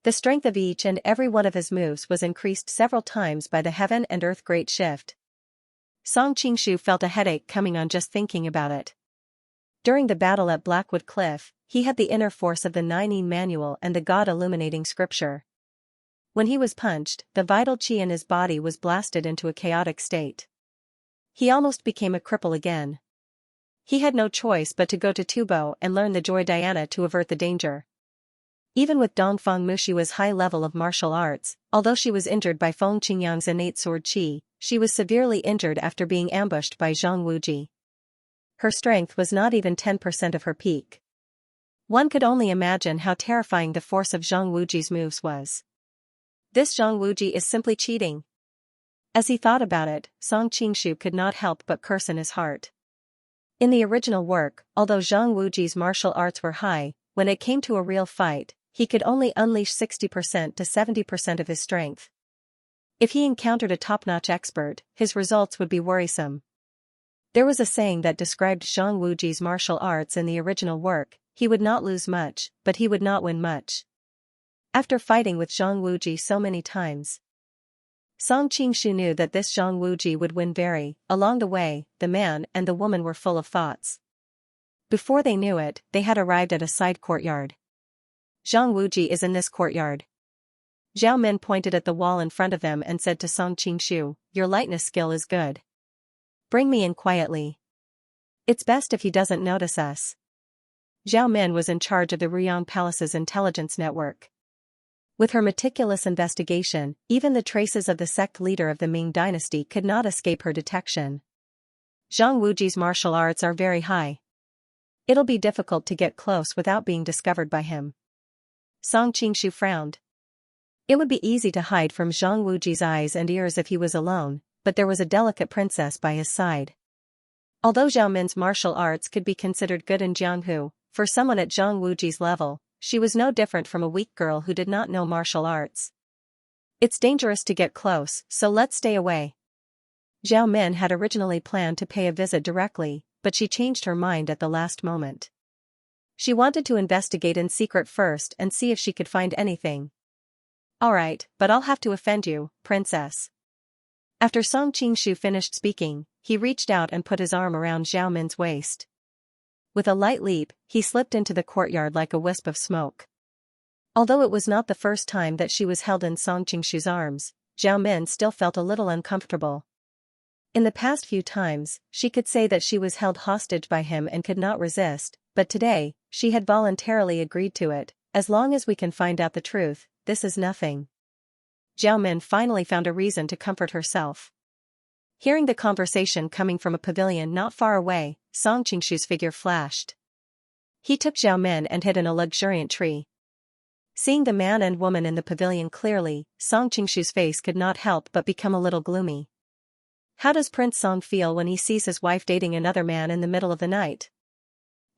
The strength of each and every one of his moves was increased several times by the Heaven and Earth Great Shift. Song Qingshu felt a headache coming on just thinking about it. During the battle at Blackwood Cliff, he had the inner force of the Nine-Yin Manual and the God-illuminating scripture. When he was punched, the vital qi in his body was blasted into a chaotic state. He almost became a cripple again. He had no choice but to go to Tubo and learn the Joy Dhyana to avert the danger. Even with Dongfang Mushua's high level of martial arts, although she was injured by Feng Qingyang's innate sword qi, she was severely injured after being ambushed by Zhang Wuji. Her strength was not even 10% of her peak. One could only imagine how terrifying the force of Zhang Wuji's moves was. This Zhang Wuji is simply cheating. As he thought about it, Song Qingshu could not help but curse in his heart. In the original work, although Zhang Wuji's martial arts were high, when it came to a real fight, he could only unleash 60% to 70% of his strength. If he encountered a top-notch expert, his results would be worrisome. There was a saying that described Zhang Wuji's martial arts in the original work: he would not lose much, but he would not win much. After fighting with Zhang Wuji so many times, Song Qingshu knew that this Zhang Wuji would win very. Along the way, the man and the woman were full of thoughts. Before they knew it, they had arrived at a side courtyard. Zhang Wuji is in this courtyard. Zhao Min pointed at the wall in front of them and said to Song Qingshu, "Your lightness skill is good. Bring me in quietly. It's best if he doesn't notice us." Zhao Min was in charge of the Ruyang Palace's intelligence network. With her meticulous investigation, even the traces of the sect leader of the Ming dynasty could not escape her detection. Zhang Wuji's martial arts are very high. It'll be difficult to get close without being discovered by him. Song Qingshu frowned. It would be easy to hide from Zhang Wuji's eyes and ears if he was alone, but there was a delicate princess by his side. Although Zhao Min's martial arts could be considered good in Jianghu, for someone at Zhang Wuji's level, she was no different from a weak girl who did not know martial arts. It's dangerous to get close, so let's stay away. Zhao Min had originally planned to pay a visit directly, but she changed her mind at the last moment. She wanted to investigate in secret first and see if she could find anything. Alright, but I'll have to offend you, princess. After Song Qingshu finished speaking, he reached out and put his arm around Zhao Min's waist. With a light leap, he slipped into the courtyard like a wisp of smoke. Although it was not the first time that she was held in Song Qingshu's arms, Zhao Min still felt a little uncomfortable. In the past few times, she could say that she was held hostage by him and could not resist, but today, she had voluntarily agreed to it. As long as we can find out the truth, this is nothing. Zhao Min finally found a reason to comfort herself. Hearing the conversation coming from a pavilion not far away, Song Qingshu's figure flashed. He took Zhao Min and hid in a luxuriant tree. Seeing the man and woman in the pavilion clearly, Song Qingshu's face could not help but become a little gloomy. How does Prince Song feel when he sees his wife dating another man in the middle of the night?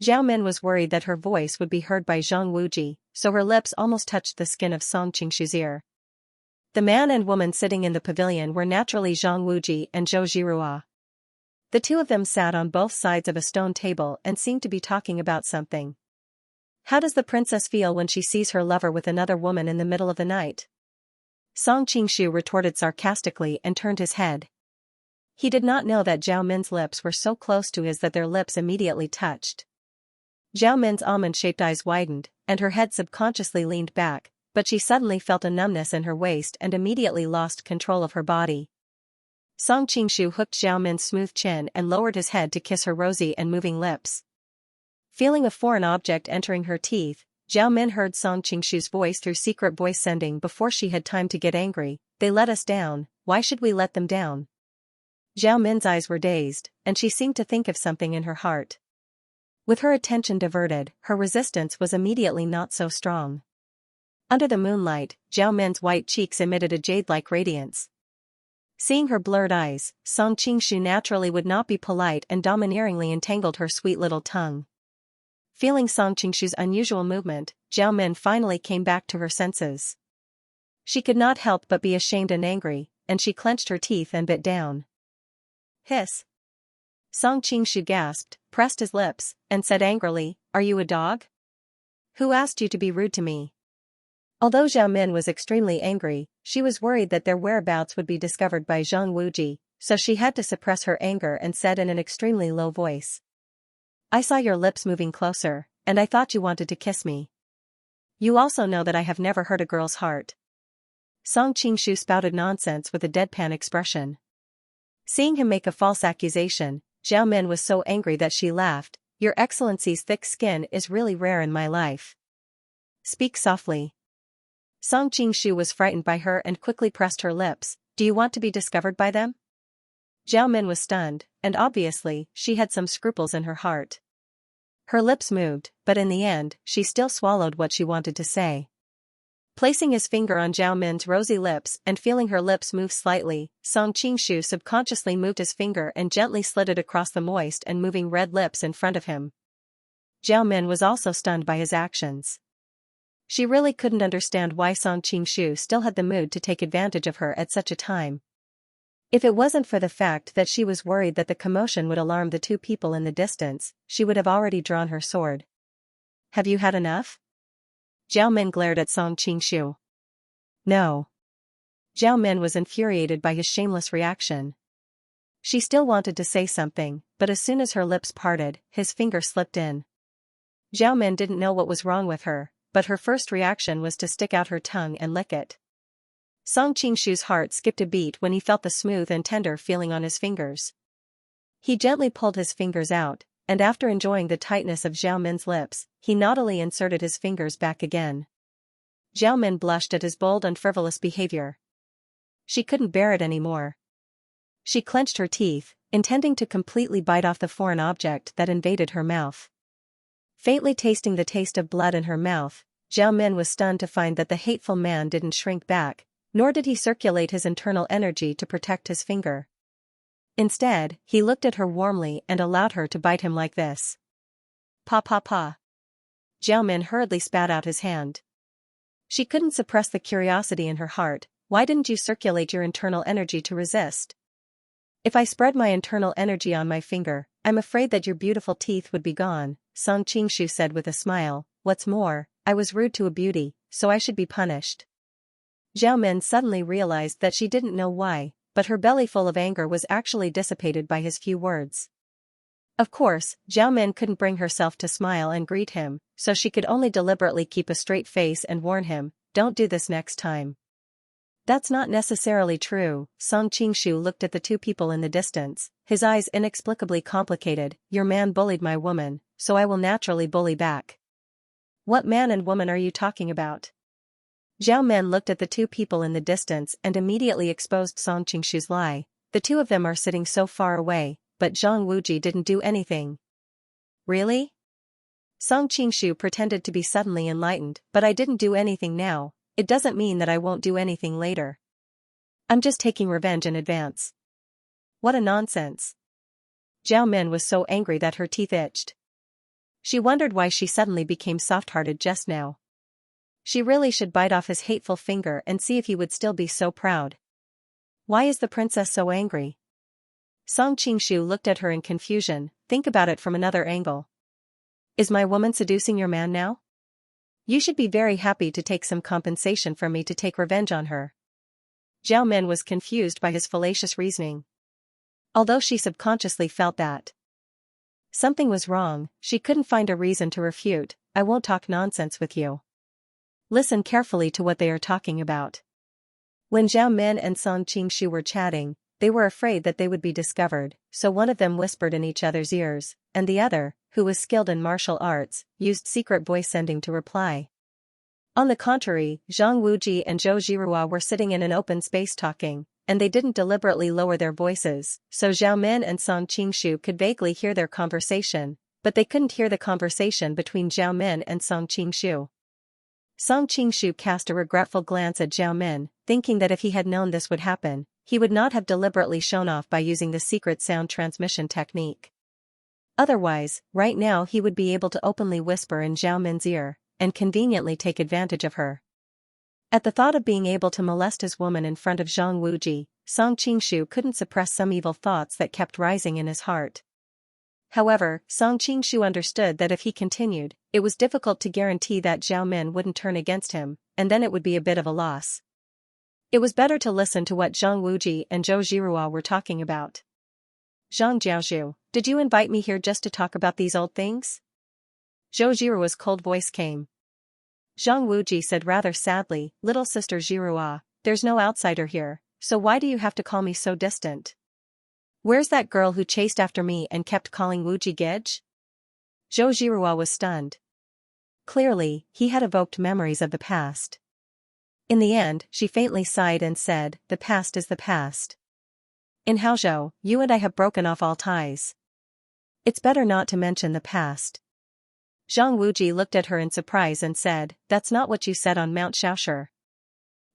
Zhao Min was worried that her voice would be heard by Zhang Wuji, so her lips almost touched the skin of Song Qingshu's ear. The man and woman sitting in the pavilion were naturally Zhang Wuji and Zhou Jirua. The two of them sat on both sides of a stone table and seemed to be talking about something. How does the princess feel when she sees her lover with another woman in the middle of the night? Song Qingshu retorted sarcastically and turned his head. He did not know that Zhao Min's lips were so close to his that their lips immediately touched. Zhao Min's almond-shaped eyes widened, and her head subconsciously leaned back, but she suddenly felt a numbness in her waist and immediately lost control of her body. Song Qingshu hooked Zhao Min's smooth chin and lowered his head to kiss her rosy and moving lips. Feeling a foreign object entering her teeth, Zhao Min heard Song Qingshu's voice through secret voice sending before she had time to get angry. They let us down, why should we let them down? Zhao Min's eyes were dazed, and she seemed to think of something in her heart. With her attention diverted, her resistance was immediately not so strong. Under the moonlight, Zhao Min's white cheeks emitted a jade-like radiance. Seeing her blurred eyes, Song Qingshu naturally would not be polite and domineeringly entangled her sweet little tongue. Feeling Song Qingshu's unusual movement, Zhao Min finally came back to her senses. She could not help but be ashamed and angry, and she clenched her teeth and bit down. Hiss! Song Qingshu gasped, pressed his lips, and said angrily, "Are you a dog? Who asked you to be rude to me?" Although Zhao Min was extremely angry, she was worried that their whereabouts would be discovered by Zhang Wuji, so she had to suppress her anger and said in an extremely low voice. "I saw your lips moving closer, and I thought you wanted to kiss me. You also know that I have never hurt a girl's heart." Song Qingshu spouted nonsense with a deadpan expression. Seeing him make a false accusation, Zhao Min was so angry that she laughed. "Your Excellency's thick skin is really rare in my life. Speak softly." Song Qingshu was frightened by her and quickly pressed her lips. "Do you want to be discovered by them?" Zhao Min was stunned, and obviously, she had some scruples in her heart. Her lips moved, but in the end, she still swallowed what she wanted to say. Placing his finger on Zhao Min's rosy lips and feeling her lips move slightly, Song Qingshu subconsciously moved his finger and gently slid it across the moist and moving red lips in front of him. Zhao Min was also stunned by his actions. She really couldn't understand why Song Qingshu still had the mood to take advantage of her at such a time. If it wasn't for the fact that she was worried that the commotion would alarm the two people in the distance, she would have already drawn her sword. "Have you had enough?" Zhao Min glared at Song Qingshu. "No." Zhao Min was infuriated by his shameless reaction. She still wanted to say something, but as soon as her lips parted, his finger slipped in. Zhao Min didn't know what was wrong with her, but her first reaction was to stick out her tongue and lick it. Song Qingshu's heart skipped a beat when he felt the smooth and tender feeling on his fingers. He gently pulled his fingers out, and after enjoying the tightness of Zhao Min's lips, he naughtily inserted his fingers back again. Zhao Min blushed at his bold and frivolous behavior. She couldn't bear it anymore. She clenched her teeth, intending to completely bite off the foreign object that invaded her mouth. Faintly tasting the taste of blood in her mouth, Zhao Min was stunned to find that the hateful man didn't shrink back, nor did he circulate his internal energy to protect his finger. Instead, he looked at her warmly and allowed her to bite him like this. "Pa pa pa." Zhao Min hurriedly spat out his hand. She couldn't suppress the curiosity in her heart. why didn't you circulate your internal energy to resist? If I spread my internal energy on my finger, I'm afraid that your beautiful teeth would be gone, Song Qingshu said with a smile. What's more, I was rude to a beauty, so I should be punished. Zhao Min suddenly realized that she didn't know why, but her belly full of anger was actually dissipated by his few words. Of course, Zhao Min couldn't bring herself to smile and greet him, so she could only deliberately keep a straight face and warn him, don't do this next time. That's not necessarily true, Song Qingshu looked at the two people in the distance, his eyes inexplicably complicated. Your man bullied my woman, so I will naturally bully back. What man and woman are you talking about? Zhao Men looked at the two people in the distance and immediately exposed Song Qingshu's lie. The two of them are sitting so far away, but Zhang Wuji didn't do anything. Really? Song Qingshu pretended to be suddenly enlightened, but I didn't do anything now. It doesn't mean that I won't do anything later. I'm just taking revenge in advance. What a nonsense. Zhao Min was so angry that her teeth itched. She wondered why she suddenly became soft-hearted just now. She really should bite off his hateful finger and see if he would still be so proud. Why is the princess so angry? Song Qingshu looked at her in confusion. Think about it from another angle. Is my woman seducing your man now? You should be very happy to take some compensation from me to take revenge on her. Zhao Min was confused by his fallacious reasoning. Although she subconsciously felt that something was wrong, she couldn't find a reason to refute. I won't talk nonsense with you. Listen carefully to what they are talking about. When Zhao Min and Song Qingshu were chatting, they were afraid that they would be discovered, so one of them whispered in each other's ears, and the other, who was skilled in martial arts, used secret voice sending to reply. On the contrary, Zhang Wuji and Zhou Zhirua were sitting in an open space talking, and they didn't deliberately lower their voices, so Zhao Min and Song Qingshu could vaguely hear their conversation, but they couldn't hear the conversation between Zhao Min and Song Qingshu. Song Qingshu cast a regretful glance at Zhao Min, thinking that if he had known this would happen, he would not have deliberately shown off by using the secret sound transmission technique. Otherwise, right now he would be able to openly whisper in Zhao Min's ear, and conveniently take advantage of her. At the thought of being able to molest his woman in front of Zhang Wuji, Song Qingshu couldn't suppress some evil thoughts that kept rising in his heart. However, Song Qingshu understood that if he continued, it was difficult to guarantee that Zhao Min wouldn't turn against him, and then it would be a bit of a loss. It was better to listen to what Zhang Wuji and Zhou Zhirua were talking about. Zhang Jiaozhu, did you invite me here just to talk about these old things? Zhou Zhirua's cold voice came. Zhang Wuji said rather sadly, little sister Zhirua, there's no outsider here, so why do you have to call me so distant? Where's that girl who chased after me and kept calling Wuji Gidge? Zhou Zhirua was stunned. Clearly, he had evoked memories of the past. In the end, she faintly sighed and said, the past is the past. In Haozhou, you and I have broken off all ties. It's better not to mention the past. Zhang Wuji looked at her in surprise and said, that's not what you said on Mount Shaoshi.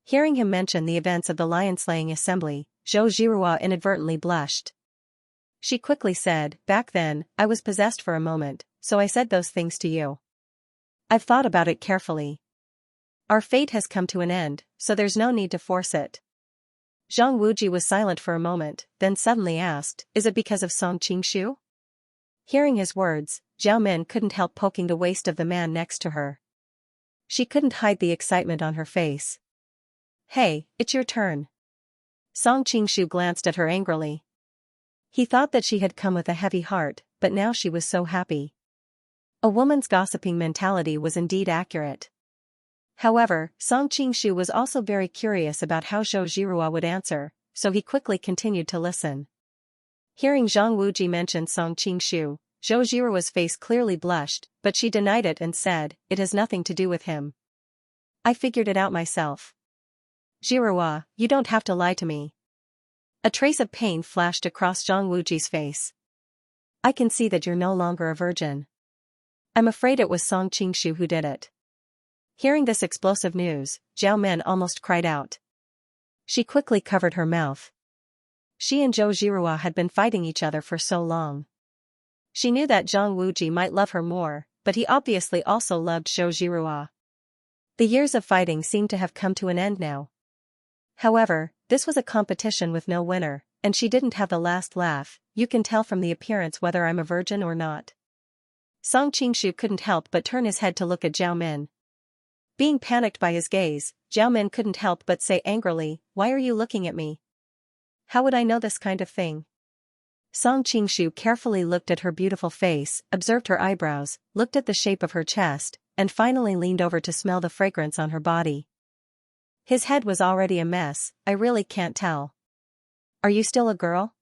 Hearing him mention the events of the lion-slaying assembly, Zhou Zhirua inadvertently blushed. She quickly said, back then, I was possessed for a moment, so I said those things to you. I've thought about it carefully. Our fate has come to an end, so there's no need to force it. Zhang Wuji was silent for a moment, then suddenly asked, is it because of Song Qingshu? Hearing his words, Zhao Min couldn't help poking the waist of the man next to her. She couldn't hide the excitement on her face. Hey, it's your turn. Song Qingshu glanced at her angrily. He thought that she had come with a heavy heart, but now she was so happy. A woman's gossiping mentality was indeed accurate. However, Song Qingshu was also very curious about how Zhou Zhirua would answer, so he quickly continued to listen. Hearing Zhang Wuji mention Song Qingshu, Zhou Zhirua's face clearly blushed, but she denied it and said, it has nothing to do with him. I figured it out myself. Zhirua, you don't have to lie to me. A trace of pain flashed across Zhang Wuji's face. I can see that you're no longer a virgin. I'm afraid it was Song Qingshu who did it. Hearing this explosive news, Zhao Men almost cried out. She quickly covered her mouth. She and Zhou Zhirua had been fighting each other for so long. She knew that Zhang Wuji might love her more, but he obviously also loved Zhou Zhirua. The years of fighting seemed to have come to an end now. However, this was a competition with no winner, and she didn't have the last laugh. You can tell from the appearance whether I'm a virgin or not. Song Qingshu couldn't help but turn his head to look at Zhao Min. Being panicked by his gaze, Zhao Min couldn't help but say angrily, "Why are you looking at me? How would I know this kind of thing?" Song Qingshu carefully looked at her beautiful face, observed her eyebrows, looked at the shape of her chest, and finally leaned over to smell the fragrance on her body. His head was already a mess. "I really can't tell. Are you still a girl?"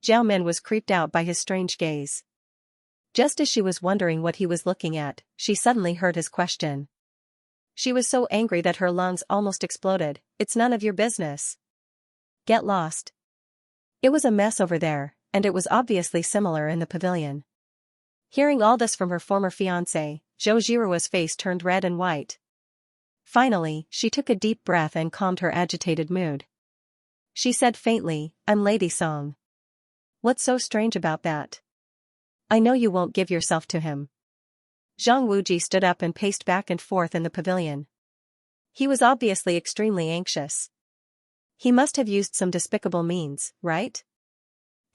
Zhao Min was creeped out by his strange gaze. Just as she was wondering what he was looking at, she suddenly heard his question. She was so angry that her lungs almost exploded. "It's none of your business. Get lost." It was a mess over there, and it was obviously similar in the pavilion. Hearing all this from her former fiancé, Zhou Jiruo's face turned red and white. Finally, she took a deep breath and calmed her agitated mood. She said faintly, "I'm Lady Song. What's so strange about that? I know you won't give yourself to him." Zhang Wuji stood up and paced back and forth in the pavilion. He was obviously extremely anxious. He must have used some despicable means, right?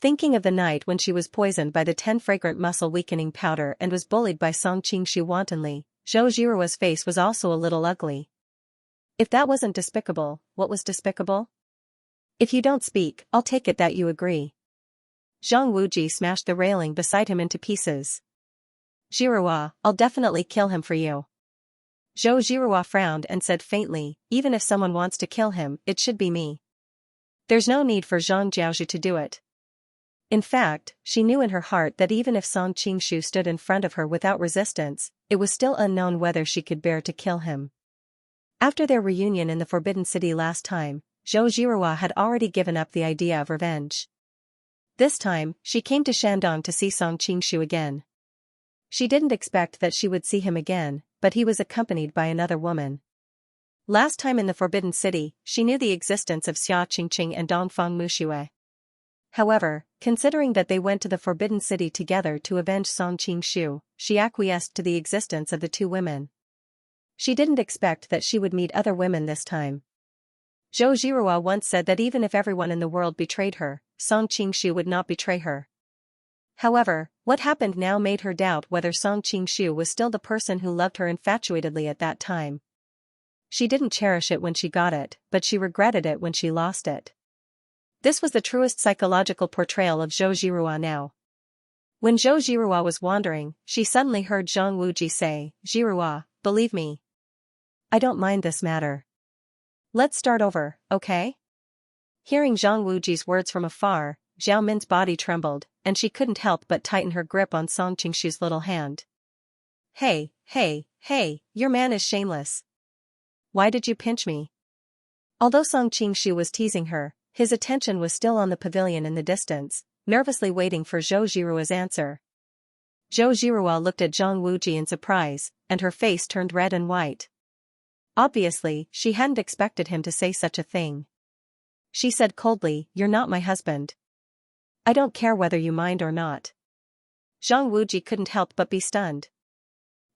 Thinking of the night when she was poisoned by the 10 fragrant muscle-weakening powder and was bullied by Song Qingshu wantonly, Zhou Jiruo's face was also a little ugly. If that wasn't despicable, what was despicable? "If you don't speak, I'll take it that you agree." Zhang Wuji smashed the railing beside him into pieces. "Jiruo, I'll definitely kill him for you." Zhou Jiruo frowned and said faintly, "Even if someone wants to kill him, it should be me. There's no need for Zhang Jiaozhu to do it." In fact, she knew in her heart that even if Song Qingshu stood in front of her without resistance, it was still unknown whether she could bear to kill him. After their reunion in the Forbidden City last time, Zhou Jiruo had already given up the idea of revenge. This time, she came to Shandong to see Song Qingshu again. She didn't expect that she would see him again, but he was accompanied by another woman. Last time in the Forbidden City, she knew the existence of Xia Qingqing and Dongfang Muxue. However, considering that they went to the Forbidden City together to avenge Song Qingshu, she acquiesced to the existence of the two women. She didn't expect that she would meet other women this time. Zhou Jiruo once said that even if everyone in the world betrayed her, Song Qingshu would not betray her. However, what happened now made her doubt whether Song Qingshu was still the person who loved her infatuatedly at that time. She didn't cherish it when she got it, but she regretted it when she lost it. This was the truest psychological portrayal of Zhou Jiruo now. When Zhou Jiruo was wandering, she suddenly heard Zhang Wuji say, "Jiruo, believe me. I don't mind this matter. Let's start over, okay?" Hearing Zhang Wuji's words from afar, Zhao Min's body trembled, and she couldn't help but tighten her grip on Song Qingshu's little hand. Hey, your man is shameless. Why did you pinch me?" Although Song Qingshu was teasing her, his attention was still on the pavilion in the distance, nervously waiting for Zhou Jiruo's answer. Zhou Jiruo looked at Zhang Wuji in surprise, and her face turned red and white. Obviously, she hadn't expected him to say such a thing. She said coldly, "You're not my husband. I don't care whether you mind or not." Zhang Wuji couldn't help but be stunned.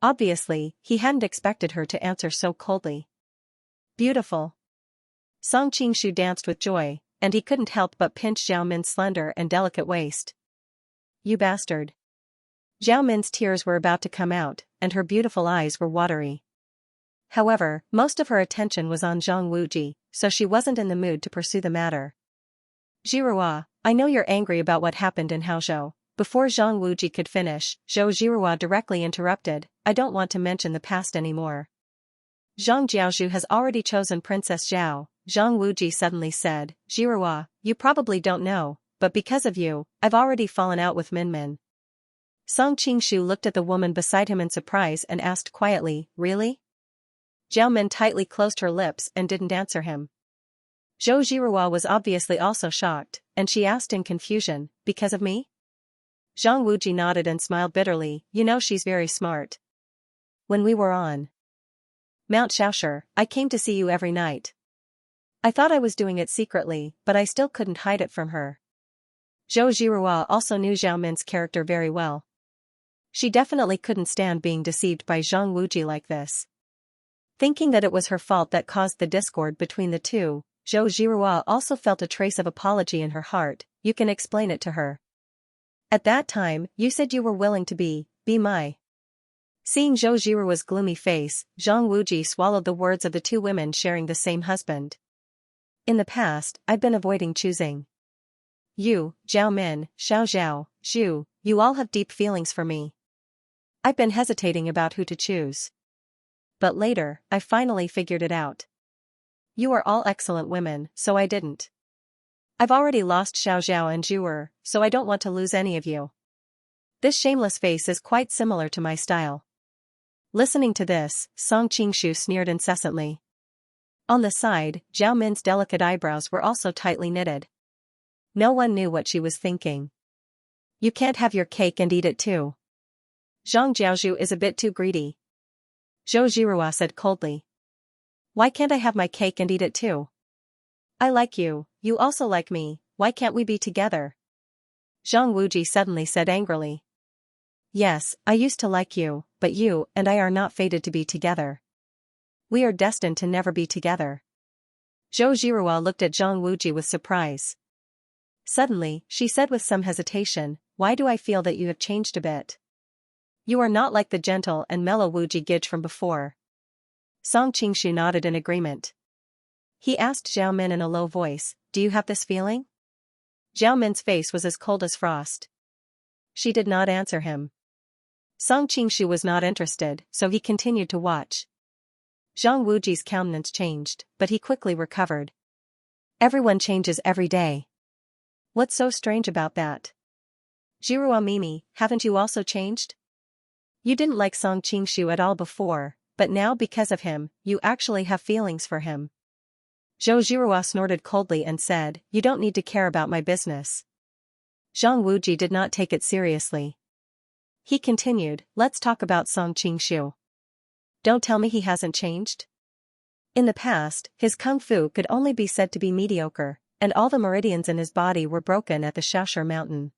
Obviously, he hadn't expected her to answer so coldly. Beautiful. Song Qingshu danced with joy, and he couldn't help but pinch Zhao Min's slender and delicate waist. "You bastard." Zhao Min's tears were about to come out, and her beautiful eyes were watery. However, most of her attention was on Zhang Wuji, so she wasn't in the mood to pursue the matter. "Jiruo, I know you're angry about what happened in Haozhou." Before Zhang Wuji could finish, Zhou Jiruo directly interrupted, "I don't want to mention the past anymore. Zhang Jiaozhu has already chosen Princess Zhao." Zhang Wuji suddenly said, "Jiruo, you probably don't know, but because of you, I've already fallen out with Minmin." Song Qingshu looked at the woman beside him in surprise and asked quietly, "Really?" Zhao Min tightly closed her lips and didn't answer him. Zhou Jiruo was obviously also shocked, and she asked in confusion, "Because of me?" Zhang Wuji nodded and smiled bitterly, "You know she's very smart. When we were on Mount Shaoshi, I came to see you every night. I thought I was doing it secretly, but I still couldn't hide it from her." Zhou Jiruo also knew Zhao Min's character very well. She definitely couldn't stand being deceived by Zhang Wuji like this. Thinking that it was her fault that caused the discord between the two, Zhou Jirua also felt a trace of apology in her heart. You can explain it to her. At that time, you said you were willing to be my. Seeing Zhou Jirua's gloomy face, Zhang Wuji swallowed the words of the two women sharing the same husband. In the past, I've been avoiding choosing. You, Zhao Min, Xiao Zhao, Zhu, you all have deep feelings for me. I've been hesitating about who to choose. But later, I finally figured it out. You are all excellent women, so I didn't. I've already lost Xiao Zhao and Zhu, so I don't want to lose any of you. This shameless face is quite similar to my style. Listening to this, Song Qingshu sneered incessantly. On the side, Zhao Min's delicate eyebrows were also tightly knitted. No one knew what she was thinking. You can't have your cake and eat it too. Zhang Jiaozhu is a bit too greedy. Zhou Jirua said coldly. Why can't I have my cake and eat it too? I like you, you also like me, why can't we be together? Zhang Wuji suddenly said angrily. Yes, I used to like you, but you and I are not fated to be together. We are destined to never be together. Zhou Jirua looked at Zhang Wuji with surprise. Suddenly, she said with some hesitation, why do I feel that you have changed a bit? You are not like the gentle and mellow Wuji Gij from before. Song Qingshu nodded in agreement. He asked Zhao Min in a low voice, do you have this feeling? Zhao Min's face was as cold as frost. She did not answer him. Song Qingshu was not interested, so he continued to watch. Zhang Wuji's countenance changed, but he quickly recovered. Everyone changes every day. What's so strange about that? Jirua Mimi, haven't you also changed? You didn't like Song Qingshu at all before, but now because of him, you actually have feelings for him. Zhou Jirua snorted coldly and said, you don't need to care about my business. Zhang Wuji did not take it seriously. He continued, let's talk about Song Qingshu. Don't tell me he hasn't changed? In the past, his kung fu could only be said to be mediocre, and all the meridians in his body were broken at the Xiaoshe mountain.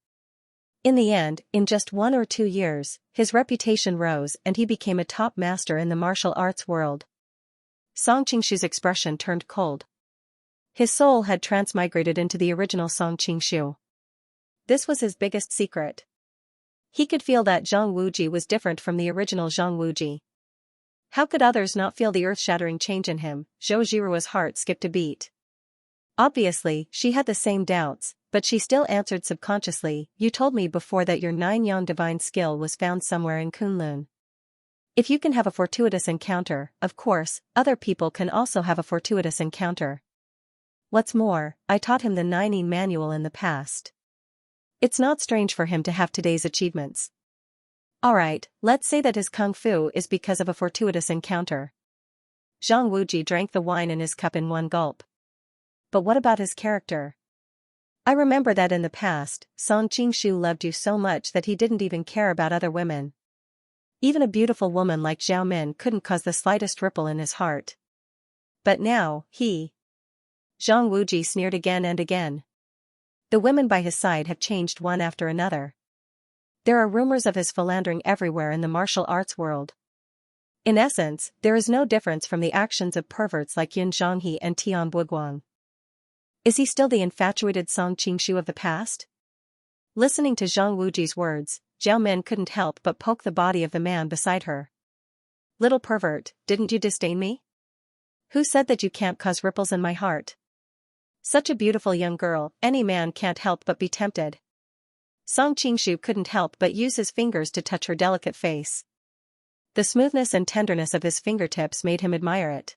In the end, in just 1 or 2 years, his reputation rose and he became a top master in the martial arts world. Song Qingshu's expression turned cold. His soul had transmigrated into the original Song Qingshu. This was his biggest secret. He could feel that Zhang Wuji was different from the original Zhang Wuji. How could others not feel the earth-shattering change in him? Zhou Jirua's heart skipped a beat. Obviously, she had the same doubts, but she still answered subconsciously, you told me before that your 9-yang divine skill was found somewhere in Kunlun. If you can have a fortuitous encounter, of course, other people can also have a fortuitous encounter. What's more, I taught him the 9-yin manual in the past. It's not strange for him to have today's achievements. Alright, let's say that his kung fu is because of a fortuitous encounter. Zhang Wuji drank the wine in his cup in one gulp. But what about his character? I remember that in the past, Song Qingshu loved you so much that he didn't even care about other women. Even a beautiful woman like Zhao Min couldn't cause the slightest ripple in his heart. But now, he... Zhang Wuji sneered again and again. The women by his side have changed one after another. There are rumors of his philandering everywhere in the martial arts world. In essence, there is no difference from the actions of perverts like Yin Zhonghe and Tian Buguang. Is he still the infatuated Song Qingshu of the past? Listening to Zhang Wuji's words, Zhao Min couldn't help but poke the body of the man beside her. Little pervert, didn't you disdain me? Who said that you can't cause ripples in my heart? Such a beautiful young girl, any man can't help but be tempted. Song Qingshu couldn't help but use his fingers to touch her delicate face. The smoothness and tenderness of his fingertips made him admire it.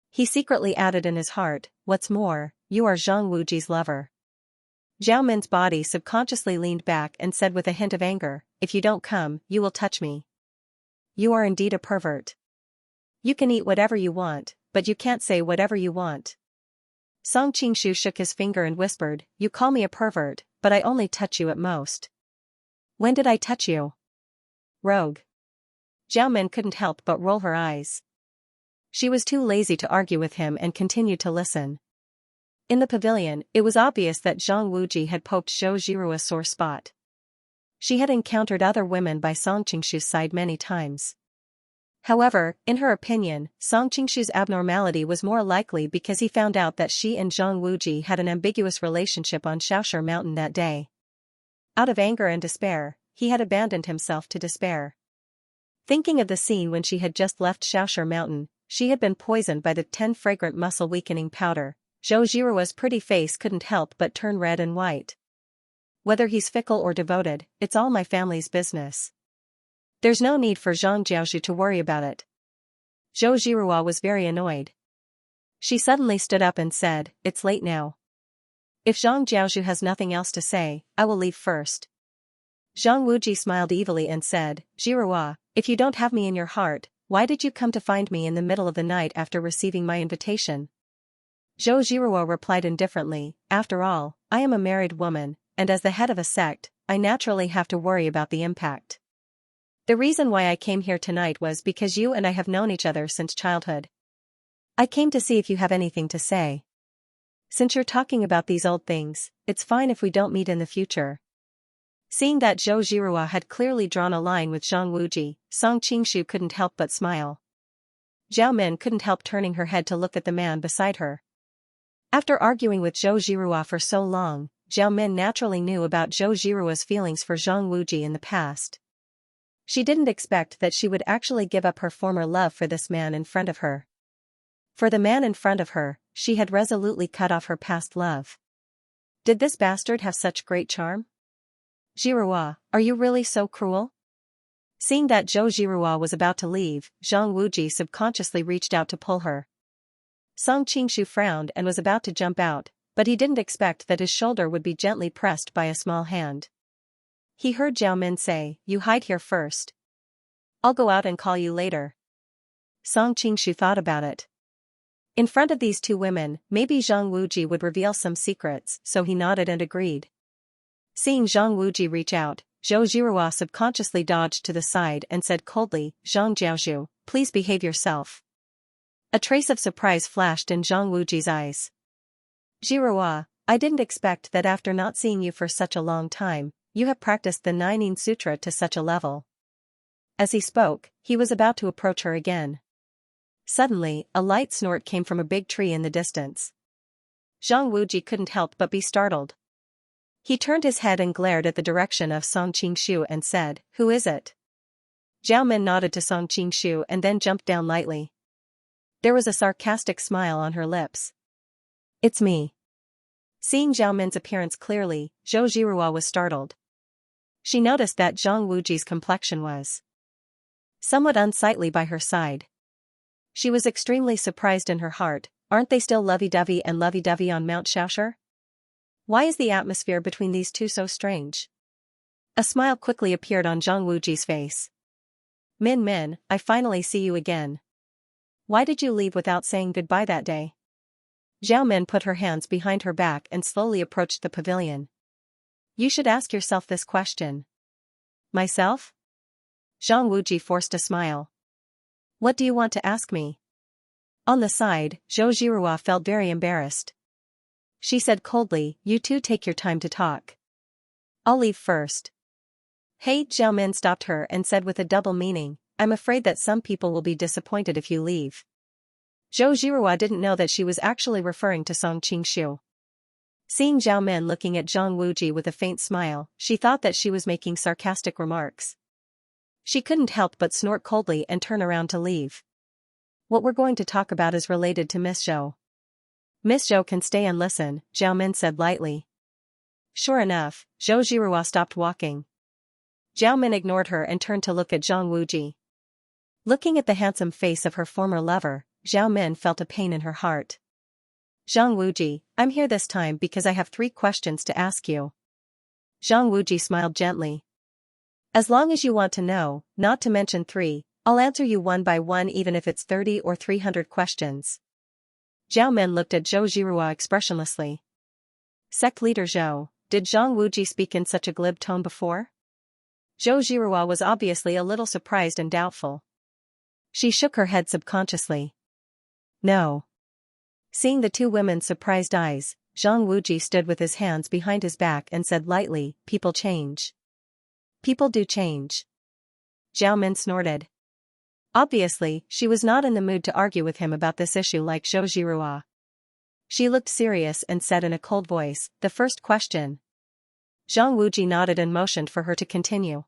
He secretly added in his heart, what's more, you are Zhang Wuji's lover. Zhao Min's body subconsciously leaned back and said with a hint of anger, if you don't come, you will touch me. You are indeed a pervert. You can eat whatever you want, but you can't say whatever you want. Song Qingshu shook his finger and whispered, you call me a pervert, but I only touch you at most. When did I touch you? Rogue. Zhao Min couldn't help but roll her eyes. She was too lazy to argue with him and continued to listen. In the pavilion, it was obvious that Zhang Wuji had poked Zhou Jirua's sore spot. She had encountered other women by Song Qingshu's side many times. However, in her opinion, Song Qingshu's abnormality was more likely because he found out that she and Zhang Wuji had an ambiguous relationship on Xiaoshi Mountain that day. Out of anger and despair, he had abandoned himself to despair. Thinking of the scene when she had just left Xiaoshi Mountain, she had been poisoned by the 10 fragrant muscle-weakening powder. Zhou Jiruo's pretty face couldn't help but turn red and white. Whether he's fickle or devoted, it's all my family's business. There's no need for Zhang Jiaozhu to worry about it. Zhou Jiruo was very annoyed. She suddenly stood up and said, "It's late now. If Zhang Jiaozhu has nothing else to say, I will leave first." Zhang Wuji smiled evilly and said, "Jiruo, if you don't have me in your heart, why did you come to find me in the middle of the night after receiving my invitation?" Zhou Jiruo replied indifferently, "After all, I am a married woman, and as the head of a sect, I naturally have to worry about the impact. The reason why I came here tonight was because you and I have known each other since childhood. I came to see if you have anything to say. Since you're talking about these old things, it's fine if we don't meet in the future." Seeing that Zhou Jiruo had clearly drawn a line with Zhang Wuji, Song Qingshu couldn't help but smile. Zhao Min couldn't help turning her head to look at the man beside her. After arguing with Zhou Jiruo for so long, Zhao Min naturally knew about Zhou Jiruo's feelings for Zhang Wuji in the past. She didn't expect that she would actually give up her former love for this man in front of her. For the man in front of her, she had resolutely cut off her past love. Did this bastard have such great charm? "Jiruo, are you really so cruel?" Seeing that Zhou Jiruo was about to leave, Zhang Wuji subconsciously reached out to pull her. Song Qingshu frowned and was about to jump out, but he didn't expect that his shoulder would be gently pressed by a small hand. He heard Zhao Min say, "You hide here first. I'll go out and call you later." Song Qingshu thought about it. In front of these two women, maybe Zhang Wuji would reveal some secrets, so he nodded and agreed. Seeing Zhang Wuji reach out, Zhou Jiruo subconsciously dodged to the side and said coldly, "Zhang Jiaozhu, please behave yourself." A trace of surprise flashed in Zhang Wuji's eyes. "Jiruo, I didn't expect that after not seeing you for such a long time, you have practiced the Nine Sutra to such a level." As he spoke, he was about to approach her again. Suddenly, a light snort came from a big tree in the distance. Zhang Wuji couldn't help but be startled. He turned his head and glared at the direction of Song Qingshu and said, "Who is it?" Zhao Min nodded to Song Qingshu and then jumped down lightly. There was a sarcastic smile on her lips. "It's me." Seeing Zhao Min's appearance clearly, Zhou Jiruo was startled. She noticed that Zhang Wuji's complexion was somewhat unsightly by her side. She was extremely surprised in her heart. Aren't they still lovey-dovey and lovey-dovey on Mount Xiaoshi? Why is the atmosphere between these two so strange? A smile quickly appeared on Zhang Wuji's face. Min, I finally see you again. Why did you leave without saying goodbye that day?" Zhao Min put her hands behind her back and slowly approached the pavilion. "You should ask yourself this question." "Myself?" Zhang Wuji forced a smile. "What do you want to ask me?" On the side, Zhou Jiruo felt very embarrassed. She said coldly, "You two take your time to talk. I'll leave first." "Hey," Zhao Min stopped her and said with a double meaning, "I'm afraid that some people will be disappointed if you leave." Zhou Jiruo didn't know that she was actually referring to Song Qingshu. Seeing Zhao Min looking at Zhang Wuji with a faint smile, she thought that she was making sarcastic remarks. She couldn't help but snort coldly and turn around to leave. "What we're going to talk about is related to Miss Zhou." "Miss Zhou can stay and listen," Zhao Min said lightly. Sure enough, Zhou Jiruo stopped walking. Zhao Min ignored her and turned to look at Zhang Wuji. Looking at the handsome face of her former lover, Zhao Min felt a pain in her heart. "Zhang Wuji, I'm here this time because I have 3 questions to ask you." Zhang Wuji smiled gently. "As long as you want to know, not to mention 3, I'll answer you one by one even if it's 30 or 300 questions." Zhao Min looked at Zhou Jiruo expressionlessly. Sect leader Zhou, did Zhang Wuji speak in such a glib tone before? Zhou Jiruo was obviously a little surprised and doubtful. She shook her head subconsciously. No. Seeing the two women's surprised eyes, Zhang Wuji stood with his hands behind his back and said lightly, "People change. People do change." Zhao Min snorted. Obviously, she was not in the mood to argue with him about this issue like Zhou Jirua. She looked serious and said in a cold voice, "The first question." Zhang Wuji nodded and motioned for her to continue.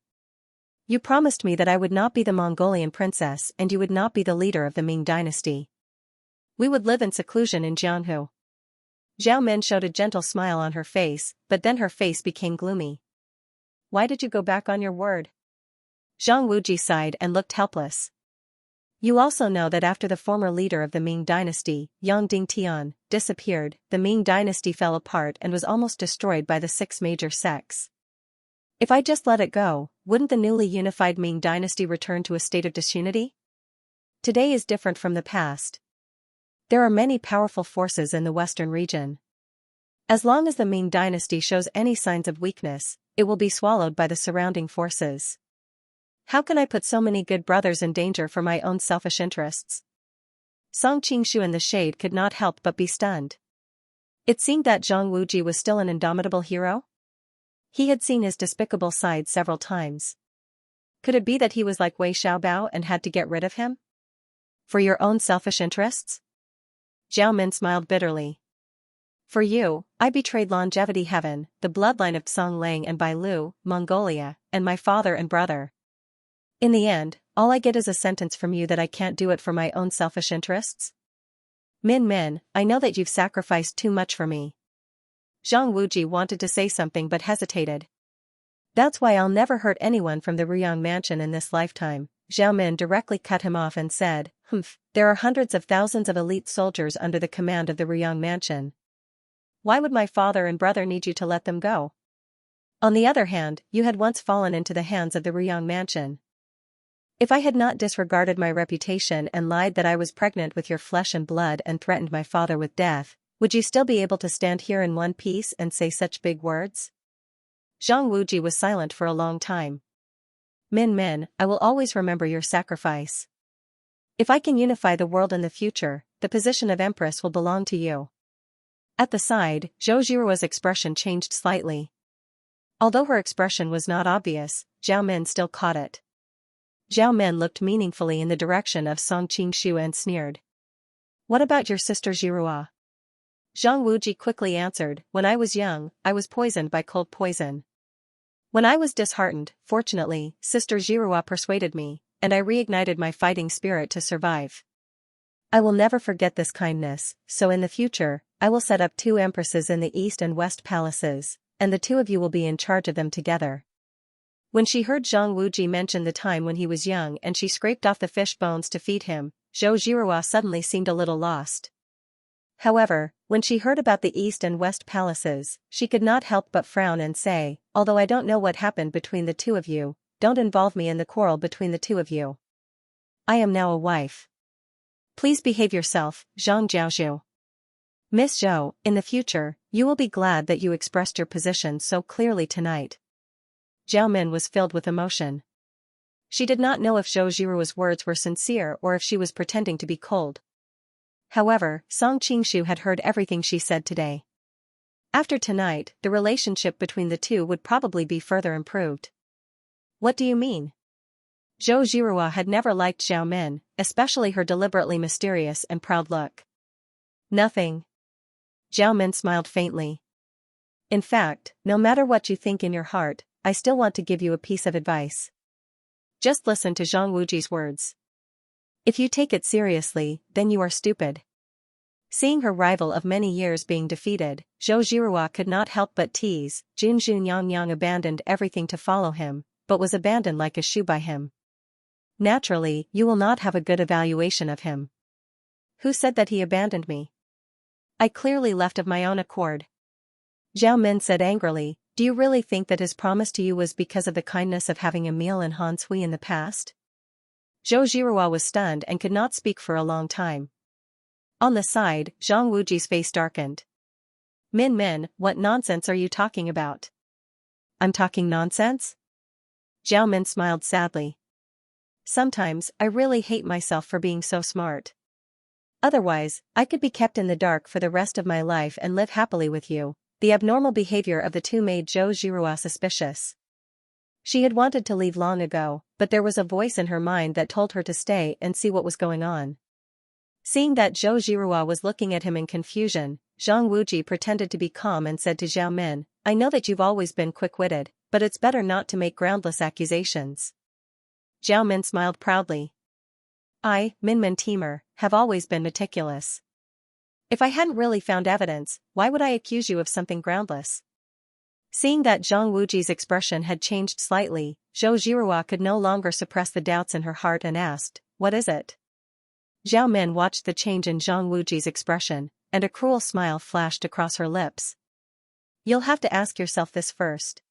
"You promised me that I would not be the Mongolian princess and you would not be the leader of the Ming dynasty. We would live in seclusion in Jianghu." Zhao Min showed a gentle smile on her face, but then her face became gloomy. "Why did you go back on your word?" Zhang Wuji sighed and looked helpless. "You also know that after the former leader of the Ming dynasty, Yang Dingtian, disappeared, the Ming dynasty fell apart and was almost destroyed by the 6 major sects. If I just let it go, wouldn't the newly unified Ming dynasty return to a state of disunity? Today is different from the past. There are many powerful forces in the western region. As long as the Ming dynasty shows any signs of weakness, it will be swallowed by the surrounding forces. How can I put so many good brothers in danger for my own selfish interests?" Song Qingshu in the shade could not help but be stunned. It seemed that Zhang Wuji was still an indomitable hero? He had seen his despicable side several times. Could it be that he was like Wei Xiaobao and had to get rid of him? For your own selfish interests? Zhao Min smiled bitterly. For you, I betrayed longevity heaven, the bloodline of Song Lang and Bailu, Mongolia, and my father and brother. In the end, all I get is a sentence from you that I can't do it for my own selfish interests? Min, I know that you've sacrificed too much for me. Zhang Wuji wanted to say something but hesitated. That's why I'll never hurt anyone from the Ruyang mansion in this lifetime. Zhao Min directly cut him off and said, there are hundreds of thousands of elite soldiers under the command of the Ruyang mansion. Why would my father and brother need you to let them go? On the other hand, you had once fallen into the hands of the Ruyang mansion. If I had not disregarded my reputation and lied that I was pregnant with your flesh and blood and threatened my father with death, would you still be able to stand here in one piece and say such big words? Zhang Wuji was silent for a long time. Min, I will always remember your sacrifice. If I can unify the world in the future, the position of empress will belong to you. At the side, Zhou Jirua's expression changed slightly. Although her expression was not obvious, Zhao Min still caught it. Zhao Min looked meaningfully in the direction of Song Qingshu and sneered. What about your sister Jirua? Zhang Wuji quickly answered, when I was young, I was poisoned by cold poison. When I was disheartened, fortunately, Sister Jirua persuaded me, and I reignited my fighting spirit to survive. I will never forget this kindness, so in the future, I will set up 2 empresses in the east and west palaces, and the 2 of you will be in charge of them together. When she heard Zhang Wuji mention the time when he was young and she scraped off the fish bones to feed him, Zhou Jirua suddenly seemed a little lost. However, when she heard about the east and west palaces, she could not help but frown and say, although I don't know what happened between the 2 of you, don't involve me in the quarrel between the 2 of you. I am now a wife. Please behave yourself, Zhang Jiaozhu. Miss Zhou, in the future, you will be glad that you expressed your position so clearly tonight. Zhao Min was filled with emotion. She did not know if Zhou Jirua's words were sincere or if she was pretending to be cold. However, Song Qingshu had heard everything she said today. After tonight, the relationship between the 2 would probably be further improved. What do you mean? Zhou Jirua had never liked Zhao Min, especially her deliberately mysterious and proud look. Nothing. Zhao Min smiled faintly. In fact, no matter what you think in your heart, I still want to give you a piece of advice. Just listen to Zhang Wuji's words. If you take it seriously, then you are stupid. Seeing her rival of many years being defeated, Zhou Jirua could not help but tease. Junjun Yang abandoned everything to follow him, but was abandoned like a shoe by him. Naturally, you will not have a good evaluation of him. Who said that he abandoned me? I clearly left of my own accord. Zhao Min said angrily, do you really think that his promise to you was because of the kindness of having a meal in Hanshui in the past? Zhou Jirua was stunned and could not speak for a long time. On the side, Zhang Wuji's face darkened. Min, what nonsense are you talking about? I'm talking nonsense? Zhao Min smiled sadly. Sometimes, I really hate myself for being so smart. Otherwise, I could be kept in the dark for the rest of my life and live happily with you. The abnormal behavior of the 2 made Zhou Jirua suspicious. She had wanted to leave long ago, but there was a voice in her mind that told her to stay and see what was going on. Seeing that Zhou Zhihua was looking at him in confusion, Zhang Wuji pretended to be calm and said to Zhao Min, I know that you've always been quick-witted, but it's better not to make groundless accusations. Zhao Min smiled proudly. I, Min Teamer, have always been meticulous. If I hadn't really found evidence, why would I accuse you of something groundless? Seeing that Zhang Wuji's expression had changed slightly, Zhou Zhihua could no longer suppress the doubts in her heart and asked, what is it? Zhao Min watched the change in Zhang Wuji's expression, and a cruel smile flashed across her lips. You'll have to ask yourself this first.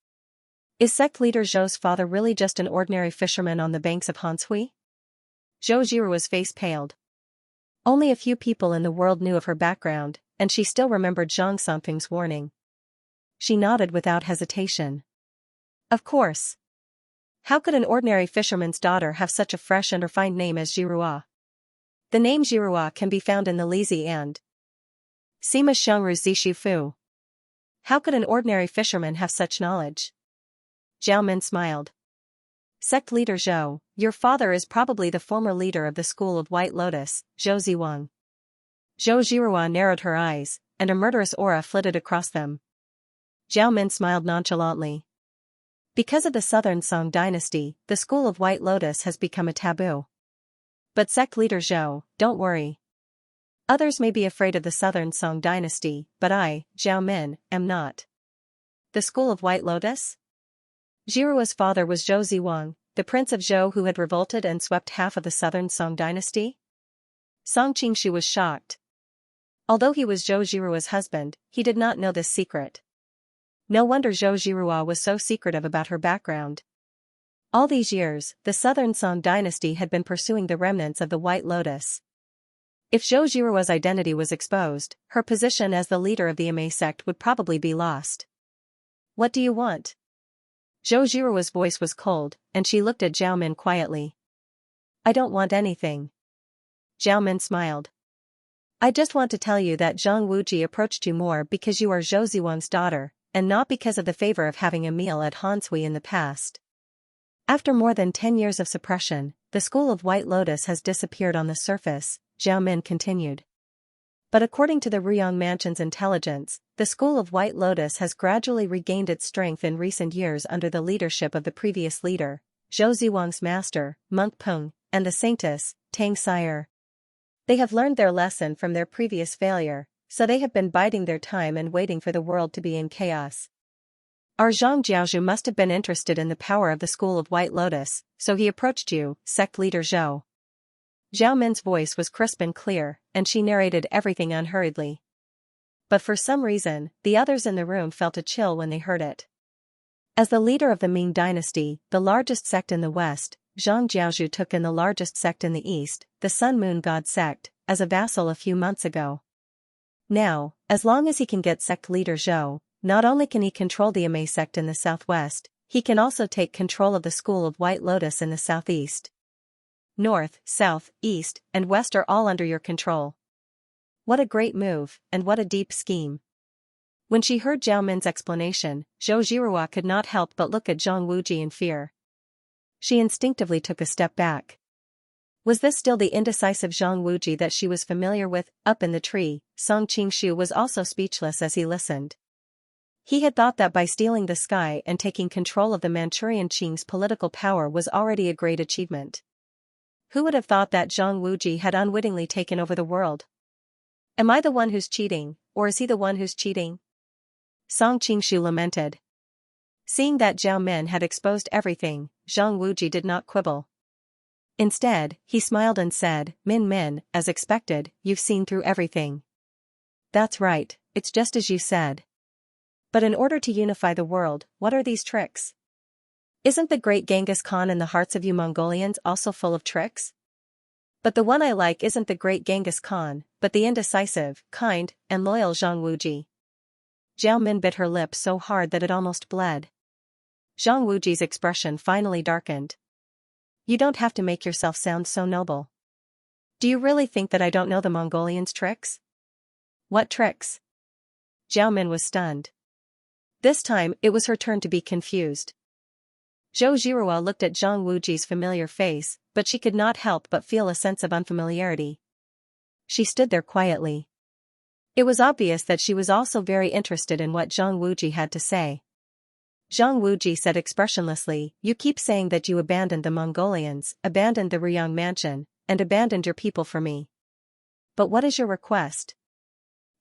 Is sect leader Zhou's father really just an ordinary fisherman on the banks of Hanshui? Zhou Zhihua's face paled. Only a few people in the world knew of her background, and she still remembered Zhang Songping's warning. She nodded without hesitation. Of course. How could an ordinary fisherman's daughter have such a fresh and refined name as Zhihua? The name Zhihua can be found in the Lizi and Sima Shengru Zishu Fu. How could an ordinary fisherman have such knowledge? Zhao Min smiled. Sect leader Zhou, your father is probably the former leader of the school of White Lotus, Zhou Ziwang. Zhou Zhihua narrowed her eyes, and a murderous aura flitted across them. Zhao Min smiled nonchalantly. Because of the Southern Song dynasty, the school of White Lotus has become a taboo. But sect leader Zhou, don't worry. Others may be afraid of the Southern Song dynasty, but I, Zhao Min, am not. The school of White Lotus? Zhihua's father was Zhou Ziwang, the prince of Zhou who had revolted and swept half of the Southern Song dynasty? Song Qingshu was shocked. Although he was Zhou Zhihua's husband, he did not know this secret. No wonder Zhou Zhihua was so secretive about her background. All these years, the Southern Song dynasty had been pursuing the remnants of the White Lotus. If Zhou Zhihua's identity was exposed, her position as the leader of the Ame sect would probably be lost. What do you want? Zhou Zhihua's voice was cold, and she looked at Zhao Min quietly. I don't want anything. Zhao Min smiled. I just want to tell you that Zhang Wuji approached you more because you are Zhou Ziwang's daughter, and not because of the favor of having a meal at Hanshui in the past. After more than 10 years of suppression, the school of White Lotus has disappeared on the surface, Zhao Min continued. But according to the Ruyang Mansion's intelligence, the school of White Lotus has gradually regained its strength in recent years under the leadership of the previous leader, Zhou Ziwang's master, Monk Peng, and the saintess, Tang Sire. They have learned their lesson from their previous failure, so they have been biding their time and waiting for the world to be in chaos. Our Zhang Jiaozhu must have been interested in the power of the school of White Lotus, so he approached you, sect leader Zhou. Zhao Min's voice was crisp and clear, and she narrated everything unhurriedly. But for some reason, the others in the room felt a chill when they heard it. As the leader of the Ming dynasty, the largest sect in the west, Zhang Jiaozhu took in the largest sect in the east, the Sun-Moon God sect, as a vassal a few months ago. Now, as long as he can get sect leader Zhou, not only can he control the Ame sect in the southwest, he can also take control of the school of White Lotus in the southeast. North, south, east, and west are all under your control. What a great move, and what a deep scheme. When she heard Zhao Min's explanation, Zhou Zhihua could not help but look at Zhang Wuji in fear. She instinctively took a step back. Was this still the indecisive Zhang Wuji that she was familiar with? Up in the tree, Song Qingshu was also speechless as he listened. He had thought that by stealing the sky and taking control of the Manchurian Qing's political power was already a great achievement. Who would have thought that Zhang Wuji had unwittingly taken over the world? Am I the one who's cheating, or is he the one who's cheating? Song Qingshu lamented. Seeing that Zhao Min had exposed everything, Zhang Wuji did not quibble. Instead, he smiled and said, Min, as expected, you've seen through everything. That's right, it's just as you said. But in order to unify the world, what are these tricks? Isn't the great Genghis Khan in the hearts of you Mongolians also full of tricks? But the one I like isn't the great Genghis Khan, but the indecisive, kind, and loyal Zhang Wuji. Zhao Min bit her lip so hard that it almost bled. Zhang Wuji's expression finally darkened. You don't have to make yourself sound so noble. Do you really think that I don't know the Mongolians' tricks? What tricks? Zhao Min was stunned. This time, it was her turn to be confused. Zhou Zhirua looked at Zhang Wuji's familiar face, but she could not help but feel a sense of unfamiliarity. She stood there quietly. It was obvious that she was also very interested in what Zhang Wuji had to say. Zhang Wuji said expressionlessly, "You keep saying that you abandoned the Mongolians, abandoned the Ruyang mansion, and abandoned your people for me. But what is your request?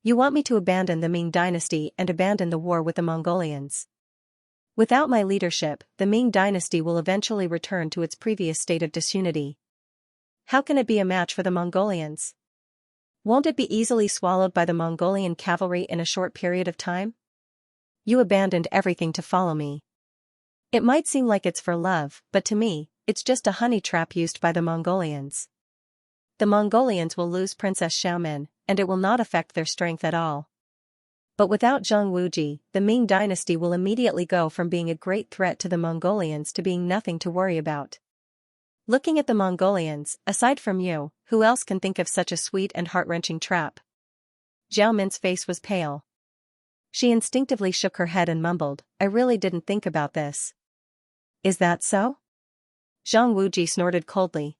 You want me to abandon the Ming dynasty and abandon the war with the Mongolians. Without my leadership, the Ming dynasty will eventually return to its previous state of disunity. How can it be a match for the Mongolians? Won't it be easily swallowed by the Mongolian cavalry in a short period of time? You abandoned everything to follow me. It might seem like it's for love, but to me, it's just a honey trap used by the Mongolians. The Mongolians will lose Princess Xiaomin, and it will not affect their strength at all. But without Zhang Wuji, the Ming dynasty will immediately go from being a great threat to the Mongolians to being nothing to worry about. Looking at the Mongolians, aside from you, who else can think of such a sweet and heart-wrenching trap?" Zhao Min's face was pale. She instinctively shook her head and mumbled, "I really didn't think about this." "Is that so?" Zhang Wuji snorted coldly.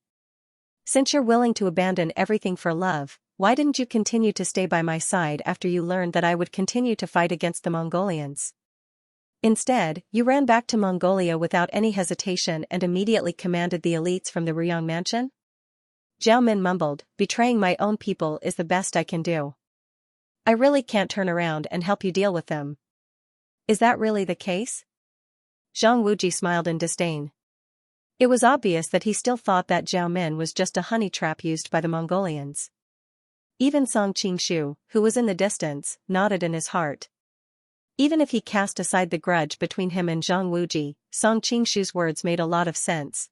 "Since you're willing to abandon everything for love, why didn't you continue to stay by my side after you learned that I would continue to fight against the Mongolians? Instead, you ran back to Mongolia without any hesitation and immediately commanded the elites from the Ruyang mansion?" Zhao Min mumbled, "Betraying my own people is the best I can do. I really can't turn around and help you deal with them." "Is that really the case?" Zhang Wuji smiled in disdain. It was obvious that he still thought that Zhao Min was just a honey trap used by the Mongolians. Even Song Qingshu, who was in the distance, nodded in his heart. Even if he cast aside the grudge between him and Zhang Wuji, Song Qingshu's words made a lot of sense.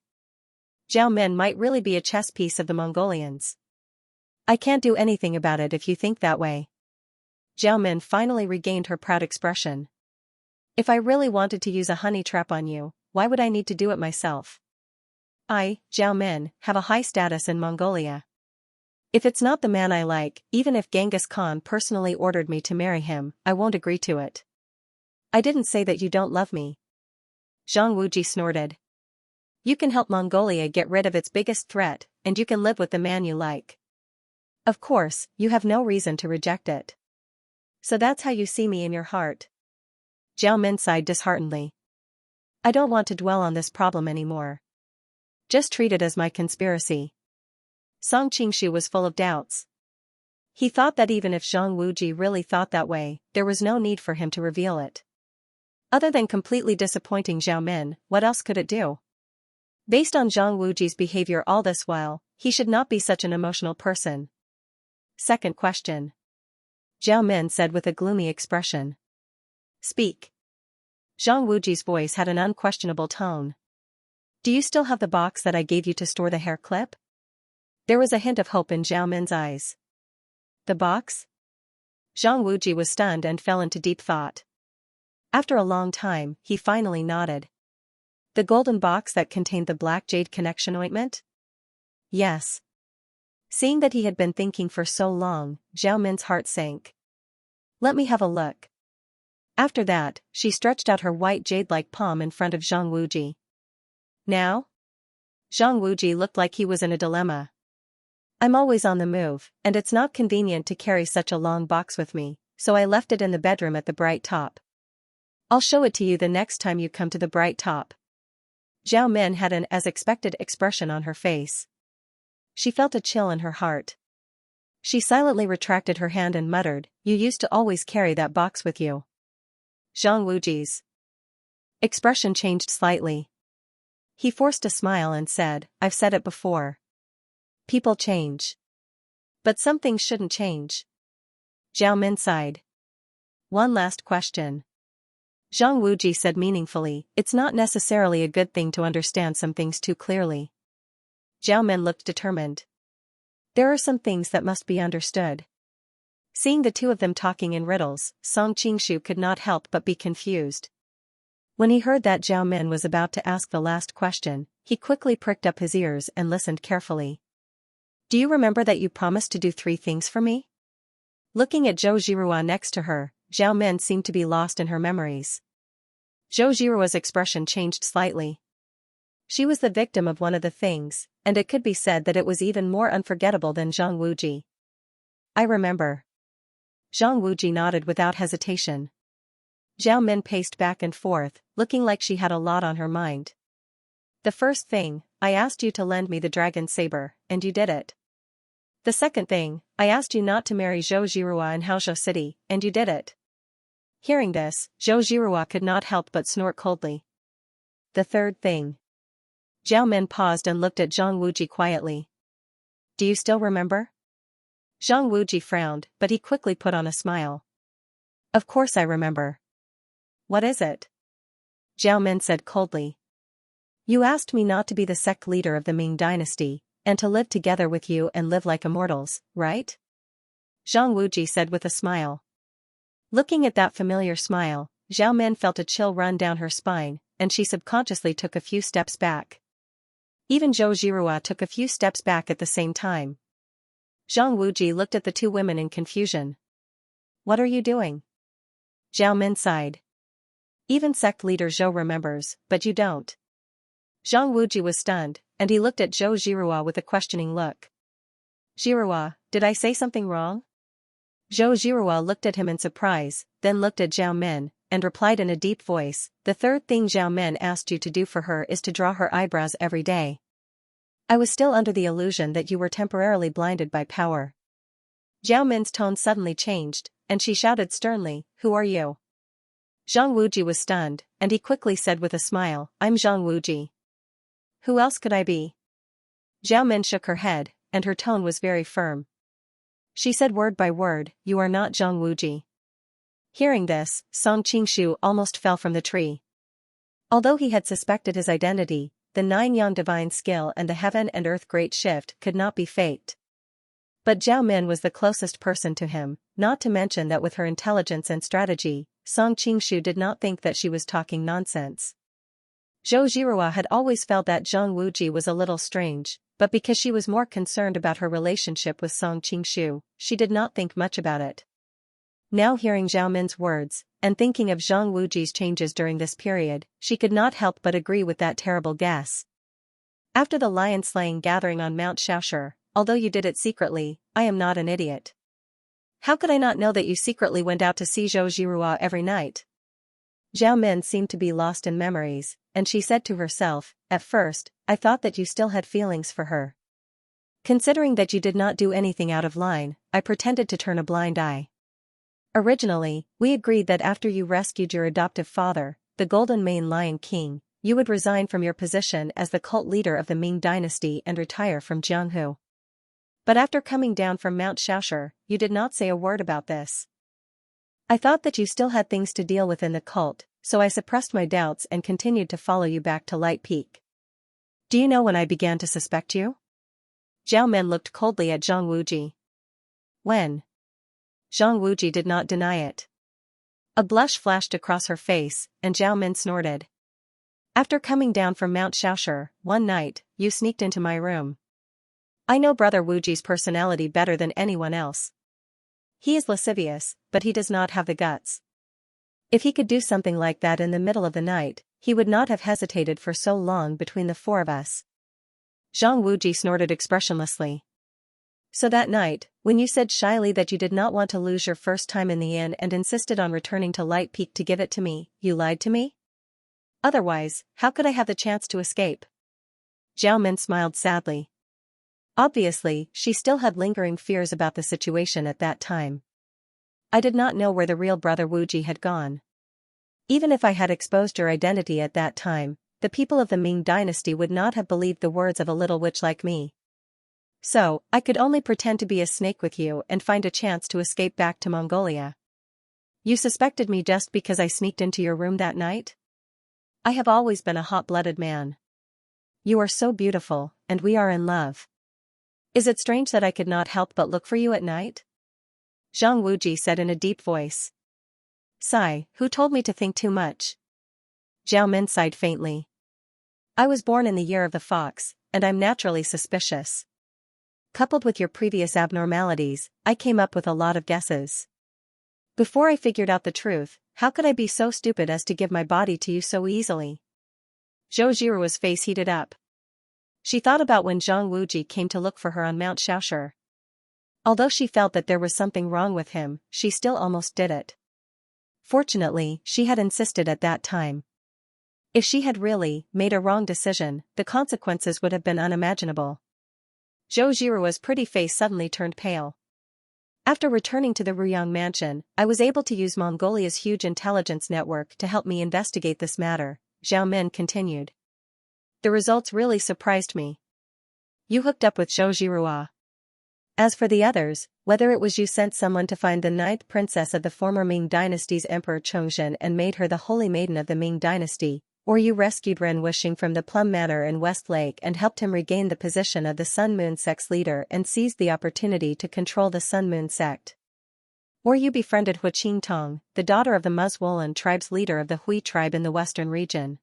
Zhao Min might really be a chess piece of the Mongolians. "I can't do anything about it if you think that way." Zhao Min finally regained her proud expression. "If I really wanted to use a honey trap on you, why would I need to do it myself? I, Zhao Min, have a high status in Mongolia. If it's not the man I like, even if Genghis Khan personally ordered me to marry him, I won't agree to it." "I didn't say that you don't love me." Zhang Wuji snorted. "You can help Mongolia get rid of its biggest threat, and you can live with the man you like. Of course, you have no reason to reject it. So that's how you see me in your heart." Zhao Min sighed disheartenedly. "I don't want to dwell on this problem anymore. Just treat it as my conspiracy." Song Qingshu was full of doubts. He thought that even if Zhang Wuji really thought that way, there was no need for him to reveal it. Other than completely disappointing Zhao Min, what else could it do? Based on Zhang Wuji's behavior all this while, he should not be such an emotional person. "Second question," Zhao Min said with a gloomy expression. "Speak." Zhang Wuji's voice had an unquestionable tone. "Do you still have the box that I gave you to store the hair clip?" There was a hint of hope in Zhao Min's eyes. "The box?" Zhang Wuji was stunned and fell into deep thought. After a long time, he finally nodded. "The golden box that contained the black jade connection ointment?" "Yes." Seeing that he had been thinking for so long, Zhao Min's heart sank. "Let me have a look." After that, she stretched out her white jade-like palm in front of Zhang Wuji. "Now?" Zhang Wuji looked like he was in a dilemma. "I'm always on the move, and it's not convenient to carry such a long box with me, so I left it in the bedroom at the Bright Top. I'll show it to you the next time you come to the Bright Top." Zhao Min had an as-expected expression on her face. She felt a chill in her heart. She silently retracted her hand and muttered, "You used to always carry that box with you." Zhang Wuji's expression changed slightly. He forced a smile and said, "I've said it before. People change. But some things shouldn't change." Zhao Min sighed. "One last question." Zhang Wuji said meaningfully, "It's not necessarily a good thing to understand some things too clearly." Zhao Min looked determined. "There are some things that must be understood." Seeing the two of them talking in riddles, Song Qingshu could not help but be confused. When he heard that Zhao Min was about to ask the last question, he quickly pricked up his ears and listened carefully. "Do you remember that you promised to do 3 things for me?" Looking at Zhou Zhirua next to her, Zhao Min seemed to be lost in her memories. Zhou Zhirua's expression changed slightly. She was the victim of one of the things, and it could be said that it was even more unforgettable than Zhang Wuji. I remember. Zhang Wuji nodded without hesitation. Zhao Min paced back and forth, looking like she had a lot on her mind. The first thing, I asked you to lend me the dragon saber, and you did it. The second thing, I asked you not to marry Zhou Jirua in Haozhou City, and you did it. Hearing this, Zhou Jirua could not help but snort coldly. The third thing. Zhao Min paused and looked at Zhang Wuji quietly. Do you still remember? Zhang Wuji frowned, but he quickly put on a smile. Of course I remember. What is it? Zhao Min said coldly. You asked me not to be the sect leader of the Ming dynasty, and to live together with you and live like immortals, right? Zhang Wuji said with a smile. Looking at that familiar smile, Zhao Min felt a chill run down her spine, and she subconsciously took a few steps back. Even Zhou Jirua took a few steps back at the same time. Zhang Wuji looked at the two women in confusion. What are you doing? Zhao Min sighed. Even sect leader Zhou remembers, but you don't. Zhang Wuji was stunned, and he looked at Zhou Jirua with a questioning look. Jirua, did I say something wrong? Zhou Jirua looked at him in surprise, then looked at Zhao Min, and replied in a deep voice, the third thing Zhao Min asked you to do for her is to draw her eyebrows every day. I was still under the illusion that you were temporarily blinded by power. Zhao Min's tone suddenly changed, and she shouted sternly, who are you? Zhang Wuji was stunned, and he quickly said with a smile, I'm Zhang Wuji. Who else could I be? Zhao Min shook her head, and her tone was very firm. She said word by word, you are not Zhang Wuji. Hearing this, Song Qingshu almost fell from the tree. Although he had suspected his identity, the 9-yang divine skill and the heaven and earth great shift could not be faked. But Zhao Min was the closest person to him, not to mention that with her intelligence and strategy, Song Qingshu did not think that she was talking nonsense. Zhou Jirua had always felt that Zhang Wuji was a little strange, but because she was more concerned about her relationship with Song Qingshu, she did not think much about it. Now hearing Zhao Min's words, and thinking of Zhang Wuji's changes during this period, she could not help but agree with that terrible guess. After the lion-slaying gathering on Mount Xiaoshi, although you did it secretly, I am not an idiot. How could I not know that you secretly went out to see Zhou Jirua every night? Zhao Min seemed to be lost in memories, and she said to herself, at first, I thought that you still had feelings for her. Considering that you did not do anything out of line, I pretended to turn a blind eye. Originally, we agreed that after you rescued your adoptive father, the Golden Mane Lion King, you would resign from your position as the cult leader of the Ming dynasty and retire from Jianghu. But after coming down from Mount Xiaoshi, you did not say a word about this. I thought that you still had things to deal with in the cult, so I suppressed my doubts and continued to follow you back to Light Peak. Do you know when I began to suspect you? Zhao Min looked coldly at Zhang Wuji. When? Zhang Wuji did not deny it. A blush flashed across her face, and Zhao Min snorted. After coming down from Mount Xiaoshi, one night, you sneaked into my room. I know Brother Wuji's personality better than anyone else. He is lascivious, but he does not have the guts. If he could do something like that in the middle of the night, he would not have hesitated for so long between the four of us. Zhang Wuji snorted expressionlessly. So that night, when you said shyly that you did not want to lose your first time in the inn and insisted on returning to Light Peak to give it to me, you lied to me? Otherwise, how could I have the chance to escape? Zhao Min smiled sadly. Obviously, she still had lingering fears about the situation at that time. I did not know where the real Brother Wuji had gone. Even if I had exposed your identity at that time, the people of the Ming dynasty would not have believed the words of a little witch like me. So, I could only pretend to be a snake with you and find a chance to escape back to Mongolia. You suspected me just because I sneaked into your room that night? I have always been a hot-blooded man. You are so beautiful, and we are in love. Is it strange that I could not help but look for you at night? Zhang Wuji said in a deep voice. Sigh, who told me to think too much? Zhao Min sighed faintly. I was born in the year of the fox, and I'm naturally suspicious. Coupled with your previous abnormalities, I came up with a lot of guesses. Before I figured out the truth, how could I be so stupid as to give my body to you so easily? Zhou Jiruo's face heated up. She thought about when Zhang Wuji came to look for her on Mount Xiaoshi. Although she felt that there was something wrong with him, she still almost did it. Fortunately, she had insisted at that time. If she had really made a wrong decision, the consequences would have been unimaginable. Zhou Jiruo's pretty face suddenly turned pale. After returning to the Ruyang mansion, I was able to use Mongolia's huge intelligence network to help me investigate this matter, Zhao Min continued. The results really surprised me. You hooked up with Zhou Jiruo. As for the others, whether it was you sent someone to find the ninth princess of the former Ming dynasty's Emperor Chongzhen and made her the holy maiden of the Ming dynasty, or you rescued Ren Wuxing from the Plum Manor in West Lake and helped him regain the position of the Sun Moon sect's leader and seized the opportunity to control the Sun Moon sect. Or you befriended Hu Qingtong, the daughter of the Muzwolan tribe's leader of the Hui tribe in the western region.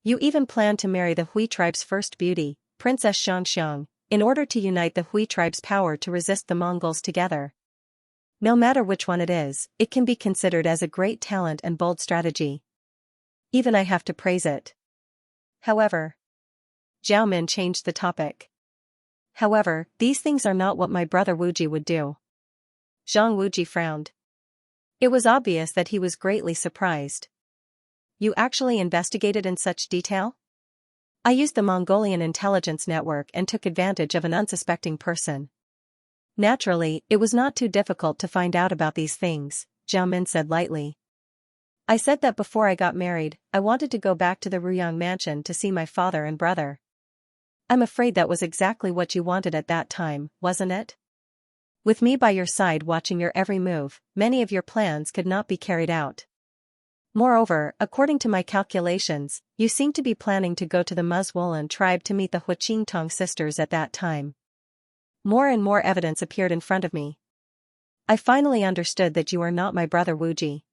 You even planned to marry the Hui tribe's first beauty, Princess Xianxia, in order to unite the Hui tribe's power to resist the Mongols together. No matter which one it is, it can be considered as a great talent and bold strategy. Even I have to praise it. However, Zhao Min changed the topic. However, these things are not what my brother Wuji would do. Zhang Wuji frowned. It was obvious that he was greatly surprised. You actually investigated in such detail? I used the Mongolian intelligence network and took advantage of an unsuspecting person. Naturally, it was not too difficult to find out about these things, Zhao Min said lightly. I said that before I got married, I wanted to go back to the Ruyang mansion to see my father and brother. I'm afraid that was exactly what you wanted at that time, wasn't it? With me by your side watching your every move, many of your plans could not be carried out. Moreover, according to my calculations, you seem to be planning to go to the Muzwolan tribe to meet the Hu Qingtong sisters at that time. More and more evidence appeared in front of me. I finally understood that you are not my brother Wuji.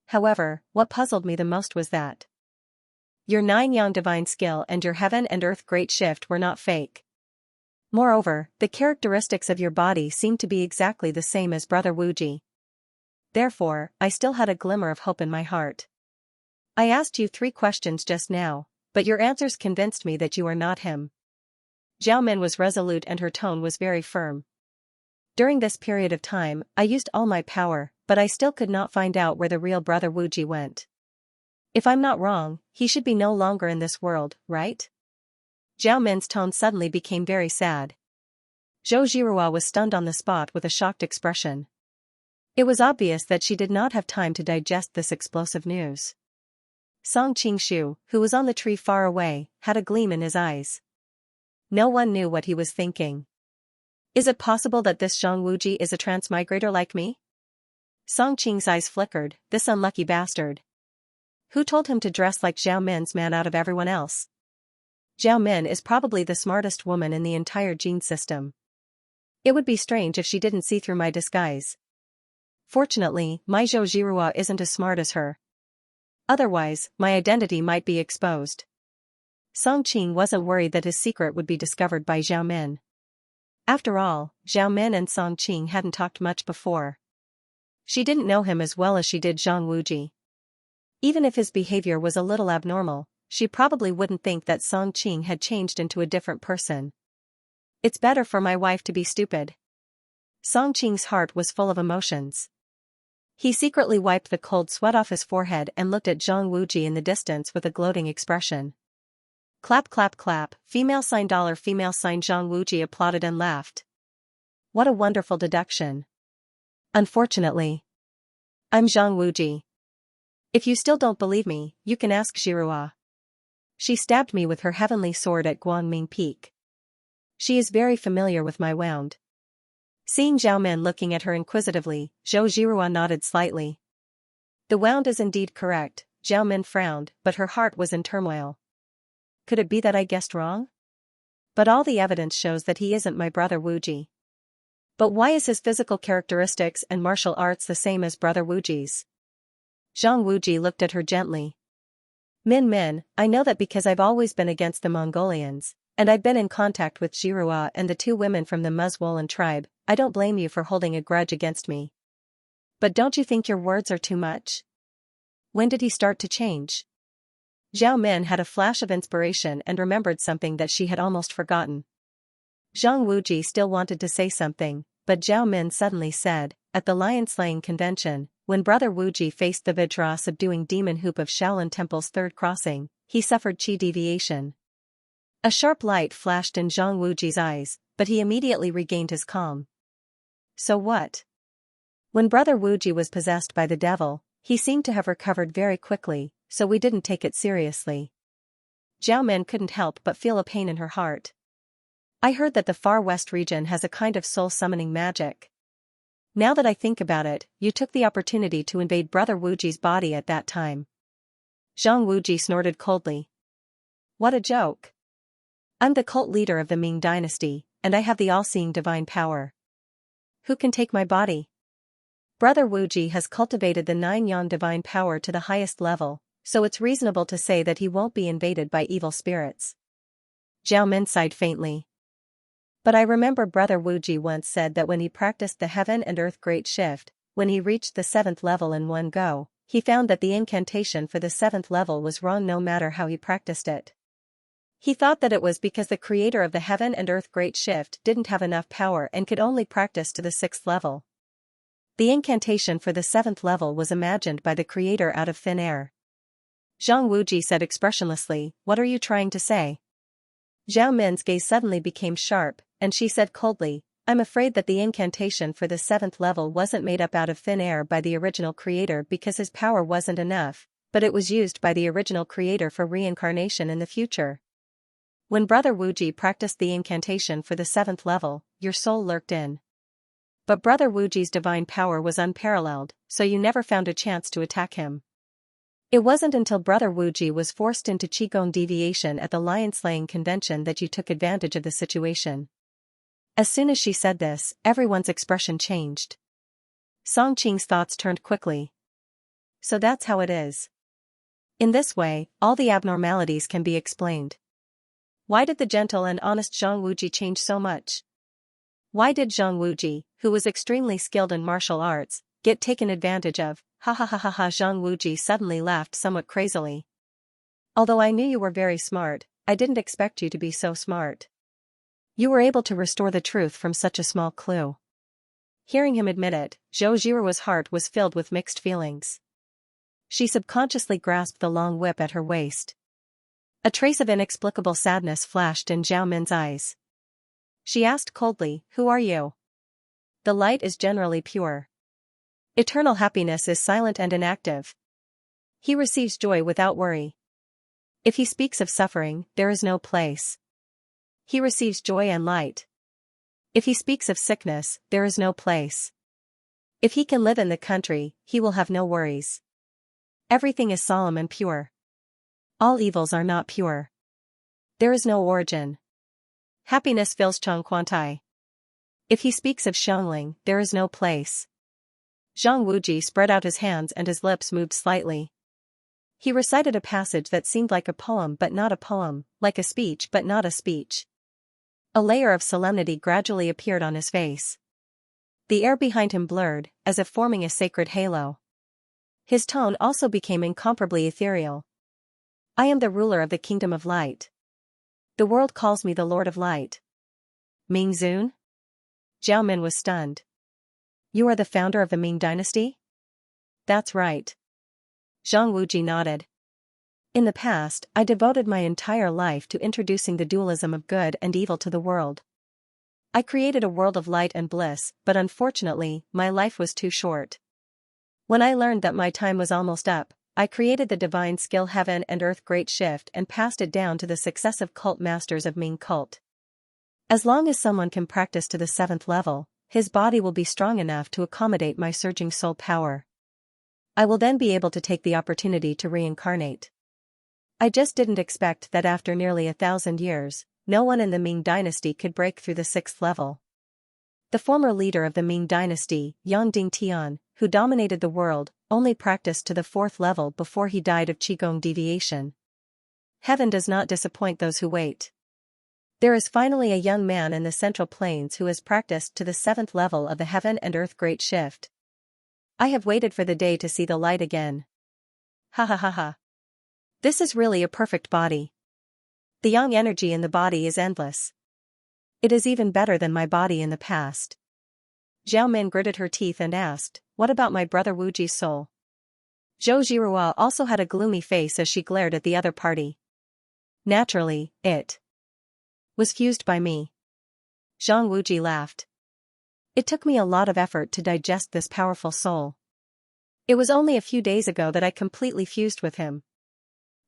However, what puzzled me the most was that your 9-yang divine skill and your heaven and earth great shift were not fake. Moreover, the characteristics of your body seemed to be exactly the same as brother Wuji. Therefore, I still had a glimmer of hope in my heart. I asked you 3 questions just now, but your answers convinced me that you are not him. Zhao Min was resolute and her tone was very firm. During this period of time, I used all my power, but I still could not find out where the real brother Wuji went. If I'm not wrong, he should be no longer in this world, right? Zhao Min's tone suddenly became very sad. Zhou Jiruo was stunned on the spot with a shocked expression. It was obvious that she did not have time to digest this explosive news. Song Qingshu, who was on the tree far away, had a gleam in his eyes. No one knew what he was thinking. Is it possible that this Zhang Wuji is a transmigrator like me? Song Qing's eyes flickered, this unlucky bastard. Who told him to dress like Zhao Min's man out of everyone else? Zhao Min is probably the smartest woman in the entire gene system. It would be strange if she didn't see through my disguise. Fortunately, my Zhou Jiruo isn't as smart as her. Otherwise, my identity might be exposed. Song Qing wasn't worried that his secret would be discovered by Zhao Min. After all, Zhao Min and Song Qing hadn't talked much before. She didn't know him as well as she did Zhang Wuji. Even if his behavior was a little abnormal, she probably wouldn't think that Song Qing had changed into a different person. It's better for my wife to be stupid. Song Qing's heart was full of emotions. He secretly wiped the cold sweat off his forehead and looked at Zhang Wuji in the distance with a gloating expression. Clap clap clap, $, Zhang Wuji applauded and laughed. What a wonderful deduction. Unfortunately, I'm Zhang Wuji. If you still don't believe me, you can ask Jiruo. She stabbed me with her heavenly sword at Guangming Peak. She is very familiar with my wound. Seeing Zhao Min looking at her inquisitively, Zhou Jiruo nodded slightly. The wound is indeed correct, Zhao Min frowned, but her heart was in turmoil. Could it be that I guessed wrong? But all the evidence shows that he isn't my brother Wuji. But why is his physical characteristics and martial arts the same as brother Wuji's? Zhang Wuji looked at her gently. Min, I know that because I've always been against the Mongolians, and I've been in contact with Jiruo and the 2 women from the Muzwolan tribe, I don't blame you for holding a grudge against me. But don't you think your words are too much? When did he start to change? Zhao Min had a flash of inspiration and remembered something that she had almost forgotten. Zhang Wuji still wanted to say something, but Zhao Min suddenly said, at the lion-slaying convention, when Brother Wuji faced the Vajra-subduing demon hoop of Shaolin Temple's third crossing, he suffered chi deviation. A sharp light flashed in Zhang Wuji's eyes, but he immediately regained his calm. So what? When Brother Wuji was possessed by the devil, he seemed to have recovered very quickly, so we didn't take it seriously. Zhao Min couldn't help but feel a pain in her heart. I heard that the Far West region has a kind of soul-summoning magic. Now that I think about it, you took the opportunity to invade Brother Wuji's body at that time. Zhang Wuji snorted coldly. What a joke. I'm the cult leader of the Ming dynasty, and I have the all-seeing divine power. Who can take my body? Brother Wuji has cultivated the 9-yan divine power to the highest level, so it's reasonable to say that he won't be invaded by evil spirits. Zhao Min sighed faintly. But I remember Brother Wuji once said that when he practiced the heaven and earth great shift, when he reached the 7th level in one go, he found that the incantation for the 7th level was wrong no matter how he practiced it. He thought that it was because the creator of the heaven and earth great shift didn't have enough power and could only practice to the 6th level. The incantation for the 7th level was imagined by the creator out of thin air. Zhang Wuji said expressionlessly, "What are you trying to say?" Zhao Min's gaze suddenly became sharp, and she said coldly, "I'm afraid that the incantation for the 7th level wasn't made up out of thin air by the original creator because his power wasn't enough, but it was used by the original creator for reincarnation in the future. When Brother Wuji practiced the incantation for the 7th level, your soul lurked in. But Brother Wuji's divine power was unparalleled, so you never found a chance to attack him. It wasn't until Brother Wuji was forced into Qigong deviation at the lion-slaying convention that you took advantage of the situation." As soon as she said this, everyone's expression changed. Song Qing's thoughts turned quickly. So that's how it is. In this way, all the abnormalities can be explained. Why did the gentle and honest Zhang Wuji change so much? Why did Zhang Wuji, who was extremely skilled in martial arts, get taken advantage of? Ha ha ha ha ha. Zhang Wuji suddenly laughed somewhat crazily. Although I knew you were very smart, I didn't expect you to be so smart. You were able to restore the truth from such a small clue. Hearing him admit it, Zhou Jiruo's heart was filled with mixed feelings. She subconsciously grasped the long whip at her waist. A trace of inexplicable sadness flashed in Zhao Min's eyes. She asked coldly, "Who are you?" The light is generally pure. Eternal happiness is silent and inactive. He receives joy without worry. If he speaks of suffering, there is no place. He receives joy and light. If he speaks of sickness, there is no place. If he can live in the country, he will have no worries. Everything is solemn and pure. All evils are not pure. There is no origin. Happiness fills Chang Quantai. If he speaks of Xiangling, there is no place. Zhang Wuji spread out his hands and his lips moved slightly. He recited a passage that seemed like a poem but not a poem, like a speech but not a speech. A layer of solemnity gradually appeared on his face. The air behind him blurred, as if forming a sacred halo. His tone also became incomparably ethereal. I am the ruler of the kingdom of light. The world calls me the Lord of Light. Ming Zun? Zhao Min was stunned. You are the founder of the Ming dynasty? That's right. Zhang Wuji nodded. In the past, I devoted my entire life to introducing the dualism of good and evil to the world. I created a world of light and bliss, but unfortunately, my life was too short. When I learned that my time was almost up, I created the divine skill Heaven and Earth Great Shift and passed it down to the successive cult masters of Ming cult. As long as someone can practice to the 7th level, his body will be strong enough to accommodate my surging soul power. I will then be able to take the opportunity to reincarnate. I just didn't expect that after nearly 1,000 years, no one in the Ming dynasty could break through the 6th level. The former leader of the Ming dynasty, Yang Dingtian, who dominated the world, only practiced to the 4th level before he died of Qigong deviation. Heaven does not disappoint those who wait. There is finally a young man in the Central Plains who has practiced to the 7th level of the Heaven and Earth Great Shift. I have waited for the day to see the light again. Ha ha ha ha. This is really a perfect body. The yang energy in the body is endless. It is even better than my body in the past. Zhao Min gritted her teeth and asked, what about my brother Wu Ji's soul? Zhou Zhirua also had a gloomy face as she glared at the other party. Naturally, it was fused by me. Zhang Wuji laughed. It took me a lot of effort to digest this powerful soul. It was only a few days ago that I completely fused with him.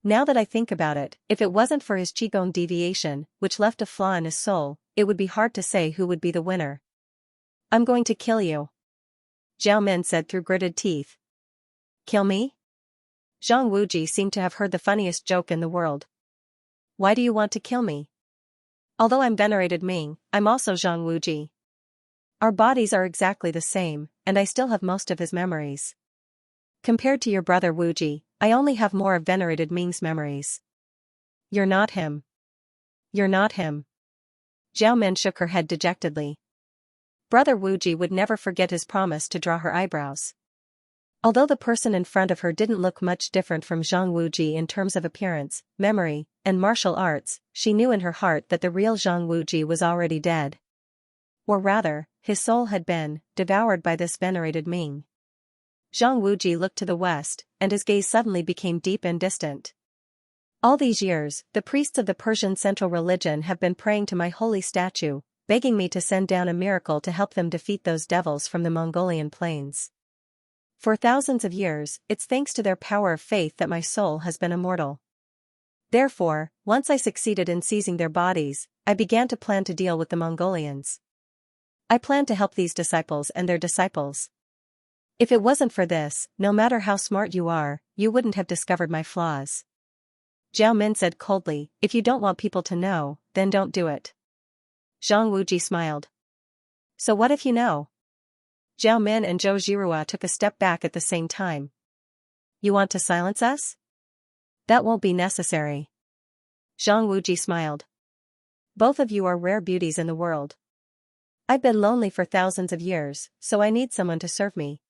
Now that I think about it, if it wasn't for his Qigong deviation, which left a flaw in his soul, it would be hard to say who would be the winner. I'm going to kill you, Zhao Min said through gritted teeth. Kill me? Zhang Wuji seemed to have heard the funniest joke in the world. Why do you want to kill me? Although I'm venerated Ming, I'm also Zhang Wuji. Our bodies are exactly the same, and I still have most of his memories. Compared to your brother Wuji, I only have more of venerated Ming's memories. You're not him. You're not him. Zhao Min shook her head dejectedly. Brother Wuji would never forget his promise to draw her eyebrows. Although the person in front of her didn't look much different from Zhang Wuji in terms of appearance, memory, and martial arts, she knew in her heart that the real Zhang Wuji was already dead. Or rather, his soul had been devoured by this venerated Ming. Zhang Wuji looked to the west, and his gaze suddenly became deep and distant. All these years, the priests of the Persian central religion have been praying to my holy statue, begging me to send down a miracle to help them defeat those devils from the Mongolian plains. For thousands of years, it's thanks to their power of faith that my soul has been immortal. Therefore, once I succeeded in seizing their bodies, I began to plan to deal with the Mongolians. I planned to help these disciples and their disciples. If it wasn't for this, no matter how smart you are, you wouldn't have discovered my flaws. Zhao Min said coldly, if you don't want people to know, then don't do it. Zhang Wuji smiled. So what if you know? Zhao Min and Zhou Zhirua took a step back at the same time. You want to silence us? That won't be necessary. Zhang Wuji smiled. Both of you are rare beauties in the world. I've been lonely for thousands of years, so I need someone to serve me.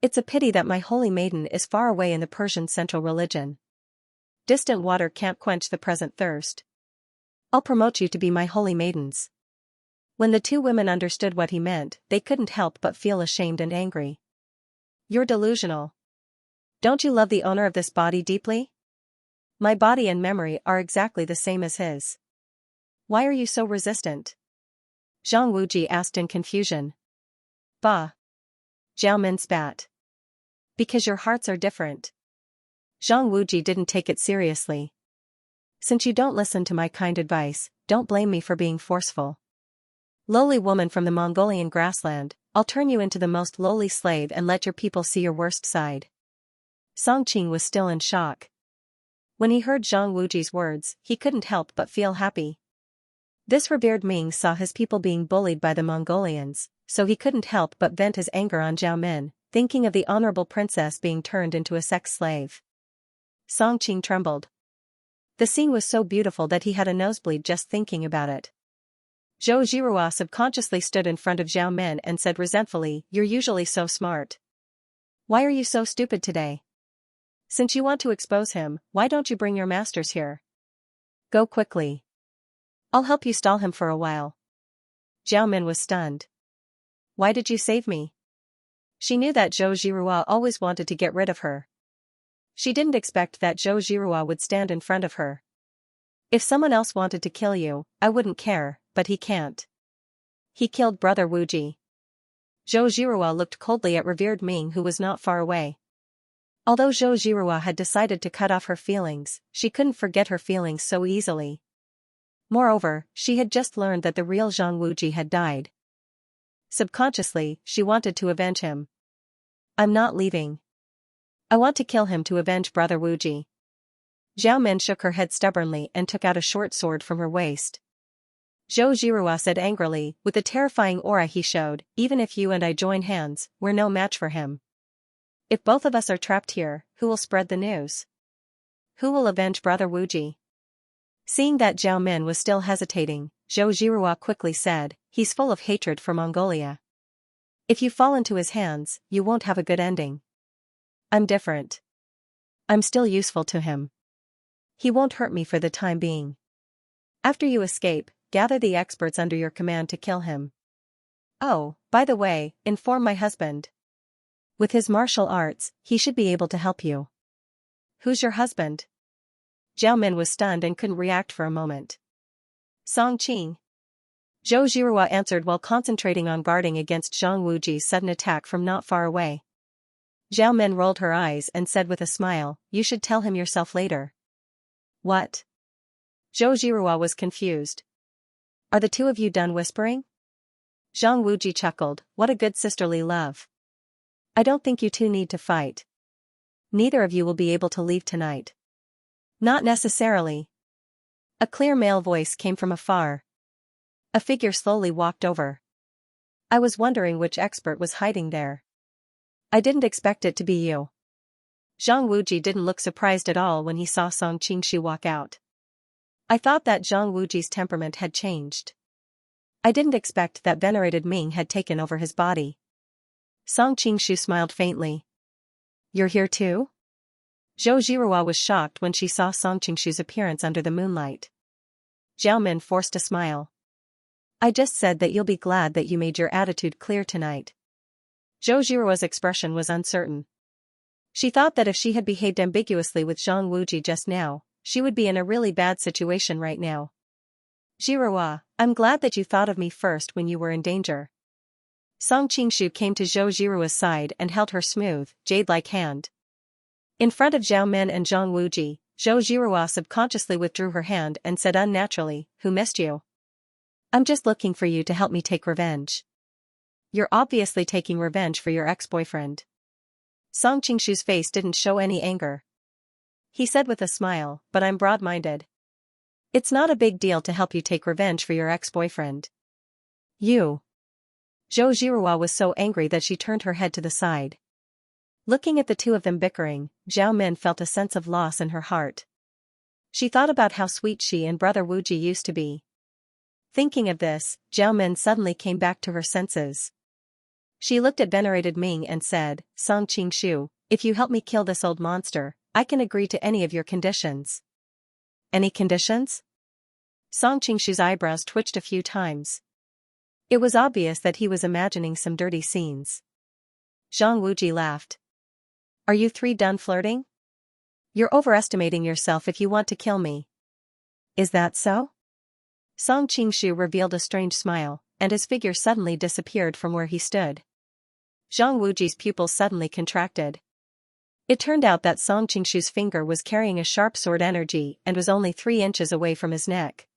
It's a pity that my holy maiden is far away in the Persian central religion. Distant water can't quench the present thirst. I'll promote you to be my holy maidens. When the two women understood what he meant, they couldn't help but feel ashamed and angry. You're delusional. Don't you love the owner of this body deeply? My body and memory are exactly the same as his. Why are you so resistant? Zhang Wuji asked in confusion. Bah. Zhao Min spat. Because your hearts are different. Zhang Wuji didn't take it seriously. Since you don't listen to my kind advice, don't blame me for being forceful. Lowly woman from the Mongolian grassland, I'll turn you into the most lowly slave and let your people see your worst side. Song Qing was still in shock. When he heard Zhang Wuji's words, he couldn't help but feel happy. This revered Ming saw his people being bullied by the Mongolians, so he couldn't help but vent his anger on Zhao Min, thinking of the honorable princess being turned into a sex slave. Song Qing trembled. The scene was so beautiful that he had a nosebleed just thinking about it. Zhou Zhirua subconsciously stood in front of Zhao Min and said resentfully, you're usually so smart. Why are you so stupid today? Since you want to expose him, why don't you bring your masters here? Go quickly. I'll help you stall him for a while. Zhao Min was stunned. Why did you save me? She knew that Zhou Zhirua always wanted to get rid of her. She didn't expect that Zhou Zhirua would stand in front of her. If someone else wanted to kill you, I wouldn't care, but he can't. He killed brother Wuji. Zhou Zhirua looked coldly at revered Ming who was not far away. Although Zhou Zhirua had decided to cut off her feelings, she couldn't forget her feelings so easily. Moreover, she had just learned that the real Zhang Wuji had died. Subconsciously, she wanted to avenge him. I'm not leaving. I want to kill him to avenge brother Wuji. Zhao Min shook her head stubbornly and took out a short sword from her waist. Zhou Zhirua said angrily, with the terrifying aura he showed, even if you and I join hands, we're no match for him. If both of us are trapped here, who will spread the news? Who will avenge brother Wuji? Seeing that Zhao Min was still hesitating, Zhou Zhirua quickly said, he's full of hatred for Mongolia. If you fall into his hands, you won't have a good ending. I'm different. I'm still useful to him. He won't hurt me for the time being. After you escape, gather the experts under your command to kill him. Oh, by the way, inform my husband. With his martial arts, he should be able to help you. Who's your husband? Zhao Min was stunned and couldn't react for a moment. Song Qing. Zhou Zhihua answered while concentrating on guarding against Zhang Wuji's sudden attack from not far away. Zhao Min rolled her eyes and said with a smile, "You should tell him yourself later." What? Zhou Zhihua was confused. Are the two of you done whispering? Zhang Wuji chuckled, "What a good sisterly love. I don't think you two need to fight. Neither of you will be able to leave tonight." Not necessarily. A clear male voice came from afar. A figure slowly walked over. I was wondering which expert was hiding there. I didn't expect it to be you. Zhang Wuji didn't look surprised at all when he saw Song Qingshu walk out. I thought that Zhang Wuji's temperament had changed. I didn't expect that venerated Ming had taken over his body. Song Qingshu smiled faintly. You're here too? Zhou Zhihua was shocked when she saw Song Qingshu's appearance under the moonlight. Zhao Min forced a smile. I just said that you'll be glad that you made your attitude clear tonight. Zhou Zhihua's expression was uncertain. She thought that if she had behaved ambiguously with Zhang Wuji just now, she would be in a really bad situation right now. Zhihua, I'm glad that you thought of me first when you were in danger. Song Qingshu came to Zhou Zhihua's side and held her smooth, jade-like hand. In front of Zhao Min and Zhang Wuji, Zhou Zhihua subconsciously withdrew her hand and said unnaturally, "Who missed you? I'm just looking for you to help me take revenge." You're obviously taking revenge for your ex-boyfriend. Song Qingshu's face didn't show any anger. He said with a smile, "But I'm broad-minded. It's not a big deal to help you take revenge for your ex-boyfriend." You. Zhou Zhihua was so angry that she turned her head to the side. Looking at the two of them bickering, Zhao Min felt a sense of loss in her heart. She thought about how sweet she and brother Wuji used to be. Thinking of this, Zhao Min suddenly came back to her senses. She looked at venerated Ming and said, "Song Qingshu, if you help me kill this old monster, I can agree to any of your conditions." Any conditions? Song Qingshu's eyebrows twitched a few times. It was obvious that he was imagining some dirty scenes. Zhang Wuji laughed. Are you three done flirting? You're overestimating yourself if you want to kill me. Is that so? Song Qingshu revealed a strange smile, and his figure suddenly disappeared from where he stood. Zhang Wuji's pupils suddenly contracted. It turned out that Song Qingshu's finger was carrying a sharp sword energy and was only 3 inches away from his neck.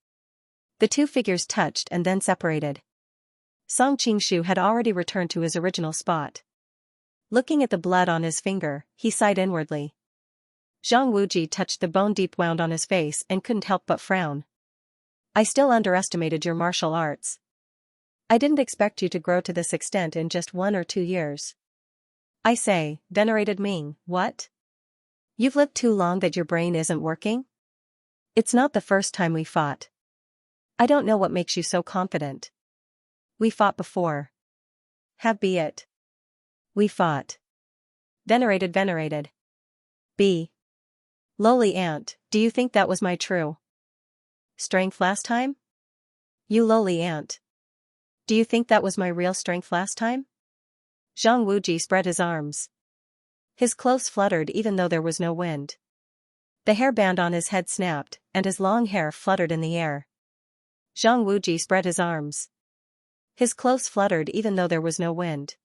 The two figures touched and then separated. Song Qingshu had already returned to his original spot. Looking at the blood on his finger, he sighed inwardly. Zhang Wuji touched the bone deep wound on his face and couldn't help but frown. I still underestimated your martial arts. I didn't expect you to grow to this extent in just 1 or 2 years. I say, venerated Ming, what? You've lived too long that your brain isn't working? It's not the first time we fought. I don't know what makes you so confident. We fought before. Have be it. We fought. Venerated. B. Lowly ant, do you think that was my true strength last time? You lowly ant. Do you think that was my real strength last time? Zhang Wuji spread his arms. His clothes fluttered even though there was no wind. The hairband on his head snapped, and his long hair fluttered in the air. Zhang Wuji spread his arms. His clothes fluttered even though there was no wind.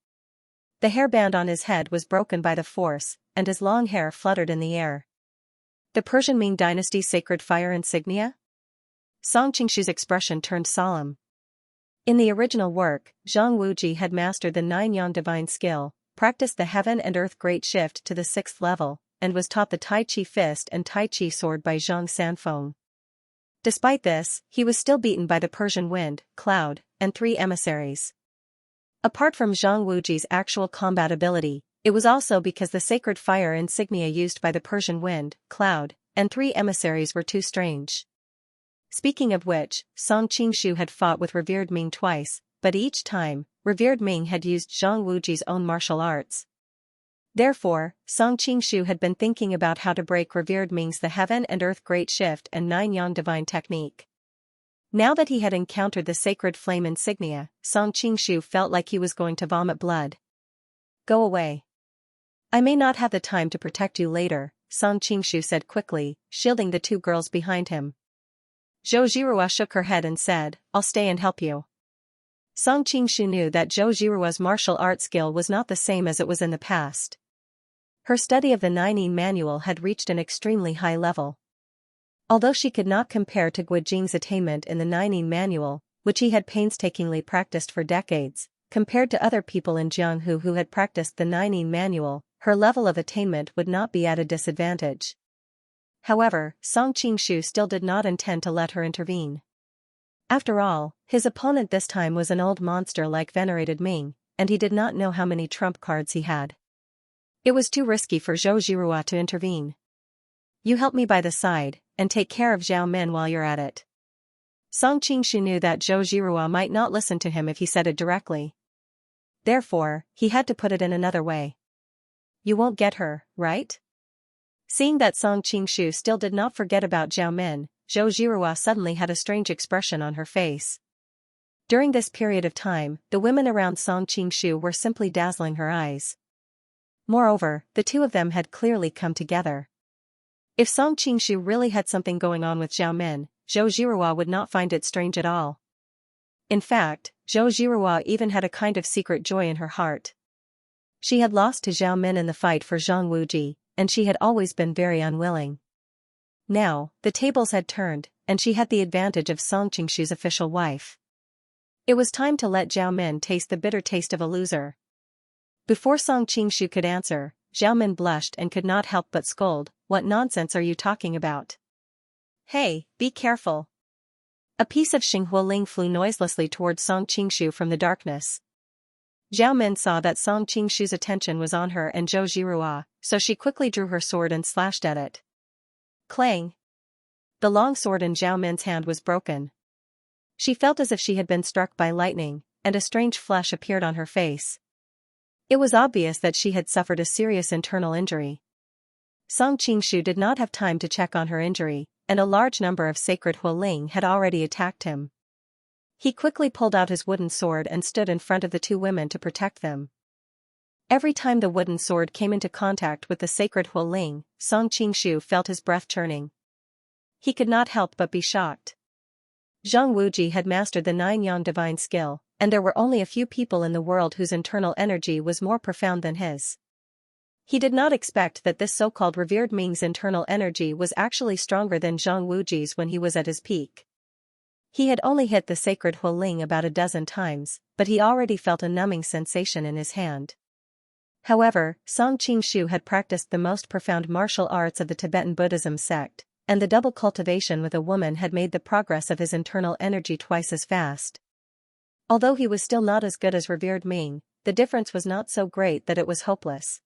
The hairband on his head was broken by the force, and his long hair fluttered in the air. The Persian Ming dynasty's sacred fire insignia? Song Qingshu's expression turned solemn. In the original work, Zhang Wuji had mastered the 9-yang divine skill, practiced the heaven and earth great shift to the 6th level, and was taught the Tai Chi fist and Tai Chi sword by Zhang Sanfeng. Despite this, he was still beaten by the Persian wind, cloud, and 3 emissaries. Apart from Zhang Wuji's actual combat ability, it was also because the sacred fire insignia used by the Persian wind, cloud, and 3 emissaries were too strange. Speaking of which, Song Qingshu had fought with revered Ming twice, but each time, revered Ming had used Zhang Wuji's own martial arts. Therefore, Song Qingshu had been thinking about how to break revered Ming's the heaven and earth great shift and nine yang divine technique. Now that he had encountered the sacred flame insignia, Song Qingshu felt like he was going to vomit blood. Go away. I may not have the time to protect you later, Song Qingshu said quickly, shielding the two girls behind him. Zhou Zhirua shook her head and said, I'll stay and help you. Song Qingshu knew that Zhou Zhirua's martial art skill was not the same as it was in the past. Her study of the Nine Yin manual had reached an extremely high level. Although she could not compare to Gui Jing's attainment in the Nine Yin manual, which he had painstakingly practiced for decades, compared to other people in Jianghu who had practiced the Nine Yin manual, her level of attainment would not be at a disadvantage. However, Song Qingshu still did not intend to let her intervene. After all, his opponent this time was an old monster like venerated Ming, and he did not know how many trump cards he had. It was too risky for Zhou Zhirua to intervene. You help me by the side, and take care of Zhao Min while you're at it. Song Qingshu knew that Zhou Zhirua might not listen to him if he said it directly. Therefore, he had to put it in another way. You won't get her, right? Seeing that Song Qingshu still did not forget about Zhao Min, Zhou Zhirua suddenly had a strange expression on her face. During this period of time, the women around Song Qingshu were simply dazzling her eyes. Moreover, the two of them had clearly come together. If Song Qingshu really had something going on with Zhao Min, Zhou Zhirua would not find it strange at all. In fact, Zhou Zhirua even had a kind of secret joy in her heart. She had lost to Zhao Min in the fight for Zhang Wuji, and she had always been very unwilling. Now, the tables had turned, and she had the advantage of Song Qingshu's official wife. It was time to let Zhao Min taste the bitter taste of a loser. Before Song Qingshu could answer, Zhao Min blushed and could not help but scold, What nonsense are you talking about? Hey, be careful. A piece of Xinghua Ling flew noiselessly towards Song Qingshu from the darkness. Zhao Min saw that Song Qingshu's attention was on her and Zhou Zhirua, so she quickly drew her sword and slashed at it. Clang! The long sword in Zhao Min's hand was broken. She felt as if she had been struck by lightning, and a strange flush appeared on her face. It was obvious that she had suffered a serious internal injury. Song Qingshu did not have time to check on her injury, and a large number of sacred Hualing had already attacked him. He quickly pulled out his wooden sword and stood in front of the two women to protect them. Every time the wooden sword came into contact with the sacred Hualing, Song Qingshu felt his breath churning. He could not help but be shocked. Zhang Wuji had mastered the Nine Yang divine skill, and there were only a few people in the world whose internal energy was more profound than his. He did not expect that this so-called revered Ming's internal energy was actually stronger than Zhang Wuji's when he was at his peak. He had only hit the sacred Hualing about a dozen times, but he already felt a numbing sensation in his hand. However, Song Qingshu had practiced the most profound martial arts of the Tibetan Buddhism sect, and the double cultivation with a woman had made the progress of his internal energy twice as fast. Although he was still not as good as revered Ming, the difference was not so great that it was hopeless.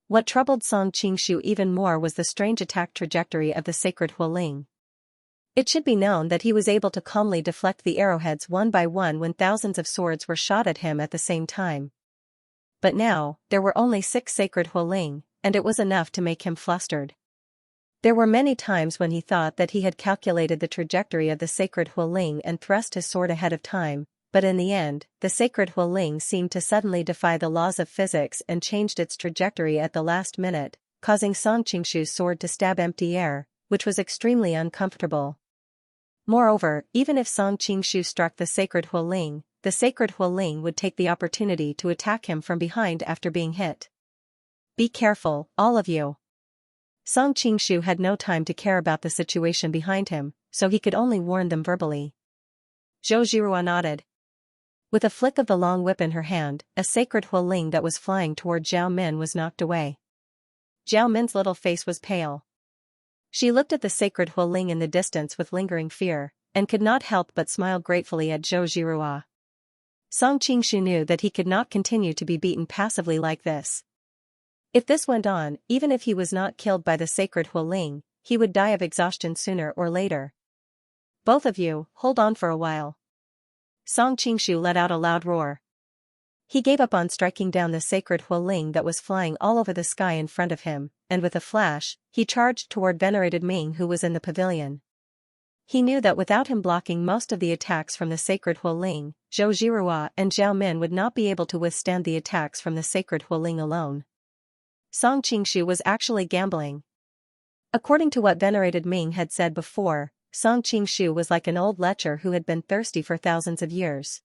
What troubled Song Qingshu even more was the strange attack trajectory of the sacred Hualing. It should be known that he was able to calmly deflect the arrowheads one by one when thousands of swords were shot at him at the same time. But now, there were only 6 sacred Hualing, and it was enough to make him flustered. There were many times when he thought that he had calculated the trajectory of the sacred Hualing and thrust his sword ahead of time, but in the end, the sacred Hualing seemed to suddenly defy the laws of physics and changed its trajectory at the last minute, causing Song Qingshu's sword to stab empty air, which was extremely uncomfortable. Moreover, even if Song Qingshu struck the sacred Hualing would take the opportunity to attack him from behind after being hit. Be careful, all of you. Song Qingshu had no time to care about the situation behind him, so he could only warn them verbally. Zhou Zhirua nodded. With a flick of the long whip in her hand, a sacred Hualing that was flying toward Zhao Min was knocked away. Zhao Min's little face was pale. She looked at the sacred Hualing in the distance with lingering fear, and could not help but smile gratefully at Zhou Zhirua. Song Qingshu knew that he could not continue to be beaten passively like this. If this went on, even if he was not killed by the sacred Hualing, he would die of exhaustion sooner or later. Both of you, hold on for a while. Song Qingshu let out a loud roar. He gave up on striking down the sacred Hualing that was flying all over the sky in front of him, and with a flash, he charged toward venerated Ming who was in the pavilion. He knew that without him blocking most of the attacks from the sacred Hualing, Zhou Zhirua and Zhao Min would not be able to withstand the attacks from the sacred Hualing alone. Song Qingshu was actually gambling. According to what venerated Ming had said before, Song Qingshu was like an old lecher who had been thirsty for thousands of years.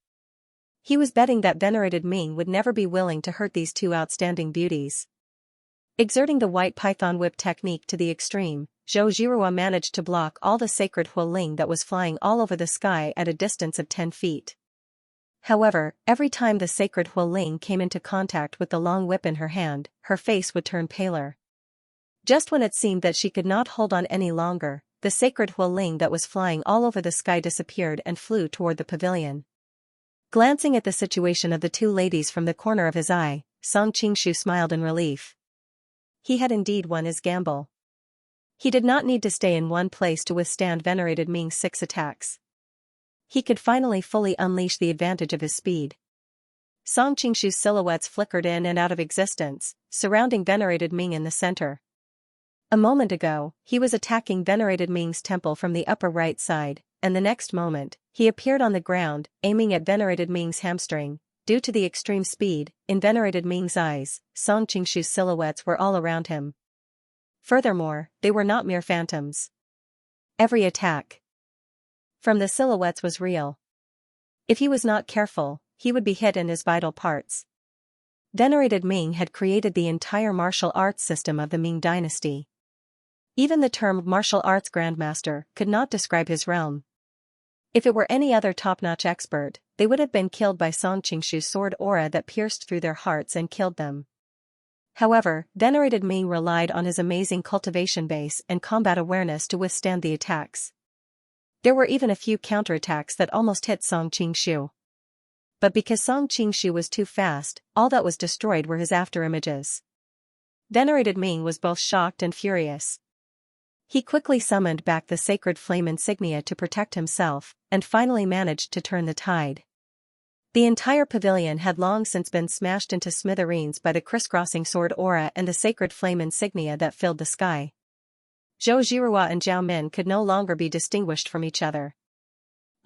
He was betting that venerated Ming would never be willing to hurt these two outstanding beauties. Exerting the white python whip technique to the extreme, Zhou Zhirua managed to block all the sacred Hualing that was flying all over the sky at a distance of 10 feet. However, every time the sacred Hualing came into contact with the long whip in her hand, her face would turn paler. Just when it seemed that she could not hold on any longer, the sacred Hualing that was flying all over the sky disappeared and flew toward the pavilion. Glancing at the situation of the two ladies from the corner of his eye, Song Qingshu smiled in relief. He had indeed won his gamble. He did not need to stay in one place to withstand venerated Ming's 6 attacks. He could finally fully unleash the advantage of his speed. Song Qingshu's silhouettes flickered in and out of existence, surrounding venerated Ming in the center. A moment ago, he was attacking venerated Ming's temple from the upper right side, and the next moment, he appeared on the ground, aiming at venerated Ming's hamstring. Due to the extreme speed, in venerated Ming's eyes, Song Qingshu's silhouettes were all around him. Furthermore, they were not mere phantoms. Every attack from the silhouettes was real. If he was not careful, he would be hit in his vital parts. Venerated Ming had created the entire martial arts system of the Ming dynasty. Even the term martial arts grandmaster could not describe his realm. If it were any other top-notch expert, they would have been killed by Song Qingshu's sword aura that pierced through their hearts and killed them. However, venerated Ming relied on his amazing cultivation base and combat awareness to withstand the attacks. There were even a few counterattacks that almost hit Song Qingshu. But because Song Qingshu was too fast, all that was destroyed were his afterimages. Venerated Ming was both shocked and furious. He quickly summoned back the sacred flame insignia to protect himself, and finally managed to turn the tide. The entire pavilion had long since been smashed into smithereens by the crisscrossing sword aura and the sacred flame insignia that filled the sky. Zhou Zhirua and Zhao Min could no longer be distinguished from each other.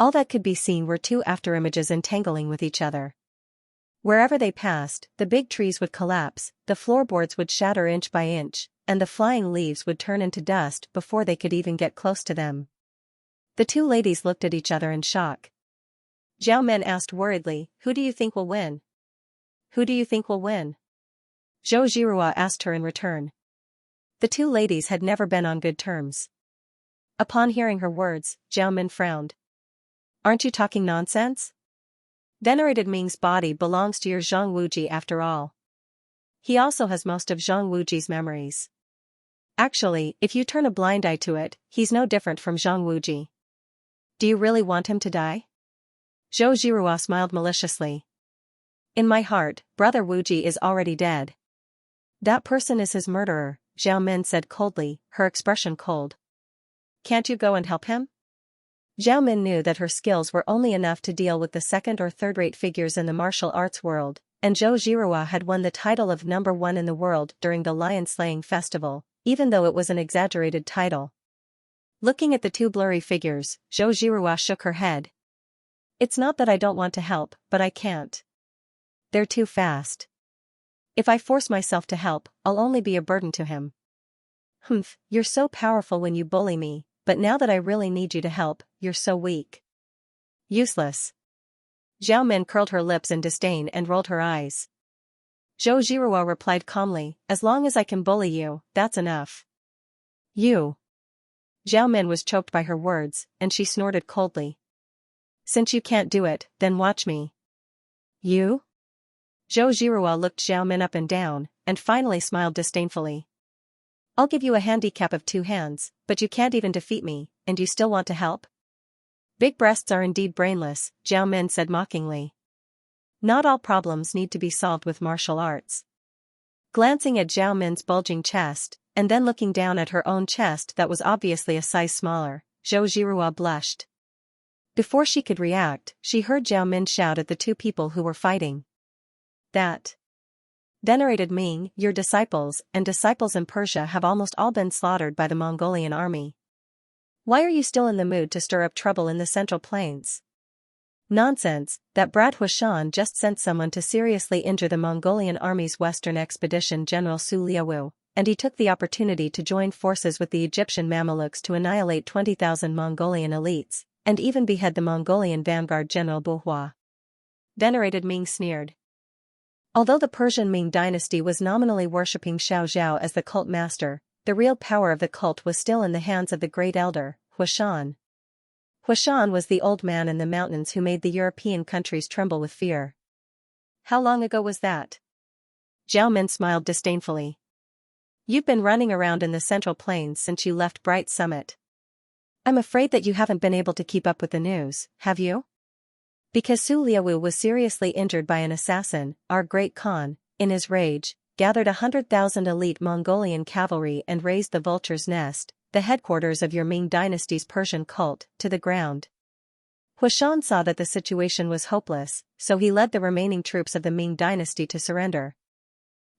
All that could be seen were two afterimages entangling with each other. Wherever they passed, the big trees would collapse, the floorboards would shatter inch by inch, and the flying leaves would turn into dust before they could even get close to them. The two ladies looked at each other in shock. Zhao Min asked worriedly, "Who do you think will win? Who do you think will win?" Zhou Zhirua asked her in return. The two ladies had never been on good terms. Upon hearing her words, Zhao Min frowned. "Aren't you talking nonsense? Venerated Ming's body belongs to your Zhang Wuji after all. He also has most of Zhang Wuji's memories. Actually, if you turn a blind eye to it, he's no different from Zhang Wuji. Do you really want him to die?" Zhou Zhirua smiled maliciously. "In my heart, brother Wuji is already dead." "That person is his murderer," Zhao Min said coldly, her expression cold. "Can't you go and help him?" Zhao Min knew that her skills were only enough to deal with the second or third-rate figures in the martial arts world, and Zhou Zhirua had won the title of number 1 in the world during the lion-slaying festival, even though it was an exaggerated title. Looking at the two blurry figures, Zhou Zhirua shook her head. "It's not that I don't want to help, but I can't. They're too fast. If I force myself to help, I'll only be a burden to him." "Humph, you're so powerful when you bully me, but now that I really need you to help, you're so weak. Useless." Zhao Min curled her lips in disdain and rolled her eyes. Zhou Zhirua replied calmly, "As long as I can bully you, that's enough." "You." Zhao Min was choked by her words, and she snorted coldly. "Since you can't do it, then watch me." "You?" Zhou Zhirua looked Zhao Min up and down, and finally smiled disdainfully. "I'll give you a handicap of 2 hands, but you can't even defeat me, and you still want to help?" "Big breasts are indeed brainless," Zhao Min said mockingly. "Not all problems need to be solved with martial arts." Glancing at Zhao Min's bulging chest, and then looking down at her own chest that was obviously a size smaller, Zhou Zhirua blushed. Before she could react, she heard Zhao Min shout at the two people who were fighting. That. Venerated Ming, your disciples and disciples in Persia have almost all been slaughtered by the Mongolian army. Why are you still in the mood to stir up trouble in the Central Plains? Nonsense, that brat Huashan just sent someone to seriously injure the Mongolian army's western expedition General Su Liawu, and he took the opportunity to join forces with the Egyptian Mamelukes to annihilate 20,000 Mongolian elites, and even behead the Mongolian vanguard General Buhua. Venerated Ming sneered. Although the Persian Ming dynasty was nominally worshipping Xiao Zhao as the cult master, the real power of the cult was still in the hands of the great elder, Huashan. Huashan was the old man in the mountains who made the European countries tremble with fear. How long ago was that? Zhao Min smiled disdainfully. You've been running around in the Central Plains since you left Bright Summit. I'm afraid that you haven't been able to keep up with the news, have you? Because Su Liawu was seriously injured by an assassin, our great Khan, in his rage, gathered 100,000 elite Mongolian cavalry and razed the Vulture's Nest, the headquarters of your Ming dynasty's Persian cult, to the ground. Huashan saw that the situation was hopeless, so he led the remaining troops of the Ming dynasty to surrender.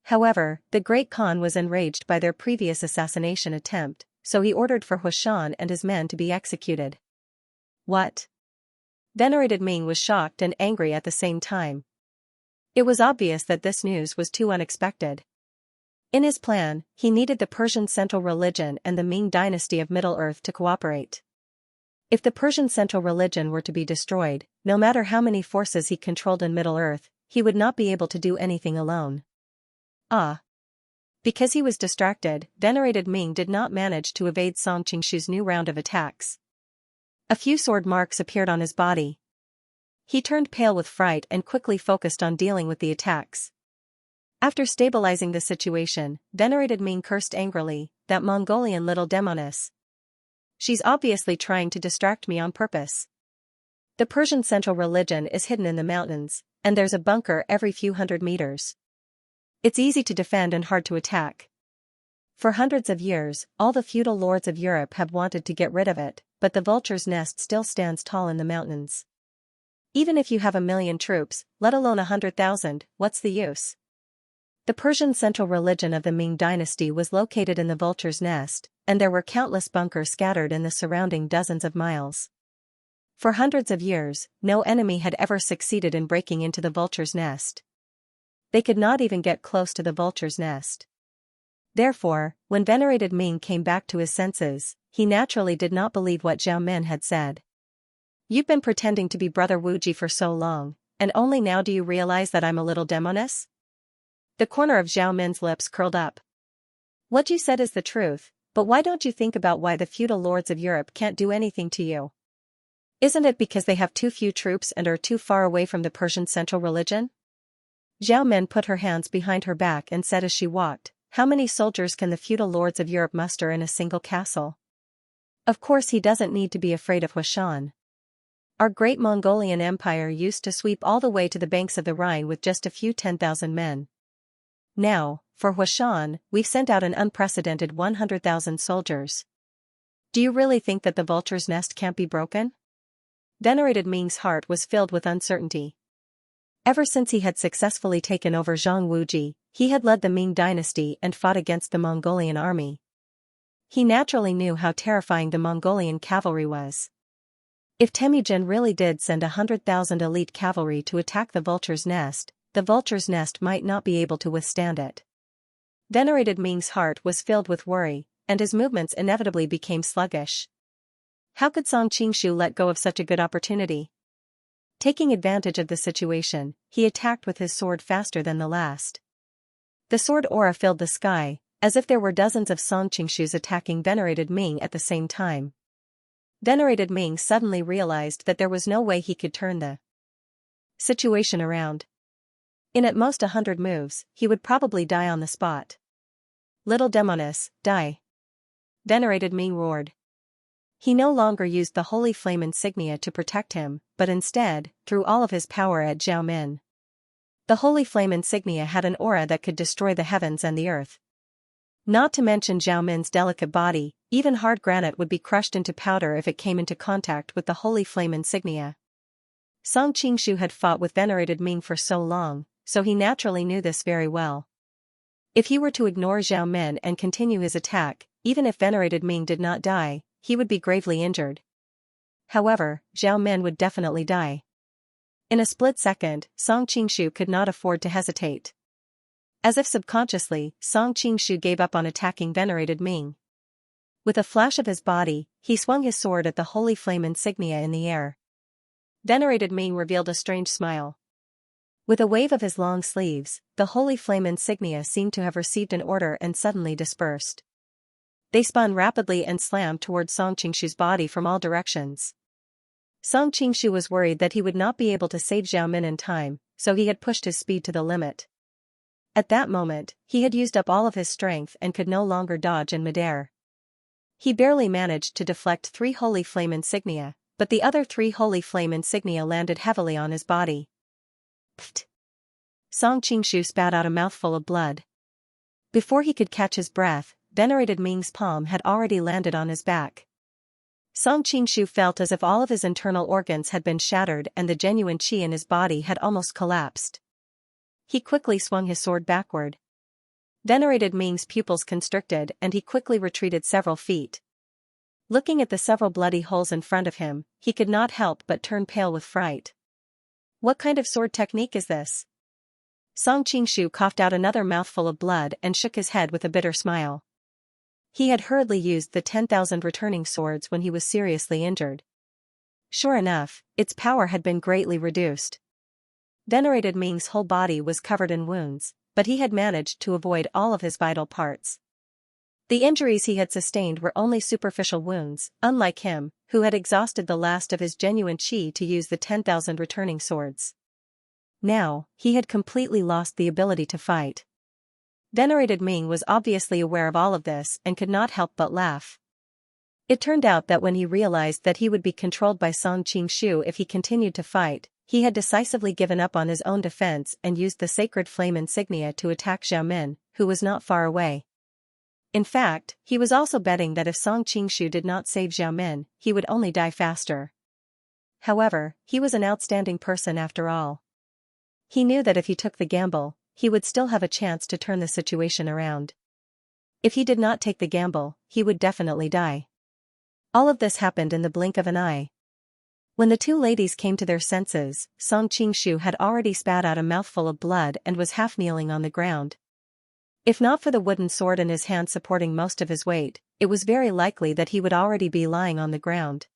However, the great Khan was enraged by their previous assassination attempt, so he ordered for Huashan and his men to be executed. What? Venerated Ming was shocked and angry at the same time. It was obvious that this news was too unexpected. In his plan, he needed the Persian central religion and the Ming dynasty of Middle-earth to cooperate. If the Persian central religion were to be destroyed, no matter how many forces he controlled in Middle-earth, he would not be able to do anything alone. Because he was distracted, Venerated Ming did not manage to evade Song Qingshu's new round of attacks. A few sword marks appeared on his body. He turned pale with fright and quickly focused on dealing with the attacks. After stabilizing the situation, Venerated Ming cursed angrily, that Mongolian little demoness. She's obviously trying to distract me on purpose. The Persian central religion is hidden in the mountains, and there's a bunker every few hundred meters. It's easy to defend and hard to attack. For hundreds of years, all the feudal lords of Europe have wanted to get rid of it, but the Vulture's Nest still stands tall in the mountains. Even if you have 1,000,000 troops, let alone 100,000, what's the use? The Persian central religion of the Ming dynasty was located in the Vulture's Nest, and there were countless bunkers scattered in the surrounding dozens of miles. For hundreds of years, no enemy had ever succeeded in breaking into the Vulture's Nest. They could not even get close to the Vulture's Nest. Therefore, when Venerated Ming came back to his senses, he naturally did not believe what Zhao Min had said. You've been pretending to be Brother Wuji for so long, and only now do you realize that I'm a little demoness? The corner of Zhao Min's lips curled up. What you said is the truth, but why don't you think about why the feudal lords of Europe can't do anything to you? Isn't it because they have too few troops and are too far away from the Persian central religion? Zhao Min put her hands behind her back and said as she walked, how many soldiers can the feudal lords of Europe muster in a single castle? Of course he doesn't need to be afraid of Huashan. Our great Mongolian empire used to sweep all the way to the banks of the Rhine with just a few 10,000 men. Now, for Huashan, we've sent out an unprecedented 100,000 soldiers. Do you really think that the Vulture's Nest can't be broken? Venerated Ming's heart was filled with uncertainty. Ever since he had successfully taken over Zhang Wuji, he had led the Ming dynasty and fought against the Mongolian army. He naturally knew how terrifying the Mongolian cavalry was. If Temujin really did send 100,000 elite cavalry to attack the Vulture's Nest might not be able to withstand it. Venerated Ming's heart was filled with worry, and his movements inevitably became sluggish. How could Song Qingshu let go of such a good opportunity? Taking advantage of the situation, he attacked with his sword faster than the last. The sword aura filled the sky, as if there were dozens of Song Qingshus attacking Venerated Ming at the same time. Venerated Ming suddenly realized that there was no way he could turn the situation around. In at most 100 moves, he would probably die on the spot. Little demoness, die! Venerated Ming roared. He no longer used the holy flame insignia to protect him, but instead, threw all of his power at Zhao Min. The holy flame insignia had an aura that could destroy the heavens and the earth. Not to mention Zhao Min's delicate body, even hard granite would be crushed into powder if it came into contact with the holy flame insignia. Song Qingshu had fought with Venerated Ming for so long, so he naturally knew this very well. If he were to ignore Zhao Men and continue his attack, even if venerated Ming did not die, he would be gravely injured. However, Zhao Men would definitely die. In a split second, Song Qingshu could not afford to hesitate. As if subconsciously, Song Qingshu gave up on attacking venerated Ming. With a flash of his body, he swung his sword at the holy flame insignia in the air. Venerated Ming revealed a strange smile. With a wave of his long sleeves, the holy flame insignia seemed to have received an order and suddenly dispersed. They spun rapidly and slammed toward Song Qingshu's body from all directions. Song Qingshu was worried that he would not be able to save Zhao Men in time, so he had pushed his speed to the limit. At that moment, he had used up all of his strength and could no longer dodge in midair. He barely managed to deflect 3 holy flame insignia, but the other 3 holy flame insignia landed heavily on his body. Pfft! Song Qingshu spat out a mouthful of blood. Before he could catch his breath, venerated Ming's palm had already landed on his back. Song Qingshu felt as if all of his internal organs had been shattered and the genuine qi in his body had almost collapsed. He quickly swung his sword backward. Venerated Ming's pupils constricted and he quickly retreated several feet. Looking at the several bloody holes in front of him, he could not help but turn pale with fright. What kind of sword technique is this? Song Qingshu coughed out another mouthful of blood and shook his head with a bitter smile. He had hurriedly used the 10,000 returning swords when he was seriously injured. Sure enough, its power had been greatly reduced. Venerated Ming's whole body was covered in wounds, but he had managed to avoid all of his vital parts. The injuries he had sustained were only superficial wounds, unlike him, who had exhausted the last of his genuine qi to use the 10,000 returning swords. Now, he had completely lost the ability to fight. Venerated Ming was obviously aware of all of this and could not help but laugh. It turned out that when he realized that he would be controlled by Song Qingshu if he continued to fight, he had decisively given up on his own defense and used the sacred flame insignia to attack Zhao Men, who was not far away. In fact, he was also betting that if Song Qingshu did not save Zhao Men, he would only die faster. However, he was an outstanding person after all. He knew that if he took the gamble, he would still have a chance to turn the situation around. If he did not take the gamble, he would definitely die. All of this happened in the blink of an eye. When the 2 ladies came to their senses, Song Qingshu had already spat out a mouthful of blood and was half kneeling on the ground. If not for the wooden sword in his hand supporting most of his weight, it was very likely that he would already be lying on the ground.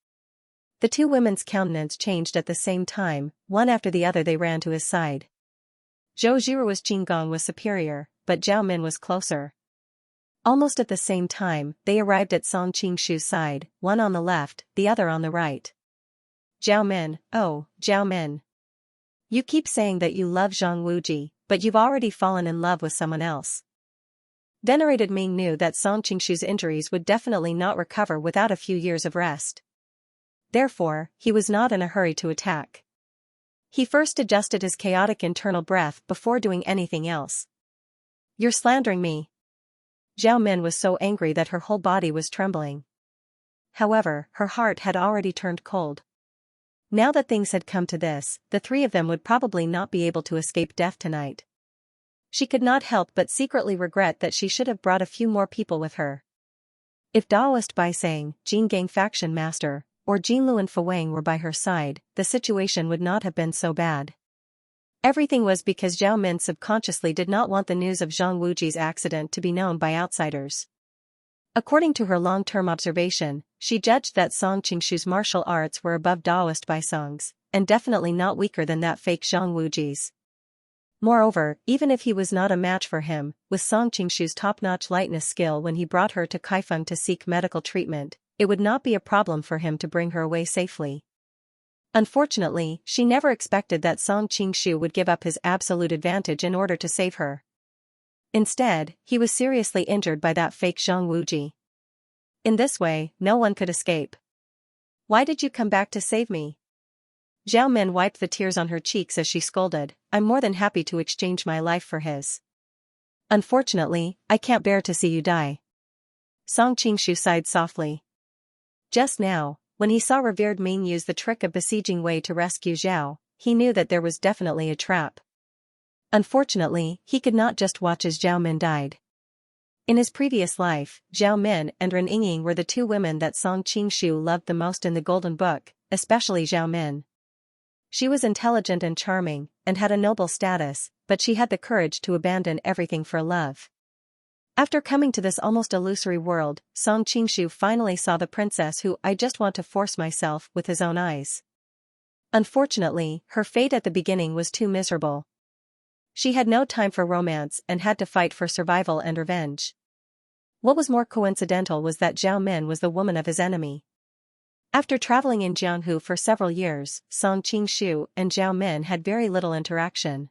The 2 women's countenance changed at the same time, one after the other they ran to his side. Zhou Jiru's Qinggong was superior, but Zhao Men was closer. Almost at the same time, they arrived at Song Qingshu's side, one on the left, the other on the right. Zhao Men, oh, Zhao Men. You keep saying that you love Zhang Wuji, but you've already fallen in love with someone else. Venerated Ming knew that Song Qingshu's injuries would definitely not recover without a few years of rest. Therefore, he was not in a hurry to attack. He first adjusted his chaotic internal breath before doing anything else. You're slandering me. Zhao Men was so angry that her whole body was trembling. However, her heart had already turned cold. Now that things had come to this, the 3 of them would probably not be able to escape death tonight. She could not help but secretly regret that she should have brought a few more people with her. If Daoist Baisang, Jin Gang faction master, or Jinlu and Fuwang were by her side, the situation would not have been so bad. Everything was because Zhao Men subconsciously did not want the news of Zhang Wuji's accident to be known by outsiders. According to her long-term observation, she judged that Song Qingshu's martial arts were above Daoist Baisang's, and definitely not weaker than that fake Zhang Wuji's. Moreover, even if he was not a match for him, with Song Qingshu's top-notch lightness skill when he brought her to Kaifeng to seek medical treatment, it would not be a problem for him to bring her away safely. Unfortunately, she never expected that Song Qingshu would give up his absolute advantage in order to save her. Instead, he was seriously injured by that fake Zhang Wuji. In this way, no one could escape. Why did you come back to save me? Zhao Men wiped the tears on her cheeks as she scolded, I'm more than happy to exchange my life for his. Unfortunately, I can't bear to see you die. Song Qingshu sighed softly. Just now, when he saw revered Ming use the trick of besieging Wei to rescue Zhao, he knew that there was definitely a trap. Unfortunately, he could not just watch as Zhao Min died. In his previous life, Zhao Min and Ren Yingying were the two women that Song Qingshu loved the most in the Golden Book, especially Zhao Min. She was intelligent and charming, and had a noble status, but she had the courage to abandon everything for love. After coming to this almost illusory world, Song Qingshu finally saw the princess who I just want to force myself with his own eyes. Unfortunately, her fate at the beginning was too miserable. She had no time for romance and had to fight for survival and revenge. What was more coincidental was that Zhao Min was the woman of his enemy. After traveling in Jianghu for several years, Song Qingshu and Zhao Min had very little interaction.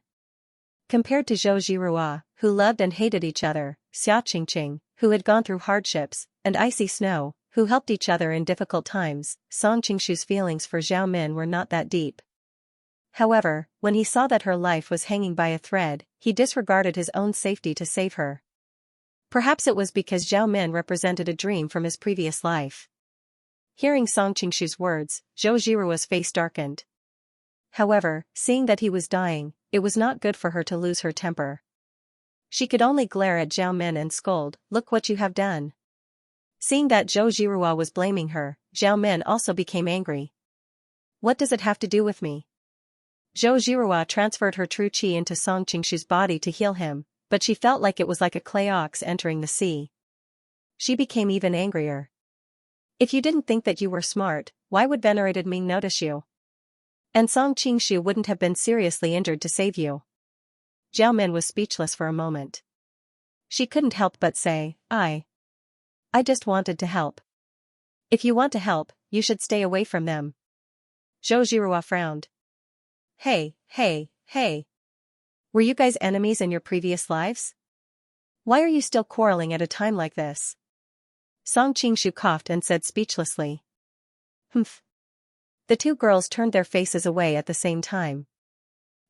Compared to Zhou Zhirua, who loved and hated each other, Xia Qingqing, who had gone through hardships, and Icy Snow, who helped each other in difficult times, Song Qingshu's feelings for Zhao Min were not that deep. However, when he saw that her life was hanging by a thread, he disregarded his own safety to save her. Perhaps it was because Zhao Min represented a dream from his previous life. Hearing Song Qingshu's words, Zhou Zhirua's face darkened. However, seeing that he was dying, it was not good for her to lose her temper. She could only glare at Zhao Min and scold, "Look what you have done." Seeing that Zhou Zhirua was blaming her, Zhao Min also became angry. "What does it have to do with me?" Zhou Zhirua transferred her true qi into Song Qingshu's body to heal him, but she felt like it was like a clay ox entering the sea. She became even angrier. "If you didn't think that you were smart, why would venerated Ming notice you? And Song Qingshu wouldn't have been seriously injured to save you." Zhao Min was speechless for a moment. She couldn't help but say, I just wanted to help." "If you want to help, you should stay away from them." Zhou Zhirua frowned. Hey. Were you guys enemies in your previous lives? Why are you still quarreling at a time like this? Song Qingshu coughed and said speechlessly. Humph. The two girls turned their faces away at the same time.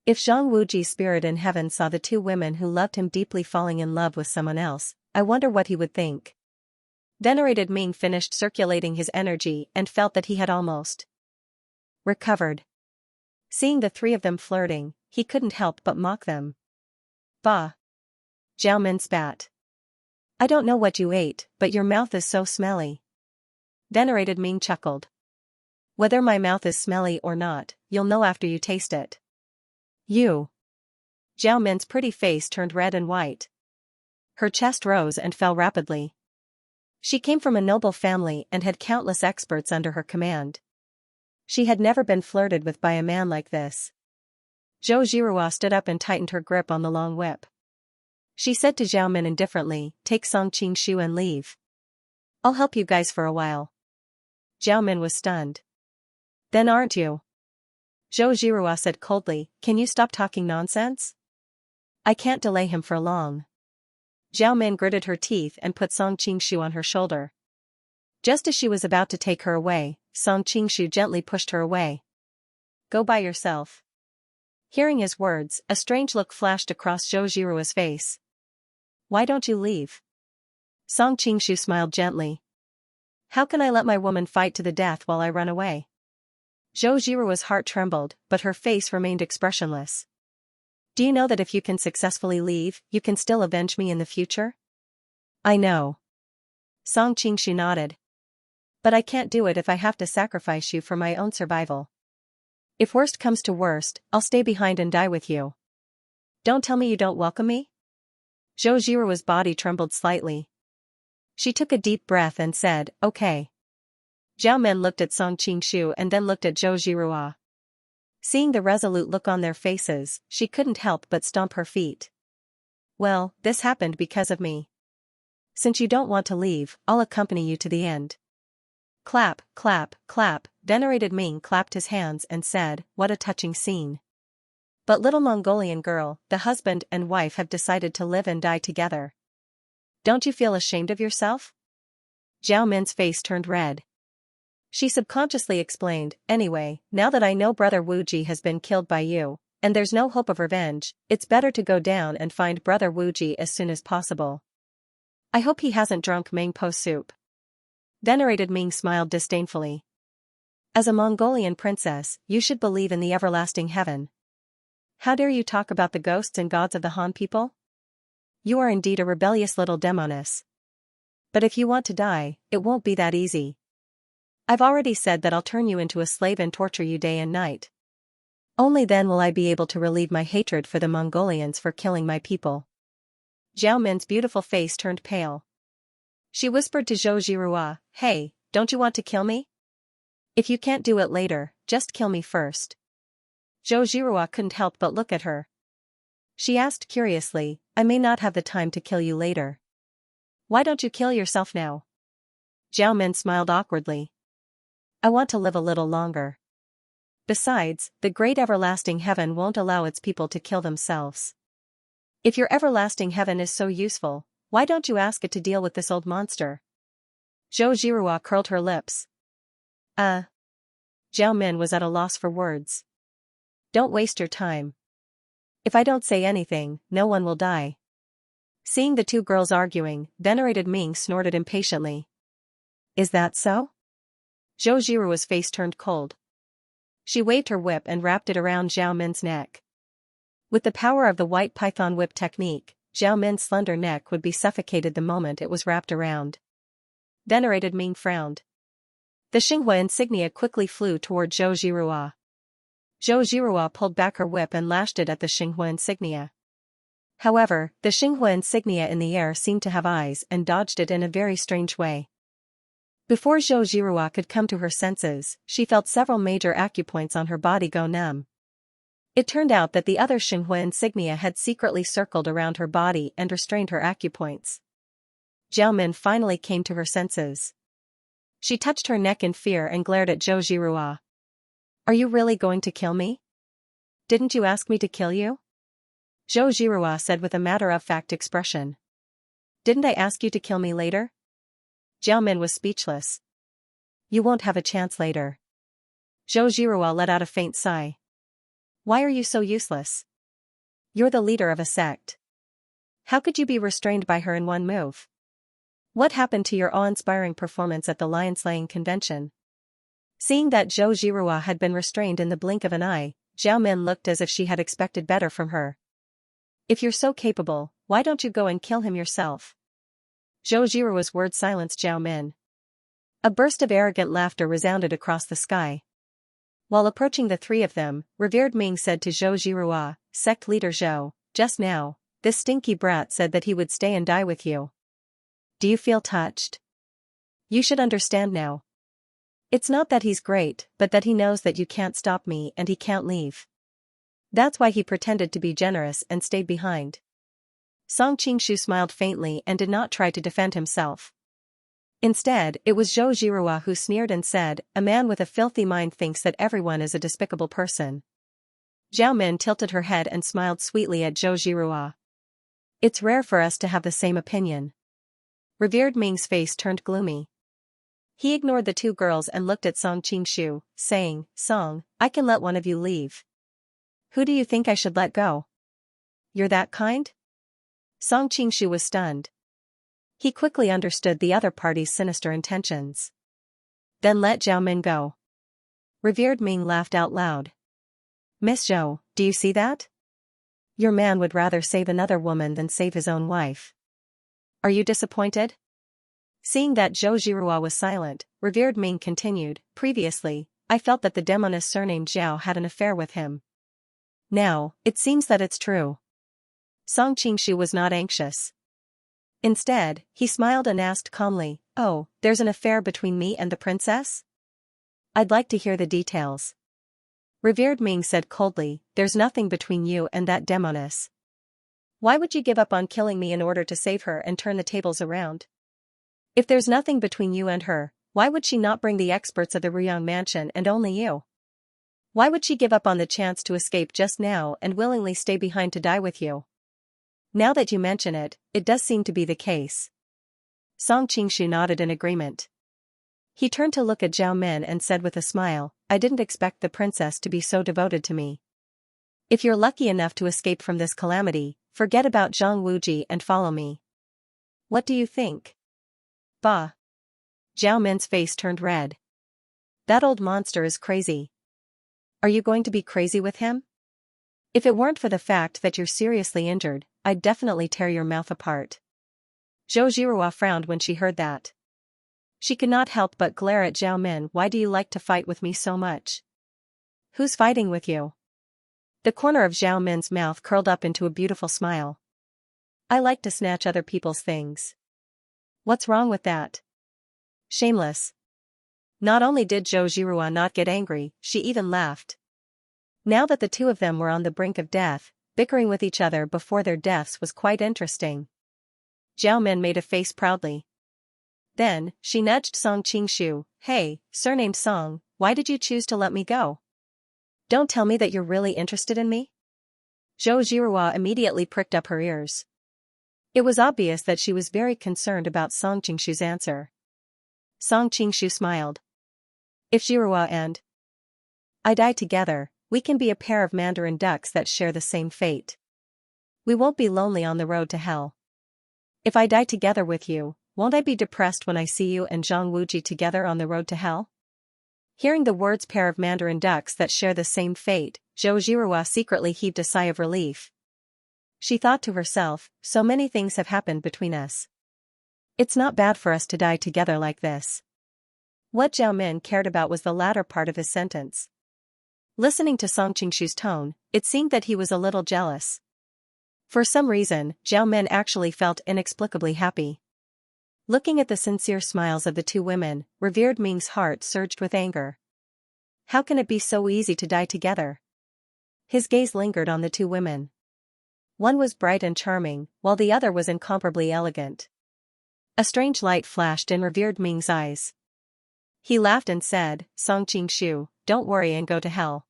If Zhang Wuji's spirit in heaven saw the two women who loved him deeply falling in love with someone else, I wonder what he would think. Venerated Ming finished circulating his energy and felt that he had almost recovered. Seeing the three of them flirting, he couldn't help but mock them. Bah! Zhao Min spat. "I don't know what you ate, but your mouth is so smelly." Venerated Ming chuckled. "Whether my mouth is smelly or not, you'll know after you taste it." "You." Zhao Min's pretty face turned red and white. Her chest rose and fell rapidly. She came from a noble family and had countless experts under her command. She had never been flirted with by a man like this. Zhou Zhirua stood up and tightened her grip on the long whip. She said to Zhao Min indifferently, "Take Song Qingshu and leave. I'll help you guys for a while." Zhao Min was stunned. "Then aren't you?" Zhou Zhirua said coldly, "Can you stop talking nonsense? I can't delay him for long." Zhao Min gritted her teeth and put Song Qingshu on her shoulder. Just as she was about to take her away, Song Qingshu gently pushed her away. "Go by yourself." Hearing his words, a strange look flashed across Zhou Zhirua's face. "Why don't you leave?" Song Qingshu smiled gently. "How can I let my woman fight to the death while I run away?" Zhou Zhirua's heart trembled, but her face remained expressionless. "Do you know that if you can successfully leave, you can still avenge me in the future?" "I know." Song Qingshu nodded. "But I can't do it if I have to sacrifice you for my own survival. If worst comes to worst, I'll stay behind and die with you. Don't tell me you don't welcome me?" Zhou Zhirua's body trembled slightly. She took a deep breath and said, "Okay." Zhao Min looked at Song Qingshu and then looked at Zhou Zhirua. Seeing the resolute look on their faces, she couldn't help but stomp her feet. "Well, this happened because of me. Since you don't want to leave, I'll accompany you to the end." Clap, clap, clap, Venerated Ming clapped his hands and said, "What a touching scene. But little Mongolian girl, the husband and wife have decided to live and die together. Don't you feel ashamed of yourself?" Zhao Min's face turned red. She subconsciously explained, "Anyway, now that I know Brother Wuji has been killed by you, and there's no hope of revenge, it's better to go down and find Brother Wuji as soon as possible. I hope he hasn't drunk Mangpo soup." Venerated Ming smiled disdainfully. "As a Mongolian princess, you should believe in the everlasting heaven. How dare you talk about the ghosts and gods of the Han people? You are indeed a rebellious little demoness. But if you want to die, it won't be that easy. I've already said that I'll turn you into a slave and torture you day and night. Only then will I be able to relieve my hatred for the Mongolians for killing my people. Zhao Min's beautiful face turned pale. She whispered to Zhou Zhirua, "Hey, don't you want to kill me? If you can't do it later, just kill me first." Zhou Zhirua couldn't help but look at her. She asked curiously, "I may not have the time to kill you later. Why don't you kill yourself now?" Zhao Min smiled awkwardly. "I want to live a little longer. Besides, the great everlasting heaven won't allow its people to kill themselves. If your everlasting heaven is so useful, why don't you ask it to deal with this old monster?" Zhou Zhirua curled her lips. Zhao Min was at a loss for words. "Don't waste your time. If I don't say anything, no one will die." Seeing the two girls arguing, venerated Ming snorted impatiently. "Is that so?" Zhou Zhirua's face turned cold. She waved her whip and wrapped it around Zhao Min's neck. With the power of the white python whip technique, Zhao Min's slender neck would be suffocated the moment it was wrapped around. Venerated Ming frowned. The Xinghua insignia quickly flew toward Zhou Zhirua. Zhou Zhirua pulled back her whip and lashed it at the Xinghua insignia. However, the Xinghua insignia in the air seemed to have eyes and dodged it in a very strange way. Before Zhou Zhirua could come to her senses, she felt several major acupoints on her body go numb. It turned out that the other Xinghua insignia had secretly circled around her body and restrained her acupoints. Zhao Min finally came to her senses. She touched her neck in fear and glared at Zhou Zhirua. "Are you really going to kill me? Didn't you ask me to kill you?" Zhou Zhirua said with a matter-of-fact expression. "Didn't I ask you to kill me later?" Zhao Min was speechless. "You won't have a chance later." Zhou Zhirua let out a faint sigh. "Why are you so useless? You're the leader of a sect. How could you be restrained by her in one move? What happened to your awe-inspiring performance at the lion-slaying convention?" Seeing that Zhou Zhirua had been restrained in the blink of an eye, Zhao Min looked as if she had expected better from her. "If you're so capable, why don't you go and kill him yourself?" Zhou Zhirua's words silenced Zhao Min. A burst of arrogant laughter resounded across the sky. While approaching the three of them, revered Ming said to Zhou Zhirua, "Sect leader Zhou, just now, this stinky brat said that he would stay and die with you. Do you feel touched? You should understand now. It's not that he's great, but that he knows that you can't stop me and he can't leave. That's why he pretended to be generous and stayed behind." Song Qingshu smiled faintly and did not try to defend himself. Instead, it was Zhou Zhirua who sneered and said, "A man with a filthy mind thinks that everyone is a despicable person." Zhao Min tilted her head and smiled sweetly at Zhou Zhirua. "It's rare for us to have the same opinion." Revered Ming's face turned gloomy. He ignored the two girls and looked at Song Qingshu, saying, "Song, I can let one of you leave. Who do you think I should let go?" "You're that kind?" Song Qingshu was stunned. He quickly understood the other party's sinister intentions. "Then let Zhao Min go." Revered Ming laughed out loud. "Miss Zhou, do you see that? Your man would rather save another woman than save his own wife. Are you disappointed?" Seeing that Zhou Zhirua was silent, Revered Ming continued, "Previously, I felt that the demoness surnamed Zhao had an affair with him. Now, it seems that it's true." Song Qingshu was not anxious. Instead, he smiled and asked calmly, "Oh, there's an affair between me and the princess? I'd like to hear the details." Revered Ming said coldly, "There's nothing between you and that demoness. Why would you give up on killing me in order to save her and turn the tables around? If there's nothing between you and her, why would she not bring the experts of the Ruyang mansion and only you? Why would she give up on the chance to escape just now and willingly stay behind to die with you? Now that you mention it, it does seem to be the case." Song Qingshu nodded in agreement. He turned to look at Zhao Min and said with a smile, "I didn't expect the princess to be so devoted to me. If you're lucky enough to escape from this calamity, forget about Zhang Wuji and follow me. What do you think?" "Bah." Zhao Min's face turned red. "That old monster is crazy." "Are you going to be crazy with him?" If it weren't for the fact that you're seriously injured, I'd definitely tear your mouth apart. Zhou Zhihua frowned when she heard that. She could not help but glare at Zhao Min. Why do you like to fight with me so much? Who's fighting with you? The corner of Zhao Min's mouth curled up into a beautiful smile. I like to snatch other people's things. What's wrong with that? Shameless. Not only did Zhou Zhihua not get angry, she even laughed. Now that the two of them were on the brink of death, bickering with each other before their deaths was quite interesting. Zhao Min made a face proudly. Then, she nudged Song Qingshu. Hey, surnamed Song, why did you choose to let me go? Don't tell me that you're really interested in me? Zhou Zhihua immediately pricked up her ears. It was obvious that she was very concerned about Song Qingshu's answer. Song Qingshu smiled. If Zhihua and I die together, we can be a pair of Mandarin ducks that share the same fate. We won't be lonely on the road to hell. If I die together with you, won't I be depressed when I see you and Zhang Wuji together on the road to hell? Hearing the words pair of Mandarin ducks that share the same fate, Zhou Zhihua secretly heaved a sigh of relief. She thought to herself, so many things have happened between us. It's not bad for us to die together like this. What Zhao Min cared about was the latter part of his sentence. Listening to Song Qingshu's tone, it seemed that he was a little jealous. For some reason, Zhao Min actually felt inexplicably happy. Looking at the sincere smiles of the two women, revered Ming's heart surged with anger. How can it be so easy to die together? His gaze lingered on the two women. One was bright and charming, while the other was incomparably elegant. A strange light flashed in revered Ming's eyes. He laughed and said, Song Qingshu, don't worry and go to hell.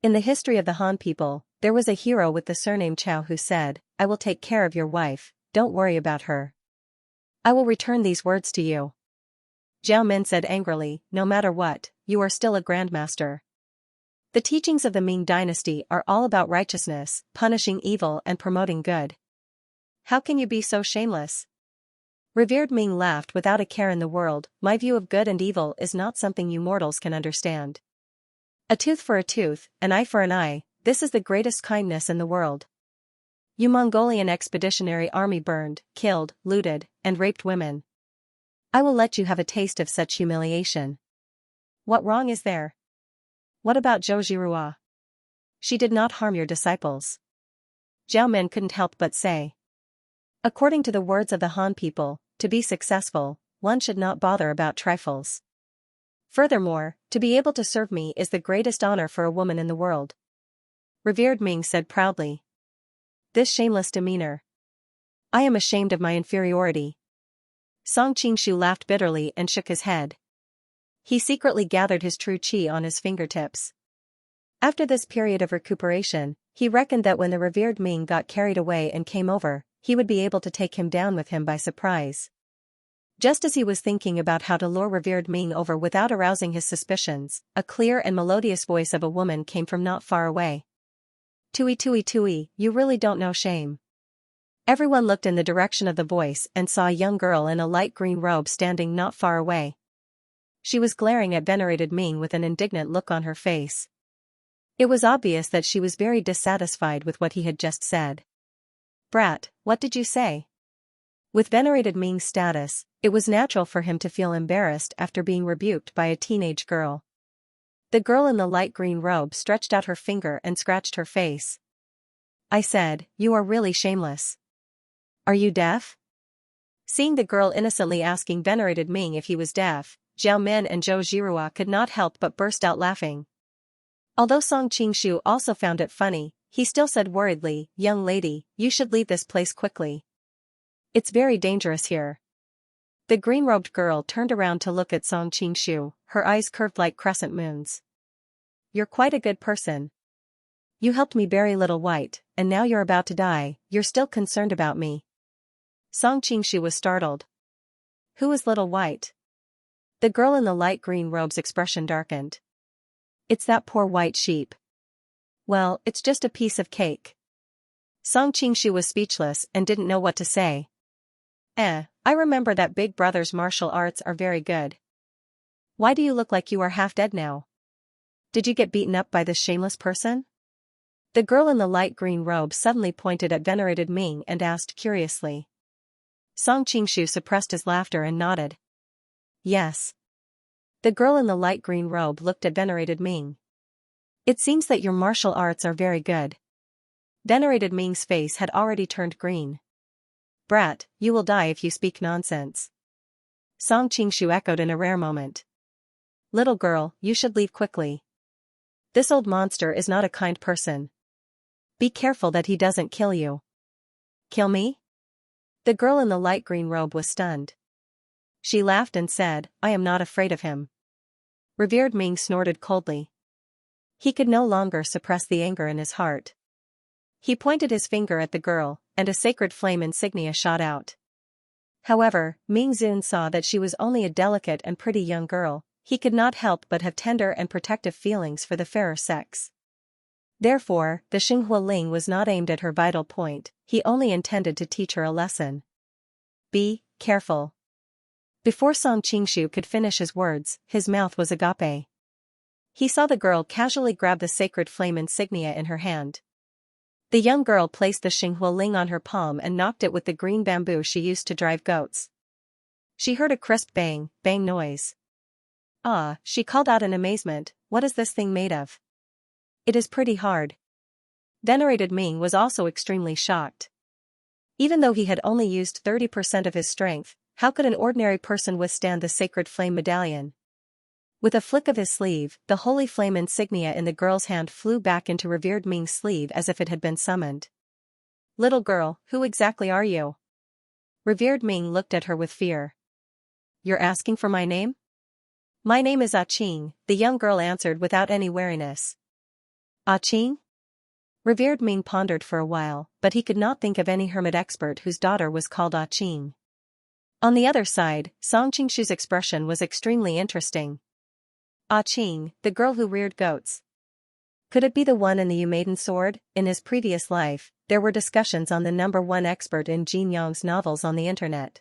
In the history of the Han people, there was a hero with the surname Chao who said, I will take care of your wife, don't worry about her. I will return these words to you. Zhao Min said angrily, no matter what, you are still a grandmaster. The teachings of the Ming dynasty are all about righteousness, punishing evil and promoting good. How can you be so shameless? Revered Ming laughed without a care in the world. My view of good and evil is not something you mortals can understand. A tooth for a tooth, an eye for an eye, this is the greatest kindness in the world. You Mongolian expeditionary army burned, killed, looted, and raped women. I will let you have a taste of such humiliation. What wrong is there? What about Zhou Zhihua? She did not harm your disciples. Zhao Min couldn't help but say. According to the words of the Han people, to be successful, one should not bother about trifles. Furthermore, to be able to serve me is the greatest honor for a woman in the world. Revered Ming said proudly. This shameless demeanor. I am ashamed of my inferiority. Song Qingshu laughed bitterly and shook his head. He secretly gathered his true qi on his fingertips. After this period of recuperation, he reckoned that when the revered Ming got carried away and came over, he would be able to take him down with him by surprise. Just as he was thinking about how to lure revered Ming over without arousing his suspicions, a clear and melodious voice of a woman came from not far away. Tui tui tui, you really don't know shame. Everyone looked in the direction of the voice and saw a young girl in a light green robe standing not far away. She was glaring at venerated Ming with an indignant look on her face. It was obvious that she was very dissatisfied with what he had just said. Brat, what did you say? With venerated Ming's status, it was natural for him to feel embarrassed after being rebuked by a teenage girl. The girl in the light green robe stretched out her finger and scratched her face. I said, you are really shameless. Are you deaf? Seeing the girl innocently asking venerated Ming if he was deaf, Zhao Min and Zhou Zhihua could not help but burst out laughing. Although Song Qingshu also found it funny, he still said worriedly, young lady, you should leave this place quickly. It's very dangerous here. The green-robed girl turned around to look at Song Qingshu, her eyes curved like crescent moons. You're quite a good person. You helped me bury Little White, and now you're about to die, you're still concerned about me. Song Qingshu was startled. Who is Little White? The girl in the light green robe's expression darkened. It's that poor white sheep. Well, it's just a piece of cake. Song Qingshu was speechless and didn't know what to say. I remember that Big Brother's martial arts are very good. Why do you look like you are half dead now? Did you get beaten up by this shameless person? The girl in the light green robe suddenly pointed at venerated Ming and asked curiously. Song Qingshu suppressed his laughter and nodded. Yes. The girl in the light green robe looked at venerated Ming. It seems that your martial arts are very good. Venerated Ming's face had already turned green. Brat, you will die if you speak nonsense. Song Qingshu echoed in a rare moment. Little girl, you should leave quickly. This old monster is not a kind person. Be careful that he doesn't kill you. Kill me? The girl in the light green robe was stunned. She laughed and said, I am not afraid of him. Revered Ming snorted coldly. He could no longer suppress the anger in his heart. He pointed his finger at the girl, and a sacred flame insignia shot out. However, Ming Zun saw that she was only a delicate and pretty young girl. He could not help but have tender and protective feelings for the fairer sex. Therefore, the Xinghua Ling was not aimed at her vital point, he only intended to teach her a lesson. Be careful. Before Song Qingshu could finish his words, his mouth was agape. He saw the girl casually grab the sacred flame insignia in her hand. The young girl placed the Xinghua Ling on her palm and knocked it with the green bamboo she used to drive goats. She heard a crisp bang, bang noise. Ah, she called out in amazement, what is this thing made of? It is pretty hard. Venerated Ming was also extremely shocked. Even though he had only used 30% of his strength, how could an ordinary person withstand the sacred flame medallion? With a flick of his sleeve, the holy flame insignia in the girl's hand flew back into revered Ming's sleeve as if it had been summoned. Little girl, who exactly are you? Revered Ming looked at her with fear. You're asking for my name? My name is Ah Qing, the young girl answered without any wariness. Ah Qing? Revered Ming pondered for a while, but he could not think of any hermit expert whose daughter was called Ah Qing. On the other side, Song Qingshu's expression was extremely interesting. Ah Qing, the girl who reared goats. Could it be the one in the Maiden sword? In his previous life, there were discussions on the #1 expert in Jin Yong's novels on the internet.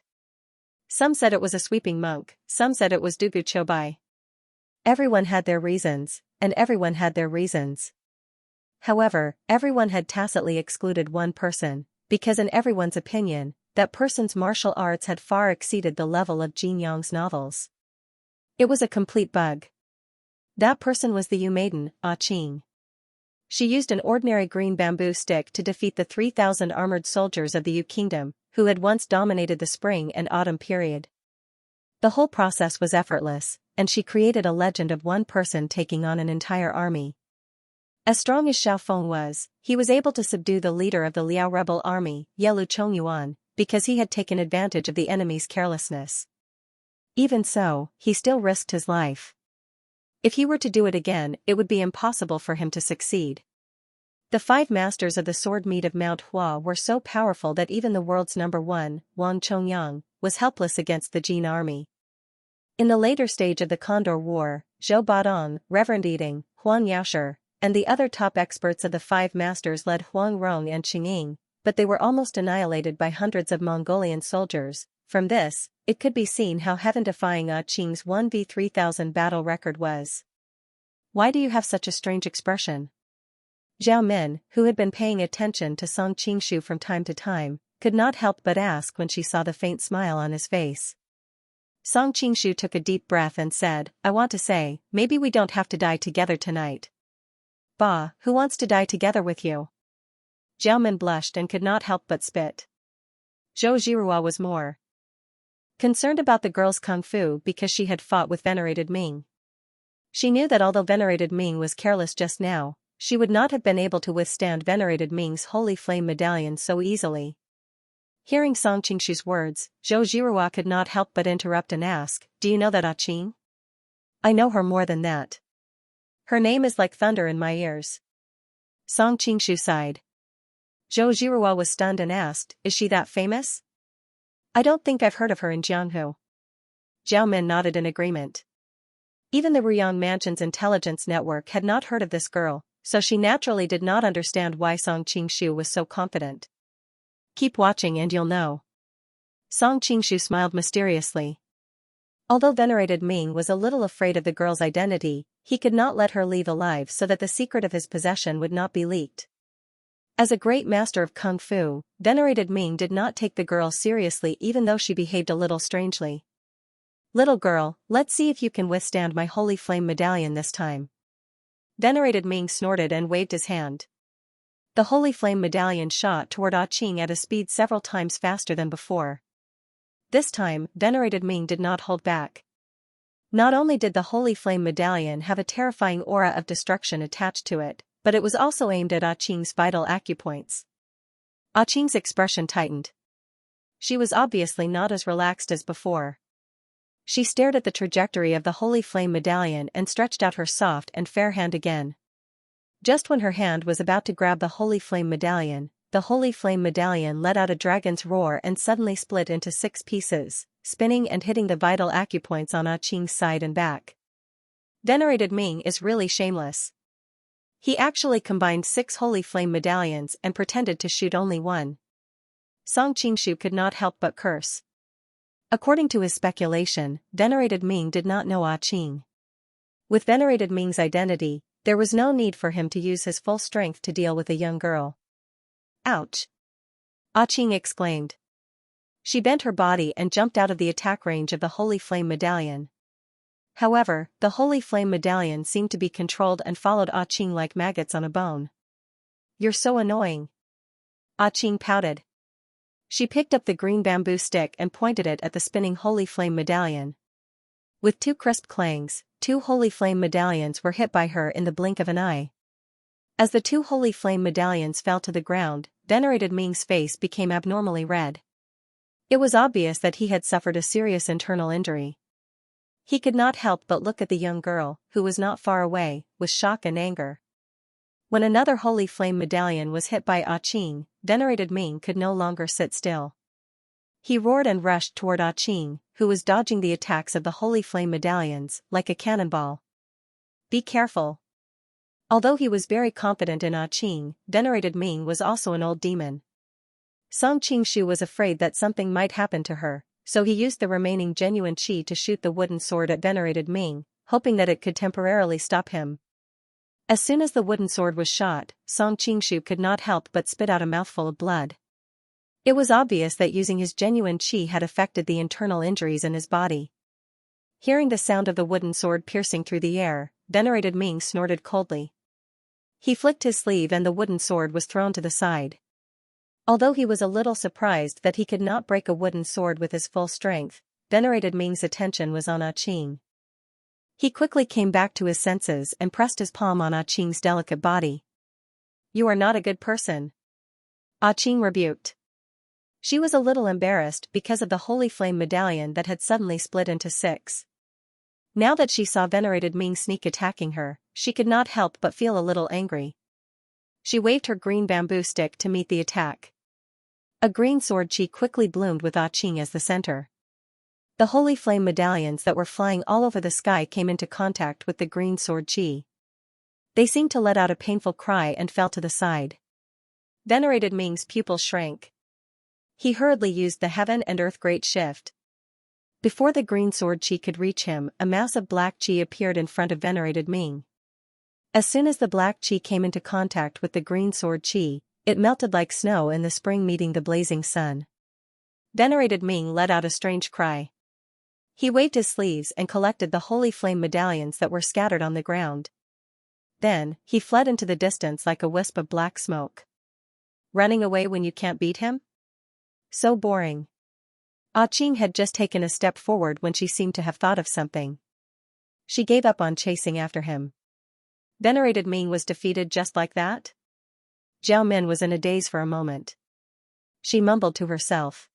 Some said it was a sweeping monk, some said it was Dugu Chobai. Everyone had their reasons, and everyone had their reasons. However, everyone had tacitly excluded one person, because in everyone's opinion, that person's martial arts had far exceeded the level of Jin Yong's novels. It was a complete bug. That person was the Yu maiden, Ah Qing. She used an ordinary green bamboo stick to defeat the 3,000 armored soldiers of the Yu kingdom, who had once dominated the spring and autumn period. The whole process was effortless, and she created a legend of one person taking on an entire army. As strong as Xiao Feng was, he was able to subdue the leader of the Liao rebel army, Yelu Chongyuan, because he had taken advantage of the enemy's carelessness. Even so, he still risked his life. If he were to do it again, it would be impossible for him to succeed. The 5 masters of the sword meat of Mount Hua were so powerful that even the world's #1, Wang Chongyang, was helpless against the Jin army. In the later stage of the Condor War, Zhou Badong, Reverend Yiding, Huan Yaoshi, and the other top experts of the 5 masters led Huang Rong and Qingying, but they were almost annihilated by hundreds of Mongolian soldiers. From this, it could be seen how heaven-defying Ah Qing's 1v3000 battle record was. Why do you have such a strange expression? Zhao Min, who had been paying attention to Song Qingshu from time to time, could not help but ask when she saw the faint smile on his face. Song Qingshu took a deep breath and said, I want to say, maybe we don't have to die together tonight. Bah, who wants to die together with you? Zhao Min blushed and could not help but spit. Zhou Zhirua was more concerned about the girl's kung fu because she had fought with venerated Ming. She knew that although venerated Ming was careless just now, she would not have been able to withstand venerated Ming's holy flame medallion so easily. Hearing Song Qingshu's words, Zhou Zhirua could not help but interrupt and ask, do you know that Ah Qing? I know her more than that. Her name is like thunder in my ears. Song Qingshu sighed. Zhou Zhirua was stunned and asked, is she that famous? I don't think I've heard of her in Jianghu. Zhao Min nodded in agreement. Even the Ruyang Mansion's intelligence network had not heard of this girl, so she naturally did not understand why Song Qingshu was so confident. Keep watching and you'll know. Song Qingshu smiled mysteriously. Although venerated Ming was a little afraid of the girl's identity, he could not let her leave alive so that the secret of his possession would not be leaked. As a great master of kung fu, venerated Ming did not take the girl seriously even though she behaved a little strangely. "Little girl, let's see if you can withstand my holy flame medallion this time." Venerated Ming snorted and waved his hand. The holy flame medallion shot toward Ah Ching at a speed several times faster than before. This time, venerated Ming did not hold back. Not only did the holy flame medallion have a terrifying aura of destruction attached to it, but it was also aimed at Ah Ching's vital acupoints. Ah Ching's expression tightened. She was obviously not as relaxed as before. She stared at the trajectory of the holy flame medallion and stretched out her soft and fair hand again. Just when her hand was about to grab the holy flame medallion let out a dragon's roar and suddenly split into 6 pieces, spinning and hitting the vital acupoints on Ah Ching's side and back. Venerated Ming is really shameless. He actually combined 6 holy flame medallions and pretended to shoot only one. Song Qingshu could not help but curse. According to his speculation, venerated Ming did not know Ah Ching. With venerated Ming's identity, there was no need for him to use his full strength to deal with a young girl. "Ouch!" Ah Ching exclaimed. She bent her body and jumped out of the attack range of the holy flame medallion. However, the holy flame medallion seemed to be controlled and followed Ah Ching like maggots on a bone. "You're so annoying." Ah Ching pouted. She picked up the green bamboo stick and pointed it at the spinning holy flame medallion. With 2 crisp clangs, 2 holy flame medallions were hit by her in the blink of an eye. As the 2 holy flame medallions fell to the ground, venerated Ming's face became abnormally red. It was obvious that he had suffered a serious internal injury. He could not help but look at the young girl, who was not far away, with shock and anger. When another holy flame medallion was hit by Ah Ching, venerated Ming could no longer sit still. He roared and rushed toward Ah Ching, who was dodging the attacks of the holy flame medallions like a cannonball. "Be careful." Although he was very confident in Ah Ching, venerated Ming was also an old demon. Song Qingshu was afraid that something might happen to her, so he used the remaining genuine qi to shoot the wooden sword at venerated Ming, hoping that it could temporarily stop him. As soon as the wooden sword was shot, Song Qingshu could not help but spit out a mouthful of blood. It was obvious that using his genuine qi had affected the internal injuries in his body. Hearing the sound of the wooden sword piercing through the air, venerated Ming snorted coldly. He flicked his sleeve and the wooden sword was thrown to the side. Although he was a little surprised that he could not break a wooden sword with his full strength, venerated Ming's attention was on Ah Ching. He quickly came back to his senses and pressed his palm on Ah Ching's delicate body. "You are not a good person," Ah Ching rebuked. She was a little embarrassed because of the holy flame medallion that had suddenly split into 6. Now that she saw venerated Ming sneak attacking her, she could not help but feel a little angry. She waved her green bamboo stick to meet the attack. A green sword qi quickly bloomed with Ah Ching as the center. The holy flame medallions that were flying all over the sky came into contact with the green sword qi. They seemed to let out a painful cry and fell to the side. Venerated Ming's pupils shrank. He hurriedly used the heaven and earth great shift. Before the green sword qi could reach him, a mass of black qi appeared in front of venerated Ming. As soon as the black qi came into contact with the green sword qi, it melted like snow in the spring meeting the blazing sun. Venerated Ming let out a strange cry. He waved his sleeves and collected the holy flame medallions that were scattered on the ground. Then, he fled into the distance like a wisp of black smoke. Running away when you can't beat him? So boring. Ah Ching had just taken a step forward when she seemed to have thought of something. She gave up on chasing after him. Venerated Ming was defeated just like that? Jiao Min was in a daze for a moment. She mumbled to herself.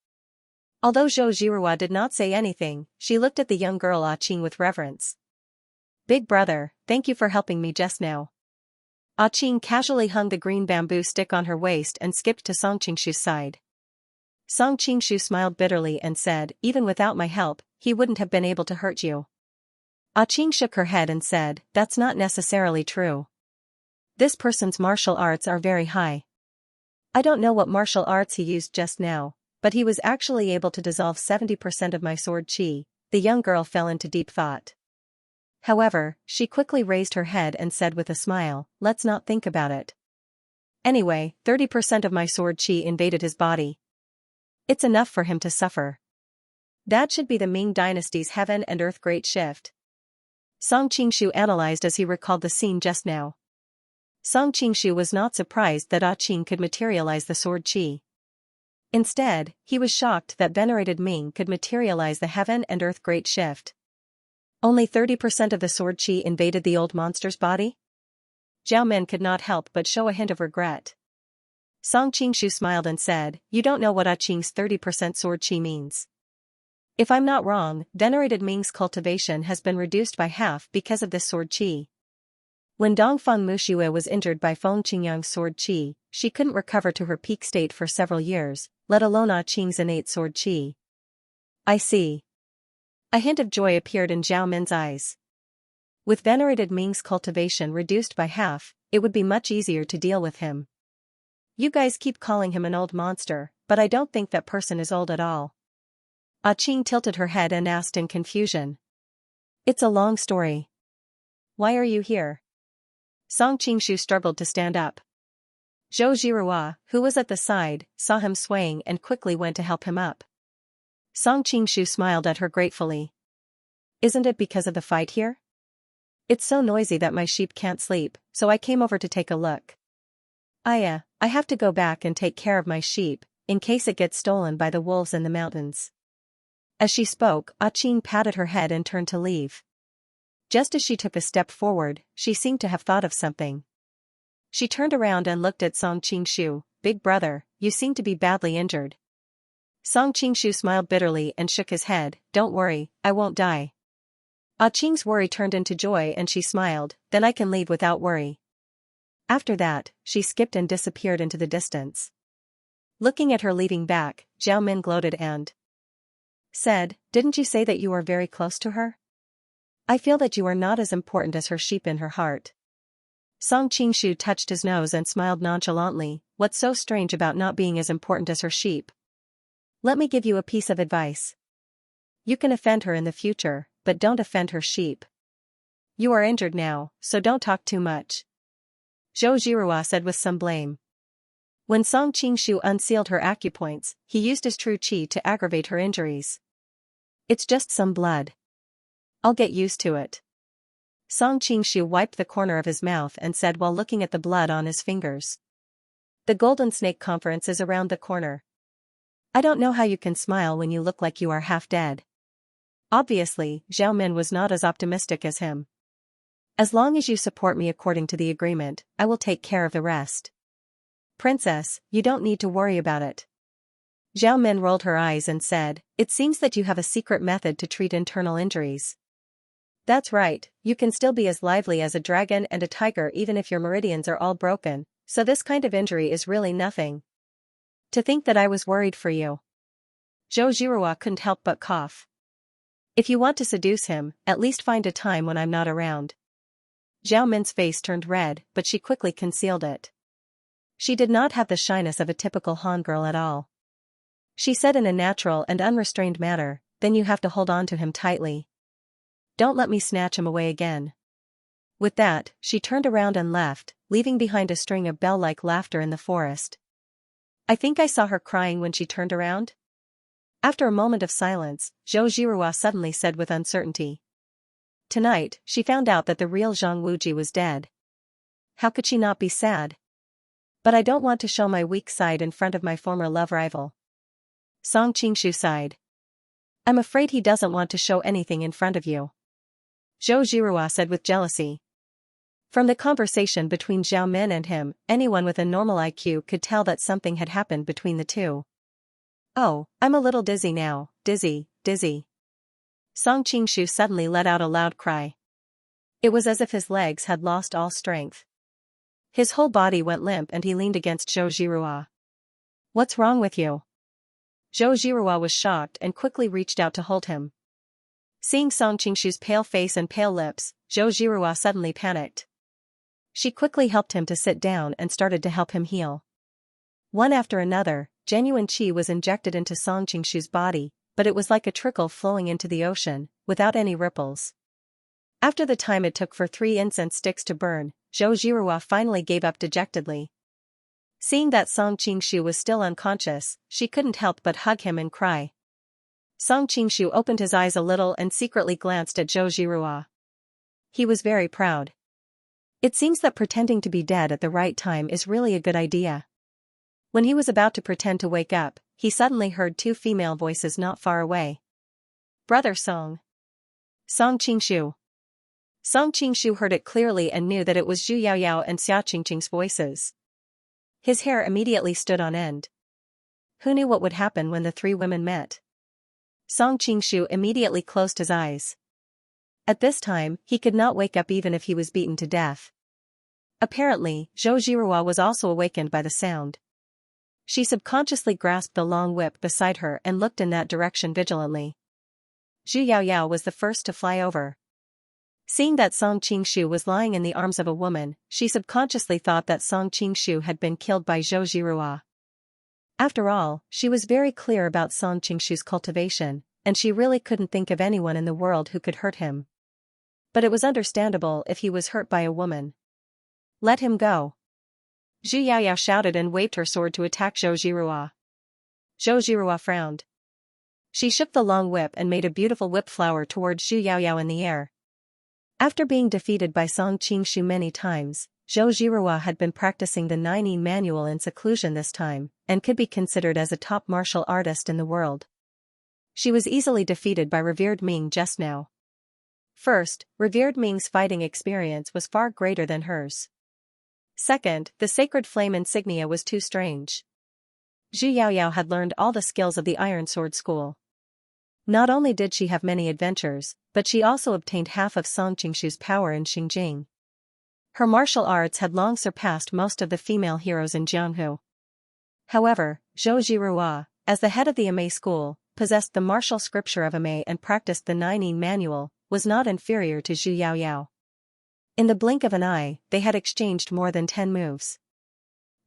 Although Zhou Zhirua did not say anything, she looked at the young girl Ah Ching with reverence. "Big brother, thank you for helping me just now." Ah Ching casually hung the green bamboo stick on her waist and skipped to Song Qingshu's side. Song Qingshu smiled bitterly and said, "Even without my help, he wouldn't have been able to hurt you." Ah Ching shook her head and said, "That's not necessarily true. This person's martial arts are very high. I don't know what martial arts he used just now, but he was actually able to dissolve 70% of my sword qi." The young girl fell into deep thought. However, she quickly raised her head and said with a smile, "Let's not think about it. Anyway, 30% of my sword qi invaded his body. It's enough for him to suffer. That should be the Ming dynasty's heaven and earth great shift. Song Qingshu analyzed as he recalled the scene just now. Song Qingshu was not surprised that Qing could materialize the sword qi. Instead, he was shocked that venerated Ming could materialize the heaven and earth great shift. Only 30% of the sword qi invaded the old monster's body? Zhao Min could not help but show a hint of regret. Song Qingshu smiled and said, "You don't know what Qing's 30% sword qi means. If I'm not wrong, venerated Ming's cultivation has been reduced by half because of this sword qi. When Dongfang Muxue was injured by Feng Qingyang's sword qi, she couldn't recover to her peak state for several years, let alone Qing's innate sword qi." I see. A hint of joy appeared in Zhao Min's eyes. With venerated Ming's cultivation reduced by half, it would be much easier to deal with him. You guys keep calling him an old monster, but I don't think that person is old at all. Qing tilted her head and asked in confusion. It's a long story. Why are you here? Song Qingshu struggled to stand up. Zhou Zhirua, who was at the side, saw him swaying and quickly went to help him up. Song Qingshu smiled at her gratefully. Isn't it because of the fight here? It's so noisy that my sheep can't sleep, so I came over to take a look. I have to go back and take care of my sheep, in case it gets stolen by the wolves in the mountains. As she spoke, Qing patted her head and turned to leave. Just as she took a step forward, she seemed to have thought of something. She turned around and looked at Song Qingshu. "Big brother, you seem to be badly injured." Song Qingshu smiled bitterly and shook his head. "Don't worry, I won't die." Qing's worry turned into joy and she smiled, "Then I can leave without worry." After that, she skipped and disappeared into the distance. Looking at her leaving back, Zhao Min gloated and said, "Didn't you say that you are very close to her? I feel that you are not as important as her sheep in her heart." Song Qingshu touched his nose and smiled nonchalantly. "What's so strange about not being as important as her sheep? Let me give you a piece of advice. You can offend her in the future, but don't offend her sheep. You are injured now, so don't talk too much," Zhou Zhirua said with some blame. When Song Qingshu unsealed her acupoints, he used his true qi to aggravate her injuries. "It's just some blood. I'll get used to it." Song Qingshu wiped the corner of his mouth and said while looking at the blood on his fingers. "The Golden Snake Conference is around the corner. I don't know how you can smile when you look like you are half dead." Obviously, Zhao Min was not as optimistic as him. "As long as you support me according to the agreement, I will take care of the rest. Princess, you don't need to worry about it." Zhao Min rolled her eyes and said, "It seems that you have a secret method to treat internal injuries." "That's right, you can still be as lively as a dragon and a tiger even if your meridians are all broken, so this kind of injury is really nothing. To think that I was worried for you." Zhou Zhirua couldn't help but cough. "If you want to seduce him, at least find a time when I'm not around." Zhao Min's face turned red, but she quickly concealed it. She did not have the shyness of a typical Han girl at all. She said in a natural and unrestrained manner, "Then you have to hold on to him tightly. Don't let me snatch him away again." With that, she turned around and left, leaving behind a string of bell-like laughter in the forest. I think I saw her crying when she turned around. After a moment of silence, Zhou Zhirua suddenly said with uncertainty. Tonight, she found out that the real Zhang Wuji was dead. How could she not be sad? But I don't want to show my weak side in front of my former love rival. Song Qingshu sighed. I'm afraid he doesn't want to show anything in front of you, Zhou Zhirua said with jealousy. From the conversation between Zhao Min and him, anyone with a normal IQ could tell that something had happened between the two. Oh, I'm a little dizzy now, dizzy. Song Qingshu suddenly let out a loud cry. It was as if his legs had lost all strength. His whole body went limp and he leaned against Zhou Zhirua. What's wrong with you? Zhou Zhirua was shocked and quickly reached out to hold him. Seeing Song Qingshu's pale face and pale lips, Zhou Zhirua suddenly panicked. She quickly helped him to sit down and started to help him heal. One after another, genuine qi was injected into Song Qingshu's body, but it was like a trickle flowing into the ocean, without any ripples. After the time it took for 3 incense sticks to burn, Zhou Zhirua finally gave up dejectedly. Seeing that Song Qingshu was still unconscious, she couldn't help but hug him and cry. Song Qingshu opened his eyes a little and secretly glanced at Zhou Zhirua. He was very proud. It seems that pretending to be dead at the right time is really a good idea. When he was about to pretend to wake up, he suddenly heard two female voices not far away. "Brother Song." "Song Qingshu." Song Qingshu heard it clearly and knew that it was Zhu Yaoyao and Xia Qingqing's voices. His hair immediately stood on end. Who knew what would happen when the three women met? Song Qingshu immediately closed his eyes. At this time, he could not wake up even if he was beaten to death. Apparently, Zhou Zhirua was also awakened by the sound. She subconsciously grasped the long whip beside her and looked in that direction vigilantly. Zhu Yaoyao was the first to fly over. Seeing that Song Qingshu was lying in the arms of a woman, she subconsciously thought that Song Qingshu had been killed by Zhou Zhirua. After all, she was very clear about Song Qingshu's cultivation, and she really couldn't think of anyone in the world who could hurt him. But it was understandable if he was hurt by a woman. "Let him go." Zhu Yaoyao shouted and waved her sword to attack Zhou Zhirua. Zhou Zhirua frowned. She shook the long whip and made a beautiful whip flower towards Zhu Yaoyao in the air. After being defeated by Song Qingshu many times, Zhou Zhirua had been practicing the 9 manual in seclusion this time, and could be considered as a top martial artist in the world. She was easily defeated by revered Ming just now. First, revered Ming's fighting experience was far greater than hers. Second, the sacred flame insignia was too strange. Zhu Yaoyao had learned all the skills of the Iron Sword School. Not only did she have many adventures, but she also obtained half of Song Qingshu's power in Xinjing. Her martial arts had long surpassed most of the female heroes in Jianghu. However, Zhou Zhirua, as the head of the Amei school, possessed the martial scripture of Amei and practiced the 9 manual, was not inferior to Zhu Yaoyao. In the blink of an eye, they had exchanged more than 10 moves.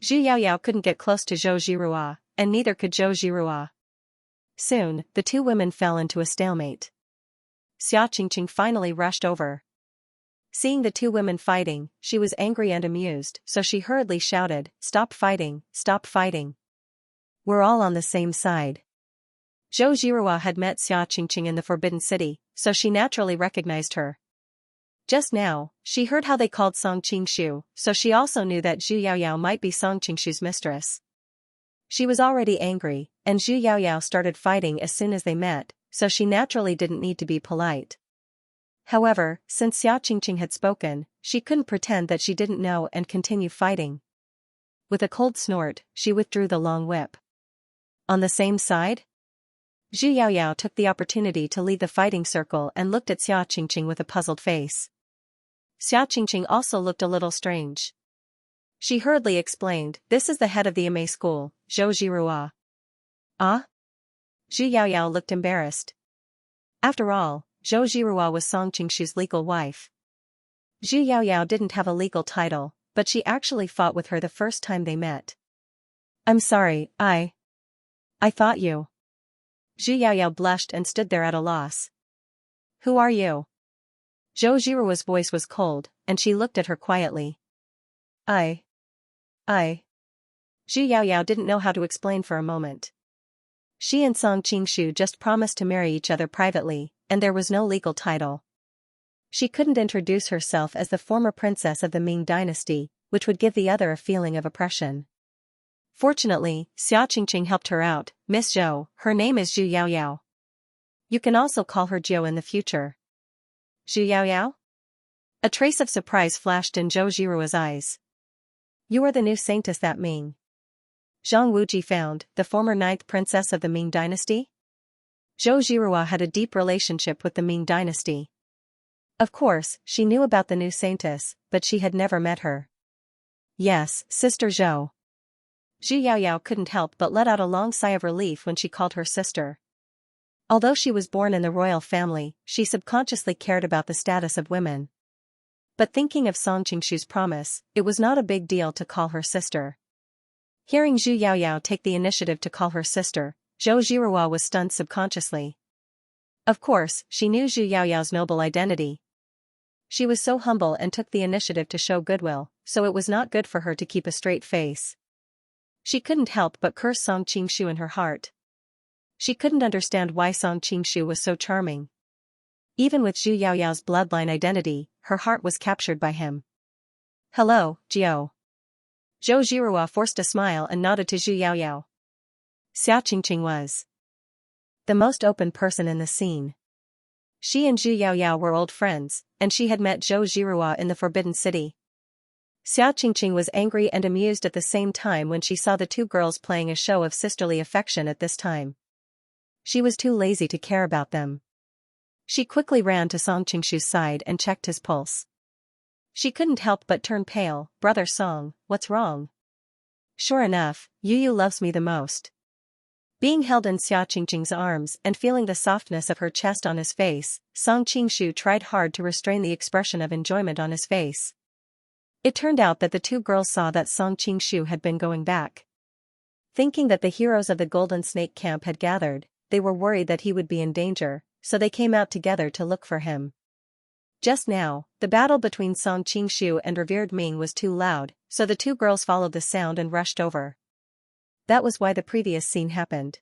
Zhu Yaoyao couldn't get close to Zhou Zhirua, and neither could Zhou Zhirua. Soon, the two women fell into a stalemate. Xia Qingqing finally rushed over. Seeing the two women fighting, she was angry and amused, so she hurriedly shouted, "Stop fighting, stop fighting. We're all on the same side." Zhou Zhirua had met Xia Qingqing in the Forbidden City, so she naturally recognized her. Just now, she heard how they called Song Qingshu, so she also knew that Zhu Yaoyao might be Song Qingshu's mistress. She was already angry, and Zhu Yaoyao started fighting as soon as they met, so she naturally didn't need to be polite. However, since Xia Qingqing had spoken, she couldn't pretend that she didn't know and continue fighting. With a cold snort, she withdrew the long whip. On the same side? Zhu Yaoyao took the opportunity to leave the fighting circle and looked at Xia Qingqing with a puzzled face. Xia Qingqing also looked a little strange. She hurriedly explained, "This is the head of the Amei school, Zhou Zhirua." "Ah?" Zhu Yaoyao looked embarrassed. After all, Zhou Zhirua was Song Qingshu's legal wife. Zhu Yaoyao didn't have a legal title, but she actually fought with her the first time they met. "I'm sorry, I thought you." Zhu Yaoyao blushed and stood there at a loss. "Who are you?" Zhou Zhirua's voice was cold, and she looked at her quietly. I. Zhu Yaoyao didn't know how to explain for a moment. She and Song Qingshu just promised to marry each other privately, and there was no legal title. She couldn't introduce herself as the former princess of the Ming dynasty, which would give the other a feeling of oppression. Fortunately, Xia Qingqing helped her out. "Miss Zhou, her name is Zhu Yaoyao. You can also call her Zhou in the future." "Zhu Yaoyao?" A trace of surprise flashed in Zhou Zhirua's eyes. "You are the new saintess that Ming Zhang Wuji found, the former 9th princess of the Ming dynasty?" Zhou Zhirua had a deep relationship with the Ming dynasty. Of course, she knew about the new saintess, but she had never met her. "Yes, Sister Zhou." Zhu Yaoyao couldn't help but let out a long sigh of relief when she called her sister. Although she was born in the royal family, she subconsciously cared about the status of women. But thinking of Song Qingshu's promise, it was not a big deal to call her sister. Hearing Zhu Yaoyao take the initiative to call her sister, Zhou Zhirua was stunned subconsciously. Of course, she knew Zhu Yaoyao's noble identity. She was so humble and took the initiative to show goodwill, so it was not good for her to keep a straight face. She couldn't help but curse Song Qingshu in her heart. She couldn't understand why Song Qingshu was so charming. Even with Zhu Yaoyao's bloodline identity, her heart was captured by him. "Hello, Jiao." Zhou Zhirua forced a smile and nodded to Zhu Yaoyao. Xia Qingqing was the most open person in the scene. She and Zhu Yaoyao were old friends, and she had met Zhou Zhirua in the Forbidden City. Xia Qingqing was angry and amused at the same time when she saw the two girls playing a show of sisterly affection at this time. She was too lazy to care about them. She quickly ran to Song Qingshu's side and checked his pulse. She couldn't help but turn pale. "Brother Song, what's wrong?" "Sure enough, Yu loves me the most." Being held in Xia Qingqing's arms and feeling the softness of her chest on his face, Song Qingshu tried hard to restrain the expression of enjoyment on his face. It turned out that the two girls saw that Song Qingshu had been going back. Thinking that the heroes of the Golden Snake Camp had gathered, they were worried that he would be in danger, so they came out together to look for him. Just now, the battle between Song Qingshu and revered Ming was too loud, so the two girls followed the sound and rushed over. That was why the previous scene happened.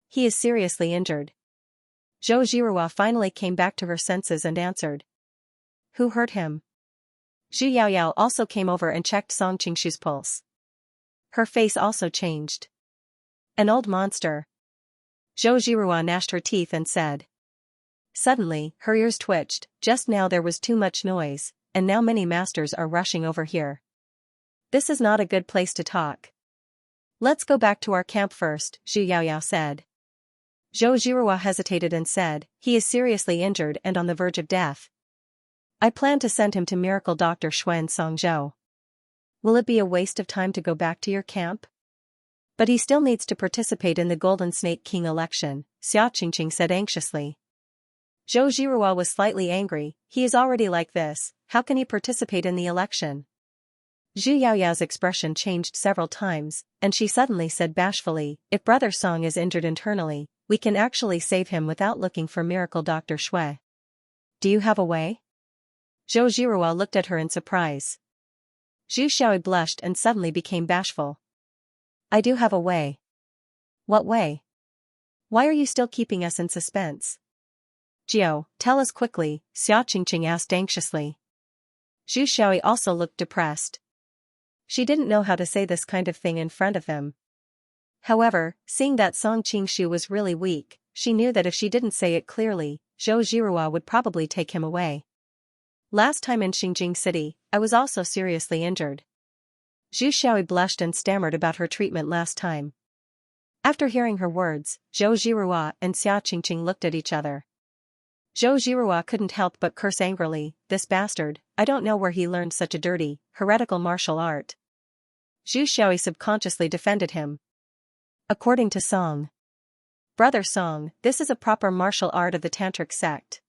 "He is seriously injured." Zhou Zhirua finally came back to her senses and answered. "Who hurt him?" Zhu Yaoyao also came over and checked Song Qingshu's pulse. Her face also changed. "An old monster." Zhou Zhirua gnashed her teeth and said. Suddenly, her ears twitched. Just now there was too much noise, and now many masters are rushing over here. This is not a good place to talk. "Let's go back to our camp first," Zhu Yaoyao said. Zhou Zhirua hesitated and said, "He is seriously injured and on the verge of death. I plan to send him to Miracle Dr. Xuan Songzhou. Will it be a waste of time to go back to your camp?" "But he still needs to participate in the Golden Snake King election," Xia Qingqing said anxiously. Zhou Zhirua was slightly angry. "He is already like this, how can he participate in the election?" Zhu Yaoyao's expression changed several times, and she suddenly said bashfully, "If Brother Song is injured internally, we can actually save him without looking for Miracle Dr. Shui. Do you have a way?" Zhou Zhirua looked at her in surprise. Zhu Xiaoi blushed and suddenly became bashful. "I do have a way." "What way? Why are you still keeping us in suspense?" "Jiao, tell us quickly," Xia Qingqing asked anxiously. Zhu Xiaoi also looked depressed. She didn't know how to say this kind of thing in front of him. However, seeing that Song Qingshu was really weak, she knew that if she didn't say it clearly, Zhou Zhirua would probably take him away. "Last time in Xinjing City, I was also seriously injured." Zhu Xiaoi blushed and stammered about her treatment last time. After hearing her words, Zhou Zhirua and Xia Qingqing looked at each other. Zhou Zhirua couldn't help but curse angrily, "This bastard, I don't know where he learned such a dirty, heretical martial art." Zhu Xiaoi subconsciously defended him. "According to Song, Brother Song, this is a proper martial art of the Tantric sect."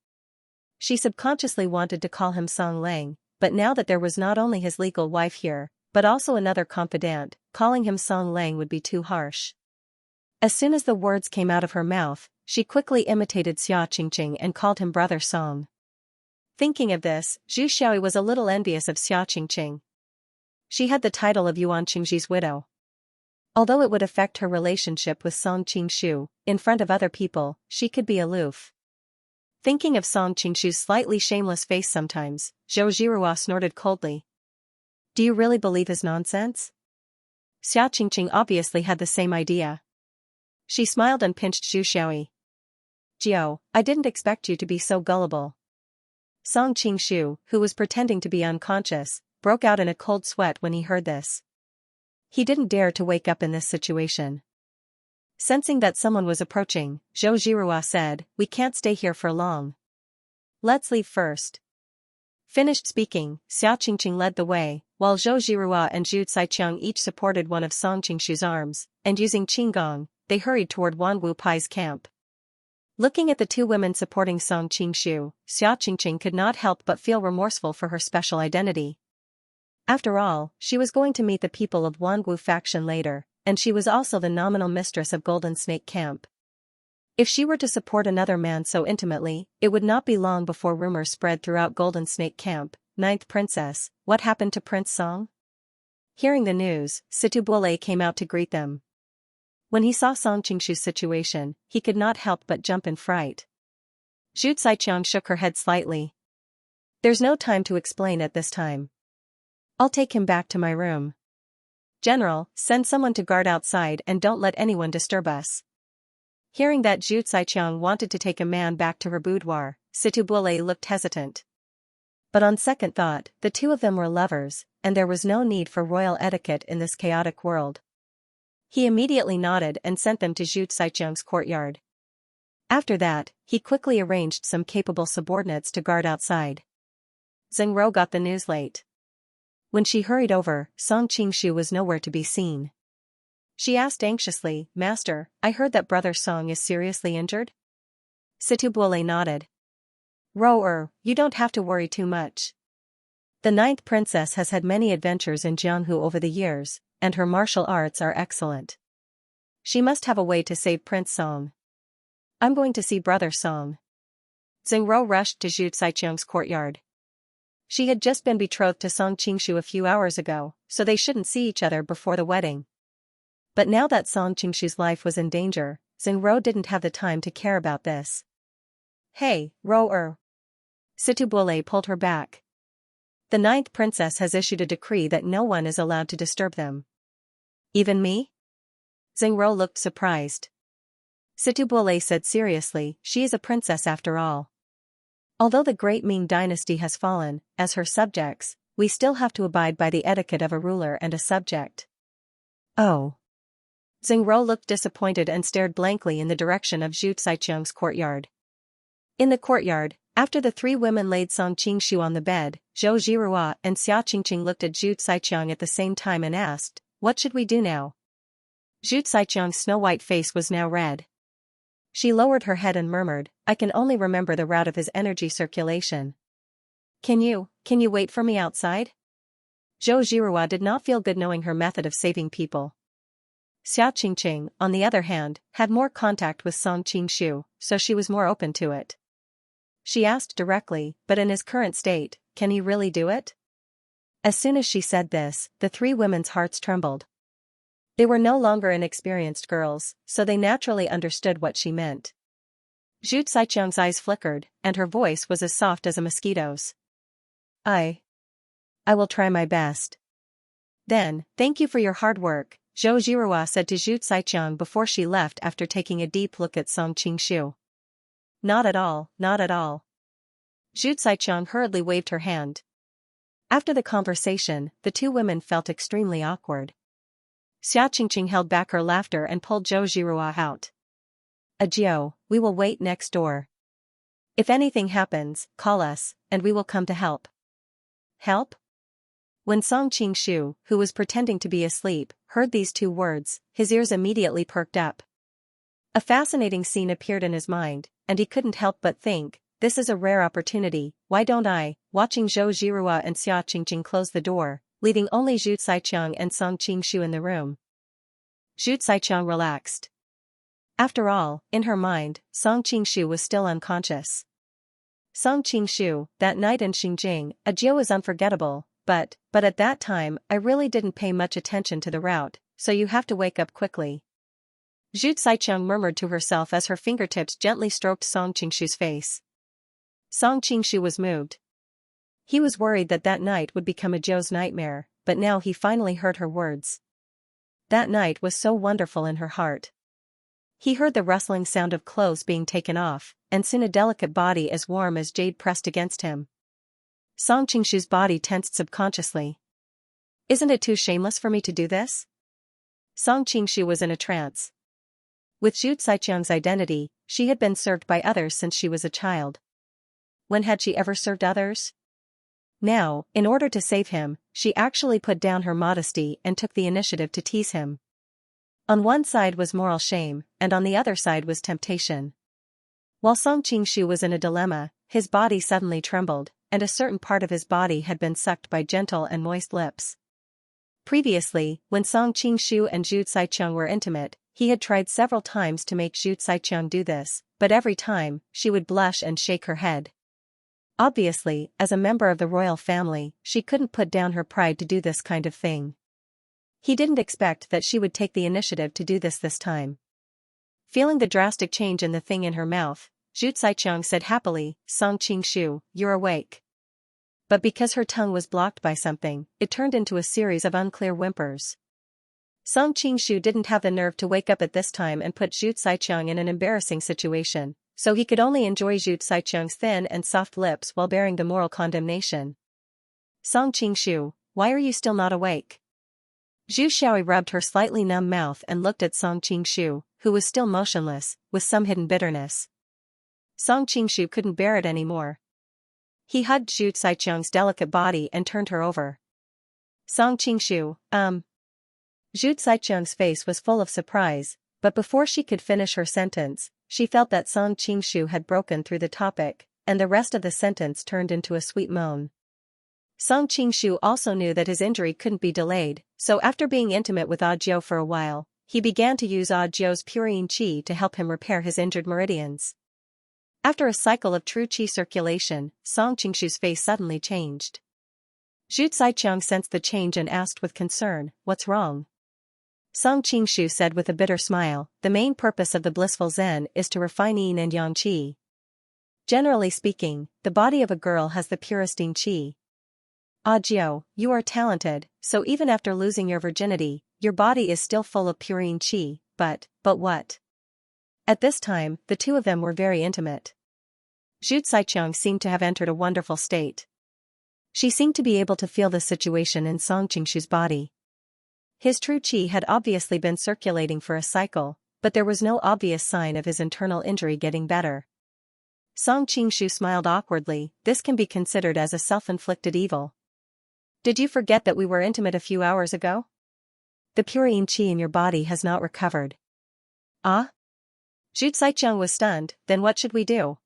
She subconsciously wanted to call him Song Lang, but now that there was not only his legal wife here, but also another confidant, calling him Song Lang would be too harsh. As soon as the words came out of her mouth, she quickly imitated Xia Qingqing and called him Brother Song. Thinking of this, Zhu Xiaoi was a little envious of Xia Qingqing. She had the title of Yuan Qingji's widow. Although it would affect her relationship with Song Qingshu, in front of other people, she could be aloof. Thinking of Song Qingshu's slightly shameless face sometimes, Zhou Zhirua snorted coldly. "Do you really believe his nonsense?" Xia Qingqing obviously had the same idea. She smiled and pinched Zhu Xiaoi. "Jiao, I didn't expect you to be so gullible." Song Qingshu, who was pretending to be unconscious, broke out in a cold sweat when he heard this. He didn't dare to wake up in this situation. Sensing that someone was approaching, Zhou Zhirua said, "We can't stay here for long. Let's leave first." Finished speaking, Xia Qingqing led the way, while Zhou Zhirua and Zhu Caiqiang each supported one of Song Qingshu's arms, and using qinggong, they hurried toward Wan Wu Pai's camp. Looking at the two women supporting Song Qingshu, Xia Qingqing could not help but feel remorseful for her special identity. After all, she was going to meet the people of Wan Wu faction later, and she was also the nominal mistress of Golden Snake Camp. If she were to support another man so intimately, it would not be long before rumors spread throughout Golden Snake Camp. Ninth Princess, what happened to Prince Song? Hearing the news, Situbule came out to greet them. When he saw Song Qingshu's situation, he could not help but jump in fright. Zhu Zaiqiang shook her head slightly. There's no time to explain at this time. I'll take him back to my room. General, send someone to guard outside and don't let anyone disturb us. Hearing that Zhu Zaiqiang wanted to take a man back to her boudoir, Situbule looked hesitant. But on second thought, the two of them were lovers, and there was no need for royal etiquette in this chaotic world. He immediately nodded and sent them to Zhu Zaiqiang's courtyard. After that, he quickly arranged some capable subordinates to guard outside. Zheng Ro got the news late. When she hurried over, Song Qingshu was nowhere to be seen. She asked anxiously, Master, I heard that Brother Song is seriously injured? Situbule nodded. Ro, you don't have to worry too much. The ninth princess has had many adventures in Jianghu over the years, and her martial arts are excellent. She must have a way to save Prince Song. I'm going to see Brother Song. Zheng Ro rushed to Zhu Zaiqiang's courtyard. She had just been betrothed to Song Qingshu a few hours ago, so they shouldn't see each other before the wedding. But now that Song Qingshu's life was in danger, Zheng Ro didn't have the time to care about this. Hey, Ro. Situbule pulled her back. The ninth princess has issued a decree that no one is allowed to disturb them. Even me? Zheng Ro looked surprised. Situbule said seriously, she is a princess after all. Although the great Ming dynasty has fallen, as her subjects, we still have to abide by the etiquette of a ruler and a subject. Oh. Zheng Ro looked disappointed and stared blankly in the direction of Zhu Zaiqiang's courtyard. In the courtyard, after the three women laid Song Qingshu on the bed, Zhou Zhirua and Xia Qingqing looked at Zhu Zaiqiang at the same time and asked, What should we do now? Zhu Zaiqiang's snow-white face was now red. She lowered her head and murmured, I can only remember the route of his energy circulation. Can you wait for me outside? Zhou Zhirua did not feel good knowing her method of saving people. Xia Qingqing, on the other hand, had more contact with Song Qingshu, so she was more open to it. She asked directly, but in his current state, can he really do it? As soon as she said this, the three women's hearts trembled. They were no longer inexperienced girls, so they naturally understood what she meant. Zhu Zaiqiang's eyes flickered, and her voice was as soft as a mosquito's. I will try my best. Then, thank you for your hard work, Zhou Zhirua said to Zhu Zaiqiang before she left after taking a deep look at Song Qingshu. Not at all. Zhu Zaiqiang hurriedly waved her hand. After the conversation, the two women felt extremely awkward. Xia Qingqing held back her laughter and pulled Zhou Zhirua out. Ajio, we will wait next door. If anything happens, call us, and we will come to help. Help? When Song Qingshu, who was pretending to be asleep, heard these two words, his ears immediately perked up. A fascinating scene appeared in his mind, and he couldn't help but think, this is a rare opportunity, why don't I? Watching Zhou Zhirua and Xia Qingqing close the door, leaving only Zhu Zaiqiang and Song Qingshu in the room. Zhu Zaiqiang relaxed. After all, in her mind, Song Qingshu was still unconscious. Song Qingshu, that night in Xinjing, Ajio was unforgettable, but at that time, I really didn't pay much attention to the route, so you have to wake up quickly. Zhu Zaiqiang murmured to herself as her fingertips gently stroked Song Qingshu's face. Song Qingshu was moved. He was worried that night would become Ajio's nightmare, but now he finally heard her words. That night was so wonderful in her heart. He heard the rustling sound of clothes being taken off, and soon a delicate body as warm as jade pressed against him. Song Qingshu's body tensed subconsciously. Isn't it too shameless for me to do this? Song Qingshu was in a trance. With Zhu Zaiqiang's identity, she had been served by others since she was a child. When had she ever served others? Now, in order to save him, she actually put down her modesty and took the initiative to tease him. On one side was moral shame, and on the other side was temptation. While Song Qingshu was in a dilemma, his body suddenly trembled, and a certain part of his body had been sucked by gentle and moist lips. Previously, when Song Qingshu and Zhu Zaiqiang were intimate, he had tried several times to make Zhu Zaiqiang do this, but every time, she would blush and shake her head. Obviously, as a member of the royal family, she couldn't put down her pride to do this kind of thing. He didn't expect that she would take the initiative to do this time. Feeling the drastic change in the thing in her mouth, Zhu Xiqiang said happily, "Song Qingshu, you're awake." But because her tongue was blocked by something, it turned into a series of unclear whimpers. Song Qingshu didn't have the nerve to wake up at this time and put Zhu Xiqiang in an embarrassing situation, so he could only enjoy Zhu Xiqiang's thin and soft lips while bearing the moral condemnation. "Song Qingshu, why are you still not awake?" Zhu Xiaoi rubbed her slightly numb mouth and looked at Song Qingshu, who was still motionless, with some hidden bitterness. Song Qingshu couldn't bear it anymore. He hugged Zhu Xiqiang's delicate body and turned her over. "Song Qingshu, Zhu Xiqiang's face was full of surprise, but before she could finish her sentence, she felt that Song Qingshu had broken through the topic, and the rest of the sentence turned into a sweet moan. Song Qingshu also knew that his injury couldn't be delayed, so after being intimate with Audiobook for a while, he began to use Audiobook's purine qi to help him repair his injured meridians. After a cycle of true qi circulation, Song Qingshu's face suddenly changed. Zhu Xiqiang sensed the change and asked with concern, "What's wrong?" Song Qingshu said with a bitter smile, "The main purpose of the blissful Zen is to refine yin and yang qi. Generally speaking, the body of a girl has the purest yin qi. Audiobook, you are talented, so even after losing your virginity, your body is still full of purine qi, but what?" At this time, the two of them were very intimate. Zhu Xiqiang seemed to have entered a wonderful state. She seemed to be able to feel the situation in Song Qingshu's body. His true qi had obviously been circulating for a cycle, but there was no obvious sign of his internal injury getting better. Song Qingshu smiled awkwardly. "This can be considered as a self-inflicted evil. Did you forget that we were intimate a few hours ago? The purine qi in your body has not recovered." "Ah?" Zhu Xiqiang was stunned. "Then what should we do?"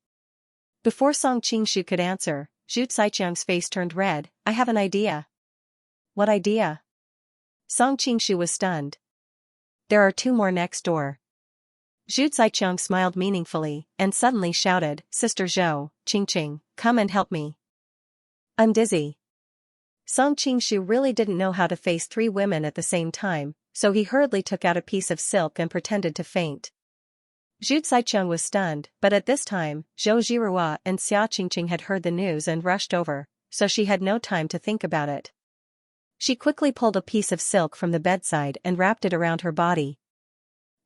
Before Song Qingshu could answer, Zhu Xiqiang's face turned red. "I have an idea." "What idea?" Song Qingshu was stunned. "There are two more next door." Zhu Xiqiang smiled meaningfully, and suddenly shouted, "Sister Zhou, Qingqing, come and help me. I'm dizzy." Song Qingshu really didn't know how to face three women at the same time, so he hurriedly took out a piece of silk and pretended to faint. Zhu Xiqiang was stunned, but at this time, Zhou Zhirua and Xia Qingqing had heard the news and rushed over, so she had no time to think about it. She quickly pulled a piece of silk from the bedside and wrapped it around her body.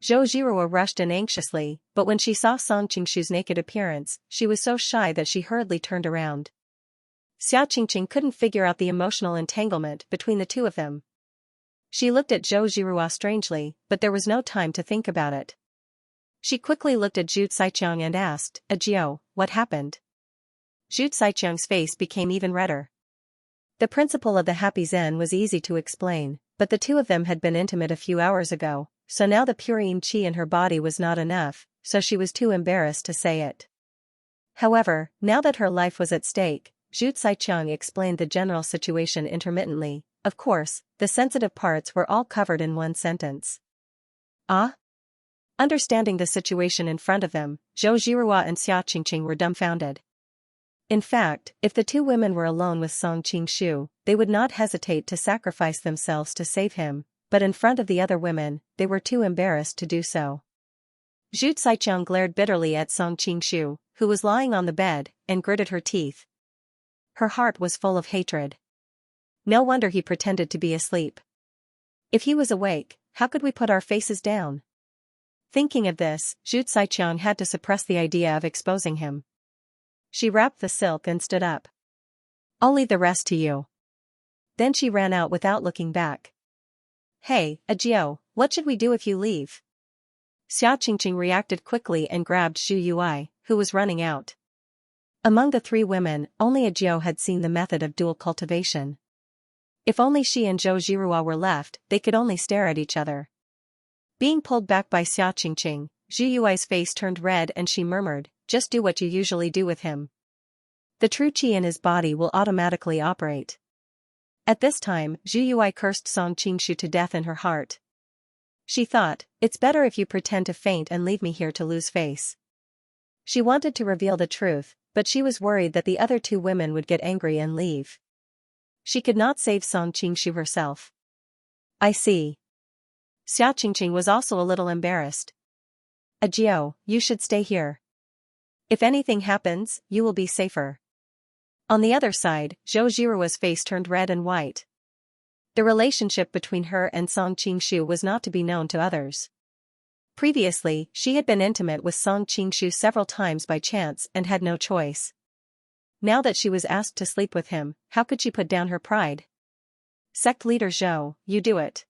Zhou Zhirua rushed in anxiously, but when she saw Song Qingshu's naked appearance, she was so shy that she hurriedly turned around. Xia Qingqing couldn't figure out the emotional entanglement between the two of them. She looked at Zhou Zhirua strangely, but there was no time to think about it. She quickly looked at Zhu Xiqiang and asked, "Ajiao, what happened?" Zhu Xiqiang's face became even redder. The principle of the happy Zen was easy to explain, but the two of them had been intimate a few hours ago, so now the purine qi in her body was not enough, so she was too embarrassed to say it. However, now that her life was at stake, Zhu Xiqiang explained the general situation intermittently. Of course, the sensitive parts were all covered in one sentence. "Ah?" Understanding the situation in front of them, Zhou Zhirua and Xia Qingqing were dumbfounded. In fact, if the two women were alone with Song Qingshu, they would not hesitate to sacrifice themselves to save him, but in front of the other women, they were too embarrassed to do so. Zhu Xiqiang glared bitterly at Song Qingshu, who was lying on the bed, and gritted her teeth. Her heart was full of hatred. No wonder he pretended to be asleep. If he was awake, how could we put our faces down? Thinking of this, Zhu Xiqiang had to suppress the idea of exposing him. She wrapped the silk and stood up. "I'll leave the rest to you." Then she ran out without looking back. "Hey, Ajiao, what should we do if you leave?" Xia Qingqing reacted quickly and grabbed Zhu Yui, who was running out. Among the three women, only Ajiao had seen the method of dual cultivation. If only she and Zhou Zhirua were left, they could only stare at each other. Being pulled back by Xia Qingqing, Zhu Yui's face turned red and she murmured, "Just do what you usually do with him. The true qi in his body will automatically operate." At this time, Zhu Yui cursed Song Qingshu to death in her heart. She thought, "It's better if you pretend to faint and leave me here to lose face." She wanted to reveal the truth, but she was worried that the other two women would get angry and leave. She could not save Song Qingshu herself. I see. Xiaoqingqing was also a little embarrassed. Jiao, you should stay here. If anything happens, you will be safer. On the other side, Zhou Jiruo's face turned red and white. The relationship between her and Song Qingshu was not to be known to others. Previously, she had been intimate with Song Qingshu several times by chance and had no choice. Now that she was asked to sleep with him, how could she put down her pride? Sect leader Zhou, you do it.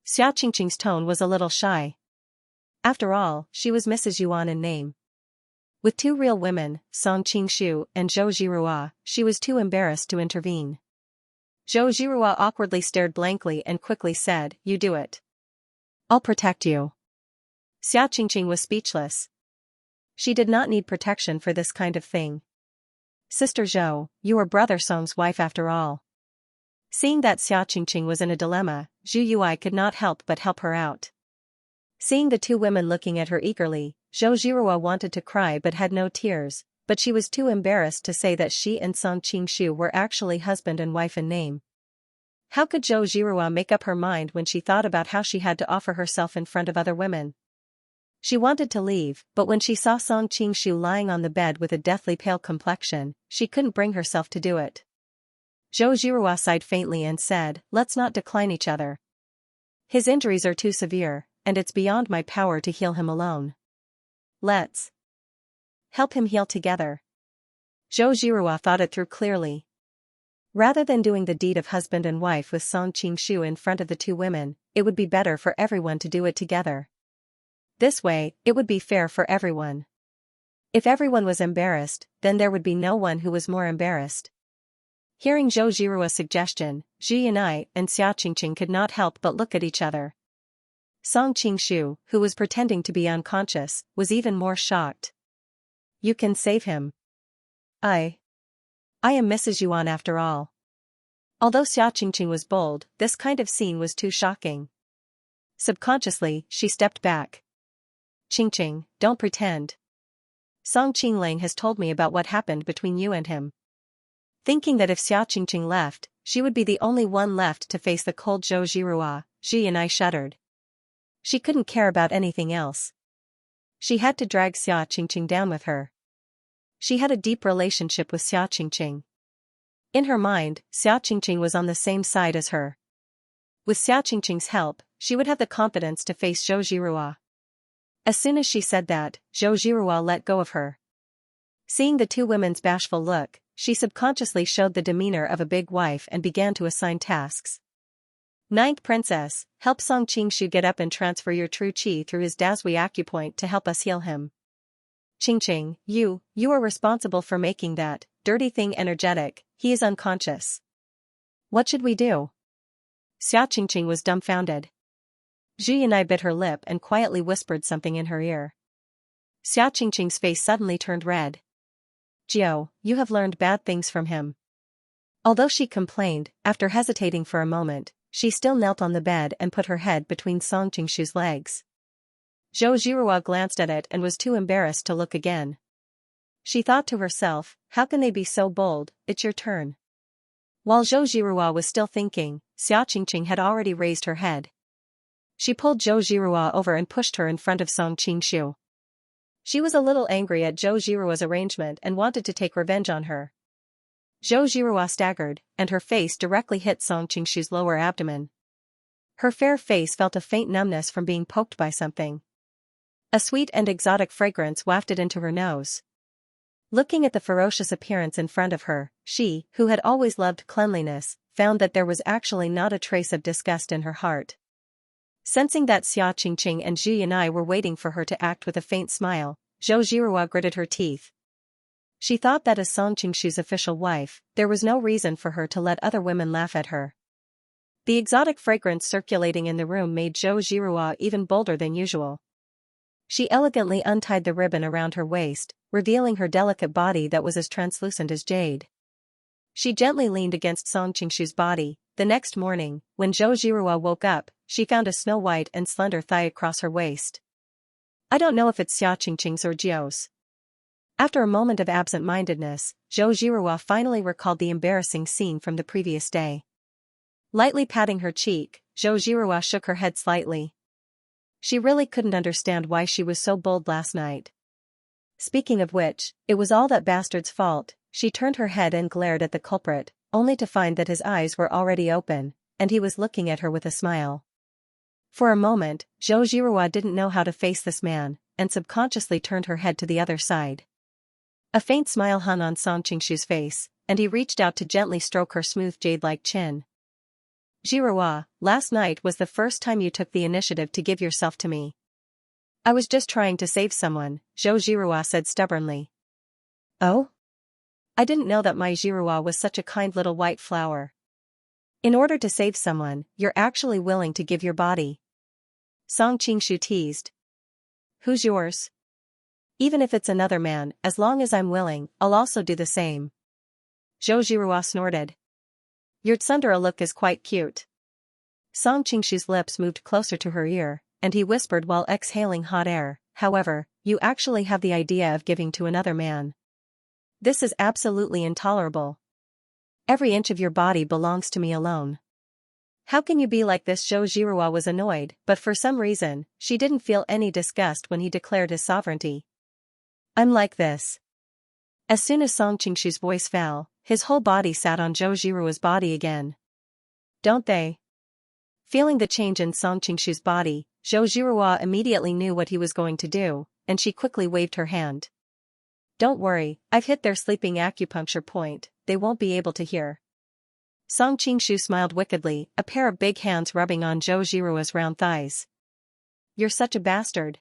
Xiaoqingqing's tone was a little shy. After all, she was Mrs. Yuan in name. With two real women, Song Qingshu and Zhou Jiruo, she was too embarrassed to intervene. Zhou Jiruo awkwardly stared blankly and quickly said, "You do it. I'll protect you." Xiaoqingqing was speechless. She did not need protection for this kind of thing. Sister Zhou, you are Brother Song's wife after all. Seeing that Xiaoqingqing was in a dilemma, Zhu Yui could not help but help her out. Seeing the two women looking at her eagerly, Zhou Jiruo wanted to cry but had no tears, but she was too embarrassed to say that she and Song Qingshu were actually husband and wife in name. How could Zhou Jiruo make up her mind when she thought about how she had to offer herself in front of other women? She wanted to leave, but when she saw Song Qingshu lying on the bed with a deathly pale complexion, she couldn't bring herself to do it. Zhou Jiruo sighed faintly and said, "Let's not decline each other. His injuries are too severe, and it's beyond my power to heal him alone. Let's help him heal together." Zhou Jiruo thought it through clearly. Rather than doing the deed of husband and wife with Song Qingshu in front of the two women, it would be better for everyone to do it together. This way, it would be fair for everyone. If everyone was embarrassed, then there would be no one who was more embarrassed. Hearing Zhou Jiruo's suggestion, Zhu Yunai and Xiaoqingqing could not help but look at each other. Song Qingshu, who was pretending to be unconscious, was even more shocked. "You can save him. I am Mrs. Yuan after all." Although Xiaoqingqing was bold, this kind of scene was too shocking. Subconsciously, she stepped back. "Qingqing, don't pretend. Song Qinglang has told me about what happened between you and him." Thinking that if Xiaoqingqing left, she would be the only one left to face the cold Zhou Jiruo, Zhu Yunai shuddered. She couldn't care about anything else. She had to drag Xiaoqingqing down with her. She had a deep relationship with Xiaoqingqing. In her mind, Xiaoqingqing was on the same side as her. With Xiaoqingqing's help, she would have the confidence to face Zhou Jiruo. As soon as she said that, Zhou Jiruo let go of her. Seeing the two women's bashful look, she subconsciously showed the demeanor of a big wife and began to assign tasks. "Ninth Princess, help Song Qingshu get up and transfer your true qi through his Dazhui acupoint to help us heal him. Qingqing, you are responsible for making that dirty thing energetic, he is unconscious. What should we do?" Xiaoqingqing was dumbfounded. Zhu Yunai bit her lip and quietly whispered something in her ear. Xiaoqingqing's face suddenly turned red. "Jiao, you have learned bad things from him." Although she complained, after hesitating for a moment, she still knelt on the bed and put her head between Song Qingshu's legs. Zhou Jiruo glanced at it and was too embarrassed to look again. She thought to herself, how can they be so bold, it's your turn. While Zhou Jiruo was still thinking, Xiaoqingqing had already raised her head. She pulled Zhou Jiruo over and pushed her in front of Song Qingshu. She was a little angry at Zhou Jiruo's arrangement and wanted to take revenge on her. Zhou Jiruo staggered, and her face directly hit Song Qingshu's lower abdomen. Her fair face felt a faint numbness from being poked by something. A sweet and exotic fragrance wafted into her nose. Looking at the ferocious appearance in front of her, she, who had always loved cleanliness, found that there was actually not a trace of disgust in her heart. Sensing that Xiaoqingqing and Zhu Yunai were waiting for her to act with a faint smile, Zhou Jiruo gritted her teeth. She thought that as Song Qingshu's official wife, there was no reason for her to let other women laugh at her. The exotic fragrance circulating in the room made Zhou Jiruo even bolder than usual. She elegantly untied the ribbon around her waist, revealing her delicate body that was as translucent as jade. She gently leaned against Song Qingshu's body. The next morning, when Zhou Jiruo woke up, she found a snow-white and slender thigh across her waist. "I don't know if it's Xiaoqingqing's or Jiao's." After a moment of absent-mindedness, Zhou Jiruo finally recalled the embarrassing scene from the previous day. Lightly patting her cheek, Zhou Jirua shook her head slightly. She really couldn't understand why she was so bold last night. Speaking of which, it was all that bastard's fault. She turned her head and glared at the culprit, only to find that his eyes were already open, and he was looking at her with a smile. For a moment, Zhou Jirua didn't know how to face this man, and subconsciously turned her head to the other side. A faint smile hung on Song Qingshu's face, and he reached out to gently stroke her smooth jade-like chin. Jirua, last night was the first time you took the initiative to give yourself to me. I was just trying to save someone, Zhou Jirua said stubbornly. Oh? I didn't know that my Jirua was such a kind little white flower. In order to save someone, you're actually willing to give your body. Song Qingshu teased. Who's yours? Even if it's another man, as long as I'm willing, I'll also do the same. Zhou Jirua snorted. Your tsundere look is quite cute. Song Qingshu's lips moved closer to her ear, and he whispered while exhaling hot air, however, you actually have the idea of giving to another man. This is absolutely intolerable. Every inch of your body belongs to me alone. How can you be like this? Zhou Jirua was annoyed, but for some reason, she didn't feel any disgust when he declared his sovereignty. I'm like this. As soon as Song Qingshu's voice fell, his whole body sat on Zhou Jirua's body again. Don't they? Feeling the change in Song Qingshu's body, Zhou Jirua immediately knew what he was going to do, and she quickly waved her hand. Don't worry, I've hit their sleeping acupuncture point, they won't be able to hear. Song Qingshu smiled wickedly, a pair of big hands rubbing on Zhou Jirua's round thighs. You're such a bastard.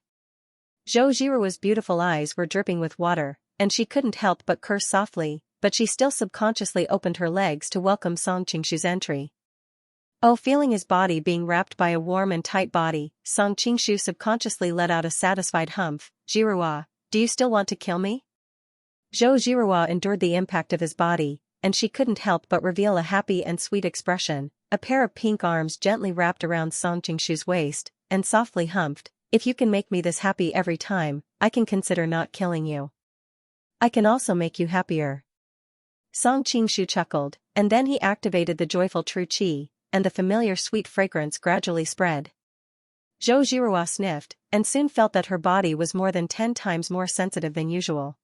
Zhou Jirua's beautiful eyes were dripping with water, and she couldn't help but curse softly, but she still subconsciously opened her legs to welcome Song Qingshu's entry. Oh, feeling his body being wrapped by a warm and tight body, Song Qingshu subconsciously let out a satisfied humph. Jirua, do you still want to kill me? Zhou Jirua endured the impact of his body, and she couldn't help but reveal a happy and sweet expression. A pair of pink arms gently wrapped around Song Qingshu's waist, and softly humphed. If you can make me this happy every time, I can consider not killing you. I can also make you happier. Song Qingshu chuckled, and then he activated the joyful true qi, and the familiar sweet fragrance gradually spread. Zhou Jirua sniffed, and soon felt that her body was more than 10 times more sensitive than usual.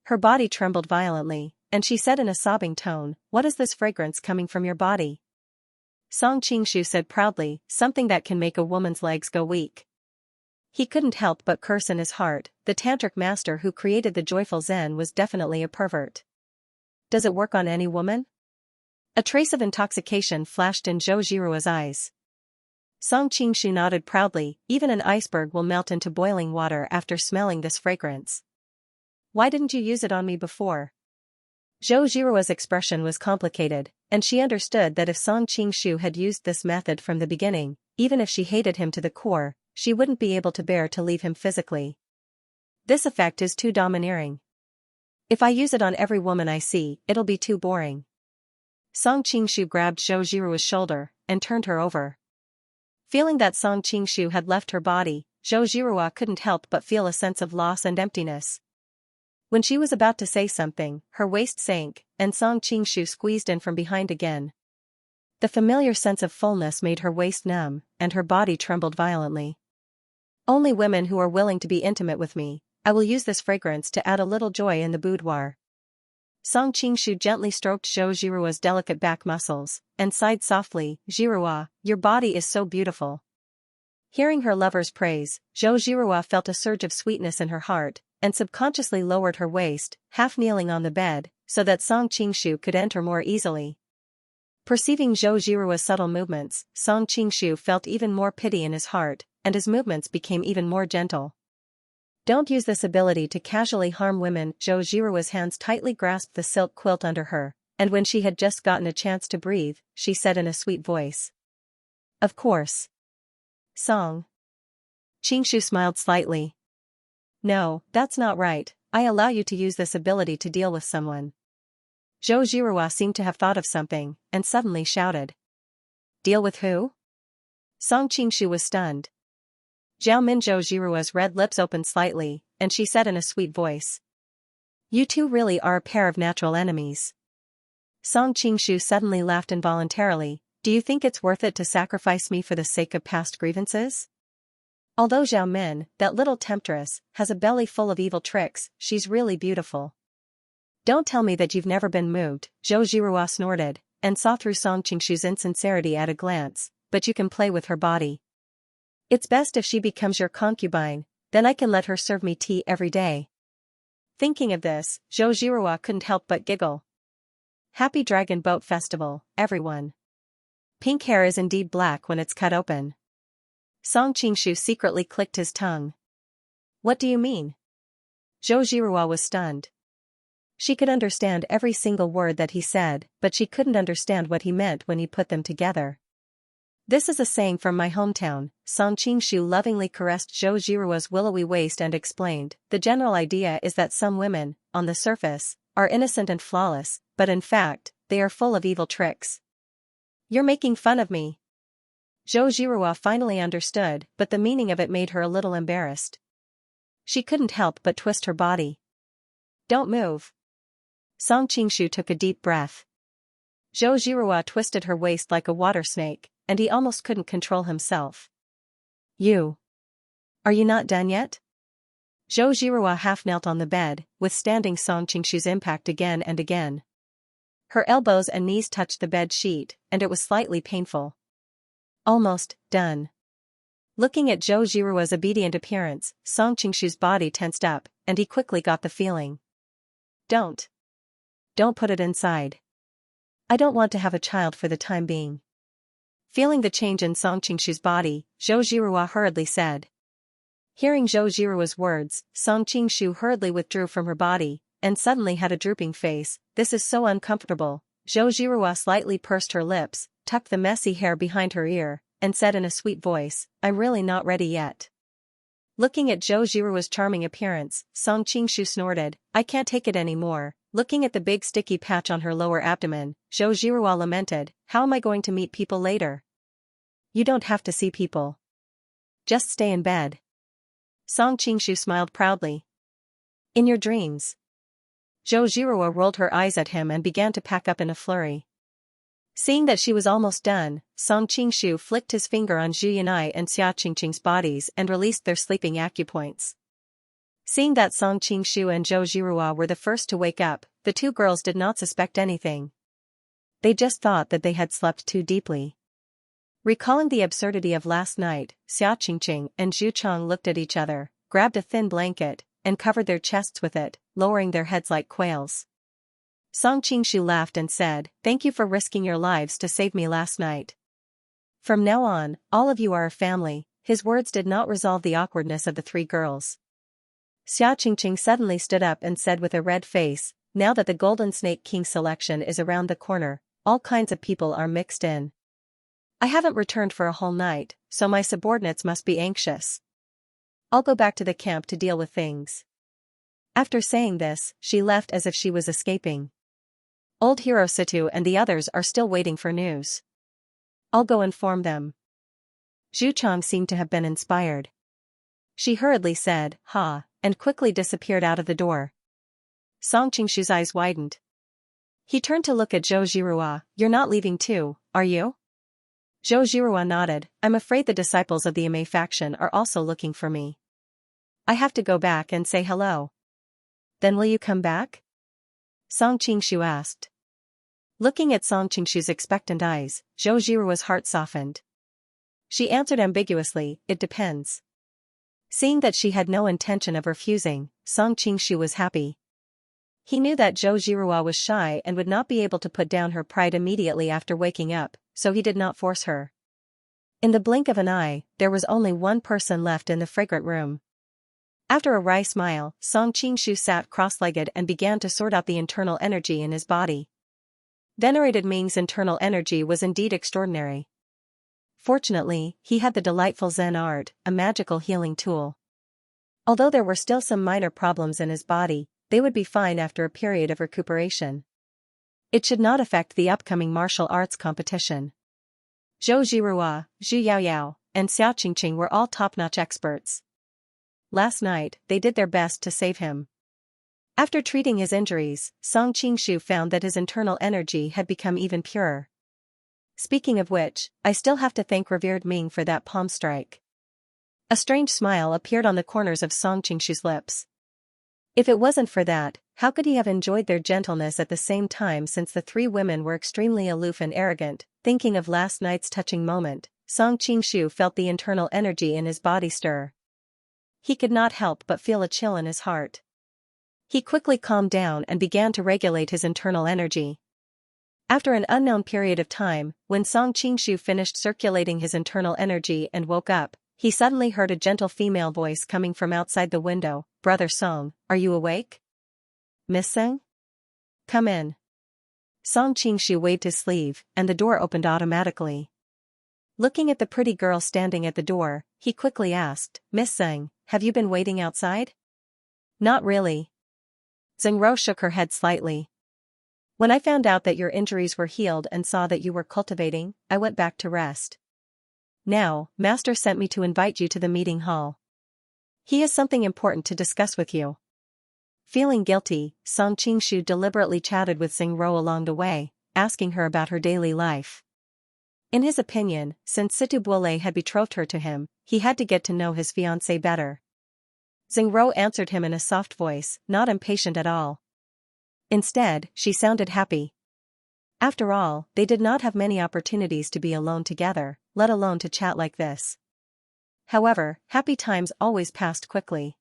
Her body trembled violently, and she said in a sobbing tone, "What is this fragrance coming from your body?" Song Qingshu said proudly, "Something that can make a woman's legs go weak." He couldn't help but curse in his heart. The tantric master who created the joyful Zen was definitely a pervert. Does it work on any woman? A trace of intoxication flashed in Zhou Jirua's eyes. Song Qingshu nodded proudly. Even an iceberg will melt into boiling water after smelling this fragrance. Why didn't you use it on me before? Zhou Jirua's expression was complicated, and she understood that if Song Qingshu had used this method from the beginning, even if she hated him to the core, she wouldn't be able to bear to leave him physically. This effect is too domineering. If I use it on every woman I see, it'll be too boring. Song Qingshu grabbed Zhou Jirua's shoulder, and turned her over. Feeling that Song Qingshu had left her body, Zhou Jirua couldn't help but feel a sense of loss and emptiness. When she was about to say something, her waist sank, and Song Qingshu squeezed in from behind again. The familiar sense of fullness made her waist numb, and her body trembled violently. Only women who are willing to be intimate with me. I will use this fragrance to add a little joy in the boudoir. Song Qingshu gently stroked Zhou Jirua's delicate back muscles, and sighed softly, "Jirua, your body is so beautiful." Hearing her lover's praise, Zhou Jirua felt a surge of sweetness in her heart, and subconsciously lowered her waist, half kneeling on the bed, so that Song Qingshu could enter more easily. Perceiving Zhou Jirua's subtle movements, Song Qingshu felt even more pity in his heart, and his movements became even more gentle. Don't use this ability to casually harm women. Zhou Jirua's hands tightly grasped the silk quilt under her, and when she had just gotten a chance to breathe, she said in a sweet voice. Of course. Song. Qingshu smiled slightly. No, that's not right. I allow you to use this ability to deal with someone. Zhou Jirua seemed to have thought of something, and suddenly shouted. Deal with who? Song Qingshu was stunned. Zhao Min. Zhou Jirua's red lips opened slightly, and she said in a sweet voice. You two really are a pair of natural enemies. Song Qingshu suddenly laughed involuntarily, Do you think it's worth it to sacrifice me for the sake of past grievances? Although Zhao Min, that little temptress, has a belly full of evil tricks, she's really beautiful. Don't tell me that you've never been moved, Zhou Zhirua snorted, and saw through Song Qingshu's insincerity at a glance, but you can play with her body. It's best if she becomes your concubine, then I can let her serve me tea every day. Thinking of this, Zhou Zhirua couldn't help but giggle. Happy Dragon Boat Festival, everyone. Pink hair is indeed black when it's cut open. Song Qingshu secretly clicked his tongue. What do you mean? Zhou Zhirua was stunned. She could understand every single word that he said, but she couldn't understand what he meant when he put them together. This is a saying from my hometown, Song Qingshu lovingly caressed Zhou Zhirua's willowy waist and explained, the general idea is that some women, on the surface, are innocent and flawless, but in fact, they are full of evil tricks. You're making fun of me. Zhou Zhirua finally understood, but the meaning of it made her a little embarrassed. She couldn't help but twist her body. Don't move. Song Qingshu took a deep breath. Zhou Zhirua twisted her waist like a water snake, and he almost couldn't control himself. Are you not done yet? Zhou Zhirua half knelt on the bed, withstanding Song Qingshu's impact again and again. Her elbows and knees touched the bed sheet, and it was slightly painful. Almost done. Looking at Zhou Zhirua's obedient appearance, Song Qingshu's body tensed up, and he quickly got the feeling. Don't put it inside. I don't want to have a child for the time being. Feeling the change in Song Qingshu's body, Zhou Zhirua hurriedly said. Hearing Zhou Zhirua's words, Song Qingshu hurriedly withdrew from her body, and suddenly had a drooping face. This is so uncomfortable. Zhou Zhirua slightly pursed her lips, tucked the messy hair behind her ear, and said in a sweet voice, I'm really not ready yet. Looking at Zhou Zhirua's charming appearance, Song Qingshu snorted, I can't take it anymore. Looking at the big sticky patch on her lower abdomen, Zhou Zhirua lamented, how am I going to meet people later? You don't have to see people. Just stay in bed. Song Qingshu smiled proudly. In your dreams. Zhou Zhirua rolled her eyes at him and began to pack up in a flurry. Seeing that she was almost done, Song Qingshu flicked his finger on Zhu Yanai and Xia Qingqing's bodies and released their sleeping acupoints. Seeing that Song Qingshu and Zhou Zhirua were the first to wake up, the two girls did not suspect anything. They just thought that they had slept too deeply. Recalling the absurdity of last night, Xia Qingqing and Zhu Chang looked at each other, grabbed a thin blanket, and covered their chests with it, lowering their heads like quails. Song Qingshu laughed and said, Thank you for risking your lives to save me last night. From now on, all of you are a family. His words did not resolve the awkwardness of the three girls. Xia Qingqing suddenly stood up and said with a red face, now that the Golden Snake King selection is around the corner, all kinds of people are mixed in. I haven't returned for a whole night, so my subordinates must be anxious. I'll go back to the camp to deal with things. After saying this, she left as if she was escaping. Old Hirositu and the others are still waiting for news. I'll go inform them. Zhu Chang seemed to have been inspired. She hurriedly said, Ha, and quickly disappeared out of the door. Song Qingshu's eyes widened. He turned to look at Zhou Zhirua, You're not leaving too, are you? Zhou Zhirua nodded, I'm afraid the disciples of the Amei faction are also looking for me. I have to go back and say hello. Then will you come back? Song Qingshu asked. Looking at Song Qingshu's expectant eyes, Zhou Zhirua's heart softened. She answered ambiguously, It depends. Seeing that she had no intention of refusing, Song Qingshu was happy. He knew that Zhou Zhirua was shy and would not be able to put down her pride immediately after waking up, so he did not force her. In the blink of an eye, there was only one person left in the fragrant room. After a wry smile, Song Qingshu sat cross-legged and began to sort out the internal energy in his body. Venerated Ming's internal energy was indeed extraordinary. Fortunately, he had the delightful Zen art, a magical healing tool. Although there were still some minor problems in his body, they would be fine after a period of recuperation. It should not affect the upcoming martial arts competition. Zhou Zhirua, Zhu Yaoyao, and Xia Qingqing were all top-notch experts. Last night, they did their best to save him. After treating his injuries, Song Qingshu found that his internal energy had become even purer. Speaking of which, I still have to thank revered Ming for that palm strike. A strange smile appeared on the corners of Song Qingshu's lips. If it wasn't for that, how could he have enjoyed their gentleness at the same time, since the three women were extremely aloof and arrogant? Thinking of last night's touching moment, Song Qingshu felt the internal energy in his body stir. He could not help but feel a chill in his heart. He quickly calmed down and began to regulate his internal energy. After an unknown period of time, when Song Qingshu finished circulating his internal energy and woke up, he suddenly heard a gentle female voice coming from outside the window. "Brother Song, are you awake?" "Miss Song? Come in." Song Qingshu waved his sleeve, and the door opened automatically. Looking at the pretty girl standing at the door, he quickly asked, "Miss Song, have you been waiting outside?" "Not really." Zheng Ro shook her head slightly. "When I found out that your injuries were healed and saw that you were cultivating, I went back to rest. Now, Master sent me to invite you to the meeting hall. He has something important to discuss with you." Feeling guilty, Song Qingshu deliberately chatted with Zheng Ro along the way, asking her about her daily life. In his opinion, since Situ Buole had betrothed her to him, he had to get to know his fiancée better. Zheng Ro answered him in a soft voice, not impatient at all. Instead, she sounded happy. After all, they did not have many opportunities to be alone together, let alone to chat like this. However, happy times always passed quickly.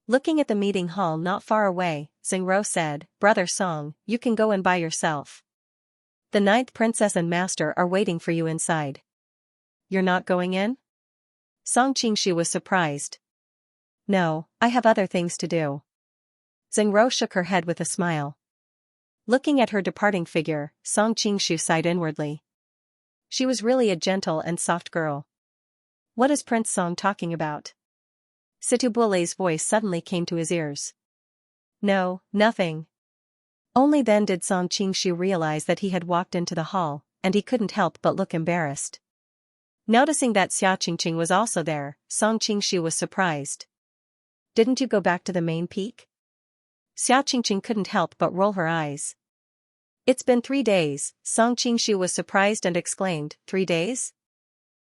Looking at the meeting hall not far away, Zheng Ro said, "Brother Song, you can go in by yourself. The 9th princess and master are waiting for you inside." "You're not going in?" Song Qingshu was surprised. "No, I have other things to do." Zheng Ro shook her head with a smile. Looking at her departing figure, Song Qingshu sighed inwardly. She was really a gentle and soft girl. What is Prince Song talking about? Situ Buole's voice suddenly came to his ears. "No, nothing." Only then did Song Qingshu realize that he had walked into the hall, and he couldn't help but look embarrassed. Noticing that Xia Qingqing was also there, Song Qingshu was surprised. "Didn't you go back to the main peak?" Xia Qingqing couldn't help but roll her eyes. "It's been 3 days, Song Qingshu was surprised and exclaimed, 3 days?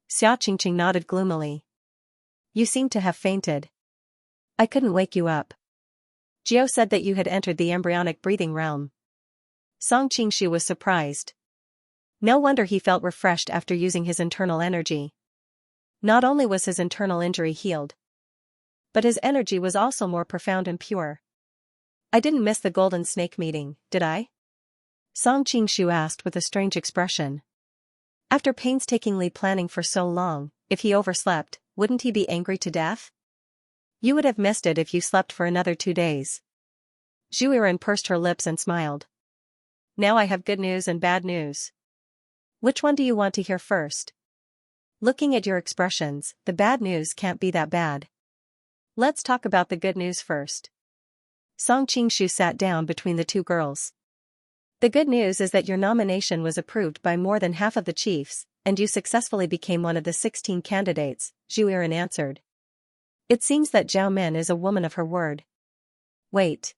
Xia Qingqing nodded gloomily. "You seem to have fainted." "I couldn't wake you up. Jiao said that you had entered the embryonic breathing realm." Song Qingshu was surprised. No wonder he felt refreshed after using his internal energy. Not only was his internal injury healed, but his energy was also more profound and pure. "I didn't miss the Golden Snake meeting, did I?" Song Qingshu asked with a strange expression. After painstakingly planning for so long, if he overslept, wouldn't he be angry to death? "You would have missed it if you slept for another 2 days." Zhu Yiren pursed her lips and smiled. "Now I have good news and bad news. Which one do you want to hear first?" "Looking at your expressions, the bad news can't be that bad. Let's talk about the good news first." Song Qingshu sat down between the two girls. "The good news is that your nomination was approved by more than half of the chiefs, and you successfully became one of the 16 candidates," Zhu Yiren answered. "It seems that Zhao Min is a woman of her word." "Wait."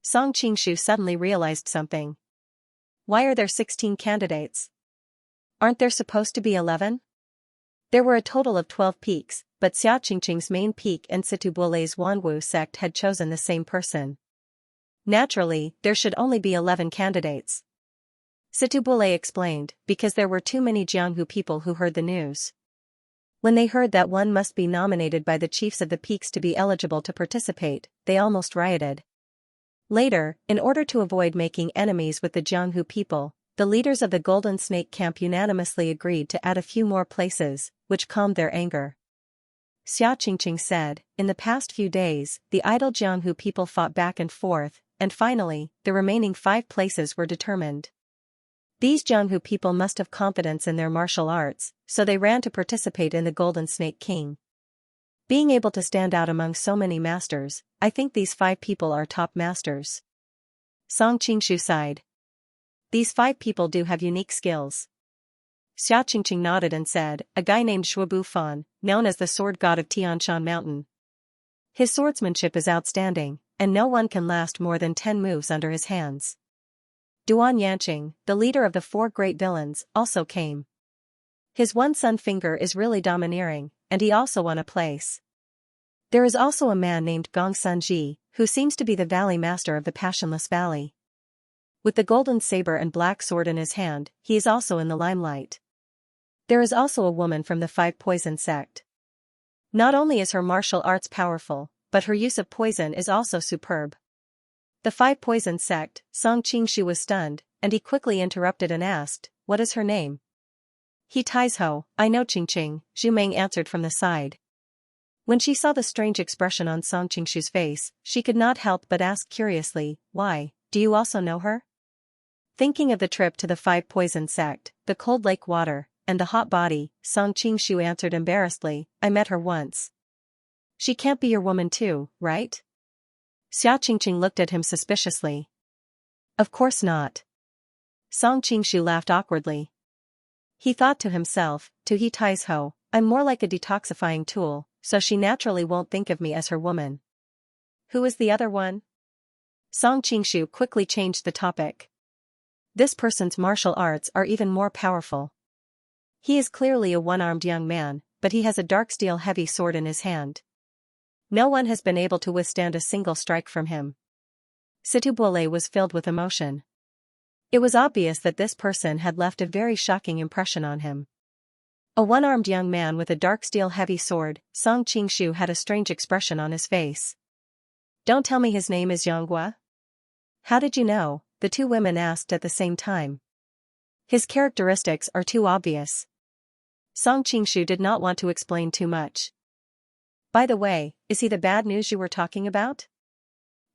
Song Qingshu suddenly realized something. "Why are there 16 candidates? Aren't there supposed to be 11? There were a total of 12 peaks, but Xia Qingqing's main peak and Situ Buole's Wanwu sect had chosen the same person. Naturally, there should only be 11 candidates." Situ Buole explained, because there were too many Jianghu people who heard the news. When they heard that one must be nominated by the chiefs of the peaks to be eligible to participate, they almost rioted. Later, in order to avoid making enemies with the Jianghu people, the leaders of the Golden Snake camp unanimously agreed to add a few more places, which calmed their anger. Xia Qingqing said, "In the past few days, the idle Jianghu people fought back and forth, and finally, the remaining 5 places were determined. These Jianghu people must have confidence in their martial arts, so they ran to participate in the Golden Snake King. Being able to stand out among so many masters, I think these 5 people are top masters." Song Qingshu sighed. "These 5 people do have unique skills." Xia Qingqing nodded and said, "A guy named Shuobu Fan, known as the sword god of Tianshan Mountain. His swordsmanship is outstanding, and no one can last more than 10 moves under his hands." Duan Yanqing, the leader of the four great villains, also came. His one son Finger is really domineering, and he also won a place. There is also a man named Gong Sunji, who seems to be the valley master of the Passionless Valley. With the golden saber and black sword in his hand, he is also in the limelight. There is also a woman from the Five Poison sect. Not only is her martial arts powerful, but her use of poison is also superb. The Five Poison sect, Song Qingshu was stunned, and he quickly interrupted and asked, "What is her name?" "He ties ho, I know Qingqing," Zhu Meng answered from the side. When she saw the strange expression on Song Qingshu's face, she could not help but ask curiously, "Why, do you also know her?" Thinking of the trip to the Five Poison sect, the cold lake water, and the hot body, Song Qingshu answered embarrassedly, "I met her once." "She can't be your woman too, right?" Xia Qingqing looked at him suspiciously. "Of course not." Song Qingshu laughed awkwardly. He thought to himself, "To he ties ho, I'm more like a detoxifying tool, so she naturally won't think of me as her woman." "Who is the other one?" Song Qingshu quickly changed the topic. "This person's martial arts are even more powerful. He is clearly a one-armed young man, but he has a dark steel heavy sword in his hand. No one has been able to withstand a single strike from him." Situbole was filled with emotion. It was obvious that this person had left a very shocking impression on him. A one-armed young man with a dark steel heavy sword, Song Qingshu had a strange expression on his face. "Don't tell me his name is Xianxia?" "How did you know?" the two women asked at the same time. "His characteristics are too obvious." Song Qingshu did not want to explain too much. "By the way, is he the bad news you were talking about?"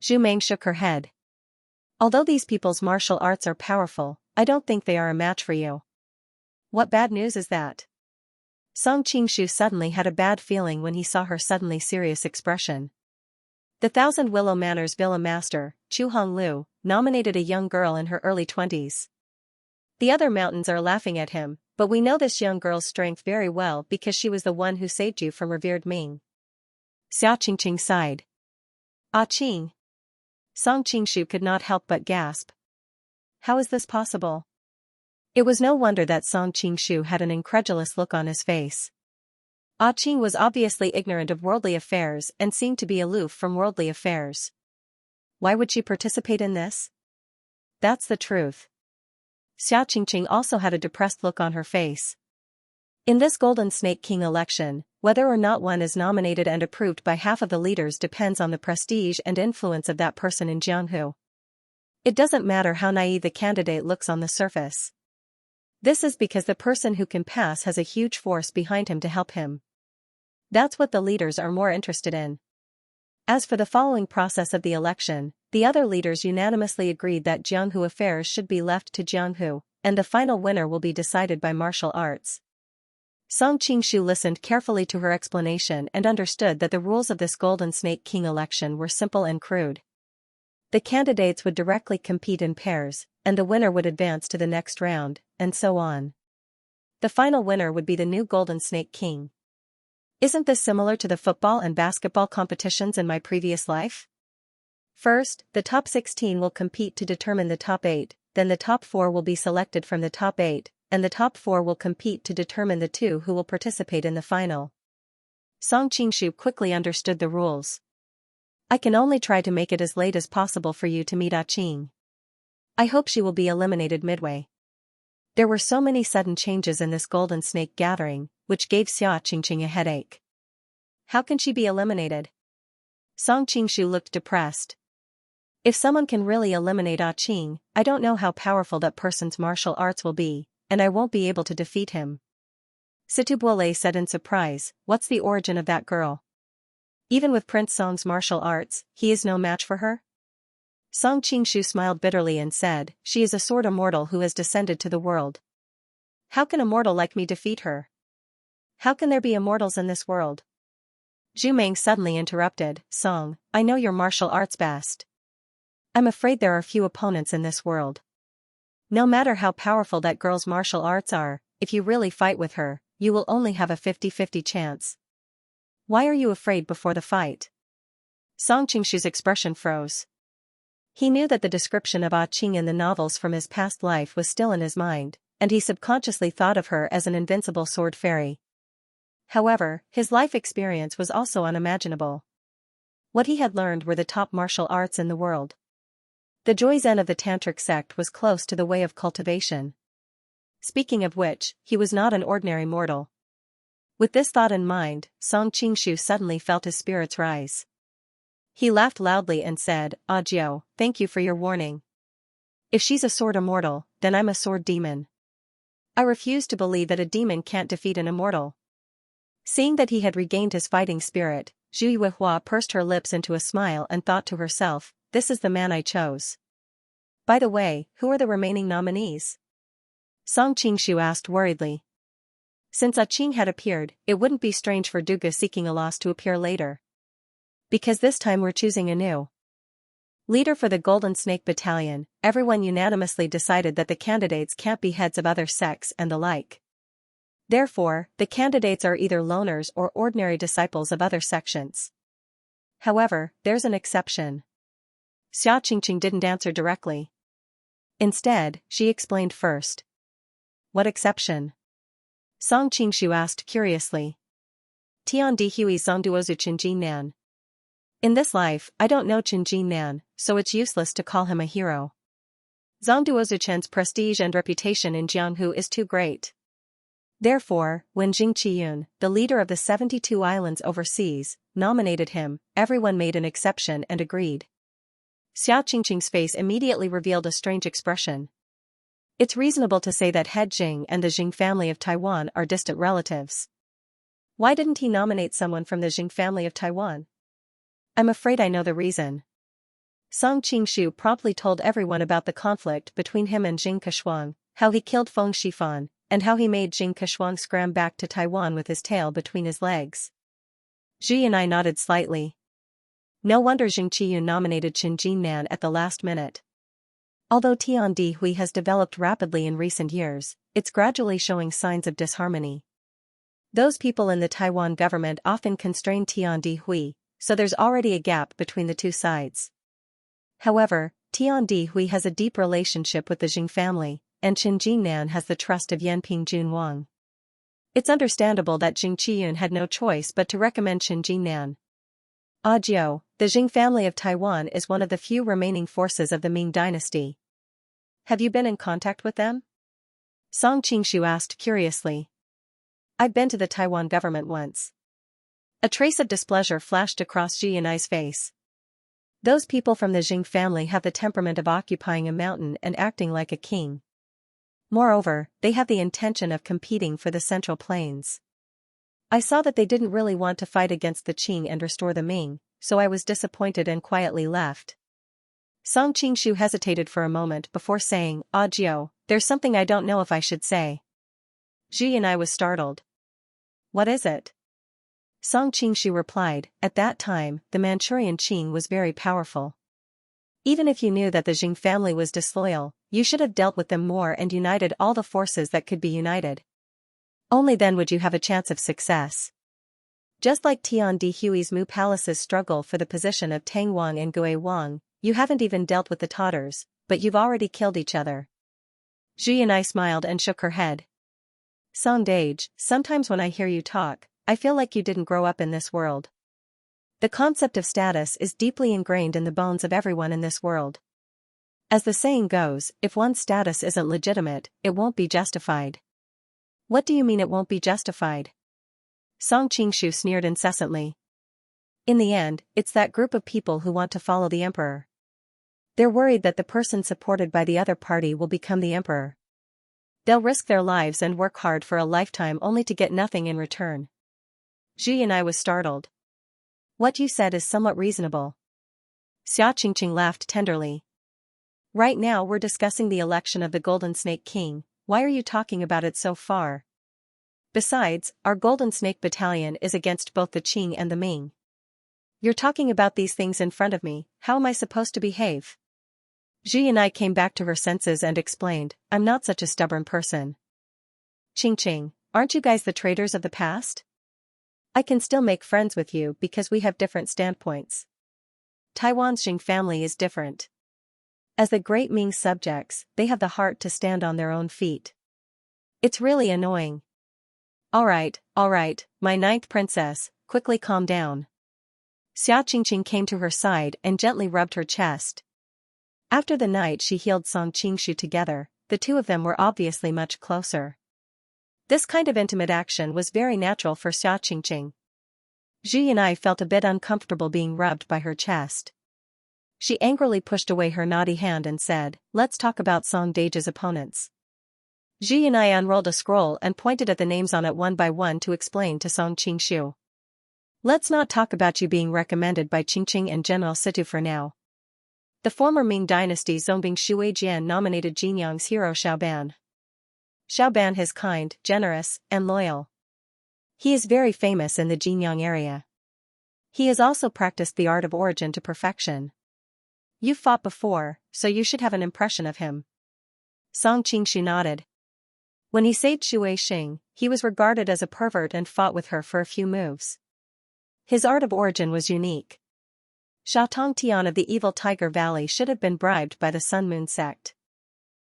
Zhu Meng shook her head. "Although these people's martial arts are powerful, I don't think they are a match for you." "What bad news is that?" Song Qingshu suddenly had a bad feeling when he saw her suddenly serious expression. The Thousand Willow Manor's villa master, Chu Honglu, nominated a young girl in her early 20s. The other mountains are laughing at him, but we know this young girl's strength very well because she was the one who saved you from revered Ming. Xia Qingqing sighed. "Ah Qing." Song Qingshu could not help but gasp. How is this possible? It was no wonder that Song Qingshu had an incredulous look on his face. Ah Qing was obviously ignorant of worldly affairs and seemed to be aloof from worldly affairs. Why would she participate in this? That's the truth. Xia Qingqing also had a depressed look on her face. In this Golden Snake King election, whether or not one is nominated and approved by half of the leaders depends on the prestige and influence of that person in Jianghu. It doesn't matter how naive the candidate looks on the surface. This is because the person who can pass has a huge force behind him to help him. That's what the leaders are more interested in. As for the following process of the election, the other leaders unanimously agreed that Jianghu affairs should be left to Jianghu, and the final winner will be decided by martial arts. Song Qingshu listened carefully to her explanation and understood that the rules of this Golden Snake King election were simple and crude. The candidates would directly compete in pairs, and the winner would advance to the next round, and so on. The final winner would be the new Golden Snake King. Isn't this similar to the football and basketball competitions in my previous life? First, the top 16 will compete to determine the top 8, then the top 4 will be selected from the top 8, and the top 4 will compete to determine the 2 who will participate in the final. Song Qingshu quickly understood the rules. I can only try to make it as late as possible for you to meet Ah Qing. I hope she will be eliminated midway. There were so many sudden changes in this Golden Snake gathering, which gave Xia Qingqing a headache. How can she be eliminated? Song Qingshu looked depressed. If someone can really eliminate Ah Qing, I don't know how powerful that person's martial arts will be, and I won't be able to defeat him. Situbole said in surprise, what's the origin of that girl? Even with Prince Song's martial arts, he is no match for her? Song Qingshu smiled bitterly and said, she is a sword immortal who has descended to the world. How can a mortal like me defeat her? How can there be immortals in this world? Zhu Meng suddenly interrupted, Song, I know your martial arts best. I'm afraid there are few opponents in this world. No matter how powerful that girl's martial arts are, if you really fight with her, you will only have a 50-50 chance. Why are you afraid before the fight? Song Qingshu's expression froze. He knew that the description of Ah Qing in the novels from his past life was still in his mind, and he subconsciously thought of her as an invincible sword fairy. However, his life experience was also unimaginable. What he had learned were the top martial arts in the world. The Joizen of the Tantric sect was close to the way of cultivation. Speaking of which, he was not an ordinary mortal. With this thought in mind, Song Qingshu suddenly felt his spirits rise. He laughed loudly and said, "Ah Jiao, thank you for your warning. If she's a sword immortal, then I'm a sword demon. I refuse to believe that a demon can't defeat an immortal." Seeing that he had regained his fighting spirit, Zhu Yuehua pursed her lips into a smile and thought to herself, "This is the man I chose." By the way, who are the remaining nominees? Song Qingshu asked worriedly. Since Ah Qing had appeared, it wouldn't be strange for Duga seeking a loss to appear later. Because this time we're choosing a new leader for the Golden Snake Battalion. Everyone unanimously decided that the candidates can't be heads of other sects and the like. Therefore, the candidates are either loners or ordinary disciples of other sections. However, there's an exception. Xia Qingqing didn't answer directly. Instead, she explained first. What exception? Song Qingshu asked curiously. Tian Di Hui Zongduozu Qinjin Nan. In this life, I don't know Qinjin Nan, so it's useless to call him a hero. Zongduozu Chen's prestige and reputation in Jianghu is too great. Therefore, when Jing Qiyun, the leader of the 72 islands overseas, nominated him, everyone made an exception and agreed. Xia Qingqing's face immediately revealed a strange expression. It's reasonable to say that Head Jing and the Jing family of Taiwan are distant relatives. Why didn't he nominate someone from the Jing family of Taiwan? I'm afraid I know the reason. Song Qingshu promptly told everyone about the conflict between him and Jing Keshuang, how he killed Feng Shifan, and how he made Jing Keshuang scram back to Taiwan with his tail between his legs. Zhi and I nodded slightly. No wonder Jing Qiyun nominated Qinjin Nan at the last minute. Although Tian Di Hui has developed rapidly in recent years, it's gradually showing signs of disharmony. Those people in the Taiwan government often constrain Tian Di Hui, so there's already a gap between the two sides. However, Tian Di Hui has a deep relationship with the Jing family, and Qinjin Nan has the trust of Yanping Junwang. It's understandable that Jing Qiyun had no choice but to recommend Qinjin Nan. Ah Jiao, the Jing family of Taiwan is one of the few remaining forces of the Ming dynasty. Have you been in contact with them? Song Qingshu asked curiously. I've been to the Taiwan government once. A trace of displeasure flashed across Ji Yanai's face. Those people from the Jing family have the temperament of occupying a mountain and acting like a king. Moreover, they have the intention of competing for the Central Plains. I saw that they didn't really want to fight against the Qing and restore the Ming, so I was disappointed and quietly left. Song Qingshu hesitated for a moment before saying, Ah Jiao, there's something I don't know if I should say. Ji and I was startled. What is it? Song Qingshu replied, at that time, the Manchurian Qing was very powerful. Even if you knew that the Jing family was disloyal, you should have dealt with them more and united all the forces that could be united. Only then would you have a chance of success. Just like Tian Di Hui's Mu Palace's struggle for the position of Tang Wang and Gui Wang, you haven't even dealt with the Tatars, but you've already killed each other. Zhi and I smiled and shook her head. Song Dage, sometimes when I hear you talk, I feel like you didn't grow up in this world. The concept of status is deeply ingrained in the bones of everyone in this world. As the saying goes, if one's status isn't legitimate, it won't be justified. What do you mean it won't be justified? Song Qingshu sneered incessantly. In the end, it's that group of people who want to follow the emperor. They're worried that the person supported by the other party will become the emperor. They'll risk their lives and work hard for a lifetime only to get nothing in return. Zhi and I was startled. What you said is somewhat reasonable. Xia Qingqing laughed tenderly. Right now we're discussing the election of the Golden Snake King, why are you talking about it so far? Besides, our Golden Snake Battalion is against both the Qing and the Ming. You're talking about these things in front of me, how am I supposed to behave? Zhi and I came back to her senses and explained, I'm not such a stubborn person. Qingqing, aren't you guys the traitors of the past? I can still make friends with you because we have different standpoints. Taiwan's Jing family is different. As the great Ming subjects, they have the heart to stand on their own feet. It's really annoying. All right, my ninth princess, quickly calm down. Xia Qingqing came to her side and gently rubbed her chest. After the night she healed Song Qingshu together, the two of them were obviously much closer. This kind of intimate action was very natural for Xia Qingqing. Zhu Yunai felt a bit uncomfortable being rubbed by her chest. She angrily pushed away her naughty hand and said, "Let's talk about Song Dage's opponents." Zhu Yunai unrolled a scroll and pointed at the names on it one by one to explain to Song Qingshu. "Let's not talk about you being recommended by Qingqing and General Situ for now. The former Ming dynasty Zongbing Shuijian nominated Jinyang's hero Xiaoban. Xiaoban is kind, generous, and loyal. He is very famous in the Jinyang area. He has also practiced the art of origin to perfection. You've fought before, so you should have an impression of him." Song Qingshu nodded. When he saved Xu Weixing, he was regarded as a pervert and fought with her for a few moves. His art of origin was unique. Sha Tongtian of the evil Tiger Valley should have been bribed by the Sun Moon sect.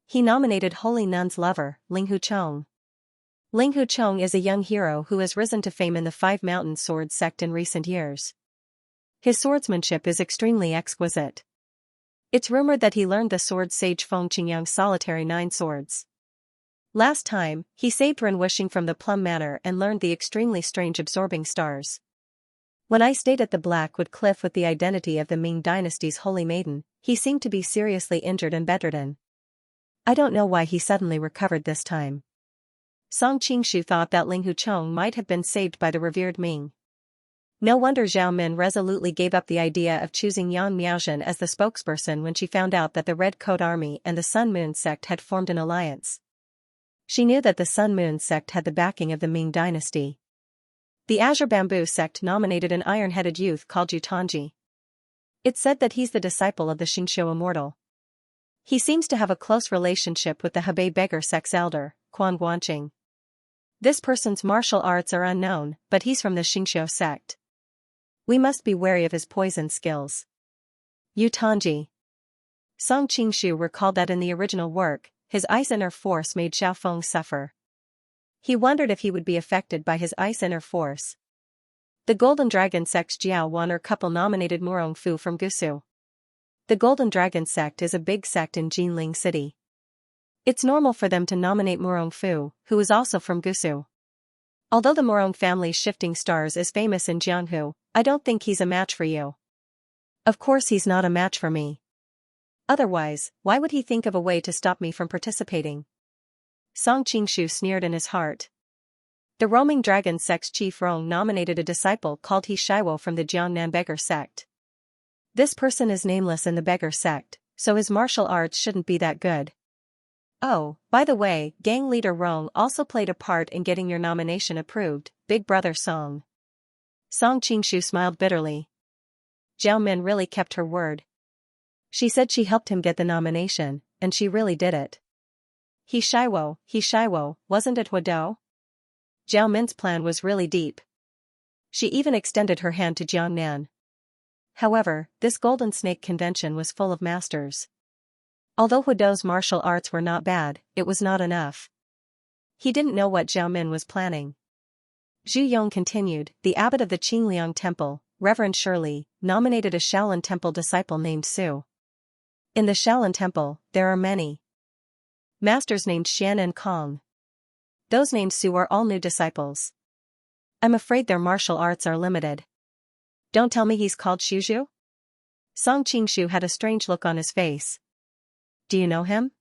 He nominated Holy Nun's lover, Ling Huchong. Ling Huchong is a young hero who has risen to fame in the Five Mountain Sword sect in recent years. His swordsmanship is extremely exquisite. It's rumored that he learned the sword sage Feng Qingyang's solitary 9 swords. Last time, he saved Ren Wishing from the Plum Manor and learned the extremely strange absorbing stars. When I stayed at the Blackwood Cliff with the identity of the Ming dynasty's holy maiden, he seemed to be seriously injured and bedridden. I don't know why he suddenly recovered this time. Song Qingshu thought that Ling Huchong might have been saved by the revered Ming. No wonder Zhao Min resolutely gave up the idea of choosing Yang Miaozhen as the spokesperson when she found out that the Red Coat Army and the Sun Moon sect had formed an alliance. She knew that the Sun Moon sect had the backing of the Ming dynasty. The Azure Bamboo sect nominated an iron-headed youth called Yutanji. It's said that he's the disciple of the Xingqiu immortal. He seems to have a close relationship with the Hebei beggar sect's elder, Quan Guanqing. This person's martial arts are unknown, but he's from the Xingqiu sect. We must be wary of his poison skills. Yutanji. Song Qingshu recalled that in the original work, his ice inner force made Xiaofeng suffer. He wondered if he would be affected by his ice inner force. The Golden Dragon sect's Jiao Wan'er couple nominated Murong Fu from Gusu. The Golden Dragon sect is a big sect in Jinling City. It's normal for them to nominate Murong Fu, who is also from Gusu. Although the Murong family's shifting stars is famous in Jianghu, I don't think he's a match for you. Of course he's not a match for me. Otherwise, why would he think of a way to stop me from participating? Song Qingshu sneered in his heart. The Roaming Dragon sect's chief Rong nominated a disciple called He Shiwo from the Jiangnan beggar sect. This person is nameless in the beggar sect, so his martial arts shouldn't be that good. Oh, by the way, gang leader Rong also played a part in getting your nomination approved, Big Brother Song. Song Qingshu smiled bitterly. Zhao Min really kept her word. She said she helped him get the nomination, and she really did it. He Shiwo, wasn't it Huadou? Zhao Min's plan was really deep. She even extended her hand to Jiangnan. However, this Golden Snake convention was full of masters. Although Huadou's martial arts were not bad, it was not enough. He didn't know what Zhao Min was planning. Zhu Yong continued, the abbot of the Qingliang Temple, Reverend Shirley, nominated a Shaolin Temple disciple named Su. In the Shaolin Temple, there are many masters named Xian and Kong. Those named Su are all new disciples. I'm afraid their martial arts are limited. Don't tell me he's called Shuzhu? Song Qingshu had a strange look on his face. Do you know him?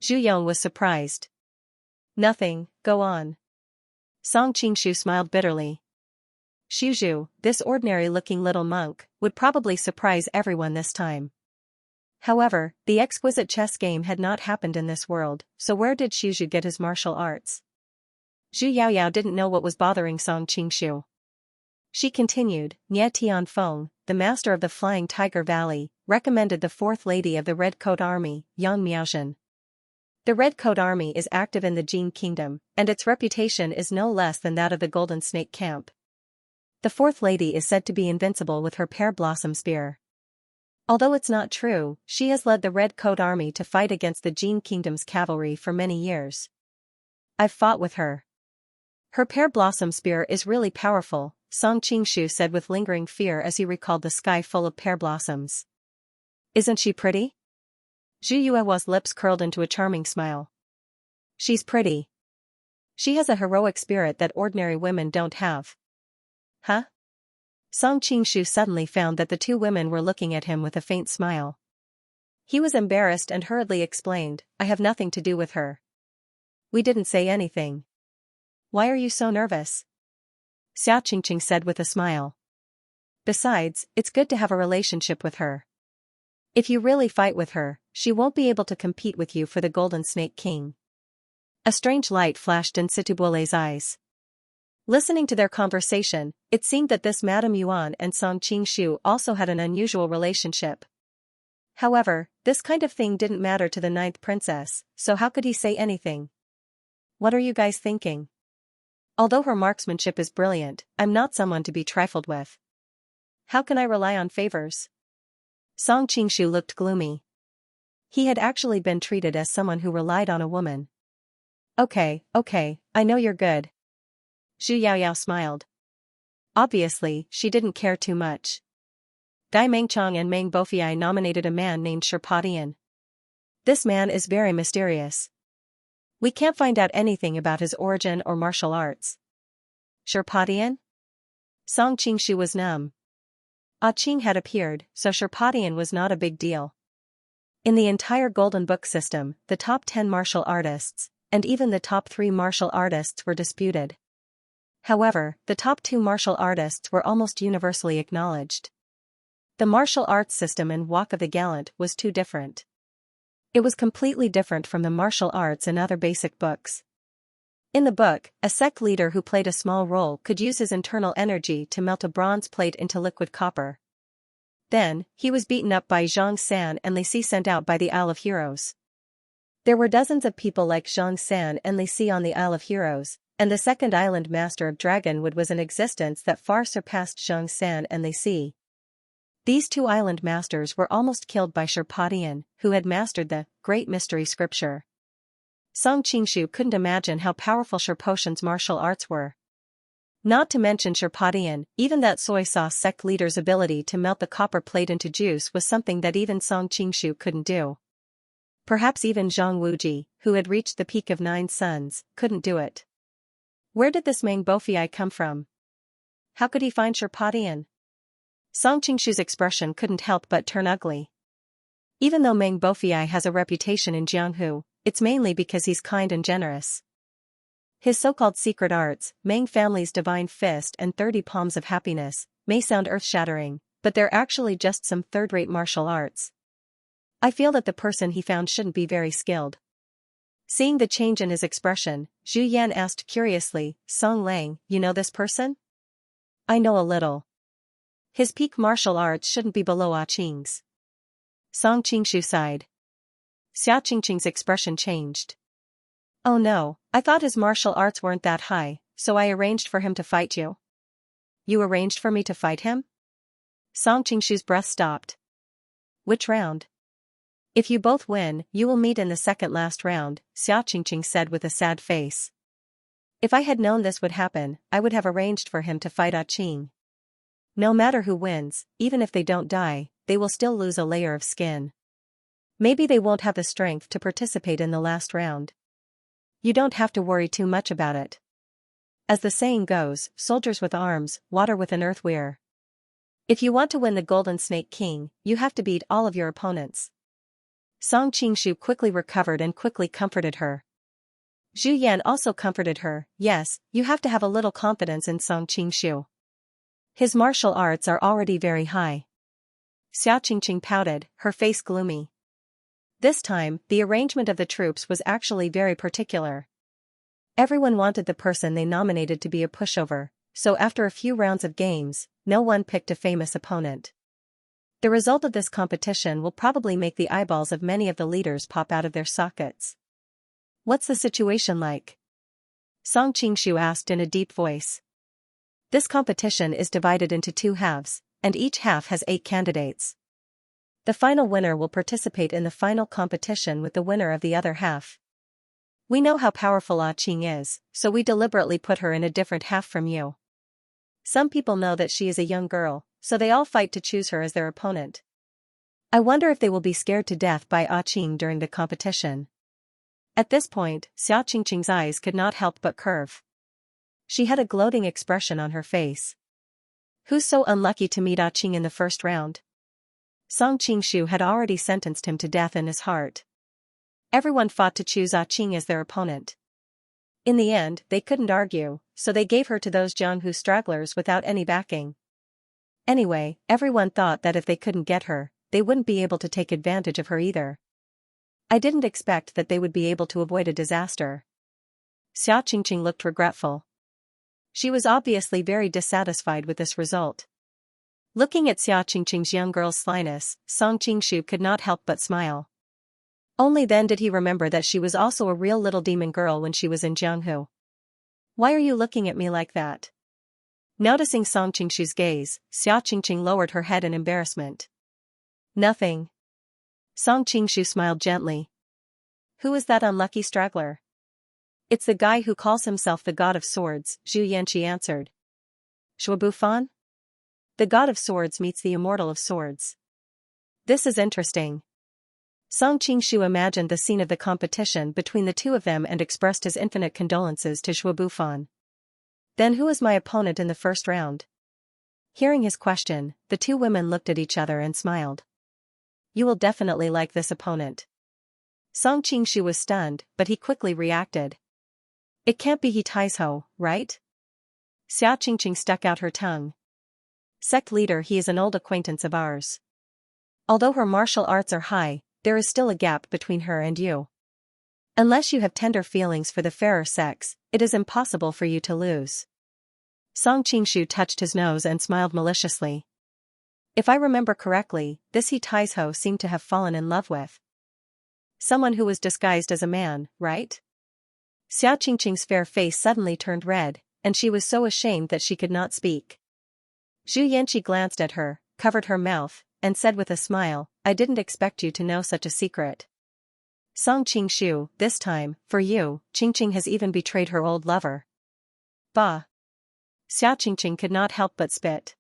Zhu Yong was surprised. Nothing, go on. Song Qingshu smiled bitterly. Shuzhu, this ordinary-looking little monk, would probably surprise everyone this time. However, the exquisite chess game had not happened in this world, so where did Shuzhu get his martial arts? Zhu Yaoyao didn't know what was bothering Song Qingshu. She continued, Nie Tianfeng, the master of the Flying Tiger Valley, recommended the fourth lady of the Red Coat Army, Yang Miaozhen. The Red Coat Army is active in the Jin Kingdom, and its reputation is no less than that of the Golden Snake Camp. The fourth lady is said to be invincible with her pear blossom spear. Although it's not true, she has led the Red Coat Army to fight against the Jin Kingdom's cavalry for many years. I've fought with her. Her pear blossom spear is really powerful, Song Qingshu said with lingering fear as he recalled the sky full of pear blossoms. Isn't she pretty? Zhu Yuehua's lips curled into a charming smile. She's pretty. She has a heroic spirit that ordinary women don't have. Huh? Song Qingshu suddenly found that the two women were looking at him with a faint smile. He was embarrassed and hurriedly explained, I have nothing to do with her. We didn't say anything. Why are you so nervous? Xiao Qingqing said with a smile. Besides, it's good to have a relationship with her. If you really fight with her, she won't be able to compete with you for the Golden Snake King. A strange light flashed in Situbole's eyes. Listening to their conversation, it seemed that this Madame Yuan and Song Qingshu also had an unusual relationship. However, this kind of thing didn't matter to the ninth princess, so how could he say anything? What are you guys thinking? Although her marksmanship is brilliant, I'm not someone to be trifled with. How can I rely on favors? Song Qingshu looked gloomy. He had actually been treated as someone who relied on a woman. Okay, I know you're good. Zhu Yaoyao smiled. Obviously, she didn't care too much. Gai Mengchong and Meng Bofiai nominated a man named Sherpadian. This man is very mysterious. We can't find out anything about his origin or martial arts. Sherpadian? Song Qingshu was numb. Ah Qing had appeared, so Sherpadian was not a big deal. In the entire Golden Book system, the top 10 martial artists, and even the top 3 martial artists were disputed. However, the top 2 martial artists were almost universally acknowledged. The martial arts system in Walk of the Gallant was too different. It was completely different from the martial arts in other basic books. In the book, a sect leader who played a small role could use his internal energy to melt a bronze plate into liquid copper. Then, he was beaten up by Zhang San and Li Si sent out by the Isle of Heroes. There were dozens of people like Zhang San and Li Si on the Isle of Heroes, and the second island master of Dragonwood was an existence that far surpassed Zhang San and Li Si. These two island masters were almost killed by Sherpadian, who had mastered the Great Mystery Scripture. Song Qingshu couldn't imagine how powerful Sherpatian's martial arts were. Not to mention Sherpadian, even that soy sauce sect leader's ability to melt the copper plate into juice was something that even Song Qingshu couldn't do. Perhaps even Zhang Wuji, who had reached the peak of 9 suns, couldn't do it. Where did this Meng Bofiai come from? How could he find Sherpadian? Song Qingshu's expression couldn't help but turn ugly. Even though Meng Bofiai has a reputation in Jianghu, it's mainly because he's kind and generous. His so-called secret arts, Meng family's divine fist and 30 palms of happiness, may sound earth-shattering, but they're actually just some third-rate martial arts. I feel that the person he found shouldn't be very skilled. Seeing the change in his expression, Zhu Yan asked curiously, Song Lang, you know this person? I know a little. His peak martial arts shouldn't be below Ah Qing's. Song Qingshu sighed. Xiao Qingqing's expression changed. Oh no, I thought his martial arts weren't that high, so I arranged for him to fight you. You arranged for me to fight him? Song Qingshu's breath stopped. Which round? If you both win, you will meet in the second last round, Xiao Qingqing said with a sad face. If I had known this would happen, I would have arranged for him to fight Ah Qing. No matter who wins, even if they don't die, they will still lose a layer of skin. Maybe they won't have the strength to participate in the last round. You don't have to worry too much about it. As the saying goes, soldiers with arms, water with an earthware. If you want to win the Golden Snake King, you have to beat all of your opponents. Song Qingshu quickly recovered and quickly comforted her. Zhu Yan also comforted her, yes, you have to have a little confidence in Song Qingshu. His martial arts are already very high. Xiao Qingqing pouted, her face gloomy. This time, the arrangement of the troops was actually very particular. Everyone wanted the person they nominated to be a pushover, so after a few rounds of games, no one picked a famous opponent. The result of this competition will probably make the eyeballs of many of the leaders pop out of their sockets. What's the situation like? Song Qingshu asked in a deep voice. This competition is divided into 2 halves, and each half has 8 candidates. The final winner will participate in the final competition with the winner of the other half. We know how powerful Qing is, so we deliberately put her in a different half from you. Some people know that she is a young girl, so they all fight to choose her as their opponent. I wonder if they will be scared to death by Qing during the competition. At this point, Xia Qingqing's eyes could not help but curve. She had a gloating expression on her face. Who's so unlucky to meet Qing in the first round? Song Qingshu had already sentenced him to death in his heart. Everyone fought to choose Qing as their opponent. In the end, they couldn't argue, so they gave her to those Jianghu stragglers without any backing. Anyway, everyone thought that if they couldn't get her, they wouldn't be able to take advantage of her either. I didn't expect that they would be able to avoid a disaster. Xia Qingqing looked regretful. She was obviously very dissatisfied with this result. Looking at Xia Qingqing's young girl's slyness, Song Qingshu could not help but smile. Only then did he remember that she was also a real little demon girl when she was in Jianghu. Why are you looking at me like that? Noticing Song Qingshu's gaze, Xia Qingqing lowered her head in embarrassment. Nothing. Song Qingshu smiled gently. Who is that unlucky straggler? It's the guy who calls himself the God of Swords, Zhu Yanqi answered. Shuabufan? The God of Swords meets the Immortal of Swords. This is interesting. Song Qingshu imagined the scene of the competition between the two of them and expressed his infinite condolences to Shuabufan. Then who is my opponent in the first round? Hearing his question, the two women looked at each other and smiled. You will definitely like this opponent. Song Qingshu was stunned, but he quickly reacted. It can't be He Taizhou, right? Xia Qingqing stuck out her tongue. Sect leader, he is an old acquaintance of ours. Although her martial arts are high, there is still a gap between her and you. Unless you have tender feelings for the fairer sex, it is impossible for you to lose. Song Qingshu touched his nose and smiled maliciously. If I remember correctly, this He Taizhou seemed to have fallen in love with someone who was disguised as a man, right? Xia Qingqing's fair face suddenly turned red, and she was so ashamed that she could not speak. Zhu Yanqi glanced at her, covered her mouth, and said with a smile, I didn't expect you to know such a secret. Song Qingshu, this time, for you, Qingqing has even betrayed her old lover. Bah! Xia Qingqing could not help but spit.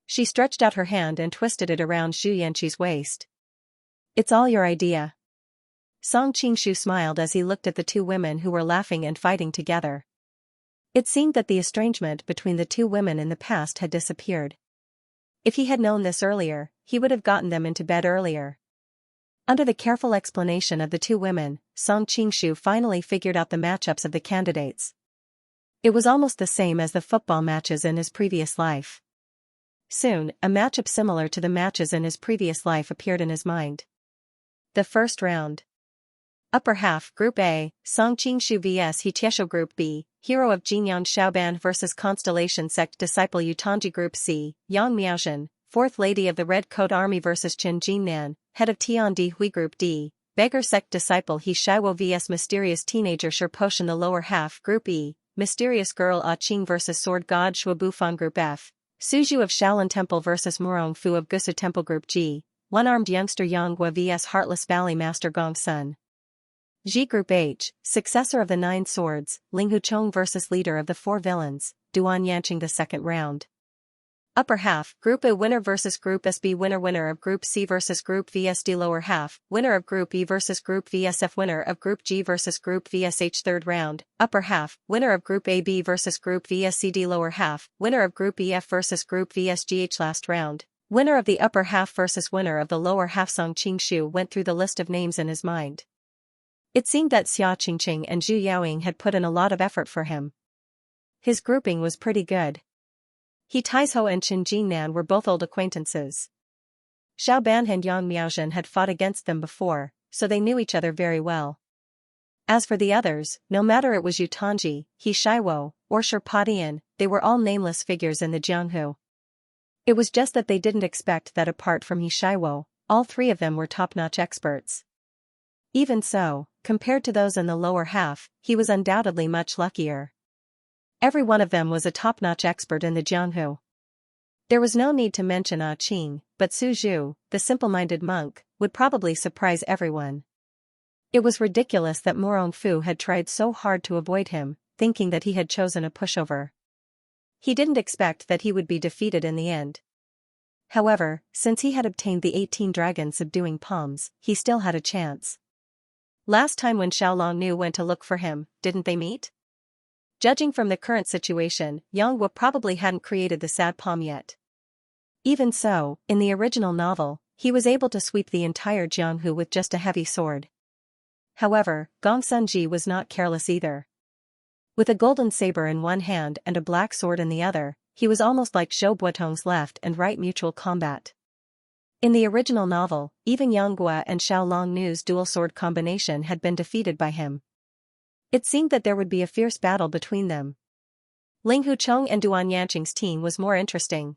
She stretched out her hand and twisted it around Zhu Yanqi's waist. It's all your idea. Song Qingshu smiled as he looked at the two women who were laughing and fighting together. It seemed that the estrangement between the two women in the past had disappeared. If he had known this earlier, he would have gotten them into bed earlier. Under the careful explanation of the two women, Song Qingshu finally figured out the matchups of the candidates. It was almost the same as the football matches in his previous life. Soon, a matchup similar to the matches in his previous life appeared in his mind. The first round. Upper half, Group A, Song Qingshu vs He Tieshou. Group B, Hero of Jinyang Shaoban vs Constellation Sect Disciple Yutanji. Group C, Yang Miaozhen, Fourth Lady of the Red Coat Army vs Chen Jinnan, Head of Tiandi Hui. Group D, Beggar Sect Disciple He Shiwo vs Mysterious Teenager Sher Potion. The lower half. Group E, Mysterious Girl Qing vs Sword God Shuabufan. Group F, Suzhu of Shaolin Temple vs Murong Fu of Gusu Temple. Group G, One-Armed Youngster Yanghua vs Heartless Valley Master Gong Sun. G. Group H, Successor of the Nine Swords, Ling Huchong vs Leader of the Four Villains, Duan Yanqing. The second round. Upper half, Group A winner vs Group SB winner. Winner of Group C vs Group VSD. Lower half, winner of Group E vs Group VSF. Winner of Group G vs Group VSH. Third round. Upper half, winner of Group AB vs Group VSCD. Lower half, winner of Group EF vs Group VSGH. Last round. Winner of the upper half vs winner of the lower half. Song Qingshu went through the list of names in his mind. It seemed that Xia Qingqing and Zhu Yaoying had put in a lot of effort for him. His grouping was pretty good. He Taizhou and Chen Jinnan were both old acquaintances. Xiao Ban and Yang Miaozhen had fought against them before, so they knew each other very well. As for the others, no matter it was Yutanji, He Shiwo, or Sherpadian, they were all nameless figures in the Jianghu. It was just that they didn't expect that apart from He Shiwo, all three of them were top-notch experts. Even so, compared to those in the lower half, he was undoubtedly much luckier. Every one of them was a top-notch expert in the Jianghu. There was no need to mention Ah Qing, but Su Zhu, the simple-minded monk, would probably surprise everyone. It was ridiculous that Morong Fu had tried so hard to avoid him, thinking that he had chosen a pushover. He didn't expect that he would be defeated in the end. However, since he had obtained the 18 dragon subduing palms, he still had a chance. Last time when Xiaolong Nu went to look for him, didn't they meet? Judging from the current situation, Yang Wu probably hadn't created the sad palm yet. Even so, in the original novel, he was able to sweep the entire Jianghu with just a heavy sword. However, Gong Sunji was not careless either. With a golden saber in one hand and a black sword in the other, he was almost like Zhou Buotong's left and right mutual combat. In the original novel, even Yang Gua and Xiaolong Nu's dual sword combination had been defeated by him. It seemed that there would be a fierce battle between them. Ling Hucheng and Duan Yanqing's team was more interesting.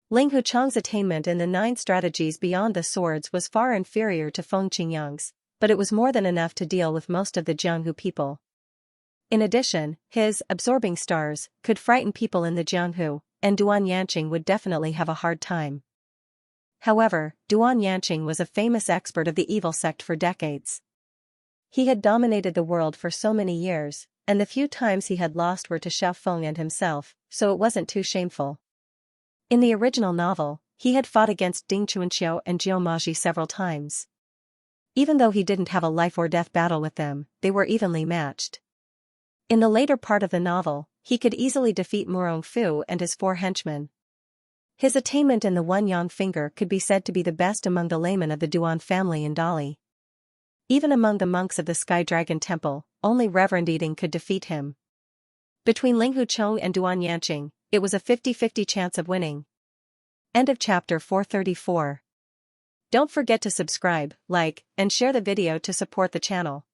Ling Hucheng's attainment in the 9 strategies beyond the swords was far inferior to Feng Qingyang's, but it was more than enough to deal with most of the Jianghu people. In addition, his absorbing stars could frighten people in the Jianghu, and Duan Yanqing would definitely have a hard time. However, Duan Yanqing was a famous expert of the evil sect for decades. He had dominated the world for so many years, and the few times he had lost were to Xiaofeng and himself, so it wasn't too shameful. In the original novel, he had fought against Ding Chuanqiu and Jiu Maji several times. Even though he didn't have a life-or-death battle with them, they were evenly matched. In the later part of the novel, he could easily defeat Morong Fu and his 4 henchmen. His attainment in the one yang finger could be said to be the best among the laymen of the Duan family in Dali. Even among the monks of the Sky Dragon Temple, only Reverend Yiding could defeat him. Between Ling Hucheng and Duan Yanqing, it was a 50-50 chance of winning. End of chapter 434. Don't forget to subscribe, like, and share the video to support the channel.